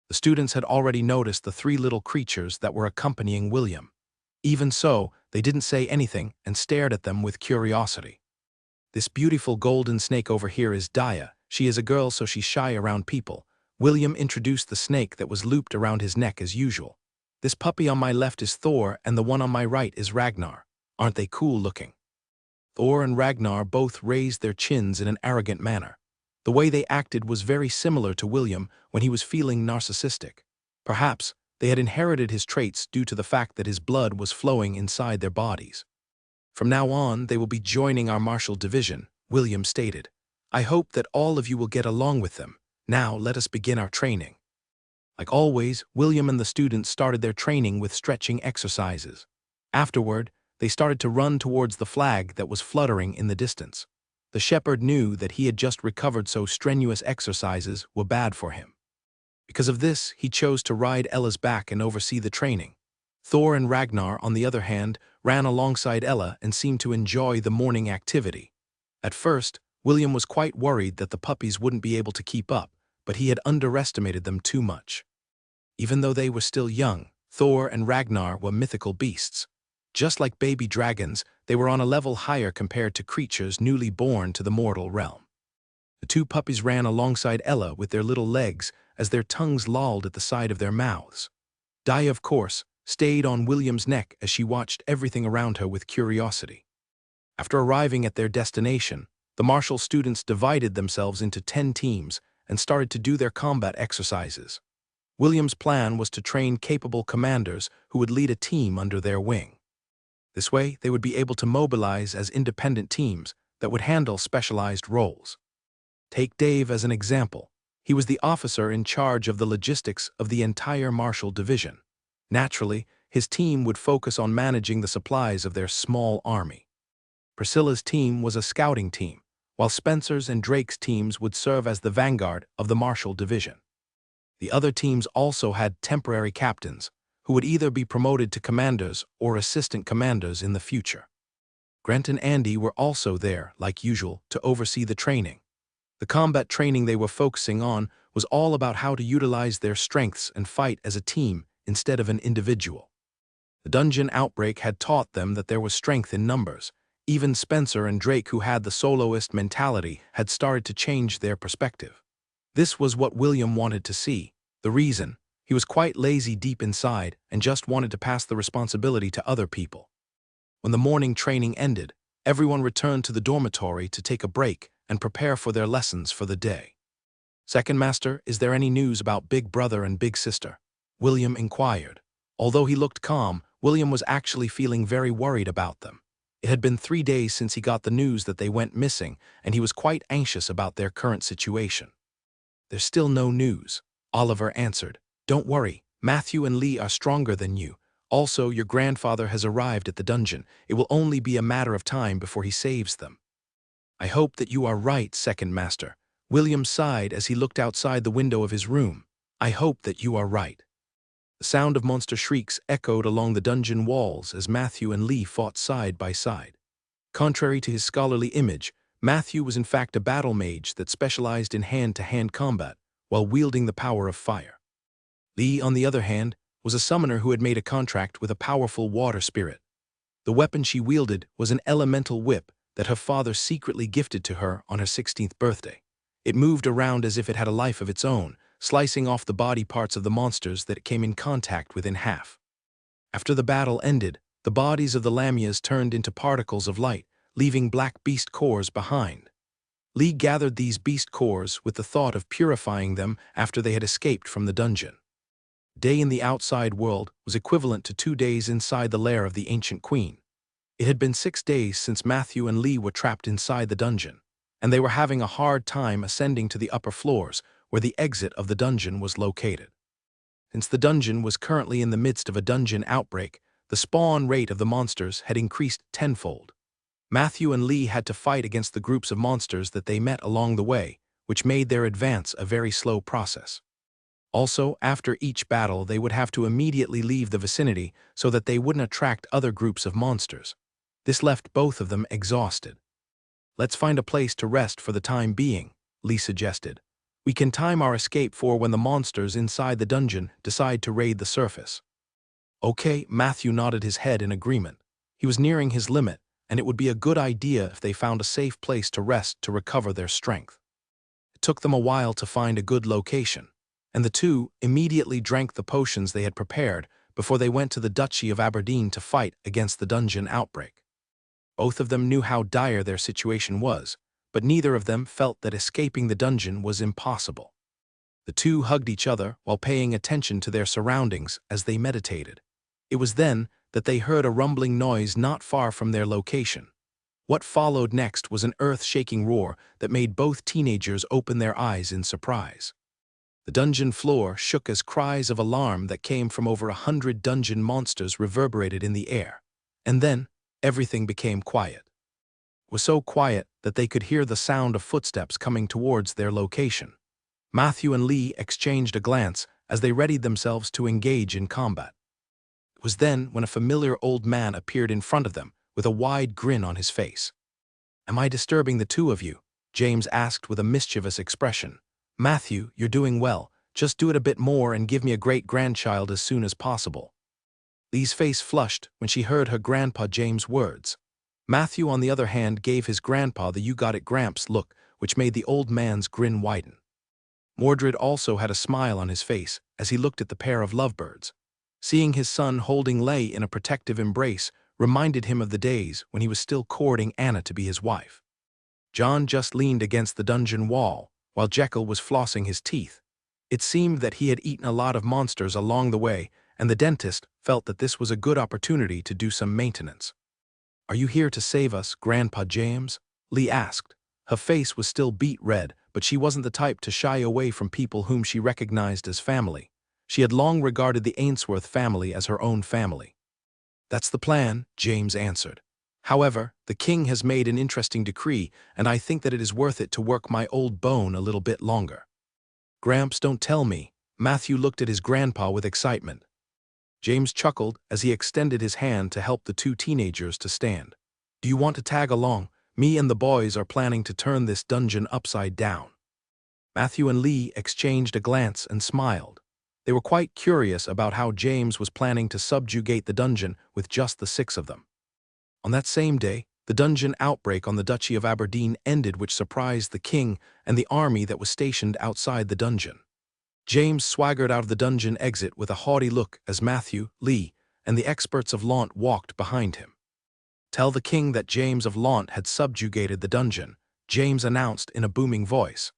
The students had already noticed the three little creatures that were accompanying William. Even so, they didn't say anything and stared at them with curiosity. "This beautiful golden snake over here is Daya. She is a girl, so she's shy around people." William introduced the snake that was looped around his neck as usual. "This puppy on my left is Thor, and the one on my right is Ragnar. Aren't they cool looking?" Thor and Ragnar both raised their chins in an arrogant manner. The way they acted was very similar to William when he was feeling narcissistic. Perhaps they had inherited his traits due to the fact that his blood was flowing inside their bodies. "From now on, they will be joining our martial division," William stated. "I hope that all of you will get along with them. Now, let us begin our training." Like always, William and the students started their training with stretching exercises. Afterward, they started to run towards the flag that was fluttering in the distance. The shepherd knew that he had just recovered, so strenuous exercises were bad for him. Because of this, he chose to ride Ella's back and oversee the training. Thor and Ragnar, on the other hand, ran alongside Ella and seemed to enjoy the morning activity. At first, William was quite worried that the puppies wouldn't be able to keep up, but he had underestimated them too much. Even though they were still young, Thor and Ragnar were mythical beasts. Just like baby dragons, they were on a level higher compared to creatures newly born to the mortal realm. The two puppies ran alongside Ella with their little legs as their tongues lolled at the side of their mouths. Daya, of course, stayed on William's neck as she watched everything around her with curiosity. After arriving at their destination, the martial students divided themselves into 10 teams and started to do their combat exercises. William's plan was to train capable commanders who would lead a team under their wing. This way, they would be able to mobilize as independent teams that would handle specialized roles. Take Dave as an example. He was the officer in charge of the logistics of the entire martial division. Naturally, his team would focus on managing the supplies of their small army. Priscilla's team was a scouting team, while Spencer's and Drake's teams would serve as the vanguard of the martial division. The other teams also had temporary captains, who would either be promoted to commanders or assistant commanders in the future. Grant and Andy were also there, like usual, to oversee the training. The combat training they were focusing on was all about how to utilize their strengths and fight as a team instead of an individual. The dungeon outbreak had taught them that there was strength in numbers. Even Spencer and Drake, who had the soloist mentality, had started to change their perspective. This was what William wanted to see. The reason: he was quite lazy deep inside and just wanted to pass the responsibility to other people. When the morning training ended, everyone returned to the dormitory to take a break and prepare for their lessons for the day. "Second Master, is there any news about Big Brother and Big Sister?" William inquired. Although he looked calm, William was actually feeling very worried about them. It had been 3 days since he got the news that they went missing, and he was quite anxious about their current situation. "There's still no news," Oliver answered. "Don't worry, Matthew and Lee are stronger than you. Also, your grandfather has arrived at the dungeon. It will only be a matter of time before he saves them." "I hope that you are right, Second Master." William sighed as he looked outside the window of his room. "I hope that you are right." The sound of monster shrieks echoed along the dungeon walls as Matthew and Lee fought side by side. Contrary to his scholarly image, Matthew was in fact a battle mage that specialized in hand-to-hand combat while wielding the power of fire. Lee, on the other hand, was a summoner who had made a contract with a powerful water spirit. The weapon she wielded was an elemental whip that her father secretly gifted to her on her 16th birthday. It moved around as if it had a life of its own, slicing off the body parts of the monsters that it came in contact with in half. After the battle ended, the bodies of the Lamias turned into particles of light, leaving black beast cores behind. Lee gathered these beast cores with the thought of purifying them after they had escaped from the dungeon. Day in the outside world was equivalent to 2 days inside the lair of the ancient queen. It had been 6 days since Matthew and Lee were trapped inside the dungeon, and they were having a hard time ascending to the upper floors where the exit of the dungeon was located. Since the dungeon was currently in the midst of a dungeon outbreak, the spawn rate of the monsters had increased tenfold. Matthew and Lee had to fight against the groups of monsters that they met along the way, which made their advance a very slow process. Also, after each battle, they would have to immediately leave the vicinity so that they wouldn't attract other groups of monsters. This left both of them exhausted. "Let's find a place to rest for the time being," Lee suggested. "We can time our escape for when the monsters inside the dungeon decide to raid the surface." "Okay," Matthew nodded his head in agreement. He was nearing his limit, and it would be a good idea if they found a safe place to rest to recover their strength. It took them a while to find a good location, and the two immediately drank the potions they had prepared before they went to the Duchy of Aberdeen to fight against the dungeon outbreak. Both of them knew how dire their situation was, but neither of them felt that escaping the dungeon was impossible. The two hugged each other while paying attention to their surroundings as they meditated. It was then that they heard a rumbling noise not far from their location. What followed next was an earth-shaking roar that made both teenagers open their eyes in surprise. The dungeon floor shook as cries of alarm that came from over 100 dungeon monsters reverberated in the air. And then, everything became quiet. It was so quiet that they could hear the sound of footsteps coming towards their location. Matthew and Lee exchanged a glance as they readied themselves to engage in combat. It was then when a familiar old man appeared in front of them with a wide grin on his face. "Am I disturbing the two of you?" James asked with a mischievous expression. "Matthew, you're doing well. Just do it a bit more and give me a great-grandchild as soon as possible." Lee's face flushed when she heard her grandpa James' words. Matthew, on the other hand, gave his grandpa the "you got it, Gramps" look, which made the old man's grin widen. Mordred also had a smile on his face as he looked at the pair of lovebirds. Seeing his son holding Leigh in a protective embrace reminded him of the days when he was still courting Anna to be his wife. John just leaned against the dungeon wall, while Jekyll was flossing his teeth. It seemed that he had eaten a lot of monsters along the way, and the dentist felt that this was a good opportunity to do some maintenance. "Are you here to save us, Grandpa James?" Lee asked. Her face was still beet red, but she wasn't the type to shy away from people whom she recognized as family. She had long regarded the Ainsworth family as her own family. "That's the plan," James answered. "However, the king has made an interesting decree, and I think that it is worth it to work my old bone a little bit longer." "Gramps, don't tell me." Matthew looked at his grandpa with excitement. James chuckled as he extended his hand to help the two teenagers to stand. "Do you want to tag along? Me and the boys are planning to turn this dungeon upside down." Matthew and Lee exchanged a glance and smiled. They were quite curious about how James was planning to subjugate the dungeon with just the 6 of them. On that same day, the dungeon outbreak on the Duchy of Aberdeen ended, which surprised the king and the army that was stationed outside the dungeon. James swaggered out of the dungeon exit with a haughty look as Matthew, Lee, and the experts of Launt walked behind him. "Tell the king that James of Launt had subjugated the dungeon," James announced in a booming voice.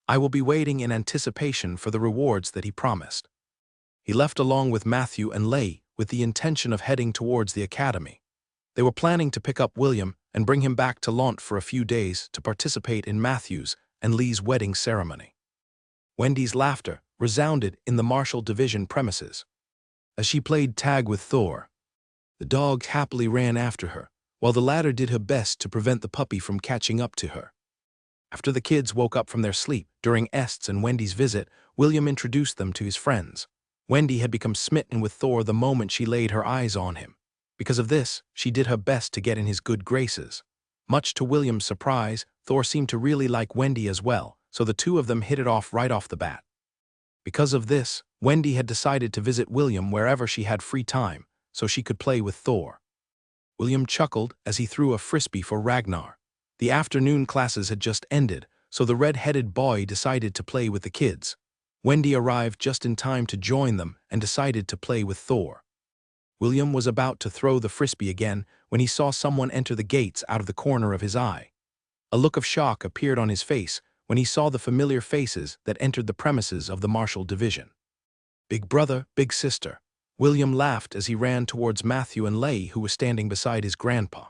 "I will be waiting in anticipation for the rewards that he promised." He left along with Matthew and Leigh with the intention of heading towards the academy. They were planning to pick up William and bring him back to Launt for a few days to participate in Matthew's and Lee's wedding ceremony. Wendy's laughter resounded in the Marshall Division premises. As she played tag with Thor, the dog happily ran after her, while the latter did her best to prevent the puppy from catching up to her. After the kids woke up from their sleep during Est's and Wendy's visit, William introduced them to his friends. Wendy had become smitten with Thor the moment she laid her eyes on him. Because of this, she did her best to get in his good graces. Much to William's surprise, Thor seemed to really like Wendy as well, so the two of them hit it off right off the bat. Because of this, Wendy had decided to visit William wherever she had free time, so she could play with Thor. William chuckled as he threw a frisbee for Ragnar. The afternoon classes had just ended, so the red-headed boy decided to play with the kids. Wendy arrived just in time to join them and decided to play with Thor. William was about to throw the frisbee again when he saw someone enter the gates out of the corner of his eye. A look of shock appeared on his face when he saw the familiar faces that entered the premises of the Marshall Division. "Big brother, big sister." William laughed as he ran towards Matthew and Leigh, who were standing beside his grandpa.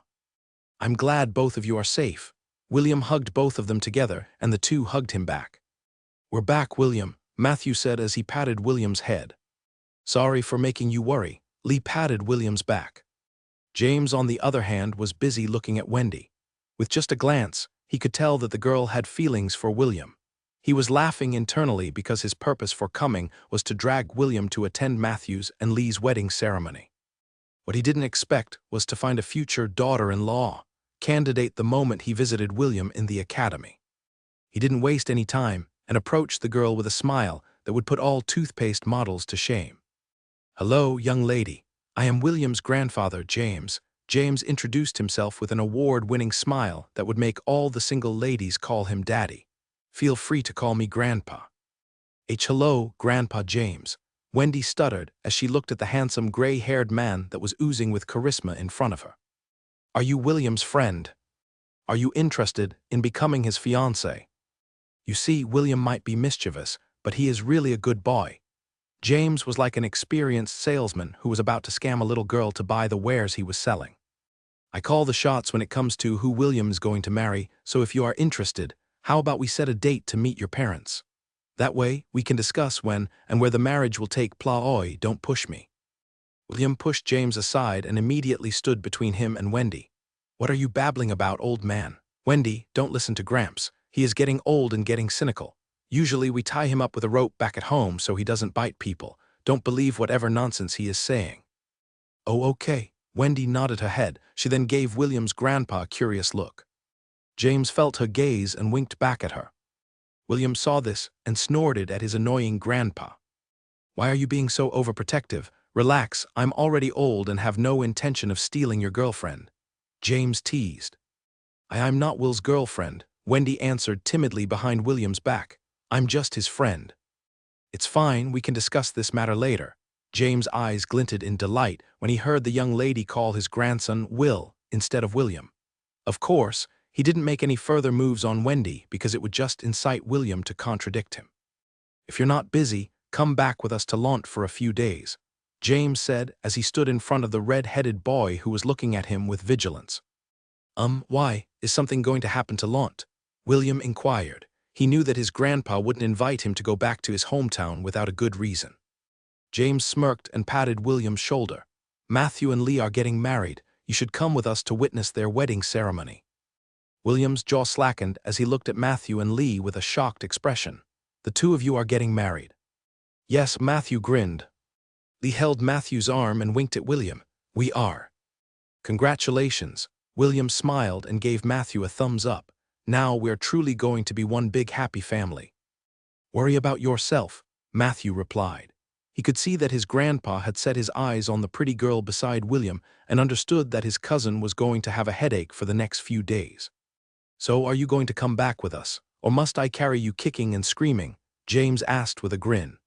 "I'm glad both of you are safe." William hugged both of them together, and the two hugged him back. "We're back, William," Matthew said as he patted William's head. "Sorry for making you worry." Lee patted William's back. James, on the other hand, was busy looking at Wendy. With just a glance, he could tell that the girl had feelings for William. He was laughing internally because his purpose for coming was to drag William to attend Matthew's and Lee's wedding ceremony. What he didn't expect was to find a future daughter-in-law candidate the moment he visited William in the academy. He didn't waste any time and approached the girl with a smile that would put all toothpaste models to shame. "Hello, young lady. I am William's grandfather, James." James introduced himself with an award-winning smile that would make all the single ladies call him Daddy. "Feel free to call me Grandpa." "Hello, Grandpa James." Wendy stuttered as she looked at the handsome gray-haired man that was oozing with charisma in front of her. "Are you William's friend? Are you interested in becoming his fiancé?" You see, William might be mischievous, but he is really a good boy. James was like an experienced salesman who was about to scam a little girl to buy the wares he was selling. "I call the shots when it comes to who William is going to marry, so if you are interested, how about we set a date to meet your parents? That way, we can discuss when and where the marriage will take place. Don't push me." William pushed James aside and immediately stood between him and Wendy. "What are you babbling about, old man?" "Wendy, don't listen to Gramps. He is getting old and getting cynical. Usually we tie him up with a rope back at home so he doesn't bite people. Don't believe whatever nonsense he is saying." "Oh, okay." Wendy nodded her head. She then gave William's grandpa a curious look. James felt her gaze and winked back at her. William saw this and snorted at his annoying grandpa. "Why are you being so overprotective? Relax, I'm already old and have no intention of stealing your girlfriend." James teased. I'm not Will's girlfriend," Wendy answered timidly behind William's back. "I'm just his friend." "It's fine, we can discuss this matter later." James' eyes glinted in delight when he heard the young lady call his grandson Will instead of William. Of course, he didn't make any further moves on Wendy because it would just incite William to contradict him. "If you're not busy, come back with us to Lont for a few days," James said as he stood in front of the red-headed boy who was looking at him with vigilance. Why? Is something going to happen to Lont?" William inquired. He knew that his grandpa wouldn't invite him to go back to his hometown without a good reason. James smirked and patted William's shoulder. "Matthew and Lee are getting married. You should come with us to witness their wedding ceremony." William's jaw slackened as he looked at Matthew and Lee with a shocked expression. "The two of you are getting married?" "Yes," Matthew grinned. Lee held Matthew's arm and winked at William. "We are." "Congratulations." William smiled and gave Matthew a thumbs up. "Now we're truly going to be one big happy family." "Worry about yourself," Matthew replied. He could see that his grandpa had set his eyes on the pretty girl beside William and understood that his cousin was going to have a headache for the next few days. "So are you going to come back with us, or must I carry you kicking and screaming?" James asked with a grin.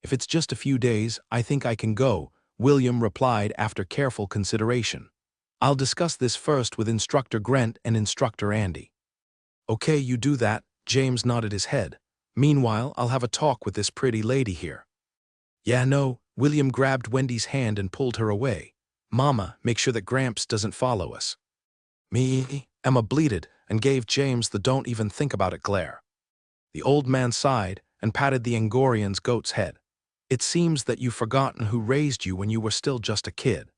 "If it's just a few days, I think I can go," William replied after careful consideration. "I'll discuss this first with Instructor Grant and Instructor Andy." "Okay, you do that," James nodded his head. "Meanwhile, I'll have a talk with this pretty lady here." "Yeah, no," William grabbed Wendy's hand and pulled her away. "Mama, make sure that Gramps doesn't follow us." Emma bleated and gave James the "don't even think about it" glare. The old man sighed and patted the Angorian's goat's head. "It seems that you've forgotten who raised you when you were still just a kid.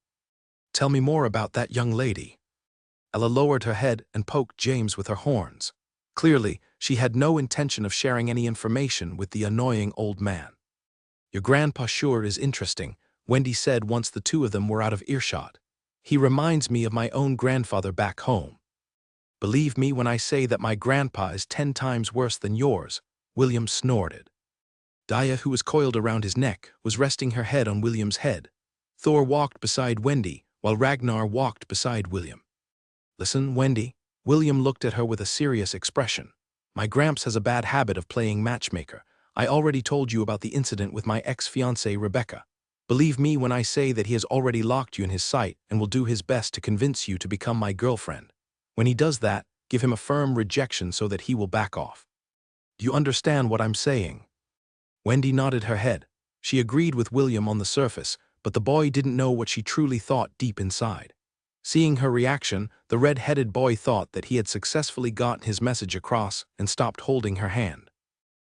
Tell me more about that young lady." Ella lowered her head and poked James with her horns. Clearly, she had no intention of sharing any information with the annoying old man. "Your grandpa sure is interesting," Wendy said once the two of them were out of earshot. "He reminds me of my own grandfather back home." "Believe me when I say that my grandpa is 10 times worse than yours," William snorted. Daya, who was coiled around his neck, was resting her head on William's head. Thor walked beside Wendy, while Ragnar walked beside William. "Listen, Wendy." William looked at her with a serious expression. My Gramps has a bad habit of playing matchmaker. I already told you about the incident with my ex-fiancée Rebecca. Believe me when I say that he has already locked you in his sight and will do his best to convince you to become my girlfriend. When he does that, give him a firm rejection so that he will back off. Do you understand what I'm saying? Wendy nodded her head. She agreed with William on the surface, but the boy didn't know what she truly thought deep inside. Seeing her reaction, the red-headed boy thought that he had successfully gotten his message across and stopped holding her hand.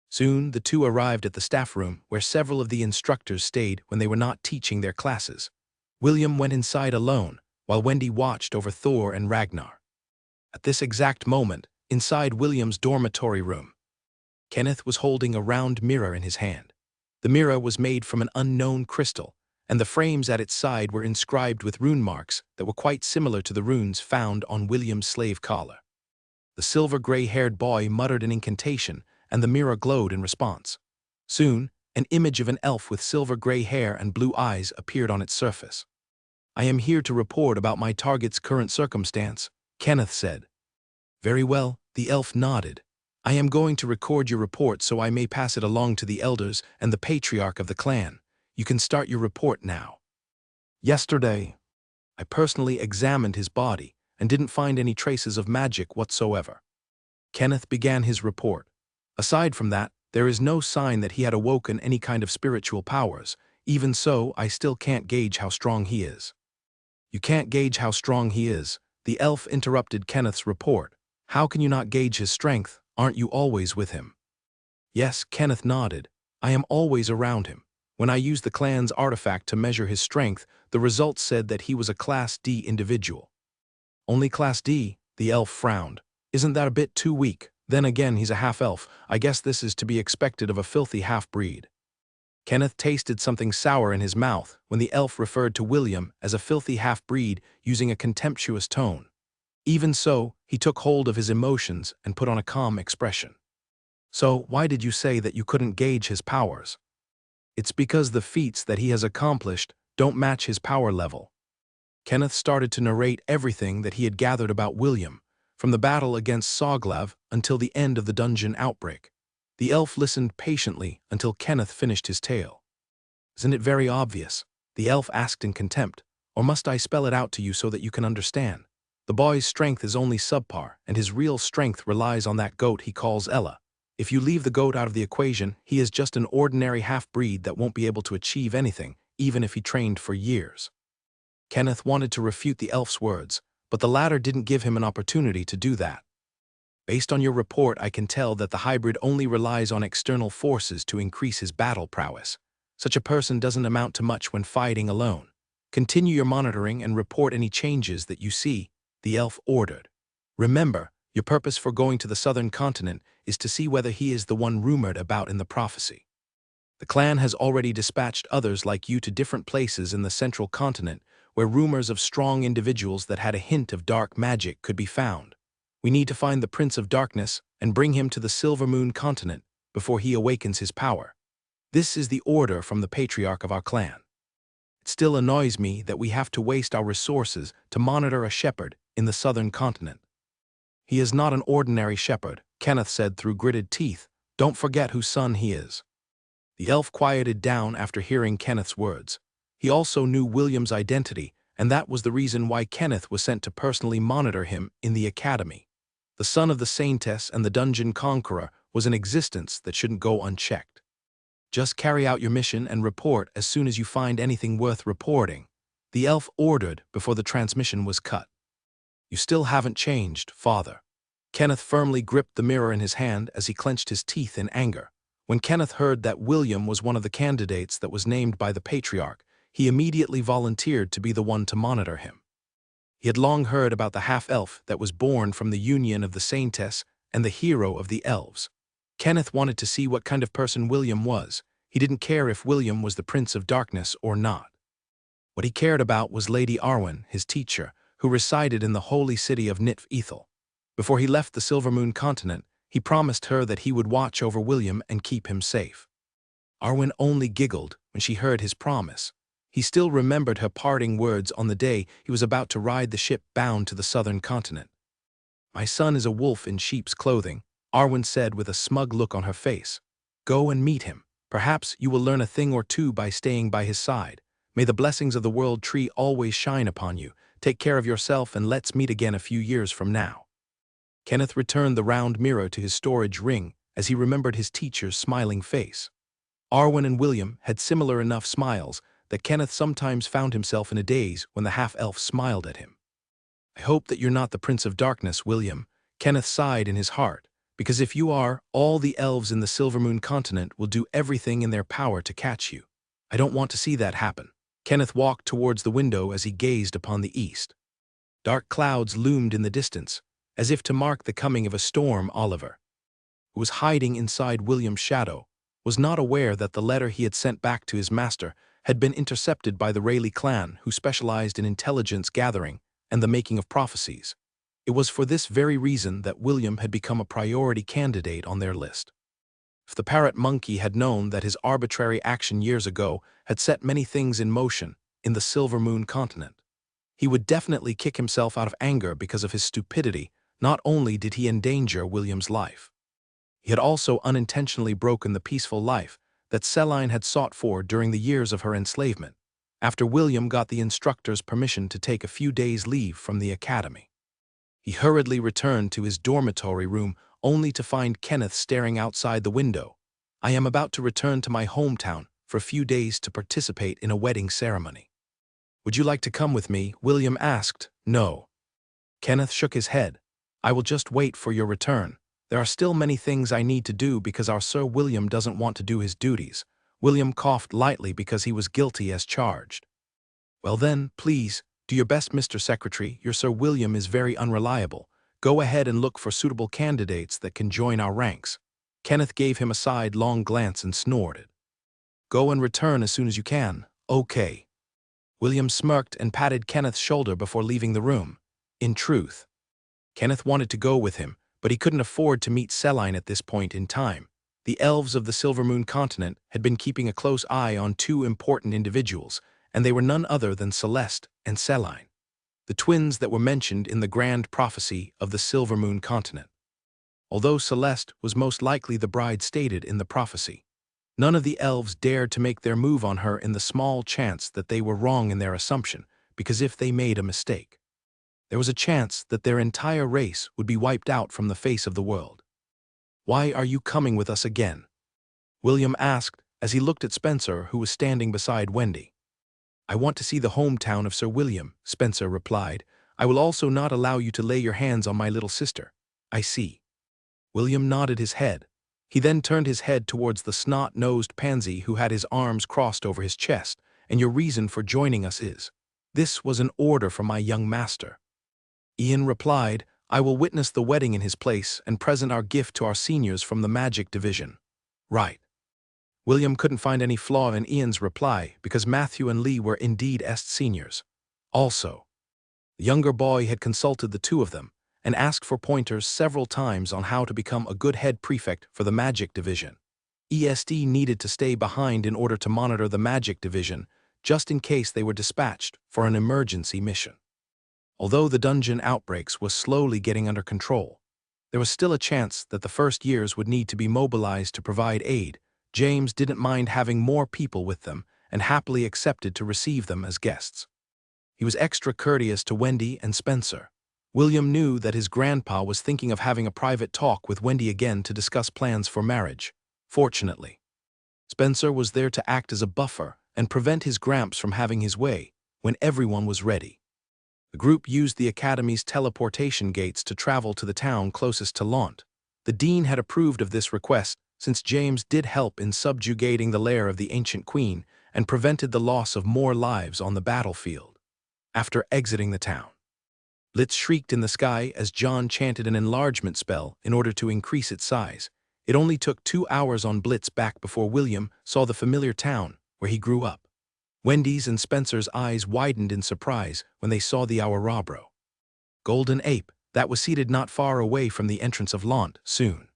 Soon, the two arrived at the staff room where several of the instructors stayed when they were not teaching their classes. William went inside alone, while Wendy watched over Thor and Ragnar. At this exact moment, inside William's dormitory room, Kenneth was holding a round mirror in his hand. The mirror was made from an unknown crystal, and the frames at its side were inscribed with rune marks that were quite similar to the runes found on William's slave collar. The silver-gray-haired boy muttered an incantation, and the mirror glowed in response. Soon, an image of an elf with silver-gray hair and blue eyes appeared on its surface. "I am here to report about my target's current circumstance," Kenneth said. "Very well," the elf nodded. "I am going to record your report so I may pass it along to the elders and the patriarch of the clan. You can start your report now." "Yesterday, I personally examined his body and didn't find any traces of magic whatsoever." Kenneth began his report. "Aside from that, there is no sign that he had awoken any kind of spiritual powers. Even so, I still can't gauge how strong he is." "You can't gauge how strong he is," the elf interrupted Kenneth's report. "How can you not gauge his strength? Aren't you always with him?" "Yes," Kenneth nodded. "I am always around him. When I used the clan's artifact to measure his strength, the results said that he was a Class D individual." "Only Class D?" The elf frowned. "Isn't that a bit too weak? Then again, he's a half-elf. I guess this is to be expected of a filthy half-breed." Kenneth tasted something sour in his mouth when the elf referred to William as a filthy half-breed using a contemptuous tone. Even so, he took hold of his emotions and put on a calm expression. "So, why did you say that you couldn't gauge his powers?" "It's because the feats that he has accomplished don't match his power level." Kenneth started to narrate everything that he had gathered about William, from the battle against Soglav until the end of the dungeon outbreak. The elf listened patiently until Kenneth finished his tale. "Isn't it very obvious?" the elf asked in contempt. "Or must I spell it out to you so that you can understand? The boy's strength is only subpar, and his real strength relies on that goat he calls Ella. If you leave the goat out of the equation, he is just an ordinary half-breed that won't be able to achieve anything, even if he trained for years." Kenneth wanted to refute the elf's words, but the latter didn't give him an opportunity to do that. "Based on your report, I can tell that the hybrid only relies on external forces to increase his battle prowess. Such a person doesn't amount to much when fighting alone. Continue your monitoring and report any changes that you see," the elf ordered. "Remember, your purpose for going to the southern continent is to see whether he is the one rumored about in the prophecy. The clan has already dispatched others like you to different places in the central continent where rumors of strong individuals that had a hint of dark magic could be found. We need to find the Prince of Darkness and bring him to the Silver Moon continent before he awakens his power. This is the order from the patriarch of our clan. It still annoys me that we have to waste our resources to monitor a shepherd in the southern continent." "He is not an ordinary shepherd," Kenneth said through gritted teeth. "Don't forget whose son he is." The elf quieted down after hearing Kenneth's words. He also knew William's identity, and that was the reason why Kenneth was sent to personally monitor him in the academy. The son of the Saintess and the Dungeon Conqueror was an existence that shouldn't go unchecked. "Just carry out your mission and report as soon as you find anything worth reporting," the elf ordered before the transmission was cut. "You still haven't changed, Father." Kenneth firmly gripped the mirror in his hand as he clenched his teeth in anger. When Kenneth heard that William was one of the candidates that was named by the patriarch, he immediately volunteered to be the one to monitor him. He had long heard about the half-elf that was born from the union of the Saintess and the hero of the elves. Kenneth wanted to see what kind of person William was. He didn't care if William was the Prince of Darkness or not. What he cared about was Lady Arwen, his teacher, who resided in the holy city of Nitv Ethel. Before he left the Silver Moon continent, he promised her that he would watch over William and keep him safe. Arwen only giggled when she heard his promise. He still remembered her parting words on the day he was about to ride the ship bound to the southern continent. "My son is a wolf in sheep's clothing. Arwen said with a smug look on her face. Go and meet him. Perhaps you will learn a thing or two by staying by his side. May the blessings of the world tree always shine upon you. Take care of yourself and let's meet again a few years from now. Kenneth returned the round mirror to his storage ring as he remembered his teacher's smiling face. Arwen and William had similar enough smiles that Kenneth sometimes found himself in a daze when the half-elf smiled at him. I hope that you're not the Prince of Darkness, William, Kenneth sighed in his heart, because if you are, all the elves in the Silvermoon continent will do everything in their power to catch you. I don't want to see that happen. Kenneth walked towards the window as he gazed upon the east. Dark clouds loomed in the distance, as if to mark the coming of a storm. Oliver, who was hiding inside William's shadow, was not aware that the letter he had sent back to his master had been intercepted by the Rayleigh clan, who specialized in intelligence gathering and the making of prophecies. It was for this very reason that William had become a priority candidate on their list. If the parrot monkey had known that his arbitrary action years ago had set many things in motion in the Silvermoon continent, he would definitely kick himself out of anger because of his stupidity. Not only did he endanger William's life, he had also unintentionally broken the peaceful life that Celine had sought for during the years of her enslavement, after William got the instructor's permission to take a few days' leave from the academy. He hurriedly returned to his dormitory room only to find Kenneth staring outside the window. I am about to return to my hometown for a few days to participate in a wedding ceremony. Would you like to come with me? William asked. No. Kenneth shook his head. I will just wait for your return. There are still many things I need to do because our Sir William doesn't want to do his duties. William coughed lightly because he was guilty as charged. Well then, please, do your best, Mr. Secretary. Your Sir William is very unreliable. Go ahead and look for suitable candidates that can join our ranks. Kenneth gave him a sidelong glance and snorted. Go and return as soon as you can. Okay. William smirked and patted Kenneth's shoulder before leaving the room. In truth, Kenneth wanted to go with him, but he couldn't afford to meet Celine at this point in time. The elves of the Silvermoon continent had been keeping a close eye on two important individuals, and they were none other than Celeste and Celine, the twins that were mentioned in the grand prophecy of the Silvermoon continent. Although Celeste was most likely the bride stated in the prophecy, none of the elves dared to make their move on her in the small chance that they were wrong in their assumption, because if they made a mistake, there was a chance that their entire race would be wiped out from the face of the world. Why are you coming with us again? William asked as he looked at Spencer, who was standing beside Wendy. I want to see the hometown of Sir William, Spencer replied. I will also not allow you to lay your hands on my little sister. I see. William nodded his head. He then turned his head towards the snot-nosed pansy who had his arms crossed over his chest. And your reason for joining us is? This was an order from my young master. Ian replied, I will witness the wedding in his place and present our gift to our seniors from the magic division. Right. William couldn't find any flaw in Ian's reply because Matthew and Lee were indeed est seniors. Also, the younger boy had consulted the two of them and asked for pointers several times on how to become a good head prefect for the magic division. ESD needed to stay behind in order to monitor the magic division, just in case they were dispatched for an emergency mission. Although the dungeon outbreaks was slowly getting under control, there was still a chance that the first years would need to be mobilized to provide aid. James didn't mind having more people with them and happily accepted to receive them as guests. He was extra courteous to Wendy and Spencer. William knew that his grandpa was thinking of having a private talk with Wendy again to discuss plans for marriage. Fortunately, Spencer was there to act as a buffer and prevent his Gramps from having his way when everyone was ready. The group used the Academy's teleportation gates to travel to the town closest to Launt. The dean had approved of this request since James did help in subjugating the lair of the ancient queen and prevented the loss of more lives on the battlefield. After exiting the town, Blitz shrieked in the sky as John chanted an enlargement spell in order to increase its size. It only took 2 hours on Blitz back before William saw the familiar town where he grew up. Wendy's and Spencer's eyes widened in surprise when they saw the Awarabro golden ape that was seated not far away from the entrance of Launt. Soon,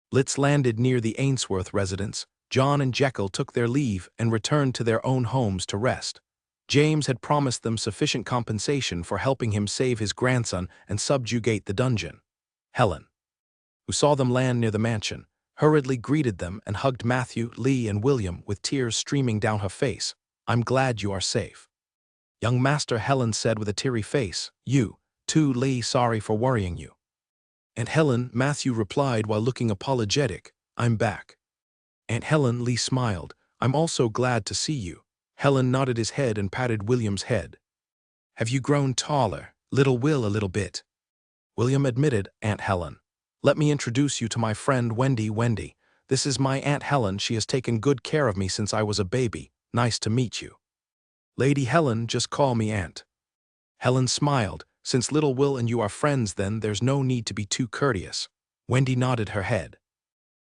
Blitz landed near the Ainsworth residence. John and Jekyll took their leave and returned to their own homes to rest. James had promised them sufficient compensation for helping him save his grandson and subjugate the dungeon. Helen, who saw them land near the mansion, hurriedly greeted them and hugged Matthew, Lee, and William with tears streaming down her face. "I'm glad you are safe." "Young Master," Helen said with a teary face. "You, too, Lee, sorry for worrying you." "Aunt Helen," Matthew replied while looking apologetic, "I'm back." "Aunt Helen," Lee smiled, "I'm also glad to see you." Helen nodded his head and patted William's head. "Have you grown taller, little Will, a little bit?" William admitted, "Aunt Helen. Let me introduce you to my friend Wendy. Wendy, this is my Aunt Helen. She has taken good care of me since I was a baby. Nice to meet you." "Lady Helen, just call me Aunt." Helen smiled. "Since little Will and you are friends, then there's no need to be too courteous." Wendy nodded her head.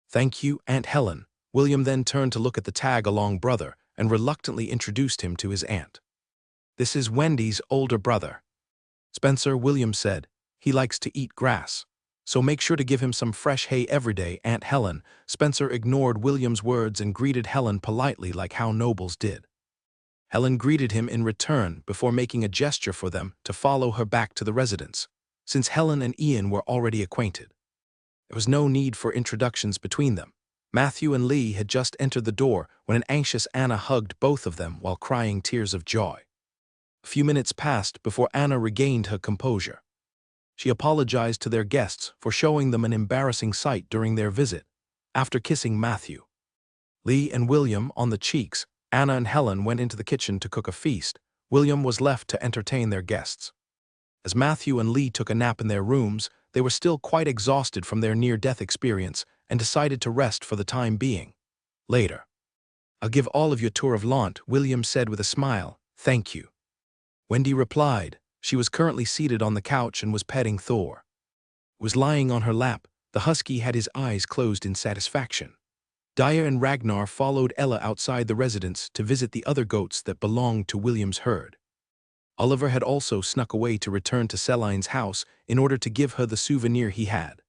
"Thank you, Aunt Helen." William then turned to look at the tag-along brother and reluctantly introduced him to his aunt. "This is Wendy's older brother, Spencer," William said. "He likes to eat grass, so make sure to give him some fresh hay every day, Aunt Helen." Spencer ignored William's words and greeted Helen politely like how nobles did. Helen greeted him in return before making a gesture for them to follow her back to the residence, since Helen and Ian were already acquainted. There was no need for introductions between them. Matthew and Lee had just entered the door when an anxious Anna hugged both of them while crying tears of joy. A few minutes passed before Anna regained her composure. She apologized to their guests for showing them an embarrassing sight during their visit. After kissing Matthew, Lee, and William on the cheeks, Anna and Helen went into the kitchen to cook a feast. William was left to entertain their guests. As Matthew and Lee took a nap in their rooms, they were still quite exhausted from their near-death experience and decided to rest for the time being. Later, "I'll give all of you a tour of Lant," William said with a smile. "Thank you." Wendy replied. She was currently seated on the couch and was petting Thor, who was lying on her lap. The husky had his eyes closed in satisfaction. Dyer and Ragnar followed Ella outside the residence to visit the other goats that belonged to William's herd. Oliver had also snuck away to return to Celine's house in order to give her the souvenir he had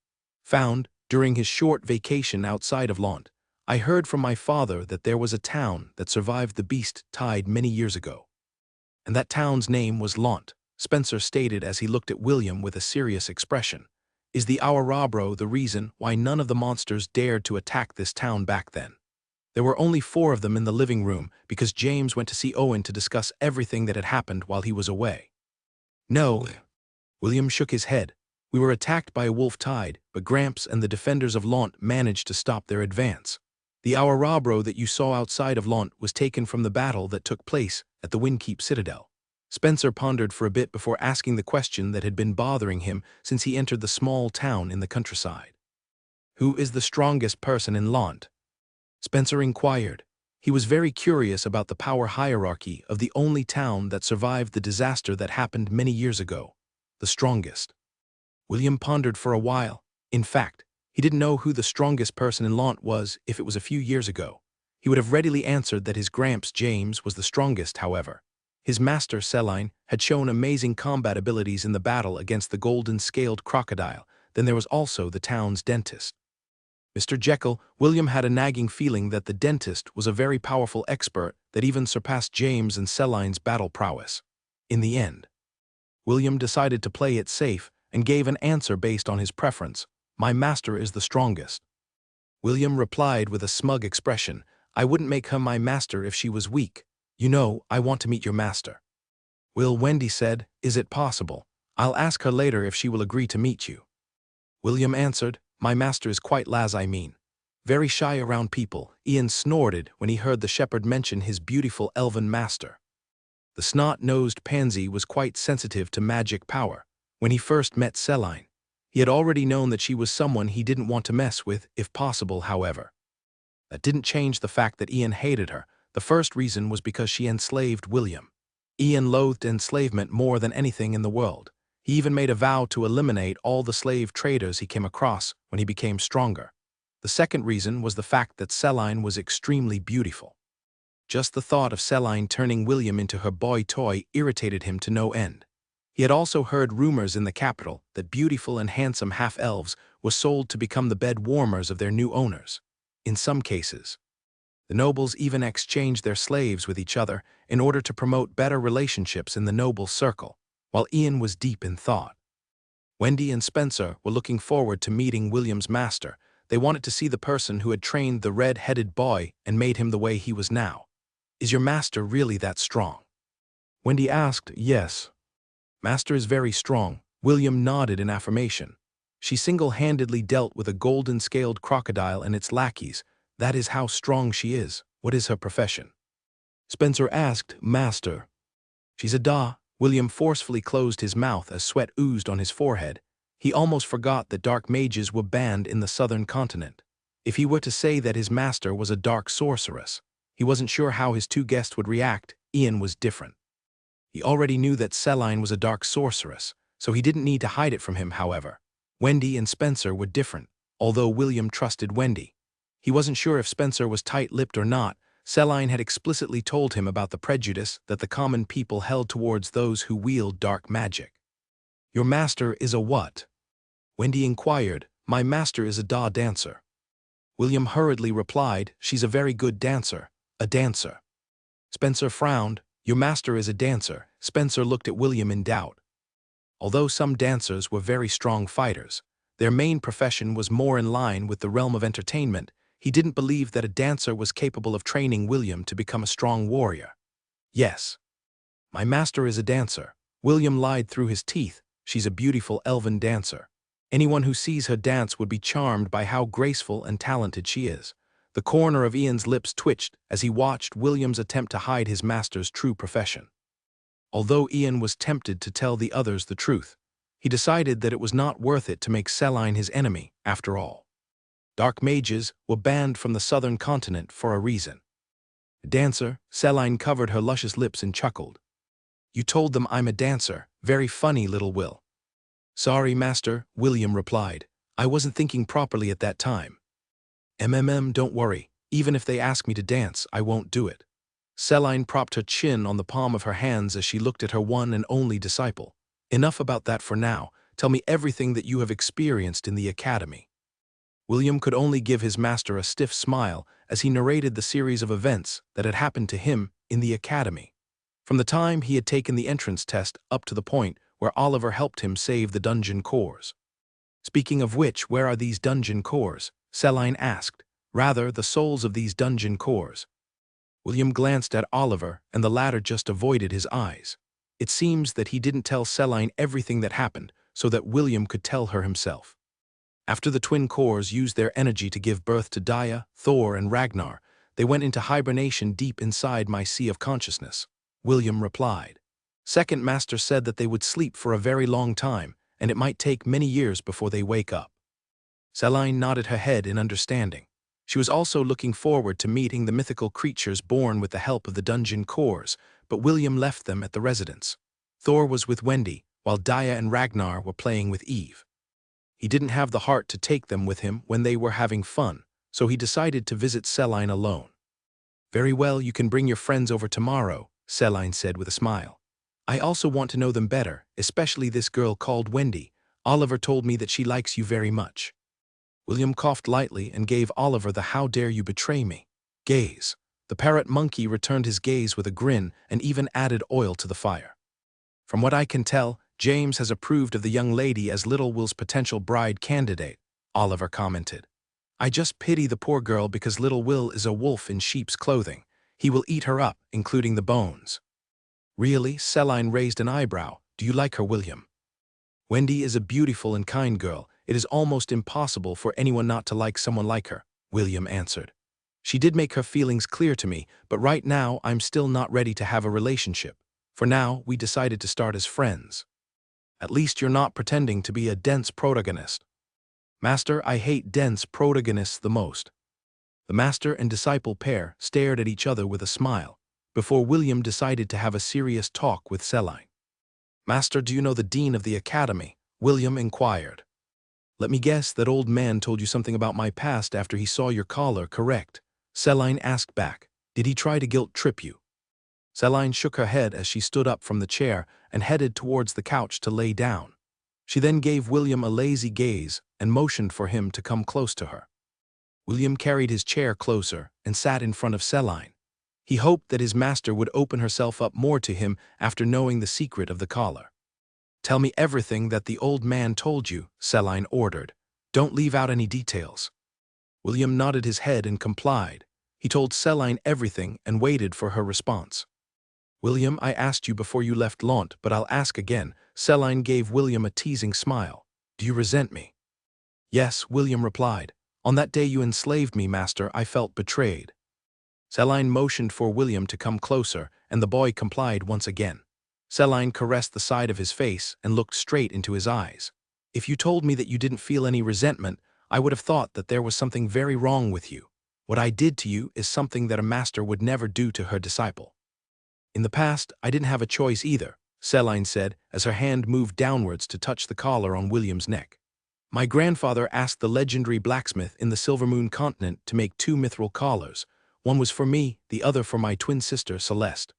found during his short vacation outside of Lant. "I heard from my father that there was a town that survived the beast tide many years ago, and that town's name was Lant," Spencer stated as he looked at William with a serious expression. "Is the Awarabro the reason why none of the monsters dared to attack this town back then? There were only 4 of them in the living room because James went to see Owen to discuss everything that had happened while he was away." "No." William shook his head. "We were attacked by a wolf tide, but Gramps and the defenders of Lant managed to stop their advance. The Awarabro that you saw outside of Lant was taken from the battle that took place at the Windkeep Citadel." Spencer pondered for a bit before asking the question that had been bothering him since he entered the small town in the countryside. "Who is the strongest person in Lant?" Spencer inquired. He was very curious about the power hierarchy of the only town that survived the disaster that happened many years ago. "The strongest." William pondered for a while. In fact, he didn't know who the strongest person in Lant was if it was a few years ago. He would have readily answered that his Gramps James was the strongest, however. His master, Celine, had shown amazing combat abilities in the battle against the golden-scaled crocodile. Then there was also the town's dentist, Mr. Jekyll. William had a nagging feeling that the dentist was a very powerful expert that even surpassed James and Celine's battle prowess. In the end, William decided to play it safe and gave an answer based on his preference. "My master is the strongest." William replied with a smug expression. "I wouldn't make her my master if she was weak. You know, I want to meet your master." Wendy said. "Is it possible? I'll ask her later if she will agree to meet you." William answered. "My master is quite very shy around people." Ian snorted when he heard the shepherd mention his beautiful elven master. The snot-nosed pansy was quite sensitive to magic power. When he first met Celine, he had already known that she was someone he didn't want to mess with, if possible, however. That didn't change the fact that Ian hated her. The first reason was because she enslaved William. Ian loathed enslavement more than anything in the world. He even made a vow to eliminate all the slave traders he came across when he became stronger. The second reason was the fact that Celine was extremely beautiful. Just the thought of Celine turning William into her boy toy irritated him to no end. He had also heard rumors in the capital that beautiful and handsome half-elves were sold to become the bed warmers of their new owners. In some cases, the nobles even exchanged their slaves with each other in order to promote better relationships in the noble circle. While Ian was deep in thought, Wendy and Spencer were looking forward to meeting William's master. They wanted to see the person who had trained the red-headed boy and made him the way he was now. Is your master really that strong? Wendy asked. Yes. Master is very strong. William nodded in affirmation. She single-handedly dealt with a golden-scaled crocodile and its lackeys. That is how strong she is. What is her profession? Spencer asked. Master. She's a da. William forcefully closed his mouth as sweat oozed on his forehead. He almost forgot that dark mages were banned in the southern continent. If he were to say that his master was a dark sorceress, he wasn't sure how his two guests would react. Ian was different. He already knew that Celine was a dark sorceress, so he didn't need to hide it from him, however. Wendy and Spencer were different, although William trusted Wendy. He wasn't sure if Spencer was tight-lipped or not. Celine had explicitly told him about the prejudice that the common people held towards those who wield dark magic. Your master is a what? Wendy inquired. My master is a da dancer. William hurriedly replied. She's a very good dancer. A dancer. Spencer frowned. Your master is a dancer. Spencer looked at William in doubt. Although some dancers were very strong fighters, their main profession was more in line with the realm of entertainment. He didn't believe that a dancer was capable of training William to become a strong warrior. Yes. My master is a dancer. William lied through his teeth. She's a beautiful elven dancer. Anyone who sees her dance would be charmed by how graceful and talented she is. The corner of Ian's lips twitched as he watched William's attempt to hide his master's true profession. Although Ian was tempted to tell the others the truth, he decided that it was not worth it to make Celine his enemy, after all. Dark mages were banned from the southern continent for a reason. Dancer, Celine covered her luscious lips and chuckled. You told them I'm a dancer. Very funny, little Will. Sorry, master, William replied. I wasn't thinking properly at that time. Don't worry. Even if they ask me to dance, I won't do it. Celine propped her chin on the palm of her hands as she looked at her one and only disciple. Enough about that for now. Tell me everything that you have experienced in the academy. William could only give his master a stiff smile as he narrated the series of events that had happened to him in the academy. From the time he had taken the entrance test up to the point where Oliver helped him save the dungeon cores. Speaking of which, where are these dungeon cores? Celine asked. Rather, the souls of these dungeon cores. William glanced at Oliver, and the latter just avoided his eyes. It seems that he didn't tell Celine everything that happened, so that William could tell her himself. After the twin cores used their energy to give birth to Dia, Thor, and Ragnar, they went into hibernation deep inside my sea of consciousness. William replied. Second Master said that they would sleep for a very long time, and it might take many years before they wake up. Celine nodded her head in understanding. She was also looking forward to meeting the mythical creatures born with the help of the dungeon cores, but William left them at the residence. Thor was with Wendy, while Dia and Ragnar were playing with Eve. He didn't have the heart to take them with him when they were having fun, so he decided to visit Celine alone. Very well, you can bring your friends over tomorrow, Celine said with a smile. I also want to know them better, especially this girl called Wendy. Oliver told me that she likes you very much. William coughed lightly and gave Oliver the "how dare you betray me" gaze. The parrot monkey returned his gaze with a grin and even added oil to the fire. From what I can tell, James has approved of the young lady as Little Will's potential bride candidate, Oliver commented. I just pity the poor girl because Little Will is a wolf in sheep's clothing. He will eat her up, including the bones. Really? Celine raised an eyebrow. Do you like her, William? Wendy is a beautiful and kind girl. It is almost impossible for anyone not to like someone like her, William answered. She did make her feelings clear to me, but right now I'm still not ready to have a relationship. For now, we decided to start as friends. At least you're not pretending to be a dense protagonist. Master, I hate dense protagonists the most. The master and disciple pair stared at each other with a smile, before William decided to have a serious talk with Celine. Master, do you know the dean of the academy? William inquired. Let me guess, that old man told you something about my past after he saw your collar, correct? Celine asked back. Did he try to guilt-trip you? Celine shook her head as she stood up from the chair and headed towards the couch to lay down. She then gave William a lazy gaze and motioned for him to come close to her. William carried his chair closer and sat in front of Celine. He hoped that his master would open herself up more to him after knowing the secret of the collar. Tell me everything that the old man told you, Selene ordered. Don't leave out any details. William nodded his head and complied. He told Selene everything and waited for her response. William, I asked you before you left Lant, but I'll ask again. Selene gave William a teasing smile. Do you resent me? Yes, William replied. On that day you enslaved me, master, I felt betrayed. Selene motioned for William to come closer, and the boy complied once again. Selene caressed the side of his face and looked straight into his eyes. If you told me that you didn't feel any resentment, I would have thought that there was something very wrong with you. What I did to you is something that a master would never do to her disciple. In the past, I didn't have a choice either, Selene said as her hand moved downwards to touch the collar on William's neck. My grandfather asked the legendary blacksmith in the Silvermoon continent to make 2 mithril collars. One was for me, the other for my twin sister, Celeste.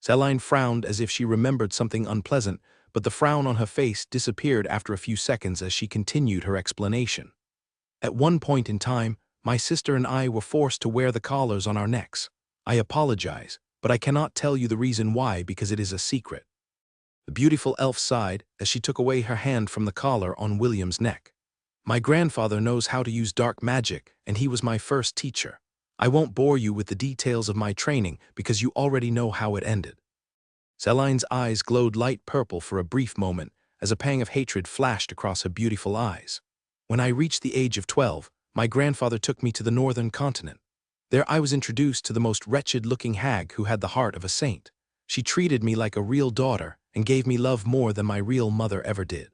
Selene frowned as if she remembered something unpleasant, but the frown on her face disappeared after a few seconds as she continued her explanation. At one point in time, my sister and I were forced to wear the collars on our necks. I apologize, but I cannot tell you the reason why because it is a secret. The beautiful elf sighed as she took away her hand from the collar on William's neck. My grandfather knows how to use dark magic, and he was my first teacher. I won't bore you with the details of my training because you already know how it ended. Selene's eyes glowed light purple for a brief moment as a pang of hatred flashed across her beautiful eyes. When I reached the age of 12, my grandfather took me to the northern continent. There I was introduced to the most wretched-looking hag who had the heart of a saint. She treated me like a real daughter and gave me love more than my real mother ever did.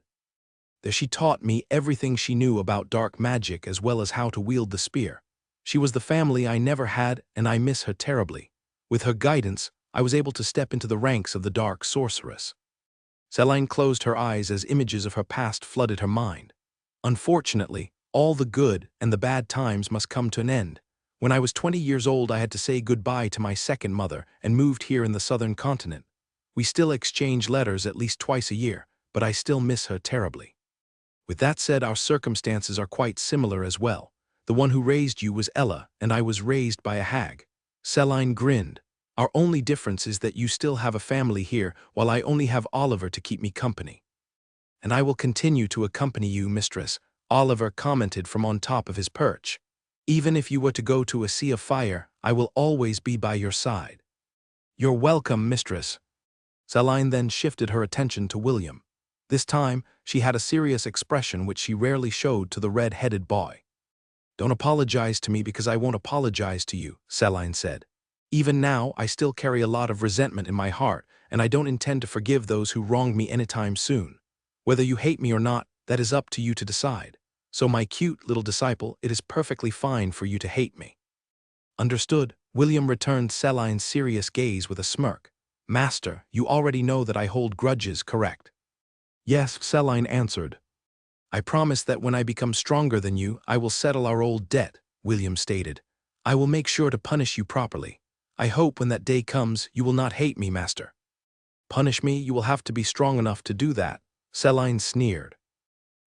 There she taught me everything she knew about dark magic as well as how to wield the spear. She was the family I never had, and I miss her terribly. With her guidance, I was able to step into the ranks of the dark sorceress. Selene closed her eyes as images of her past flooded her mind. Unfortunately, all the good and the bad times must come to an end. When I was 20 years old, I had to say goodbye to my second mother and moved here in the southern continent. We still exchange letters at least twice a year, but I still miss her terribly. With that said, our circumstances are quite similar as well. The one who raised you was Ella, and I was raised by a hag. Selene grinned. Our only difference is that you still have a family here, while I only have Oliver to keep me company. And I will continue to accompany you, mistress, Oliver commented from on top of his perch. Even if you were to go to a sea of fire, I will always be by your side. You're welcome, mistress. Selene then shifted her attention to William. This time, she had a serious expression which she rarely showed to the red-headed boy. Don't apologize to me because I won't apologize to you, Selene said. Even now, I still carry a lot of resentment in my heart, and I don't intend to forgive those who wronged me anytime soon. Whether you hate me or not, that is up to you to decide. So my cute little disciple, it is perfectly fine for you to hate me. Understood, William returned Selene's serious gaze with a smirk. Master, you already know that I hold grudges, correct? Yes, Selene answered. I promise that when I become stronger than you, I will settle our old debt, William stated. I will make sure to punish you properly. I hope when that day comes, you will not hate me, master. Punish me, you will have to be strong enough to do that, Selene sneered.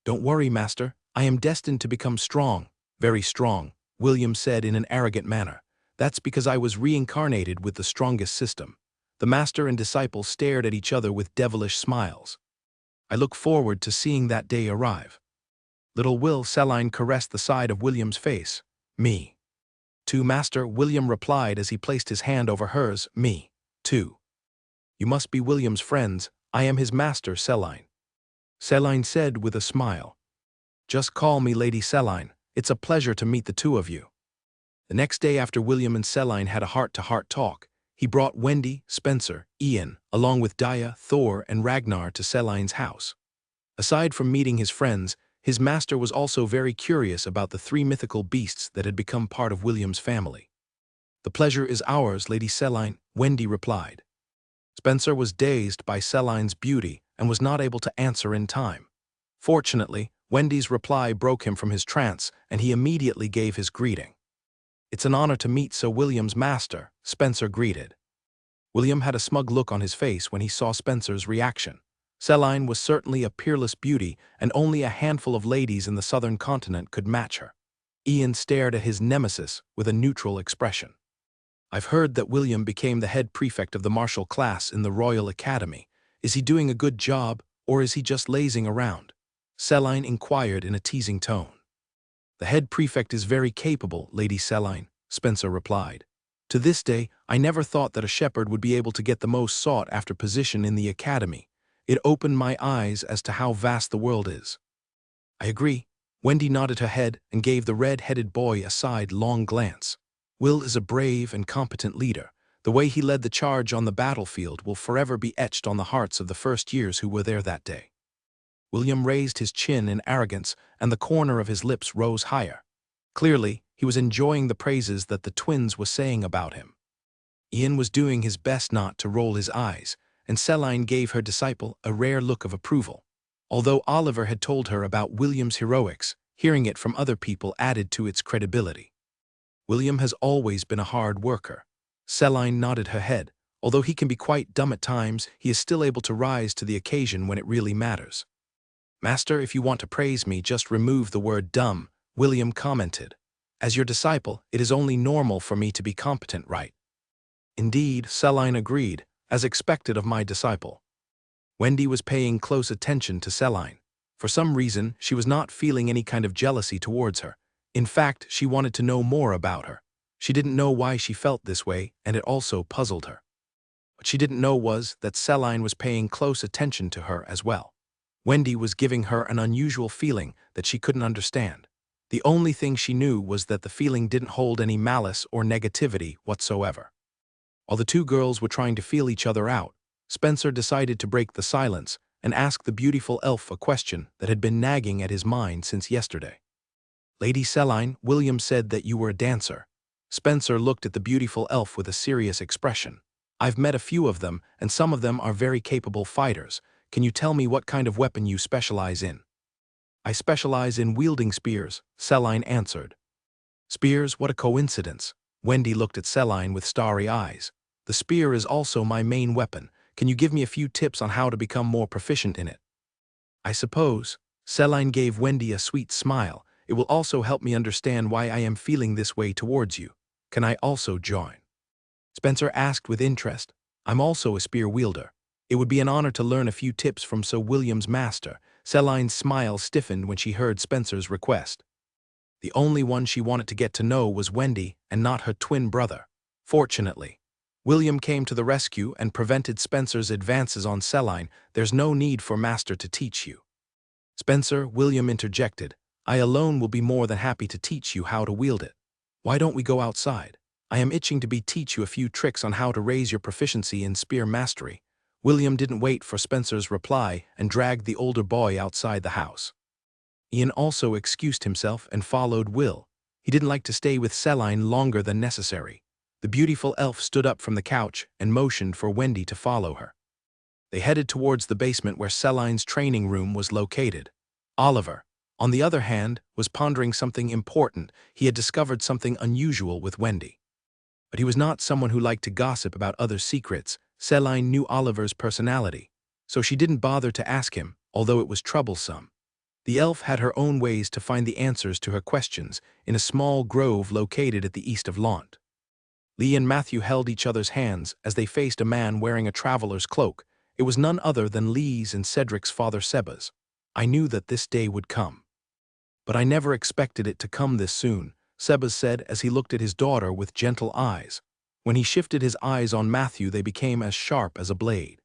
Don't worry, master. I am destined to become strong, very strong, William said in an arrogant manner. That's because I was reincarnated with the strongest system. The master and disciple stared at each other with devilish smiles. I look forward to seeing that day arrive. Little Will, Selene caressed the side of William's face. Me. Too, master, William replied as he placed his hand over hers. Me, too. You must be William's friends. I am his master, Selene. Selene said with a smile. Just call me Lady Selene. It's a pleasure to meet the two of you. The next day after William and Selene had a heart-to-heart talk, he brought Wendy, Spencer, Ian, along with Daya, Thor, and Ragnar to Selene's house. Aside from meeting his friends, his master was also very curious about the 3 mythical beasts that had become part of William's family. The pleasure is ours, Lady Selene, Wendy replied. Spencer was dazed by Selene's beauty and was not able to answer in time. Fortunately, Wendy's reply broke him from his trance, and he immediately gave his greeting. It's an honor to meet Sir William's master, Spencer greeted. William had a smug look on his face when he saw Spencer's reaction. Selene was certainly a peerless beauty, and only a handful of ladies in the southern continent could match her. Ian stared at his nemesis with a neutral expression. I've heard that William became the head prefect of the martial class in the Royal Academy. Is he doing a good job, or is he just lazing around? Selline inquired in a teasing tone. The head prefect is very capable, Lady Selline, Spencer replied. To this day, I never thought that a shepherd would be able to get the most sought-after position in the academy. It opened my eyes as to how vast the world is. I agree. Wendy nodded her head and gave the red-headed boy a sidelong glance. Will is a brave and competent leader. The way he led the charge on the battlefield will forever be etched on the hearts of the first years who were there that day. William raised his chin in arrogance, and the corner of his lips rose higher. Clearly, he was enjoying the praises that the twins were saying about him. Ian was doing his best not to roll his eyes, and Selline gave her disciple a rare look of approval. Although Oliver had told her about William's heroics, hearing it from other people added to its credibility. William has always been a hard worker. Selline nodded her head. Although he can be quite dumb at times, he is still able to rise to the occasion when it really matters. Master, if you want to praise me, just remove the word dumb, William commented. As your disciple, it is only normal for me to be competent, right? Indeed, Selline agreed, as expected of my disciple. Wendy was paying close attention to Selline. For some reason, she was not feeling any kind of jealousy towards her. In fact, she wanted to know more about her. She didn't know why she felt this way, and it also puzzled her. What she didn't know was that Selline was paying close attention to her as well. Wendy was giving her an unusual feeling that she couldn't understand. The only thing she knew was that the feeling didn't hold any malice or negativity whatsoever. While the two girls were trying to feel each other out, Spencer decided to break the silence and ask the beautiful elf a question that had been nagging at his mind since yesterday. Lady Selline, William said that you were a dancer. Spencer looked at the beautiful elf with a serious expression. I've met a few of them, and some of them are very capable fighters. Can you tell me what kind of weapon you specialize in? I specialize in wielding spears, Selline answered. Spears, what a coincidence. Wendy looked at Selline with starry eyes. The spear is also my main weapon. Can you give me a few tips on how to become more proficient in it? I suppose. Selline gave Wendy a sweet smile. It will also help me understand why I am feeling this way towards you. Can I also join? Spencer asked with interest. I'm also a spear wielder. It would be an honor to learn a few tips from Sir William's master. Selline's smile stiffened when she heard Spencer's request. The only one she wanted to get to know was Wendy and not her twin brother. Fortunately, William came to the rescue and prevented Spencer's advances on Selline. There's no need for master to teach you. Spencer, William interjected. I alone will be more than happy to teach you how to wield it. Why don't we go outside? I am itching to teach you a few tricks on how to raise your proficiency in spear mastery. William didn't wait for Spencer's reply and dragged the older boy outside the house. Ian also excused himself and followed Will. He didn't like to stay with Selline longer than necessary. The beautiful elf stood up from the couch and motioned for Wendy to follow her. They headed towards the basement where Selline's training room was located. Oliver, on the other hand, was pondering something important. He had discovered something unusual with Wendy. But he was not someone who liked to gossip about others' secrets. Selline knew Oliver's personality, so she didn't bother to ask him, although it was troublesome. The elf had her own ways to find the answers to her questions in a small grove located at the east of Launt. Lee and Matthew held each other's hands as they faced a man wearing a traveler's cloak. It was none other than Lee's and Cedric's father Sebas. I knew that this day would come. But I never expected it to come this soon, Sebas said as he looked at his daughter with gentle eyes. When he shifted his eyes on Matthew, they became as sharp as a blade.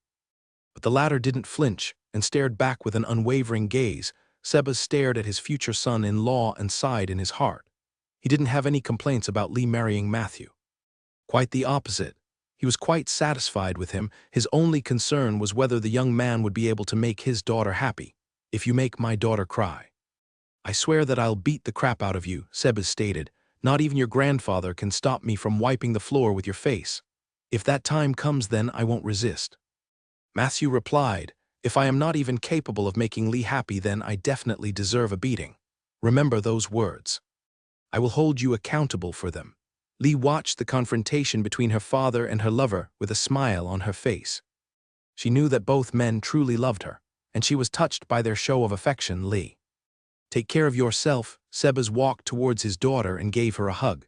But the latter didn't flinch and stared back with an unwavering gaze. Sebas stared at his future son-in-law and sighed in his heart. He didn't have any complaints about Lee marrying Matthew. Quite the opposite. He was quite satisfied with him. His only concern was whether the young man would be able to make his daughter happy. If you make my daughter cry, I swear that I'll beat the crap out of you, Sebas stated. Not even your grandfather can stop me from wiping the floor with your face. If that time comes, then I won't resist. Matthew replied, if I am not even capable of making Lee happy, then I definitely deserve a beating. Remember those words. I will hold you accountable for them. Lee watched the confrontation between her father and her lover with a smile on her face. She knew that both men truly loved her, and she was touched by their show of affection. Lee, take care of yourself. Sebas walked towards his daughter and gave her a hug.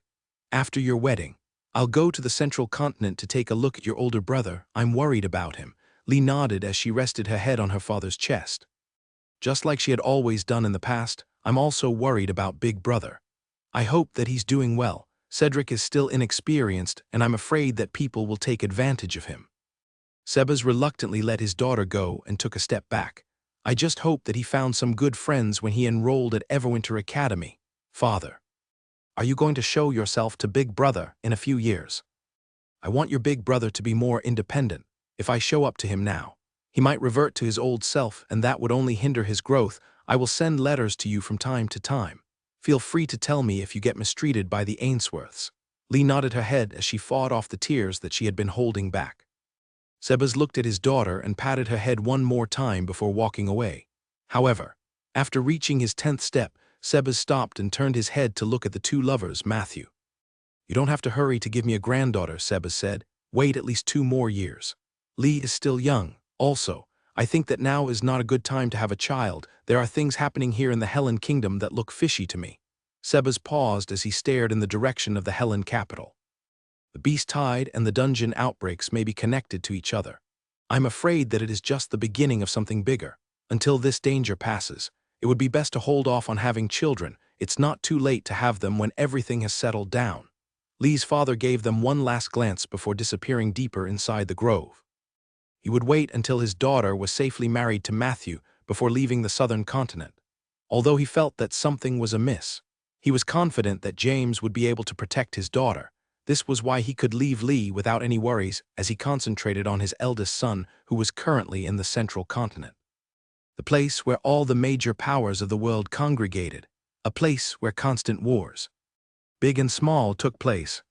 After your wedding, I'll go to the central continent to take a look at your older brother. I'm worried about him. Lee nodded as she rested her head on her father's chest. Just like she had always done in the past, I'm also worried about Big Brother. I hope that he's doing well. Cedric is still inexperienced, and I'm afraid that people will take advantage of him. Sebas reluctantly let his daughter go and took a step back. I just hope that he found some good friends when he enrolled at Everwinter Academy. Father, are you going to show yourself to Big Brother in a few years? I want your big brother to be more independent. If I show up to him now, he might revert to his old self, and that would only hinder his growth. I will send letters to you from time to time. Feel free to tell me if you get mistreated by the Ainsworths. Lee nodded her head as she fought off the tears that she had been holding back. Sebas looked at his daughter and patted her head one more time before walking away. However, after reaching his 10th step, Sebas stopped and turned his head to look at the two lovers, Matthew. You don't have to hurry to give me a granddaughter, Sebas said. Wait at least 2 more years. Lee is still young. Also, I think that now is not a good time to have a child. There are things happening here in the Helen Kingdom that look fishy to me. Sebas paused as he stared in the direction of the Helen capital. The beast tide and the dungeon outbreaks may be connected to each other. I'm afraid that it is just the beginning of something bigger. Until this danger passes, it would be best to hold off on having children. It's not too late to have them when everything has settled down. Lee's father gave them one last glance before disappearing deeper inside the grove. He would wait until his daughter was safely married to Matthew before leaving the southern continent. Although he felt that something was amiss, he was confident that James would be able to protect his daughter. This was why he could leave Lee without any worries as he concentrated on his eldest son, who was currently in the central continent. The place where all the major powers of the world congregated, a place where constant wars, big and small, took place.